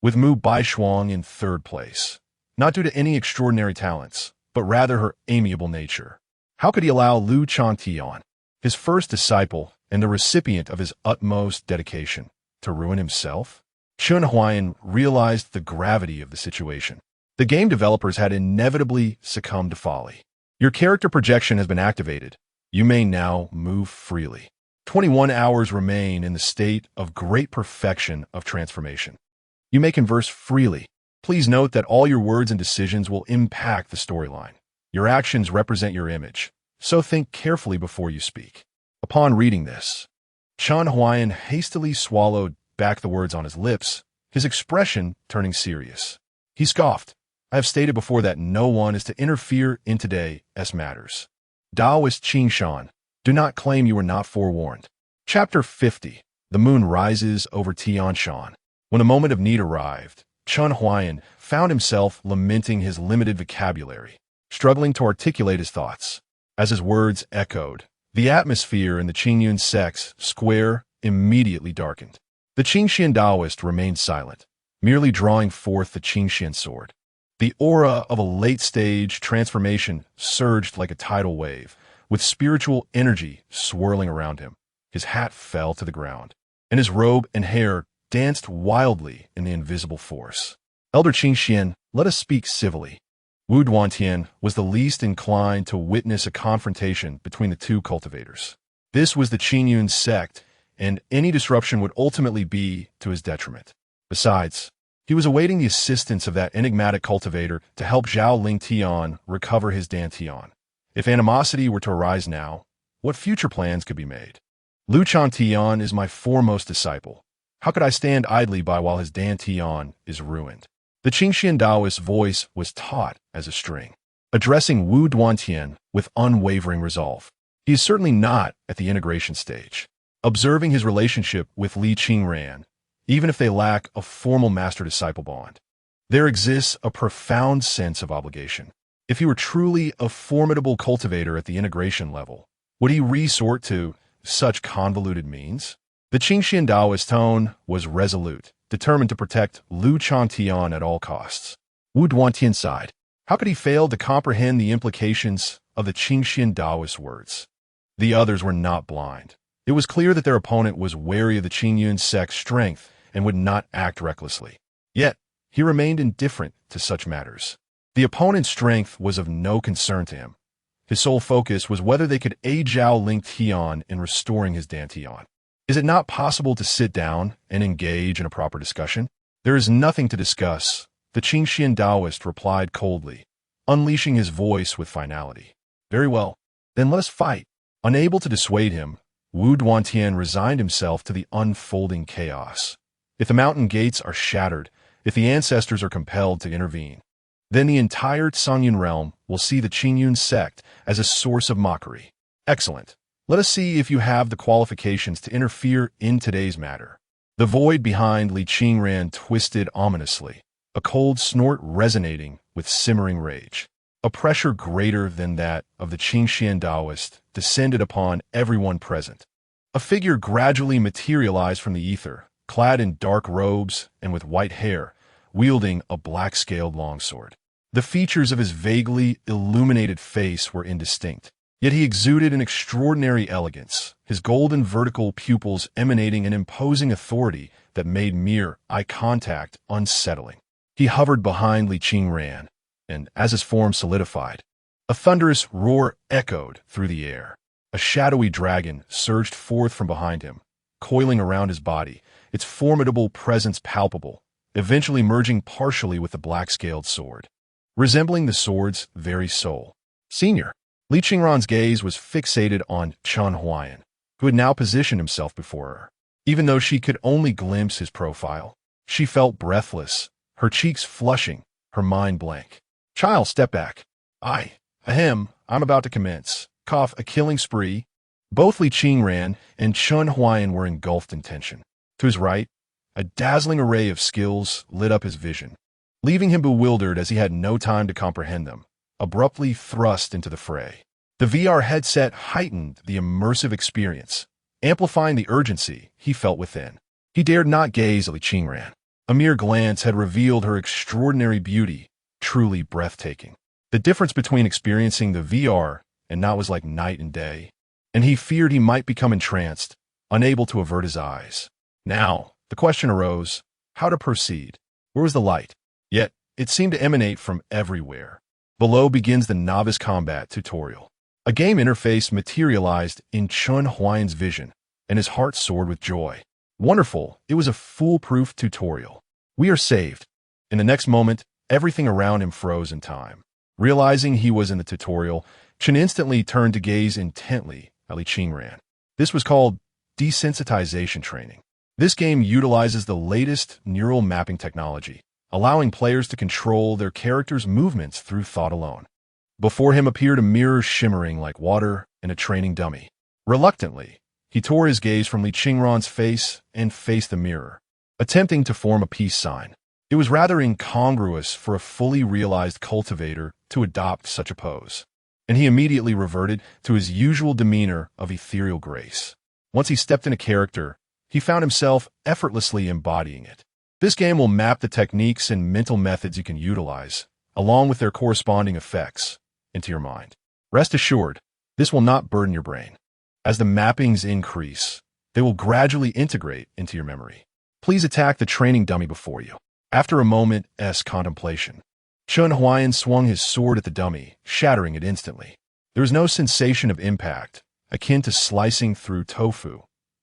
with Mu Baishuang in third place, not due to any extraordinary talents, but rather her amiable nature. How could he allow Lu Chantian, his first disciple and the recipient of his utmost dedication, to ruin himself? Chen Huai'an realized the gravity of the situation. The game developers had inevitably succumbed to folly. Your character projection has been activated. You may now move freely. 21 hours remain in the state of great perfection of transformation. You may converse freely. Please note that all your words and decisions will impact the storyline. Your actions represent your image, so think carefully before you speak. Upon reading this, Chen Huai'an hastily swallowed back the words on his lips, his expression turning serious. He scoffed. I have stated before that no one is to interfere in today's matters. Taoist Qing Shan, do not claim you were not forewarned. Chapter 50. The moon rises over Tianshan. When the moment of need arrived, Chen Huai'an found himself lamenting his limited vocabulary, struggling to articulate his thoughts. As his words echoed, the atmosphere in the Qingyun sect's square immediately darkened. The Qingxian Taoist remained silent, merely drawing forth the Qingxian sword. The aura of a late-stage transformation surged like a tidal wave, with spiritual energy swirling around him. His hat fell to the ground, and his robe and hair danced wildly in the invisible force. Elder Qingxian, let us speak civilly. Wu Duantian was the least inclined to witness a confrontation between the two cultivators. This was the Qingyun sect, and any disruption would ultimately be to his detriment. Besides, he was awaiting the assistance of that enigmatic cultivator to help Zhao Ling Tian recover his Dantian. If animosity were to arise now, what future plans could be made? Lu Chan Tian is my foremost disciple. How could I stand idly by while his Dantian is ruined? The Qingxian Taoist's voice was taut as a string, addressing Wu Duantian with unwavering resolve. He is certainly not at the integration stage. Observing his relationship with Li Qingran, even if they lack a formal master-disciple bond, there exists a profound sense of obligation. If he were truly a formidable cultivator at the integration level, would he resort to such convoluted means? The Qingxian Taoist tone was resolute, determined to protect Lu Chantian at all costs. Wu Duantian sighed. How could he fail to comprehend the implications of the Qingxian Taoist words? The others were not blind. It was clear that their opponent was wary of the Qingyun sect's strength and would not act recklessly. Yet, he remained indifferent to such matters. The opponent's strength was of no concern to him. His sole focus was whether they could aid Zhao Ling Tian in restoring his Dantian. Is it not possible to sit down and engage in a proper discussion? There is nothing to discuss, the Qingxian Taoist replied coldly, unleashing his voice with finality. Very well, then let us fight. Unable to dissuade him, Wu Duantian resigned himself to the unfolding chaos. If the mountain gates are shattered, if the ancestors are compelled to intervene, then the entire Songyun realm will see the Qingyun sect as a source of mockery. Excellent. Let us see if you have the qualifications to interfere in today's matter. The void behind Li Qingran twisted ominously, a cold snort resonating with simmering rage. A pressure greater than that of the Qingxian Taoist descended upon everyone present. A figure gradually materialized from the ether, clad in dark robes and with white hair, wielding a black-scaled longsword. The features of his vaguely illuminated face were indistinct, yet he exuded an extraordinary elegance, his golden vertical pupils emanating an imposing authority that made mere eye contact unsettling. He hovered behind Li Qingran, and as his form solidified, a thunderous roar echoed through the air. A shadowy dragon surged forth from behind him, coiling around his body, its formidable presence palpable, eventually merging partially with the black-scaled sword, resembling the sword's very soul. Senior. Li Qingran's gaze was fixated on Chen Huai'an, who had now positioned himself before her. Even though she could only glimpse his profile, she felt breathless, her cheeks flushing, her mind blank. Child, step back. I'm about to commence. Cough, a killing spree. Both Li Qingran and Chen Huai'an were engulfed in tension. To his right, a dazzling array of skills lit up his vision, leaving him bewildered as he had no time to comprehend them, abruptly thrust into the fray. The VR headset heightened the immersive experience, amplifying the urgency he felt within. He dared not gaze at Li Qingran. A mere glance had revealed her extraordinary beauty, truly breathtaking. The difference between experiencing the VR and not was like night and day, and he feared he might become entranced, unable to avert his eyes. Now, the question arose, how to proceed? Where was the light? Yet, it seemed to emanate from everywhere. Below begins the novice combat tutorial. A game interface materialized in Chen Huai'an's vision, and his heart soared with joy. Wonderful, it was a foolproof tutorial. We are saved. In the next moment, everything around him froze in time. Realizing he was in the tutorial, Chen instantly turned to gaze intently at Li Qingran. This was called desensitization training. This game utilizes the latest neural mapping technology, allowing players to control their character's movements through thought alone. Before him appeared a mirror shimmering like water and a training dummy. Reluctantly, he tore his gaze from Li Qingran's face and faced the mirror, attempting to form a peace sign. It was rather incongruous for a fully realized cultivator to adopt such a pose, and he immediately reverted to his usual demeanor of ethereal grace. Once he stepped into character, he found himself effortlessly embodying it. This game will map the techniques and mental methods you can utilize, along with their corresponding effects, into your mind. Rest assured, this will not burden your brain. As the mappings increase, they will gradually integrate into your memory. Please attack the training dummy before you. After a moment's contemplation, Chen Huai'an swung his sword at the dummy, shattering it instantly. There was no sensation of impact, akin to slicing through tofu,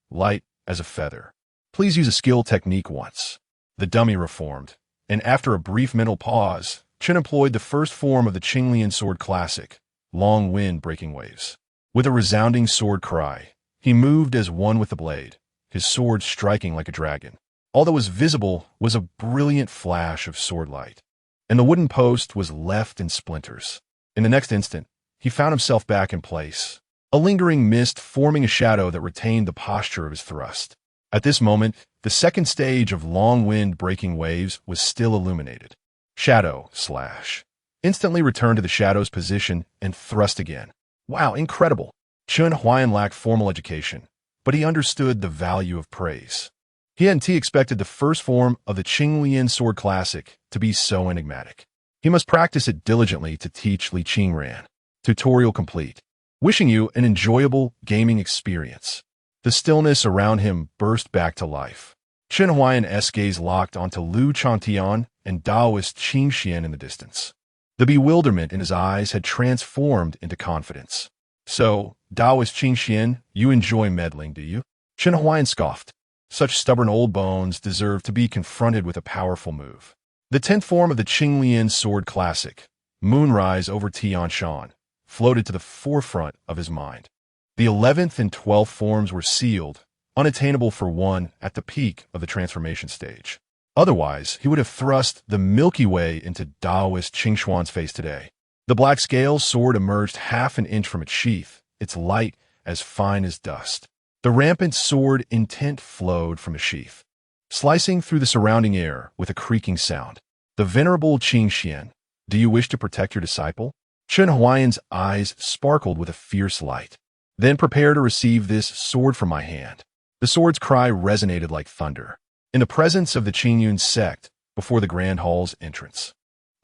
light as a feather. Please use a skill technique once. The dummy reformed, and after a brief mental pause, Chen employed the first form of the Qinglian sword classic, long wind breaking waves. With a resounding sword cry, he moved as one with the blade, his sword striking like a dragon. All that was visible was a brilliant flash of sword light, and the wooden post was left in splinters. In the next instant, he found himself back in place, a lingering mist forming a shadow that retained the posture of his thrust. At this moment, the second stage of long wind breaking waves was still illuminated. Shadow slash. Instantly returned to the shadow's position and thrust again. Wow, incredible. Chen Huai'an lacked formal education, but he understood the value of praise. He hadn't expected the first form of the Qinglian sword classic to be so enigmatic. He must practice it diligently to teach Li Qingran. Tutorial complete. Wishing you an enjoyable gaming experience. The stillness around him burst back to life. Chen Huai'an's gaze locked onto Lu Chantian and Daoist Qingxian in the distance. The bewilderment in his eyes had transformed into confidence. So, Daoist Qingxian, you enjoy meddling, do you? Chen Huai'an scoffed. Such stubborn old bones deserve to be confronted with a powerful move. The 10th form of the Qinglian sword classic, Moonrise over Tianshan, floated to the forefront of his mind. The 11th and 12th forms were sealed, unattainable for one at the peak of the transformation stage. Otherwise, he would have thrust the Milky Way into Daoist Qingxuan's face today. The black scale sword emerged half an inch from its sheath, its light as fine as dust. The rampant sword intent flowed from the sheath, slicing through the surrounding air with a creaking sound. The venerable Qingxian, do you wish to protect your disciple? Chen Huai'an's eyes sparkled with a fierce light. Then prepare to receive this sword from my hand. The sword's cry resonated like thunder. In the presence of the Qingyun sect, before the Grand Hall's entrance,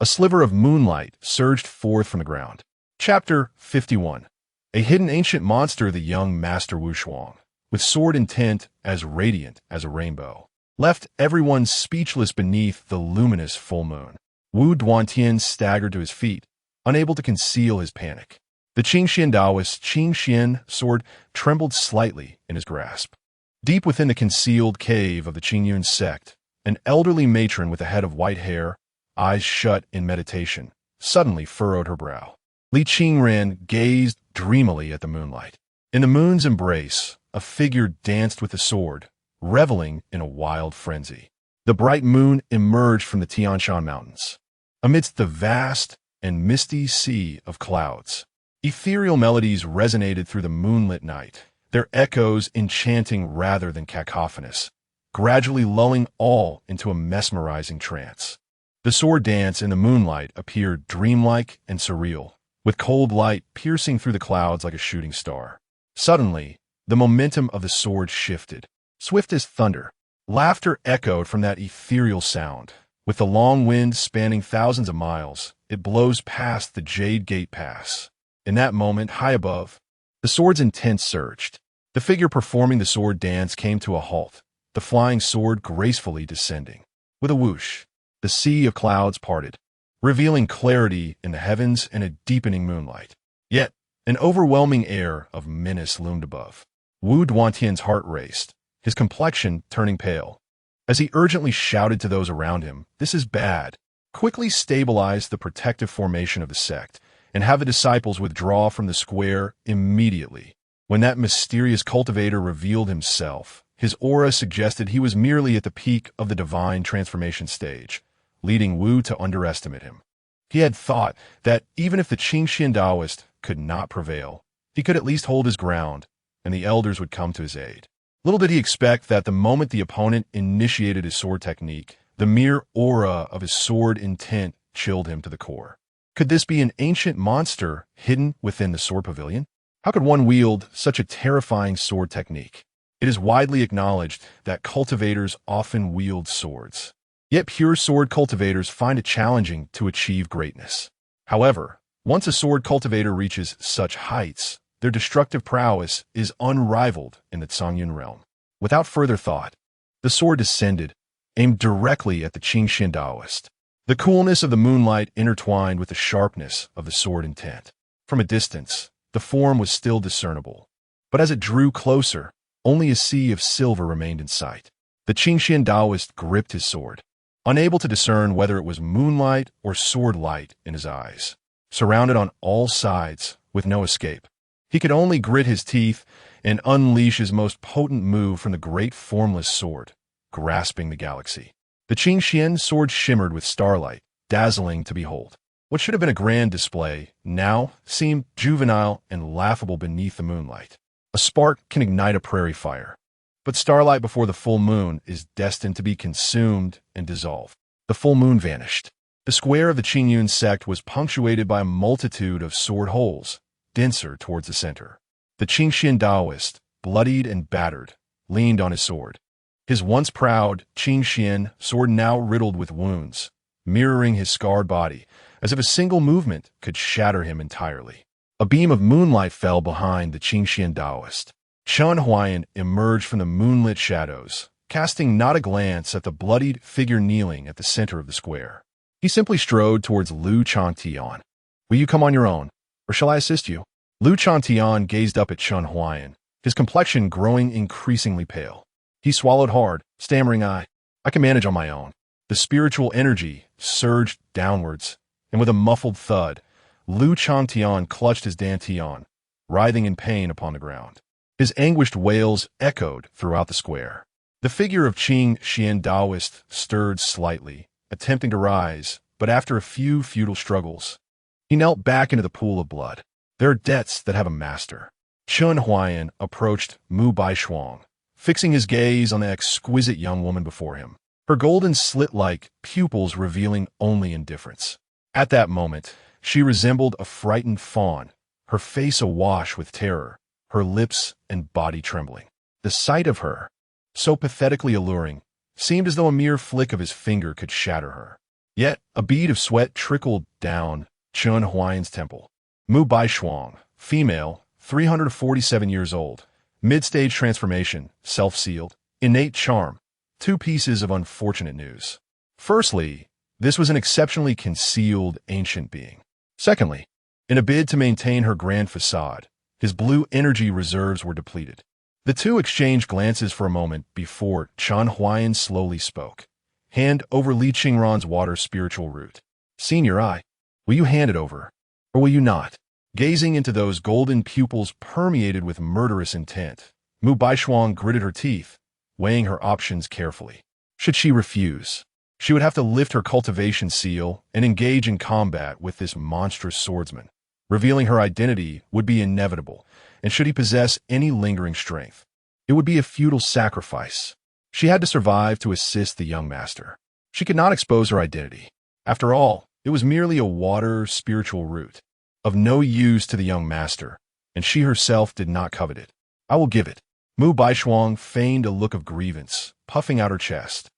a sliver of moonlight surged forth from the ground. Chapter 51. A hidden ancient monster, the young Master Wu Shuang, with sword intent as radiant as a rainbow, left everyone speechless beneath the luminous full moon. Wu Duantian staggered to his feet, unable to conceal his panic. The Qingxian Daoist Qingxian sword trembled slightly in his grasp. Deep within the concealed cave of the Qingyun sect, an elderly matron with a head of white hair, eyes shut in meditation, suddenly furrowed her brow. Li Qingran gazed dreamily at the moonlight. In the moon's embrace, a figure danced with the sword, reveling in a wild frenzy. The bright moon emerged from the Tianshan Mountains. Amidst the vast and misty sea of clouds, ethereal melodies resonated through the moonlit night, their echoes enchanting rather than cacophonous, gradually lulling all into a mesmerizing trance. The sword dance in the moonlight appeared dreamlike and surreal, with cold light piercing through the clouds like a shooting star. Suddenly, the momentum of the sword shifted. Swift as thunder, laughter echoed from that ethereal sound. With the long wind spanning thousands of miles, it blows past the Jade Gate Pass. In that moment, high above, the sword's intent surged. The figure performing the sword dance came to a halt, the flying sword gracefully descending. With a whoosh, the sea of clouds parted, revealing clarity in the heavens and a deepening moonlight. Yet, an overwhelming air of menace loomed above. Wu Duantian's heart raced, his complexion turning pale. As he urgently shouted to those around him, "This is bad. Quickly stabilize the protective formation of the sect, and have the disciples withdraw from the square immediately." When that mysterious cultivator revealed himself, his aura suggested he was merely at the peak of the divine transformation stage, leading Wu to underestimate him. He had thought that even if the Qingxian Taoist could not prevail, he could at least hold his ground, and the elders would come to his aid. Little did he expect that the moment the opponent initiated his sword technique, the mere aura of his sword intent chilled him to the core. Could this be an ancient monster hidden within the sword pavilion? How could one wield such a terrifying sword technique? It is widely acknowledged that cultivators often wield swords. Yet pure sword cultivators find it challenging to achieve greatness. However, once a sword cultivator reaches such heights, their destructive prowess is unrivaled in the Zhongyun realm. Without further thought, the sword descended, aimed directly at the Qingxian Taoist. The coolness of the moonlight intertwined with the sharpness of the sword intent. From a distance, the form was still discernible, but as it drew closer, only a sea of silver remained in sight. The Qingxian Taoist gripped his sword, unable to discern whether it was moonlight or sword light in his eyes. Surrounded on all sides, with no escape, he could only grit his teeth and unleash his most potent move from the great formless sword, grasping the galaxy. The Qingxian sword shimmered with starlight, dazzling to behold. What should have been a grand display now seemed juvenile and laughable beneath the moonlight. A spark can ignite a prairie fire, but starlight before the full moon is destined to be consumed and dissolve. The full moon vanished. The square of the Qingyun sect was punctuated by a multitude of sword holes, denser towards the center. The Qingxian Taoist, bloodied and battered, leaned on his sword. His once proud Qingxian sword now riddled with wounds, mirroring his scarred body, as if a single movement could shatter him entirely. A beam of moonlight fell behind the Qingxian Taoist. Chen Huai'an emerged from the moonlit shadows, casting not a glance at the bloodied figure kneeling at the center of the square. He simply strode towards Lu Changtian. "Will you come on your own, or shall I assist you?" Lu Changtian gazed up at Chen Huai'an, his complexion growing increasingly pale. He swallowed hard, stammering, I can manage on my own." The spiritual energy surged downwards, and with a muffled thud, Lu Changtian clutched his dantian, writhing in pain upon the ground. His anguished wails echoed throughout the square. The figure of Qingxian Taoist stirred slightly, attempting to rise, but after a few futile struggles, he knelt back into the pool of blood. There are debts that have a master. Chen Huai'an approached Mu Baishuang, fixing his gaze on the exquisite young woman before him, her golden slit-like pupils revealing only indifference. At that moment, she resembled a frightened fawn, her face awash with terror, her lips and body trembling. The sight of her, so pathetically alluring, seemed as though a mere flick of his finger could shatter her. Yet a bead of sweat trickled down Chen Huai'an's temple. Mu Baishuang, female, 347 years old, mid-stage transformation, self-sealed, innate charm. Two pieces of unfortunate news. Firstly, this was an exceptionally concealed ancient being. Secondly, in a bid to maintain her grand facade, his blue energy reserves were depleted. The two exchanged glances for a moment before Chen Huai'an slowly spoke. "Hand over Li Qingran's water spiritual root. Senior will you hand it over, or will you not?" Gazing into those golden pupils permeated with murderous intent, Mu Baishuang gritted her teeth, weighing her options carefully. Should she refuse, she would have to lift her cultivation seal and engage in combat with this monstrous swordsman. Revealing her identity would be inevitable, and should he possess any lingering strength, it would be a futile sacrifice. She had to survive to assist the young master. She could not expose her identity. After all, it was merely a water spiritual root, of no use to the young master, and she herself did not covet it. "I will give it." Mu Baishuang feigned a look of grievance, puffing out her chest.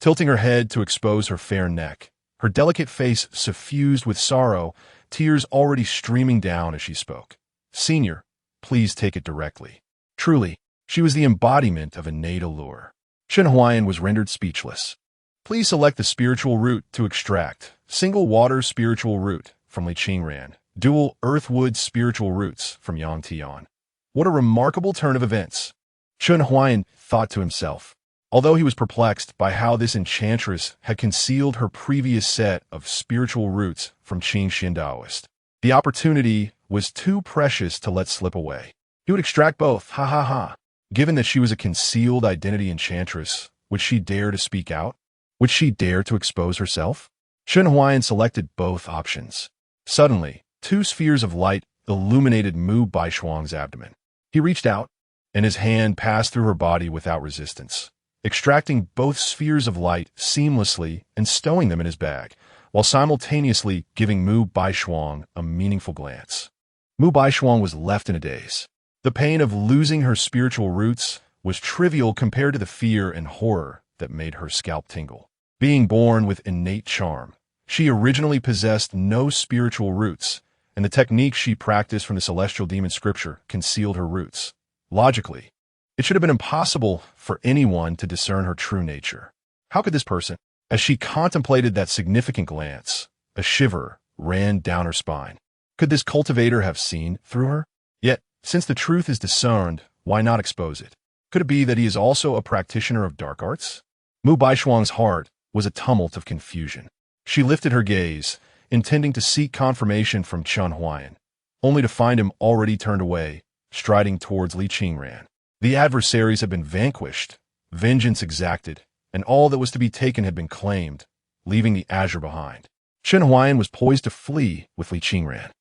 Tilting her head to expose her fair neck, her delicate face suffused with sorrow, tears already streaming down as she spoke. "Senior, please take it directly." Truly, she was the embodiment of innate allure. Chen Huai'an was rendered speechless. "Please select the spiritual root to extract. Single water spiritual root from Li Qingran. Dual earthwood spiritual roots from Yang Tian." What a remarkable turn of events. Chen Huai'an thought to himself, although he was perplexed by how this enchantress had concealed her previous set of spiritual roots from Qingxian Taoist. The opportunity was too precious to let slip away. He would extract both, ha ha ha. Given that she was a concealed identity enchantress, would she dare to speak out? Would she dare to expose herself? Chen Huai'an selected both options. Suddenly, two spheres of light illuminated Mu Baishuang's abdomen. He reached out, and his hand passed through her body without resistance, extracting both spheres of light seamlessly and stowing them in his bag, while simultaneously giving Mu Baishuang a meaningful glance. Mu Baishuang was left in a daze. The pain of losing her spiritual roots was trivial compared to the fear and horror that made her scalp tingle. Being born with innate charm, she originally possessed no spiritual roots, and the techniques she practiced from the celestial demon scripture concealed her roots. Logically, it should have been impossible for anyone to discern her true nature. How could this person? As she contemplated that significant glance, a shiver ran down her spine. Could this cultivator have seen through her? Yet, since the truth is discerned, why not expose it? Could it be that he is also a practitioner of dark arts? Mu Baishuang's heart was a tumult of confusion. She lifted her gaze, intending to seek confirmation from Chen Huai'an, only to find him already turned away, striding towards Li Qingran. The adversaries had been vanquished, vengeance exacted, and all that was to be taken had been claimed, leaving the azure behind. Chen Huai'an was poised to flee with Li Qingran.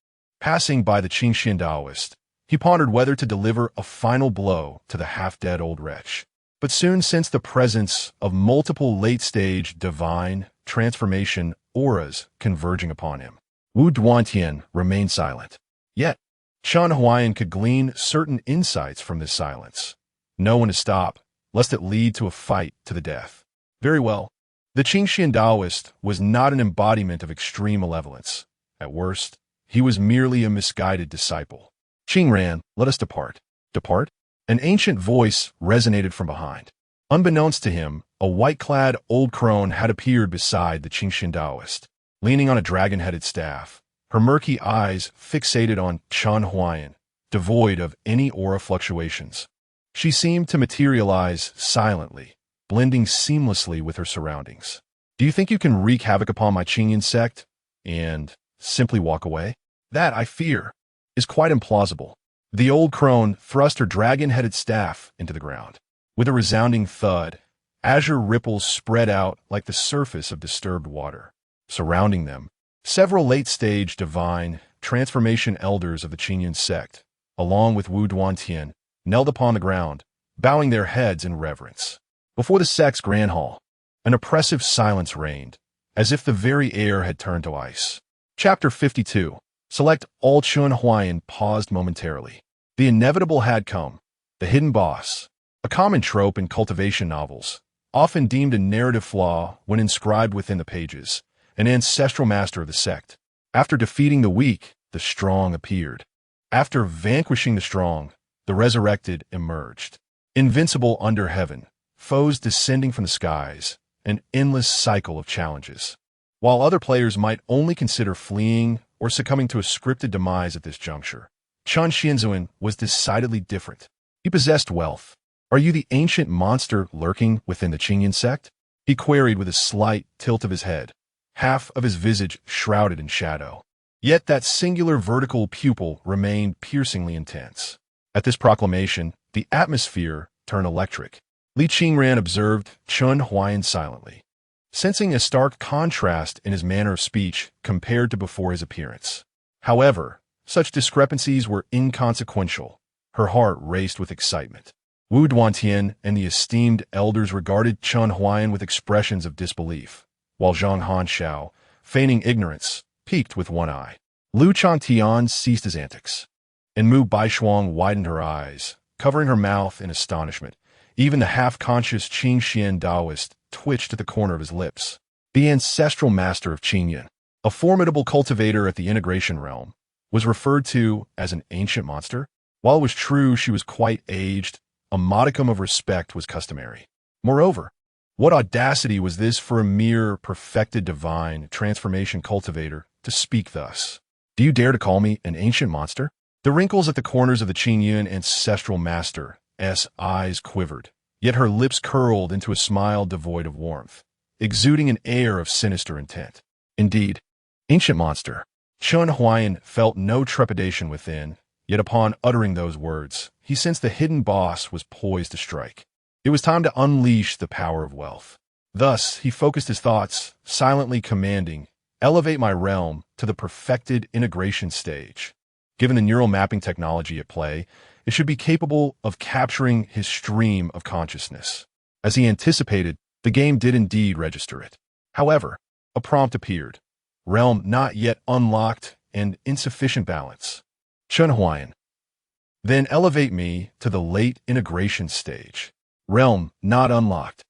Passing by the Qingxian Taoist, he pondered whether to deliver a final blow to the half-dead old wretch, but soon sensed the presence of multiple late-stage divine transformation auras converging upon him. Wu Duantian remained silent. Yet, Chen Huai'an could glean certain insights from this silence. No one to stop, lest it lead to a fight to the death. Very well. The Qingxian Taoist was not an embodiment of extreme malevolence. At worst, he was merely a misguided disciple. Qingran, let us depart. Depart? An ancient voice resonated from behind. Unbeknownst to him, a white-clad old crone had appeared beside the Qingxian Taoist, leaning on a dragon-headed staff, her murky eyes fixated on Chen Huai'an, devoid of any aura fluctuations. She seemed to materialize silently, blending seamlessly with her surroundings. Do you think you can wreak havoc upon my Qingyan sect and simply walk away? That, I fear, is quite implausible. The old crone thrust her dragon-headed staff into the ground. With a resounding thud, azure ripples spread out like the surface of disturbed water. Surrounding them, several late-stage divine transformation elders of the Qingyan sect, along with Wu Duantian, knelt upon the ground, bowing their heads in reverence. Before the sect's grand hall, an oppressive silence reigned, as if the very air had turned to ice. Chapter 52. Select all. Chen Huai'an paused momentarily. The inevitable had come. The hidden boss, a common trope in cultivation novels, often deemed a narrative flaw when inscribed within the pages, an ancestral master of the sect. After defeating the weak, the strong appeared. After vanquishing the strong, the resurrected emerged. Invincible under heaven, foes descending from the skies, an endless cycle of challenges. While other players might only consider fleeing or succumbing to a scripted demise at this juncture, Chen Xianzuan was decidedly different. He possessed wealth. Are you the ancient monster lurking within the Qingyan sect? He queried with a slight tilt of his head, half of his visage shrouded in shadow. Yet that singular vertical pupil remained piercingly intense. At this proclamation, the atmosphere turned electric. Li Qingran observed Chen Huai'an silently, sensing a stark contrast in his manner of speech compared to before his appearance. However, such discrepancies were inconsequential. Her heart raced with excitement. Wu Duantian and the esteemed elders regarded Chen Huai'an with expressions of disbelief, while Zhang Hanshao, feigning ignorance, peeked with one eye. Lu Changtian ceased his antics, and Mu Baishuang widened her eyes, covering her mouth in astonishment. Even the half-conscious Qingxian Taoist twitched at the corner of his lips. The ancestral master of Qingyan, a formidable cultivator at the integration realm, was referred to as an ancient monster. While it was true she was quite aged, a modicum of respect was customary. Moreover, what audacity was this for a mere perfected divine transformation cultivator to speak thus? Do you dare to call me an ancient monster? The wrinkles at the corners of the Qingyan ancestral master's eyes quivered, yet her lips curled into a smile devoid of warmth, exuding an air of sinister intent. Indeed, ancient monster. Chen Huai'an felt no trepidation within, yet upon uttering those words, he sensed the hidden boss was poised to strike. It was time to unleash the power of wealth. Thus, he focused his thoughts, silently commanding, elevate my realm to the perfected integration stage. Given the neural mapping technology at play, it should be capable of capturing his stream of consciousness. As he anticipated, the game did indeed register it. However, a prompt appeared. Realm not yet unlocked and insufficient balance. Chen Huai'an. Then elevate me to the late integration stage. Realm not unlocked.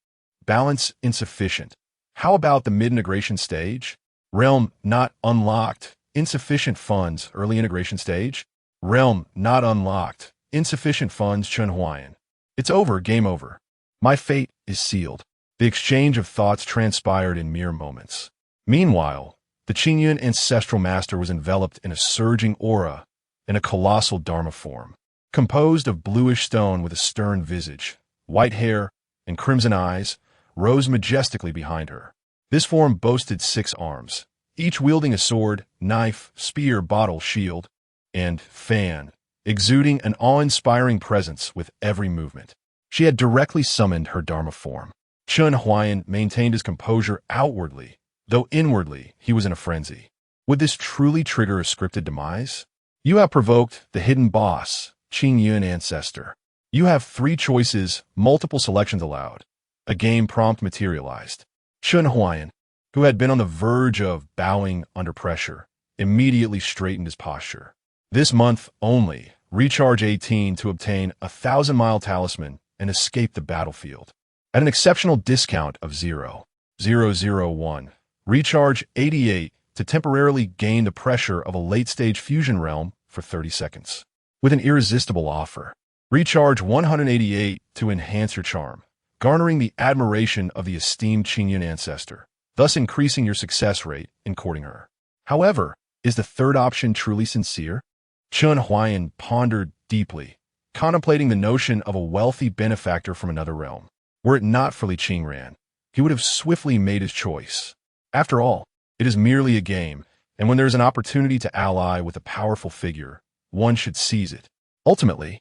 Balance insufficient. How about the mid-integration stage? Realm not unlocked. Insufficient funds, early integration stage. Realm not unlocked. Insufficient funds, Chen Huai'an. It's over, game over. My fate is sealed. The exchange of thoughts transpired in mere moments. Meanwhile, the Qingyun ancestral master was enveloped in a surging aura in a colossal dharma form, composed of bluish stone with a stern visage. White hair and crimson eyes rose majestically behind her. This form boasted 6 arms, each wielding a sword, knife, spear, bottle, shield, and fan, exuding an awe-inspiring presence with every movement. She had directly summoned her Dharma form. Chen Huai'an maintained his composure outwardly, though inwardly he was in a frenzy. Would this truly trigger a scripted demise? You have provoked the hidden boss, Qingyun ancestor. You have 3 choices, multiple selections allowed. A game prompt materialized. Chen Huai'an, who had been on the verge of bowing under pressure, immediately straightened his posture. This month only, recharge 18 to obtain a 1,000-mile talisman and escape the battlefield. At an exceptional discount of 0.001, recharge 88 to temporarily gain the pressure of a late-stage fusion realm for 30 seconds. With an irresistible offer, recharge 188 to enhance your charm, garnering the admiration of the esteemed Qingyun ancestor, thus increasing your success rate in courting her. However, is the third option truly sincere? Chen Huai'an pondered deeply, contemplating the notion of a wealthy benefactor from another realm. Were it not for Li Qingran, he would have swiftly made his choice. After all, it is merely a game, and when there is an opportunity to ally with a powerful figure, one should seize it. Ultimately,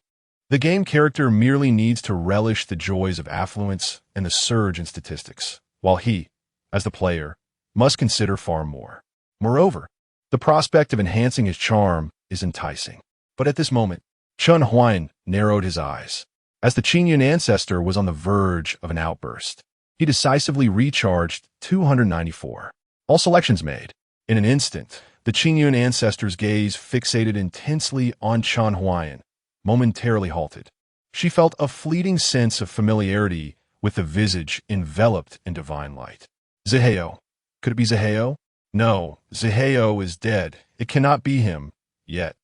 the game character merely needs to relish the joys of affluence and the surge in statistics, while he, as the player, must consider far more. Moreover, the prospect of enhancing his charm is enticing. But at this moment, Chen Huai'an narrowed his eyes. As the Qingyun ancestor was on the verge of an outburst, he decisively recharged 294. All selections made. In an instant, the Qingyun ancestor's gaze fixated intensely on Chen Huai'an, momentarily halted. She felt a fleeting sense of familiarity with the visage enveloped in divine light. Zihao. Could it be Zihao? No, Zihao is dead. It cannot be him, yet.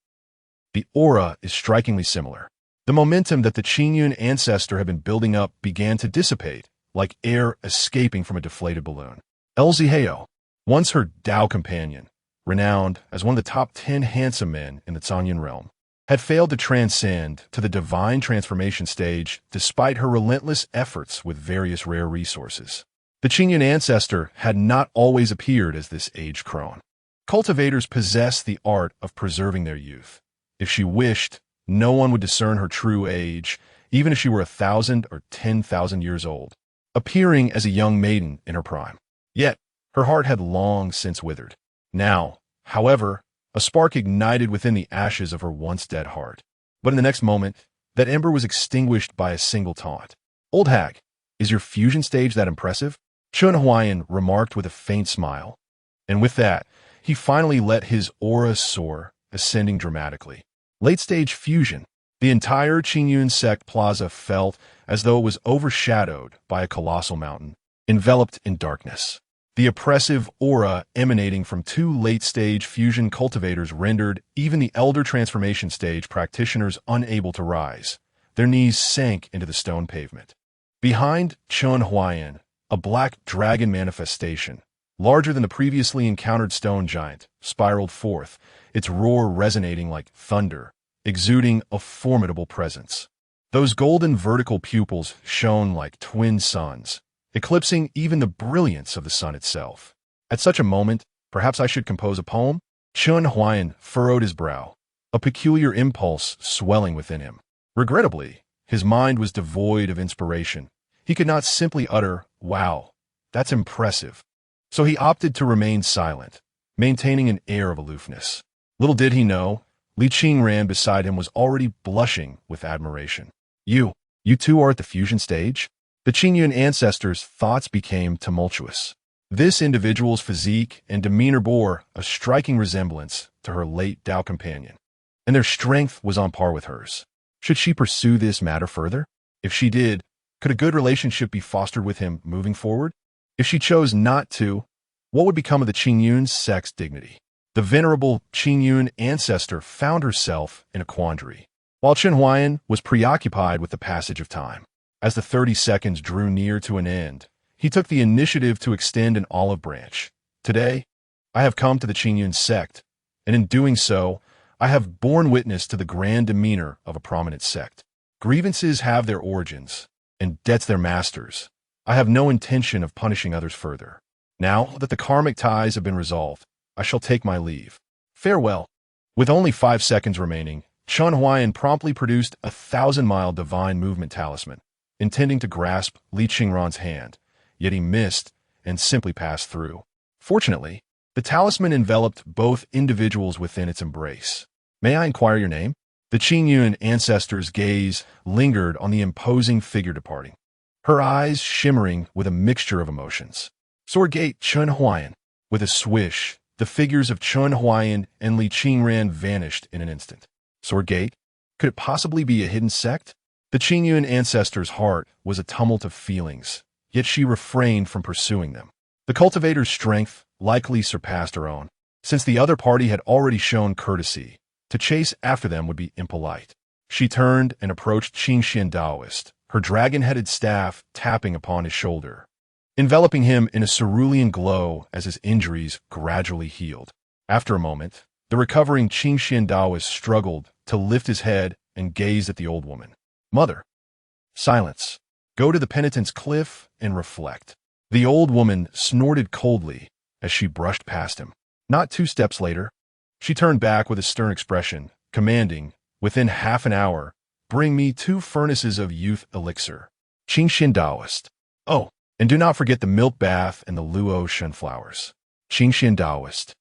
The aura is strikingly similar. The momentum that the Qingyun ancestor had been building up began to dissipate, like air escaping from a deflated balloon. El Zihao, once her Dao companion, renowned as one of the top 10 handsome men in the Zhongyun realm, had failed to transcend to the divine transformation stage despite her relentless efforts with various rare resources. The Qingyun ancestor had not always appeared as this aged crone. Cultivators possess the art of preserving their youth. If she wished, no one would discern her true age, even if she were 1,000 or 10,000 years old, appearing as a young maiden in her prime. Yet, her heart had long since withered. Now, however, a spark ignited within the ashes of her once-dead heart. But in the next moment, that ember was extinguished by a single taunt. "Old hag, is your fusion stage that impressive?" Chen Huai'an remarked with a faint smile. And with that, he finally let his aura soar, ascending dramatically. Late-stage fusion. The entire Qingyun sect plaza felt as though it was overshadowed by a colossal mountain, enveloped in darkness. The oppressive aura emanating from 2 late-stage fusion cultivators rendered even the elder transformation stage practitioners unable to rise. Their knees sank into the stone pavement. Behind Chen Huai'an, a black dragon manifestation, larger than the previously encountered stone giant, spiraled forth, its roar resonating like thunder, exuding a formidable presence. Those golden vertical pupils shone like twin suns, eclipsing even the brilliance of the sun itself. At such a moment, perhaps I should compose a poem? Chen Huai'an furrowed his brow, a peculiar impulse swelling within him. Regrettably, his mind was devoid of inspiration. He could not simply utter, "Wow, that's impressive." So he opted to remain silent, maintaining an air of aloofness. Little did he know, Li Qingran beside him was already blushing with admiration. You two are at the fusion stage? The Qingyun ancestors' thoughts became tumultuous. This individual's physique and demeanor bore a striking resemblance to her late Dao companion, and their strength was on par with hers. Should she pursue this matter further? If she did, could a good relationship be fostered with him moving forward? If she chose not to, what would become of the Qingyun's sex dignity? The venerable Qingyun ancestor found herself in a quandary, while Chen Huai'an was preoccupied with the passage of time. As the 30 seconds drew near to an end, he took the initiative to extend an olive branch. Today, I have come to the Qingyun sect, and in doing so, I have borne witness to the grand demeanor of a prominent sect. Grievances have their origins, and debts their masters. I have no intention of punishing others further. Now that the karmic ties have been resolved, I shall take my leave. Farewell. With only 5 seconds remaining, Chen Huai'an promptly produced a 1,000-mile divine movement talisman, intending to grasp Li Qingran's hand, yet he missed and simply passed through. Fortunately, the talisman enveloped both individuals within its embrace. May I inquire your name? The Qingyun ancestor's gaze lingered on the imposing figure departing, her eyes shimmering with a mixture of emotions. Swordgate Chen Huai'an. With a swish, the figures of Chen Huai'an and Li Qingran vanished in an instant. Swordgate? Could it possibly be a hidden sect? The Qingyun ancestor's heart was a tumult of feelings, yet she refrained from pursuing them. The cultivator's strength likely surpassed her own, since the other party had already shown courtesy. To chase after them would be impolite. She turned and approached Qingxian Daoist, her dragon-headed staff tapping upon his shoulder, enveloping him in a cerulean glow as his injuries gradually healed. After a moment, the recovering Qingxian Daoist struggled to lift his head and gazed at the old woman. Mother. Silence. Go to the penitent's cliff and reflect. The old woman snorted coldly as she brushed past him. Not 2 steps later, she turned back with a stern expression, commanding, within half an hour, bring me 2 furnaces of youth elixir. Qingxian Daoist. Oh, and do not forget the milk bath and the Luo Shen flowers. Qingxian Daoist.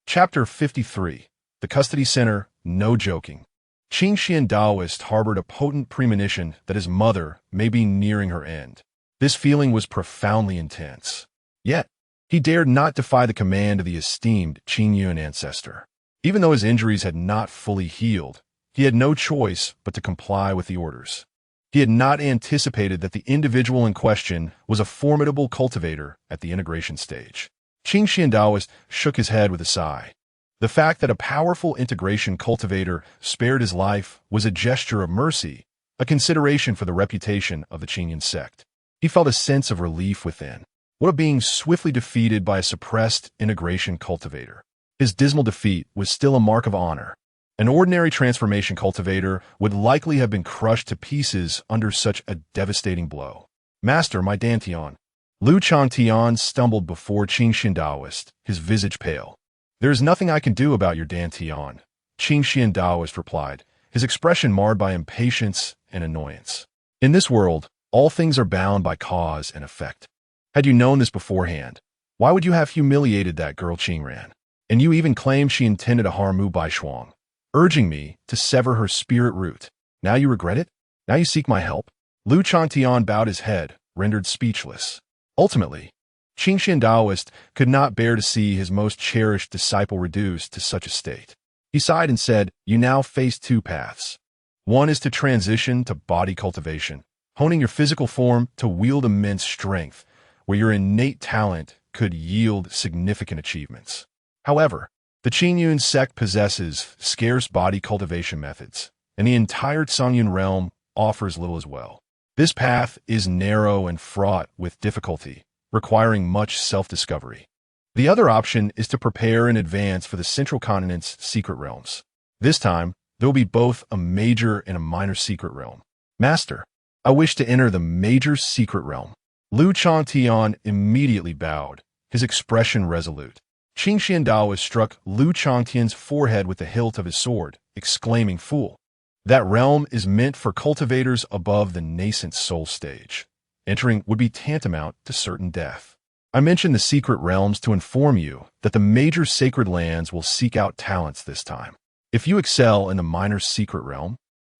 Chapter 53. The Custody Center, No Joking. Qingxian Daoist harbored a potent premonition that his mother may be nearing her end. This feeling was profoundly intense. Yet, he dared not defy the command of the esteemed Qingyun ancestor. Even though his injuries had not fully healed, he had no choice but to comply with the orders. He had not anticipated that the individual in question was a formidable cultivator at the integration stage. Qingxian Daoist shook his head with a sigh. The fact that a powerful integration cultivator spared his life was a gesture of mercy, a consideration for the reputation of the Qingyun sect. He felt a sense of relief within. What of being swiftly defeated by a suppressed integration cultivator? His dismal defeat was still a mark of honor. An ordinary transformation cultivator would likely have been crushed to pieces under such a devastating blow. Master, my Dantian. Lu Changtian stumbled before Qingxian Daoist, his visage pale. There is nothing I can do about your Dantian, Qingxian Daoist replied, his expression marred by impatience and annoyance. In this world, all things are bound by cause and effect. Had you known this beforehand, why would you have humiliated that girl Qingran? And you even claimed she intended to harm Mu Baishuang, urging me to sever her spirit root. Now you regret it? Now you seek my help? Lu Changtian bowed his head, rendered speechless. Ultimately, Qingxian Daoist could not bear to see his most cherished disciple reduced to such a state. He sighed and said, you now face 2 paths. One is to transition to body cultivation, honing your physical form to wield immense strength, where your innate talent could yield significant achievements. However, the Qingyun sect possesses scarce body cultivation methods, and the entire Songyun realm offers little as well. This path is narrow and fraught with difficulty, requiring much self-discovery. The other option is to prepare in advance for the Central Continent's secret realms. This time, there will be both a major and a minor secret realm. Master, I wish to enter the major secret realm. Lu Changtian immediately bowed, his expression resolute. Qingxian Daoist struck Lu Changtian's forehead with the hilt of his sword, exclaiming, fool. That realm is meant for cultivators above the nascent soul stage. Entering would be tantamount to certain death. I mentioned the secret realms to inform you that the major sacred lands will seek out talents this time. If you excel in the minor secret realm,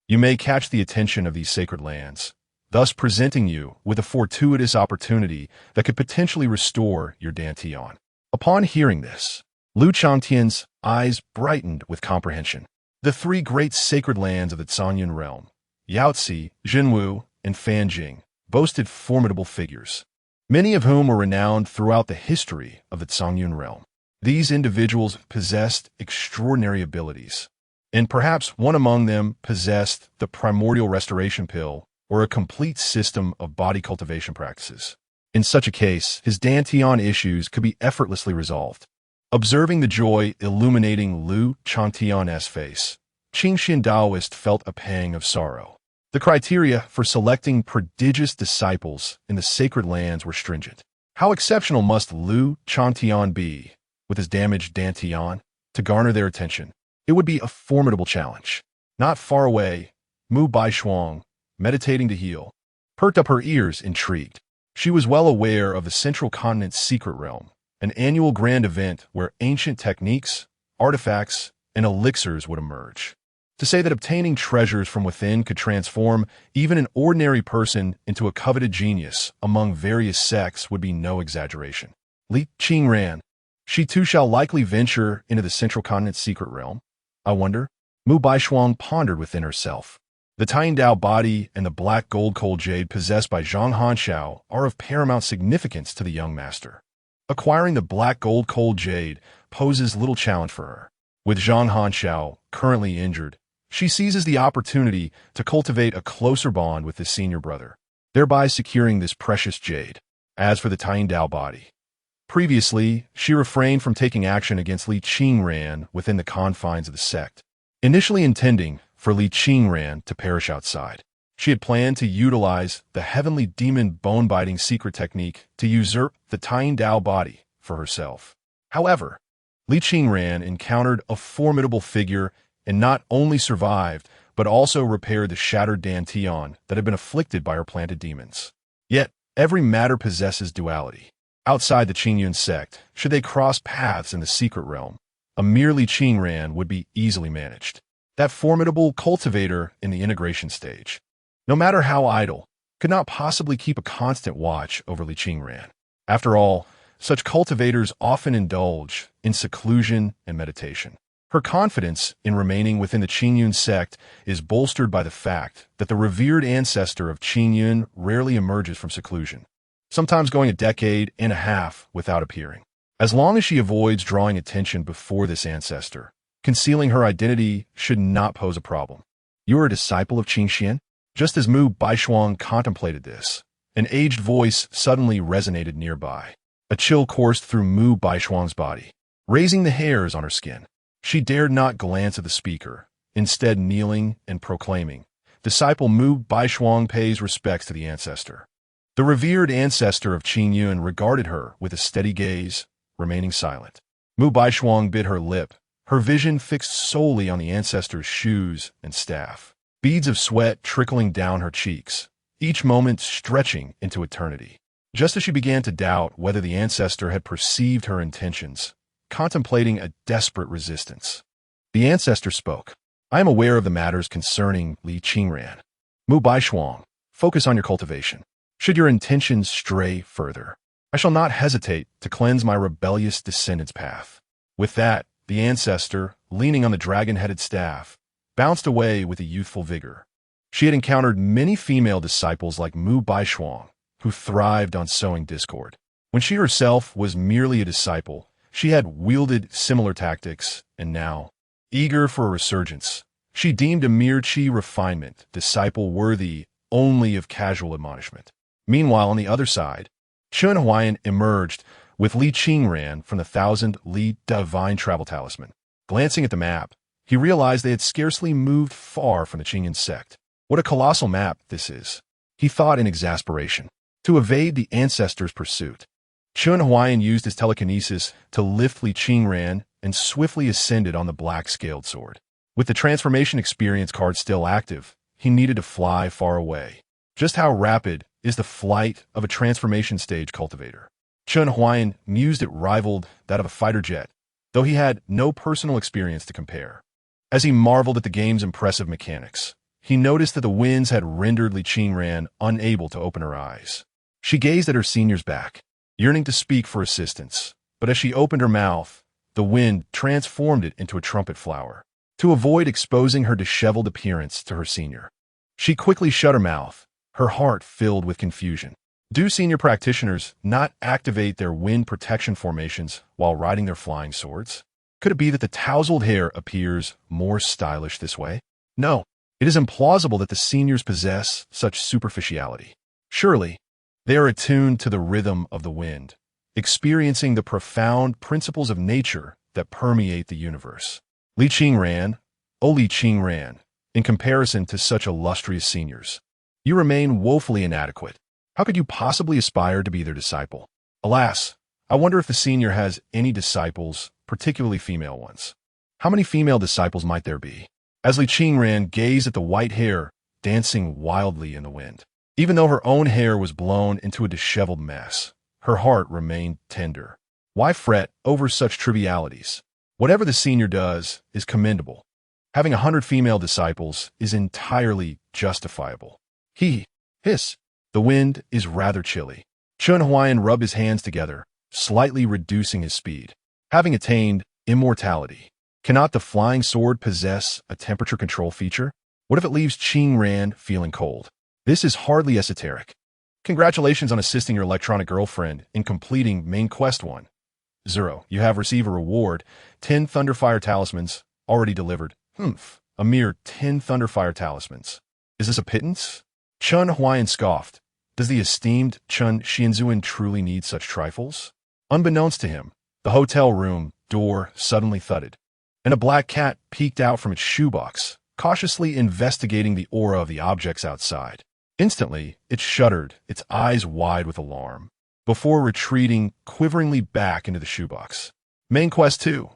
you may catch the attention of these sacred lands, thus presenting you with a fortuitous opportunity that could potentially restore your Dantian. Upon hearing this, Lu Changtian's eyes brightened with comprehension. The three great sacred lands of the Cangyun realm, Yaozi, Jinwu, and Fanjing, boasted formidable figures, many of whom were renowned throughout the history of the Cangyun realm. These individuals possessed extraordinary abilities, and perhaps one among them possessed the primordial restoration pill or a complete system of body cultivation practices. In such a case, his Dantian issues could be effortlessly resolved. Observing the joy illuminating Lu Changtian's face, Qingxian Daoist felt a pang of sorrow. The criteria for selecting prodigious disciples in the sacred lands were stringent. How exceptional must Lu Changtian be, with his damaged Dantian, to garner their attention? It would be a formidable challenge. Not far away, Mu Baishuang, meditating to heal, perked up her ears intrigued. She was well aware of the Central Continent's secret realm, an annual grand event where ancient techniques, artifacts, and elixirs would emerge. To say that obtaining treasures from within could transform even an ordinary person into a coveted genius among various sects would be no exaggeration. Li Qingran, she too shall likely venture into the Central Continent's secret realm. I wonder? Mu Baishuang pondered within herself. The Tang Dao body and the black gold coal jade possessed by Zhang Hanshao are of paramount significance to the young master. Acquiring the black gold coal jade poses little challenge for her. With Zhang Hanshao currently injured, she seizes the opportunity to cultivate a closer bond with his senior brother, thereby securing this precious jade. As for the Tang Dao body, previously, she refrained from taking action against Li Qingran within the confines of the sect, initially intending for Li Qingran to perish outside. She had planned to utilize the heavenly demon bone-biting secret technique to usurp the Tang Dao body for herself. However, Li Qingran encountered a formidable figure and not only survived, but also repaired the shattered Dantian that had been afflicted by her planted demons. Yet, every matter possesses duality. Outside the Qingyun sect, should they cross paths in the secret realm, a mere Li Qingran would be easily managed. That formidable cultivator in the integration stage, no matter how idle, could not possibly keep a constant watch over Li Qingran. After all, such cultivators often indulge in seclusion and meditation. Her confidence in remaining within the Qingyun sect is bolstered by the fact that the revered ancestor of Qingyun rarely emerges from seclusion, sometimes going a decade and a half without appearing. As long as she avoids drawing attention before this ancestor, concealing her identity should not pose a problem. You are a disciple of Qingxian? Just as Mu Baishuang contemplated this, an aged voice suddenly resonated nearby. A chill coursed through Mu Baishuang's body, raising the hairs on her skin. She dared not glance at the speaker, instead kneeling and proclaiming, "Disciple Mu Baishuang pays respects to the ancestor." The revered ancestor of Qingyun regarded her with a steady gaze, remaining silent. Mu Baishuang bit her lip, her vision fixed solely on the ancestor's shoes and staff. Beads of sweat trickling down her cheeks, each moment stretching into eternity. Just as she began to doubt whether the ancestor had perceived her intentions, contemplating a desperate resistance, the ancestor spoke. "I am aware of the matters concerning Li Qingran. Mu Baishuang, focus on your cultivation. Should your intentions stray further, I shall not hesitate to cleanse my rebellious descendants' path." With that, the ancestor, leaning on the dragon-headed staff, bounced away with a youthful vigor. She had encountered many female disciples like Mu Baishuang, who thrived on sowing discord. When she herself was merely a disciple, she had wielded similar tactics, and now, eager for a resurgence, she deemed a mere chi refinement disciple worthy only of casual admonishment. Meanwhile, on the other side, Chen Huai'an emerged with Li Qingran from the 1,000 Li divine travel talisman. Glancing at the map, he realized they had scarcely moved far from the Qingyun sect. What a colossal map this is, he thought in exasperation. To evade the ancestor's pursuit, Chen Huai'an used his telekinesis to lift Li Qingran and swiftly ascended on the black scaled sword. With the transformation experience card still active, he needed to fly far away. Just how rapid is the flight of a transformation stage cultivator? Chen Huai'an mused it rivaled that of a fighter jet, though he had no personal experience to compare. As he marveled at the game's impressive mechanics, he noticed that the winds had rendered Li Qingran unable to open her eyes. She gazed at her senior's back, yearning to speak for assistance, but as she opened her mouth, the wind transformed it into a trumpet flower. To avoid exposing her disheveled appearance to her senior, she quickly shut her mouth, her heart filled with confusion. Do senior practitioners not activate their wind protection formations while riding their flying swords? Could it be that the tousled hair appears more stylish this way? No, it is implausible that the seniors possess such superficiality. Surely, they are attuned to the rhythm of the wind, experiencing the profound principles of nature that permeate the universe. Li Qingran, oh Li Qingran, in comparison to such illustrious seniors, you remain woefully inadequate. How could you possibly aspire to be their disciple? Alas, I wonder if the senior has any disciples, particularly female ones. How many female disciples might there be? As Li Qingran gazed at the white hair dancing wildly in the wind, even though her own hair was blown into a disheveled mess, her heart remained tender. Why fret over such trivialities? Whatever the senior does is commendable. Having 100 female disciples is entirely justifiable. Hiss. The wind is rather chilly. Chen Huai'an rubbed his hands together, slightly reducing his speed. Having attained immortality, cannot the flying sword possess a temperature control feature? What if it leaves Qingran feeling cold? This is hardly esoteric. Congratulations on assisting your electronic girlfriend in completing main quest 1. 0. You have received a reward, 10 Thunderfire Talismans, already delivered. A mere 10 Thunderfire Talismans. Is this a pittance? Chen Huai'an scoffed. Does the esteemed Chen Xianzuan truly need such trifles? Unbeknownst to him, the hotel room door suddenly thudded, and a black cat peeked out from its shoebox, cautiously investigating the aura of the objects outside. Instantly, it shuddered, its eyes wide with alarm, before retreating quiveringly back into the shoebox. Main quest 2.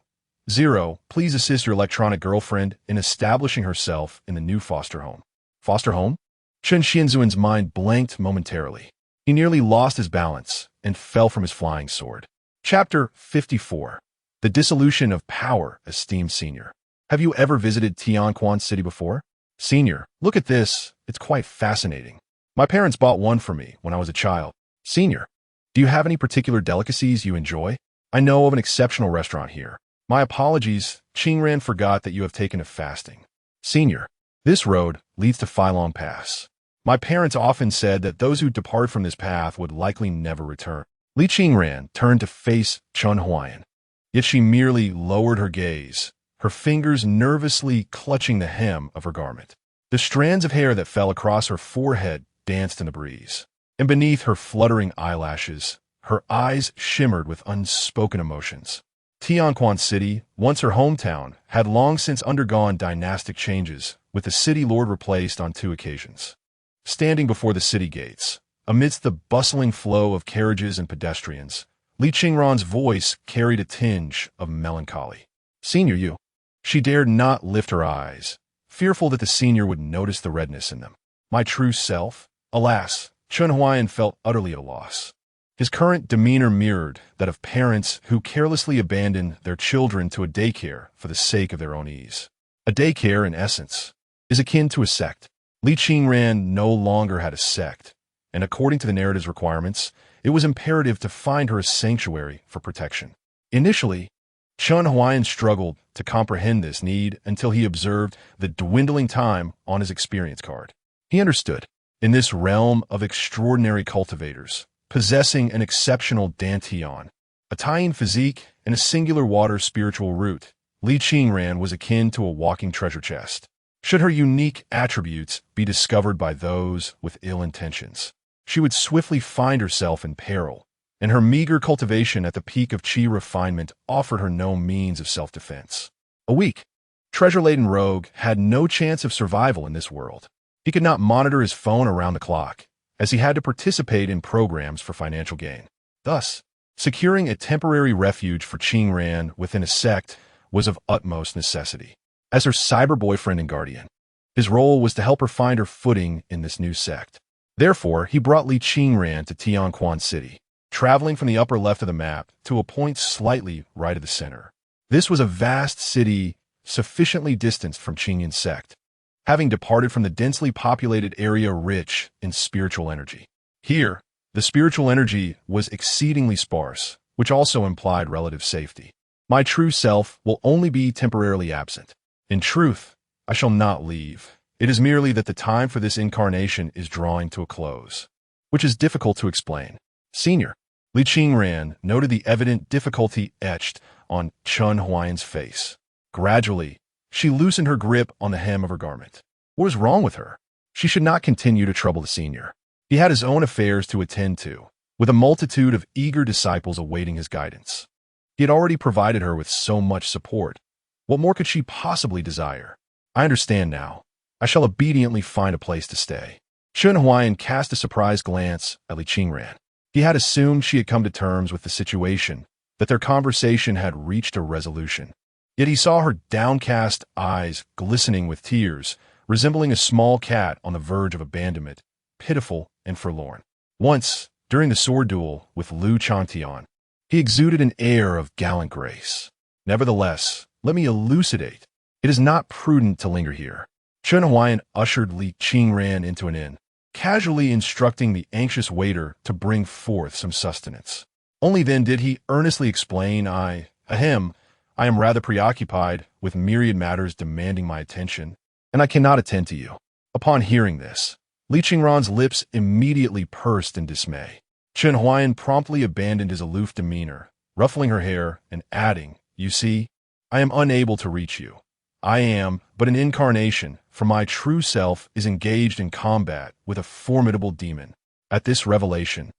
0. Please assist your electronic girlfriend in establishing herself in the new foster home. Foster home? Chen Xianzuan's mind blanked momentarily. He nearly lost his balance and fell from his flying sword. Chapter 54. The Dissolution of Power, Esteemed Senior. Have you ever visited Tianquan City before? Senior, look at this. It's quite fascinating. My parents bought one for me when I was a child. Senior, do you have any particular delicacies you enjoy? I know of an exceptional restaurant here. My apologies, Qingran forgot that you have taken to fasting. Senior, this road leads to Feilong Pass. My parents often said that those who depart from this path would likely never return. Li Qingran turned to face Chen Huai'an, yet she merely lowered her gaze, her fingers nervously clutching the hem of her garment. The strands of hair that fell across her forehead danced in the breeze, and beneath her fluttering eyelashes, her eyes shimmered with unspoken emotions. Tianquan City, once her hometown, had long since undergone dynastic changes, with the city lord replaced on 2 occasions. Standing before the city gates, amidst the bustling flow of carriages and pedestrians, Li Qingran's voice carried a tinge of melancholy. Senior, you. She dared not lift her eyes, fearful that the senior would notice the redness in them. My true self? Alas, Chen Huai'an felt utterly at a loss. His current demeanor mirrored that of parents who carelessly abandon their children to a daycare for the sake of their own ease. A daycare, in essence, is akin to a sect. Li Qingran no longer had a sect, and according to the narrative's requirements, it was imperative to find her a sanctuary for protection. Initially, Chen Huai'an struggled to comprehend this need until he observed the dwindling time on his experience card. He understood. In this realm of extraordinary cultivators, possessing an exceptional dantian, a Taiyin physique, and a singular water spiritual root, Li Qingran was akin to a walking treasure chest. Should her unique attributes be discovered by those with ill intentions, she would swiftly find herself in peril, and her meager cultivation at the peak of qi refinement offered her no means of self-defense. A weak, treasure-laden rogue had no chance of survival in this world. He could not monitor his phone around the clock, as he had to participate in programs for financial gain. Thus, securing a temporary refuge for Qingran within a sect was of utmost necessity. As her cyber boyfriend and guardian, his role was to help her find her footing in this new sect. Therefore, he brought Li Qingran to Tianquan City, traveling from the upper left of the map to a point slightly right of the center. This was a vast city sufficiently distanced from Qingyun's sect, having departed from the densely populated area rich in spiritual energy. Here, the spiritual energy was exceedingly sparse, which also implied relative safety. My true self will only be temporarily absent. In truth, I shall not leave. It is merely that the time for this incarnation is drawing to a close, which is difficult to explain. Senior, Li Qingran noted the evident difficulty etched on Chen Huai'an's face. Gradually, she loosened her grip on the hem of her garment. What was wrong with her? She should not continue to trouble the senior. He had his own affairs to attend to, with a multitude of eager disciples awaiting his guidance. He had already provided her with so much support. What more could she possibly desire? I understand now. I shall obediently find a place to stay. Chen Huai'an cast a surprised glance at Li Qingran. He had assumed she had come to terms with the situation, that their conversation had reached a resolution. Yet he saw her downcast eyes glistening with tears, resembling a small cat on the verge of abandonment, pitiful and forlorn. Once, during the sword duel with Lu Changtian, he exuded an air of gallant grace. Nevertheless, let me elucidate. It is not prudent to linger here. Chen Huai'an ushered Li Qingran into an inn, casually instructing the anxious waiter to bring forth some sustenance. Only then did he earnestly explain, I am rather preoccupied with myriad matters demanding my attention, and I cannot attend to you. Upon hearing this, Li Qingran's lips immediately pursed in dismay. Chen Huai'an promptly abandoned his aloof demeanor, ruffling her hair and adding, You see, I am unable to reach you. I am but an incarnation, for my true self is engaged in combat with a formidable demon. At this revelation,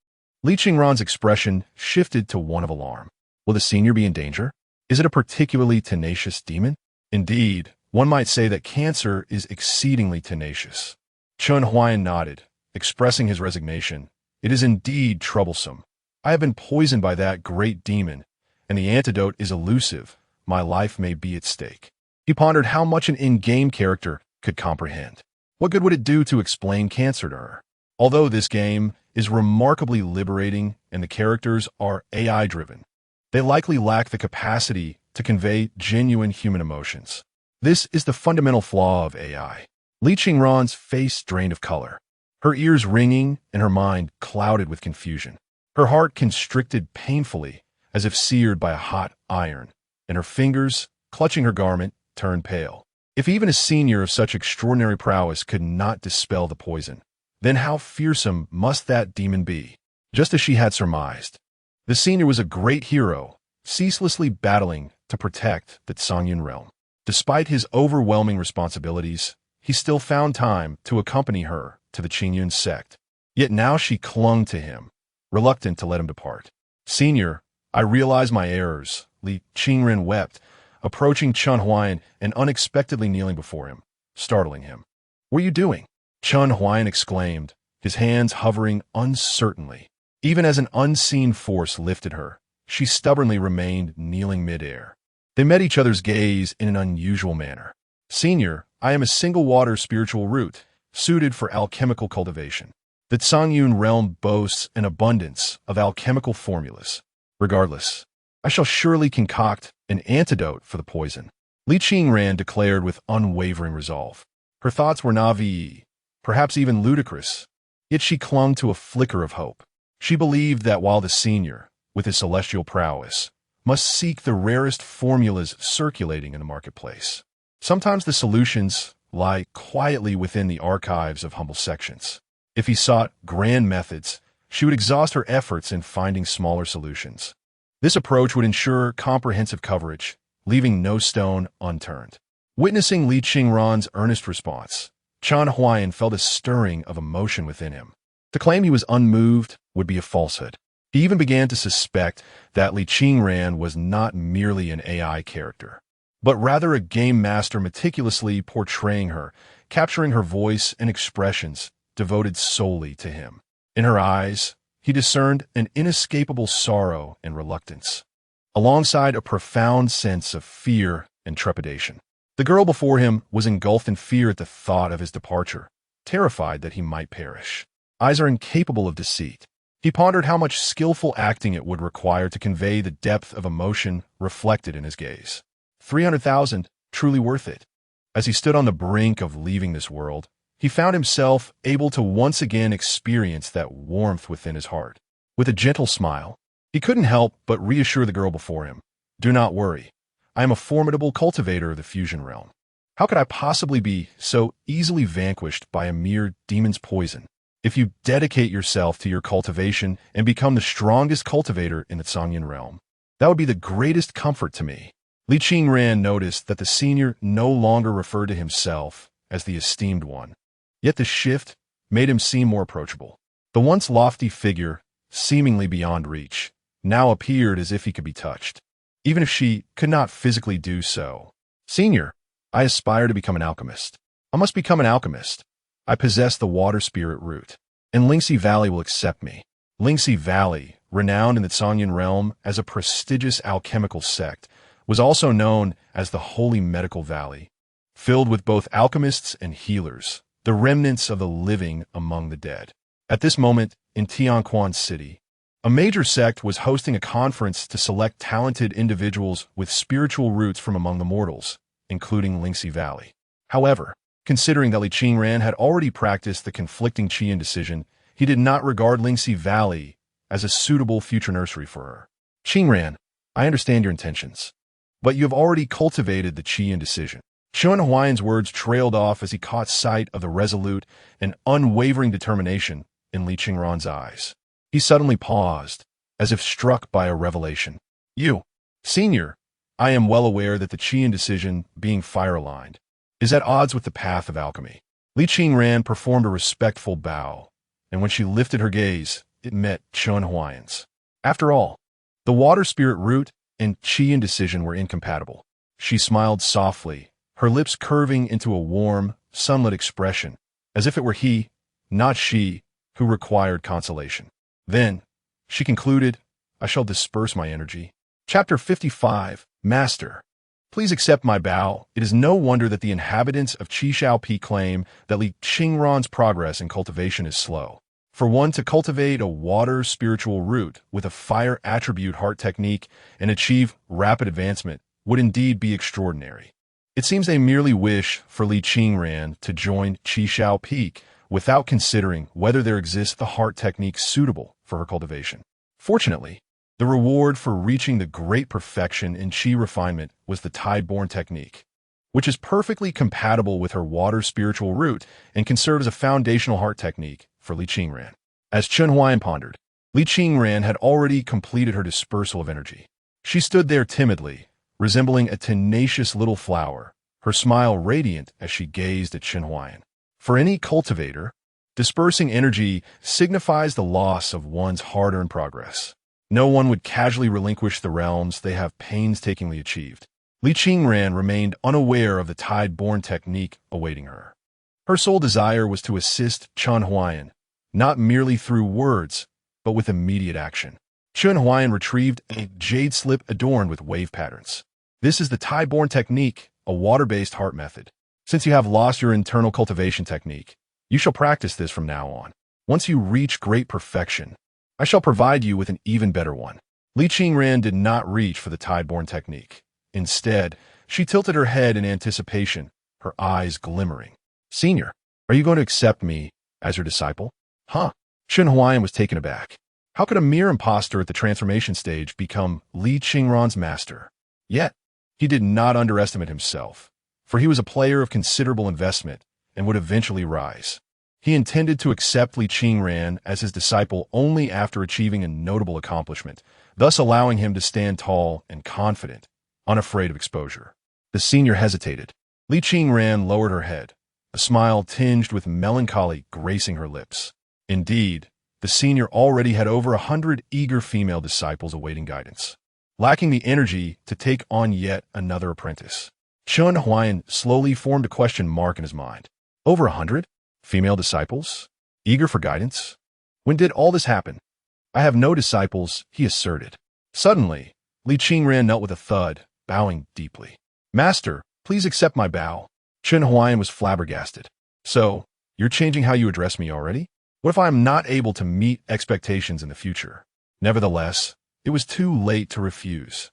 Li Qingran's expression shifted to one of alarm. Will the senior be in danger? Is it a particularly tenacious demon? Indeed, one might say that cancer is exceedingly tenacious. Chen Huai'an nodded, expressing his resignation. It is indeed troublesome. I have been poisoned by that great demon, and the antidote is elusive. My life may be at stake. He pondered how much an in-game character could comprehend. What good would it do to explain cancer to her? Although this game is remarkably liberating and the characters are AI-driven, they likely lack the capacity to convey genuine human emotions. This is the fundamental flaw of AI. Li Qingran's face drained of color, her ears ringing and her mind clouded with confusion. Her heart constricted painfully as if seared by a hot iron, and her fingers, clutching her garment, turned pale. If even a senior of such extraordinary prowess could not dispel the poison, then how fearsome must that demon be? Just as she had surmised, the senior was a great hero, ceaselessly battling to protect the Songyun realm. Despite his overwhelming responsibilities, he still found time to accompany her to the Qingyun sect. Yet now she clung to him, reluctant to let him depart. Senior, I realize my errors, Li Qingran wept, approaching Chen Huai'an and unexpectedly kneeling before him, startling him. What are you doing? Chen Huai'an exclaimed, his hands hovering uncertainly. Even as an unseen force lifted her, she stubbornly remained kneeling midair. They met each other's gaze in an unusual manner. Senior, I am a single-water spiritual root, suited for alchemical cultivation. The Songyun realm boasts an abundance of alchemical formulas. Regardless, I shall surely concoct an antidote for the poison. Li Qingran declared with unwavering resolve. Her thoughts were naive, perhaps even ludicrous, yet she clung to a flicker of hope. She believed that while the senior, with his celestial prowess, must seek the rarest formulas circulating in the marketplace, sometimes the solutions lie quietly within the archives of humble sections. If he sought grand methods, she would exhaust her efforts in finding smaller solutions. This approach would ensure comprehensive coverage, leaving no stone unturned. Witnessing Li Qingran's earnest response, Chen Huai'an felt a stirring of emotion within him. To claim he was unmoved would be a falsehood. He even began to suspect that Li Qingran was not merely an AI character, but rather a game master meticulously portraying her, capturing her voice and expressions devoted solely to him. In her eyes, he discerned an inescapable sorrow and reluctance, alongside a profound sense of fear and trepidation. The girl before him was engulfed in fear at the thought of his departure, terrified that he might perish. Eyes are incapable of deceit. He pondered how much skillful acting it would require to convey the depth of emotion reflected in his gaze. 300,000, truly worth it. As he stood on the brink of leaving this world, he found himself able to once again experience that warmth within his heart. With a gentle smile, he couldn't help but reassure the girl before him. Do not worry. I am a formidable cultivator of the fusion realm. How could I possibly be so easily vanquished by a mere demon's poison? If you dedicate yourself to your cultivation and become the strongest cultivator in the Sangyan realm, that would be the greatest comfort to me. Li Qingran noticed that the senior no longer referred to himself as the esteemed one. Yet the shift made him seem more approachable. The once lofty figure, seemingly beyond reach, now appeared as if he could be touched, even if she could not physically do so. Senior, I aspire to become an alchemist. I must become an alchemist. I possess the water spirit root, and Lingxi Valley will accept me. Lingxi Valley, renowned in the Sangyan realm as a prestigious alchemical sect, was also known as the Holy Medical Valley, filled with both alchemists and healers, the remnants of the living among the dead. At this moment, in Tianquan City, a major sect was hosting a conference to select talented individuals with spiritual roots from among the mortals, including Lingxi Valley. However, considering that Li Qingran had already practiced the conflicting qi indecision, he did not regard Lingxi Valley as a suitable future nursery for her. Qingran, I understand your intentions, but you have already cultivated the qi indecision. Chen Huai'an's words trailed off as he caught sight of the resolute and unwavering determination in Li Qingran's eyes. He suddenly paused, as if struck by a revelation. You, senior, I am well aware that the qi indecision, being fire-aligned, is at odds with the path of alchemy. Li Qingran performed a respectful bow, and when she lifted her gaze, it met Chen Huai'an's. After all, the water spirit root and qi indecision were incompatible. She smiled softly, her lips curving into a warm, sunlit expression, as if it were he, not she, who required consolation. Then, she concluded, I shall disperse my energy. Chapter 55, Master. Please accept my bow. It is no wonder that the inhabitants of Qishaopi claim that Li Qingran's progress in cultivation is slow. For one to cultivate a water spiritual root with a fire attribute heart technique and achieve rapid advancement would indeed be extraordinary. It seems they merely wish for Li Qingran to join Qishaopi without considering whether there exists the heart technique suitable for her cultivation. Fortunately, the reward for reaching the great perfection in qi refinement was the tide-borne technique, which is perfectly compatible with her water spiritual root and can serve as a foundational heart technique for Li Qingran. As Chen Huai'an pondered, Li Qingran had already completed her dispersal of energy. She stood there timidly, resembling a tenacious little flower, her smile radiant as she gazed at Chen Huai'an. For any cultivator, dispersing energy signifies the loss of one's hard-earned progress. No one would casually relinquish the realms they have painstakingly achieved. Li Qingran remained unaware of the tide-borne technique awaiting her. Her sole desire was to assist Chen Huai'an, not merely through words, but with immediate action. Chen Huai'an retrieved a jade slip adorned with wave patterns. This is the tide-borne technique, a water-based heart method. Since you have lost your internal cultivation technique, you shall practice this from now on. Once you reach great perfection, I shall provide you with an even better one. Li Qingran did not reach for the tide-borne technique. Instead, she tilted her head in anticipation, her eyes glimmering. Senior, are you going to accept me as your disciple? Huh? Chen Huai'an was taken aback. How could a mere impostor at the transformation stage become Li Qingran's master? Yet, he did not underestimate himself, for he was a player of considerable investment and would eventually rise. He intended to accept Li Qingran as his disciple only after achieving a notable accomplishment, thus allowing him to stand tall and confident, unafraid of exposure. The senior hesitated. Li Qingran lowered her head, a smile tinged with melancholy gracing her lips. Indeed, the senior already had over 100 eager female disciples awaiting guidance, lacking the energy to take on yet another apprentice. Chen Huai'an slowly formed a question mark in his mind. Over 100? Female disciples? Eager for guidance? When did all this happen? I have no disciples, he asserted. Suddenly, Li Qingran knelt with a thud, bowing deeply. Master, please accept my bow. Chen Huai'an was flabbergasted. So, you're changing how you address me already? What if I am not able to meet expectations in the future? Nevertheless, it was too late to refuse.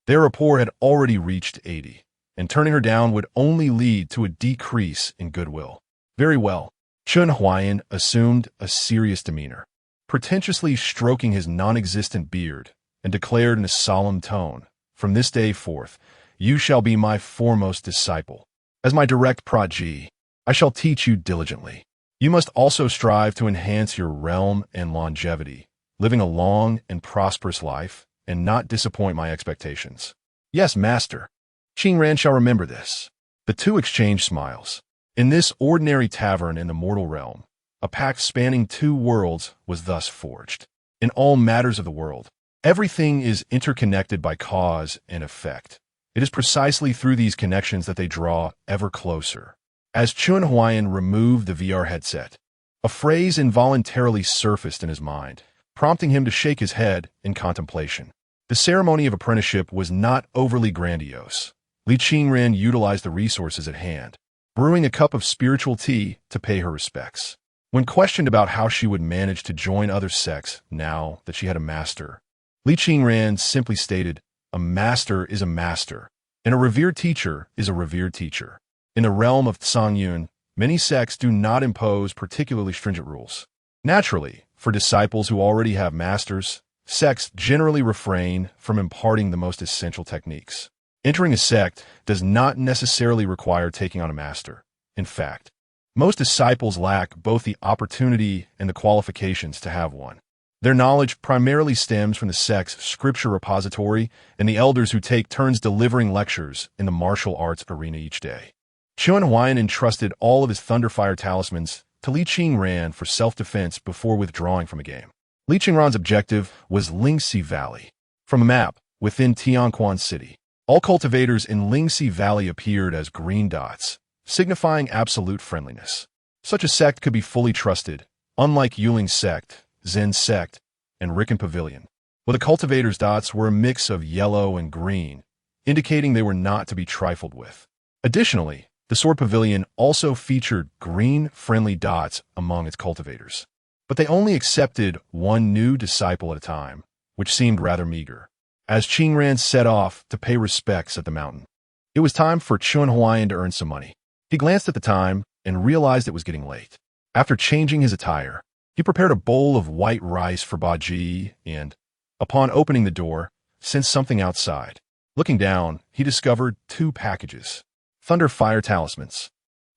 Their rapport had already reached 80, and turning her down would only lead to a decrease in goodwill. Very well. Chen Huai'an assumed a serious demeanor, pretentiously stroking his non-existent beard, and declared in a solemn tone, "From this day forth, you shall be my foremost disciple. As my direct protege, I shall teach you diligently. You must also strive to enhance your realm and longevity, living a long and prosperous life, and not disappoint my expectations." "Yes, master. Qing Ran shall remember this." The two exchanged smiles. In this ordinary tavern in the mortal realm, a pact spanning two worlds was thus forged. In all matters of the world, everything is interconnected by cause and effect. It is precisely through these connections that they draw ever closer. As Chen Huai'an removed the VR headset, a phrase involuntarily surfaced in his mind, prompting him to shake his head in contemplation. The ceremony of apprenticeship was not overly grandiose. Li Qingran utilized the resources at hand, brewing a cup of spiritual tea to pay her respects. When questioned about how she would manage to join other sects now that she had a master, Li Qingran simply stated, "A master is a master, and a revered teacher is a revered teacher." In the realm of Tsangyun, many sects do not impose particularly stringent rules. Naturally, for disciples who already have masters, sects generally refrain from imparting the most essential techniques. Entering a sect does not necessarily require taking on a master. In fact, most disciples lack both the opportunity and the qualifications to have one. Their knowledge primarily stems from the sect's scripture repository and the elders who take turns delivering lectures in the martial arts arena each day. Chen Huai'an entrusted all of his Thunderfire talismans to Li Qingran for self-defense before withdrawing from a game. Li Qingran's objective was Lingxi Valley. From a map within Tianquan City, all cultivators in Lingxi Valley appeared as green dots, signifying absolute friendliness. Such a sect could be fully trusted, unlike Yuling's sect, Zen's sect, and Riken Pavilion. Well, the cultivators' dots were a mix of yellow and green, indicating they were not to be trifled with. Additionally, the Sword Pavilion also featured green, friendly dots among its cultivators. But they only accepted one new disciple at a time, which seemed rather meager. As Qingran set off to pay respects at the mountain, it was time for Chen Huai'an to earn some money. He glanced at the time and realized it was getting late. After changing his attire, he prepared a bowl of white rice for Baji and, upon opening the door, sensed something outside. Looking down, he discovered two packages. Thunderfire talismans.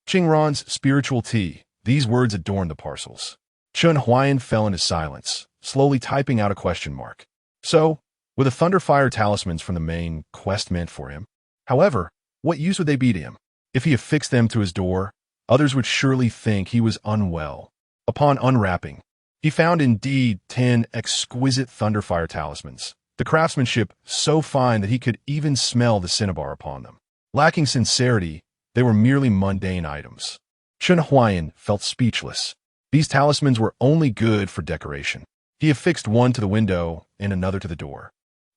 Qingran's spiritual tea. These words adorned the parcels. Chen Huai'an fell into silence, slowly typing out a question mark. So, were the Thunderfire talismans from the main quest meant for him? However, what use would they be to him? If he affixed them to his door, others would surely think he was unwell. Upon unwrapping, he found indeed 10 exquisite Thunderfire talismans, the craftsmanship so fine that he could even smell the cinnabar upon them. Lacking sincerity, they were merely mundane items. Chen Huai'an felt speechless. These talismans were only good for decoration. He affixed one to the window and another to the door.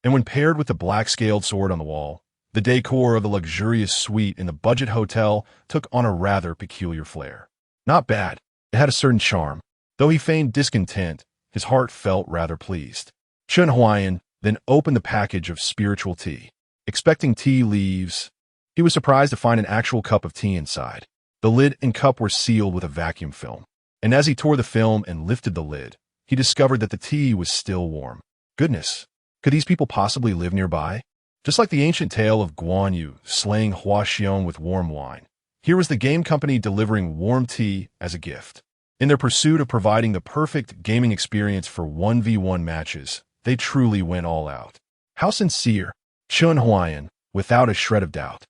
And when paired with the black-scaled sword on the wall, the decor of the luxurious suite in the budget hotel took on a rather peculiar flair. Not bad. It had a certain charm. Though he feigned discontent, his heart felt rather pleased. Chen Huai'an then opened the package of spiritual tea. Expecting tea leaves, he was surprised to find an actual cup of tea inside. The lid and cup were sealed with a vacuum film, and as he tore the film and lifted the lid, he discovered that the tea was still warm. Goodness, could these people possibly live nearby? Just like the ancient tale of Guan Yu slaying Hua Xiong with warm wine, here was the game company delivering warm tea as a gift. In their pursuit of providing the perfect gaming experience for 1v1 matches, they truly went all out. How sincere! Chen Huai'an, without a shred of doubt,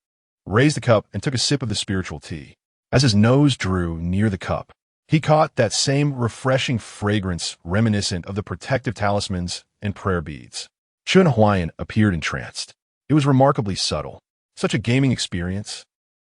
raised the cup and took a sip of the spiritual tea. As his nose drew near the cup, he caught that same refreshing fragrance reminiscent of the protective talismans and prayer beads. Chen Huai'an appeared entranced. It was remarkably subtle. Such a gaming experience,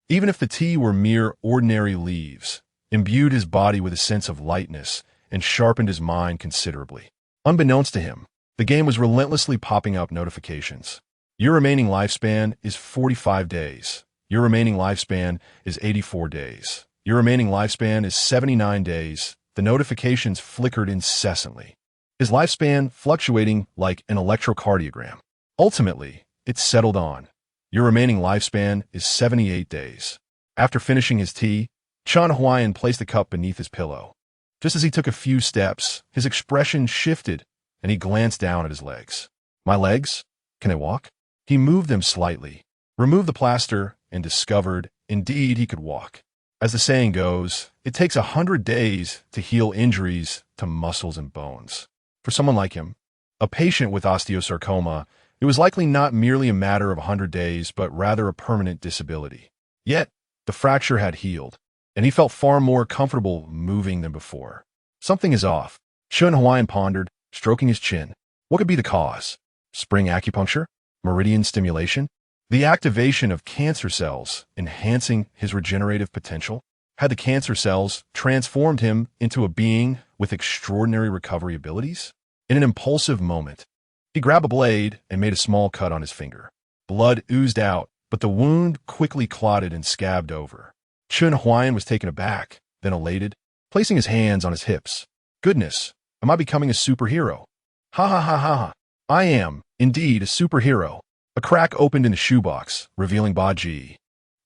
even if the tea were mere ordinary leaves, imbued his body with a sense of lightness and sharpened his mind considerably. Unbeknownst to him, the game was relentlessly popping up notifications. Your remaining lifespan is 45 days. Your remaining lifespan is 84 days. Your remaining lifespan is 79 days. the notifications flickered incessantly, his lifespan fluctuating like an electrocardiogram. Ultimately, it settled on, your remaining lifespan is 78 days. After finishing his tea, Chen Huai'an placed the cup beneath his pillow. Just as he took a few steps, his expression shifted, and he glanced down at his legs. My legs? Can I walk? He moved them slightly, removed the plaster, and discovered, indeed, he could walk. As the saying goes, it takes 100 days to heal injuries to muscles and bones. For someone like him, a patient with osteosarcoma, it was likely not merely a matter of 100 days, but rather a permanent disability. Yet, the fracture had healed, and he felt far more comfortable moving than before. Something is off, Chen Huai'an pondered, stroking his chin. What could be the cause? Spring acupuncture? Meridian stimulation? The activation of cancer cells, enhancing his regenerative potential? Had the cancer cells transformed him into a being with extraordinary recovery abilities? In an impulsive moment, he grabbed a blade and made a small cut on his finger. Blood oozed out, but the wound quickly clotted and scabbed over. Chen Huai'an was taken aback, then elated, placing his hands on his hips. Goodness, am I becoming a superhero? Ha ha ha ha ha. I am, indeed, a superhero. A crack opened in the shoebox, revealing Ba Ji,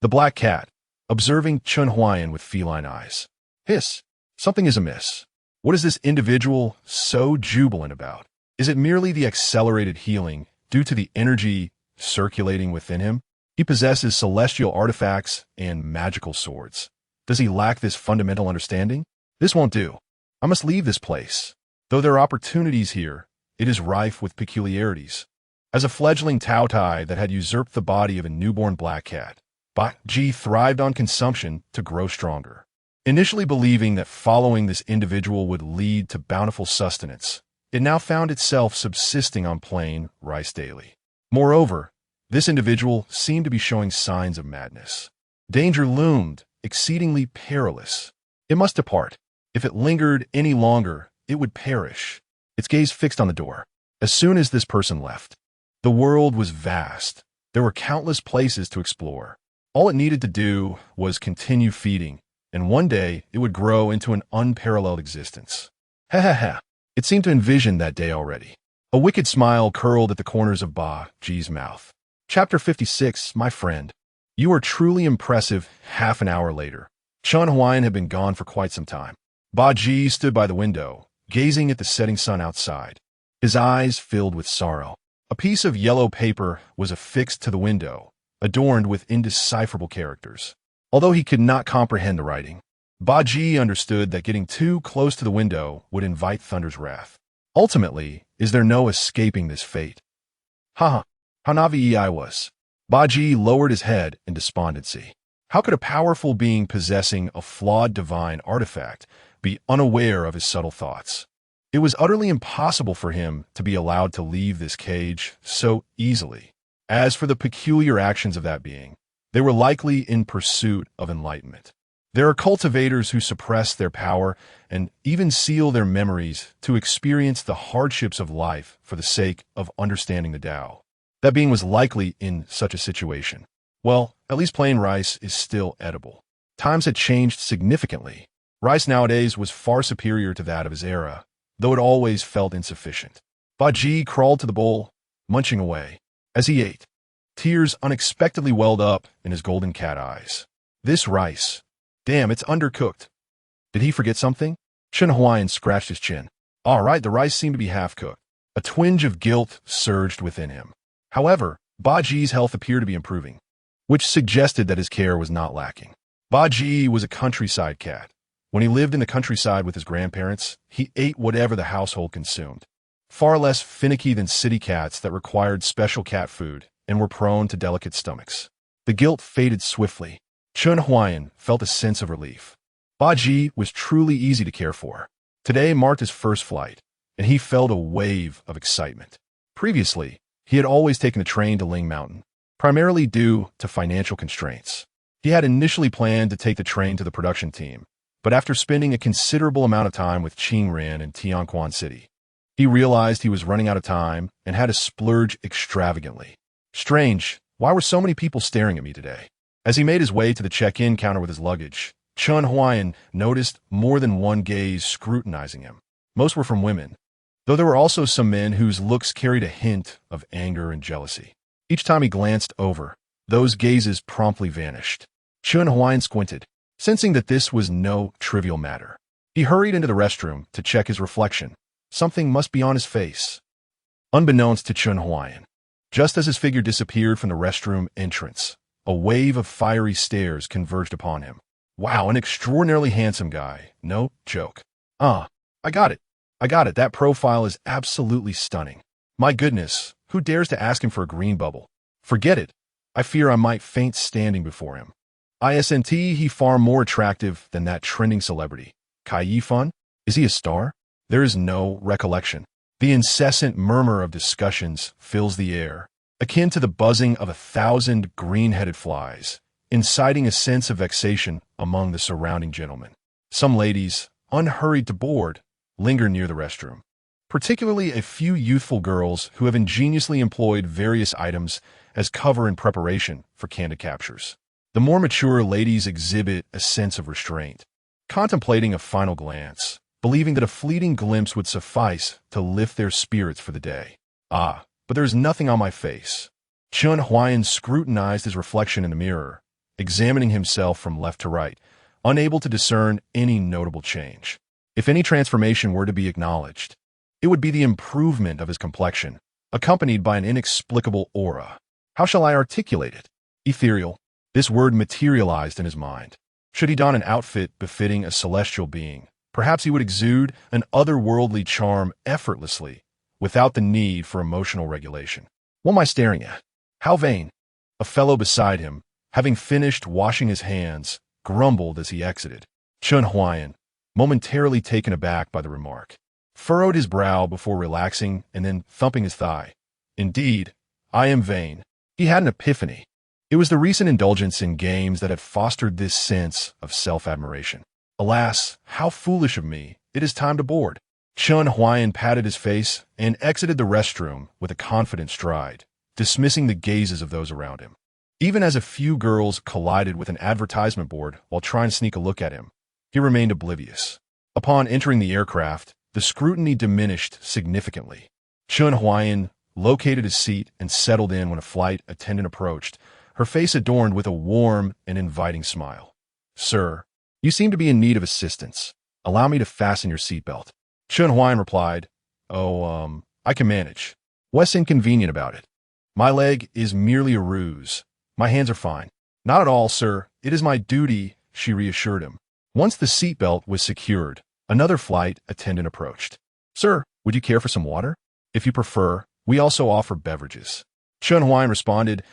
the black cat, observing Chen Huai'an with feline eyes. Hiss, something is amiss. What is this individual so jubilant about? Is it merely the accelerated healing due to the energy circulating within him? He possesses celestial artifacts and magical swords. Does he lack this fundamental understanding? This won't do. I must leave this place. Though there are opportunities here, it is rife with peculiarities. As a fledgling Taotai that had usurped the body of a newborn black cat, Ba Ji thrived on consumption to grow stronger. Initially believing that following this individual would lead to bountiful sustenance, it now found itself subsisting on plain rice daily. Moreover, this individual seemed to be showing signs of madness. Danger loomed, exceedingly perilous. It must depart. If it lingered any longer, it would perish. Its gaze fixed on the door. As soon as this person left, the world was vast. There were countless places to explore. All it needed to do was continue feeding, and one day it would grow into an unparalleled existence. Ha ha ha. It seemed to envision that day already. A wicked smile curled at the corners of Ba Ji's mouth. Chapter 56, my friend. You are truly impressive. Half an hour later, Chen Huai'an had been gone for quite some time. Ba Ji stood by the window, gazing at the setting sun outside. His eyes filled with sorrow. A piece of yellow paper was affixed to the window, adorned with indecipherable characters. Although he could not comprehend the writing, Ba Ji understood that getting too close to the window would invite Thunder's wrath. Ultimately, is there no escaping this fate? Ha! How naive I was. Ba Ji lowered his head in despondency. How could a powerful being possessing a flawed divine artifact be unaware of his subtle thoughts? It was utterly impossible for him to be allowed to leave this cage so easily. As for the peculiar actions of that being, they were likely in pursuit of enlightenment. There are cultivators who suppress their power and even seal their memories to experience the hardships of life for the sake of understanding the Tao. That being was likely in such a situation. Well, at least plain rice is still edible. Times had changed significantly. Rice nowadays was far superior to that of his era, though it always felt insufficient. Ba Ji crawled to the bowl, munching away. As he ate, tears unexpectedly welled up in his golden cat eyes. This rice. Damn, it's undercooked. Did he forget something? Chen Huai'an scratched his chin. All right, the rice seemed to be half-cooked. A twinge of guilt surged within him. However, Ba Ji's health appeared to be improving, which suggested that his care was not lacking. Ba Ji was a countryside cat. When he lived in the countryside with his grandparents, he ate whatever the household consumed. Far less finicky than city cats that required special cat food and were prone to delicate stomachs. The guilt faded swiftly. Chen Huai'an felt a sense of relief. Ba Ji was truly easy to care for. Today marked his first flight, and he felt a wave of excitement. Previously, he had always taken the train to Ling Mountain, primarily due to financial constraints. He had initially planned to take the train to the production team, but after spending a considerable amount of time with Qingran in Tianquan City, he realized he was running out of time and had to splurge extravagantly. Strange, why were so many people staring at me today? As he made his way to the check-in counter with his luggage, Chen Huai'an noticed more than one gaze scrutinizing him. Most were from women, though there were also some men whose looks carried a hint of anger and jealousy. Each time he glanced over, those gazes promptly vanished. Chen Huai'an squinted, sensing that this was no trivial matter. He hurried into the restroom to check his reflection. Something must be on his face. Unbeknownst to Chen Huai'an, just as his figure disappeared from the restroom entrance, a wave of fiery stares converged upon him. Wow, an extraordinarily handsome guy. No joke. I got it. That profile is absolutely stunning. My goodness, who dares to ask him for a green bubble? Forget it. I fear I might faint standing before him. Isn't he far more attractive than that trending celebrity? Kai Yifan? Is he a star? There is no recollection. The incessant murmur of discussions fills the air, akin to the buzzing of 1,000 green-headed flies, inciting a sense of vexation among the surrounding gentlemen. Some ladies, unhurried to board, linger near the restroom, particularly a few youthful girls who have ingeniously employed various items as cover in preparation for candid captures. The more mature ladies exhibit a sense of restraint, contemplating a final glance, believing that a fleeting glimpse would suffice to lift their spirits for the day. But there's nothing on my face. Chen Huai'an scrutinized his reflection in the mirror, examining himself from left to right, unable to discern any notable change. If any transformation were to be acknowledged, it would be the improvement of his complexion, accompanied by an inexplicable aura. How shall I articulate it? Ethereal. This word materialized in his mind. Should he don an outfit befitting a celestial being, perhaps he would exude an otherworldly charm effortlessly, without the need for emotional regulation. What am I staring at? How vain. A fellow beside him, having finished washing his hands, grumbled as he exited. Chen Huai'an, momentarily taken aback by the remark, furrowed his brow before relaxing and then thumping his thigh. Indeed, I am vain. He had an epiphany. It was the recent indulgence in games that had fostered this sense of self-admiration. Alas, how foolish of me. It is time to board. Chen Huai'an patted his face and exited the restroom with a confident stride, dismissing the gazes of those around him. Even as a few girls collided with an advertisement board while trying to sneak a look at him, he remained oblivious. Upon entering the aircraft, the scrutiny diminished significantly. Chen Huai'an located his seat and settled in when a flight attendant approached, her face adorned with a warm and inviting smile. Sir, you seem to be in need of assistance. Allow me to fasten your seatbelt. Chen Huai'an replied, I can manage. What's inconvenient about it? My leg is merely a ruse. My hands are fine. Not at all, sir. It is my duty, she reassured him. Once the seatbelt was secured, another flight attendant approached. Sir, would you care for some water? If you prefer, we also offer beverages. Chen Huai'an responded,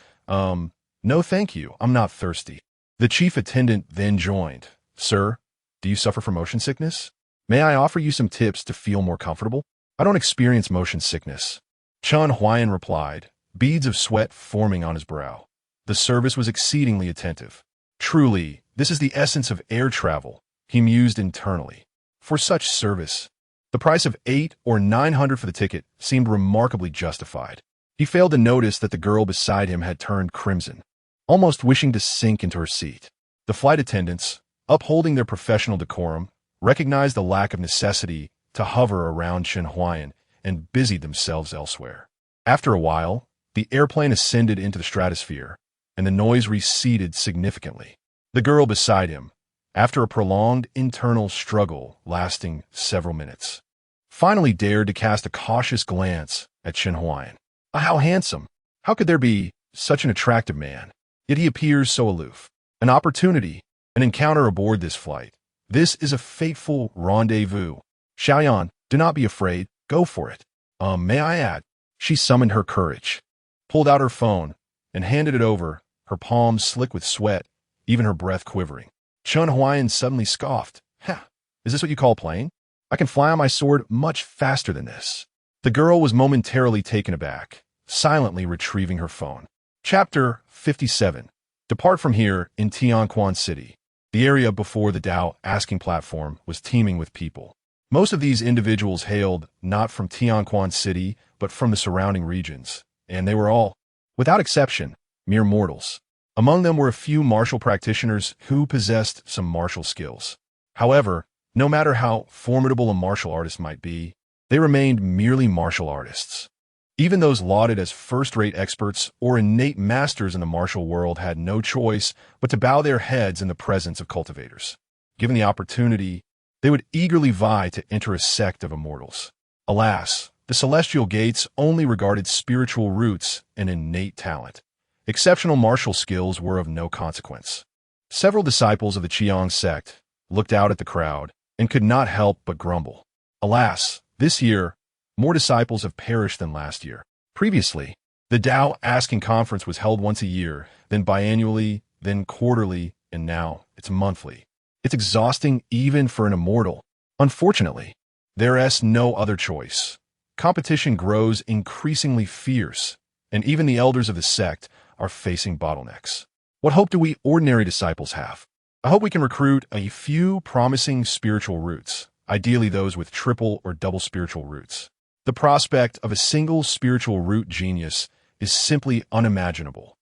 no thank you, I'm not thirsty. The chief attendant then joined. Sir, do you suffer from motion sickness? May I offer you some tips to feel more comfortable? I don't experience motion sickness. Chen Huai'an replied, beads of sweat forming on his brow. The service was exceedingly attentive. Truly, this is the essence of air travel, he mused internally. For such service, the price of $800 or $900 for the ticket seemed remarkably justified. He failed to notice that the girl beside him had turned crimson, almost wishing to sink into her seat. The flight attendants, upholding their professional decorum, recognized the lack of necessity to hover around Chen Huai'an and busied themselves elsewhere. After a while, the airplane ascended into the stratosphere, and the noise receded significantly. The girl beside him, after a prolonged internal struggle lasting several minutes, finally dared to cast a cautious glance at Chen Huai'an. How handsome! How could there be such an attractive man? Yet he appears so aloof. An opportunity, an encounter aboard this flight. This is a fateful rendezvous. Xiaoyan, do not be afraid. Go for it. May I add? She summoned her courage, pulled out her phone, and handed it over, her palms slick with sweat, even her breath quivering. Chen Huai'an suddenly scoffed. Ha! Is this what you call playing? I can fly on my sword much faster than this. The girl was momentarily taken aback, silently retrieving her phone. Chapter 57. Depart from here in Tianquan City. The area before the Dao asking platform was teeming with people. Most of these individuals hailed not from Tianquan City, but from the surrounding regions, and they were all, without exception, mere mortals. Among them were a few martial practitioners who possessed some martial skills. However, no matter how formidable a martial artist might be, they remained merely martial artists. Even those lauded as first-rate experts or innate masters in the martial world had no choice but to bow their heads in the presence of cultivators. Given the opportunity, they would eagerly vie to enter a sect of immortals. Alas, the celestial gates only regarded spiritual roots and innate talent. Exceptional martial skills were of no consequence. Several disciples of the Qiang sect looked out at the crowd and could not help but grumble. Alas, this year, more disciples have perished than last year. Previously, the Tao Asking Conference was held once a year, then biannually, then quarterly, and now it's monthly. It's exhausting even for an immortal. Unfortunately, there is no other choice. Competition grows increasingly fierce, and even the elders of the sect are facing bottlenecks. What hope do we ordinary disciples have? I hope we can recruit a few promising spiritual roots, ideally those with triple or double spiritual roots. The prospect of a single spiritual root genius is simply unimaginable.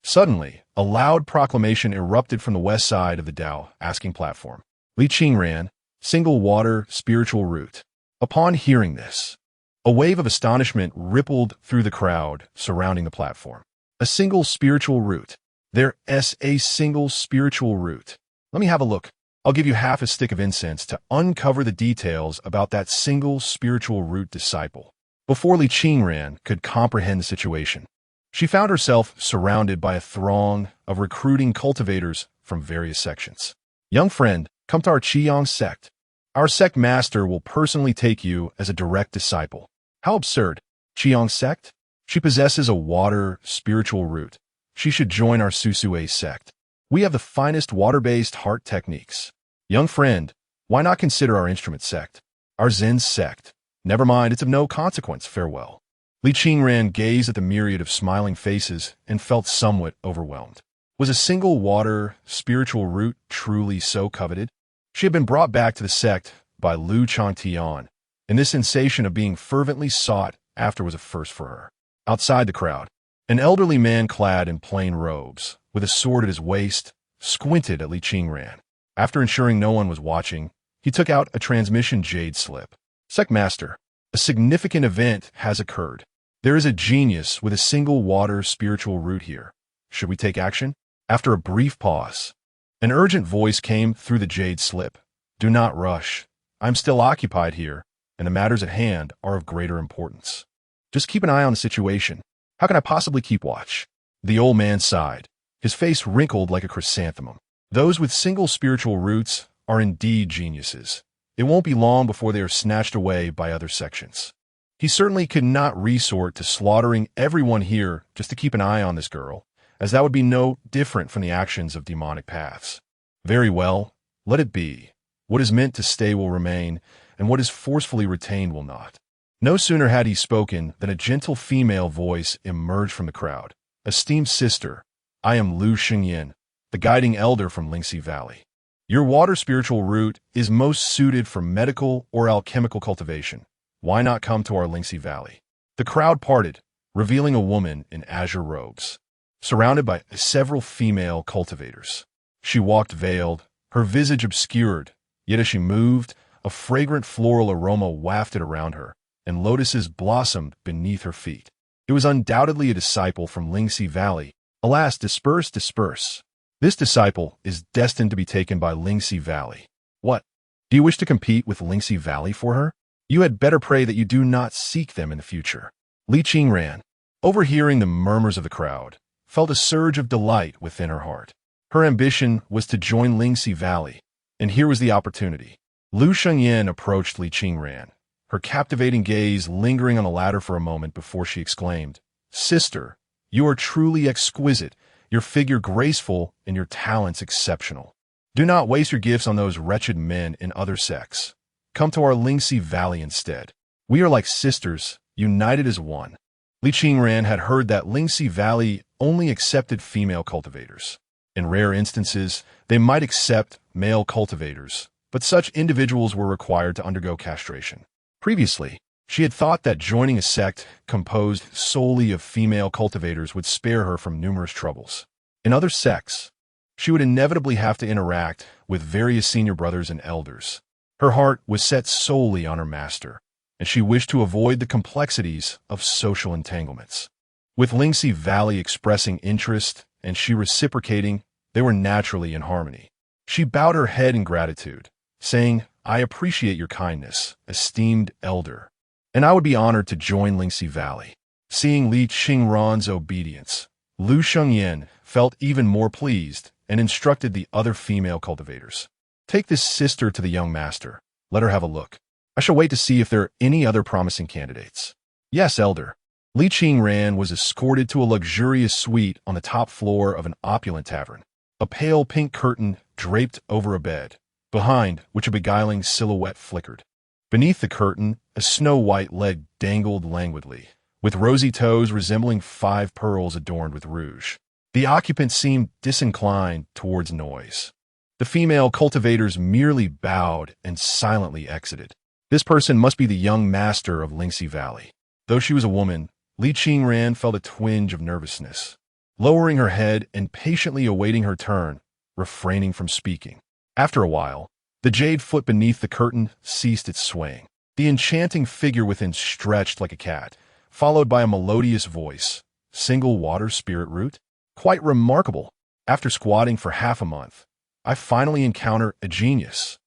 Suddenly, a loud proclamation erupted from the west side of the Tao Asking platform. Li Qingran, single water spiritual root. Upon hearing this, a wave of astonishment rippled through the crowd surrounding the platform. A single spiritual root. There is a single spiritual root. Let me have a look. I'll give you half a stick of incense to uncover the details about that single spiritual root disciple. Before Li Qingran could comprehend the situation, she found herself surrounded by a throng of recruiting cultivators from various sections. Young friend, come to our Qiang sect. Our sect master will personally take you as a direct disciple. How absurd. Qiang sect? She possesses a water spiritual root. She should join our Susue sect. We have the finest water-based heart techniques. Young friend, why not consider our instrument sect? Our Zen sect. Never mind, it's of no consequence, farewell. Li Qingran gazed at the myriad of smiling faces and felt somewhat overwhelmed. Was a single water spiritual root truly so coveted? She had been brought back to the sect by Lu Changtian, and this sensation of being fervently sought after was a first for her. Outside the crowd, an elderly man clad in plain robes, with a sword at his waist, squinted at Li Qingran. After ensuring no one was watching, he took out a transmission jade slip. Sect Master, a significant event has occurred. There is a genius with a single water spiritual root here. Should we take action? After a brief pause, an urgent voice came through the jade slip. Do not rush. I'm still occupied here, and the matters at hand are of greater importance. Just keep an eye on the situation. How can I possibly keep watch? The old man sighed, his face wrinkled like a chrysanthemum. Those with single spiritual roots are indeed geniuses. It won't be long before they are snatched away by other sections. He certainly could not resort to slaughtering everyone here just to keep an eye on this girl, as that would be no different from the actions of demonic paths. Very well, let it be. What is meant to stay will remain, and what is forcefully retained will not. No sooner had he spoken than a gentle female voice emerged from the crowd. Esteemed sister, I am Lu Xingyan, the guiding elder from Lingxi Valley. Your water spiritual root is most suited for medical or alchemical cultivation. Why not come to our Lingxi Valley? The crowd parted, revealing a woman in azure robes, surrounded by several female cultivators. She walked veiled, her visage obscured, yet as she moved, a fragrant floral aroma wafted around her, and lotuses blossomed beneath her feet. It was undoubtedly a disciple from Lingxi Valley. Alas, disperse, disperse. This disciple is destined to be taken by Lingxi Valley. What? Do you wish to compete with Lingxi Valley for her? You had better pray that you do not seek them in the future. Li Qingran, overhearing the murmurs of the crowd, felt a surge of delight within her heart. Her ambition was to join Lingxi Valley, and here was the opportunity. Lu Shengyan approached Li Qingran, her captivating gaze lingering on the latter for a moment before she exclaimed, Sister, you are truly exquisite, your figure graceful, and your talents exceptional. Do not waste your gifts on those wretched men in other sects. Come to our Lingxi Valley instead. We are like sisters, united as one. Li Qingran had heard that Lingxi Valley only accepted female cultivators. In rare instances, they might accept male cultivators, but such individuals were required to undergo castration. Previously, she had thought that joining a sect composed solely of female cultivators would spare her from numerous troubles. In other sects, she would inevitably have to interact with various senior brothers and elders. Her heart was set solely on her master, and she wished to avoid the complexities of social entanglements. With Lingxi Valley expressing interest and she reciprocating, they were naturally in harmony. She bowed her head in gratitude, saying, "I appreciate your kindness, esteemed elder, and I would be honored to join Lingxi Valley." Seeing Li Qingran's obedience, Lu Shengyan felt even more pleased and instructed the other female cultivators. "Take this sister to the young master. Let her have a look. I shall wait to see if there are any other promising candidates." "Yes, elder." Li Qingran was escorted to a luxurious suite on the top floor of an opulent tavern. A pale pink curtain draped over a bed, behind which a beguiling silhouette flickered. Beneath the curtain, a snow-white leg dangled languidly, with rosy toes resembling 5 pearls adorned with rouge. The occupant seemed disinclined towards noise. The female cultivators merely bowed and silently exited. This person must be the young master of Lingxi Valley. Though she was a woman, Li Qingran felt a twinge of nervousness. Lowering her head and patiently awaiting her turn, refraining from speaking. After a while, the jade foot beneath the curtain ceased its swaying. The enchanting figure within stretched like a cat, followed by a melodious voice. "Single water spirit root? Quite remarkable. After squatting for half a month, I finally encounter a genius."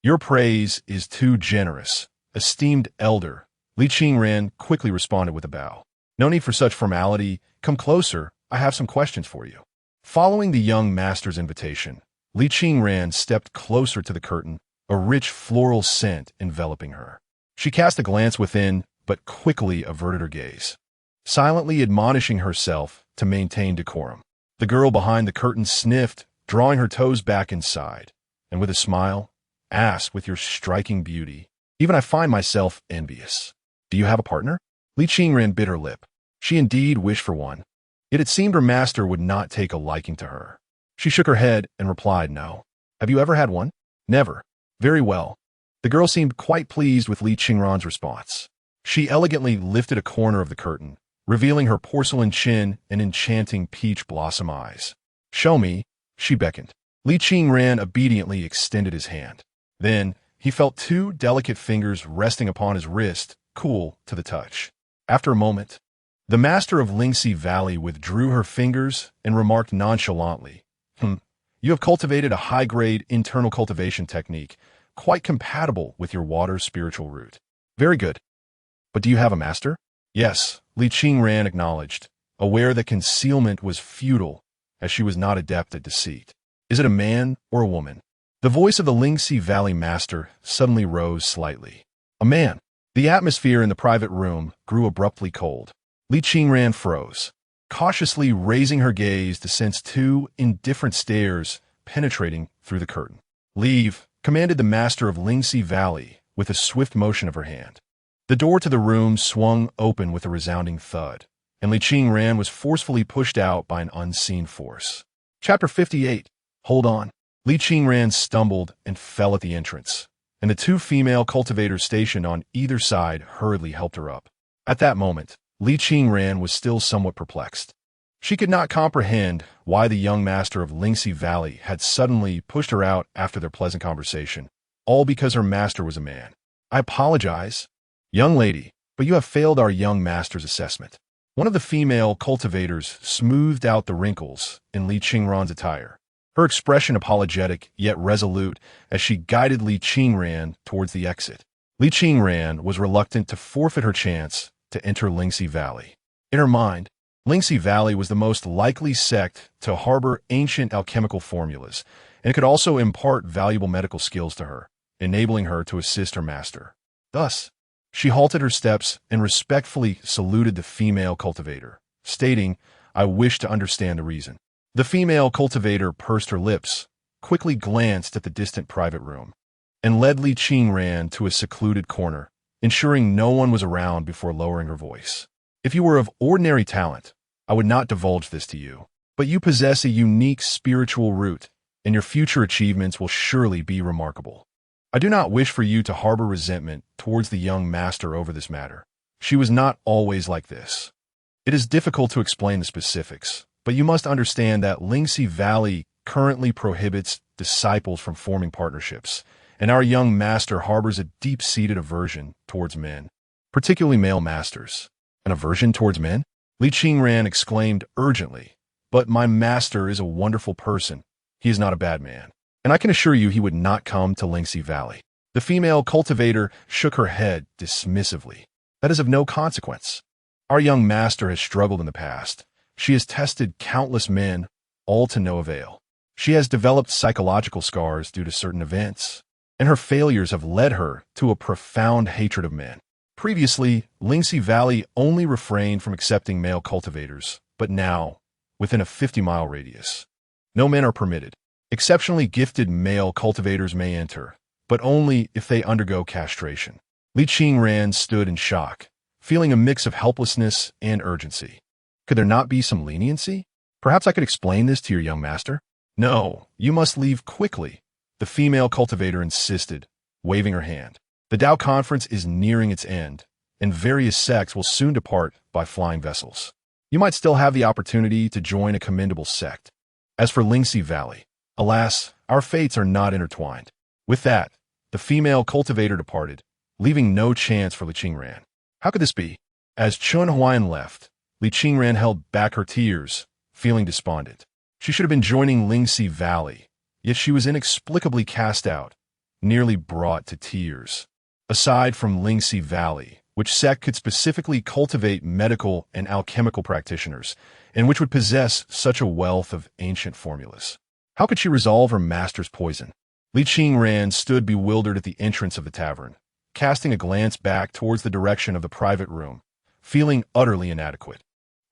"Your praise is too generous, esteemed elder," Li Qingran quickly responded with a bow. "No need for such formality. Come closer. I have some questions for you." Following the young master's invitation, Li Qingran stepped closer to the curtain, a rich floral scent enveloping her. She cast a glance within, but quickly averted her gaze, silently admonishing herself to maintain decorum. The girl behind the curtain sniffed, drawing her toes back inside, and with a smile, asked with your striking beauty, "Even I find myself envious. Do you have a partner?" Li Qingran bit her lip. She indeed wished for one, yet it seemed her master would not take a liking to her. She shook her head and replied, "No." "Have you ever had one?" "Never." "Very well." The girl seemed quite pleased with Li Qingran's response. She elegantly lifted a corner of the curtain, revealing her porcelain chin and enchanting peach blossom eyes. "Show me," she beckoned. Li Qingran obediently extended his hand. Then he felt 2 delicate fingers resting upon his wrist, cool to the touch. After a moment, the master of Lingxi Valley withdrew her fingers and remarked nonchalantly, "You have cultivated a high-grade internal cultivation technique, quite compatible with your water spiritual root. Very good. But do you have a master?" "Yes," Li Qingran acknowledged, aware that concealment was futile, as she was not adept at deceit. "Is it a man or a woman?" The voice of the Lingxi Valley master suddenly rose slightly. "A man." The atmosphere in the private room grew abruptly cold. Li Qingran froze, cautiously raising her gaze to sense 2 indifferent stares penetrating through the curtain. "Leave," commanded the master of Lingxi Valley with a swift motion of her hand. The door to the room swung open with a resounding thud, and Li Qingran was forcefully pushed out by an unseen force. Chapter 58. Hold on. Li Qingran stumbled and fell at the entrance, and the 2 female cultivators stationed on either side hurriedly helped her up. At that moment, Li Qingran was still somewhat perplexed. She could not comprehend why the young master of Lingxi Valley had suddenly pushed her out after their pleasant conversation, all because her master was a man. "I apologize, young lady, but you have failed our young master's assessment." One of the female cultivators smoothed out the wrinkles in Li Qingran's attire, her expression apologetic yet resolute as she guided Li Qingran towards the exit. Li Qingran was reluctant to forfeit her chance to enter Lingxi Valley. In her mind, Lingxi Valley was the most likely sect to harbor ancient alchemical formulas, and it could also impart valuable medical skills to her, enabling her to assist her master. Thus, she halted her steps and respectfully saluted the female cultivator, stating, "I wish to understand the reason." The female cultivator pursed her lips, quickly glanced at the distant private room, and led Li Qingran to a secluded corner, ensuring no one was around before lowering her voice. "If you were of ordinary talent, I would not divulge this to you, but you possess a unique spiritual root, and your future achievements will surely be remarkable. I do not wish for you to harbor resentment towards the young master over this matter. She was not always like this. It is difficult to explain the specifics, But you must understand that Lingxi Valley currently prohibits disciples from forming partnerships, and our young master harbors a deep-seated aversion towards men, particularly male masters. An aversion towards men? Li Qingran exclaimed urgently. But my master is a wonderful person. He is not a bad man, and I can assure you he would not come to Lingxi Valley. The female cultivator shook her head dismissively. That is of no consequence. Our young master has struggled in the past. She has tested countless men, all to no avail. She has developed psychological scars due to certain events, and her failures have led her to a profound hatred of men. Previously, Lingxi Valley only refrained from accepting male cultivators, but now, within a 50-mile radius, no men are permitted. Exceptionally gifted male cultivators may enter, but only if they undergo castration. Li Qingran stood in shock, feeling a mix of helplessness and urgency. Could there not be some leniency? Perhaps I could explain this to your young master? No, you must leave quickly, the female cultivator insisted, waving her hand. The Tao Conference is nearing its end, and various sects will soon depart by flying vessels. You might still have the opportunity to join a commendable sect. As for Lingxi Valley, alas, our fates are not intertwined. With that, the female cultivator departed, leaving no chance for Li Qingran. How could this be? As Chen Huai'an left, Li Qingran held back her tears, feeling despondent. She should have been joining Lingxi Valley, yet she was inexplicably cast out, nearly brought to tears. Aside from Lingxi Valley, which sect could specifically cultivate medical and alchemical practitioners, and which would possess such a wealth of ancient formulas? How could she resolve her master's poison? Li Qingran stood bewildered at the entrance of the tavern, casting a glance back towards the direction of the private room, feeling utterly inadequate.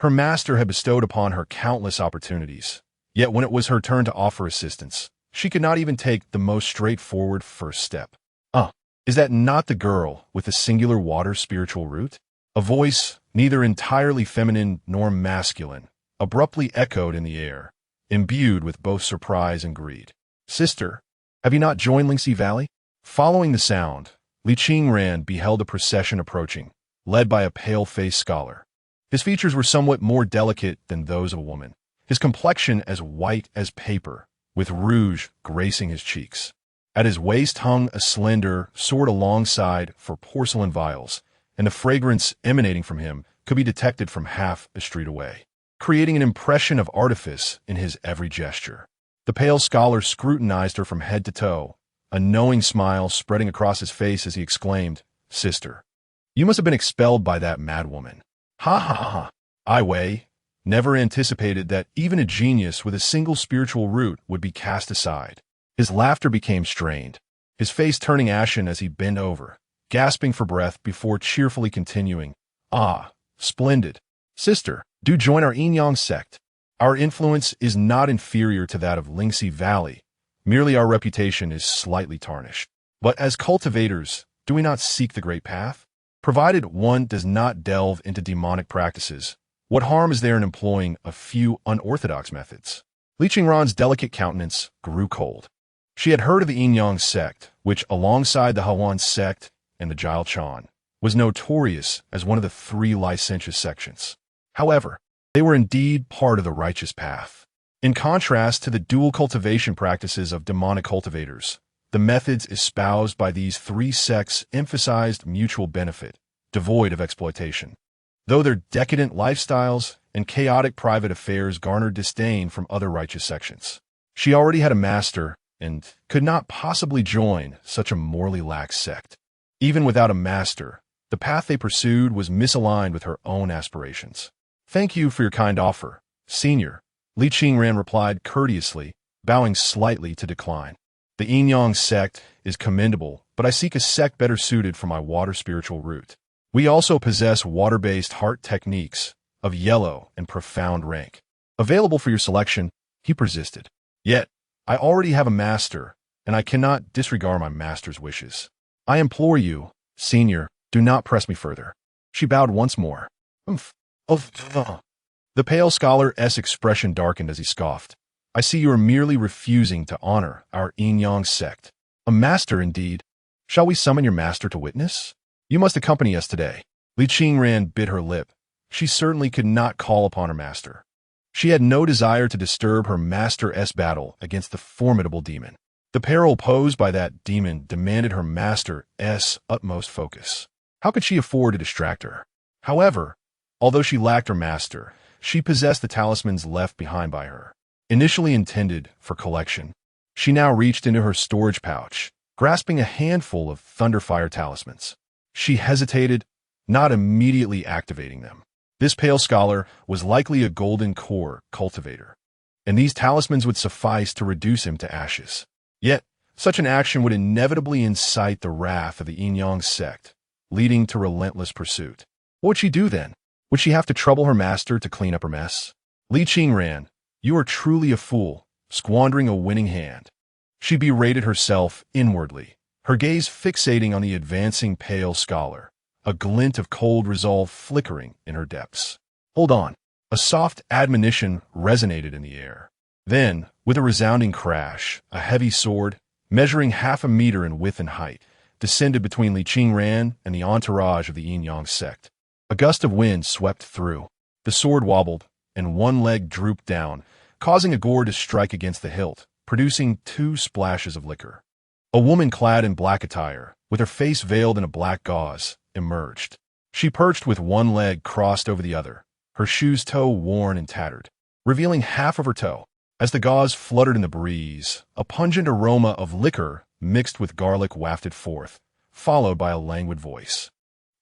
Her master had bestowed upon her countless opportunities, yet when it was her turn to offer assistance, she could not even take the most straightforward first step. Is that not the girl with the singular water spiritual root? A voice, neither entirely feminine nor masculine, abruptly echoed in the air, imbued with both surprise and greed. Sister, have you not joined Lingxi Valley? Following the sound, Li Qingran beheld a procession approaching, led by a pale-faced scholar. His features were somewhat more delicate than those of a woman, his complexion as white as paper, with rouge gracing his cheeks. At his waist hung a slender sword alongside for porcelain vials, and the fragrance emanating from him could be detected from half a street away, creating an impression of artifice in his every gesture. The pale scholar scrutinized her from head to toe, a knowing smile spreading across his face as he exclaimed, "Sister, you must have been expelled by that madwoman." Ha ha ha. Ai Wei never anticipated that even a genius with a single spiritual root would be cast aside. His laughter became strained, his face turning ashen as he bent over, gasping for breath before cheerfully continuing, "Ah, splendid. Sister, do join our Yin-Yang sect. Our influence is not inferior to that of Lingxi Valley. Merely our reputation is slightly tarnished. But as cultivators, do we not seek the great path? Provided one does not delve into demonic practices, what harm is there in employing a few unorthodox methods?" Li Qingran's delicate countenance grew cold. She had heard of the Yin-Yang sect, which, alongside the Hawan sect and the Jiao Chan, was notorious as one of the 3 licentious sections. However, they were indeed part of the righteous path. In contrast to the dual cultivation practices of demonic cultivators, the methods espoused by these 3 sects emphasized mutual benefit, devoid of exploitation. Though their decadent lifestyles and chaotic private affairs garnered disdain from other righteous sections, she already had a master and could not possibly join such a morally lax sect. Even without a master, the path they pursued was misaligned with her own aspirations. "Thank you for your kind offer, Senior," Li Qingran replied courteously, bowing slightly to decline. "The Yin-Yang sect is commendable, but I seek a sect better suited for my water spiritual root. We also possess water-based heart techniques of yellow and profound rank, available for your selection," he persisted. "Yet, I already have a master, and I cannot disregard my master's wishes. I implore you, Senior, do not press me further." She bowed once more. The pale scholar's expression darkened as he scoffed. "I see you are merely refusing to honor our Yin-Yang sect. A master, indeed. Shall we summon your master to witness? You must accompany us today." Li Qingran bit her lip. She certainly could not call upon her master. She had no desire to disturb her master's battle against the formidable demon. The peril posed by that demon demanded her master's utmost focus. How could she afford to distract her? However, although she lacked her master, she possessed the talismans left behind by her. Initially intended for collection, she now reached into her storage pouch, grasping a handful of Thunderfire talismans. She hesitated, not immediately activating them. This pale scholar was likely a golden core cultivator, and these talismans would suffice to reduce him to ashes. Yet, such an action would inevitably incite the wrath of the Yin-Yang sect, leading to relentless pursuit. What would she do then? Would she have to trouble her master to clean up her mess? Li Qingran, you are truly a fool, squandering a winning hand. She berated herself inwardly, her gaze fixating on the advancing pale scholar, a glint of cold resolve flickering in her depths. Hold on. A soft admonition resonated in the air. Then, with a resounding crash, a heavy sword, measuring 1/2 meter in width and height, descended between Li Qingran and the entourage of the Yin-Yang sect. A gust of wind swept through. The sword wobbled, and one leg drooped down, causing a gore to strike against the hilt, producing 2 splashes of liquor. A woman clad in black attire, with her face veiled in a black gauze, emerged. She perched with one leg crossed over the other, her shoe's toe worn and tattered, revealing half of her toe. As the gauze fluttered in the breeze, a pungent aroma of liquor mixed with garlic wafted forth, followed by a languid voice.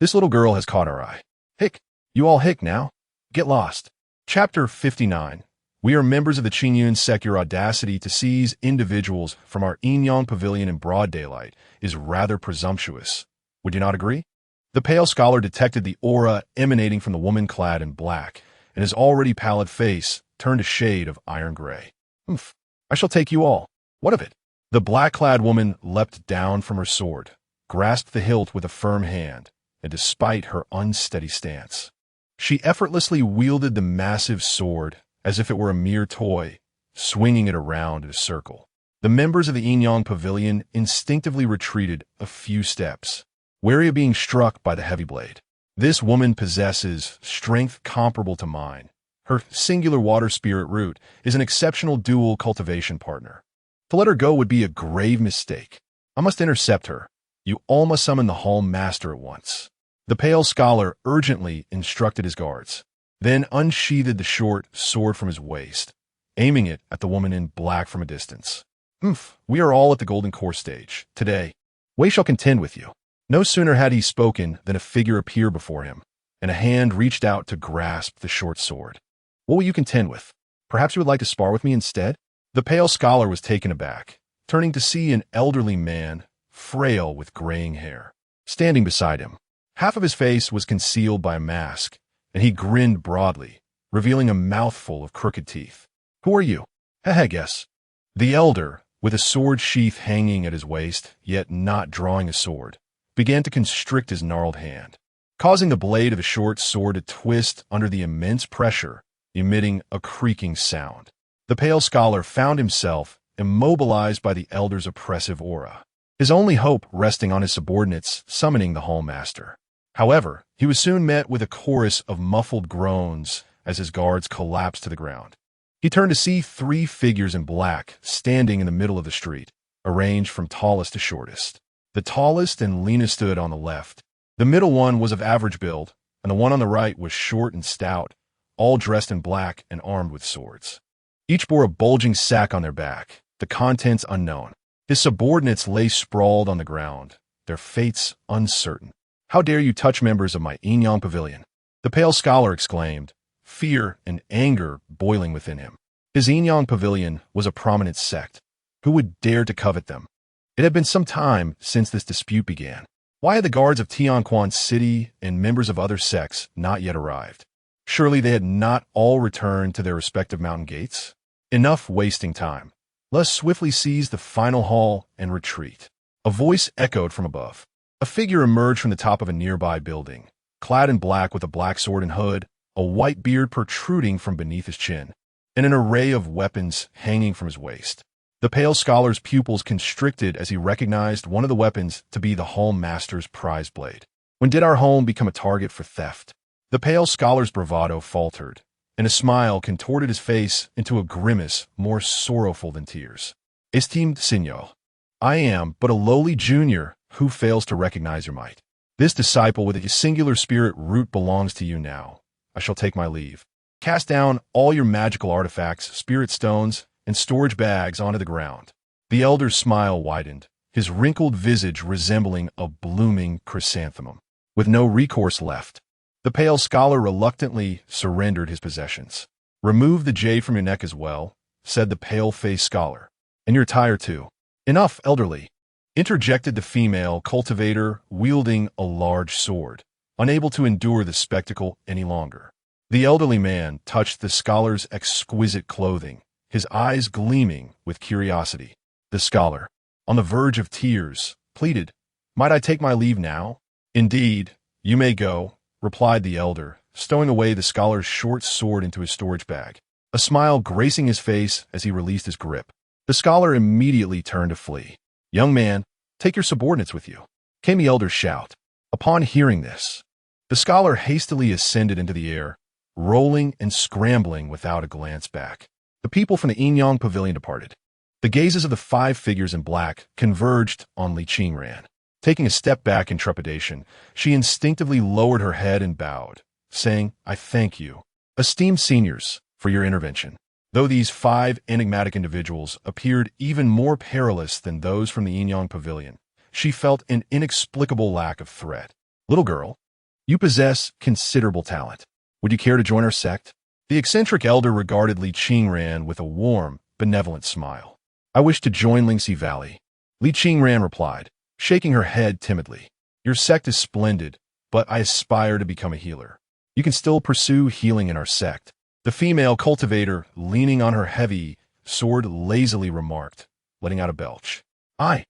This little girl has caught our eye. Hick, you all hick now? Get lost. Chapter 59. We are members of the Qingyun sect. Your audacity to seize individuals from our Yin-Yang pavilion in broad daylight is rather presumptuous. Would you not agree? The pale scholar detected the aura emanating from the woman clad in black, and his already pallid face turned a shade of iron gray. Humph, I shall take you all. What of it? The black-clad woman leapt down from her sword, grasped the hilt with a firm hand, and despite her unsteady stance, she effortlessly wielded the massive sword as if it were a mere toy, swinging it around in a circle. The members of the Yin-Yang pavilion instinctively retreated a few steps, wary of being struck by the heavy blade. This woman possesses strength comparable to mine. Her singular water spirit root is an exceptional dual cultivation partner. To let her go would be a grave mistake. I must intercept her. You all must summon the Hall Master at once. The pale scholar urgently instructed his guards, then unsheathed the short sword from his waist, aiming it at the woman in black from a distance. We are all at the Golden Core stage. Today, Wei shall contend with you. No sooner had he spoken than a figure appeared before him, and a hand reached out to grasp the short sword. What will you contend with? Perhaps you would like to spar with me instead? The pale scholar was taken aback, turning to see an elderly man, frail with graying hair, standing beside him. Half of his face was concealed by a mask, and he grinned broadly, revealing a mouthful of crooked teeth. Who are you? Guess. The elder, with a sword sheath hanging at his waist, yet not drawing a sword, began to constrict his gnarled hand, causing the blade of the short sword to twist under the immense pressure, emitting a creaking sound. The pale scholar found himself immobilized by the elder's oppressive aura, his only hope resting on his subordinates summoning the Hall Master. However, he was soon met with a chorus of muffled groans as his guards collapsed to the ground. He turned to see 3 figures in black standing in the middle of the street, arranged from tallest to shortest. The tallest and leanest stood on the left. The middle one was of average build, and the one on the right was short and stout, all dressed in black and armed with swords. Each bore a bulging sack on their back, the contents unknown. His subordinates lay sprawled on the ground, their fates uncertain. How dare you touch members of my Yin-Yang pavilion? The pale scholar exclaimed, fear and anger boiling within him. His Yin-Yang pavilion was a prominent sect. Who would dare to covet them? It had been some time since this dispute began. Why had the guards of Tianquan City and members of other sects not yet arrived? Surely they had not all returned to their respective mountain gates? Enough wasting time. Let us swiftly seize the final hall and retreat. A voice echoed from above. A figure emerged from the top of a nearby building, clad in black with a black sword and hood, a white beard protruding from beneath his chin, and an array of weapons hanging from his waist. The pale scholar's pupils constricted as he recognized one of the weapons to be the Hall Master's prize blade. When did our home become a target for theft? The pale scholar's bravado faltered, and a smile contorted his face into a grimace more sorrowful than tears. Esteemed Signor, I am but a lowly junior who fails to recognize your might. This disciple with a singular spirit root belongs to you now. I shall take my leave. Cast down all your magical artifacts, spirit stones, and storage bags onto the ground. The elder's smile widened, his wrinkled visage resembling a blooming chrysanthemum. With no recourse left, the pale scholar reluctantly surrendered his possessions. Remove the jade from your neck as well, said the pale-faced scholar. And your attire too. Enough, elderly, interjected the female cultivator wielding a large sword, unable to endure the spectacle any longer. The elderly man touched the scholar's exquisite clothing, his eyes gleaming with curiosity. The scholar, on the verge of tears, pleaded, "Might I take my leave now?" "Indeed, you may go," replied the elder, stowing away the scholar's short sword into his storage bag, a smile gracing his face as he released his grip. The scholar immediately turned to flee. "Young man, take your subordinates with you," came the elder's shout. Upon hearing this, the scholar hastily ascended into the air, rolling and scrambling without a glance back. The people from the Inyang pavilion departed. The gazes of the 5 figures in black converged on Li Qingran. Taking a step back in trepidation, she instinctively lowered her head and bowed, saying, "I thank you, esteemed seniors, for your intervention." Though these 5 enigmatic individuals appeared even more perilous than those from the Inyang pavilion, she felt an inexplicable lack of threat. "Little girl, you possess considerable talent. Would you care to join our sect?" The eccentric elder regarded Li Qingran with a warm, benevolent smile. "I wish to join Lingxi Valley," Li Qingran replied, shaking her head timidly. "Your sect is splendid, but I aspire to become a healer. You can still pursue healing in our sect." The female cultivator, leaning on her heavy sword, lazily remarked, letting out a belch. "I."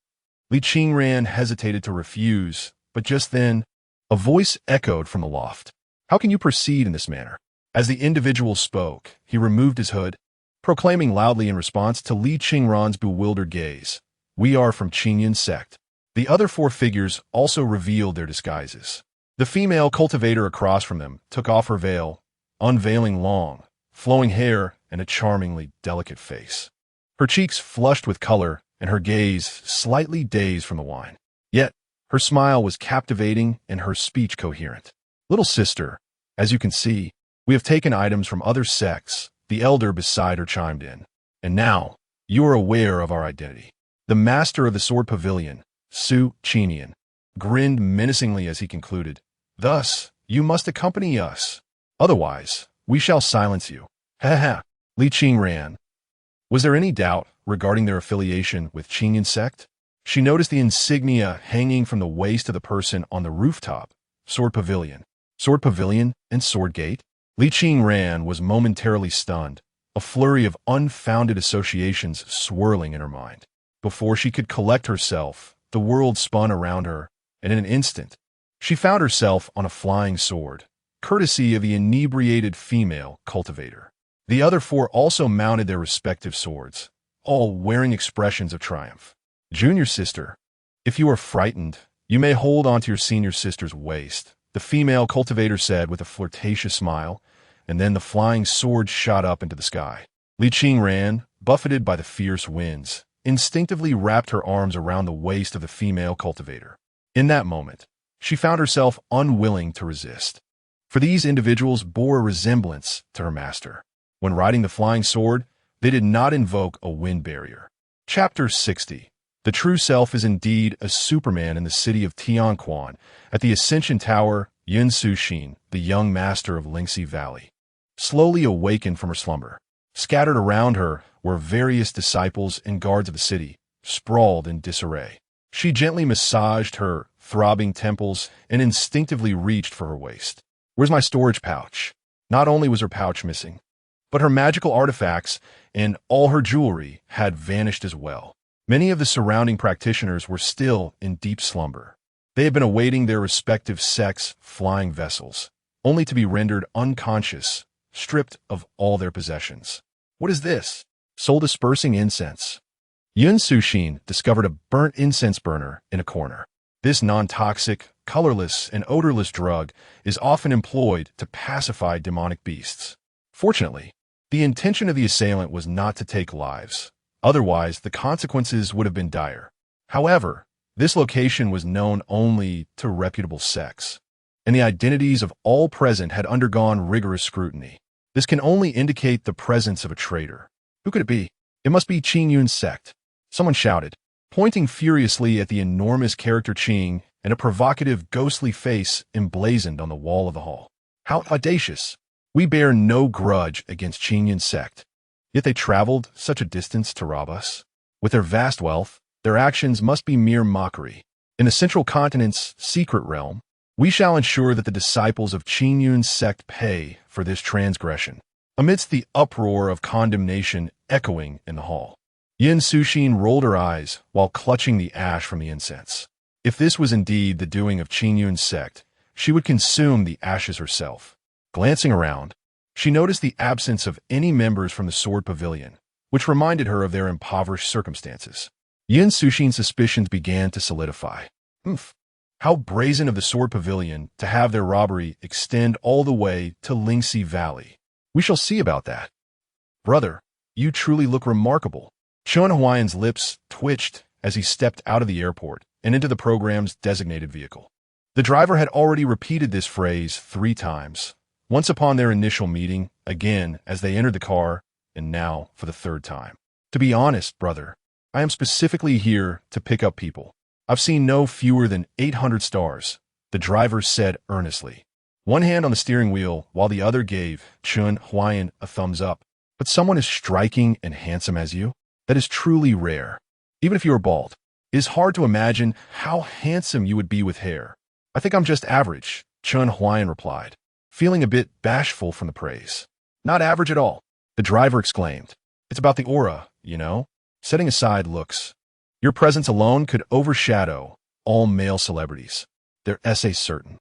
Li Qingran hesitated to refuse, but just then, a voice echoed from the loft. "How can you proceed in this manner?" As the individual spoke, he removed his hood, proclaiming loudly in response to Li Qingran's bewildered gaze, "We are from Qingyun's sect." The other 4 figures also revealed their disguises. The female cultivator across from them took off her veil, unveiling long, flowing hair and a charmingly delicate face. Her cheeks flushed with color and her gaze slightly dazed from the wine. Yet, her smile was captivating and her speech coherent. "Little sister, as you can see, we have taken items from other sects," the elder beside her chimed in. "And now, you are aware of our identity." The master of the sword pavilion, Su Qinian, grinned menacingly as he concluded, "Thus, you must accompany us. Otherwise, we shall silence you." "Ha ha." Li Qingran. Was there any doubt regarding their affiliation with Qingyun sect? She noticed the insignia hanging from the waist of the person on the rooftop. Sword pavilion. Sword pavilion and sword gate? Li Qingran was momentarily stunned, a flurry of unfounded associations swirling in her mind. Before she could collect herself, the world spun around her, and in an instant, she found herself on a flying sword, courtesy of the inebriated female cultivator. The other 4 also mounted their respective swords, all wearing expressions of triumph. "Junior sister, if you are frightened, you may hold onto your senior sister's waist," the female cultivator said with a flirtatious smile, and then the flying sword shot up into the sky. Li Qingran, buffeted by the fierce winds, instinctively wrapped her arms around the waist of the female cultivator. In that moment, she found herself unwilling to resist. For these individuals bore a resemblance to her master. When riding the flying sword, they did not invoke a wind barrier. Chapter 60. The true self is indeed a Superman in the city of Tianquan. At the Ascension Tower, Yun Suxin, the young master of Lingxi Valley, slowly awakened from her slumber. Scattered around her were various disciples and guards of the city, sprawled in disarray. She gently massaged her throbbing temples and instinctively reached for her waist. "Where's my storage pouch?" Not only was her pouch missing, but her magical artifacts and all her jewelry had vanished as well. Many of the surrounding practitioners were still in deep slumber. They had been awaiting their respective sects' flying vessels, only to be rendered unconscious, stripped of all their possessions. "What is this?" Soul-dispersing incense. Yun Suxin discovered a burnt incense burner in a corner. This non-toxic, colorless, and odorless drug is often employed to pacify demonic beasts. Fortunately, the intention of the assailant was not to take lives. Otherwise, the consequences would have been dire. However, this location was known only to reputable sects, and the identities of all present had undergone rigorous scrutiny. This can only indicate the presence of a traitor. Who could it be? It must be Qin Yun's sect. Someone shouted, pointing furiously at the enormous character Qing and a provocative, ghostly face emblazoned on the wall of the hall. How audacious! We bear no grudge against Qin Yun's sect. Yet they traveled such a distance to rob us. With their vast wealth, their actions must be mere mockery. In the central continent's secret realm, we shall ensure that the disciples of Qin Yun's sect pay for this transgression. Amidst the uproar of condemnation echoing in the hall, Yin Suxin rolled her eyes while clutching the ash from the incense. If this was indeed the doing of Qin Yun's sect, she would consume the ashes herself. Glancing around, she noticed the absence of any members from the Sword Pavilion, which reminded her of their impoverished circumstances. Yin Suxin's suspicions began to solidify. How brazen of the Sword Pavilion to have their robbery extend all the way to Lingxi Valley. We shall see about that. Brother, you truly look remarkable. Chen Huai'an's lips twitched as he stepped out of the airport and into the program's designated vehicle. The driver had already repeated this phrase 3 times, once upon their initial meeting, again as they entered the car, and now for the 3rd time. To be honest, brother, I am specifically here to pick up people. I've seen no fewer than 800 stars, the driver said earnestly, one hand on the steering wheel while the other gave Chen Huai'an a thumbs up. But someone as striking and handsome as you? That is truly rare. Even if you are bald, it is hard to imagine how handsome you would be with hair. I think I'm just average, Chen Huai'an replied, feeling a bit bashful from the praise. Not average at all, the driver exclaimed. It's about the aura, you know? Setting aside looks. Your presence alone could overshadow all male celebrities. Their essay's certain.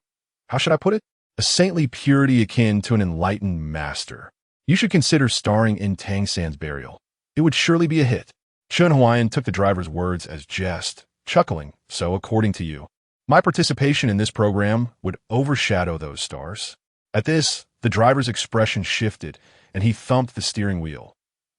How should I put it? A saintly purity akin to an enlightened master. You should consider starring in Tang San's burial. It would surely be a hit. Chen Huai'an took the driver's words as jest, chuckling. So, according to you, my participation in this program would overshadow those stars. At this, the driver's expression shifted, and he thumped the steering wheel.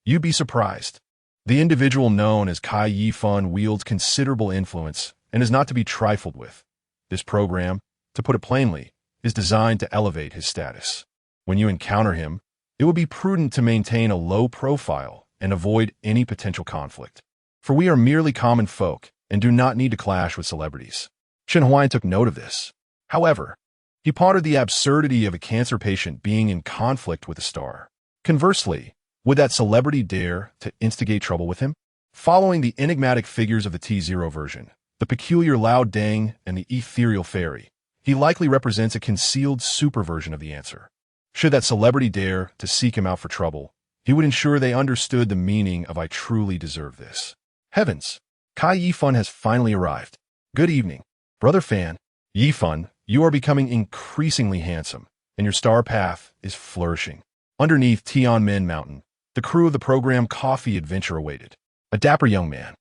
You'd be surprised. The individual known as Kai Yifan wields considerable influence and is not to be trifled with. This program, to put it plainly, is designed to elevate his status. When you encounter him, it will be prudent to maintain a low profile and avoid any potential conflict. For we are merely common folk and do not need to clash with celebrities. Chen Huai'an took note of this. However, he pondered the absurdity of a cancer patient being in conflict with a star. Conversely, would that celebrity dare to instigate trouble with him? Following the enigmatic figures of the T0 version, the peculiar Lao Deng and the ethereal fairy, he likely represents a concealed superversion of the answer. Should that celebrity dare to seek him out for trouble, he would ensure they understood the meaning of "I truly deserve this." Heavens! Kai Yifan has finally arrived. Good evening, brother Fan. Yifan, you are becoming increasingly handsome, and your star path is flourishing. Underneath Tianmen Mountain, the crew of the program Coffee Adventure awaited. A dapper young man,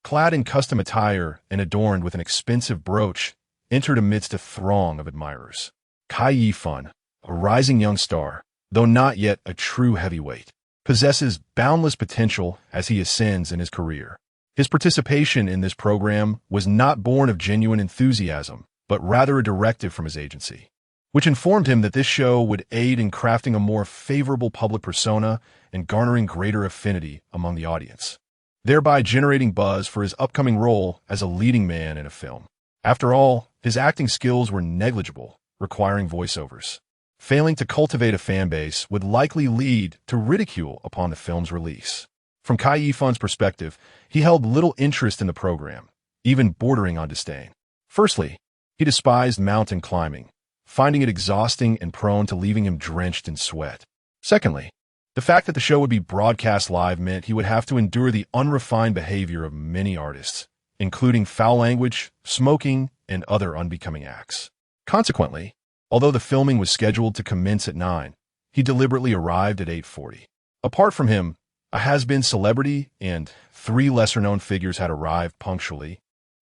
clad in custom attire and adorned with an expensive brooch, entered amidst a throng of admirers. Kai Yifan, a rising young star, though not yet a true heavyweight, possesses boundless potential as he ascends in his career. His participation in this program was not born of genuine enthusiasm, but rather a directive from his agency, which informed him that this show would aid in crafting a more favorable public persona and garnering greater affinity among the audience, thereby generating buzz for his upcoming role as a leading man in a film. After all, his acting skills were negligible, requiring voiceovers. Failing to cultivate a fan base would likely lead to ridicule upon the film's release. From Kai Yifan's perspective, he held little interest in the program, even bordering on disdain. Firstly, he despised mountain climbing, finding it exhausting and prone to leaving him drenched in sweat. Secondly, the fact that the show would be broadcast live meant he would have to endure the unrefined behavior of many artists, including foul language, smoking, and other unbecoming acts. Consequently, although the filming was scheduled to commence at 9, he deliberately arrived at 8:40. Apart from him, a has-been celebrity and 3 lesser-known figures had arrived punctually,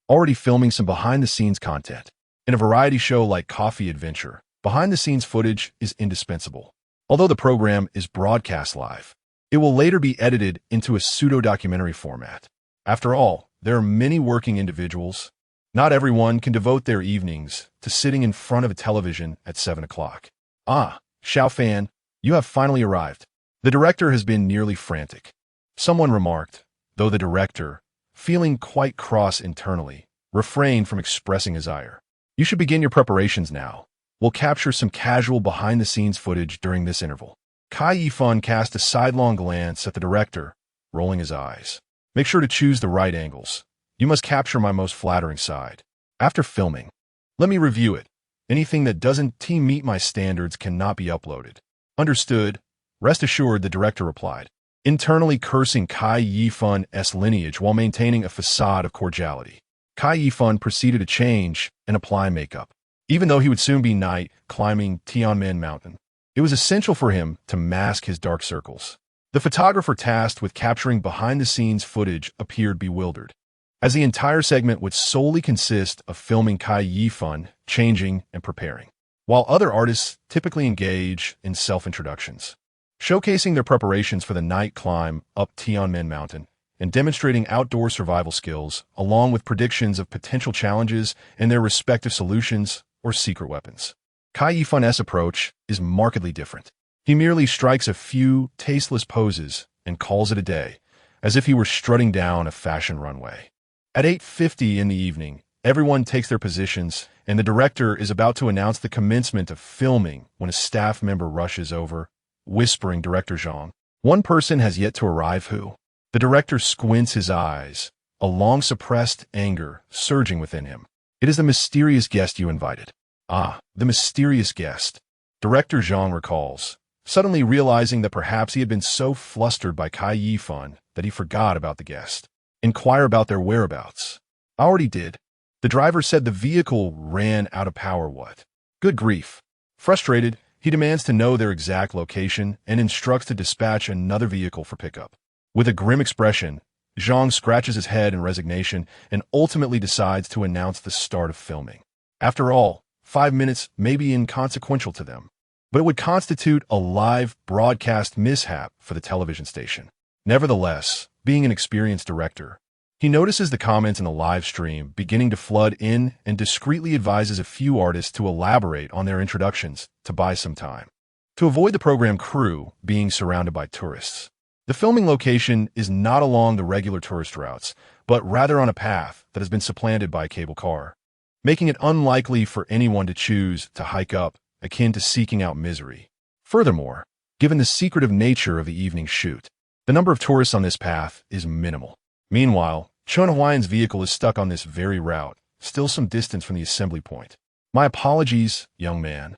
already filming some behind-the-scenes content. In a variety show like Coffee Adventure, behind-the-scenes footage is indispensable. Although the program is broadcast live, it will later be edited into a pseudo-documentary format. After all, there are many working individuals. Not everyone can devote their evenings to sitting in front of a television at 7 o'clock. Ah, Xiao Fan, you have finally arrived. The director has been nearly frantic. Someone remarked, though the director, feeling quite cross internally, refrained from expressing his ire. You should begin your preparations now. We'll capture some casual behind-the-scenes footage during this interval. Kai Yifan cast a sidelong glance at the director, rolling his eyes. Make sure to choose the right angles. You must capture my most flattering side. After filming, let me review it. Anything that doesn't meet my standards cannot be uploaded. Understood. Rest assured, the director replied, internally cursing Kai Yifan's lineage while maintaining a facade of cordiality. Kai Yifan proceeded to change and apply makeup. Even though he would soon be knight climbing Tianmen Mountain, it was essential for him to mask his dark circles. The photographer tasked with capturing behind-the-scenes footage appeared bewildered, as the entire segment would solely consist of filming Kai Yifan changing and preparing, while other artists typically engage in self-introductions, showcasing their preparations for the night climb up Tianmen Mountain and demonstrating outdoor survival skills, along with predictions of potential challenges and their respective solutions or secret weapons. Kai Yifan's approach is markedly different. He merely strikes a few tasteless poses and calls it a day, as if he were strutting down a fashion runway. At 8:50 in the evening, everyone takes their positions, and the director is about to announce the commencement of filming when a staff member rushes over, whispering Director Zhang. One person has yet to arrive. Who? The director squints his eyes, a long-suppressed anger surging within him. It is the mysterious guest you invited. Ah, the mysterious guest. Director Zhang recalls, suddenly realizing that perhaps he had been so flustered by Kai Yifan that he forgot about the guest. Inquire about their whereabouts. I already did. The driver said the vehicle ran out of power. What? Good grief. Frustrated, he demands to know their exact location and instructs to dispatch another vehicle for pickup. With a grim expression, Zhang scratches his head in resignation and ultimately decides to announce the start of filming. After all, 5 minutes may be inconsequential to them, but it would constitute a live broadcast mishap for the television station. Nevertheless, being an experienced director, he notices the comments in the live stream beginning to flood in and discreetly advises a few artists to elaborate on their introductions to buy some time. To avoid the program crew being surrounded by tourists, the filming location is not along the regular tourist routes, but rather on a path that has been supplanted by a cable car, making it unlikely for anyone to choose to hike up, akin to seeking out misery. Furthermore, given the secretive nature of the evening shoot, the number of tourists on this path is minimal. Meanwhile, Chen Huai'an's vehicle is stuck on this very route, still some distance from the assembly point. My apologies, young man.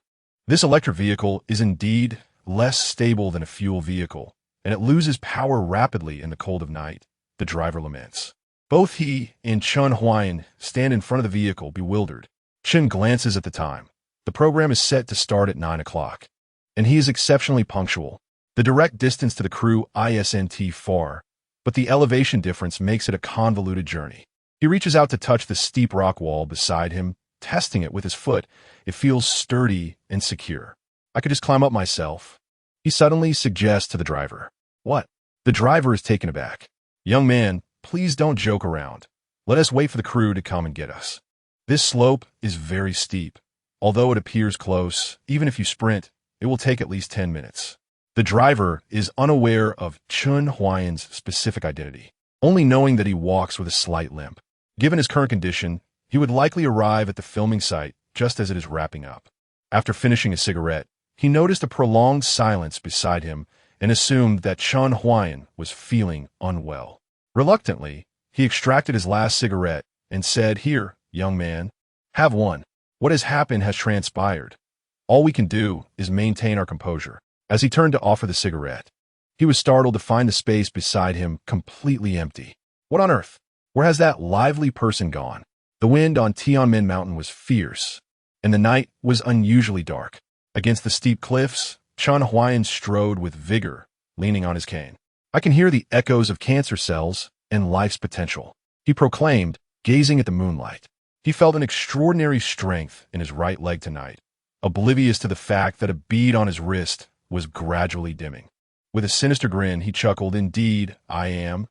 This electric vehicle is indeed less stable than a fuel vehicle, and it loses power rapidly in the cold of night, the driver laments. Both he and Chen Huai'an stand in front of the vehicle, bewildered. Chen glances at the time. The program is set to start at 9 o'clock, and he is exceptionally punctual. The direct distance to the crew isn't far, but the elevation difference makes it a convoluted journey. He reaches out to touch the steep rock wall beside him, testing it with his foot. It feels sturdy and secure. I could just climb up myself, he suddenly suggests to the driver. What? The driver is taken aback. Young man, please don't joke around. Let us wait for the crew to come and get us. This slope is very steep. Although it appears close, even if you sprint, it will take at least 10 minutes. The driver is unaware of Chen Huai'an's specific identity, only knowing that he walks with a slight limp. Given his current condition, he would likely arrive at the filming site just as it is wrapping up. After finishing a cigarette, he noticed a prolonged silence beside him and assumed that Chen Huai'an was feeling unwell. Reluctantly, he extracted his last cigarette and said, "Here, young man, have one. What has happened has transpired. All we can do is maintain our composure." As he turned to offer the cigarette, he was startled to find the space beside him completely empty. What on earth? Where has that lively person gone? The wind on Tianmen Mountain was fierce, and the night was unusually dark. Against the steep cliffs, Chen Huai'an strode with vigor, leaning on his cane. I can hear the echoes of cancer cells and life's potential, he proclaimed, gazing at the moonlight. He felt an extraordinary strength in his right leg tonight, oblivious to the fact that a bead on his wrist was gradually dimming. With a sinister grin, he chuckled, "Indeed, I am.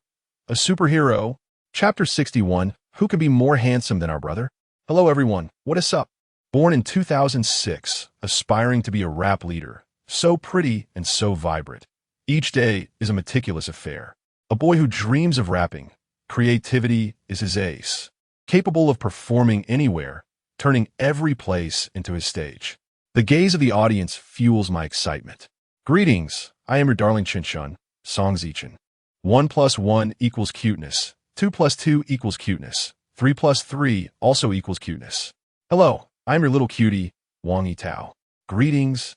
A superhero." Chapter 61, Who can be more handsome than our brother? Hello everyone, what is up? Born in 2006, aspiring to be a rap leader, so pretty and so vibrant. Each day is a meticulous affair. A boy who dreams of rapping. Creativity is his ace. Capable of performing anywhere, turning every place into his stage. The gaze of the audience fuels my excitement. Greetings, I am your darling Chen Huai'an, Song Zichin. 1 plus 1 equals cuteness. 2 plus 2 equals cuteness. 3 plus 3 also equals cuteness. Hello, I am your little cutie, Wang Yitao. Greetings,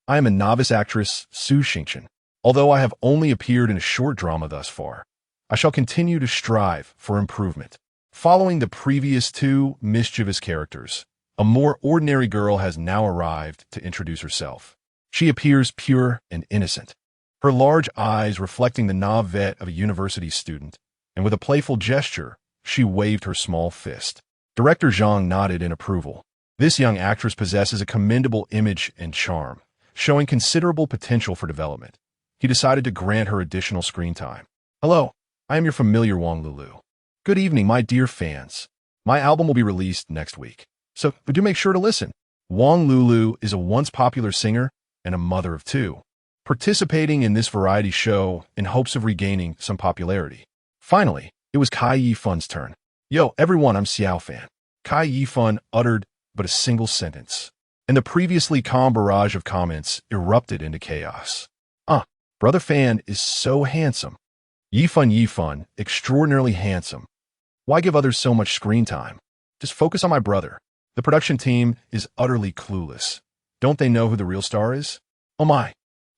I am a novice actress, Su Xingchen. Although I have only appeared in a short drama thus far, I shall continue to strive for improvement. Following the previous two mischievous characters, a more ordinary girl has now arrived to introduce herself. She appears pure and innocent, her large eyes reflecting the naivete of a university student, and with a playful gesture, she waved her small fist. Director Zhang nodded in approval. This young actress possesses a commendable image and charm, showing considerable potential for development. He decided to grant her additional screen time. Hello, I am your familiar Wang Lulu. Good evening, my dear fans. My album will be released next week, so do make sure to listen. Wang Lulu is a once popular singer and a mother of two, participating in this variety show in hopes of regaining some popularity. Finally, it was Kai Yifun's turn. Yo, everyone, I'm Xiao Fan. Kai Yifun uttered but a single sentence, and the previously calm barrage of comments erupted into chaos. Brother Fan is so handsome. Yifun, extraordinarily handsome. Why give others so much screen time? Just focus on my brother. The production team is utterly clueless. Don't they know who the real star is? Oh my.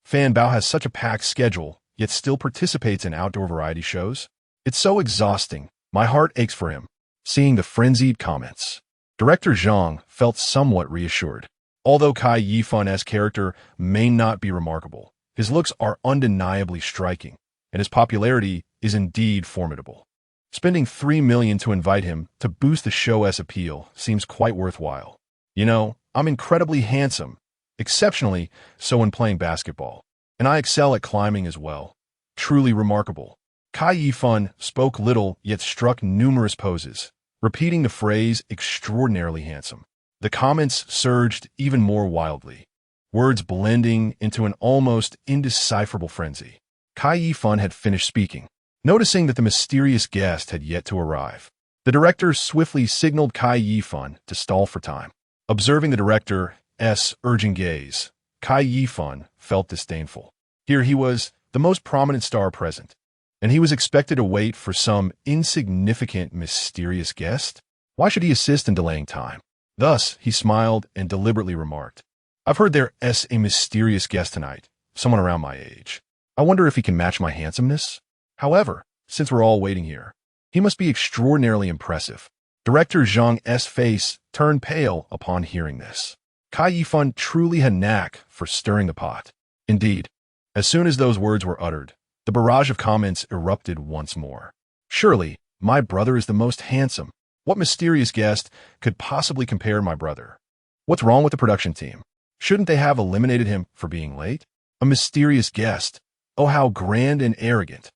Fan Bao has such a packed schedule, yet still participates in outdoor variety shows. It's so exhausting. My heart aches for him. Seeing the frenzied comments, Director Zhang felt somewhat reassured. Although Kai Yifun's character may not be remarkable, his looks are undeniably striking, and his popularity is indeed formidable. Spending $3 million to invite him to boost the show's appeal seems quite worthwhile. You know, I'm incredibly handsome, exceptionally so when playing basketball, and I excel at climbing as well. Truly remarkable. Kai Yifun spoke little yet struck numerous poses, repeating the phrase extraordinarily handsome. The comments surged even more wildly, words blending into an almost indecipherable frenzy. Kai Yifun had finished speaking. Noticing that the mysterious guest had yet to arrive, the director swiftly signaled Kai Yifun to stall for time. Observing the director's urging gaze, Kai Yifun felt disdainful. Here he was, the most prominent star present, and he was expected to wait for some insignificant, mysterious guest? Why should he assist in delaying time? Thus, he smiled and deliberately remarked, I've heard there's a mysterious guest tonight, someone around my age. I wonder if he can match my handsomeness? However, since we're all waiting here, he must be extraordinarily impressive. Director Zhang's face turned pale upon hearing this. Kai Yifun truly had a knack for stirring the pot. Indeed, as soon as those words were uttered, the barrage of comments erupted once more. Surely, my brother is the most handsome. What mysterious guest could possibly compare to my brother? What's wrong with the production team? Shouldn't they have eliminated him for being late? A mysterious guest. Oh, how grand and arrogant.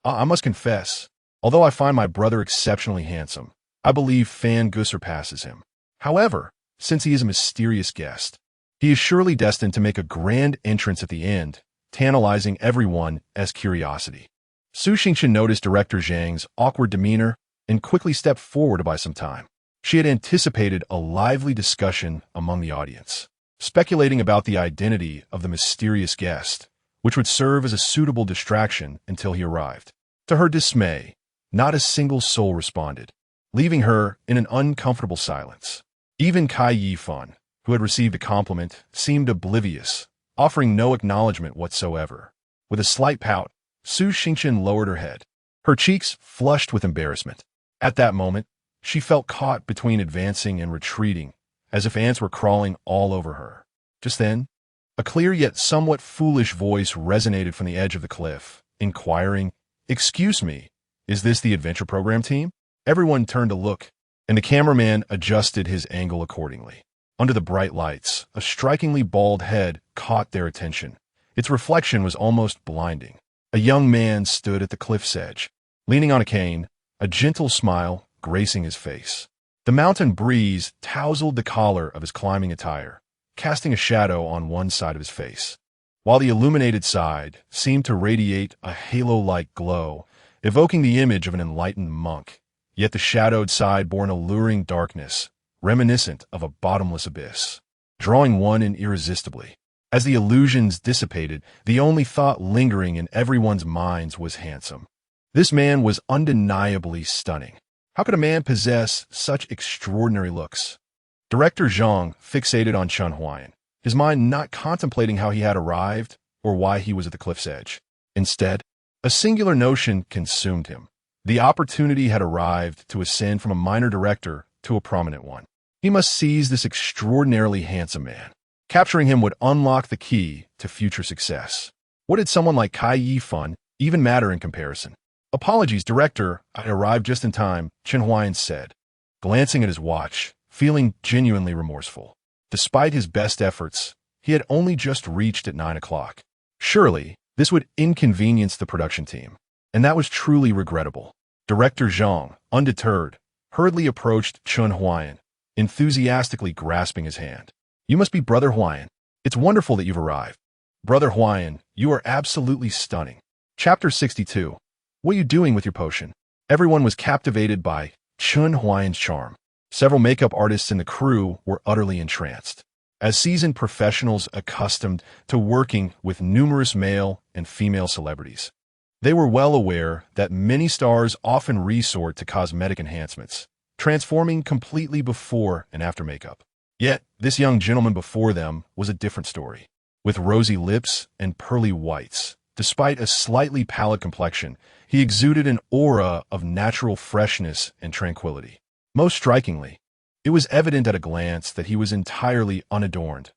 I must confess, although I find my brother exceptionally handsome, I believe Fan Gu surpasses him. However, since he is a mysterious guest, he is surely destined to make a grand entrance at the end, tantalizing everyone's curiosity. Su Xingchen noticed Director Zhang's awkward demeanor and quickly stepped forward to buy some time. She had anticipated a lively discussion among the audience, speculating about the identity of the mysterious guest, which would serve as a suitable distraction until he arrived. To her dismay, not a single soul responded, leaving her in an uncomfortable silence. Even Kai Yifun, who had received a compliment, seemed oblivious, offering no acknowledgement whatsoever. With a slight pout, Su Xingchen lowered her head, her cheeks flushed with embarrassment. At that moment, she felt caught between advancing and retreating, as if ants were crawling all over her. Just then, a clear yet somewhat foolish voice resonated from the edge of the cliff, inquiring, Excuse me, is this the adventure program team? Everyone turned to look, and the cameraman adjusted his angle accordingly. Under the bright lights, a strikingly bald head caught their attention, Its reflection was almost blinding. A young man stood at the cliff's edge, leaning on a cane, a gentle smile gracing his face. The mountain breeze tousled the collar of his climbing attire, casting a shadow on one side of his face, while the illuminated side seemed to radiate a halo-like glow, evoking the image of an enlightened monk. Yet the shadowed side bore an alluring darkness, reminiscent of a bottomless abyss, drawing one in irresistibly. As the illusions dissipated, the only thought lingering in everyone's minds was handsome. This man was undeniably stunning. How could a man possess such extraordinary looks? Director Zhang fixated on Chen Huai'an, his mind not contemplating how he had arrived or why he was at the cliff's edge. Instead, a singular notion consumed him. The opportunity had arrived to ascend from a minor director to a prominent one. He must seize this extraordinarily handsome man. Capturing him would unlock the key to future success. What did someone like Cai Yifan even matter in comparison? "Apologies, Director, I arrived just in time," Chen Huai'an said, glancing at his watch, feeling genuinely remorseful. Despite his best efforts, he had only just reached at 9 o'clock. Surely, this would inconvenience the production team, and that was truly regrettable. Director Zhang, undeterred, hurriedly approached Chen Huai'an, enthusiastically grasping his hand. "You must be Brother Huai'an. It's wonderful that you've arrived. Brother Huai'an, you are absolutely stunning." Chapter 62. What are you doing with your potion? Everyone was captivated by Chen Huai'an's charm. Several makeup artists in the crew were utterly entranced. As seasoned professionals accustomed to working with numerous male and female celebrities, they were well aware that many stars often resort to cosmetic enhancements, transforming completely before and after makeup. Yet, this young gentleman before them was a different story. With rosy lips and pearly whites, despite a slightly pallid complexion, he exuded an aura of natural freshness and tranquility. Most strikingly, it was evident at a glance that he was entirely unadorned,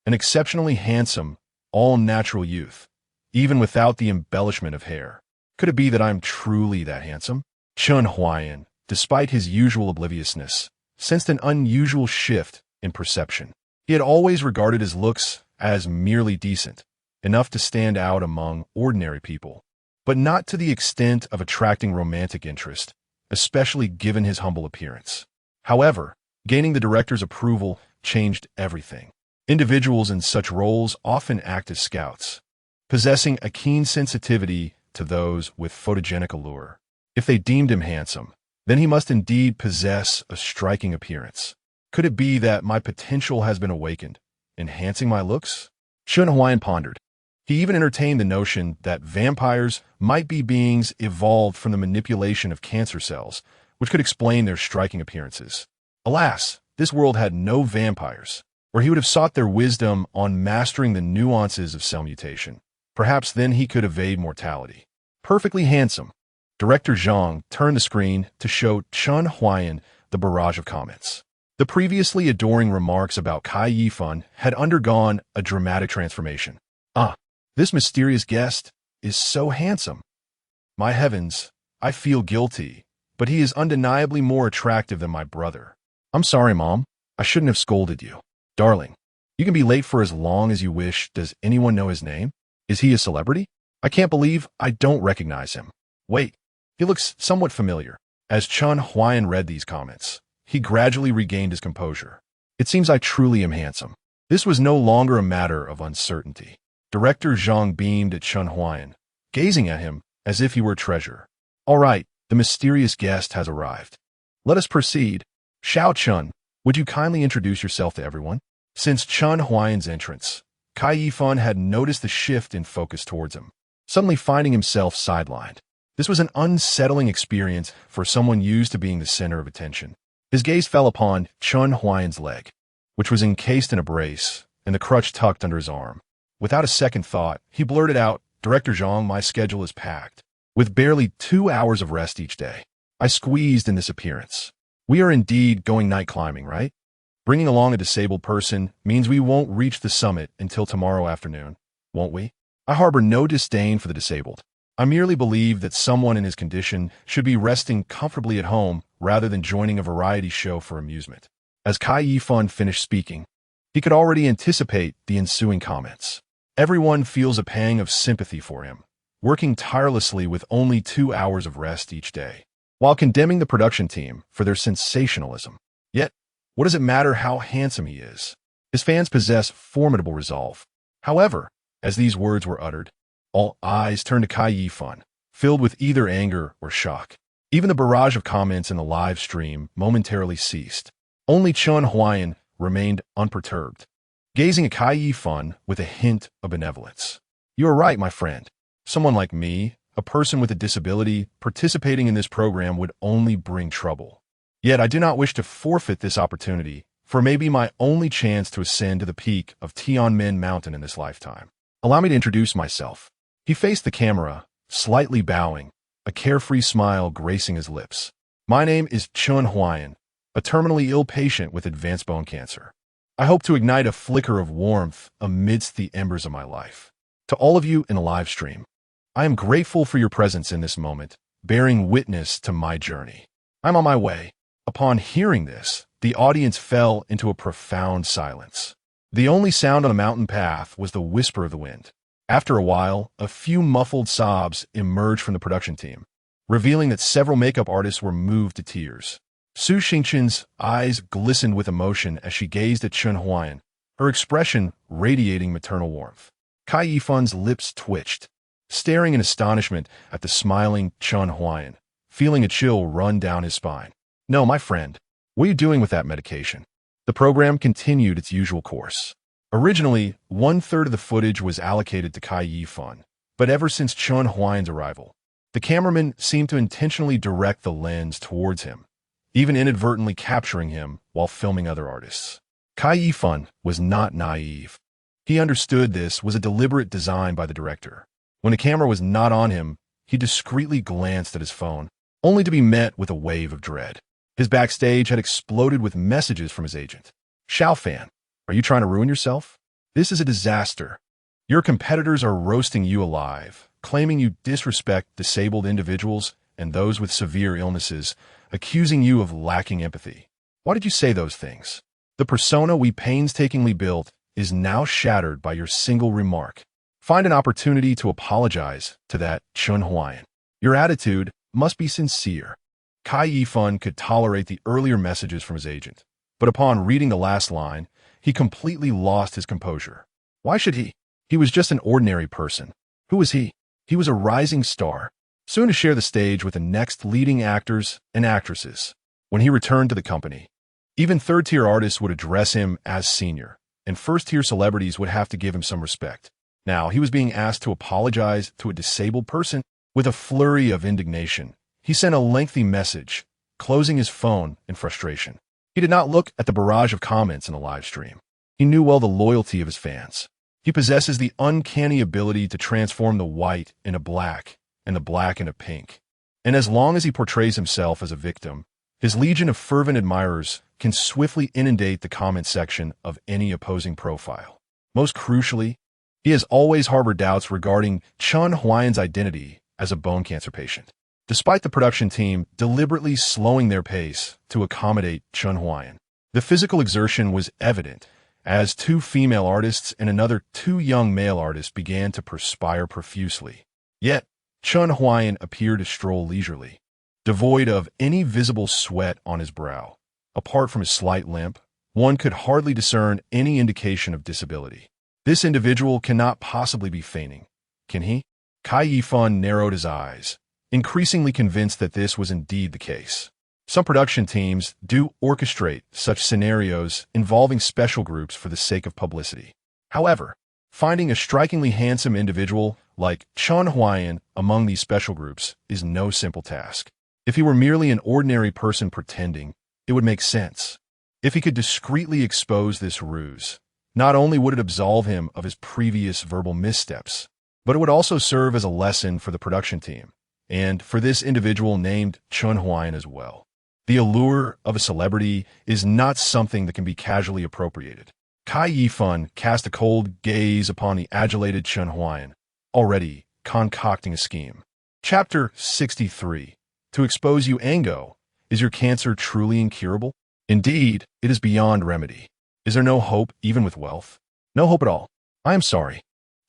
an exceptionally handsome, all-natural youth, even without the embellishment of hair. Could it be that I'm truly that handsome? Chen Huai'an, despite his usual obliviousness, sensed an unusual shift in perception. He had always regarded his looks as merely decent, enough to stand out among ordinary people, but not to the extent of attracting romantic interest, especially given his humble appearance. However, gaining the director's approval changed everything. Individuals in such roles often act as scouts, possessing a keen sensitivity to those with photogenic allure. If they deemed him handsome, then he must indeed possess a striking appearance. Could it be that my potential has been awakened, enhancing my looks? Chen Huai'an pondered. He even entertained the notion that vampires might be beings evolved from the manipulation of cancer cells, which could explain their striking appearances. Alas, this world had no vampires, or he would have sought their wisdom on mastering the nuances of cell mutation. Perhaps then he could evade mortality. Perfectly handsome. Director Zhang turned the screen to show Chen Huai'an the barrage of comments. The previously adoring remarks about Cai Yifan had undergone a dramatic transformation. This mysterious guest is so handsome. My heavens, I feel guilty, but he is undeniably more attractive than my brother. I'm sorry, Mom. I shouldn't have scolded you. Darling, you can be late for as long as you wish. Does anyone know his name? Is he a celebrity? I can't believe I don't recognize him. Wait, he looks somewhat familiar. As Chen Huai'an read these comments, he gradually regained his composure. It seems I truly am handsome. This was no longer a matter of uncertainty. Director Zhang beamed at Chen Huai'an, gazing at him as if he were a treasure. All right, the mysterious guest has arrived. Let us proceed. Xiao Chen, would you kindly introduce yourself to everyone? Since Chen Huai'an's entrance, Cai Yifan had noticed the shift in focus towards him, suddenly finding himself sidelined. This was an unsettling experience for someone used to being the center of attention. His gaze fell upon Chen Huai'an's leg, which was encased in a brace and the crutch tucked under his arm. Without a second thought, he blurted out, "Director Zhang, my schedule is packed. With barely 2 hours of rest each day, I squeezed in this appearance. We are indeed going night climbing, right? Bringing along a disabled person means we won't reach the summit until tomorrow afternoon, won't we? I harbor no disdain for the disabled. I merely believe that someone in his condition should be resting comfortably at home rather than joining a variety show for amusement." As Cai Yifan finished speaking, he could already anticipate the ensuing comments. Everyone feels a pang of sympathy for him, working tirelessly with only 2 hours of rest each day, while condemning the production team for their sensationalism. Yet, what does it matter how handsome he is? His fans possess formidable resolve. However, as these words were uttered, all eyes turned to Cai Yifan, filled with either anger or shock. Even the barrage of comments in the live stream momentarily ceased. Only Chen Huai'an remained unperturbed, gazing at Cai Yifan with a hint of benevolence. "You are right, my friend. Someone like me, a person with a disability, participating in this program would only bring trouble. Yet I do not wish to forfeit this opportunity, for it may be my only chance to ascend to the peak of Tianmen Mountain in this lifetime. Allow me to introduce myself." He faced the camera, slightly bowing, a carefree smile gracing his lips. "My name is Chen Huai'an, a terminally ill patient with advanced bone cancer. I hope to ignite a flicker of warmth amidst the embers of my life. To all of you in the live stream, I am grateful for your presence in this moment, bearing witness to my journey. I'm on my way." Upon hearing this, the audience fell into a profound silence. The only sound on the mountain path was the whisper of the wind. After a while, a few muffled sobs emerged from the production team, revealing that several makeup artists were moved to tears. Su Xingqin's eyes glistened with emotion as she gazed at Chen Huai'an, her expression radiating maternal warmth. Cai Yifan's lips twitched, staring in astonishment at the smiling Chen Huai'an, feeling a chill run down his spine. "No, my friend, what are you doing with that medication?" The program continued its usual course. Originally, 1/3 of the footage was allocated to Cai Yifan, but ever since Chen Huai'an's arrival, the cameraman seemed to intentionally direct the lens towards him, even inadvertently capturing him while filming other artists. Cai Yifan was not naive. He understood this was a deliberate design by the director. When the camera was not on him, he discreetly glanced at his phone, only to be met with a wave of dread. His backstage had exploded with messages from his agent. "Xiao Fan, are you trying to ruin yourself? This is a disaster. Your competitors are roasting you alive, claiming you disrespect disabled individuals and those with severe illnesses, accusing you of lacking empathy. Why did you say those things? The persona we painstakingly built is now shattered by your single remark. Find an opportunity to apologize to that Chen Huai'an. Your attitude must be sincere." Cai Yifan could tolerate the earlier messages from his agent, but upon reading the last line, he completely lost his composure. Why should he? He was just an ordinary person. Who was he? He was a rising star, soon to share the stage with the next leading actors and actresses. When he returned to the company, even third-tier artists would address him as senior, and first-tier celebrities would have to give him some respect. Now, he was being asked to apologize to a disabled person. With a flurry of indignation, he sent a lengthy message, closing his phone in frustration. He did not look at the barrage of comments in the live stream. He knew well the loyalty of his fans. He possesses the uncanny ability to transform the white into black and the black into pink. And as long as he portrays himself as a victim, his legion of fervent admirers can swiftly inundate the comment section of any opposing profile. Most crucially, he has always harbored doubts regarding Chen Huai'an's identity as a bone cancer patient. Despite the production team deliberately slowing their pace to accommodate Chen Huai'an, the physical exertion was evident as 2 female artists and another 2 young male artists began to perspire profusely. Yet, Chen Huai'an appeared to stroll leisurely, devoid of any visible sweat on his brow. Apart from his slight limp, one could hardly discern any indication of disability. This individual cannot possibly be feigning, can he? Cai Yifan narrowed his eyes, increasingly convinced that this was indeed the case. Some production teams do orchestrate such scenarios involving special groups for the sake of publicity. However, finding a strikingly handsome individual like Chen Huai'an among these special groups is no simple task. If he were merely an ordinary person pretending, it would make sense. If he could discreetly expose this ruse, not only would it absolve him of his previous verbal missteps, but it would also serve as a lesson for the production team, and for this individual named Chen Huai'an as well. The allure of a celebrity is not something that can be casually appropriated. Cai Yifan cast a cold gaze upon the adulated Chen Huai'an, already concocting a scheme. Chapter 63. To expose you, Ango. Is your cancer truly incurable? Indeed, it is beyond remedy. Is there no hope even with wealth? No hope at all. I am sorry.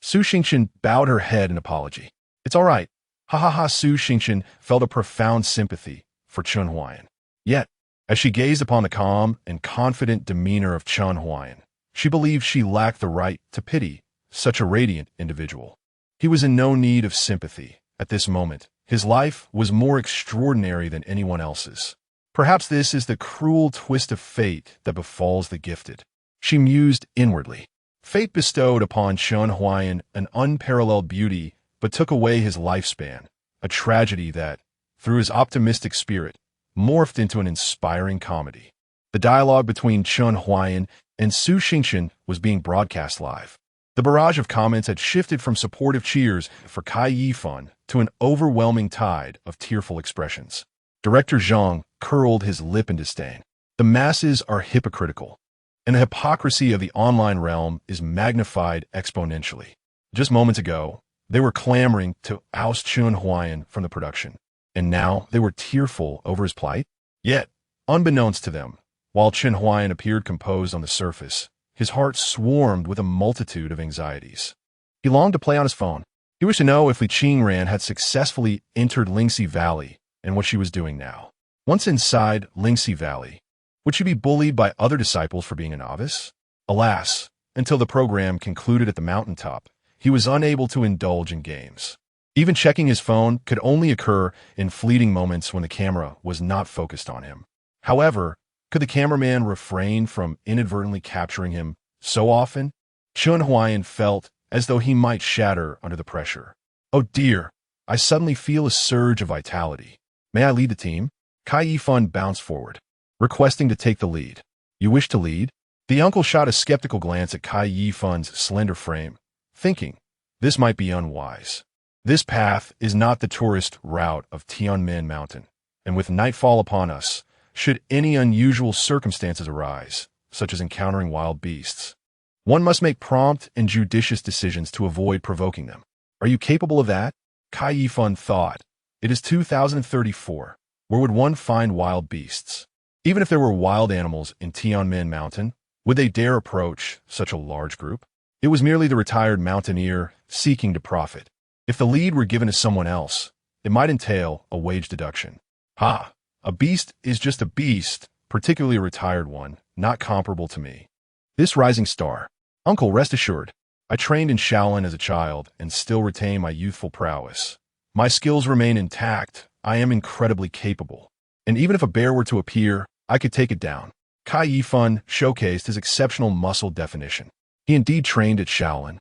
Su Xingqian bowed her head in apology. It's all right. Ha ha ha. Su Xingqian felt a profound sympathy for Chen Huai'an. Yet, as she gazed upon the calm and confident demeanor of Chen Huai'an, she believed she lacked the right to pity such a radiant individual. He was in no need of sympathy. At this moment, his life was more extraordinary than anyone else's. Perhaps this is the cruel twist of fate that befalls the gifted. She mused inwardly. Fate bestowed upon Chen Huai'an an unparalleled beauty, but took away his lifespan, a tragedy that, through his optimistic spirit, morphed into an inspiring comedy. The dialogue between Chen Huai'an and Su Xingqian was being broadcast live. The barrage of comments had shifted from supportive cheers for Cai Yifan to an overwhelming tide of tearful expressions. Director Zhang curled his lip in disdain. The masses are hypocritical, and the hypocrisy of the online realm is magnified exponentially. Just moments ago, they were clamoring to oust Chen Huai'an from the production, and now they were tearful over his plight. Yet, unbeknownst to them, while Chen Huai'an appeared composed on the surface, his heart swarmed with a multitude of anxieties. He longed to play on his phone. He wished to know if Li Qingran had successfully entered Lingxi Valley and what she was doing now. Once inside Lingxi Valley, would she be bullied by other disciples for being a novice? Alas, until the program concluded at the mountaintop, he was unable to indulge in games. Even checking his phone could only occur in fleeting moments when the camera was not focused on him. However, could the cameraman refrain from inadvertently capturing him so often? Chen Huai'an felt as though he might shatter under the pressure. Oh dear, I suddenly feel a surge of vitality. May I lead the team? Cai Yifan bounced forward, requesting to take the lead. You wish to lead? The uncle shot a skeptical glance at Cai Yifan's slender frame, thinking, this might be unwise. This path is not the tourist route of Tianmen Mountain, and with nightfall upon us, should any unusual circumstances arise, such as encountering wild beasts, one must make prompt and judicious decisions to avoid provoking them. Are you capable of that? Cai Yifan thought. It is 2034. Where would one find wild beasts? Even if there were wild animals in Tianmen Mountain, would they dare approach such a large group? It was merely the retired mountaineer seeking to profit. If the lead were given to someone else, it might entail a wage deduction. Ha! A beast is just a beast, particularly a retired one, not comparable to me. This rising star. Uncle, rest assured, I trained in Shaolin as a child and still retain my youthful prowess. My skills remain intact. I am incredibly capable. And even if a bear were to appear, I could take it down. Cai Yifan showcased his exceptional muscle definition. He indeed trained at Shaolin,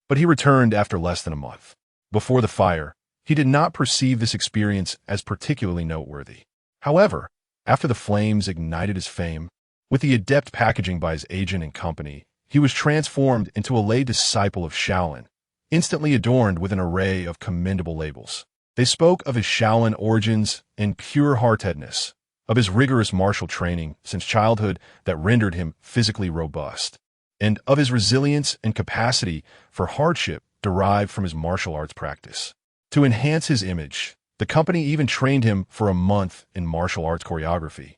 but he returned after less than a month. Before the fire, he did not perceive this experience as particularly noteworthy. However, after the flames ignited his fame, with the adept packaging by his agent and company, he was transformed into a lay disciple of Shaolin, instantly adorned with an array of commendable labels. They spoke of his Shaolin origins and pure-heartedness, of his rigorous martial training since childhood that rendered him physically robust, and of his resilience and capacity for hardship derived from his martial arts practice. To enhance his image, the company even trained him for a month in martial arts choreography,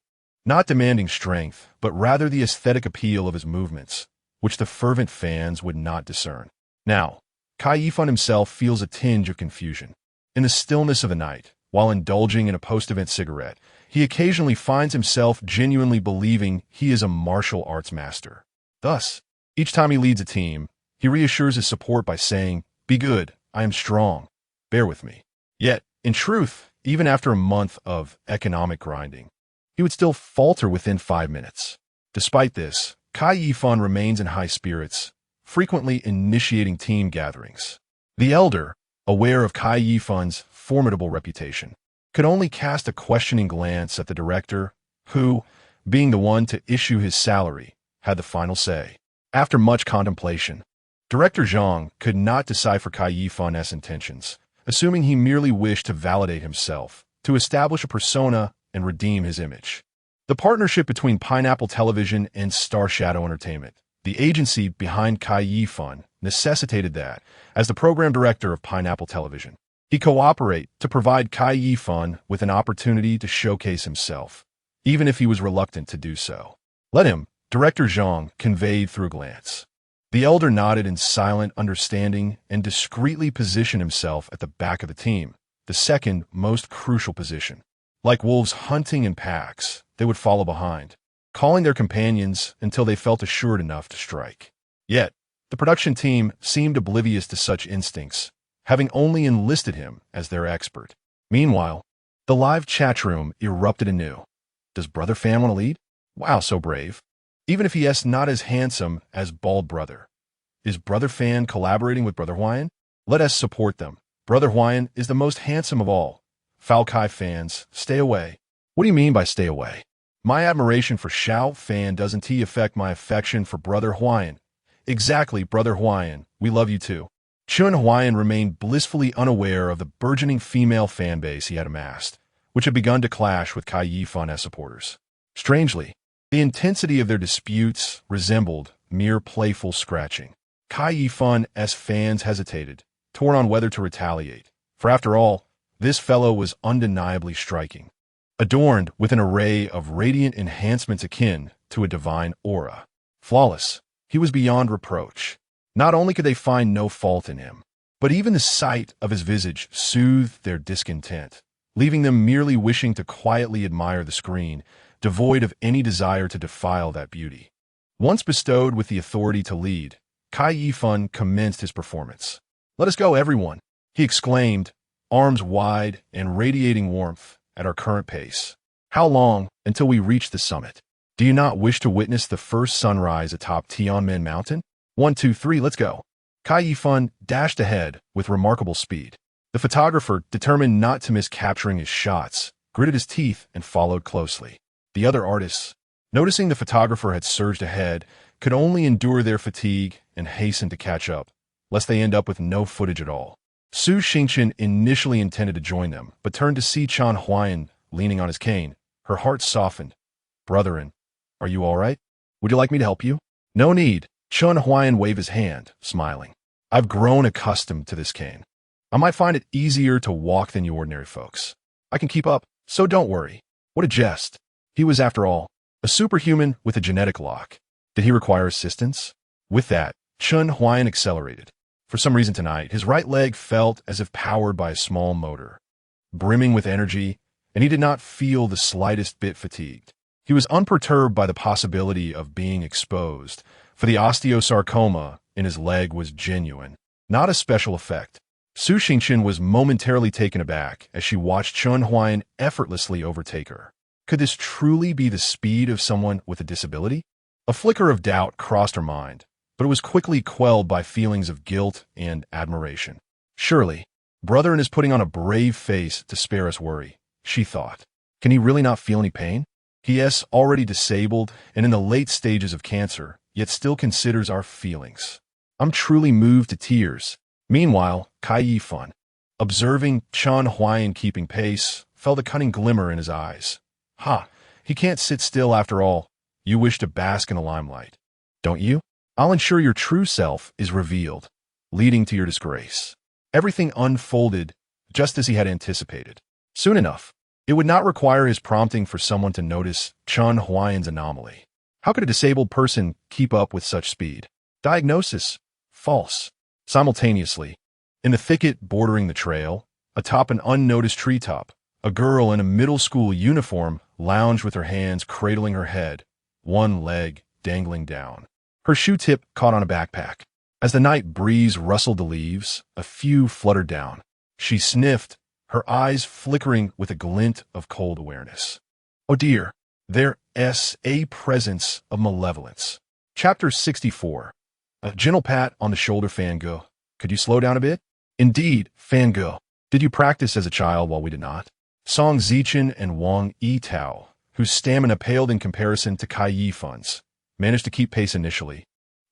not demanding strength, but rather the aesthetic appeal of his movements, which the fervent fans would not discern. Now, Cai Yifan himself feels a tinge of confusion. In the stillness of the night, while indulging in a post-event cigarette, he occasionally finds himself genuinely believing he is a martial arts master. Thus, each time he leads a team, he reassures his support by saying, "Be good, I am strong, bear with me." Yet, in truth, even after a month of economic grinding, he would still falter within 5 minutes. Despite this, Cai Yifan remains in high spirits, frequently initiating team gatherings. The elder, aware of Cai Yifan's formidable reputation, could only cast a questioning glance at the director, who, being the one to issue his salary, had the final say. After much contemplation, Director Zhang could not decipher Cai Yifan's intentions, assuming he merely wished to validate himself, to establish a persona and redeem his image. The partnership between Pineapple Television and Star Shadow Entertainment, the agency behind Cai Yifan, necessitated that, as the program director of Pineapple Television, he cooperate to provide Cai Yifan with an opportunity to showcase himself, even if he was reluctant to do so. Let him, Director Zhang conveyed through a glance. The elder nodded in silent understanding and discreetly positioned himself at the back of the team, the second most crucial position. Like wolves hunting in packs, they would follow behind, calling their companions until they felt assured enough to strike. Yet, the production team seemed oblivious to such instincts, having only enlisted him as their expert. Meanwhile, the live chat room erupted anew. Does Brother Fan want to lead? Wow, so brave. Even if he is not as handsome as Bald Brother. Is Brother Fan collaborating with Brother Huai'an? Let us support them. Brother Huai'an is the most handsome of all. Falkai fans, stay away. What do you mean by stay away? My admiration for Xiao Fan doesn't affect my affection for Brother Huai'an. Exactly, Brother Huai'an, we love you too. Chen Huai'an remained blissfully unaware of the burgeoning female fan base he had amassed, which had begun to clash with Kai Yifan's supporters. Strangely, the intensity of their disputes resembled mere playful scratching. Kai Yifan's fans hesitated, torn on whether to retaliate, for after all, this fellow was undeniably striking, adorned with an array of radiant enhancements akin to a divine aura. Flawless, he was beyond reproach. Not only could they find no fault in him, but even the sight of his visage soothed their discontent, leaving them merely wishing to quietly admire the screen, devoid of any desire to defile that beauty. Once bestowed with the authority to lead, Kai Yifan commenced his performance. "Let us go, everyone," he exclaimed, arms wide and radiating warmth at our current pace. "How long until we reach the summit? Do you not wish to witness the first sunrise atop Tianmen Mountain? 1, 2, 3, let's go." Kai Yifan dashed ahead with remarkable speed. The photographer, determined not to miss capturing his shots, gritted his teeth and followed closely. The other artists, noticing the photographer had surged ahead, could only endure their fatigue and hasten to catch up, lest they end up with no footage at all. Su Xingqian initially intended to join them, but turned to see Chen Huai'an leaning on his cane. Her heart softened. "Brethren, are you all right? Would you like me to help you?" "No need." Chen Huai'an waved his hand, smiling. "I've grown accustomed to this cane. I might find it easier to walk than you ordinary folks. I can keep up, so don't worry." What a jest. He was, after all, a superhuman with a genetic lock. Did he require assistance? With that, Chen Huai'an accelerated. For some reason tonight, his right leg felt as if powered by a small motor, brimming with energy, and he did not feel the slightest bit fatigued. He was unperturbed by the possibility of being exposed, for the osteosarcoma in his leg was genuine, not a special effect. Su Xingqian was momentarily taken aback as she watched Chen Huai'an effortlessly overtake her. Could this truly be the speed of someone with a disability? A flicker of doubt crossed her mind, but it was quickly quelled by feelings of guilt and admiration. Surely, Brethren is putting on a brave face to spare us worry, she thought. Can he really not feel any pain? He is already disabled and in the late stages of cancer, yet still considers our feelings. I'm truly moved to tears. Meanwhile, Kai Yifan, observing Chen Huai'an keeping pace, felt a cunning glimmer in his eyes. Ha! He can't sit still after all. You wish to bask in the limelight, don't you? I'll ensure your true self is revealed, leading to your disgrace. Everything unfolded just as he had anticipated. Soon enough, it would not require his prompting for someone to notice Chen Huai'an's anomaly. How could a disabled person keep up with such speed? Diagnosis: false. Simultaneously, in the thicket bordering the trail, atop an unnoticed treetop, a girl in a middle school uniform lounged with her hands cradling her head, one leg dangling down. Her shoe tip caught on a backpack. As the night breeze rustled the leaves, a few fluttered down. She sniffed, her eyes flickering with a glint of cold awareness. Oh dear, there is a presence of malevolence. Chapter 64. A gentle pat on the shoulder, Fango. Could you slow down a bit? Indeed, Fango. Did you practice as a child while we did not? Song Zichen and Wang Yitao, whose stamina paled in comparison to Kai Yifan's, managed to keep pace initially,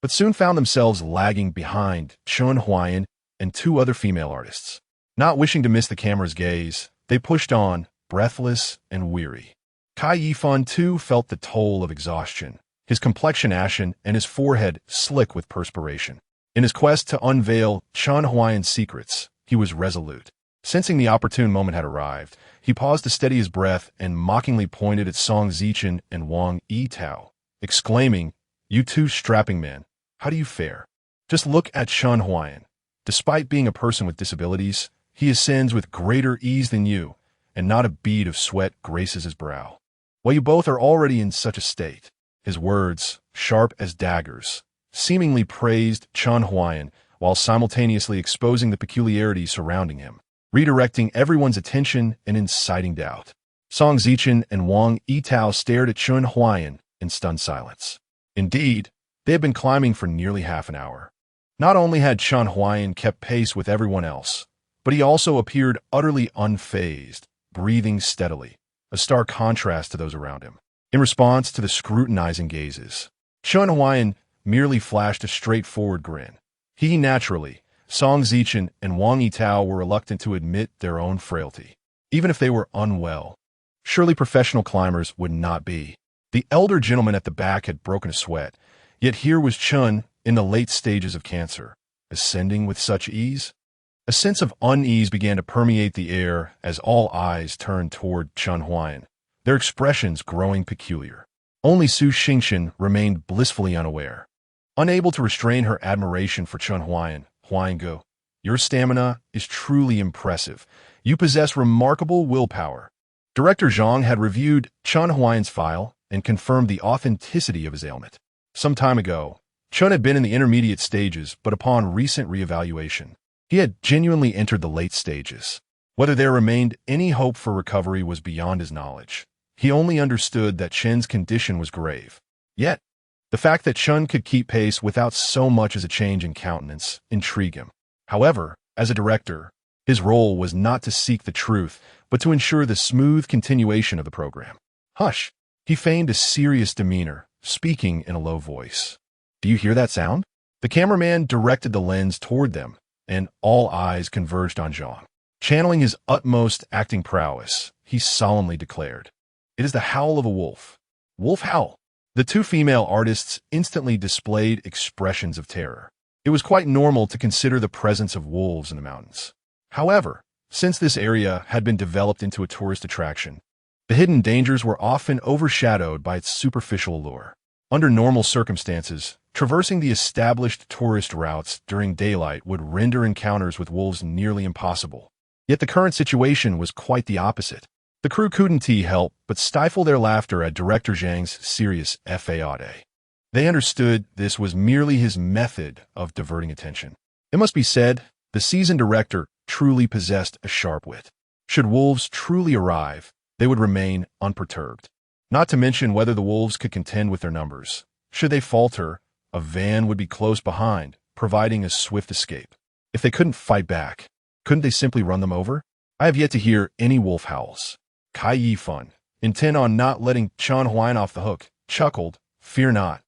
but soon found themselves lagging behind Chen Huai'an and two other female artists. Not wishing to miss the camera's gaze, they pushed on, breathless and weary. Kai Yifan too felt the toll of exhaustion, his complexion ashen and his forehead slick with perspiration. In his quest to unveil Chen Huai'an's secrets, he was resolute. Sensing the opportune moment had arrived, he paused to steady his breath and mockingly pointed at Song Zichen and Wang Yitao, exclaiming, "You two strapping men, How do you fare? Just look at Chen Huai'an. Despite being a person with disabilities, he ascends with greater ease than you, and not a bead of sweat graces his brow. While you both are already in such a state, his words, sharp as daggers, seemingly praised Chen Huai'an while simultaneously exposing the peculiarities surrounding him, redirecting everyone's attention and inciting doubt. Song Zichen and Wang Yitao stared at Chen Huai'an in stunned silence. Indeed, they had been climbing for nearly half an hour. Not only had Chen Huai'an kept pace with everyone else, but he also appeared utterly unfazed, breathing steadily, a stark contrast to those around him. In response to the scrutinizing gazes, Chen Huai'an merely flashed a straightforward grin. He naturally, Song Zichen and Wang Yitao were reluctant to admit their own frailty, even if they were unwell. Surely professional climbers would not be. The elder gentleman at the back had broken a sweat, yet here was Chen in the late stages of cancer, ascending with such ease. A sense of unease began to permeate the air as all eyes turned toward Chen Huai'an, their expressions growing peculiar. Only Su Xingchen remained blissfully unaware. Unable to restrain her admiration for Chen Huai'an, Huai'an go, "Your stamina is truly impressive. You possess remarkable willpower." Director Zhang had reviewed Chen Huai'an's file and confirmed the authenticity of his ailment. Some time ago, Chen had been in the intermediate stages, but upon recent reevaluation, he had genuinely entered the late stages. Whether there remained any hope for recovery was beyond his knowledge. He only understood that Chen's condition was grave. Yet, the fact that Chen could keep pace without so much as a change in countenance intrigued him. However, as a director, his role was not to seek the truth, but to ensure the smooth continuation of the program. "Hush!" He feigned a serious demeanor, speaking in a low voice. "Do you hear that sound?" The cameraman directed the lens toward them, and all eyes converged on Zhang. Channeling his utmost acting prowess, he solemnly declared, "It is the howl of a wolf." "Wolf howl!" The two female artists instantly displayed expressions of terror. It was quite normal to consider the presence of wolves in the mountains. However, since this area had been developed into a tourist attraction, the hidden dangers were often overshadowed by its superficial allure. Under normal circumstances, traversing the established tourist routes during daylight would render encounters with wolves nearly impossible. Yet the current situation was quite the opposite. The crew couldn't help but stifle their laughter at Director Zhang's serious FAOD. They understood this was merely his method of diverting attention. It must be said, the seasoned director truly possessed a sharp wit. Should wolves truly arrive, they would remain unperturbed. Not to mention whether the wolves could contend with their numbers. Should they falter, a van would be close behind, providing a swift escape. If they couldn't fight back, couldn't they simply run them over? I have yet to hear any wolf howls. Kai Yifan, intent on not letting Chen Huai'an off the hook, chuckled, "Fear not.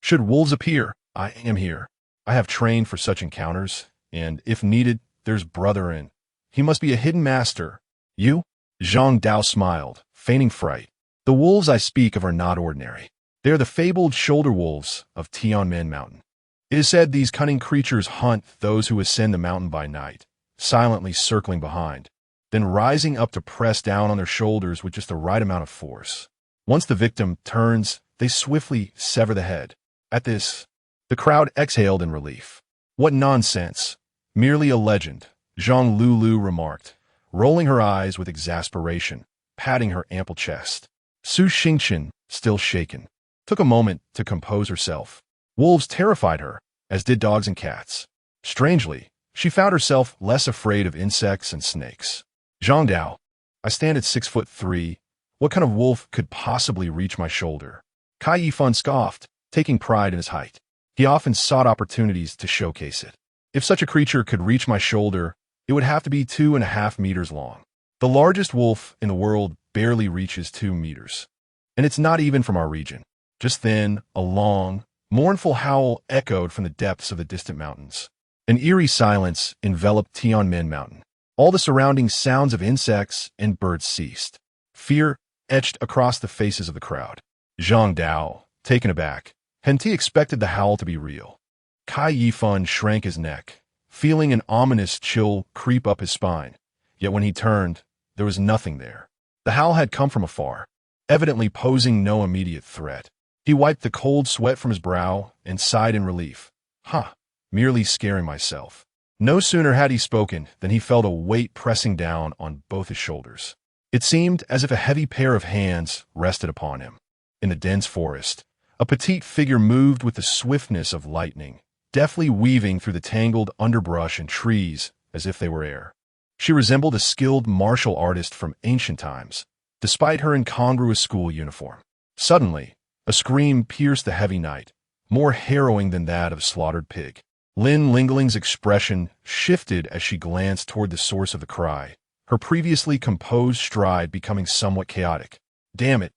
Should wolves appear, I am here. I have trained for such encounters, and if needed, there's brother in. He must be a hidden master." "You?" Zhang Dao smiled, feigning fright. "The wolves I speak of are not ordinary. They are the fabled shoulder wolves of Tianmen Mountain. It is said these cunning creatures hunt those who ascend the mountain by night, silently circling behind, then rising up to press down on their shoulders with just the right amount of force. Once the victim turns, they swiftly sever the head." At this, the crowd exhaled in relief. "What nonsense! Merely a legend," Zhang Lulu remarked, rolling her eyes with exasperation, patting her ample chest. Su Xingchen, still shaken, took a moment to compose herself. Wolves terrified her, as did dogs and cats. Strangely, she found herself less afraid of insects and snakes. "Zhang Dao, I stand at 6'3". What kind of wolf could possibly reach my shoulder?" Kai Yifan scoffed, taking pride in his height. He often sought opportunities to showcase it. "If such a creature could reach my shoulder, it would have to be 2.5 meters long. The largest wolf in the world barely reaches 2 meters. And it's not even from our region." Just then, a long, mournful howl echoed from the depths of the distant mountains. An eerie silence enveloped Tianmen Mountain. All the surrounding sounds of insects and birds ceased. Fear etched across the faces of the crowd. Zhang Dao, taken aback, hadn't he expected the howl to be real? Kai Yifan shrank his neck, feeling an ominous chill creep up his spine. Yet when he turned, there was nothing there. The howl had come from afar, evidently posing no immediate threat. He wiped the cold sweat from his brow and sighed in relief. Huh, merely scaring myself. No sooner had he spoken than he felt a weight pressing down on both his shoulders. It seemed as if a heavy pair of hands rested upon him. In the dense forest, a petite figure moved with the swiftness of lightning, deftly weaving through the tangled underbrush and trees as if they were air. She resembled a skilled martial artist from ancient times, despite her incongruous school uniform. Suddenly, a scream pierced the heavy night, more harrowing than that of a slaughtered pig. Lin Lingling's expression shifted as she glanced toward the source of the cry, her previously composed stride becoming somewhat chaotic. Damn it!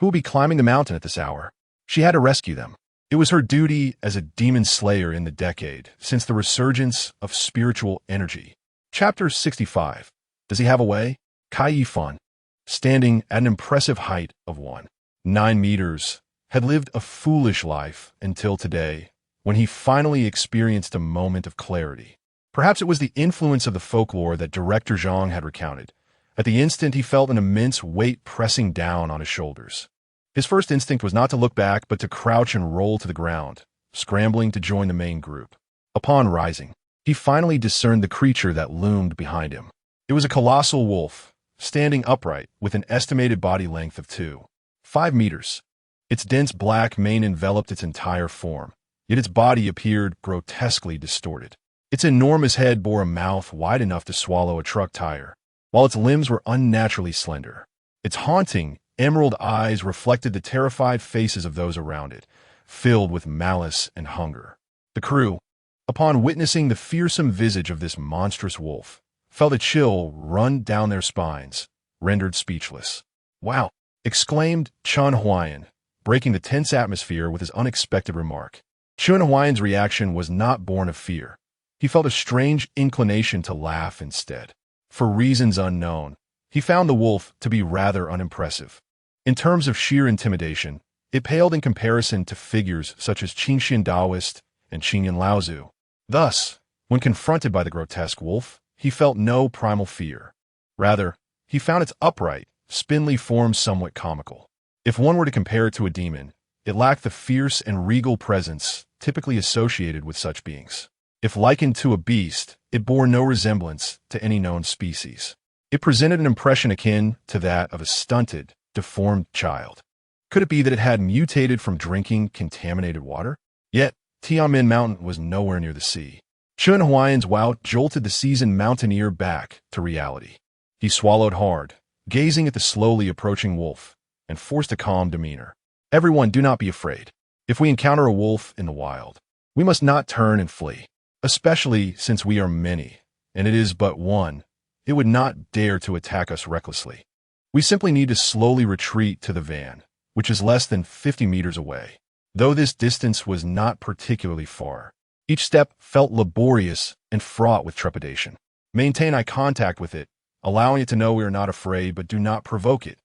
Who will be climbing the mountain at this hour? She had to rescue them. It was her duty as a demon slayer in the decade since the resurgence of spiritual energy. Chapter 65. Does he have a way? Kai Yifan, standing at an impressive height of 1.9 meters, had lived a foolish life until today, when he finally experienced a moment of clarity. Perhaps it was the influence of the folklore that Director Zhang had recounted. At the instant, he felt an immense weight pressing down on his shoulders. His first instinct was not to look back, but to crouch and roll to the ground, scrambling to join the main group. Upon rising, he finally discerned the creature that loomed behind him. It was a colossal wolf, standing upright with an estimated body length of 2.5 meters. Its dense black mane enveloped its entire form, yet its body appeared grotesquely distorted. Its enormous head bore a mouth wide enough to swallow a truck tire, while its limbs were unnaturally slender. Its haunting, emerald eyes reflected the terrified faces of those around it, filled with malice and hunger. The crew, upon witnessing the fearsome visage of this monstrous wolf, felt a chill run down their spines, rendered speechless. "Wow!" exclaimed Chen Huai'an, breaking the tense atmosphere with his unexpected remark. Chen Huai'an's reaction was not born of fear. He felt a strange inclination to laugh instead. For reasons unknown, he found the wolf to be rather unimpressive. In terms of sheer intimidation, it paled in comparison to figures such as Qingxian Taoist and Qingyan Laozu. Thus, when confronted by the grotesque wolf, he felt no primal fear. Rather, he found its upright, spindly form somewhat comical. If one were to compare it to a demon, it lacked the fierce and regal presence typically associated with such beings. If likened to a beast, it bore no resemblance to any known species. It presented an impression akin to that of a stunted, deformed child. Could it be that it had mutated from drinking contaminated water? Yet, Tianmen Mountain was nowhere near the sea. Chen Huai'an's wow jolted the seasoned mountaineer back to reality. He swallowed hard, gazing at the slowly approaching wolf, and forced a calm demeanor. "Everyone, do not be afraid. If we encounter a wolf in the wild, we must not turn and flee. Especially since we are many, and it is but one, it would not dare to attack us recklessly. We simply need to slowly retreat to the van, which is less than 50 meters away. Though this distance was not particularly far, each step felt laborious and fraught with trepidation. Maintain eye contact with it, allowing it to know we are not afraid but do not provoke it,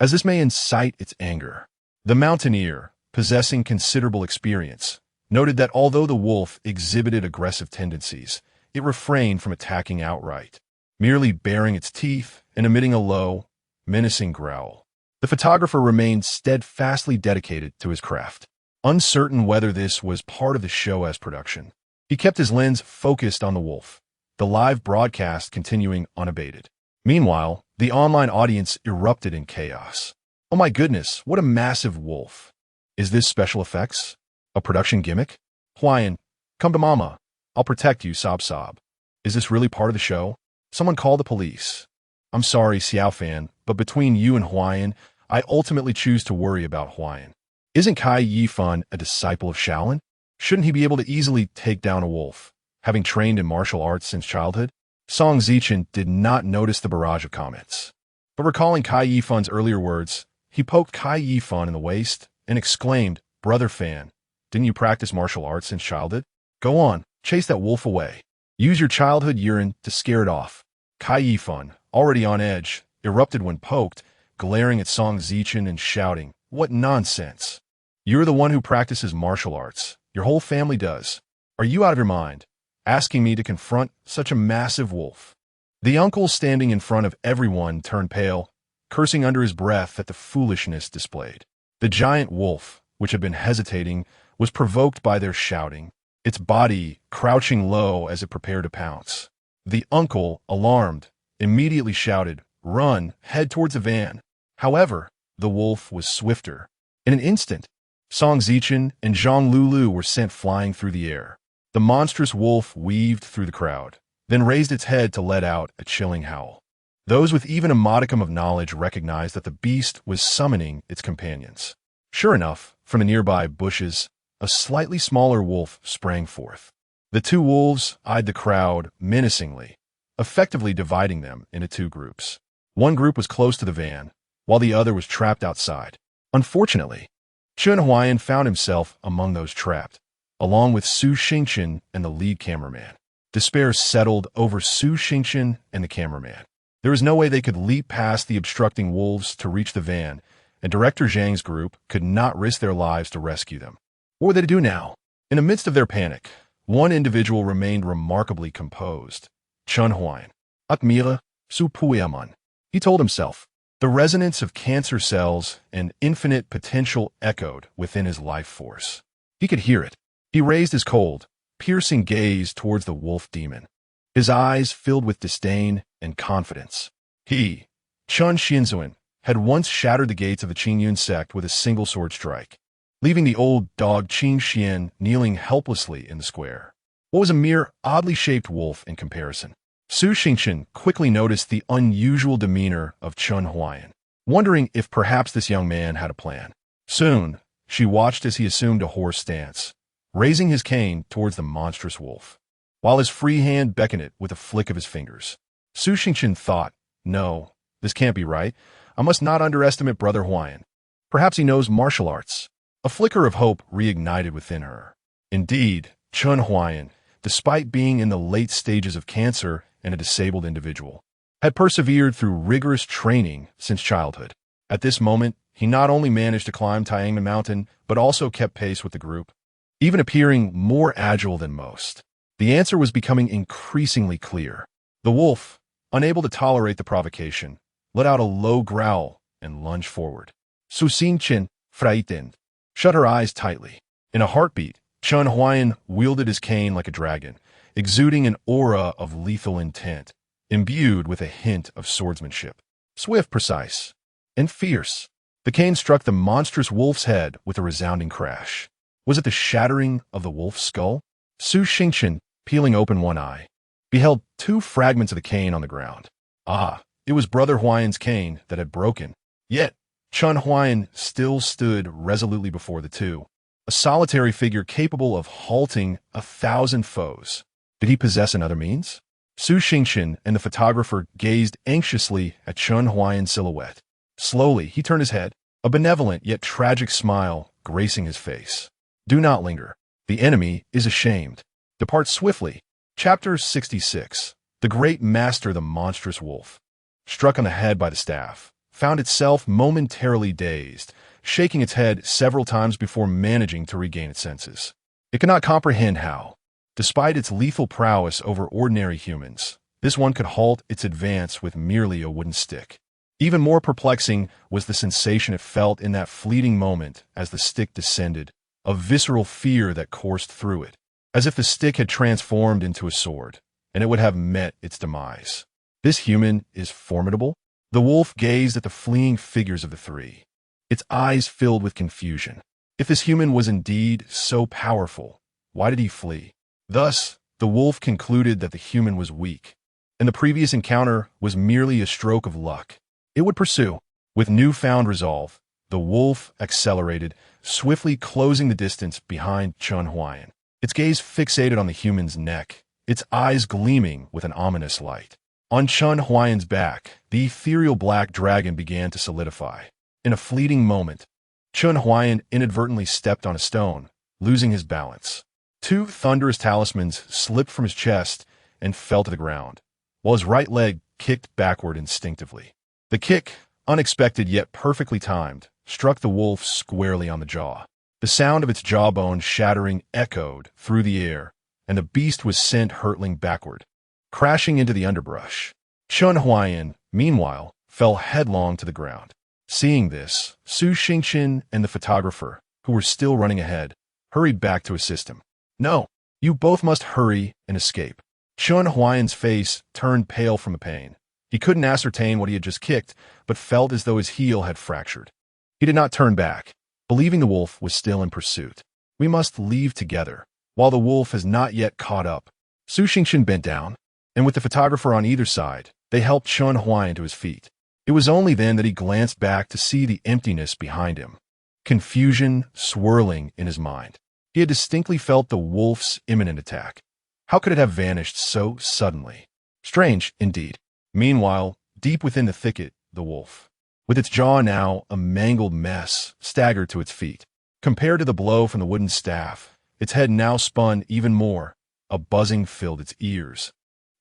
as this may incite its anger." The mountaineer, possessing considerable experience, noted that although the wolf exhibited aggressive tendencies, it refrained from attacking outright, merely baring its teeth and emitting a low, menacing growl. The photographer remained steadfastly dedicated to his craft, uncertain whether this was part of the show as production. He kept his lens focused on the wolf, the live broadcast continuing unabated. Meanwhile, the online audience erupted in chaos. "Oh my goodness, what a massive wolf! Is this special effects? A production gimmick? Huai'an, come to mama. I'll protect you, sob sob. Is this really part of the show? Someone call the police. I'm sorry, Xiao Fan, but between you and Huai'an, I ultimately choose to worry about Huai'an. Isn't Kai Yifan a disciple of Shaolin? Shouldn't he be able to easily take down a wolf, having trained in martial arts since childhood?" Song Zichen did not notice the barrage of comments. But recalling Kai Yifan's earlier words, he poked Kai Yifan in the waist and exclaimed, "Brother Fan, didn't you practice martial arts since childhood? Go on, chase that wolf away. Use your childhood urine to scare it off." Kai Yifan, already on edge, erupted when poked, glaring at Song Zichen and shouting, "What nonsense! You're the one who practices martial arts. Your whole family does. Are you out of your mind, asking me to confront such a massive wolf?" The uncle standing in front of everyone turned pale, cursing under his breath at the foolishness displayed. The giant wolf, which had been hesitating, was provoked by their shouting, its body crouching low as it prepared to pounce. The uncle, alarmed, immediately shouted, "Run, head towards the van." However, the wolf was swifter. In an instant, Song Zichen and Zhang Lulu were sent flying through the air. The monstrous wolf weaved through the crowd, then raised its head to let out a chilling howl. Those with even a modicum of knowledge recognized that the beast was summoning its companions. Sure enough, from the nearby bushes, a slightly smaller wolf sprang forth. The two wolves eyed the crowd menacingly, effectively dividing them into two groups. One group was close to the van, while the other was trapped outside. Unfortunately, Chen Huai'an found himself among those trapped, along with Su Xingchen and the lead cameraman. Despair settled over Su Xingchen and the cameraman. There was no way they could leap past the obstructing wolves to reach the van, and Director Zhang's group could not risk their lives to rescue them. What were they to do now? In the midst of their panic, one individual remained remarkably composed. Chen Huai'an. Akmila, Su Puyaman. He told himself. The resonance of cancer cells and infinite potential echoed within his life force. He could hear it. He raised his cold, piercing gaze towards the wolf demon. His eyes filled with disdain and confidence. He, Chen Xianzuan, had once shattered the gates of the Qingyun sect with a single sword strike, leaving the old dog Qin Xian kneeling helplessly in the square. What was a mere oddly shaped wolf in comparison? Su Xingchen quickly noticed the unusual demeanor of Chen Huai'an, wondering if perhaps this young man had a plan. Soon, she watched as he assumed a horse stance, raising his cane towards the monstrous wolf, while his free hand beckoned it with a flick of his fingers. Su Xingchen thought, "No, this can't be right. I must not underestimate Brother Huai'an. Perhaps he knows martial arts." A flicker of hope reignited within her. Indeed, Chen Huai'an, despite being in the late stages of cancer and a disabled individual, had persevered through rigorous training since childhood. At this moment, he not only managed to climb Tiangnan Mountain, but also kept pace with the group, even appearing more agile than most. The answer was becoming increasingly clear. The wolf, unable to tolerate the provocation, let out a low growl and lunged forward. Su Xingchen, frightened, shut her eyes tightly. In a heartbeat, Chen Huai'an wielded his cane like a dragon, exuding an aura of lethal intent, imbued with a hint of swordsmanship. Swift, precise, and fierce, the cane struck the monstrous wolf's head with a resounding crash. Was it the shattering of the wolf's skull? Su Xingchen, peeling open one eye, beheld two fragments of the cane on the ground. Ah, it was Brother Huai'an's cane that had broken. Yet, Chen Huai'an still stood resolutely before the two, a solitary figure capable of halting 1,000 foes. Did he possess another means? Su Xingchen and the photographer gazed anxiously at Chen Huai'an's silhouette. Slowly, he turned his head, a benevolent yet tragic smile gracing his face. Do not linger. The enemy is ashamed. Depart swiftly. Chapter 66. The great master, the monstrous wolf, struck on the head by the staff, found itself momentarily dazed, shaking its head several times before managing to regain its senses. It could not comprehend how, despite its lethal prowess over ordinary humans, this one could halt its advance with merely a wooden stick. Even more perplexing was the sensation it felt in that fleeting moment as the stick descended, a visceral fear that coursed through it, as if the stick had transformed into a sword, and it would have met its demise. This human is formidable? The wolf gazed at the fleeing figures of the three, its eyes filled with confusion. If this human was indeed so powerful, why did he flee? Thus, the wolf concluded that the human was weak, and the previous encounter was merely a stroke of luck. It would pursue. With newfound resolve, the wolf accelerated, swiftly closing the distance behind Chen Huai'an, its gaze fixated on the human's neck, its eyes gleaming with an ominous light. On Chen Huai'an's back, the ethereal black dragon began to solidify. In a fleeting moment, Chen Huai'an inadvertently stepped on a stone, losing his balance. Two thunderous talismans slipped from his chest and fell to the ground, while his right leg kicked backward instinctively. The kick, unexpected yet perfectly timed, struck the wolf squarely on the jaw. The sound of its jawbone shattering echoed through the air, and the beast was sent hurtling backward, crashing into the underbrush. Chen Huai'an, meanwhile, fell headlong to the ground. Seeing this, Su Xingchen and the photographer, who were still running ahead, hurried back to assist him. No, You both must hurry and escape. Chen Huai'an's face turned pale from the pain. He couldn't ascertain what he had just kicked, but felt as though his heel had fractured. He did not turn back, believing the wolf was still in pursuit. We must leave together, while the wolf has not yet caught up. Su Xingshan bent down, and with the photographer on either side, they helped Chen Huai'an to his feet. It was only then that he glanced back to see the emptiness behind him, confusion swirling in his mind. He had distinctly felt the wolf's imminent attack. How could it have vanished so suddenly? Strange, indeed. Meanwhile, deep within the thicket, the wolf, with its jaw now a mangled mess, staggered to its feet. Compared to the blow from the wooden staff, its head now spun even more. A buzzing filled its ears,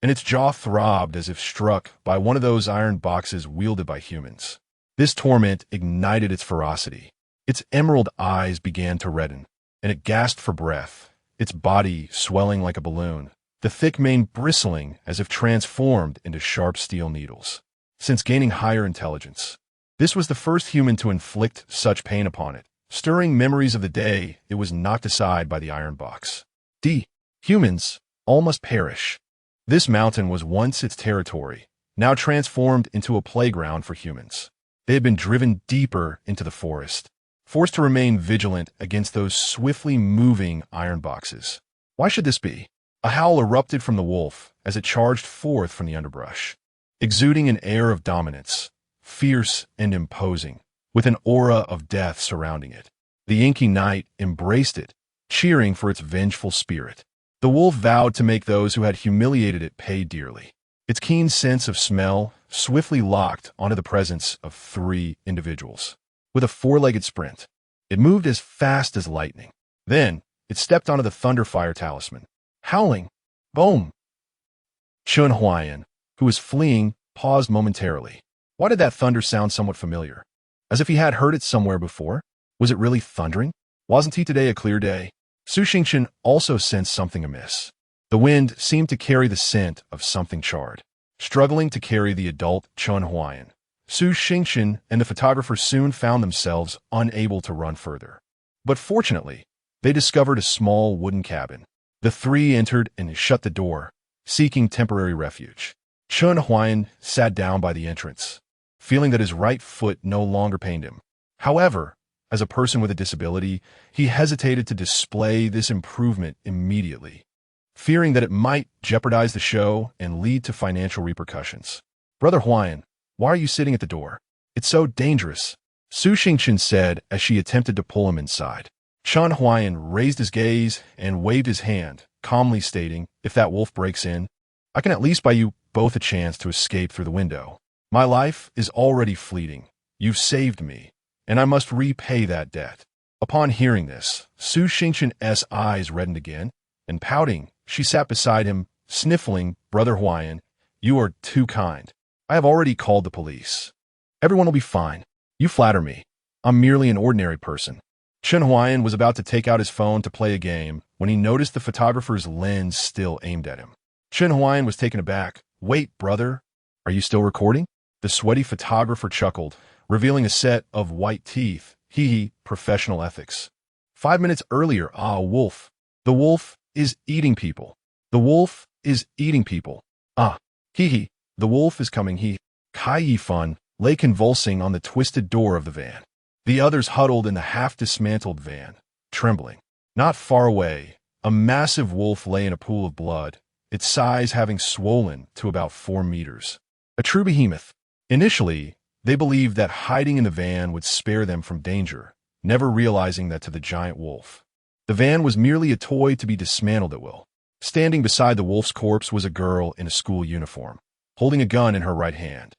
and its jaw throbbed as if struck by one of those iron boxes wielded by humans. This torment ignited its ferocity. Its emerald eyes began to redden, and it gasped for breath, its body swelling like a balloon, the thick mane bristling as if transformed into sharp steel needles. Since gaining higher intelligence, this was the first human to inflict such pain upon it, stirring memories of the day it was knocked aside by the iron box. Humans, all must perish. This mountain was once its territory, now transformed into a playground for humans. They had been driven deeper into the forest, forced to remain vigilant against those swiftly moving iron boxes. Why should this be? A howl erupted from the wolf as it charged forth from the underbrush, exuding an air of dominance, fierce and imposing, with an aura of death surrounding it. The inky night embraced it, cheering for its vengeful spirit. The wolf vowed to make those who had humiliated it pay dearly. Its keen sense of smell swiftly locked onto the presence of 3 individuals. With a 4-legged sprint, it moved as fast as lightning. Then, it stepped onto the Thunderfire talisman, howling, "Boom!" Chen Huai'an, who was fleeing, paused momentarily. Why did that thunder sound somewhat familiar? As if he had heard it somewhere before? Was it really thundering? Wasn't today a clear day? Su Xingshan also sensed something amiss. The wind seemed to carry the scent of something charred. Struggling to carry the adult Chen Huai'an, Su Xingshan and the photographer soon found themselves unable to run further. But fortunately, they discovered a small wooden cabin. The 3 entered and shut the door, seeking temporary refuge. Chen Huai'an sat down by the entrance, feeling that his right foot no longer pained him. However, as a person with a disability, he hesitated to display this improvement immediately, fearing that it might jeopardize the show and lead to financial repercussions. "Brother Huai'an, why are you sitting at the door? It's so dangerous," Su Xingshan said as she attempted to pull him inside. Chen Huai'an raised his gaze and waved his hand, calmly stating, "If that wolf breaks in, I can at least buy you both a chance to escape through the window. My life is already fleeting. You've saved me, and I must repay that debt." Upon hearing this, Su Xingshan's eyes reddened again, and pouting, she sat beside him, sniffling. "Brother Huai'an, you are too kind. I have already called the police. Everyone will be fine. You flatter me. I'm merely an ordinary person." Chen Huai'an was about to take out his phone to play a game when he noticed the photographer's lens still aimed at him. Chen Huai'an was taken aback. "Wait, brother. Are you still recording?" The sweaty photographer chuckled, revealing a set of white teeth. Hee, professional ethics. 5 minutes earlier, wolf. The wolf is eating people. The wolf is eating people. Hee, the wolf is coming. Kai Yifan lay convulsing on the twisted door of the van. The others huddled in the half-dismantled van, trembling. Not far away, a massive wolf lay in a pool of blood, its size having swollen to about 4 meters. A true behemoth. Initially, they believed that hiding in the van would spare them from danger, never realizing that to the giant wolf, the van was merely a toy to be dismantled at will. Standing beside the wolf's corpse was a girl in a school uniform, holding a gun in her right hand.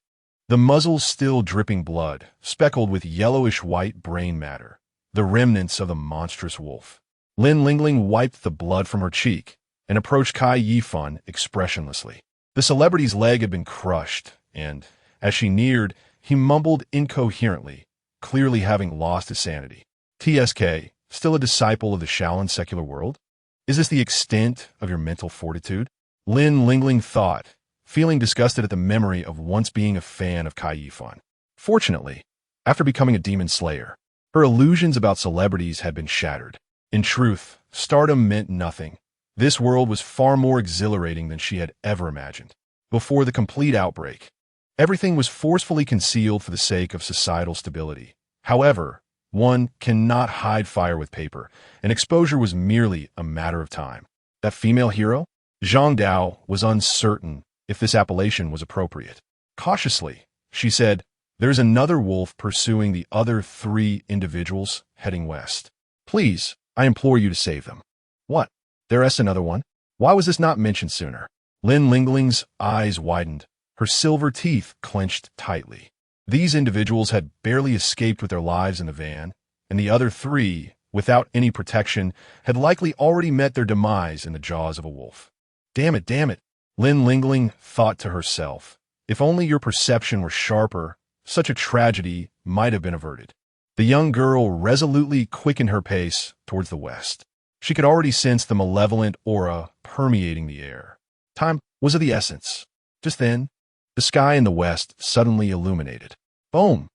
The muzzle still dripping blood, speckled with yellowish-white brain matter, the remnants of the monstrous wolf. Lin Lingling wiped the blood from her cheek and approached Kai Yifan expressionlessly. The celebrity's leg had been crushed, and, as she neared, he mumbled incoherently, clearly having lost his sanity. "TSK, still a disciple of the Shaolin secular world? Is this the extent of your mental fortitude?" Lin Lingling thought, feeling disgusted at the memory of once being a fan of Kai Yifan. Fortunately, after becoming a demon slayer, her illusions about celebrities had been shattered. In truth, stardom meant nothing. This world was far more exhilarating than she had ever imagined. Before the complete outbreak, everything was forcefully concealed for the sake of societal stability. However, one cannot hide fire with paper, and exposure was merely a matter of time. That female hero? Zhang Dao was uncertain if this appellation was appropriate. Cautiously, she said, "There's another wolf pursuing the other 3 individuals heading west. Please, I implore you to save them." What? There's another one? Why was this not mentioned sooner? Lin Lingling's eyes widened, her silver teeth clenched tightly. These individuals had barely escaped with their lives in the van, and the other 3, without any protection, had likely already met their demise in the jaws of a wolf. Damn it, Lin Lingling thought to herself. If only your perception were sharper, such a tragedy might have been averted. The young girl resolutely quickened her pace towards the west. She could already sense the malevolent aura permeating the air. Time was of the essence. Just then, the sky in the west suddenly illuminated. Boom!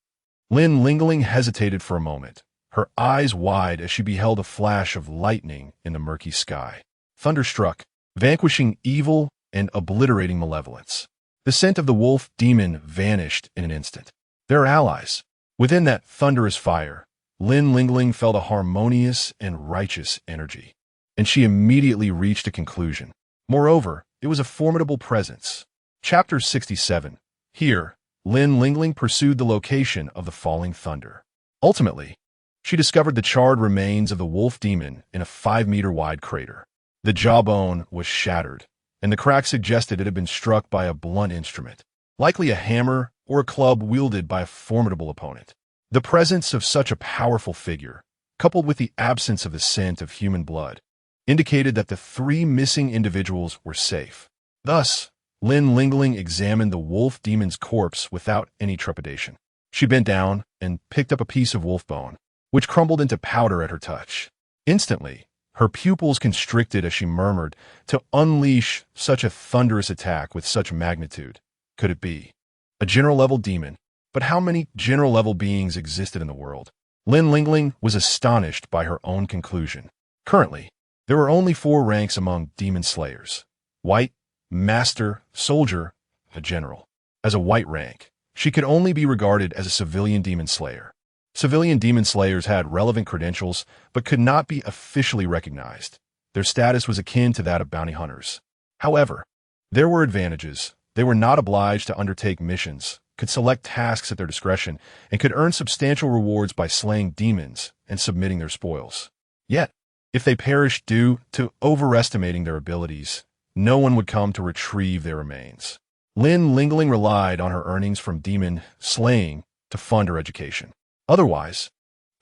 Lin Lingling hesitated for a moment, her eyes wide as she beheld a flash of lightning in the murky sky. Thunder struck, vanquishing evil and obliterating malevolence. The scent of the wolf demon vanished in an instant. Their allies. Within that thunderous fire, Lin Lingling felt a harmonious and righteous energy, and she immediately reached a conclusion. Moreover, it was a formidable presence. Chapter 67. Here, Lin Lingling pursued the location of the falling thunder. Ultimately, she discovered the charred remains of the wolf demon in a 5-meter-wide crater. The jawbone was shattered, and the crack suggested it had been struck by a blunt instrument, likely a hammer or a club wielded by a formidable opponent. The presence of such a powerful figure, coupled with the absence of the scent of human blood, indicated that the 3 missing individuals were safe. Thus, Lin Lingling examined the wolf demon's corpse without any trepidation. She bent down and picked up a piece of wolf bone, which crumbled into powder at her touch. Instantly, her pupils constricted as she murmured, to unleash such a thunderous attack with such magnitude. Could it be a general-level demon? But how many general-level beings existed in the world? Lin Lingling was astonished by her own conclusion. Currently, there were only 4 ranks among demon slayers: White, Master, Soldier, a General. As a white rank, she could only be regarded as a civilian demon slayer. Civilian demon slayers had relevant credentials, but could not be officially recognized. Their status was akin to that of bounty hunters. However, there were advantages. They were not obliged to undertake missions, could select tasks at their discretion, and could earn substantial rewards by slaying demons and submitting their spoils. Yet, if they perished due to overestimating their abilities, no one would come to retrieve their remains. Lin Lingling relied on her earnings from demon slaying to fund her education. Otherwise,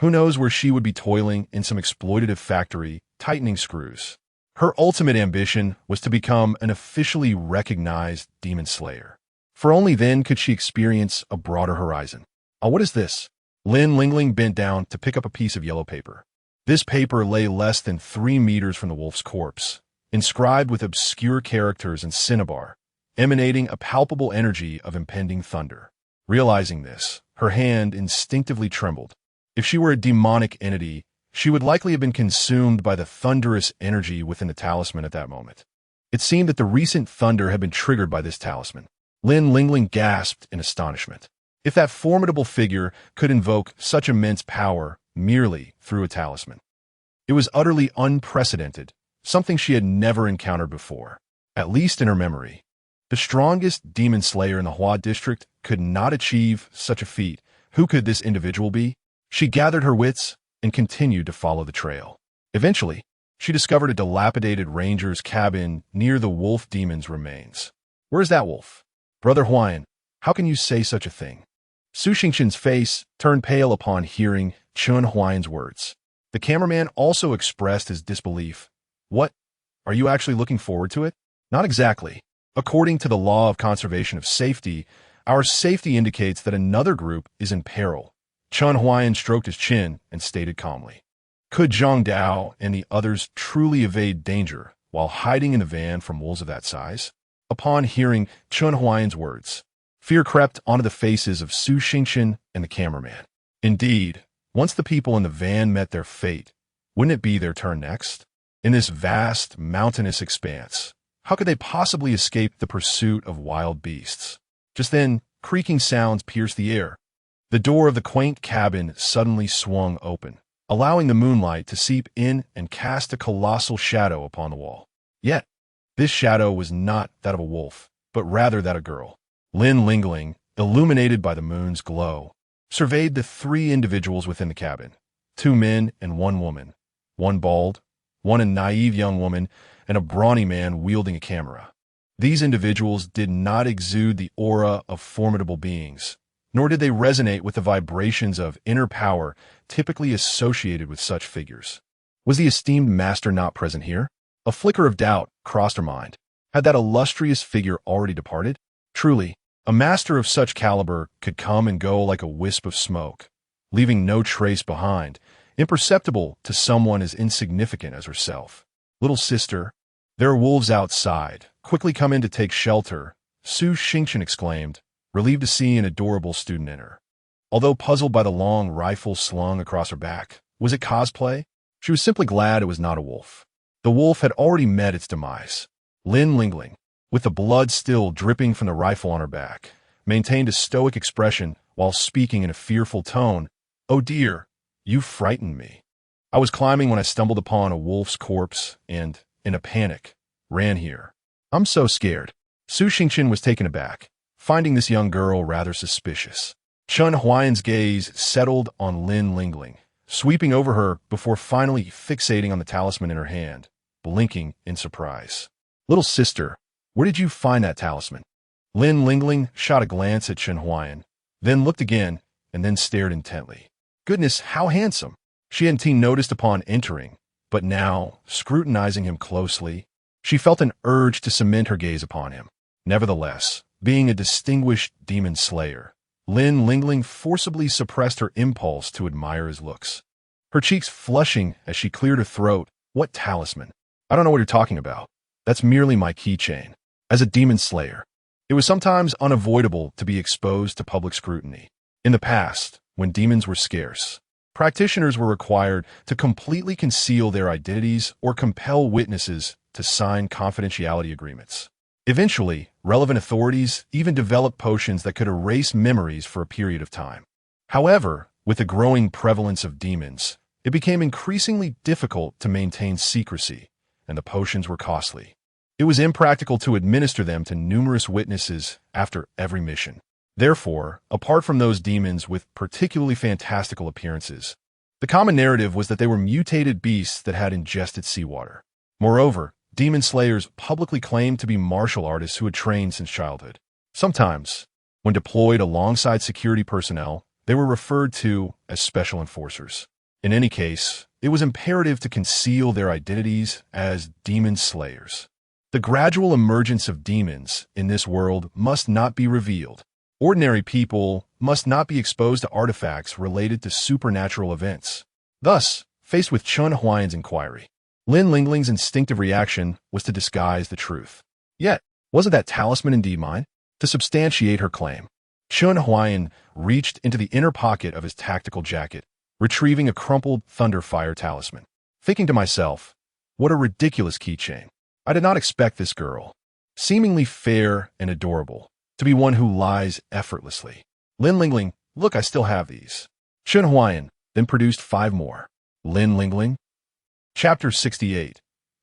who knows where she would be toiling in some exploitative factory, tightening screws. Her ultimate ambition was to become an officially recognized demon slayer. For only then could she experience a broader horizon. What is this? Lin Lingling bent down to pick up a piece of yellow paper. This paper lay less than 3 meters from the wolf's corpse, inscribed with obscure characters in cinnabar, emanating a palpable energy of impending thunder. Realizing this, her hand instinctively trembled. If she were a demonic entity, she would likely have been consumed by the thunderous energy within the talisman at that moment. It seemed that the recent thunder had been triggered by this talisman. Lin Lingling gasped in astonishment. If that formidable figure could invoke such immense power merely through a talisman, it was utterly unprecedented, something she had never encountered before, at least in her memory. The strongest demon slayer in the Hua district could not achieve such a feat. Who could this individual be? She gathered her wits and continued to follow the trail. Eventually, she discovered a dilapidated ranger's cabin near the wolf demon's remains. Where's that wolf? Brother Huai'an, how can you say such a thing? Su Xingqian's face turned pale upon hearing Chen Huai'an's words. The cameraman also expressed his disbelief. What? Are you actually looking forward to it? Not exactly. According to the law of conservation of safety, our safety indicates that another group is in peril. Chen Huai'an stroked his chin and stated calmly. Could Zhang Dao and the others truly evade danger while hiding in a van from wolves of that size? Upon hearing Chen Huai'an's words, fear crept onto the faces of Su Xingqian and the cameraman. Indeed, once the people in the van met their fate, wouldn't it be their turn next? In this vast, mountainous expanse, how could they possibly escape the pursuit of wild beasts? Just then, creaking sounds pierced the air. The door of the quaint cabin suddenly swung open, allowing the moonlight to seep in and cast a colossal shadow upon the wall. Yet, this shadow was not that of a wolf, but rather that of a girl. Lin Lingling, illuminated by the moon's glow, surveyed the three individuals within the cabin, 2 men and 1 woman, one bald, one a naive young woman, and a brawny man wielding a camera. These individuals did not exude the aura of formidable beings, nor did they resonate with the vibrations of inner power typically associated with such figures. Was the esteemed master not present here? A flicker of doubt crossed her mind. Had that illustrious figure already departed? Truly, a master of such caliber could come and go like a wisp of smoke, leaving no trace behind, imperceptible to someone as insignificant as herself. Little sister, there are wolves outside. Quickly come in to take shelter, Su Xingqian exclaimed, relieved to see an adorable student enter. Although puzzled by the long rifle slung across her back, was it cosplay? She was simply glad it was not a wolf. The wolf had already met its demise. Lin Lingling, with the blood still dripping from the rifle on her back, maintained a stoic expression while speaking in a fearful tone. "Oh dear, you frightened me. I was climbing when I stumbled upon a wolf's corpse and, in a panic, ran here. I'm so scared." Su Xingqian was taken aback, finding this young girl rather suspicious. Chen Huai'an's gaze settled on Lin Lingling, sweeping over her before finally fixating on the talisman in her hand, blinking in surprise. "Little sister, where did you find that talisman?" Lin Lingling shot a glance at Chen Huai'an, then looked again, and then stared intently. Goodness, how handsome! She hadn't noticed upon entering, but now, scrutinizing him closely, she felt an urge to cement her gaze upon him. Nevertheless, being a distinguished demon slayer, Lin Lingling forcibly suppressed her impulse to admire his looks. Her cheeks flushing as she cleared her throat. "What talisman? I don't know what you're talking about. That's merely my keychain. As a demon slayer, it was sometimes unavoidable to be exposed to public scrutiny. In the past, when demons were scarce, practitioners were required to completely conceal their identities or compel witnesses to sign confidentiality agreements. Eventually, relevant authorities even developed potions that could erase memories for a period of time. However, with the growing prevalence of demons, it became increasingly difficult to maintain secrecy, and the potions were costly. It was impractical to administer them to numerous witnesses after every mission. Therefore, apart from those demons with particularly fantastical appearances, the common narrative was that they were mutated beasts that had ingested seawater. Moreover, demon slayers publicly claimed to be martial artists who had trained since childhood. Sometimes, when deployed alongside security personnel, they were referred to as special enforcers. In any case, it was imperative to conceal their identities as demon slayers. The gradual emergence of demons in this world must not be revealed. Ordinary people must not be exposed to artifacts related to supernatural events. Thus, faced with Chen Huai'an's inquiry, Lin Lingling's instinctive reaction was to disguise the truth. Yet, wasn't that talisman indeed mine? To substantiate her claim, Chen Huai'an reached into the inner pocket of his tactical jacket, retrieving a crumpled Thunderfire talisman. Thinking to myself, what a ridiculous keychain. I did not expect this girl, seemingly fair and adorable, to be one who lies effortlessly. Lin Lingling, look, I still have these. Chen Huai'an then produced 5 more. Lin Lingling. Chapter 68.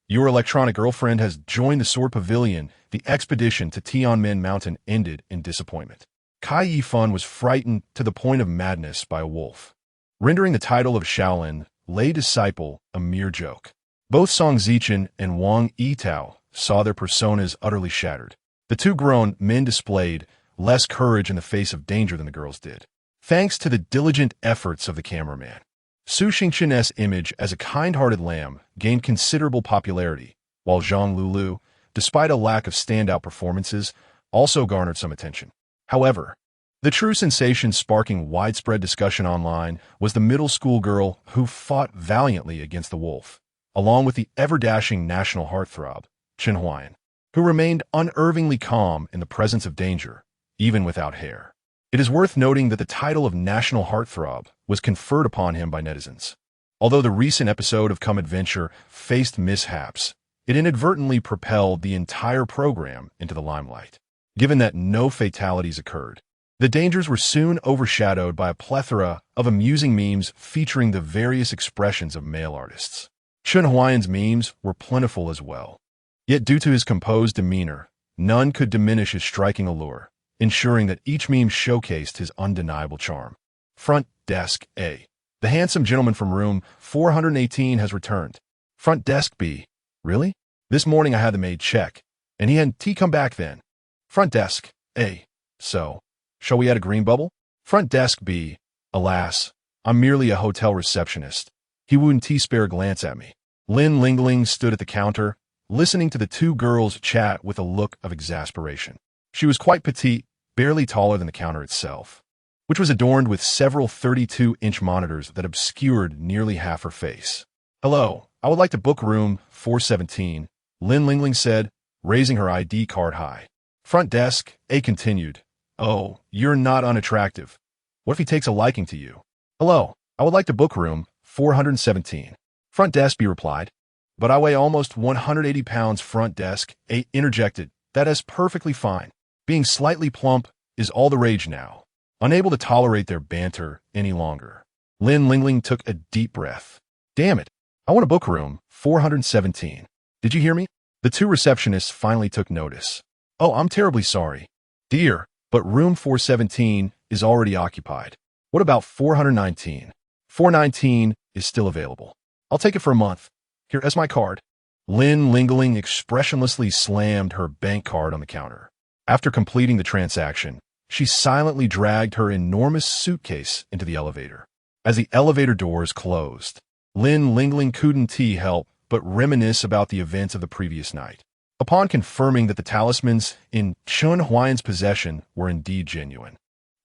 Your electronic girlfriend has joined the Sword Pavilion. The expedition to Tianmen Mountain ended in disappointment. Kai Yifan was frightened to the point of madness by a wolf, rendering the title of Shaolin, lay disciple, a mere joke. Both Song Zichen and Wang Yitao saw their personas utterly shattered. The 2 grown men displayed less courage in the face of danger than the girls did, thanks to the diligent efforts of the cameraman. Su Xingqian's image as a kind-hearted lamb gained considerable popularity, while Zhang Lulu, despite a lack of standout performances, also garnered some attention. However, the true sensation sparking widespread discussion online was the middle school girl who fought valiantly against the wolf, along with the ever-dashing national heartthrob, Chen Huai'an, who remained unerringly calm in the presence of danger, even without hair. It is worth noting that the title of national heartthrob was conferred upon him by netizens. Although the recent episode of Come Adventure faced mishaps, it inadvertently propelled the entire program into the limelight. Given that no fatalities occurred, the dangers were soon overshadowed by a plethora of amusing memes featuring the various expressions of male artists. Chen Huai'an's memes were plentiful as well. Yet due to his composed demeanor, none could diminish his striking allure, ensuring that each meme showcased his undeniable charm. Front Desk A. The handsome gentleman from room 418 has returned. Front Desk B. Really? This morning I had the maid check, and he come back then. Front Desk A. So, shall we add a green bubble? Front Desk B. Alas, I'm merely a hotel receptionist. He wouldn't spare a glance at me. Lin Lingling stood at the counter, listening to the two girls chat with a look of exasperation. She was quite petite, barely taller than the counter itself, which was adorned with several 32-inch monitors that obscured nearly half her face. Hello, I would like to book room 417, Lin Lingling said, raising her ID card high. Front Desk A continued, Oh, you're not unattractive. What if he takes a liking to you? Hello, I would like to book room 417. Front Desk B replied, But I weigh almost 180 pounds. Front Desk A interjected, That is perfectly fine. Being slightly plump is all the rage now. Unable to tolerate their banter any longer, Lin Lingling took a deep breath. Damn it, I want to book room 417. Did you hear me? The two receptionists finally took notice. Oh, I'm terribly sorry. Dear, but room 417 is already occupied. What about 419? 419 is still available. I'll take it for a month. Here is my card. Lin Lingling expressionlessly slammed her bank card on the counter. After completing the transaction, she silently dragged her enormous suitcase into the elevator. As the elevator doors closed, Lin Lingling couldn't help but reminisce about the events of the previous night. Upon confirming that the talismans in Chen Huai'an's possession were indeed genuine,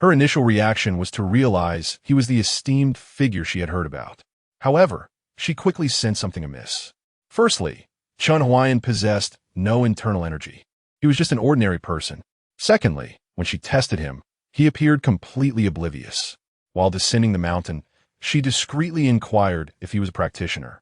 her initial reaction was to realize he was the esteemed figure she had heard about. However, she quickly sensed something amiss. Firstly, Chen Huai'an possessed no internal energy. He was just an ordinary person. Secondly, when she tested him, he appeared completely oblivious. While descending the mountain, she discreetly inquired if he was a practitioner.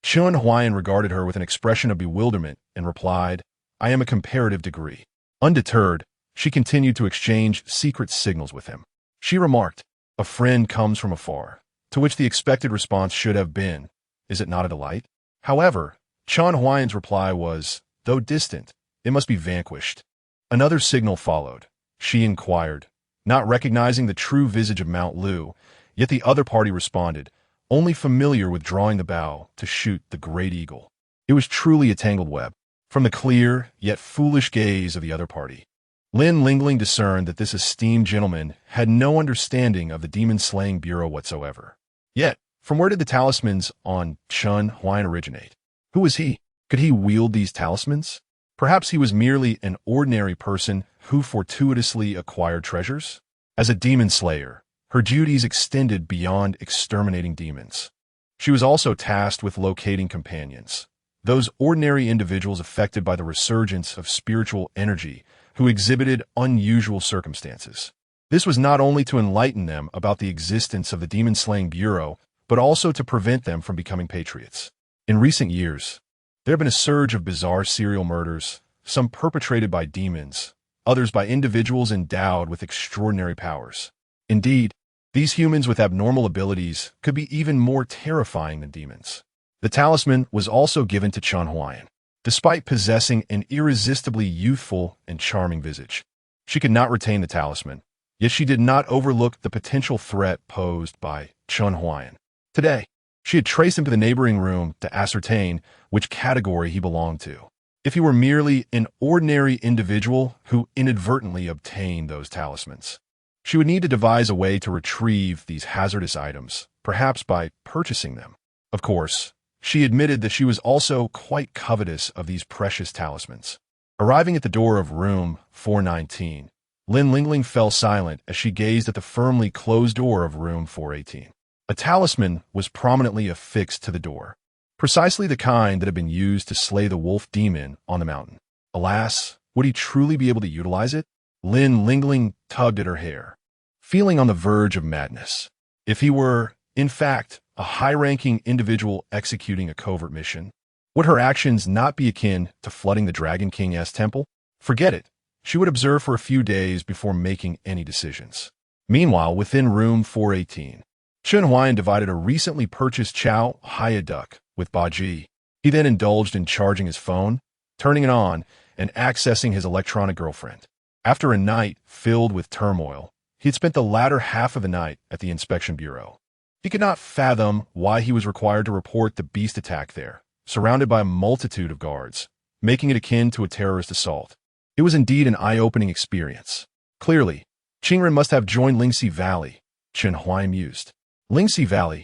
Chen Huai'an regarded her with an expression of bewilderment and replied, I am a comparative degree. Undeterred, she continued to exchange secret signals with him. She remarked, A friend comes from afar, to which the expected response should have been, Is it not a delight? However, Chen Huai'an's reply was, Though distant, it must be vanquished. Another signal followed. She inquired, not recognizing the true visage of Mount Lu, yet the other party responded, only familiar with drawing the bow to shoot the great eagle. It was truly a tangled web. From the clear, yet foolish gaze of the other party, Lin Lingling discerned that this esteemed gentleman had no understanding of the demon-slaying bureau whatsoever. Yet, from where did the talismans on Chen Huai'an originate? Who was he? Could he wield these talismans? Perhaps he was merely an ordinary person who fortuitously acquired treasures? As a demon slayer, her duties extended beyond exterminating demons. She was also tasked with locating companions, those ordinary individuals affected by the resurgence of spiritual energy who exhibited unusual circumstances. This was not only to enlighten them about the existence of the demon-slaying bureau, but also to prevent them from becoming patriots. In recent years, there have been a surge of bizarre serial murders, some perpetrated by demons, others by individuals endowed with extraordinary powers. Indeed, these humans with abnormal abilities could be even more terrifying than demons. The talisman was also given to Chen Huai'an. Despite possessing an irresistibly youthful and charming visage, she could not retain the talisman, yet she did not overlook the potential threat posed by Chen Huai'an. Today, she had traced him to the neighboring room to ascertain which category he belonged to. If he were merely an ordinary individual who inadvertently obtained those talismans, she would need to devise a way to retrieve these hazardous items, perhaps by purchasing them. Of course, she admitted that she was also quite covetous of these precious talismans. Arriving at the door of room 419, Lin Lingling fell silent as she gazed at the firmly closed door of room 418. A talisman was prominently affixed to the door, precisely the kind that had been used to slay the wolf demon on the mountain. Alas, would he truly be able to utilize it? Lin Lingling tugged at her hair, feeling on the verge of madness. If he were, In fact, a high-ranking individual executing a covert mission. Would her actions not be akin to flooding the Dragon King's temple? Forget it. She would observe for a few days before making any decisions. Meanwhile, within room 418, Chen Huai'an divided a recently purchased Chen Huai'an duck with Baji. He then indulged in charging his phone, turning it on, and accessing his electronic girlfriend. After a night filled with turmoil, he had spent the latter half of the night at the inspection bureau. He could not fathom why he was required to report the beast attack there, surrounded by a multitude of guards, making it akin to a terrorist assault. It was indeed an eye-opening experience. Clearly, Qingren must have joined Lingxi Valley, Chen Huai'an mused. Lingxi Valley,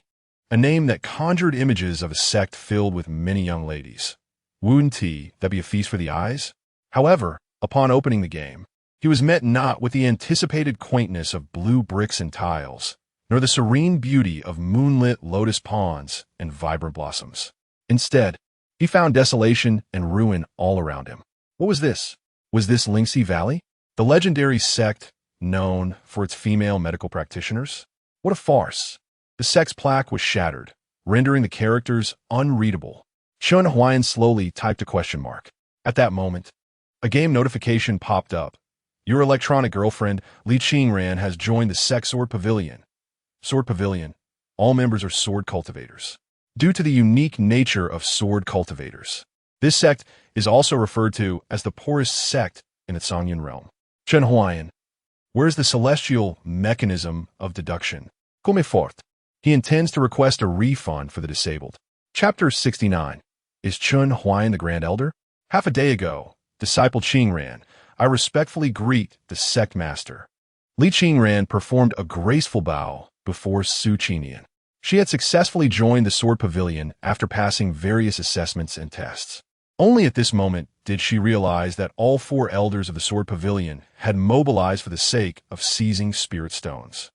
a name that conjured images of a sect filled with many young ladies. Wouldn't that be a feast for the eyes? However, upon opening the game, he was met not with the anticipated quaintness of blue bricks and tiles, nor the serene beauty of moonlit lotus ponds and vibrant blossoms. Instead, he found desolation and ruin all around him. What was this? Was this Lingxi Valley? The legendary sect known for its female medical practitioners? What a farce! The sect's plaque was shattered, rendering the characters unreadable. Chen Huai'an slowly typed a question mark. At that moment, a game notification popped up. Your electronic girlfriend, Li Qingran, has joined the sect Sword Pavilion. Sword Pavilion. All members are sword cultivators. Due to the unique nature of sword cultivators, this sect is also referred to as the poorest sect in the Songyan realm. Chen Huai'an. Where's the celestial mechanism of deduction? Come fort. He intends to request a refund for the disabled. Chapter 69. Is Chen Huai'an the Grand Elder? Half a day ago, disciple Qingran, I respectfully greet the sect master. Li Qingran performed a graceful bow before Su Qinian. She had successfully joined the Sword Pavilion after passing various assessments and tests. Only at this moment did she realize that all 4 elders of the Sword Pavilion had mobilized for the sake of seizing spirit stones.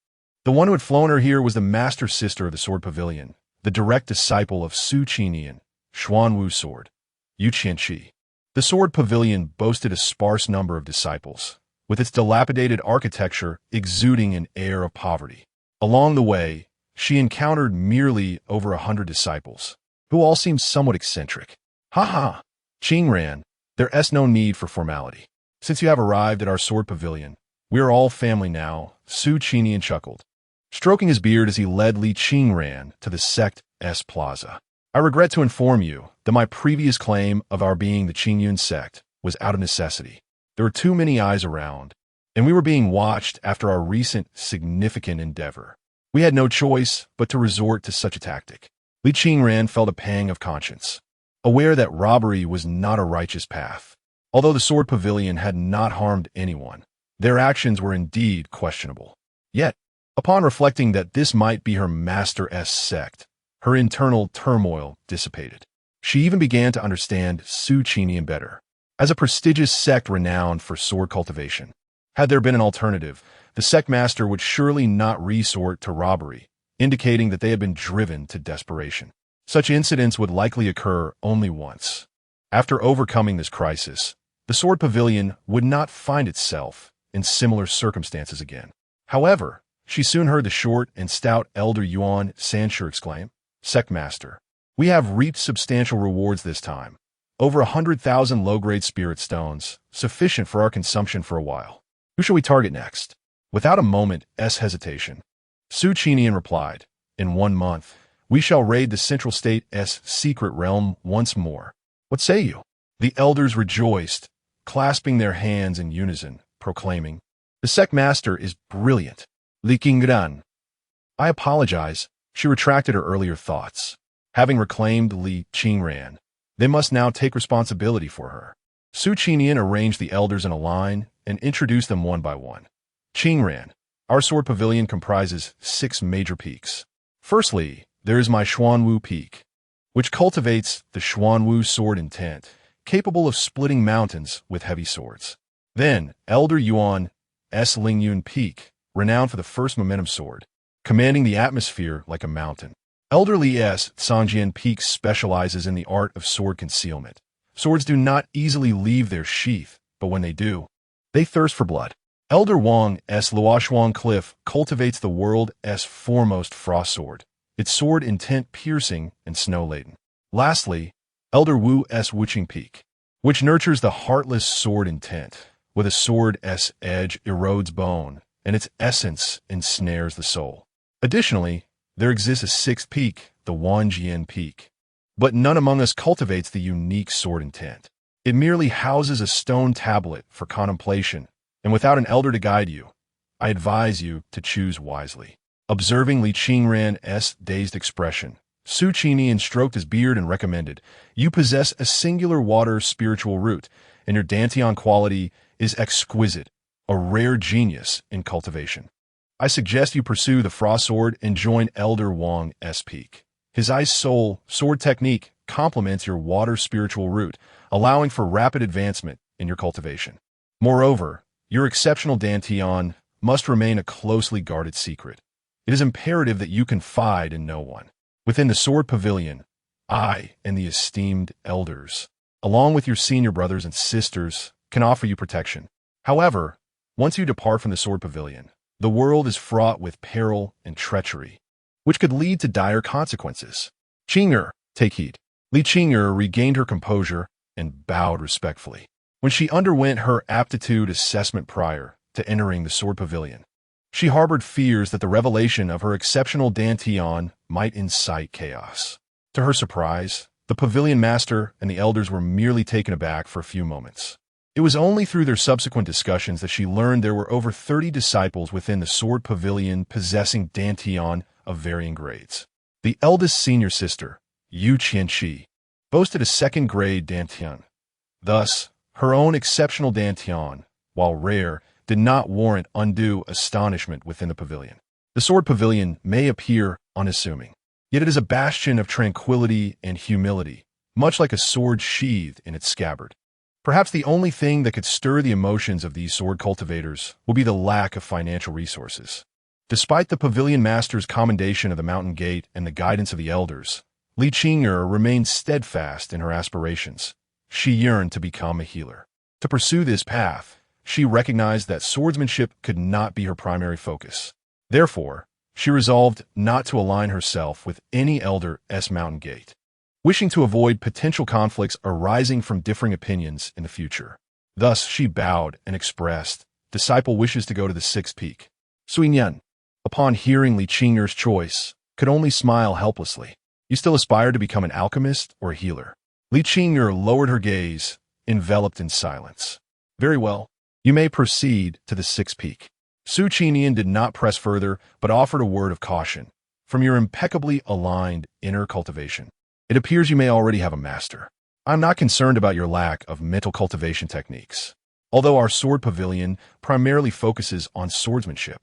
The one who had flown her here was the master sister of the Sword Pavilion, the direct disciple of Su Qinian, Xuanwu Sword, Yu Qianqi. The Sword Pavilion boasted a sparse number of disciples, with its dilapidated architecture exuding an air of poverty. Along the way, she encountered merely over 100 disciples, who all seemed somewhat eccentric. Ha! Qingran, there's no need for formality. Since you have arrived at our Sword Pavilion, we are all family now, Su Qinian chuckled, stroking his beard as he led Li Qingran to the sect's plaza. I regret to inform you that my previous claim of our being the Qingyun sect was out of necessity. There were too many eyes around, and we were being watched after our recent significant endeavor. We had no choice but to resort to such a tactic. Li Qingran felt a pang of conscience, aware that robbery was not a righteous path. Although the Sword Pavilion had not harmed anyone, their actions were indeed questionable. Yet, upon reflecting that this might be her master's sect, her internal turmoil dissipated. She even began to understand Su Qinian better. As a prestigious sect renowned for sword cultivation, had there been an alternative, the sect master would surely not resort to robbery, indicating that they had been driven to desperation. Such incidents would likely occur only once. After overcoming this crisis, the Sword Pavilion would not find itself in similar circumstances again. However, she soon heard the short and stout elder Yuan Sanshur exclaim, Sect Master, we have reaped substantial rewards this time. Over 100,000 low-grade spirit stones, sufficient for our consumption for a while. Who shall we target next? Without a moment's hesitation, Su Qinian replied, in 1 month, we shall raid the Central State's secret realm once more. What say you? The elders rejoiced, clasping their hands in unison, proclaiming, the sect master is brilliant. Li Qingran. I apologize. She retracted her earlier thoughts. Having reclaimed Li Qingran, they must now take responsibility for her. Su Qinian arranged the elders in a line and introduced them one by one. Qingran, our Sword Pavilion comprises 6 major peaks. Firstly, there is my Xuanwu Peak, which cultivates the Xuanwu sword intent, capable of splitting mountains with heavy swords. Then, Elder Yuan's Lingyun Peak, renowned for the first momentum sword, commanding the atmosphere like a mountain. Elder Li's Songjian Peak specializes in the art of sword concealment. Swords do not easily leave their sheath, but when they do, they thirst for blood. Elder Wang's Luoshuang Cliff cultivates the world's foremost frost sword. its sword intent piercing and snow-laden. Lastly, Elder Wu's Witching Peak, which nurtures the heartless sword intent, with a sword's edge erodes bone, and its essence ensnares the soul. Additionally, there exists a sixth peak, the Wanjian Peak. But none among us cultivates the unique sword intent. It merely houses a stone tablet for contemplation, and without an elder to guide you, I advise you to choose wisely. Observing Li Qingran's dazed expression, Su Qinian stroked his beard and recommended, "You possess a singular water spiritual root, and your dantian quality is exquisite, a rare genius in cultivation. I suggest you pursue the Frost Sword and join Elder Wang's peak. His ice soul sword technique complements your water spiritual root, allowing for rapid advancement in your cultivation. Moreover, your exceptional dantian must remain a closely guarded secret. It is imperative that you confide in no one. Within the Sword Pavilion, I and the esteemed elders, along with your senior brothers and sisters, can offer you protection. However, once you depart from the Sword Pavilion, the world is fraught with peril and treachery, which could lead to dire consequences. Qing'er, take heed." Li Qing'er regained her composure and bowed respectfully. When she underwent her aptitude assessment prior to entering the Sword Pavilion, she harbored fears that the revelation of her exceptional dantian might incite chaos. To her surprise, the pavilion master and the elders were merely taken aback for a few moments. It was only through their subsequent discussions that she learned there were over 30 disciples within the Sword Pavilion possessing dantian of varying grades. The eldest senior sister, Yu Qianqi, boasted a second-grade dantian. Thus, her own exceptional dantian, while rare, did not warrant undue astonishment within the pavilion. The Sword Pavilion may appear unassuming, yet it is a bastion of tranquility and humility, much like a sword sheathed in its scabbard. Perhaps the only thing that could stir the emotions of these sword cultivators will be the lack of financial resources. Despite the pavilion master's commendation of the mountain gate and the guidance of the elders, Li Qing'er remained steadfast in her aspirations. She yearned to become a healer. To pursue this path, she recognized that swordsmanship could not be her primary focus. Therefore, she resolved not to align herself with any elder's mountain gate, wishing to avoid potential conflicts arising from differing opinions in the future. Thus, she bowed and expressed, "Disciple wishes to go to the sixth peak." Suinyan, upon hearing Li Qing'er's choice, could only smile helplessly. "You still aspire to become an alchemist or a healer?" Li Qing'er lowered her gaze, enveloped in silence. "Very well. You may proceed to the sixth peak." Su Qinian did not press further, but offered a word of caution. "From your impeccably aligned inner cultivation, it appears you may already have a master. I'm not concerned about your lack of mental cultivation techniques. Although our Sword Pavilion primarily focuses on swordsmanship,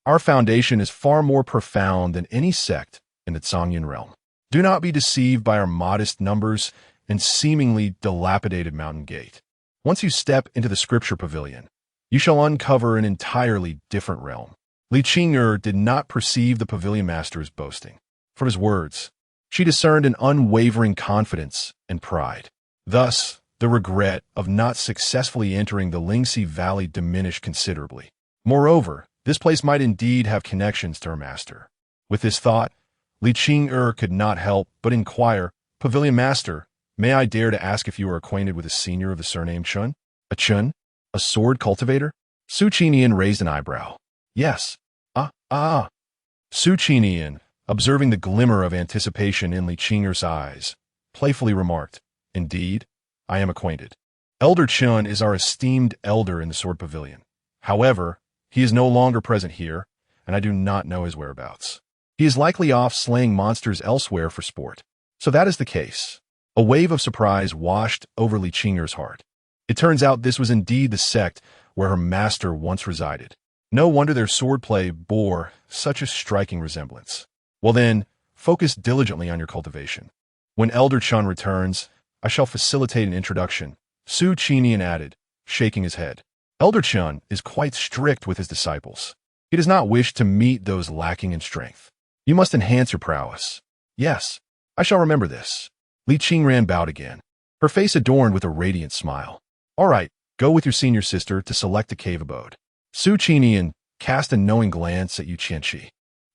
our foundation is far more profound than any sect in the Zhangyan realm. Do not be deceived by our modest numbers and seemingly dilapidated mountain gate. Once you step into the Scripture Pavilion, you shall uncover an entirely different realm." Li Qing'er did not perceive the pavilion master's boasting. From his words, she discerned an unwavering confidence and pride. Thus, the regret of not successfully entering the Lingxi Valley diminished considerably. Moreover, this place might indeed have connections to her master. With this thought, Li Qing'er could not help but inquire, "Pavilion master, may I dare to ask if you are acquainted with a senior of the surname Chen?" "A Chen? A sword cultivator?" Su Qinian raised an eyebrow. "Yes." Su Qinian, observing the glimmer of anticipation in Li Qing'er's eyes, playfully remarked, "Indeed, I am acquainted. Elder Chen is our esteemed elder in the Sword Pavilion. However, he is no longer present here, and I do not know his whereabouts. He is likely off slaying monsters elsewhere for sport." So that is the case. A wave of surprise washed over Li Qing'er's heart. It turns out this was indeed the sect where her master once resided. No wonder their swordplay bore such a striking resemblance. "Well then, focus diligently on your cultivation. When Elder Chen returns, I shall facilitate an introduction," Su Qinian added, shaking his head. "Elder Chen is quite strict with his disciples. He does not wish to meet those lacking in strength. You must enhance your prowess." "Yes, I shall remember this." Li Qing'er bowed again, her face adorned with a radiant smile. "All right, go with your senior sister to select a cave abode." Su Qinian cast a knowing glance at Yu Qianqi,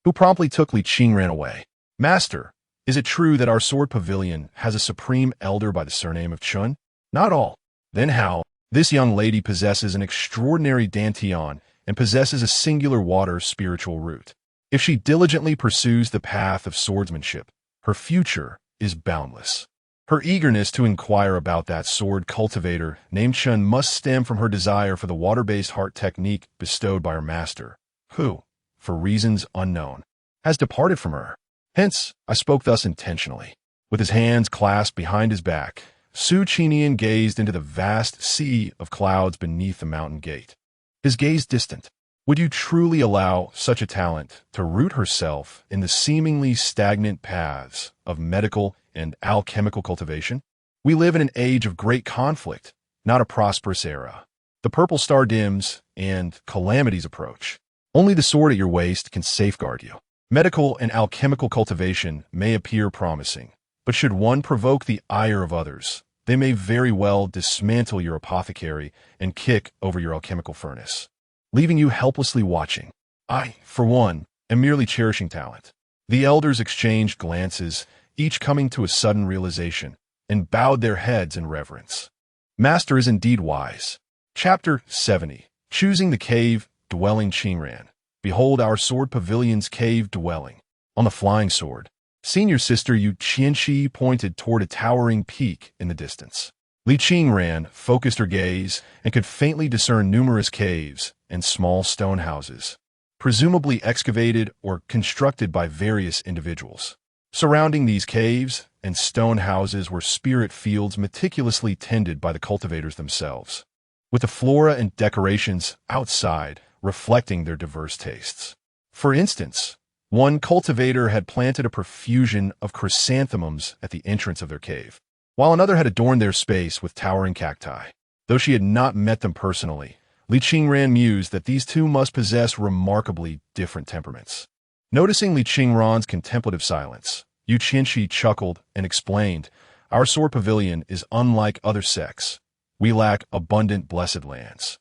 who promptly took Li Qing'er away. Master, is it true that our sword pavilion has a supreme elder by the surname of Chen? Not all. Then how? This young lady possesses an extraordinary dantian and possesses a singular water spiritual root. If she diligently pursues the path of swordsmanship, her future is boundless. Her eagerness to inquire about that sword cultivator named Chen must stem from her desire for the water-based heart technique bestowed by her master, who, for reasons unknown, has departed from her. Hence, I spoke thus intentionally. With his hands clasped behind his back, Su Qinian gazed into the vast sea of clouds beneath the mountain gate. His gaze distant. Would you truly allow such a talent to root herself in the seemingly stagnant paths of medical and alchemical cultivation? We live in an age of great conflict, not a prosperous era. The purple star dims and calamities approach. Only the sword at your waist can safeguard you. Medical and alchemical cultivation may appear promising, but should one provoke the ire of others, they may very well dismantle your apothecary and kick over your alchemical furnace, leaving you helplessly watching. I, for one, am merely cherishing talent. The elders exchanged glances, each coming to a sudden realization, and bowed their heads in reverence. Master is indeed wise. Chapter 70. Choosing the Cave Dwelling Qingran. Behold our sword pavilion's cave dwelling. On the flying sword, senior sister Yu Qianxi pointed toward a towering peak in the distance. Li Qingran focused her gaze and could faintly discern numerous caves and small stone houses, presumably excavated or constructed by various individuals. Surrounding these caves and stone houses were spirit fields meticulously tended by the cultivators themselves, with the flora and decorations outside reflecting their diverse tastes. For instance, one cultivator had planted a profusion of chrysanthemums at the entrance of their cave, while another had adorned their space with towering cacti. Though she had not met them personally, Li Qingran mused that these two must possess remarkably different temperaments. Noticing Li Qingran's contemplative silence, Yu Qianxi chuckled and explained, "Our sword pavilion is unlike other sects. We lack abundant blessed lands.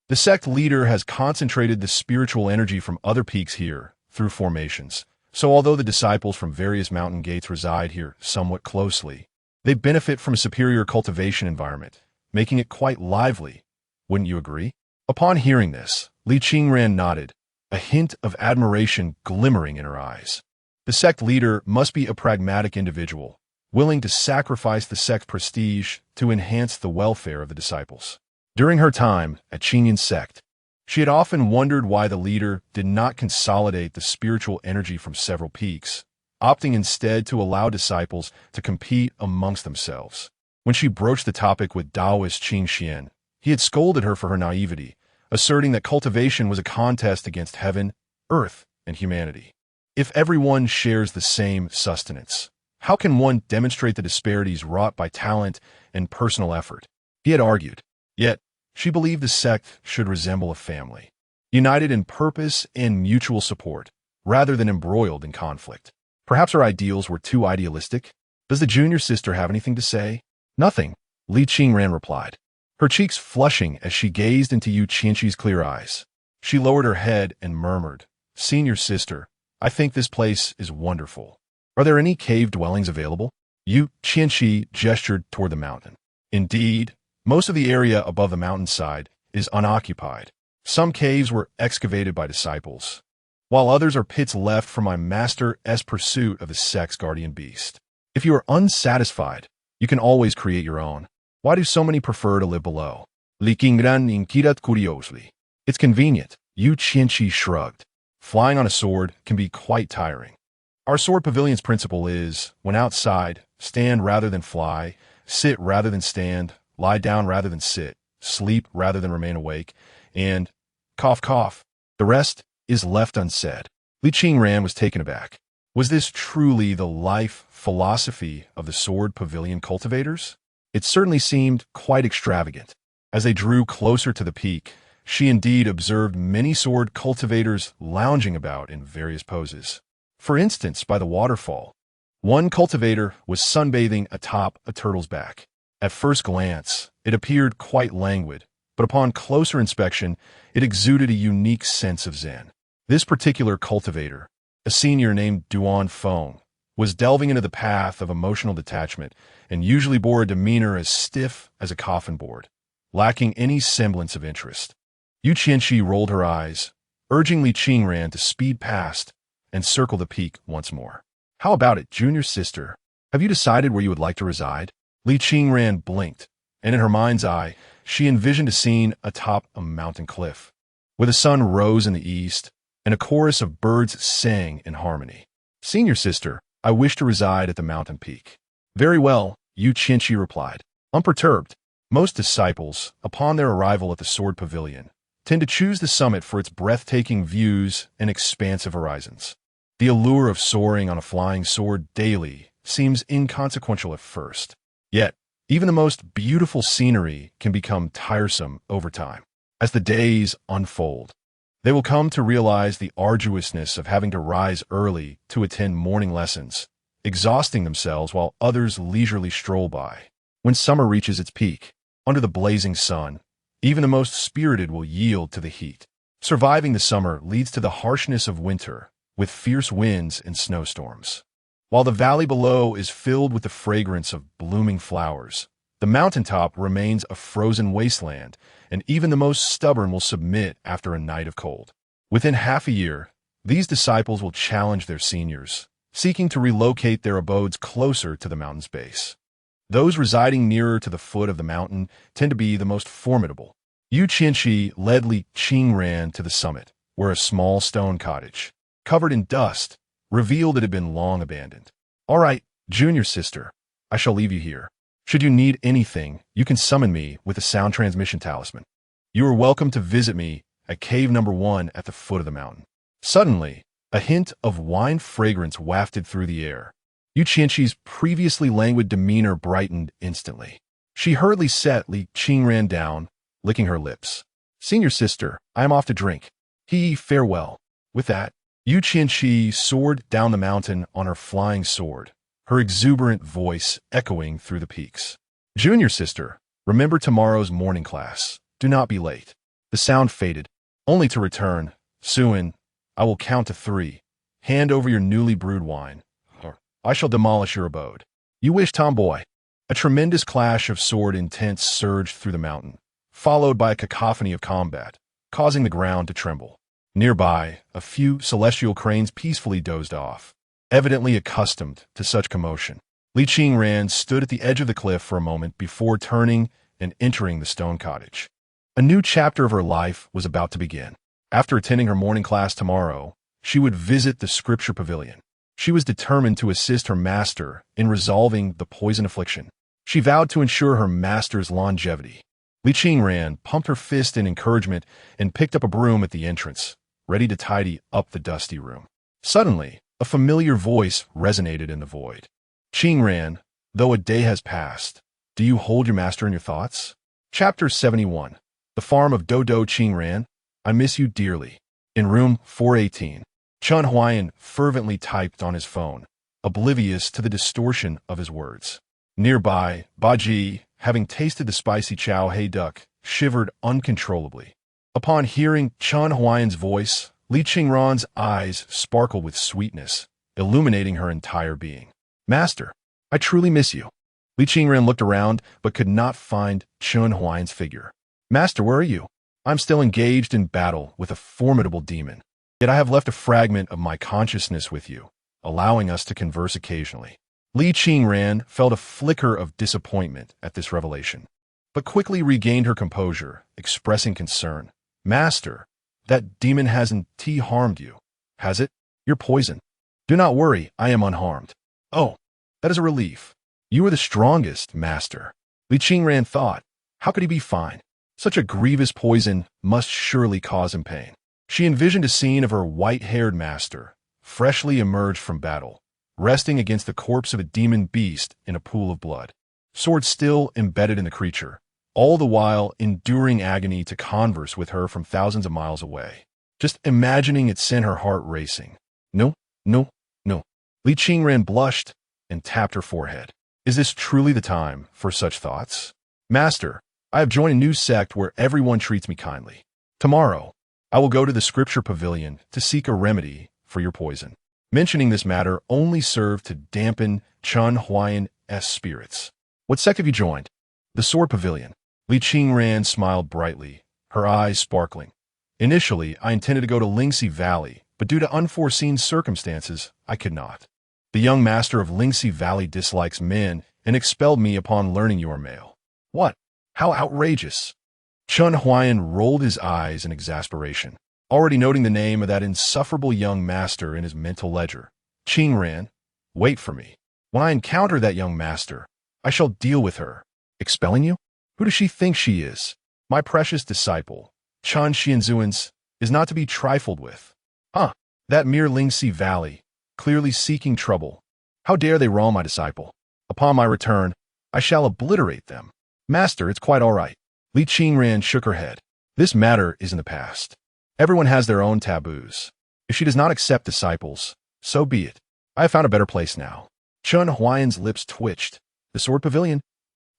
The sect leader has concentrated the spiritual energy from other peaks here through formations, so although the disciples from various mountain gates reside here somewhat closely, they benefit from a superior cultivation environment, making it quite lively. Wouldn't you agree?" Upon hearing this, Li Qingran nodded, a hint of admiration glimmering in her eyes. The sect leader must be a pragmatic individual, willing to sacrifice the sect's prestige to enhance the welfare of the disciples. During her time at Qingyan's sect, she had often wondered why the leader did not consolidate the spiritual energy from several peaks, opting instead to allow disciples to compete amongst themselves. When she broached the topic with Taoist Qing Xian, he had scolded her for her naivety, asserting that cultivation was a contest against heaven, earth, and humanity. If everyone shares the same sustenance, how can one demonstrate the disparities wrought by talent and personal effort? He had argued. Yet, she believed the sect should resemble a family, united in purpose and mutual support, rather than embroiled in conflict. Perhaps her ideals were too idealistic? Does the junior sister have anything to say? Nothing, Li Qingran replied, her cheeks flushing as she gazed into Yu Qianxi's clear eyes. She lowered her head and murmured, "Senior sister, I think this place is wonderful. Are there any cave dwellings available?" Yu Qianxi gestured toward the mountain. Indeed, most of the area above the mountainside is unoccupied. Some caves were excavated by disciples, while others are pits left from my master's pursuit of the sect's guardian beast. If you are unsatisfied, you can always create your own. Why do so many prefer to live below? Li Qingran inquired curiously. It's convenient, Yu Qianxi shrugged. Flying on a sword can be quite tiring. Our sword pavilion's principle is, when outside, stand rather than fly, sit rather than stand, lie down rather than sit, sleep rather than remain awake, and cough cough. The rest is left unsaid. Li Qingran was taken aback. Was this truly the life philosophy of the sword pavilion cultivators? It certainly seemed quite extravagant. As they drew closer to the peak, she indeed observed many sword cultivators lounging about in various poses. For instance, by the waterfall, one cultivator was sunbathing atop a turtle's back. At first glance, it appeared quite languid, but upon closer inspection, it exuded a unique sense of zen. This particular cultivator, a senior named Duan Feng, was delving into the path of emotional detachment and usually bore a demeanor as stiff as a coffin board, lacking any semblance of interest. Yu Qianqi rolled her eyes, urging Li Qingran to speed past and circle the peak once more. How about it, junior sister? Have you decided where you would like to reside? Li Qingran blinked, and in her mind's eye, she envisioned a scene atop a mountain cliff, where the sun rose in the east and a chorus of birds sang in harmony. Senior sister, I wish to reside at the mountain peak. Very well, Yu Qianqi replied, unperturbed. Most disciples, upon their arrival at the Sword Pavilion, tend to choose the summit for its breathtaking views and expansive horizons. The allure of soaring on a flying sword daily seems inconsequential at first. Yet, even the most beautiful scenery can become tiresome over time. As the days unfold, they will come to realize the arduousness of having to rise early to attend morning lessons, exhausting themselves while others leisurely stroll by. When summer reaches its peak, under the blazing sun, even the most spirited will yield to the heat. Surviving the summer leads to the harshness of winter, with fierce winds and snowstorms. While the valley below is filled with the fragrance of blooming flowers, the mountaintop remains a frozen wasteland, and even the most stubborn will submit after a night of cold. Within half a year, these disciples will challenge their seniors, seeking to relocate their abodes closer to the mountain's base. Those residing nearer to the foot of the mountain tend to be the most formidable. Yu Qianqi led Li Qingran to the summit, where a small stone cottage, covered in dust, revealed it had been long abandoned. All right, junior sister, I shall leave you here. Should you need anything, you can summon me with a sound transmission talisman. You are welcome to visit me at cave number 1 at the foot of the mountain. Suddenly, a hint of wine fragrance wafted through the air. Yu Qianqi's previously languid demeanor brightened instantly. She hurriedly set Li Qingran down, licking her lips. Senior sister, I am off to drink. Farewell. With that, Yu Qianqi soared down the mountain on her flying sword, her exuberant voice echoing through the peaks. Junior sister, remember tomorrow's morning class. Do not be late. The sound faded, only to return. Soon, I will count to 3. Hand over your newly brewed wine, or I shall demolish your abode. You wish, tomboy. A tremendous clash of sword intents surged through the mountain, followed by a cacophony of combat, causing the ground to tremble. Nearby, a few celestial cranes peacefully dozed off, evidently accustomed to such commotion. Li Qingran stood at the edge of the cliff for a moment before turning and entering the stone cottage. A new chapter of her life was about to begin. After attending her morning class tomorrow, she would visit the scripture pavilion. She was determined to assist her master in resolving the poison affliction. She vowed to ensure her master's longevity. Li Qingran pumped her fist in encouragement and picked up a broom at the entrance, ready to tidy up the dusty room. Suddenly, a familiar voice resonated in the void. Qingran, though a day has passed, do you hold your master in your thoughts? Chapter 71. The Farm of Dodo Qingran. I miss you dearly. In room 418, Chen Huai'an fervently typed on his phone, oblivious to the distortion of his words. Nearby, Baji, having tasted the spicy chow hei duck, shivered uncontrollably. Upon hearing Chen Huai'an's voice, Li Qingran's eyes sparkled with sweetness, illuminating her entire being. Master, I truly miss you. Li Qingran looked around, but could not find Chen Huai'an's figure. Master, where are you? I'm still engaged in battle with a formidable demon. Yet I have left a fragment of my consciousness with you, allowing us to converse occasionally. Li Qingran felt a flicker of disappointment at this revelation, but quickly regained her composure, expressing concern. Master, that demon hasn't harmed you, has it? You're poisoned. Do not worry, I am unharmed. Oh, that is a relief. You are the strongest, master. Li Qingran thought, how could he be fine? Such a grievous poison must surely cause him pain. She envisioned a scene of her white-haired master, freshly emerged from battle, resting against the corpse of a demon beast in a pool of blood, sword still embedded in the creature, all the while enduring agony to converse with her from thousands of miles away. Just imagining it sent her heart racing. No, no, no. Li Qingran blushed and tapped her forehead. Is this truly the time for such thoughts? Master, I have joined a new sect where everyone treats me kindly. Tomorrow, I will go to the scripture pavilion to seek a remedy for your poison. Mentioning this matter only served to dampen Chen Huai'an's spirits. What sect have you joined? The Sword Pavilion. Li Qingran smiled brightly, her eyes sparkling. Initially, I intended to go to Lingxi Valley, but due to unforeseen circumstances, I could not. The young master of Lingxi Valley dislikes men and expelled me upon learning you are male. What? How outrageous! Chen Huai'an rolled his eyes in exasperation, already noting the name of that insufferable young master in his mental ledger. Qingran, wait for me. When I encounter that young master, I shall deal with her. Expelling you? Who does she think she is? My precious disciple, Chen Xianzuan's, is not to be trifled with. Huh, that mere Lingxi Valley, clearly seeking trouble. How dare they wrong my disciple? Upon my return, I shall obliterate them. Master, it's quite all right. Li Qingran shook her head. This matter is in the past. Everyone has their own taboos. If she does not accept disciples, so be it. I have found a better place now. Chen Huai'an's lips twitched. The Sword Pavilion?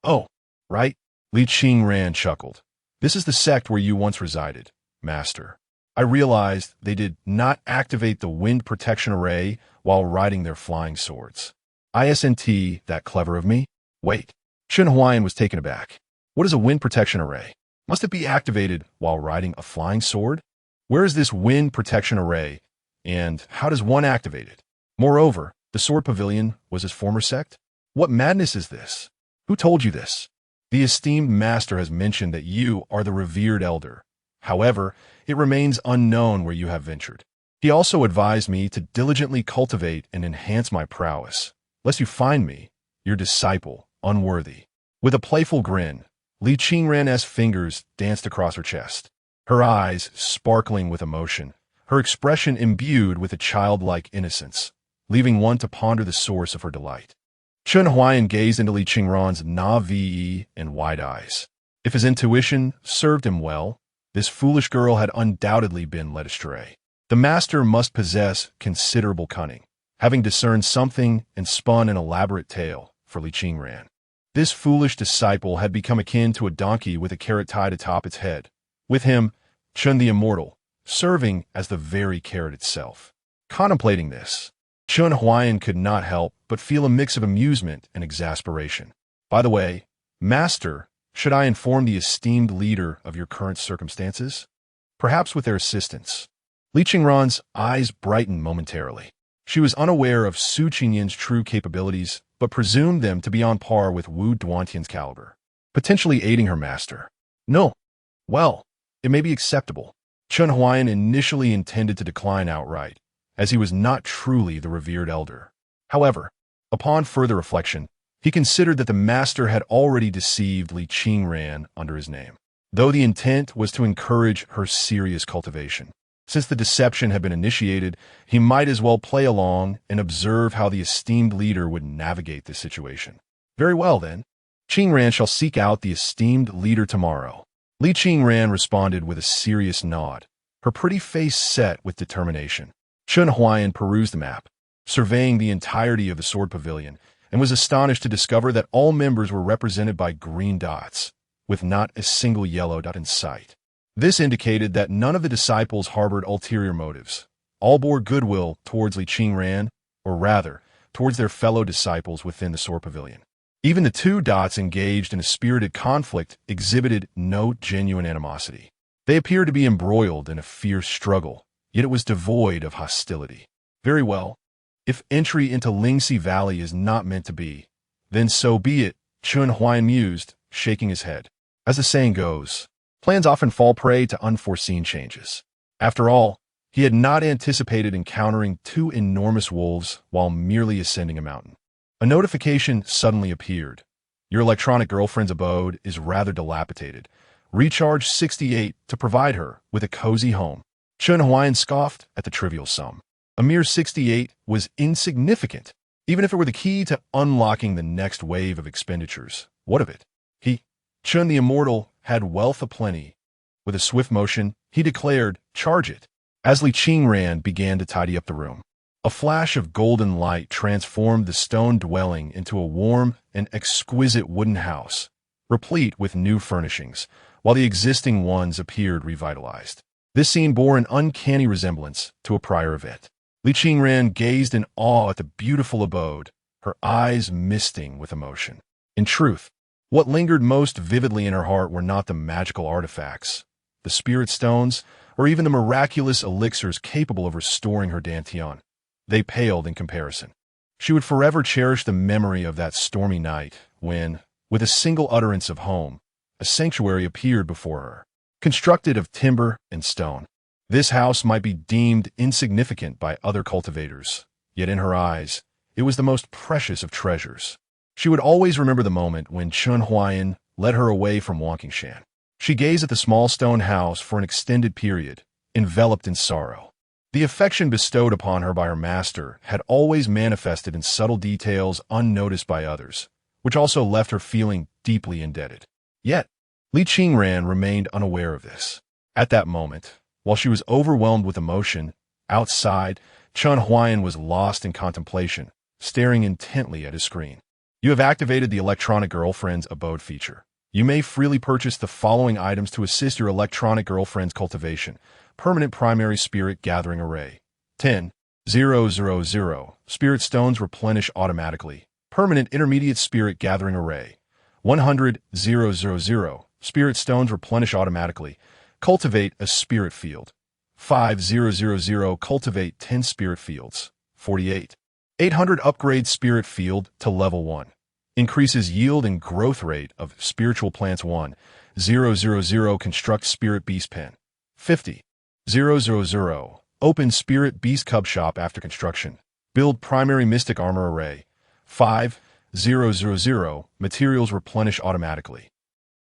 Oh, right. Li Qingran chuckled. This is the sect where you once resided, Master. I realized they did not activate the wind protection array while riding their flying swords. Isn't that clever of me? Wait. Chen Huai'an was taken aback. What is a wind protection array? Must it be activated while riding a flying sword? Where is this wind protection array, and how does one activate it? Moreover, the Sword Pavilion was his former sect? What madness is this? Who told you this? The esteemed master has mentioned that you are the revered elder. However, it remains unknown where you have ventured. He also advised me to diligently cultivate and enhance my prowess, lest you find me, your disciple, unworthy. With a playful grin, Li Qingran's fingers danced across her chest, her eyes sparkling with emotion, her expression imbued with a childlike innocence, leaving one to ponder the source of her delight. Chen Huai'an gazed into Li Qingran's naive and wide eyes. If his intuition served him well, this foolish girl had undoubtedly been led astray. The master must possess considerable cunning, having discerned something and spun an elaborate tale for Li Qingran. This foolish disciple had become akin to a donkey with a carrot tied atop its head. With him, Chen the immortal, serving as the very carrot itself. Contemplating this, Chen Huai'an could not help but feel a mix of amusement and exasperation. By the way, Master, should I inform the esteemed leader of your current circumstances? Perhaps with their assistance. Li Qingran's eyes brightened momentarily. She was unaware of Su Qingyan's true capabilities, but presumed them to be on par with Wu Duantian's caliber, potentially aiding her master. No. Well, it may be acceptable. Chen Huai'an initially intended to decline outright, as he was not truly the revered elder. However, upon further reflection, he considered that the master had already deceived Li Qingran under his name, though the intent was to encourage her serious cultivation. Since the deception had been initiated, he might as well play along and observe how the esteemed leader would navigate this situation. Very well, then. Qingran shall seek out the esteemed leader tomorrow. Li Qingran responded with a serious nod, her pretty face set with determination. Chen Huai'an perused the map, surveying the entirety of the Sword Pavilion, and was astonished to discover that all members were represented by green dots, with not a single yellow dot in sight. This indicated that none of the disciples harbored ulterior motives. All bore goodwill towards Li Qingran, or rather, towards their fellow disciples within the Sword Pavilion. Even the two dots engaged in a spirited conflict exhibited no genuine animosity. They appeared to be embroiled in a fierce struggle, yet it was devoid of hostility. Very well. If entry into Lingxi Valley is not meant to be, then so be it, Chen Huai'an mused, shaking his head. As the saying goes, plans often fall prey to unforeseen changes. After all, he had not anticipated encountering two enormous wolves while merely ascending a mountain. A notification suddenly appeared. Your electronic girlfriend's abode is rather dilapidated. Recharge 68 to provide her with a cozy home. Chen Huai'an scoffed at the trivial sum. A mere 68 was insignificant, even if it were the key to unlocking the next wave of expenditures. What of it? Chen the immortal, had wealth aplenty. With a swift motion, he declared, charge it. As Li Qingran began to tidy up the room, a flash of golden light transformed the stone dwelling into a warm and exquisite wooden house, replete with new furnishings, while the existing ones appeared revitalized. This scene bore an uncanny resemblance to a prior event. Li Qingran gazed in awe at the beautiful abode, her eyes misting with emotion. In truth, what lingered most vividly in her heart were not the magical artifacts, the spirit stones, or even the miraculous elixirs capable of restoring her dantian. They paled in comparison. She would forever cherish the memory of that stormy night when, with a single utterance of home, a sanctuary appeared before her, constructed of timber and stone. This house might be deemed insignificant by other cultivators, yet in her eyes, it was the most precious of treasures. She would always remember the moment when Chen Huai'an led her away from Wangshan. She gazed at the small stone house for an extended period, enveloped in sorrow. The affection bestowed upon her by her master had always manifested in subtle details unnoticed by others, which also left her feeling deeply indebted. Yet, Li Qingran remained unaware of this. At that moment, while she was overwhelmed with emotion, outside, Chen Huai'an was lost in contemplation, staring intently at his screen. You have activated the electronic girlfriend's abode feature. You may freely purchase the following items to assist your electronic girlfriend's cultivation. Permanent primary spirit gathering array. 10,000. Spirit stones replenish automatically. Permanent intermediate spirit gathering array. 100,000. Spirit stones replenish automatically. Cultivate a spirit field. 5,000. Cultivate 10 spirit fields. 48. 800. Upgrade spirit field to level 1. Increases yield and growth rate of spiritual plants. 1,000. Construct spirit beast pen. 50,000. Open spirit beast cub shop after construction. Build primary mystic armor array. 5,000. Materials replenish automatically.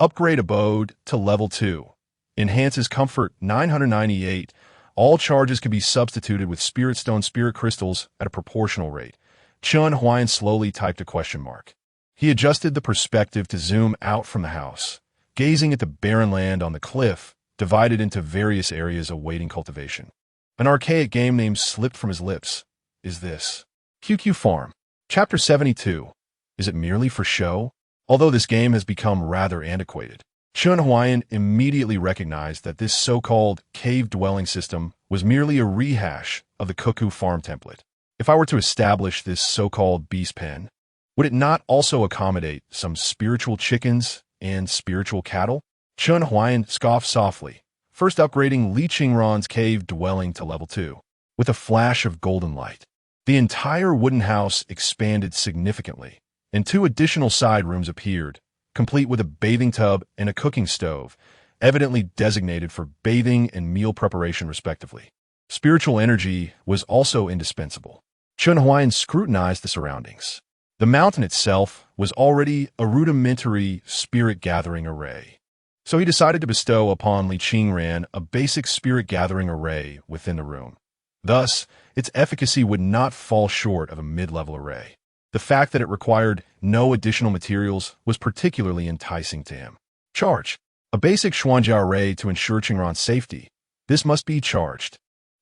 Upgrade abode to level 2. Enhances comfort. 998. All charges can be substituted with spirit stone spirit crystals at a proportional rate. Chen Huai'an slowly typed a question mark. He adjusted the perspective to zoom out from the house, gazing at the barren land on the cliff, divided into various areas awaiting cultivation. An archaic game name slipped from his lips. Is this QQ Farm? Chapter 72. Is it merely for show? Although this game has become rather antiquated, Chen Huai'an immediately recognized that this so-called cave-dwelling system was merely a rehash of the Cuckoo Farm template. If I were to establish this so-called beast pen, would it not also accommodate some spiritual chickens and spiritual cattle? Chen Huai'an scoffed softly, first upgrading Li Qingran's cave dwelling to level 2. With a flash of golden light, the entire wooden house expanded significantly, and 2 additional side rooms appeared, complete with a bathing tub and a cooking stove, evidently designated for bathing and meal preparation respectively. Spiritual energy was also indispensable. Chen Huai'an scrutinized the surroundings. The mountain itself was already a rudimentary spirit-gathering array, so he decided to bestow upon Li Qingran a basic spirit-gathering array within the room. Thus, its efficacy would not fall short of a mid-level array. The fact that it required no additional materials was particularly enticing to him. Charge. A basic Xuanjia array to ensure Qingran's safety. This must be charged.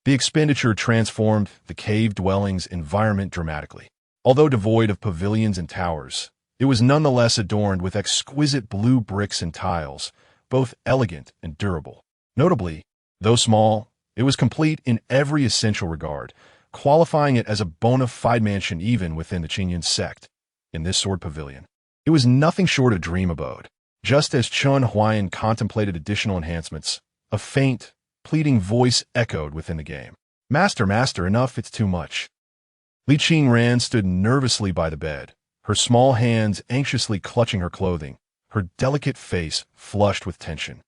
The expenditure transformed the cave dwelling's environment dramatically. Although devoid of pavilions and towers, it was nonetheless adorned with exquisite blue bricks and tiles, both elegant and durable. Notably, though small, it was complete in every essential regard, qualifying it as a bona fide mansion even within the Qingyan sect. In this sword pavilion, it was nothing short of dream abode. Just as Chen Huai'an contemplated additional enhancements, a faint, pleading voice echoed within the game. Master, enough, it's too much. Li Qingran stood nervously by the bed, her small hands anxiously clutching her clothing, her delicate face flushed with tension.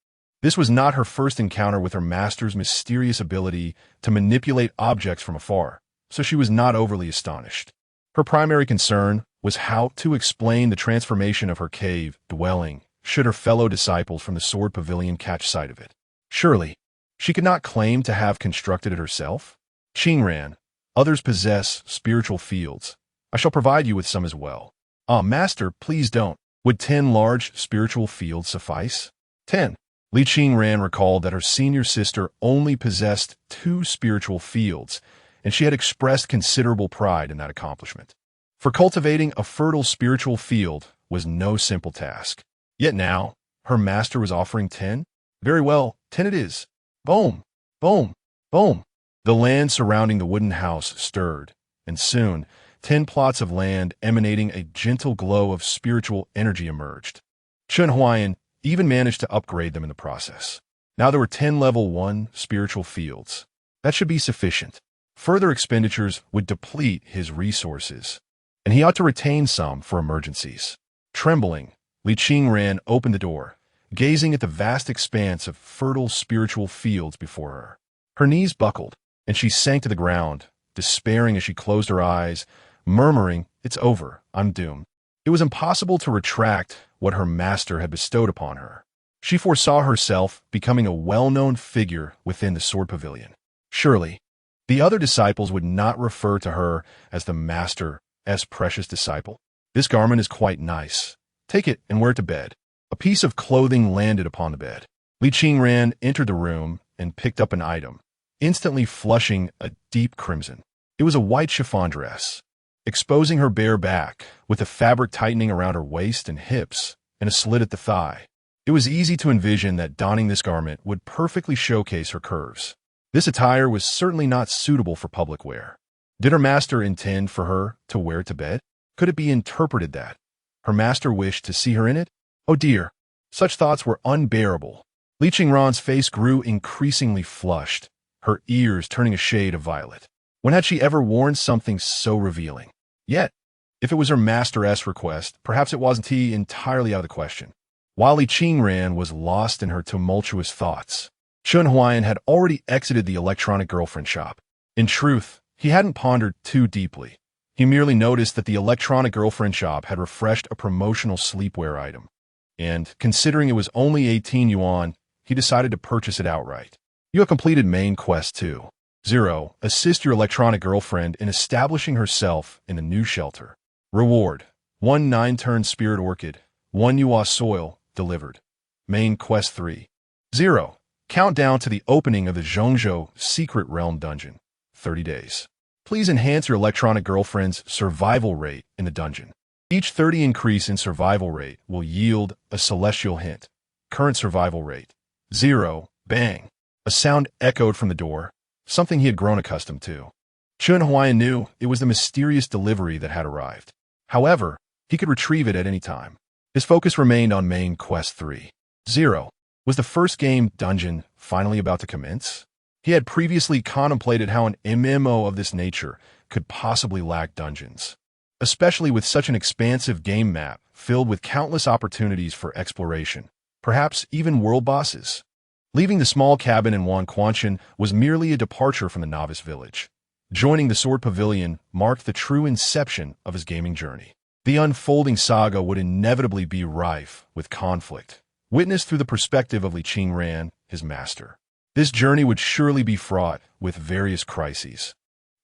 This was not her first encounter with her master's mysterious ability to manipulate objects from afar, so she was not overly astonished. Her primary concern was how to explain the transformation of her cave dwelling should her fellow disciples from the sword pavilion catch sight of it. Surely, she could not claim to have constructed it herself? Qingran, others possess spiritual fields. I shall provide you with some as well. Ah, master, please don't. Would 10 large spiritual fields suffice? 10. Li Qingran recalled that her senior sister only possessed 2 spiritual fields, and she had expressed considerable pride in that accomplishment. For cultivating a fertile spiritual field was no simple task. Yet now, her master was offering 10? Very well, 10 it is. Boom, boom, boom. The land surrounding the wooden house stirred, and soon 10 plots of land emanating a gentle glow of spiritual energy emerged. Chen Huai'an even managed to upgrade them in the process. Now there were 10 level 1 spiritual fields. That should be sufficient. Further expenditures would deplete his resources, and he ought to retain some for emergencies. Trembling, Li Qingran opened the door, gazing at the vast expanse of fertile spiritual fields before her. Her knees buckled, and she sank to the ground, despairing as she closed her eyes, murmuring, "It's over, I'm doomed." It was impossible to retract what her master had bestowed upon her. She foresaw herself becoming a well-known figure within the Sword Pavilion. Surely, the other disciples would not refer to her as the master's precious disciple. "This garment is quite nice. Take it and wear it to bed." A piece of clothing landed upon the bed. Li Qingran entered the room and picked up an item, instantly flushing a deep crimson. It was a white chiffon dress, exposing her bare back, with the fabric tightening around her waist and hips, and a slit at the thigh. It was easy to envision that donning this garment would perfectly showcase her curves. This attire was certainly not suitable for public wear. Did her master intend for her to wear it to bed? Could it be interpreted that her master wished to see her in it? Oh dear, such thoughts were unbearable. Li Qingran's face grew increasingly flushed, her ears turning a shade of violet. When had she ever worn something so revealing? Yet, if it was her master's request, perhaps it wasn't entirely out of the question. While Li Qingran was lost in her tumultuous thoughts, Chen Huai'an had already exited the electronic girlfriend shop. In truth, he hadn't pondered too deeply. He merely noticed that the electronic girlfriend shop had refreshed a promotional sleepwear item, and considering it was only 18 yuan, he decided to purchase it outright. You have completed main quest 2. 0. Assist your electronic girlfriend in establishing herself in a new shelter. Reward: 1 9-turn spirit orchid, 1 Yuan soil, delivered. Main quest 3. 0. Countdown to the opening of the Zhongzhou Secret Realm dungeon. 30 days. Please enhance your electronic girlfriend's survival rate in the dungeon. Each 30 increase in survival rate will yield a celestial hint. Current survival rate: 0. Bang! A sound echoed from the door, something he had grown accustomed to. Chen Huai'an knew it was the mysterious delivery that had arrived. However, he could retrieve it at any time. His focus remained on main quest 3. 0. Was the first game dungeon finally about to commence? He had previously contemplated how an MMO of this nature could possibly lack dungeons, especially with such an expansive game map filled with countless opportunities for exploration, perhaps even world bosses. Leaving the small cabin in Wanquanshan was merely a departure from the novice village. Joining the Sword Pavilion marked the true inception of his gaming journey. The unfolding saga would inevitably be rife with conflict, witnessed through the perspective of Li Qingran, his master. This journey would surely be fraught with various crises,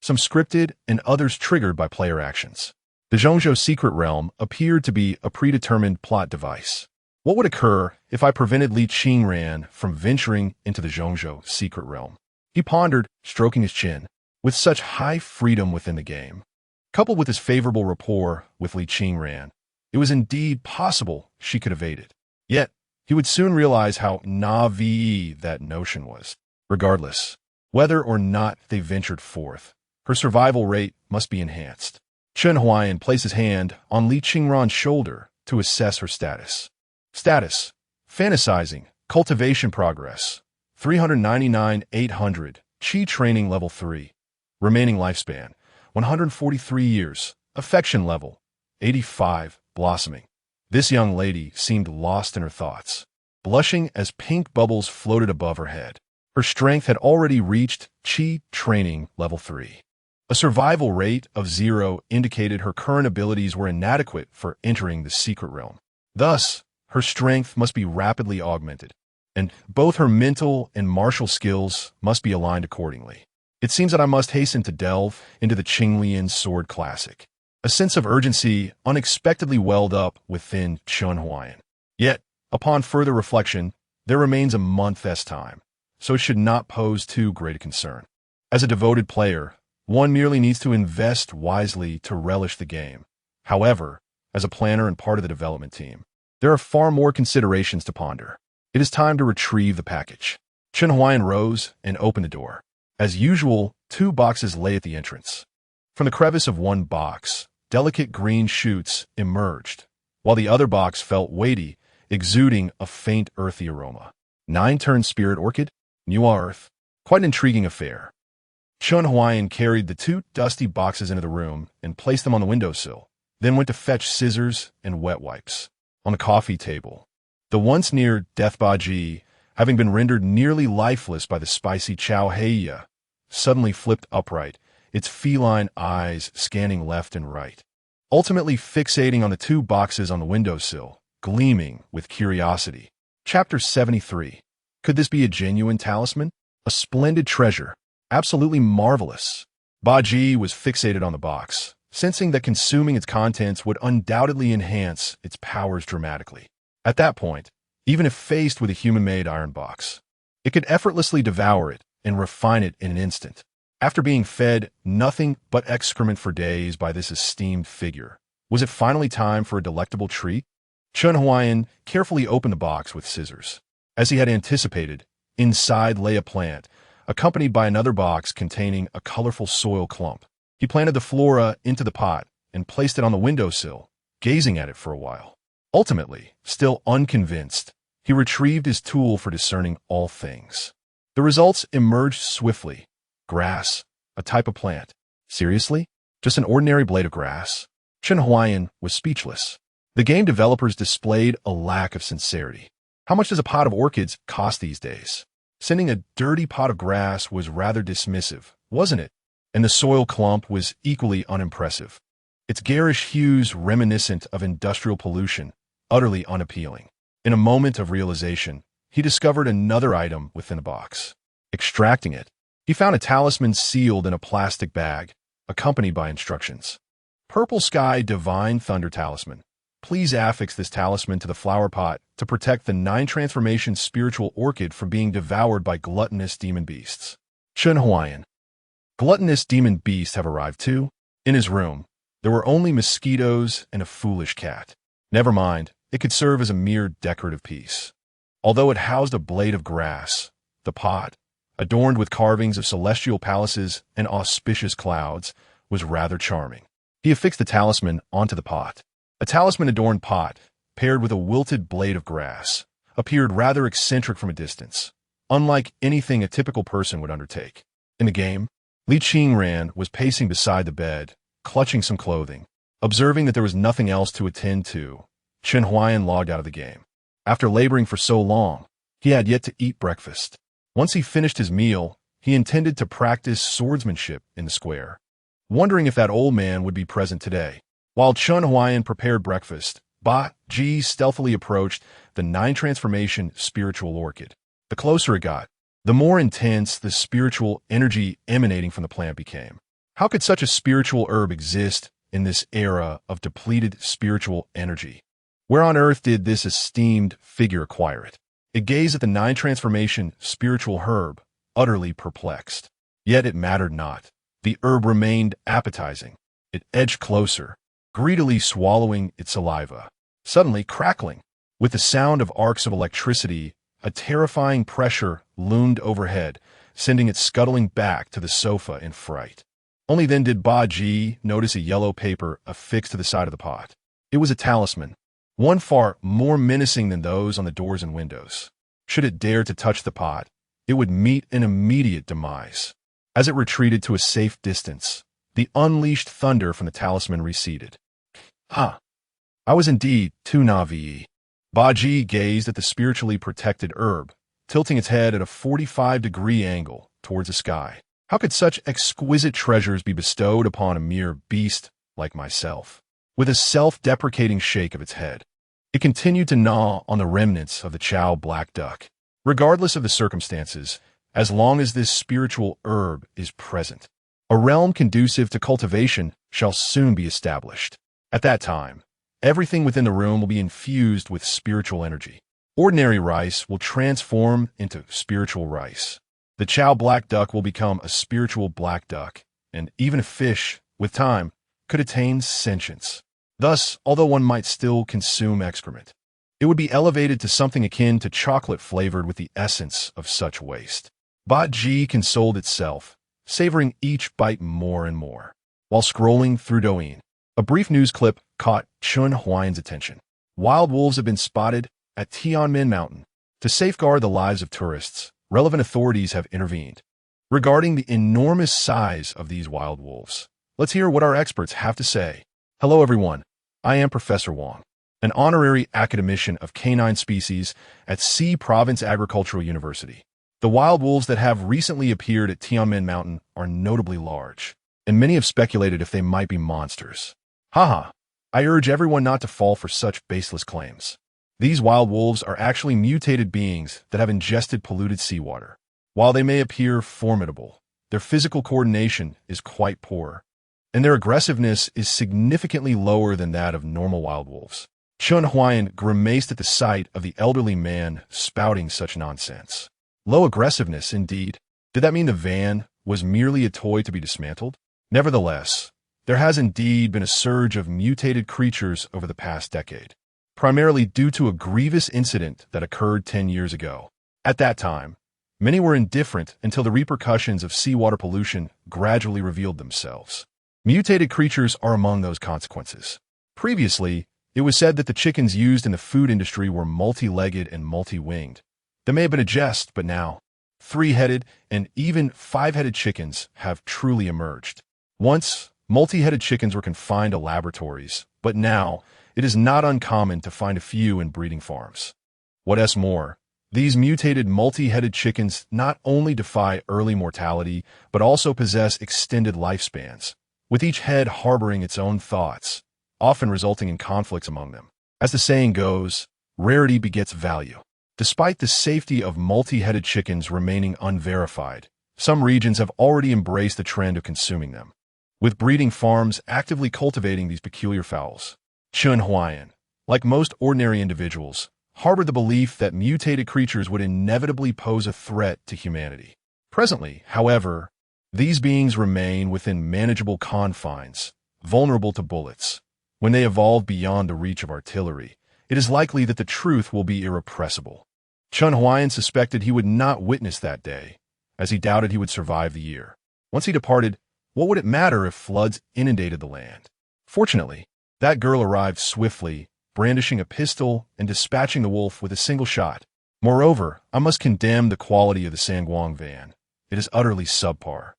some scripted and others triggered by player actions. The Zhongzhou Secret Realm appeared to be a predetermined plot device. What would occur if I prevented Li Qingran from venturing into the Zhongzhou Secret Realm? He pondered, stroking his chin. With such high freedom within the game, coupled with his favorable rapport with Li Qingran, it was indeed possible she could evade it. Yet, he would soon realize how naive that notion was. Regardless, whether or not they ventured forth, her survival rate must be enhanced. Chen Huai'an placed his hand on Li Qingran's shoulder to assess her status. Status: fantasizing, cultivation progress, 399,800, Qi training level 3, remaining lifespan, 143 years, affection level, 85, blossoming. This young lady seemed lost in her thoughts, blushing as pink bubbles floated above her head. Her strength had already reached Qi training level 3. A survival rate of 0 indicated her current abilities were inadequate for entering the secret realm. Thus, her strength must be rapidly augmented, and both her mental and martial skills must be aligned accordingly. It seems that I must hasten to delve into the Qinglian Sword Classic. A sense of urgency unexpectedly welled up within Chen Huai'an. Yet, upon further reflection, there remains a month's time, so it should not pose too great a concern. As a devoted player, one merely needs to invest wisely to relish the game. However, as a planner and part of the development team, there are far more considerations to ponder. It is time to retrieve the package. Chen Huai'an rose and opened the door. As usual, two boxes lay at the entrance. From the crevice of one box, delicate green shoots emerged, while the other box felt weighty, exuding a faint earthy aroma. 9-turn spirit orchid? New earth. Quite an intriguing affair. Chen Huai'an carried the two dusty boxes into the room and placed them on the windowsill, then went to fetch scissors and wet wipes. On the coffee table, the once near death Baji, having been rendered nearly lifeless by the spicy Chen Huai'an, suddenly flipped upright, its feline eyes scanning left and right, ultimately fixating on the two boxes on the windowsill, gleaming with curiosity. Chapter 73. Could this be a genuine talisman? A splendid treasure. Absolutely marvelous. Baji was fixated on the box, sensing that consuming its contents would undoubtedly enhance its powers dramatically. At that point, even if faced with a human-made iron box, it could effortlessly devour it and refine it in an instant. After being fed nothing but excrement for days by this esteemed figure, was it finally time for a delectable treat? Chen Huai'an carefully opened the box with scissors. As he had anticipated, inside lay a plant, accompanied by another box containing a colorful soil clump. He planted the flora into the pot and placed it on the windowsill, gazing at it for a while. Ultimately, still unconvinced, he retrieved his tool for discerning all things. The results emerged swiftly. Grass, a type of plant. Seriously? Just an ordinary blade of grass? Chen Huai'an was speechless. The game developers displayed a lack of sincerity. How much does a pot of orchids cost these days? Sending a dirty pot of grass was rather dismissive, wasn't it? And the soil clump was equally unimpressive. Its garish hues reminiscent of industrial pollution, utterly unappealing. In a moment of realization, he discovered another item within the box. Extracting it, he found a talisman sealed in a plastic bag, accompanied by instructions. Purple Sky Divine Thunder Talisman. Please affix this talisman to the flower pot to protect the 9-transformation spiritual orchid from being devoured by gluttonous demon beasts. Chen Huai'an. Gluttonous demon beasts have arrived too. In his room, there were only mosquitoes and a foolish cat. Never mind, it could serve as a mere decorative piece. Although it housed a blade of grass, the pot, adorned with carvings of celestial palaces and auspicious clouds, was rather charming. He affixed the talisman onto the pot. A talisman-adorned pot, paired with a wilted blade of grass, appeared rather eccentric from a distance, unlike anything a typical person would undertake. In the game, Li Qingran was pacing beside the bed, clutching some clothing. Observing that there was nothing else to attend to, Chen Huai'an logged out of the game. After laboring for so long, he had yet to eat breakfast. Once he finished his meal, he intended to practice swordsmanship in the square, wondering if that old man would be present today. While Chen Huai'an prepared breakfast, Ba Ji stealthily approached the 9-transformation spiritual orchid. The closer it got, the more intense the spiritual energy emanating from the plant became. How could such a spiritual herb exist in this era of depleted spiritual energy? Where on earth did this esteemed figure acquire it? It gazed at the 9-transformation spiritual herb, utterly perplexed. Yet it mattered not. The herb remained appetizing. It edged closer, greedily swallowing its saliva. Suddenly, crackling, with the sound of arcs of electricity, a terrifying pressure loomed overhead, sending it scuttling back to the sofa in fright. Only then did Ba Ji notice a yellow paper affixed to the side of the pot. It was a talisman, one far more menacing than those on the doors and windows. Should it dare to touch the pot, it would meet an immediate demise. As it retreated to a safe distance, the unleashed thunder from the talisman receded. I was indeed too naive. Ba Ji gazed at the spiritually protected herb, tilting its head at a 45-degree angle towards the sky. How could such exquisite treasures be bestowed upon a mere beast like myself? With a self-deprecating shake of its head, it continued to gnaw on the remnants of the Chow black duck. Regardless of the circumstances, as long as this spiritual herb is present, a realm conducive to cultivation shall soon be established. At that time, everything within the room will be infused with spiritual energy. Ordinary rice will transform into spiritual rice. The Chow black duck will become a spiritual black duck, and even a fish, with time, could attain sentience. Thus, although one might still consume excrement, it would be elevated to something akin to chocolate flavored with the essence of such waste. Bot G consoled itself, savoring each bite more and more. While scrolling through Douyin, a brief news clip caught Chen Huai'an's attention. Wild wolves have been spotted at Tianmen Mountain. To safeguard the lives of tourists, relevant authorities have intervened. Regarding the enormous size of these wild wolves, let's hear what our experts have to say. Hello everyone, I am Professor Wang, an honorary academician of canine species at Xi Province Agricultural University. The wild wolves that have recently appeared at Tianmen Mountain are notably large, and many have speculated if they might be monsters. Haha, I urge everyone not to fall for such baseless claims. These wild wolves are actually mutated beings that have ingested polluted seawater. While they may appear formidable, their physical coordination is quite poor, and their aggressiveness is significantly lower than that of normal wild wolves. Chen Huai'an grimaced at the sight of the elderly man spouting such nonsense. Low aggressiveness, indeed. Did that mean the van was merely a toy to be dismantled? Nevertheless, there has indeed been a surge of mutated creatures over the past decade, primarily due to a grievous incident that occurred 10 years ago. At that time, many were indifferent until the repercussions of seawater pollution gradually revealed themselves. Mutated creatures are among those consequences. Previously, it was said that the chickens used in the food industry were multi-legged and multi-winged. That may have been a jest, but now, three-headed and even five-headed chickens have truly emerged. Once, multi-headed chickens were confined to laboratories, but now, it is not uncommon to find a few in breeding farms. What's more, these mutated multi-headed chickens not only defy early mortality, but also possess extended lifespans, with each head harboring its own thoughts, often resulting in conflicts among them. As the saying goes, rarity begets value. Despite the safety of multi-headed chickens remaining unverified, some regions have already embraced the trend of consuming them, with breeding farms actively cultivating these peculiar fowls. Chen Huai'an, like most ordinary individuals, harbored the belief that mutated creatures would inevitably pose a threat to humanity. Presently, however, these beings remain within manageable confines, vulnerable to bullets. When they evolve beyond the reach of artillery, it is likely that the truth will be irrepressible. Chen Huai'an suspected he would not witness that day, as he doubted he would survive the year. Once he departed, what would it matter if floods inundated the land? Fortunately, that girl arrived swiftly, brandishing a pistol and dispatching the wolf with a single shot. Moreover, I must condemn the quality of the Sangguang van. It is utterly subpar.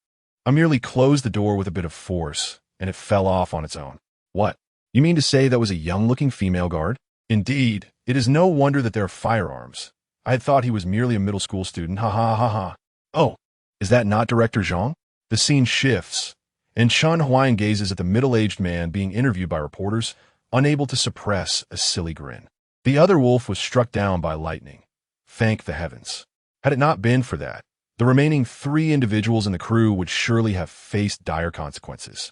I merely closed the door with a bit of force, and it fell off on its own. What? You mean to say that was a young-looking female guard? Indeed, it is no wonder that there are firearms. I had thought he was merely a middle school student, ha ha ha ha. Oh, is that not Director Zhang? The scene shifts, and Chen Huai'an gazes at the middle-aged man being interviewed by reporters, unable to suppress a silly grin. The other wolf was struck down by lightning. Thank the heavens. Had it not been for that, the remaining 3 individuals in the crew would surely have faced dire consequences.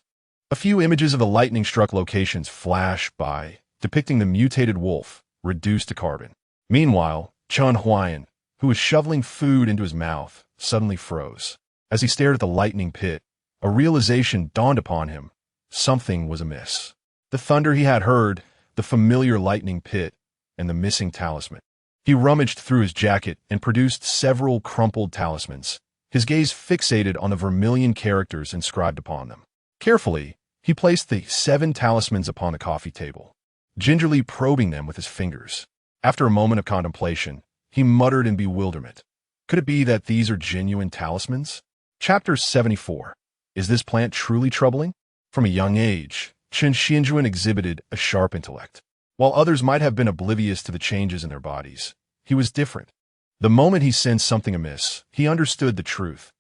A few images of the lightning-struck locations flash by, depicting the mutated wolf, reduced to carbon. Meanwhile, Chen Huai'an, who was shoveling food into his mouth, suddenly froze. As he stared at the lightning pit, a realization dawned upon him. Something was amiss. The thunder he had heard, the familiar lightning pit, and the missing talisman. He rummaged through his jacket and produced several crumpled talismans, his gaze fixated on the vermilion characters inscribed upon them. Carefully, he placed the 7 talismans upon the coffee table, gingerly probing them with his fingers. After a moment of contemplation, he muttered in bewilderment. Could it be that these are genuine talismans? Chapter 74. Is this plant truly troubling? From a young age, Chen Huai'an exhibited a sharp intellect. While others might have been oblivious to the changes in their bodies, he was different. The moment he sensed something amiss, he understood the truth.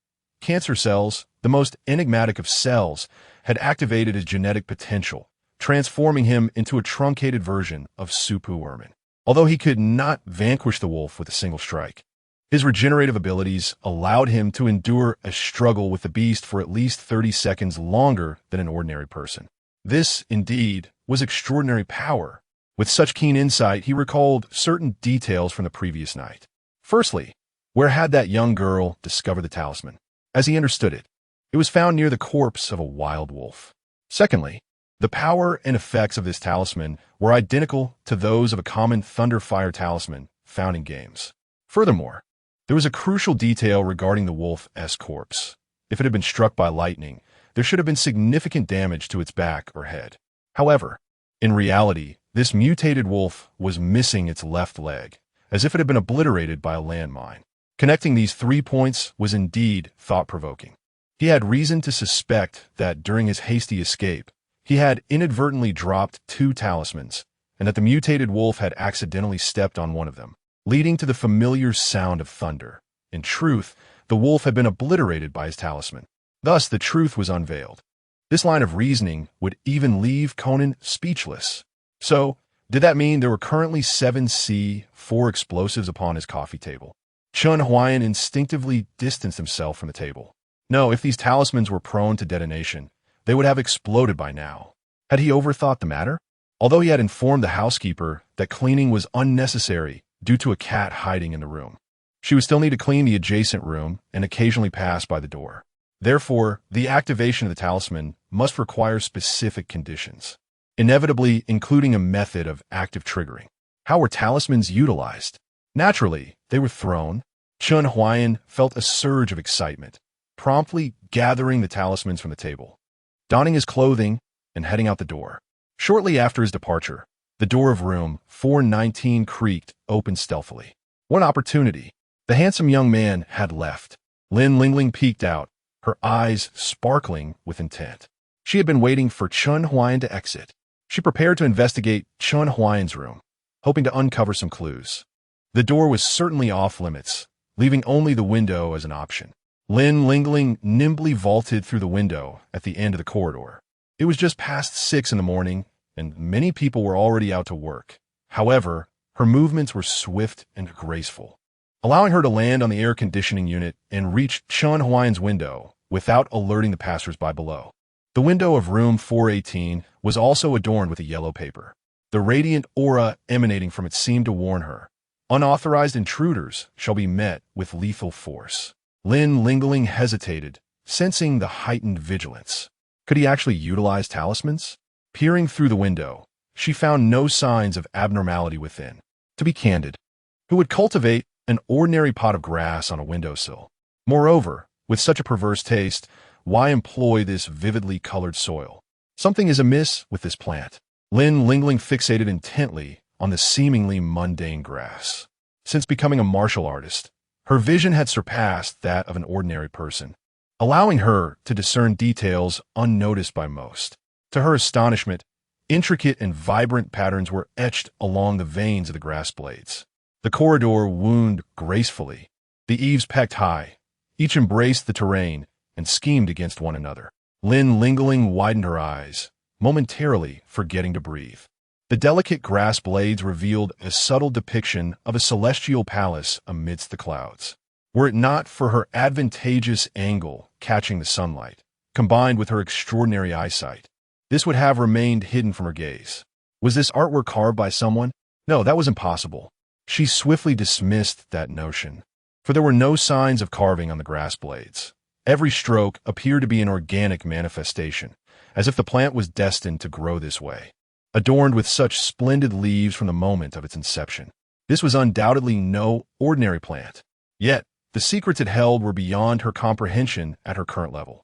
Cancer cells, the most enigmatic of cells, had activated his genetic potential, transforming him into a truncated version of Supu Ermin. Although he could not vanquish the wolf with a single strike, his regenerative abilities allowed him to endure a struggle with the beast for at least 30 seconds longer than an ordinary person. This, indeed, was extraordinary power. With such keen insight, he recalled certain details from the previous night. Firstly, where had that young girl discovered the talisman? As he understood it, it was found near the corpse of a wild wolf. Secondly, the power and effects of this talisman were identical to those of a common thunder fire talisman found in games. Furthermore, There was a crucial detail regarding the wolf's corpse. If it had been struck by lightning, there should have been significant damage to its back or head. However, in reality, this mutated wolf was missing its left leg, as if it had been obliterated by a landmine. Connecting these 3 points was indeed thought-provoking. He had reason to suspect that during his hasty escape, he had inadvertently dropped 2 talismans, and that the mutated wolf had accidentally stepped on one of them, leading to the familiar sound of thunder. In truth, the wolf had been obliterated by his talisman. Thus, the truth was unveiled. This line of reasoning would even leave Conan speechless. So, did that mean there were currently 7C4 explosives upon his coffee table? Chen Huai'an instinctively distanced himself from the table. No, if these talismans were prone to detonation, they would have exploded by now. Had he overthought the matter? Although he had informed the housekeeper that cleaning was unnecessary due to a cat hiding in the room, she would still need to clean the adjacent room and occasionally pass by the door. Therefore, the activation of the talisman must require specific conditions, inevitably including a method of active triggering. How were talismans utilized? Naturally, they were thrown. Chen Huai'an felt a surge of excitement, promptly gathering the talismans from the table, donning his clothing, and heading out the door. Shortly after his departure, the door of room 419 creaked open stealthily. One opportunity. The handsome young man had left. Lin Lingling peeked out, her eyes sparkling with intent. She had been waiting for Chen Huai'an to exit. She prepared to investigate Chen Huai'an's room, hoping to uncover some clues. The door was certainly off-limits, leaving only the window as an option. Lin Lingling nimbly vaulted through the window at the end of the corridor. It was just past 6 in the morning, and many people were already out to work. However, her movements were swift and graceful, allowing her to land on the air conditioning unit and reach Chen Huai'an's window without alerting the passers-by below. The window of room 418 was also adorned with a yellow paper. The radiant aura emanating from it seemed to warn her. Unauthorized intruders shall be met with lethal force. Lin Lingling hesitated, sensing the heightened vigilance. Could he actually utilize talismans? Peering through the window, she found no signs of abnormality within. To be candid, who would cultivate an ordinary pot of grass on a windowsill? Moreover, with such a perverse taste, why employ this vividly colored soil? Something is amiss with this plant. Lin Lingling fixated intently on the seemingly mundane grass. Since becoming a martial artist, her vision had surpassed that of an ordinary person, allowing her to discern details unnoticed by most. To her astonishment, intricate and vibrant patterns were etched along the veins of the grass blades. The corridor wound gracefully. The eaves pecked high. Each embraced the terrain and schemed against one another. Lin Lingling widened her eyes, momentarily forgetting to breathe. The delicate grass blades revealed a subtle depiction of a celestial palace amidst the clouds. Were it not for her advantageous angle catching the sunlight, combined with her extraordinary eyesight, this would have remained hidden from her gaze. Was this artwork carved by someone? No, that was impossible. She swiftly dismissed that notion, for there were no signs of carving on the grass blades. Every stroke appeared to be an organic manifestation, as if the plant was destined to grow this way, adorned with such splendid leaves from the moment of its inception. This was undoubtedly no ordinary plant. Yet, the secrets it held were beyond her comprehension at her current level.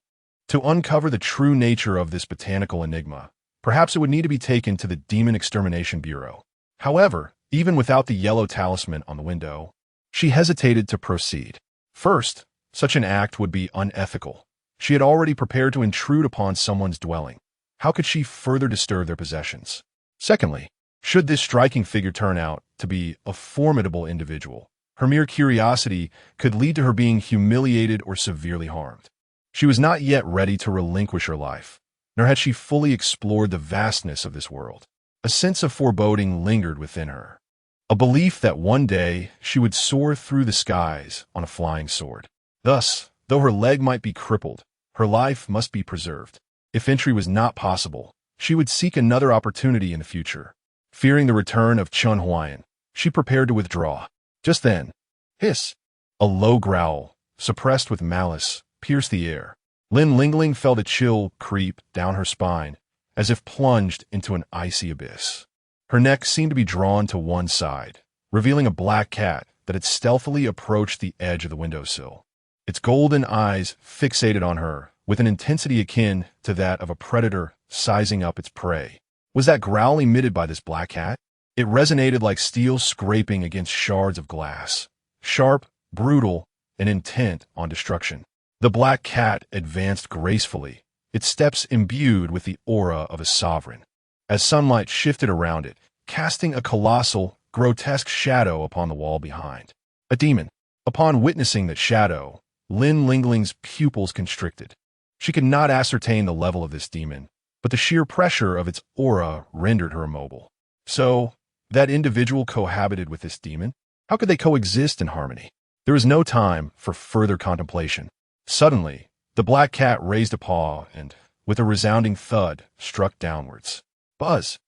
To uncover the true nature of this botanical enigma, perhaps it would need to be taken to the Demon Extermination Bureau. However, even without the yellow talisman on the window, she hesitated to proceed. First, such an act would be unethical. She had already prepared to intrude upon someone's dwelling. How could she further disturb their possessions? Secondly, should this striking figure turn out to be a formidable individual, her mere curiosity could lead to her being humiliated or severely harmed. She was not yet ready to relinquish her life, nor had she fully explored the vastness of this world. A sense of foreboding lingered within her, a belief that one day she would soar through the skies on a flying sword. Thus, though her leg might be crippled, her life must be preserved. If entry was not possible, she would seek another opportunity in the future. Fearing the return of Chen Huai'an, she prepared to withdraw. Just then, hiss! A low growl, suppressed with malice, pierced the air. Lin Lingling felt a chill creep down her spine, as if plunged into an icy abyss. Her neck seemed to be drawn to one side, revealing a black cat that it stealthily approached the edge of the windowsill. Its golden eyes fixated on her with an intensity akin to that of a predator sizing up its prey. Was that growl emitted by this black cat? It resonated like steel scraping against shards of glass, sharp, brutal, and intent on destruction. The black cat advanced gracefully, its steps imbued with the aura of a sovereign. As sunlight shifted around it, casting a colossal, grotesque shadow upon the wall behind. A demon. Upon witnessing that shadow, Lin Lingling's pupils constricted. She could not ascertain the level of this demon, but the sheer pressure of its aura rendered her immobile. So, that individual cohabited with this demon? How could they coexist in harmony? There was no time for further contemplation. Suddenly, the black cat raised a paw and, with a resounding thud, struck downwards. Buzz!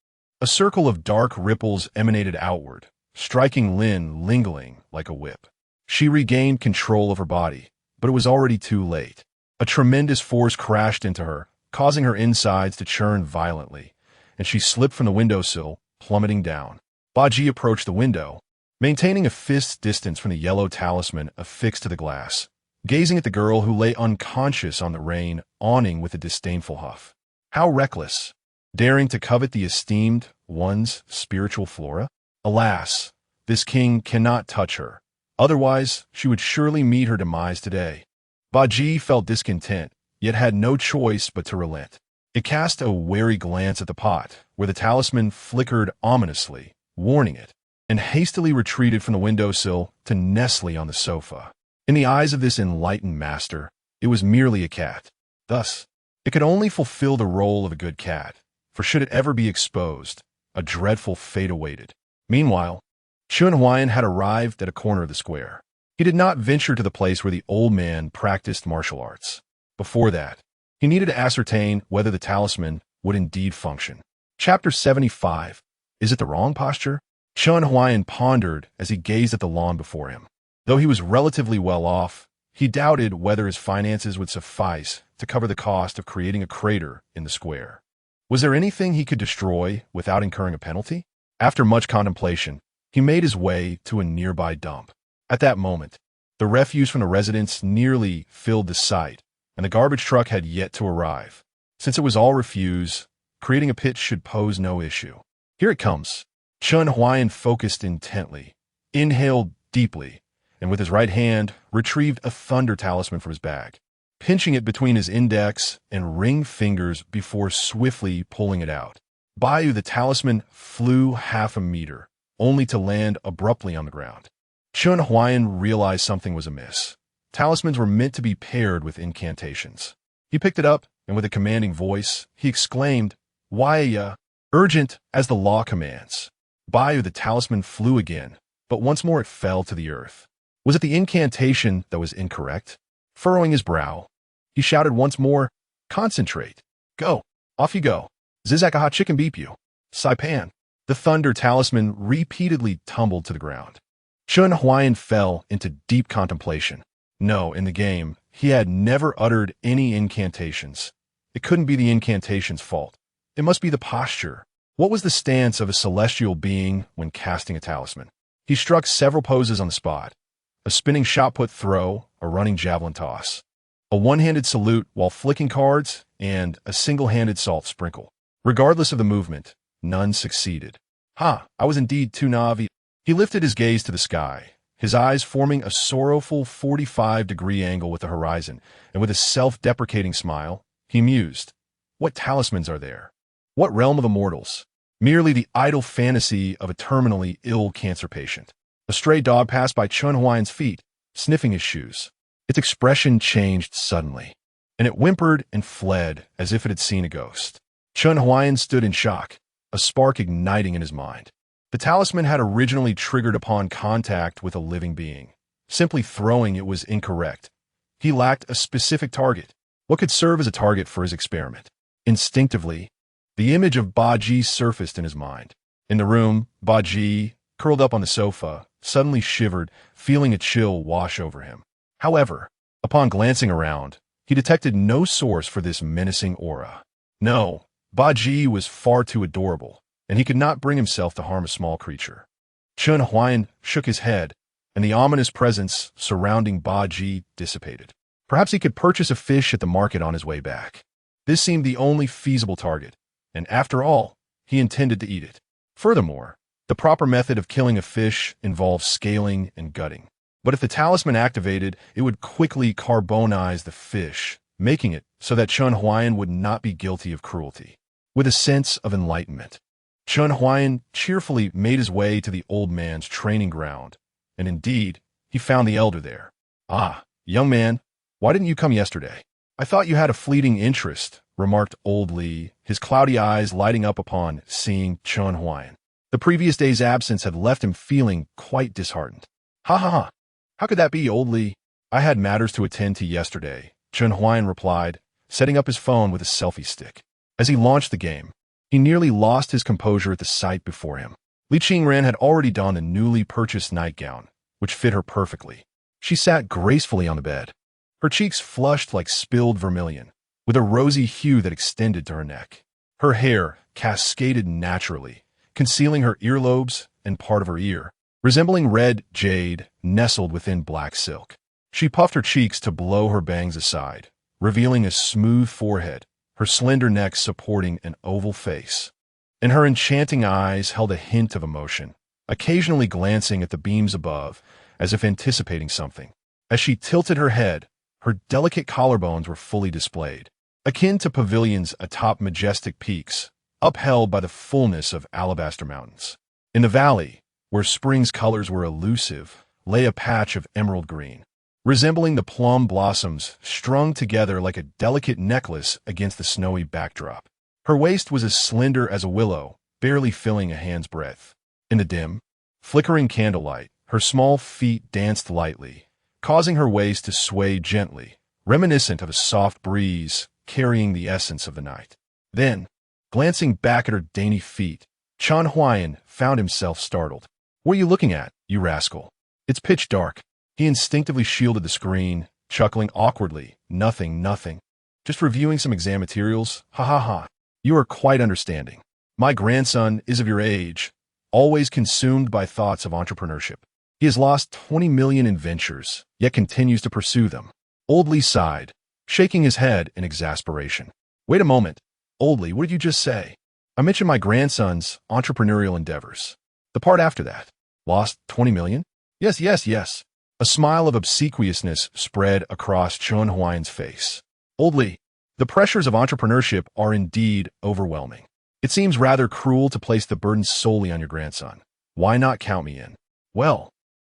A circle of dark ripples emanated outward, striking Lin Lingling like a whip. She regained control of her body, but it was already too late. A tremendous force crashed into her, causing her insides to churn violently, and she slipped from the windowsill, plummeting down. Baji approached the window, maintaining a fist's distance from the yellow talisman affixed to the glass, gazing at the girl who lay unconscious on the rain awning with a disdainful huff. How reckless! Daring to covet the esteemed one's spiritual flora? Alas, this king cannot touch her. Otherwise, she would surely meet her demise today. Baji felt discontent, yet had no choice but to relent. It cast a wary glance at the pot, where the talisman flickered ominously, warning it, and hastily retreated from the windowsill to nestle on the sofa. In the eyes of this enlightened master, it was merely a cat. Thus, it could only fulfill the role of a good cat, for should it ever be exposed, a dreadful fate awaited. Meanwhile, Chen Huai'an had arrived at a corner of the square. He did not venture to the place where the old man practiced martial arts. Before that, he needed to ascertain whether the talisman would indeed function. Chapter 75. Is it the wrong posture? Chen Huai'an pondered as he gazed at the lawn before him. Though he was relatively well off, he doubted whether his finances would suffice to cover the cost of creating a crater in the square. Was there anything he could destroy without incurring a penalty? After much contemplation, he made his way to a nearby dump. At that moment, the refuse from the residence nearly filled the site, and the garbage truck had yet to arrive. Since it was all refuse, creating a pit should pose no issue. Here it comes. Chen Huai'an focused intently, inhaled deeply, and with his right hand, retrieved a thunder talisman from his bag, pinching it between his index and ring fingers before swiftly pulling it out. By the talisman flew half a meter, only to land abruptly on the ground. Chen Huai'an realized something was amiss. Talismans were meant to be paired with incantations. He picked it up, and with a commanding voice, he exclaimed, "Why, urgent as the law commands." By the talisman flew again, but once more it fell to the earth. Was it the incantation that was incorrect? Furrowing his brow, he shouted once more, "Concentrate. Go. Off you go. Zizakaha chicken beep you. Saipan." The thunder talisman repeatedly tumbled to the ground. Chen Huai'an fell into deep contemplation. No, in the game, he had never uttered any incantations. It couldn't be the incantation's fault. It must be the posture. What was the stance of a celestial being when casting a talisman? He struck several poses on the spot. A spinning shot-put throw, a running javelin toss, a one-handed salute while flicking cards, and a single-handed salt sprinkle. Regardless of the movement, none succeeded. I was indeed too naive. He lifted his gaze to the sky, his eyes forming a sorrowful 45-degree angle with the horizon, and with a self-deprecating smile, he mused, "What talismans are there? What realm of immortals? Merely the idle fantasy of a terminally ill cancer patient." A stray dog passed by Chen Huai'an's feet, sniffing his shoes. Its expression changed suddenly, and it whimpered and fled as if it had seen a ghost. Chen Huai'an stood in shock, a spark igniting in his mind. The talisman had originally triggered upon contact with a living being. Simply throwing it was incorrect. He lacked a specific target. What could serve as a target for his experiment? Instinctively, the image of Baji surfaced in his mind. In the room, Baji, curled up on the sofa, suddenly shivered, feeling a chill wash over him. However, upon glancing around, he detected no source for this menacing aura. No, Baji was far too adorable, and he could not bring himself to harm a small creature. Chen Huai'an shook his head, and the ominous presence surrounding Ba Ji dissipated. Perhaps he could purchase a fish at the market on his way back. This seemed the only feasible target, and after all, he intended to eat it. Furthermore, the proper method of killing a fish involves scaling and gutting. But if the talisman activated, it would quickly carbonize the fish, making it so that Chen Huai'an would not be guilty of cruelty. With a sense of enlightenment, Chen Huai'an cheerfully made his way to the old man's training ground, and indeed, he found the elder there. "Ah, young man, why didn't you come yesterday? I thought you had a fleeting interest," remarked old Li, his cloudy eyes lighting up upon seeing Chen Huai'an. The previous day's absence had left him feeling quite disheartened. "Ha ha ha! How could that be, old Li? I had matters to attend to yesterday," Chen Huai'an replied, setting up his phone with a selfie stick. As he launched the game, he nearly lost his composure at the sight before him. Li Qingran had already donned the newly purchased nightgown, which fit her perfectly. She sat gracefully on the bed, her cheeks flushed like spilled vermilion, with a rosy hue that extended to her neck. Her hair cascaded naturally, concealing her earlobes and part of her ear, resembling red jade nestled within black silk. She puffed her cheeks to blow her bangs aside, revealing a smooth forehead, her slender neck supporting an oval face. And her enchanting eyes held a hint of emotion, occasionally glancing at the beams above, as if anticipating something. As she tilted her head, her delicate collarbones were fully displayed, akin to pavilions atop majestic peaks, upheld by the fullness of alabaster mountains. In the valley, where spring's colors were elusive, lay a patch of emerald green, resembling the plum blossoms strung together like a delicate necklace against the snowy backdrop. Her waist was as slender as a willow, barely filling a hand's breadth. In the dim, flickering candlelight, her small feet danced lightly, causing her waist to sway gently, reminiscent of a soft breeze carrying the essence of the night. Then, glancing back at her dainty feet, Chen Huai'an found himself startled. "What are you looking at, you rascal? It's pitch dark." He instinctively shielded the screen, chuckling awkwardly. Nothing. Just reviewing some exam materials. Ha ha ha. You are quite understanding. My grandson is of your age, always consumed by thoughts of entrepreneurship. He has lost 20 million in ventures, yet continues to pursue them." Old Li sighed, shaking his head in exasperation. "Wait a moment. Old Li, what did you just say?" "I mentioned my grandson's entrepreneurial endeavors. The part after that. Lost 20 million? Yes. A smile of obsequiousness spread across Chen Huai'an's face. "Old Li, the pressures of entrepreneurship are indeed overwhelming. It seems rather cruel to place the burden solely on your grandson. Why not count me in?" "Well,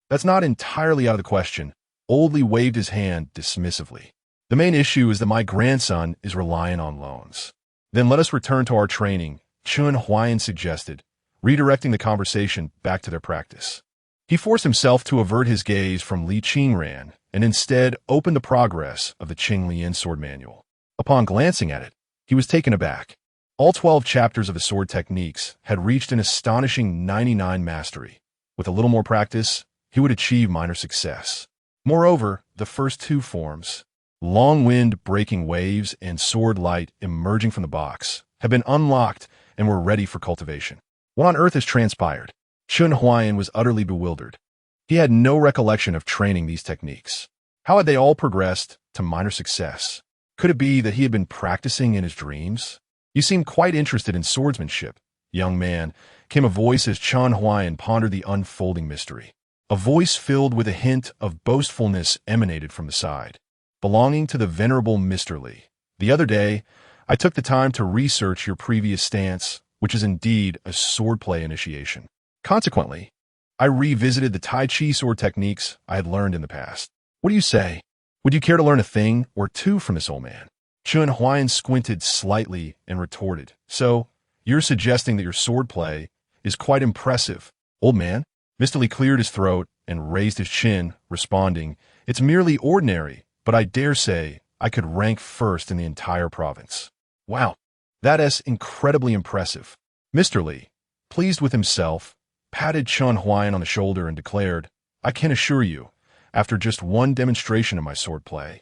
that's not entirely out of the question." Old Li waved his hand dismissively. "The main issue is that my grandson is reliant on loans." "Then let us return to our training," Chen Huai'an suggested, redirecting the conversation back to their practice. He forced himself to avert his gaze from Li Qingran and instead opened the progress of the Qinglian sword manual. Upon glancing at it, he was taken aback. All 12 chapters of the sword techniques had reached an astonishing 99 mastery. With a little more practice, he would achieve minor success. Moreover, the first two forms, long wind breaking waves and sword light emerging from the box, had been unlocked and were ready for cultivation. What on earth has transpired? Chen Huai'an was utterly bewildered. He had no recollection of training these techniques. How had they all progressed to minor success? Could it be that he had been practicing in his dreams? "You seem quite interested in swordsmanship, young man," came a voice as Chen Huai'an pondered the unfolding mystery. A voice filled with a hint of boastfulness emanated from the side, belonging to the venerable Mr. Li. "The other day, I took the time to research your previous stance, which is indeed a swordplay initiation. Consequently, I revisited the Tai Chi sword techniques I had learned in the past. What do you say? Would you care to learn a thing or two from this old man?" Chen Huai'an squinted slightly and retorted, "So, you're suggesting that your swordplay is quite impressive, old man?" Mr. Li cleared his throat and raised his chin, responding, "It's merely ordinary, but I dare say I could rank first in the entire province." "Wow, that is incredibly impressive." Mr. Li, pleased with himself, patted Chen Huai'an on the shoulder and declared, "I can assure you, after just one demonstration of my swordplay,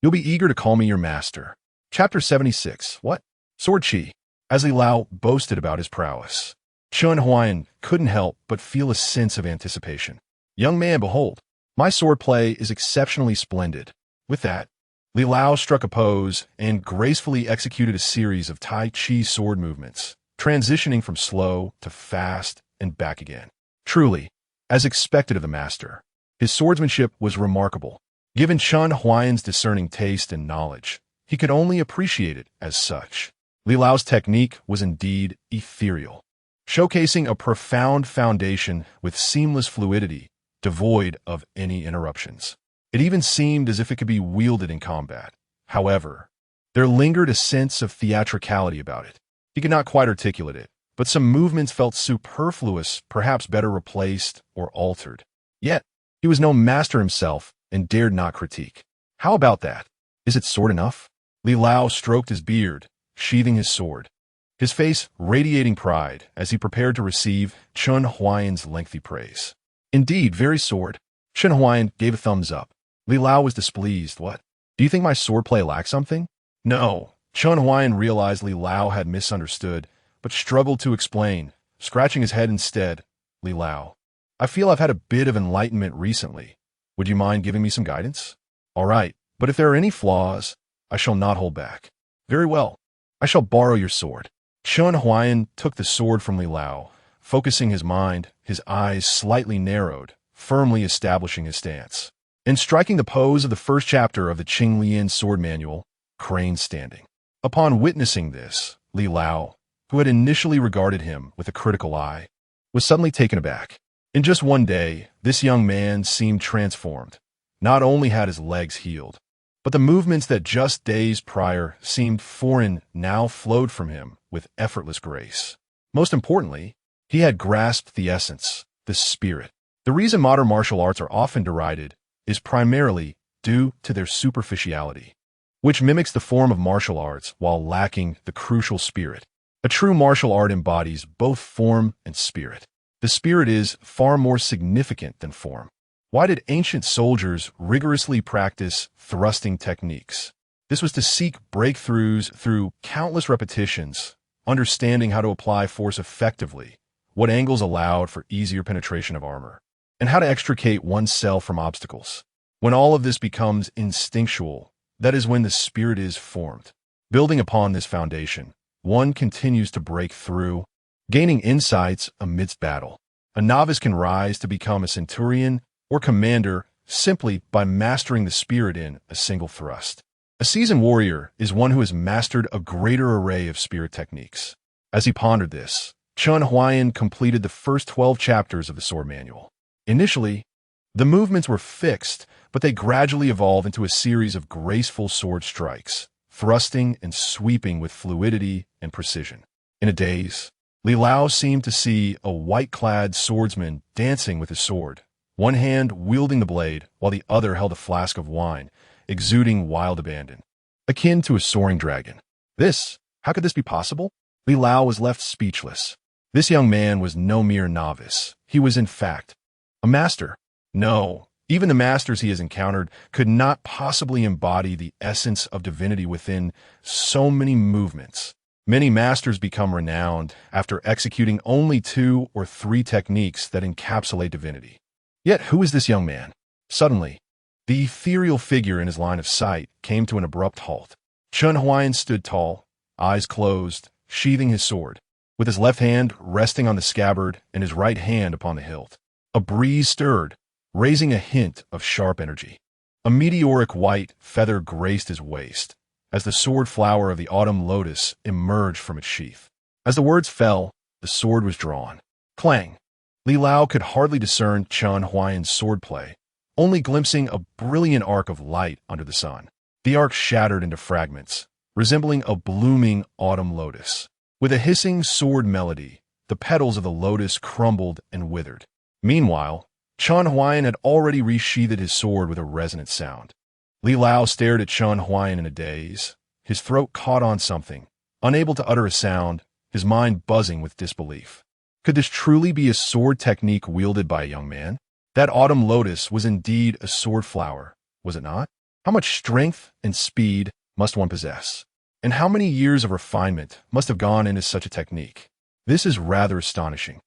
you'll be eager to call me your master." Chapter 76. What? Sword Chi. As Li Lao boasted about his prowess, Chen Huai'an couldn't help but feel a sense of anticipation. Young man, behold, my swordplay is exceptionally splendid. With that, Li Lao struck a pose and gracefully executed a series of Tai Chi sword movements, transitioning from slow to fast and back again. Truly, as expected of the master, his swordsmanship was remarkable. Given Chen Huai'an's discerning taste and knowledge, he could only appreciate it as such. Li Lao's technique was indeed ethereal, showcasing a profound foundation with seamless fluidity, devoid of any interruptions. It even seemed as if it could be wielded in combat. However, there lingered a sense of theatricality about it. He could not quite articulate it, but some movements felt superfluous, perhaps better replaced or altered. Yet, he was no master himself and dared not critique. How about that? Is it sword enough? Li Lao stroked his beard, sheathing his sword, his face radiating pride as he prepared to receive Chen Huai'an's lengthy praise. Indeed, very sword. Chen Huai'an gave a thumbs up. Li Lao was displeased. What? Do you think my swordplay lacks something? No. Chen Huai'an realized Li Lao had misunderstood, but struggled to explain, scratching his head instead. Li Lao, I feel I've had a bit of enlightenment recently. Would you mind giving me some guidance? All right, but if there are any flaws, I shall not hold back. Very well. I shall borrow your sword. Chen Huai'an took the sword from Li Lao, focusing his mind, his eyes slightly narrowed, firmly establishing his stance, and striking the pose of the first chapter of the Qinglian sword manual, crane standing. Upon witnessing this, Li Lao, who had initially regarded him with a critical eye, was suddenly taken aback. In just one day, this young man seemed transformed. Not only had his legs healed, but the movements that just days prior seemed foreign now flowed from him with effortless grace. Most importantly, he had grasped the essence, the spirit. The reason modern martial arts are often derided is primarily due to their superficiality, which mimics the form of martial arts while lacking the crucial spirit. A true martial art embodies both form and spirit. The spirit is far more significant than form. Why did ancient soldiers rigorously practice thrusting techniques? This was to seek breakthroughs through countless repetitions, understanding how to apply force effectively, what angles allowed for easier penetration of armor, and how to extricate oneself from obstacles. When all of this becomes instinctual, that is when the spirit is formed. Building upon this foundation, one continues to break through, gaining insights amidst battle. A novice can rise to become a centurion or commander simply by mastering the spirit in a single thrust. A seasoned warrior is one who has mastered a greater array of spirit techniques. As he pondered this, Chen Huai'an completed the first 12 chapters of the sword manual. Initially, the movements were fixed, but they gradually evolved into a series of graceful sword strikes, thrusting and sweeping with fluidity and precision. In a daze, Li Lao seemed to see a white-clad swordsman dancing with his sword, one hand wielding the blade while the other held a flask of wine, exuding wild abandon, akin to a soaring dragon. How could this be possible? Li Lao was left speechless. This young man was no mere novice. He was, in fact, a master. No, even the masters he has encountered could not possibly embody the essence of divinity within so many movements. Many masters become renowned after executing only 2 or 3 techniques that encapsulate divinity. Yet who is this young man? Suddenly, the ethereal figure in his line of sight came to an abrupt halt. Chen Huai'an stood tall, eyes closed, sheathing his sword, with his left hand resting on the scabbard and his right hand upon the hilt. A breeze stirred, raising a hint of sharp energy. A meteoric white feather graced his waist, as the sword flower of the autumn lotus emerged from its sheath. As the words fell, the sword was drawn. Clang! Li Lao could hardly discern Chen Huai'an's swordplay, only glimpsing a brilliant arc of light under the sun. The arc shattered into fragments, resembling a blooming autumn lotus. With a hissing sword melody, the petals of the lotus crumbled and withered. Meanwhile, Chen Huai'an had already resheathed his sword with a resonant sound. Li Lao stared at Chen Huai'an in a daze, his throat caught on something, unable to utter a sound, his mind buzzing with disbelief. Could this truly be a sword technique wielded by a young man? That autumn lotus was indeed a sword flower, was it not? How much strength and speed must one possess? And how many years of refinement must have gone into such a technique? This is rather astonishing.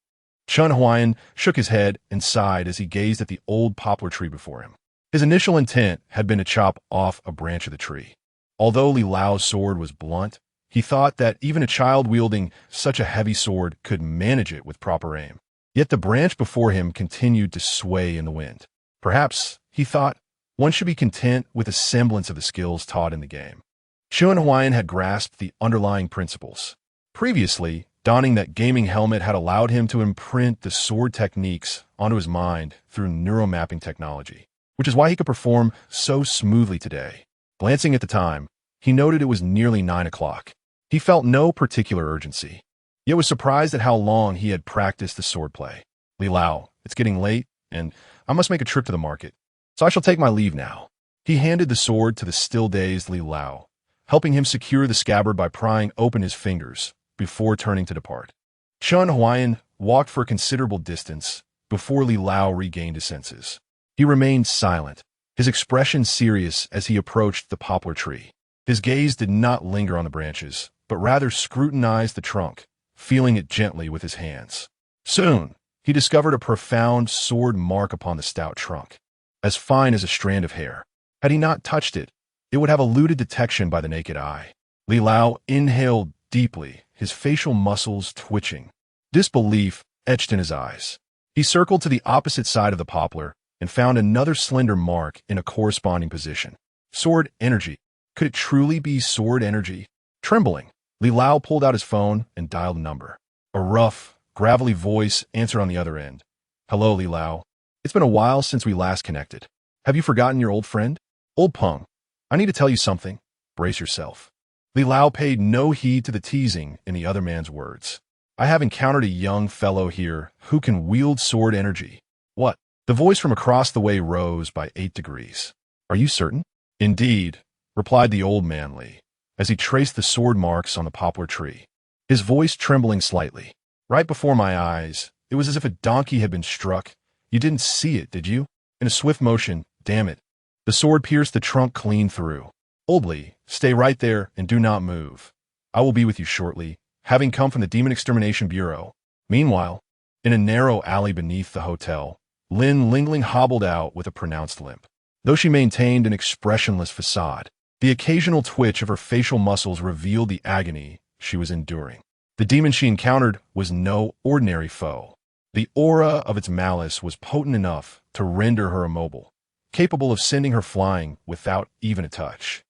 Chen Huai'an shook his head and sighed as he gazed at the old poplar tree before him. His initial intent had been to chop off a branch of the tree. Although Li Lao's sword was blunt, he thought that even a child wielding such a heavy sword could manage it with proper aim. Yet the branch before him continued to sway in the wind. Perhaps, he thought, one should be content with a semblance of the skills taught in the game. Chen Huai'an had grasped the underlying principles. Previously, donning that gaming helmet had allowed him to imprint the sword techniques onto his mind through neuromapping technology, which is why he could perform so smoothly today. Glancing at the time, he noted it was nearly 9 o'clock. He felt no particular urgency, yet was surprised at how long he had practiced the swordplay. Li Lao, it's getting late, and I must make a trip to the market, so I shall take my leave now. He handed the sword to the still-dazed Li Lao, helping him secure the scabbard by prying open his fingers before turning to depart. Chen Huai'an walked for a considerable distance before Li Lao regained his senses. He remained silent, his expression serious as he approached the poplar tree. His gaze did not linger on the branches, but rather scrutinized the trunk, feeling it gently with his hands. Soon, he discovered a profound sword mark upon the stout trunk, as fine as a strand of hair. Had he not touched it, it would have eluded detection by the naked eye. Li Lao inhaled deeply, his facial muscles twitching. Disbelief etched in his eyes. He circled to the opposite side of the poplar and found another slender mark in a corresponding position. Sword energy. Could it truly be sword energy? Trembling, Li Lao pulled out his phone and dialed a number. A rough, gravelly voice answered on the other end. Hello, Li Lao. It's been a while since we last connected. Have you forgotten your old friend? Old Peng, I need to tell you something. Brace yourself. Li Lao paid no heed to the teasing in the other man's words. I have encountered a young fellow here who can wield sword energy. What? The voice from across the way rose by 8 degrees. Are you certain? Indeed, replied the old man Li, as he traced the sword marks on the poplar tree, his voice trembling slightly. Right before my eyes, it was as if a donkey had been struck. You didn't see it, did you? In a swift motion, damn it. The sword pierced the trunk clean through. Old Li, stay right there and do not move. I will be with you shortly, having come from the Demon Extermination Bureau. Meanwhile, in a narrow alley beneath the hotel, Lin Lingling hobbled out with a pronounced limp. Though she maintained an expressionless facade, the occasional twitch of her facial muscles revealed the agony she was enduring. The demon she encountered was no ordinary foe. The aura of its malice was potent enough to render her immobile, capable of sending her flying without even a touch.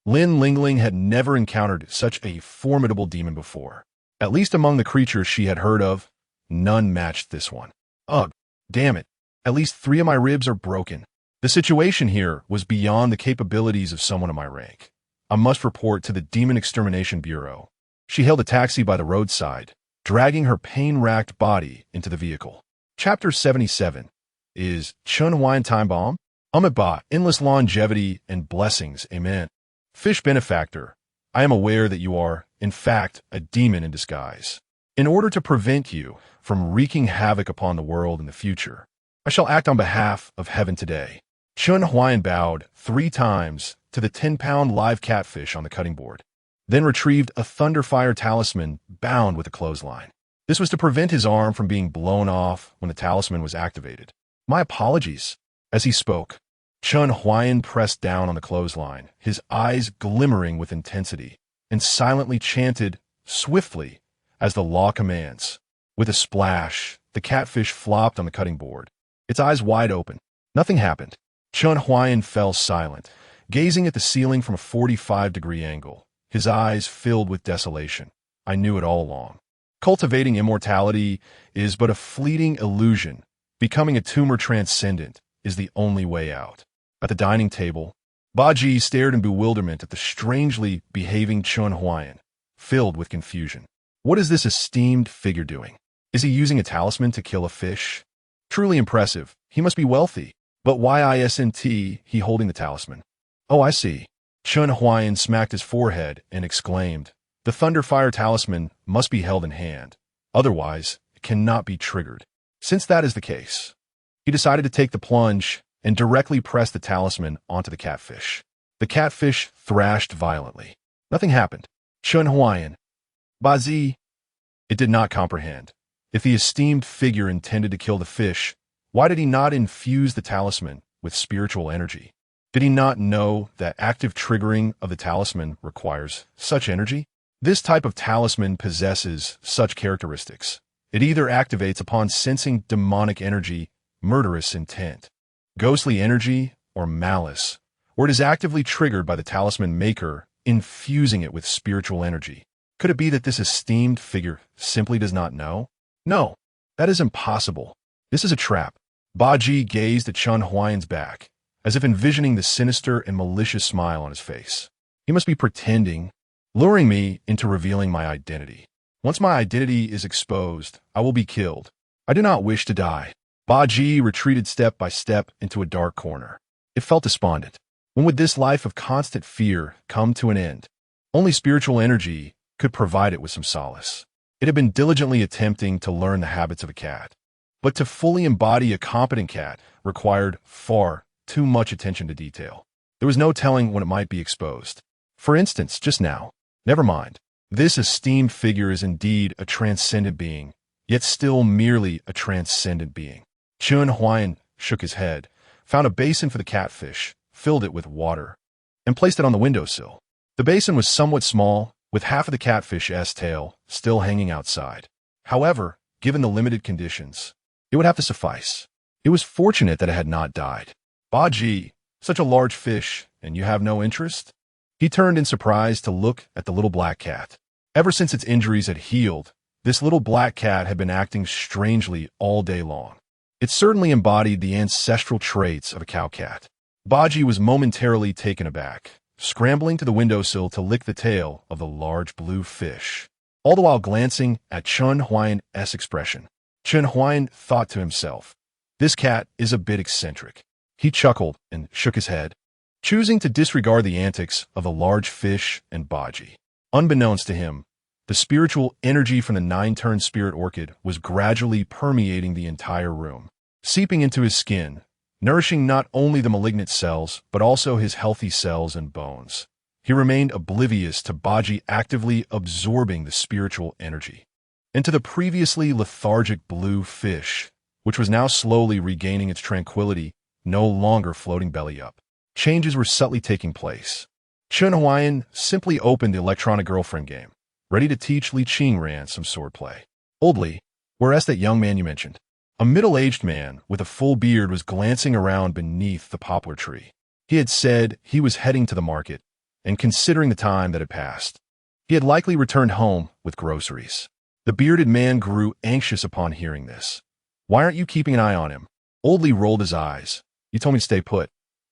Lin Lingling had never encountered such a formidable demon before. At least among the creatures she had heard of, none matched this one. Ugh, damn it. At least 3 of my ribs are broken. The situation here was beyond the capabilities of someone of my rank. I must report to the Demon Extermination Bureau. She hailed a taxi by the roadside, dragging her pain-racked body into the vehicle. Chapter 77 is Chen Huai'an Time Bomb? Ba, endless longevity and blessings, amen. Fish benefactor, I am aware that you are, in fact, a demon in disguise. In order to prevent you from wreaking havoc upon the world in the future, I shall act on behalf of heaven today. Chen Huai'an bowed 3 times to the 10-pound live catfish on the cutting board, then retrieved a Thunderfire talisman bound with a clothesline. This was to prevent his arm from being blown off when the talisman was activated. My apologies. As he spoke, Chen Huai'an pressed down on the clothesline, his eyes glimmering with intensity, and silently chanted, swiftly, as the law commands. With a splash, the catfish flopped on the cutting board, its eyes wide open. Nothing happened. Chen Huai'an fell silent, gazing at the ceiling from a 45-degree angle, his eyes filled with desolation. I knew it all along. Cultivating immortality is but a fleeting illusion. Becoming a tumor transcendent is the only way out. At the dining table, Baji stared in bewilderment at the strangely behaving Chen Huai'an, filled with confusion. What is this esteemed figure doing? Is he using a talisman to kill a fish? Truly impressive. He must be wealthy. But why isn't he holding the talisman? Oh, I see. Chen Huai'an smacked his forehead and exclaimed, the Thunderfire talisman must be held in hand. Otherwise, it cannot be triggered. Since that is the case, he decided to take the plunge and directly press the talisman onto the catfish. The catfish thrashed violently. Nothing happened. Chen Huai'an. Bazi. It did not comprehend. If the esteemed figure intended to kill the fish, why did he not infuse the talisman with spiritual energy? Did he not know that active triggering of the talisman requires such energy? This type of talisman possesses such characteristics. It either activates upon sensing demonic energy, murderous intent, ghostly energy, or malice, or it is actively triggered by the talisman maker, infusing it with spiritual energy. Could it be that this esteemed figure simply does not know? No, that is impossible. This is a trap. Baji gazed at Chen Huai'an's back, as if envisioning the sinister and malicious smile on his face. He must be pretending, luring me into revealing my identity. Once my identity is exposed, I will be killed. I do not wish to die. Baji retreated step by step into a dark corner. It felt despondent. When would this life of constant fear come to an end? Only spiritual energy could provide it with some solace. It had been diligently attempting to learn the habits of a cat. But to fully embody a competent cat required far too much attention to detail. There was no telling when it might be exposed. For instance, just now. Never mind. This esteemed figure is indeed a transcendent being, yet still merely a transcendent being. Chen Huai'an shook his head, found a basin for the catfish, filled it with water, and placed it on the windowsill. The basin was somewhat small, with half of the catfish's tail still hanging outside. However, given the limited conditions, it would have to suffice. It was fortunate that it had not died. Baji, such a large fish, and you have no interest? He turned in surprise to look at the little black cat. Ever since its injuries had healed, this little black cat had been acting strangely all day long. It certainly embodied the ancestral traits of a cow cat. Baji was momentarily taken aback, scrambling to the windowsill to lick the tail of the large blue fish, all the while glancing at Chen Huai'an's expression. Chen Huai'an thought to himself, this cat is a bit eccentric. He chuckled and shook his head, choosing to disregard the antics of the large fish and Baji. Unbeknownst to him, the spiritual energy from the nine-turn spirit orchid was gradually permeating the entire room, seeping into his skin, nourishing not only the malignant cells, but also his healthy cells and bones. He remained oblivious to Baji actively absorbing the spiritual energy, and to the previously lethargic blue fish, which was now slowly regaining its tranquility, no longer floating belly up. Changes were subtly taking place. Chen Huai'an simply opened the electronic girlfriend game, ready to teach Li Qingran some swordplay. Old Li, whereas that young man you mentioned, a middle-aged man with a full beard was glancing around beneath the poplar tree. He had said he was heading to the market, and considering the time that had passed, he had likely returned home with groceries. The bearded man grew anxious upon hearing this. Why aren't you keeping an eye on him? Old Li rolled his eyes. You told me to stay put.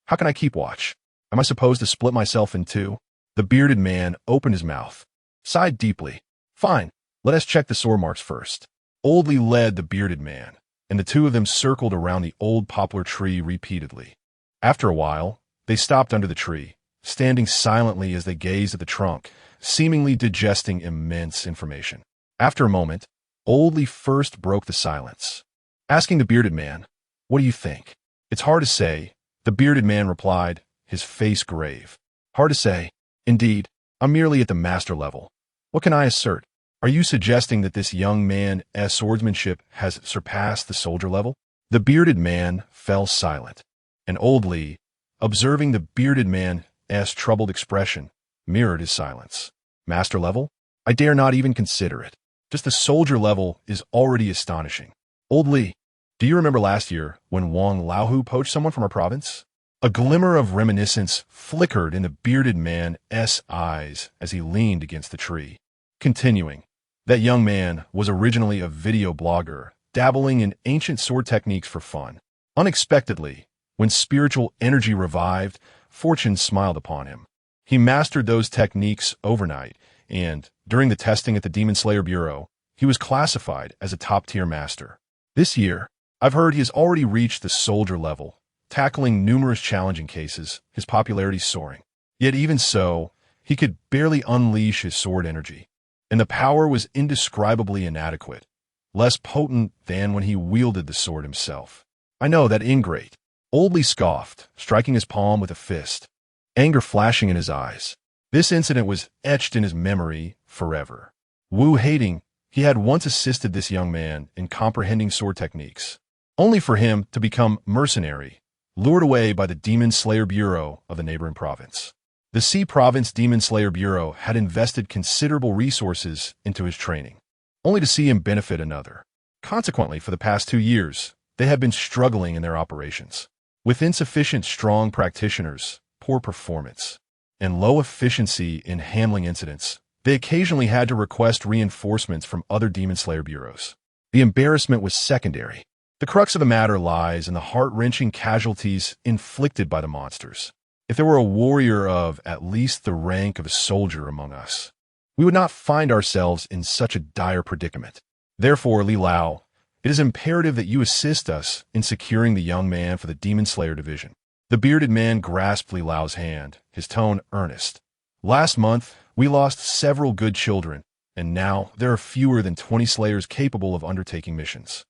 How can I keep watch? Am I supposed to split myself in two? The bearded man opened his mouth, sighed deeply. Fine, let us check the sore marks first. Old Li led the bearded man, and the two of them circled around the old poplar tree repeatedly. After a while, they stopped under the tree, standing silently as they gazed at the trunk, seemingly digesting immense information. After a moment, Old Li first broke the silence, asking the bearded man, "What do you think?" "It's hard to say," the bearded man replied, his face grave. "Hard to say. Indeed, I'm merely at the master level. What can I assert? Are you suggesting that this young man's swordsmanship has surpassed the soldier level?" The bearded man fell silent, and Old Li, observing the bearded man's troubled expression, mirrored his silence. Master level? I dare not even consider it. Just the soldier level is already astonishing. Old Li, do you remember last year when Wang Laohu poached someone from our province? A glimmer of reminiscence flickered in the bearded man's eyes as he leaned against the tree. Continuing, that young man was originally a video blogger, dabbling in ancient sword techniques for fun. Unexpectedly, when spiritual energy revived, fortune smiled upon him. He mastered those techniques overnight, and, during the testing at the Demon Slayer Bureau, he was classified as a top-tier master. This year, I've heard he has already reached the soldier level, tackling numerous challenging cases, his popularity soaring. Yet even so, he could barely unleash his sword energy, and the power was indescribably inadequate, less potent than when he wielded the sword himself. I know, that ingrate. Old Li scoffed, striking his palm with a fist, anger flashing in his eyes. This incident was etched in his memory forever. Wu hating, He had once assisted this young man in comprehending sword techniques, only for him to become mercenary, lured away by the Demon Slayer Bureau of the neighboring province. The Sea Province Demon Slayer Bureau had invested considerable resources into his training, only to see him benefit another. Consequently, for the past 2 years, they had been struggling in their operations. With insufficient strong practitioners, poor performance, and low efficiency in handling incidents, they occasionally had to request reinforcements from other Demon Slayer bureaus. The embarrassment was secondary. The crux of the matter lies in the heart-wrenching casualties inflicted by the monsters. If there were a warrior of at least the rank of a soldier among us, we would not find ourselves in such a dire predicament. Therefore, Li Lao, it is imperative that you assist us in securing the young man for the Demon Slayer division. The bearded man grasped Li Lao's hand, his tone earnest. Last month, we lost several good children, and now there are fewer than 20 slayers capable of undertaking missions.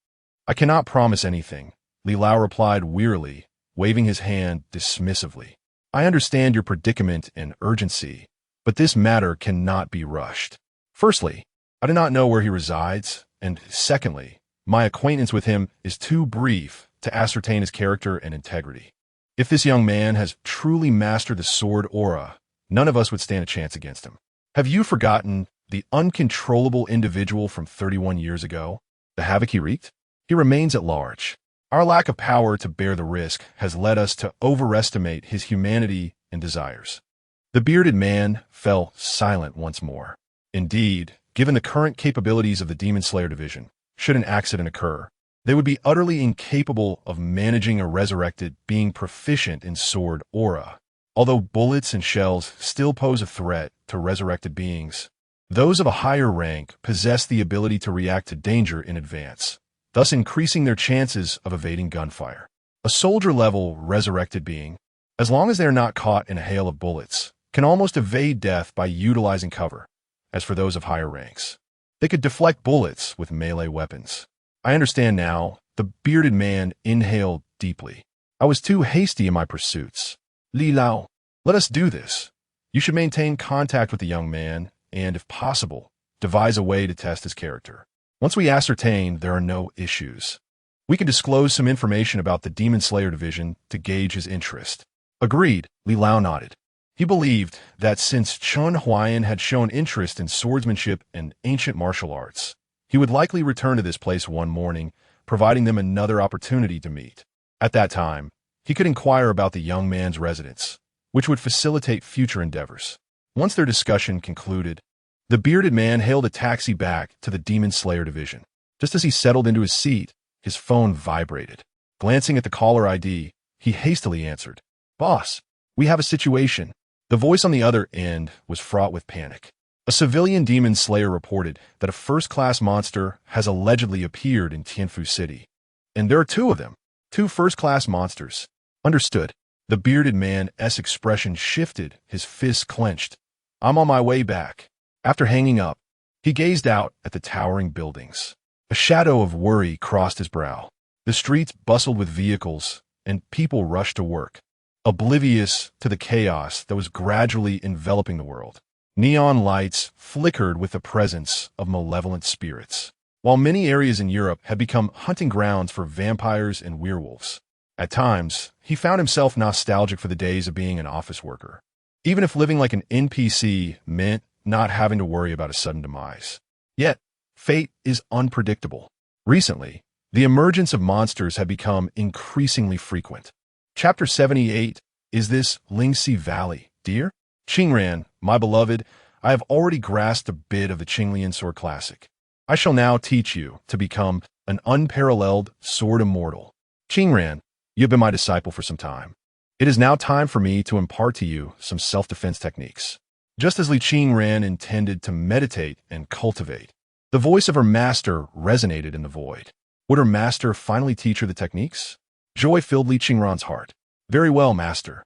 I cannot promise anything, Li Lao replied wearily, waving his hand dismissively. I understand your predicament and urgency, but this matter cannot be rushed. Firstly, I do not know where he resides, and secondly, my acquaintance with him is too brief to ascertain his character and integrity. If this young man has truly mastered the sword aura, none of us would stand a chance against him. Have you forgotten the uncontrollable individual from 31 years ago? The havoc he wreaked? He remains at large. Our lack of power to bear the risk has led us to overestimate his humanity and desires. The bearded man fell silent once more. Indeed, given the current capabilities of the Demon Slayer division, should an accident occur, they would be utterly incapable of managing a resurrected being proficient in sword aura. Although bullets and shells still pose a threat to resurrected beings, those of a higher rank possess the ability to react to danger in advance, thus increasing their chances of evading gunfire. A soldier-level resurrected being, as long as they are not caught in a hail of bullets, can almost evade death by utilizing cover. As for those of higher ranks, they could deflect bullets with melee weapons. I understand now. The bearded man inhaled deeply. I was too hasty in my pursuits. Li Lao, let us do this. You should maintain contact with the young man and, if possible, devise a way to test his character. Once we ascertain there are no issues, we can disclose some information about the Demon Slayer division to gauge his interest. Agreed, Li Lao nodded. He believed that since Chen Huai'an had shown interest in swordsmanship and ancient martial arts, he would likely return to this place one morning, providing them another opportunity to meet. At that time, he could inquire about the young man's residence, which would facilitate future endeavors. Once their discussion concluded, the bearded man hailed a taxi back to the Demon Slayer division. Just as he settled into his seat, his phone vibrated. Glancing at the caller ID, he hastily answered, "Boss, we have a situation." The voice on the other end was fraught with panic. A civilian Demon Slayer reported that a first-class monster has allegedly appeared in Tianfu City. And there are 2 of them. 2 first-class monsters. Understood. The bearded man's expression shifted, his fists clenched. I'm on my way back. After hanging up, he gazed out at the towering buildings. A shadow of worry crossed his brow. The streets bustled with vehicles, and people rushed to work, oblivious to the chaos that was gradually enveloping the world. Neon lights flickered with the presence of malevolent spirits, while many areas in Europe had become hunting grounds for vampires and werewolves. At times, he found himself nostalgic for the days of being an office worker, even if living like an NPC meant not having to worry about a sudden demise. Yet, fate is unpredictable. Recently, the emergence of monsters had become increasingly frequent. Chapter 78, Is This Lingxi Valley, Dear? Qingran, my beloved, I have already grasped a bit of the Qinglian Sword Classic. I shall now teach you to become an unparalleled sword immortal. Qingran, you have been my disciple for some time. It is now time for me to impart to you some self-defense techniques. Just as Li Qingran intended to meditate and cultivate, the voice of her master resonated in the void. Would her master finally teach her the techniques? Joy filled Li Qingran's heart. Very well, master.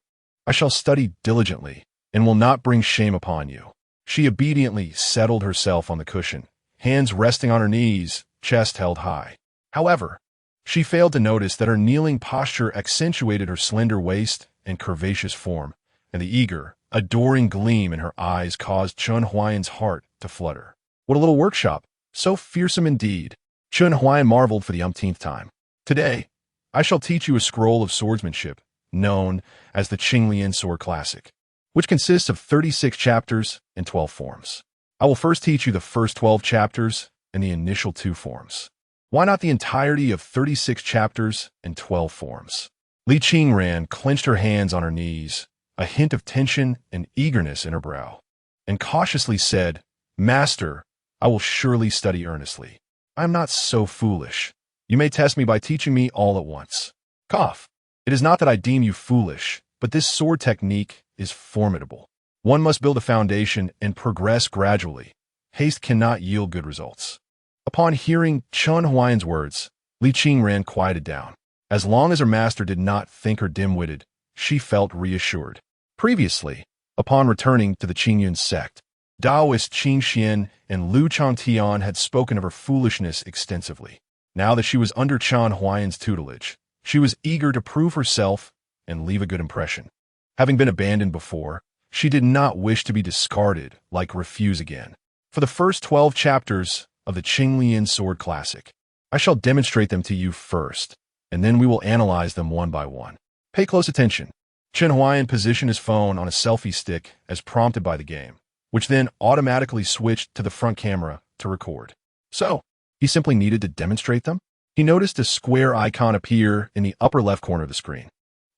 I shall study diligently and will not bring shame upon you. She obediently settled herself on the cushion, hands resting on her knees, chest held high. However, she failed to notice that her kneeling posture accentuated her slender waist and curvaceous form, and the eager, adoring gleam in her eyes caused Chen Huai'an's heart to flutter. What a little workshop! So fearsome indeed. Chen Huai'an marveled for the umpteenth time. Today, I shall teach you a scroll of swordsmanship, known as the Qinglian Sword Classic, which consists of 36 chapters and 12 forms. I will first teach you the first 12 chapters and the initial 2 forms. Why not the entirety of 36 chapters and 12 forms? Li Qingran clenched her hands on her knees, a hint of tension and eagerness in her brow, and cautiously said, "Master, I will surely study earnestly. I am not so foolish. You may test me by teaching me all at once." Cough. It is not that I deem you foolish, but this sword technique is formidable. One must build a foundation and progress gradually. Haste cannot yield good results. Upon hearing Chen Huai'an's words, Li Qingran quieted down. As long as her master did not think her dim-witted, she felt reassured. Previously, upon returning to the Qingyun sect, Taoist Qin Xian and Lu Changtian had spoken of her foolishness extensively. Now that she was under Chen Huai'an's tutelage, she was eager to prove herself and leave a good impression. Having been abandoned before, she did not wish to be discarded like refuse again. For the first 12 chapters of the Qinglian Sword Classic, I shall demonstrate them to you first, and then we will analyze them one by one. Pay close attention. Chen Huai'an positioned his phone on a selfie stick as prompted by the game, which then automatically switched to the front camera to record. So, he simply needed to demonstrate them. He noticed a square icon appear in the upper left corner of the screen.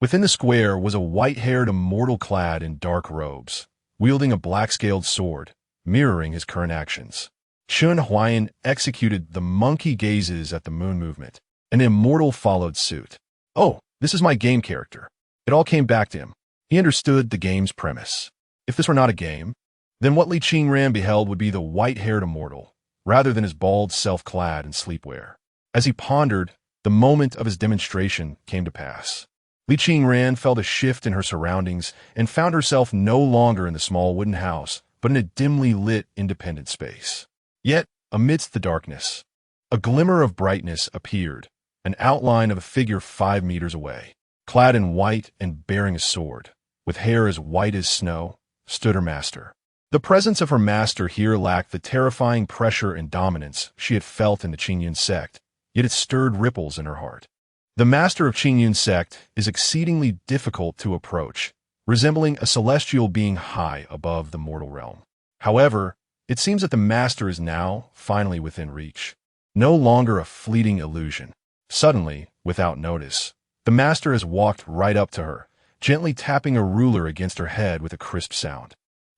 Within the square was a white-haired immortal clad in dark robes, wielding a black-scaled sword, mirroring his current actions. Chen Huai'an executed the monkey gazes at the moon movement. An immortal followed suit. "Oh, this is my game character." It all came back to him. He understood the game's premise. If this were not a game, then what Li Qingran beheld would be the white-haired immortal, rather than his bald self clad in sleepwear. As he pondered, the moment of his demonstration came to pass. Li Qingran felt a shift in her surroundings and found herself no longer in the small wooden house, but in a dimly lit independent space. Yet, amidst the darkness, a glimmer of brightness appeared, an outline of a figure 5 meters away. Clad in white and bearing a sword, with hair as white as snow, stood her master. The presence of her master here lacked the terrifying pressure and dominance she had felt in the Qingyun sect, yet it stirred ripples in her heart. The master of Qingyun sect is exceedingly difficult to approach, resembling a celestial being high above the mortal realm. However, it seems that the master is now finally within reach, no longer a fleeting illusion. Suddenly, without notice, the master has walked right up to her, gently tapping a ruler against her head with a crisp sound.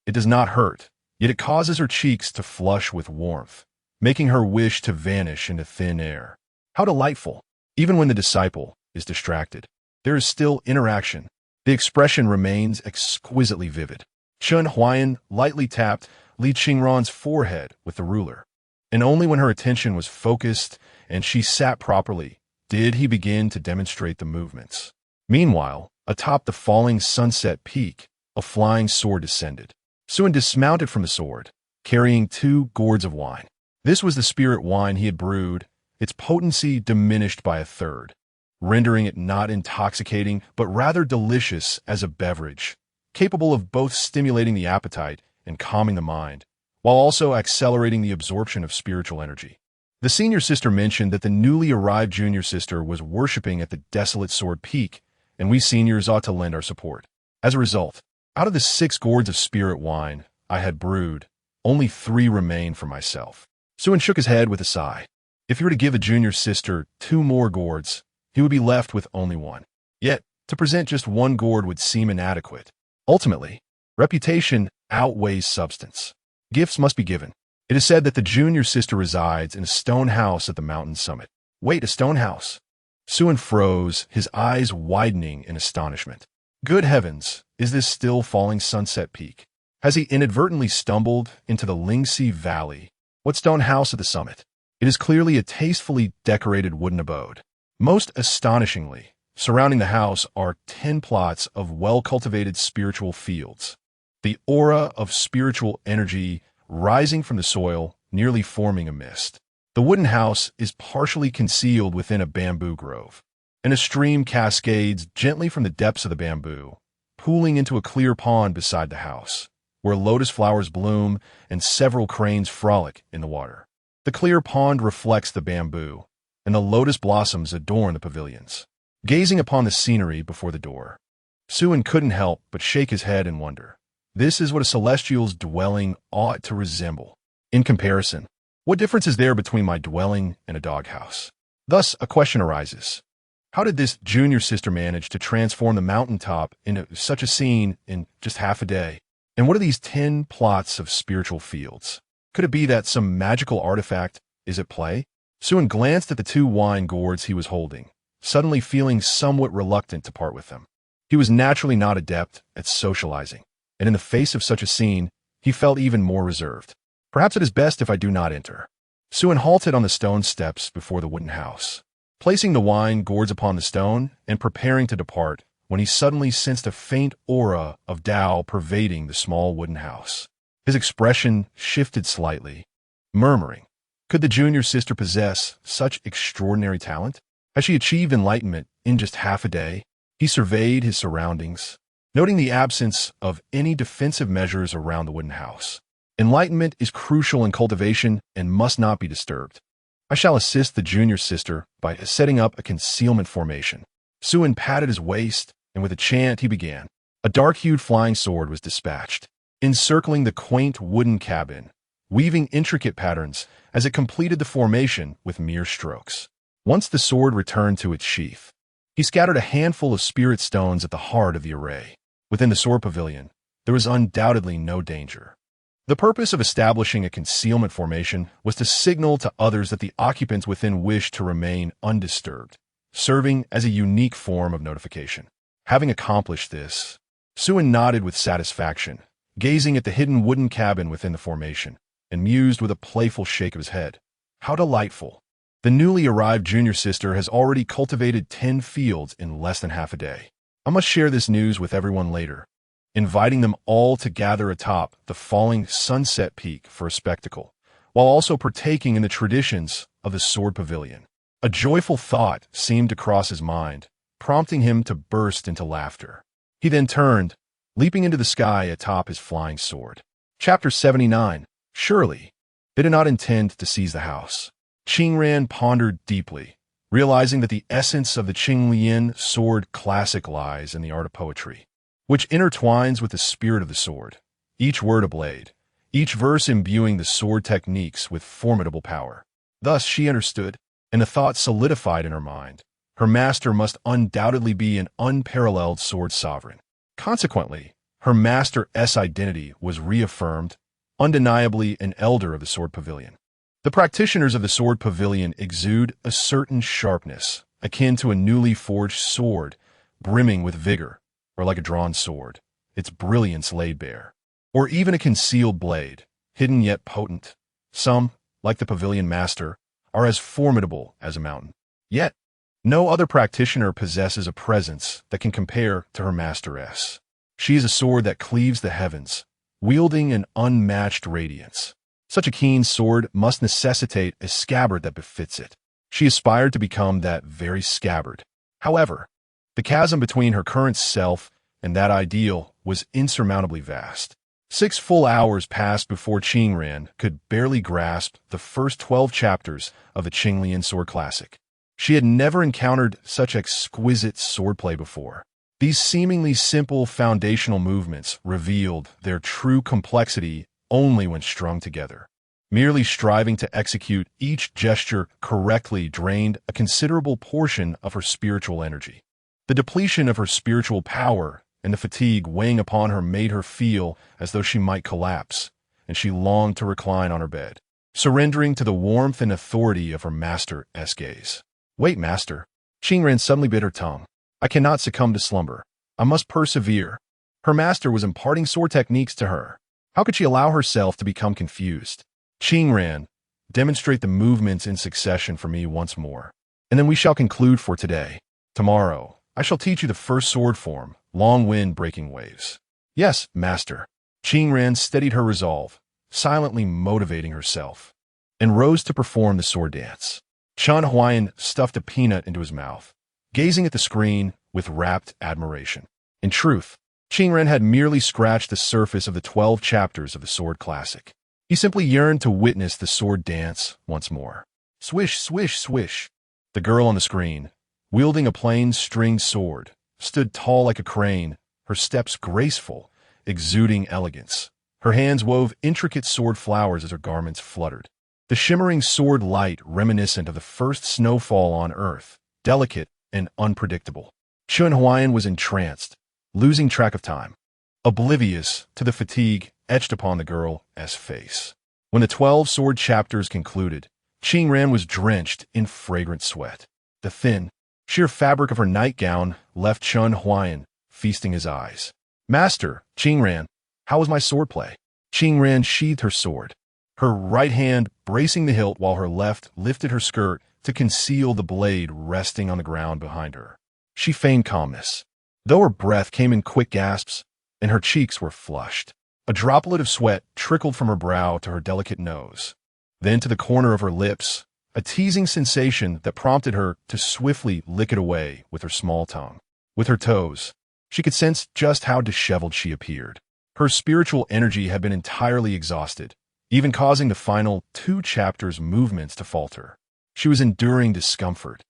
It does not hurt, yet it causes her cheeks to flush with warmth, making her wish to vanish into thin air. How delightful! Even when the disciple is distracted, there is still interaction. The expression remains exquisitely vivid. Chen Huai'an lightly tapped Li Qingran's forehead with the ruler, and only when her attention was focused and she sat properly did he begin to demonstrate the movements. Meanwhile, atop the falling sunset peak, a flying sword descended. Suan dismounted from the sword, carrying 2 gourds of wine. This was the spirit wine he had brewed, its potency diminished by a third, rendering it not intoxicating but rather delicious as a beverage, capable of both stimulating the appetite and calming the mind, while also accelerating the absorption of spiritual energy. The senior sister mentioned that the newly arrived junior sister was worshipping at the desolate sword peak, and we seniors ought to lend our support. As a result, out of the 6 gourds of spirit wine I had brewed, only 3 remained for myself. Suan shook his head with a sigh. If he were to give a junior sister 2 more gourds, he would be left with only 1. Yet, to present just 1 gourd would seem inadequate. Ultimately, reputation outweighs substance. Gifts must be given. It is said that the junior sister resides in a stone house at the mountain summit. Wait, a stone house? Suan froze, his eyes widening in astonishment. Good heavens, is this still falling sunset peak? Has he inadvertently stumbled into the Lingxi Valley? What stone house at the summit? It is clearly a tastefully decorated wooden abode. Most astonishingly, surrounding the house are 10 plots of well-cultivated spiritual fields. The aura of spiritual energy rising from the soil, nearly forming a mist. The wooden house is partially concealed within a bamboo grove, and a stream cascades gently from the depths of the bamboo, pooling into a clear pond beside the house, where lotus flowers bloom and several cranes frolic in the water. The clear pond reflects the bamboo, and the lotus blossoms adorn the pavilions. Gazing upon the scenery before the door, Suin couldn't help but shake his head in wonder. This is what a celestial's dwelling ought to resemble. In comparison, what difference is there between my dwelling and a doghouse? Thus, a question arises. How did this junior sister manage to transform the mountaintop into such a scene in just half a day? And what are these 10 plots of spiritual fields? Could it be that some magical artifact is at play? Suin glanced at the 2 wine gourds he was holding, suddenly feeling somewhat reluctant to part with them. He was naturally not adept at socializing, and in the face of such a scene, he felt even more reserved. Perhaps it is best if I do not enter. Suin halted on the stone steps before the wooden house, placing the wine gourds upon the stone and preparing to depart when he suddenly sensed a faint aura of Tao pervading the small wooden house. His expression shifted slightly, murmuring, could the junior sister possess such extraordinary talent? Has she achieved enlightenment in just half a day? He surveyed his surroundings, noting the absence of any defensive measures around the wooden house. Enlightenment is crucial in cultivation and must not be disturbed. I shall assist the junior sister by setting up a concealment formation. Suin patted his waist, and with a chant he began. A dark-hued flying sword was dispatched, encircling the quaint wooden cabin, weaving intricate patterns as it completed the formation with mere strokes. Once the sword returned to its sheath, he scattered a handful of spirit stones at the heart of the array. Within the sword pavilion, there was undoubtedly no danger. The purpose of establishing a concealment formation was to signal to others that the occupants within wished to remain undisturbed, serving as a unique form of notification. Having accomplished this, Suin nodded with satisfaction, gazing at the hidden wooden cabin within the formation, and mused with a playful shake of his head. How delightful! The newly arrived junior sister has already cultivated 10 fields in less than half a day. I must share this news with everyone later, inviting them all to gather atop the falling sunset peak for a spectacle, while also partaking in the traditions of the sword pavilion. A joyful thought seemed to cross his mind, prompting him to burst into laughter. He then turned, leaping into the sky atop his flying sword. Chapter 79. Surely, they did not intend to seize the house. Qingran pondered deeply, realizing that the essence of the Qinglian sword classic lies in the art of poetry, which intertwines with the spirit of the sword, each word a blade, each verse imbuing the sword techniques with formidable power. Thus she understood, and the thought solidified in her mind. Her master must undoubtedly be an unparalleled sword sovereign. Consequently, her master's identity was reaffirmed, undeniably an elder of the sword pavilion. The practitioners of the sword pavilion exude a certain sharpness, akin to a newly forged sword, brimming with vigor, or like a drawn sword, its brilliance laid bare. Or even a concealed blade, hidden yet potent. Some, like the pavilion master, are as formidable as a mountain. Yet, no other practitioner possesses a presence that can compare to her masteress. She is a sword that cleaves the heavens, wielding an unmatched radiance. Such a keen sword must necessitate a scabbard that befits it. She aspired to become that very scabbard. However, the chasm between her current self and that ideal was insurmountably vast. 6 full hours passed before Qingran could barely grasp the first 12 chapters of the Qinglian sword classic. She had never encountered such exquisite swordplay before. These seemingly simple foundational movements revealed their true complexity only when strung together. Merely striving to execute each gesture correctly drained a considerable portion of her spiritual energy. The depletion of her spiritual power and the fatigue weighing upon her made her feel as though she might collapse, and she longed to recline on her bed, surrendering to the warmth and authority of her master's gaze. Wait, master. Qingran suddenly bit her tongue. I cannot succumb to slumber. I must persevere. Her master was imparting sword techniques to her. How could she allow herself to become confused? Qingran, demonstrate the movements in succession for me once more, and then we shall conclude for today. Tomorrow, I shall teach you the first sword form, long wind breaking waves. Yes, master. Qingran steadied her resolve, silently motivating herself, and rose to perform the sword dance. Chen Huai'an stuffed a peanut into his mouth, gazing at the screen with rapt admiration. In truth, Qingran had merely scratched the surface of the 12 chapters of the sword classic. He simply yearned to witness the sword dance once more. Swish, swish, swish. The girl on the screen, wielding a plain stringed sword, stood tall like a crane, her steps graceful, exuding elegance. Her hands wove intricate sword flowers as her garments fluttered. The shimmering sword light reminiscent of the first snowfall on Earth, delicate and unpredictable. Chen Huai'an was entranced, losing track of time, oblivious to the fatigue etched upon the girl's face. When the 12 sword chapters concluded, Qingran was drenched in fragrant sweat. The thin, sheer fabric of her nightgown left Chen Huai'an feasting his eyes. Master, Qingran, how was my swordplay? Qingran sheathed her sword, her right hand bracing the hilt while her left lifted her skirt to conceal the blade resting on the ground behind her. She feigned calmness, though her breath came in quick gasps and her cheeks were flushed. A droplet of sweat trickled from her brow to her delicate nose, then to the corner of her lips, a teasing sensation that prompted her to swiftly lick it away with her small tongue. With her toes, she could sense just how disheveled she appeared. Her spiritual energy had been entirely exhausted, even causing the final 2 chapters' movements to falter. She was enduring discomfort,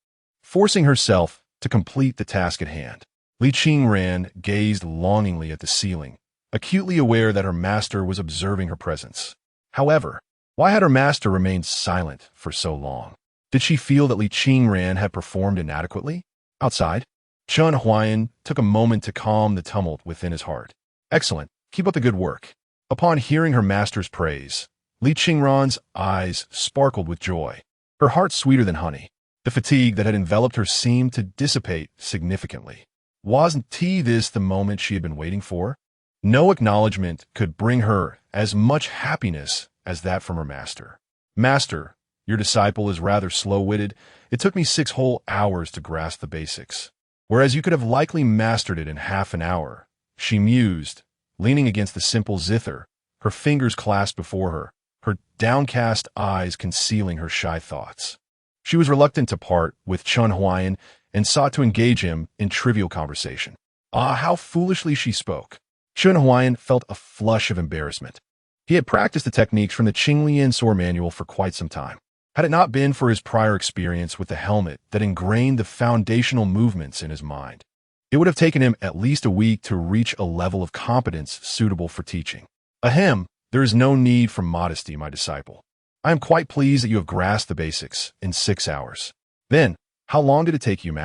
forcing herself to complete the task at hand. Li Qingran gazed longingly at the ceiling, acutely aware that her master was observing her presence. However, why had her master remained silent for so long? Did she feel that Li Qingran had performed inadequately? Outside, Chen Huai'an took a moment to calm the tumult within his heart. Excellent. Keep up the good work. Upon hearing her master's praise, Li Qingran's eyes sparkled with joy, her heart sweeter than honey. The fatigue that had enveloped her seemed to dissipate significantly. Wasn't this the moment she had been waiting for? No acknowledgement could bring her as much happiness as that from her master. Master, your disciple is rather slow-witted. It took me 6 whole hours to grasp the basics, whereas you could have likely mastered it in half an hour, she mused, leaning against the simple zither, her fingers clasped before her, her downcast eyes concealing her shy thoughts. She was reluctant to part with Chen Huai'an and sought to engage him in trivial conversation. Ah, how foolishly she spoke. Chen Huai'an felt a flush of embarrassment. He had practiced the techniques from the Qinglian sword manual for quite some time. Had it not been for his prior experience with the helmet that ingrained the foundational movements in his mind, it would have taken him at least a week to reach a level of competence suitable for teaching. Ahem, there is no need for modesty, my disciple. I am quite pleased that you have grasped the basics in 6 hours. Then, how long did it take you, Master?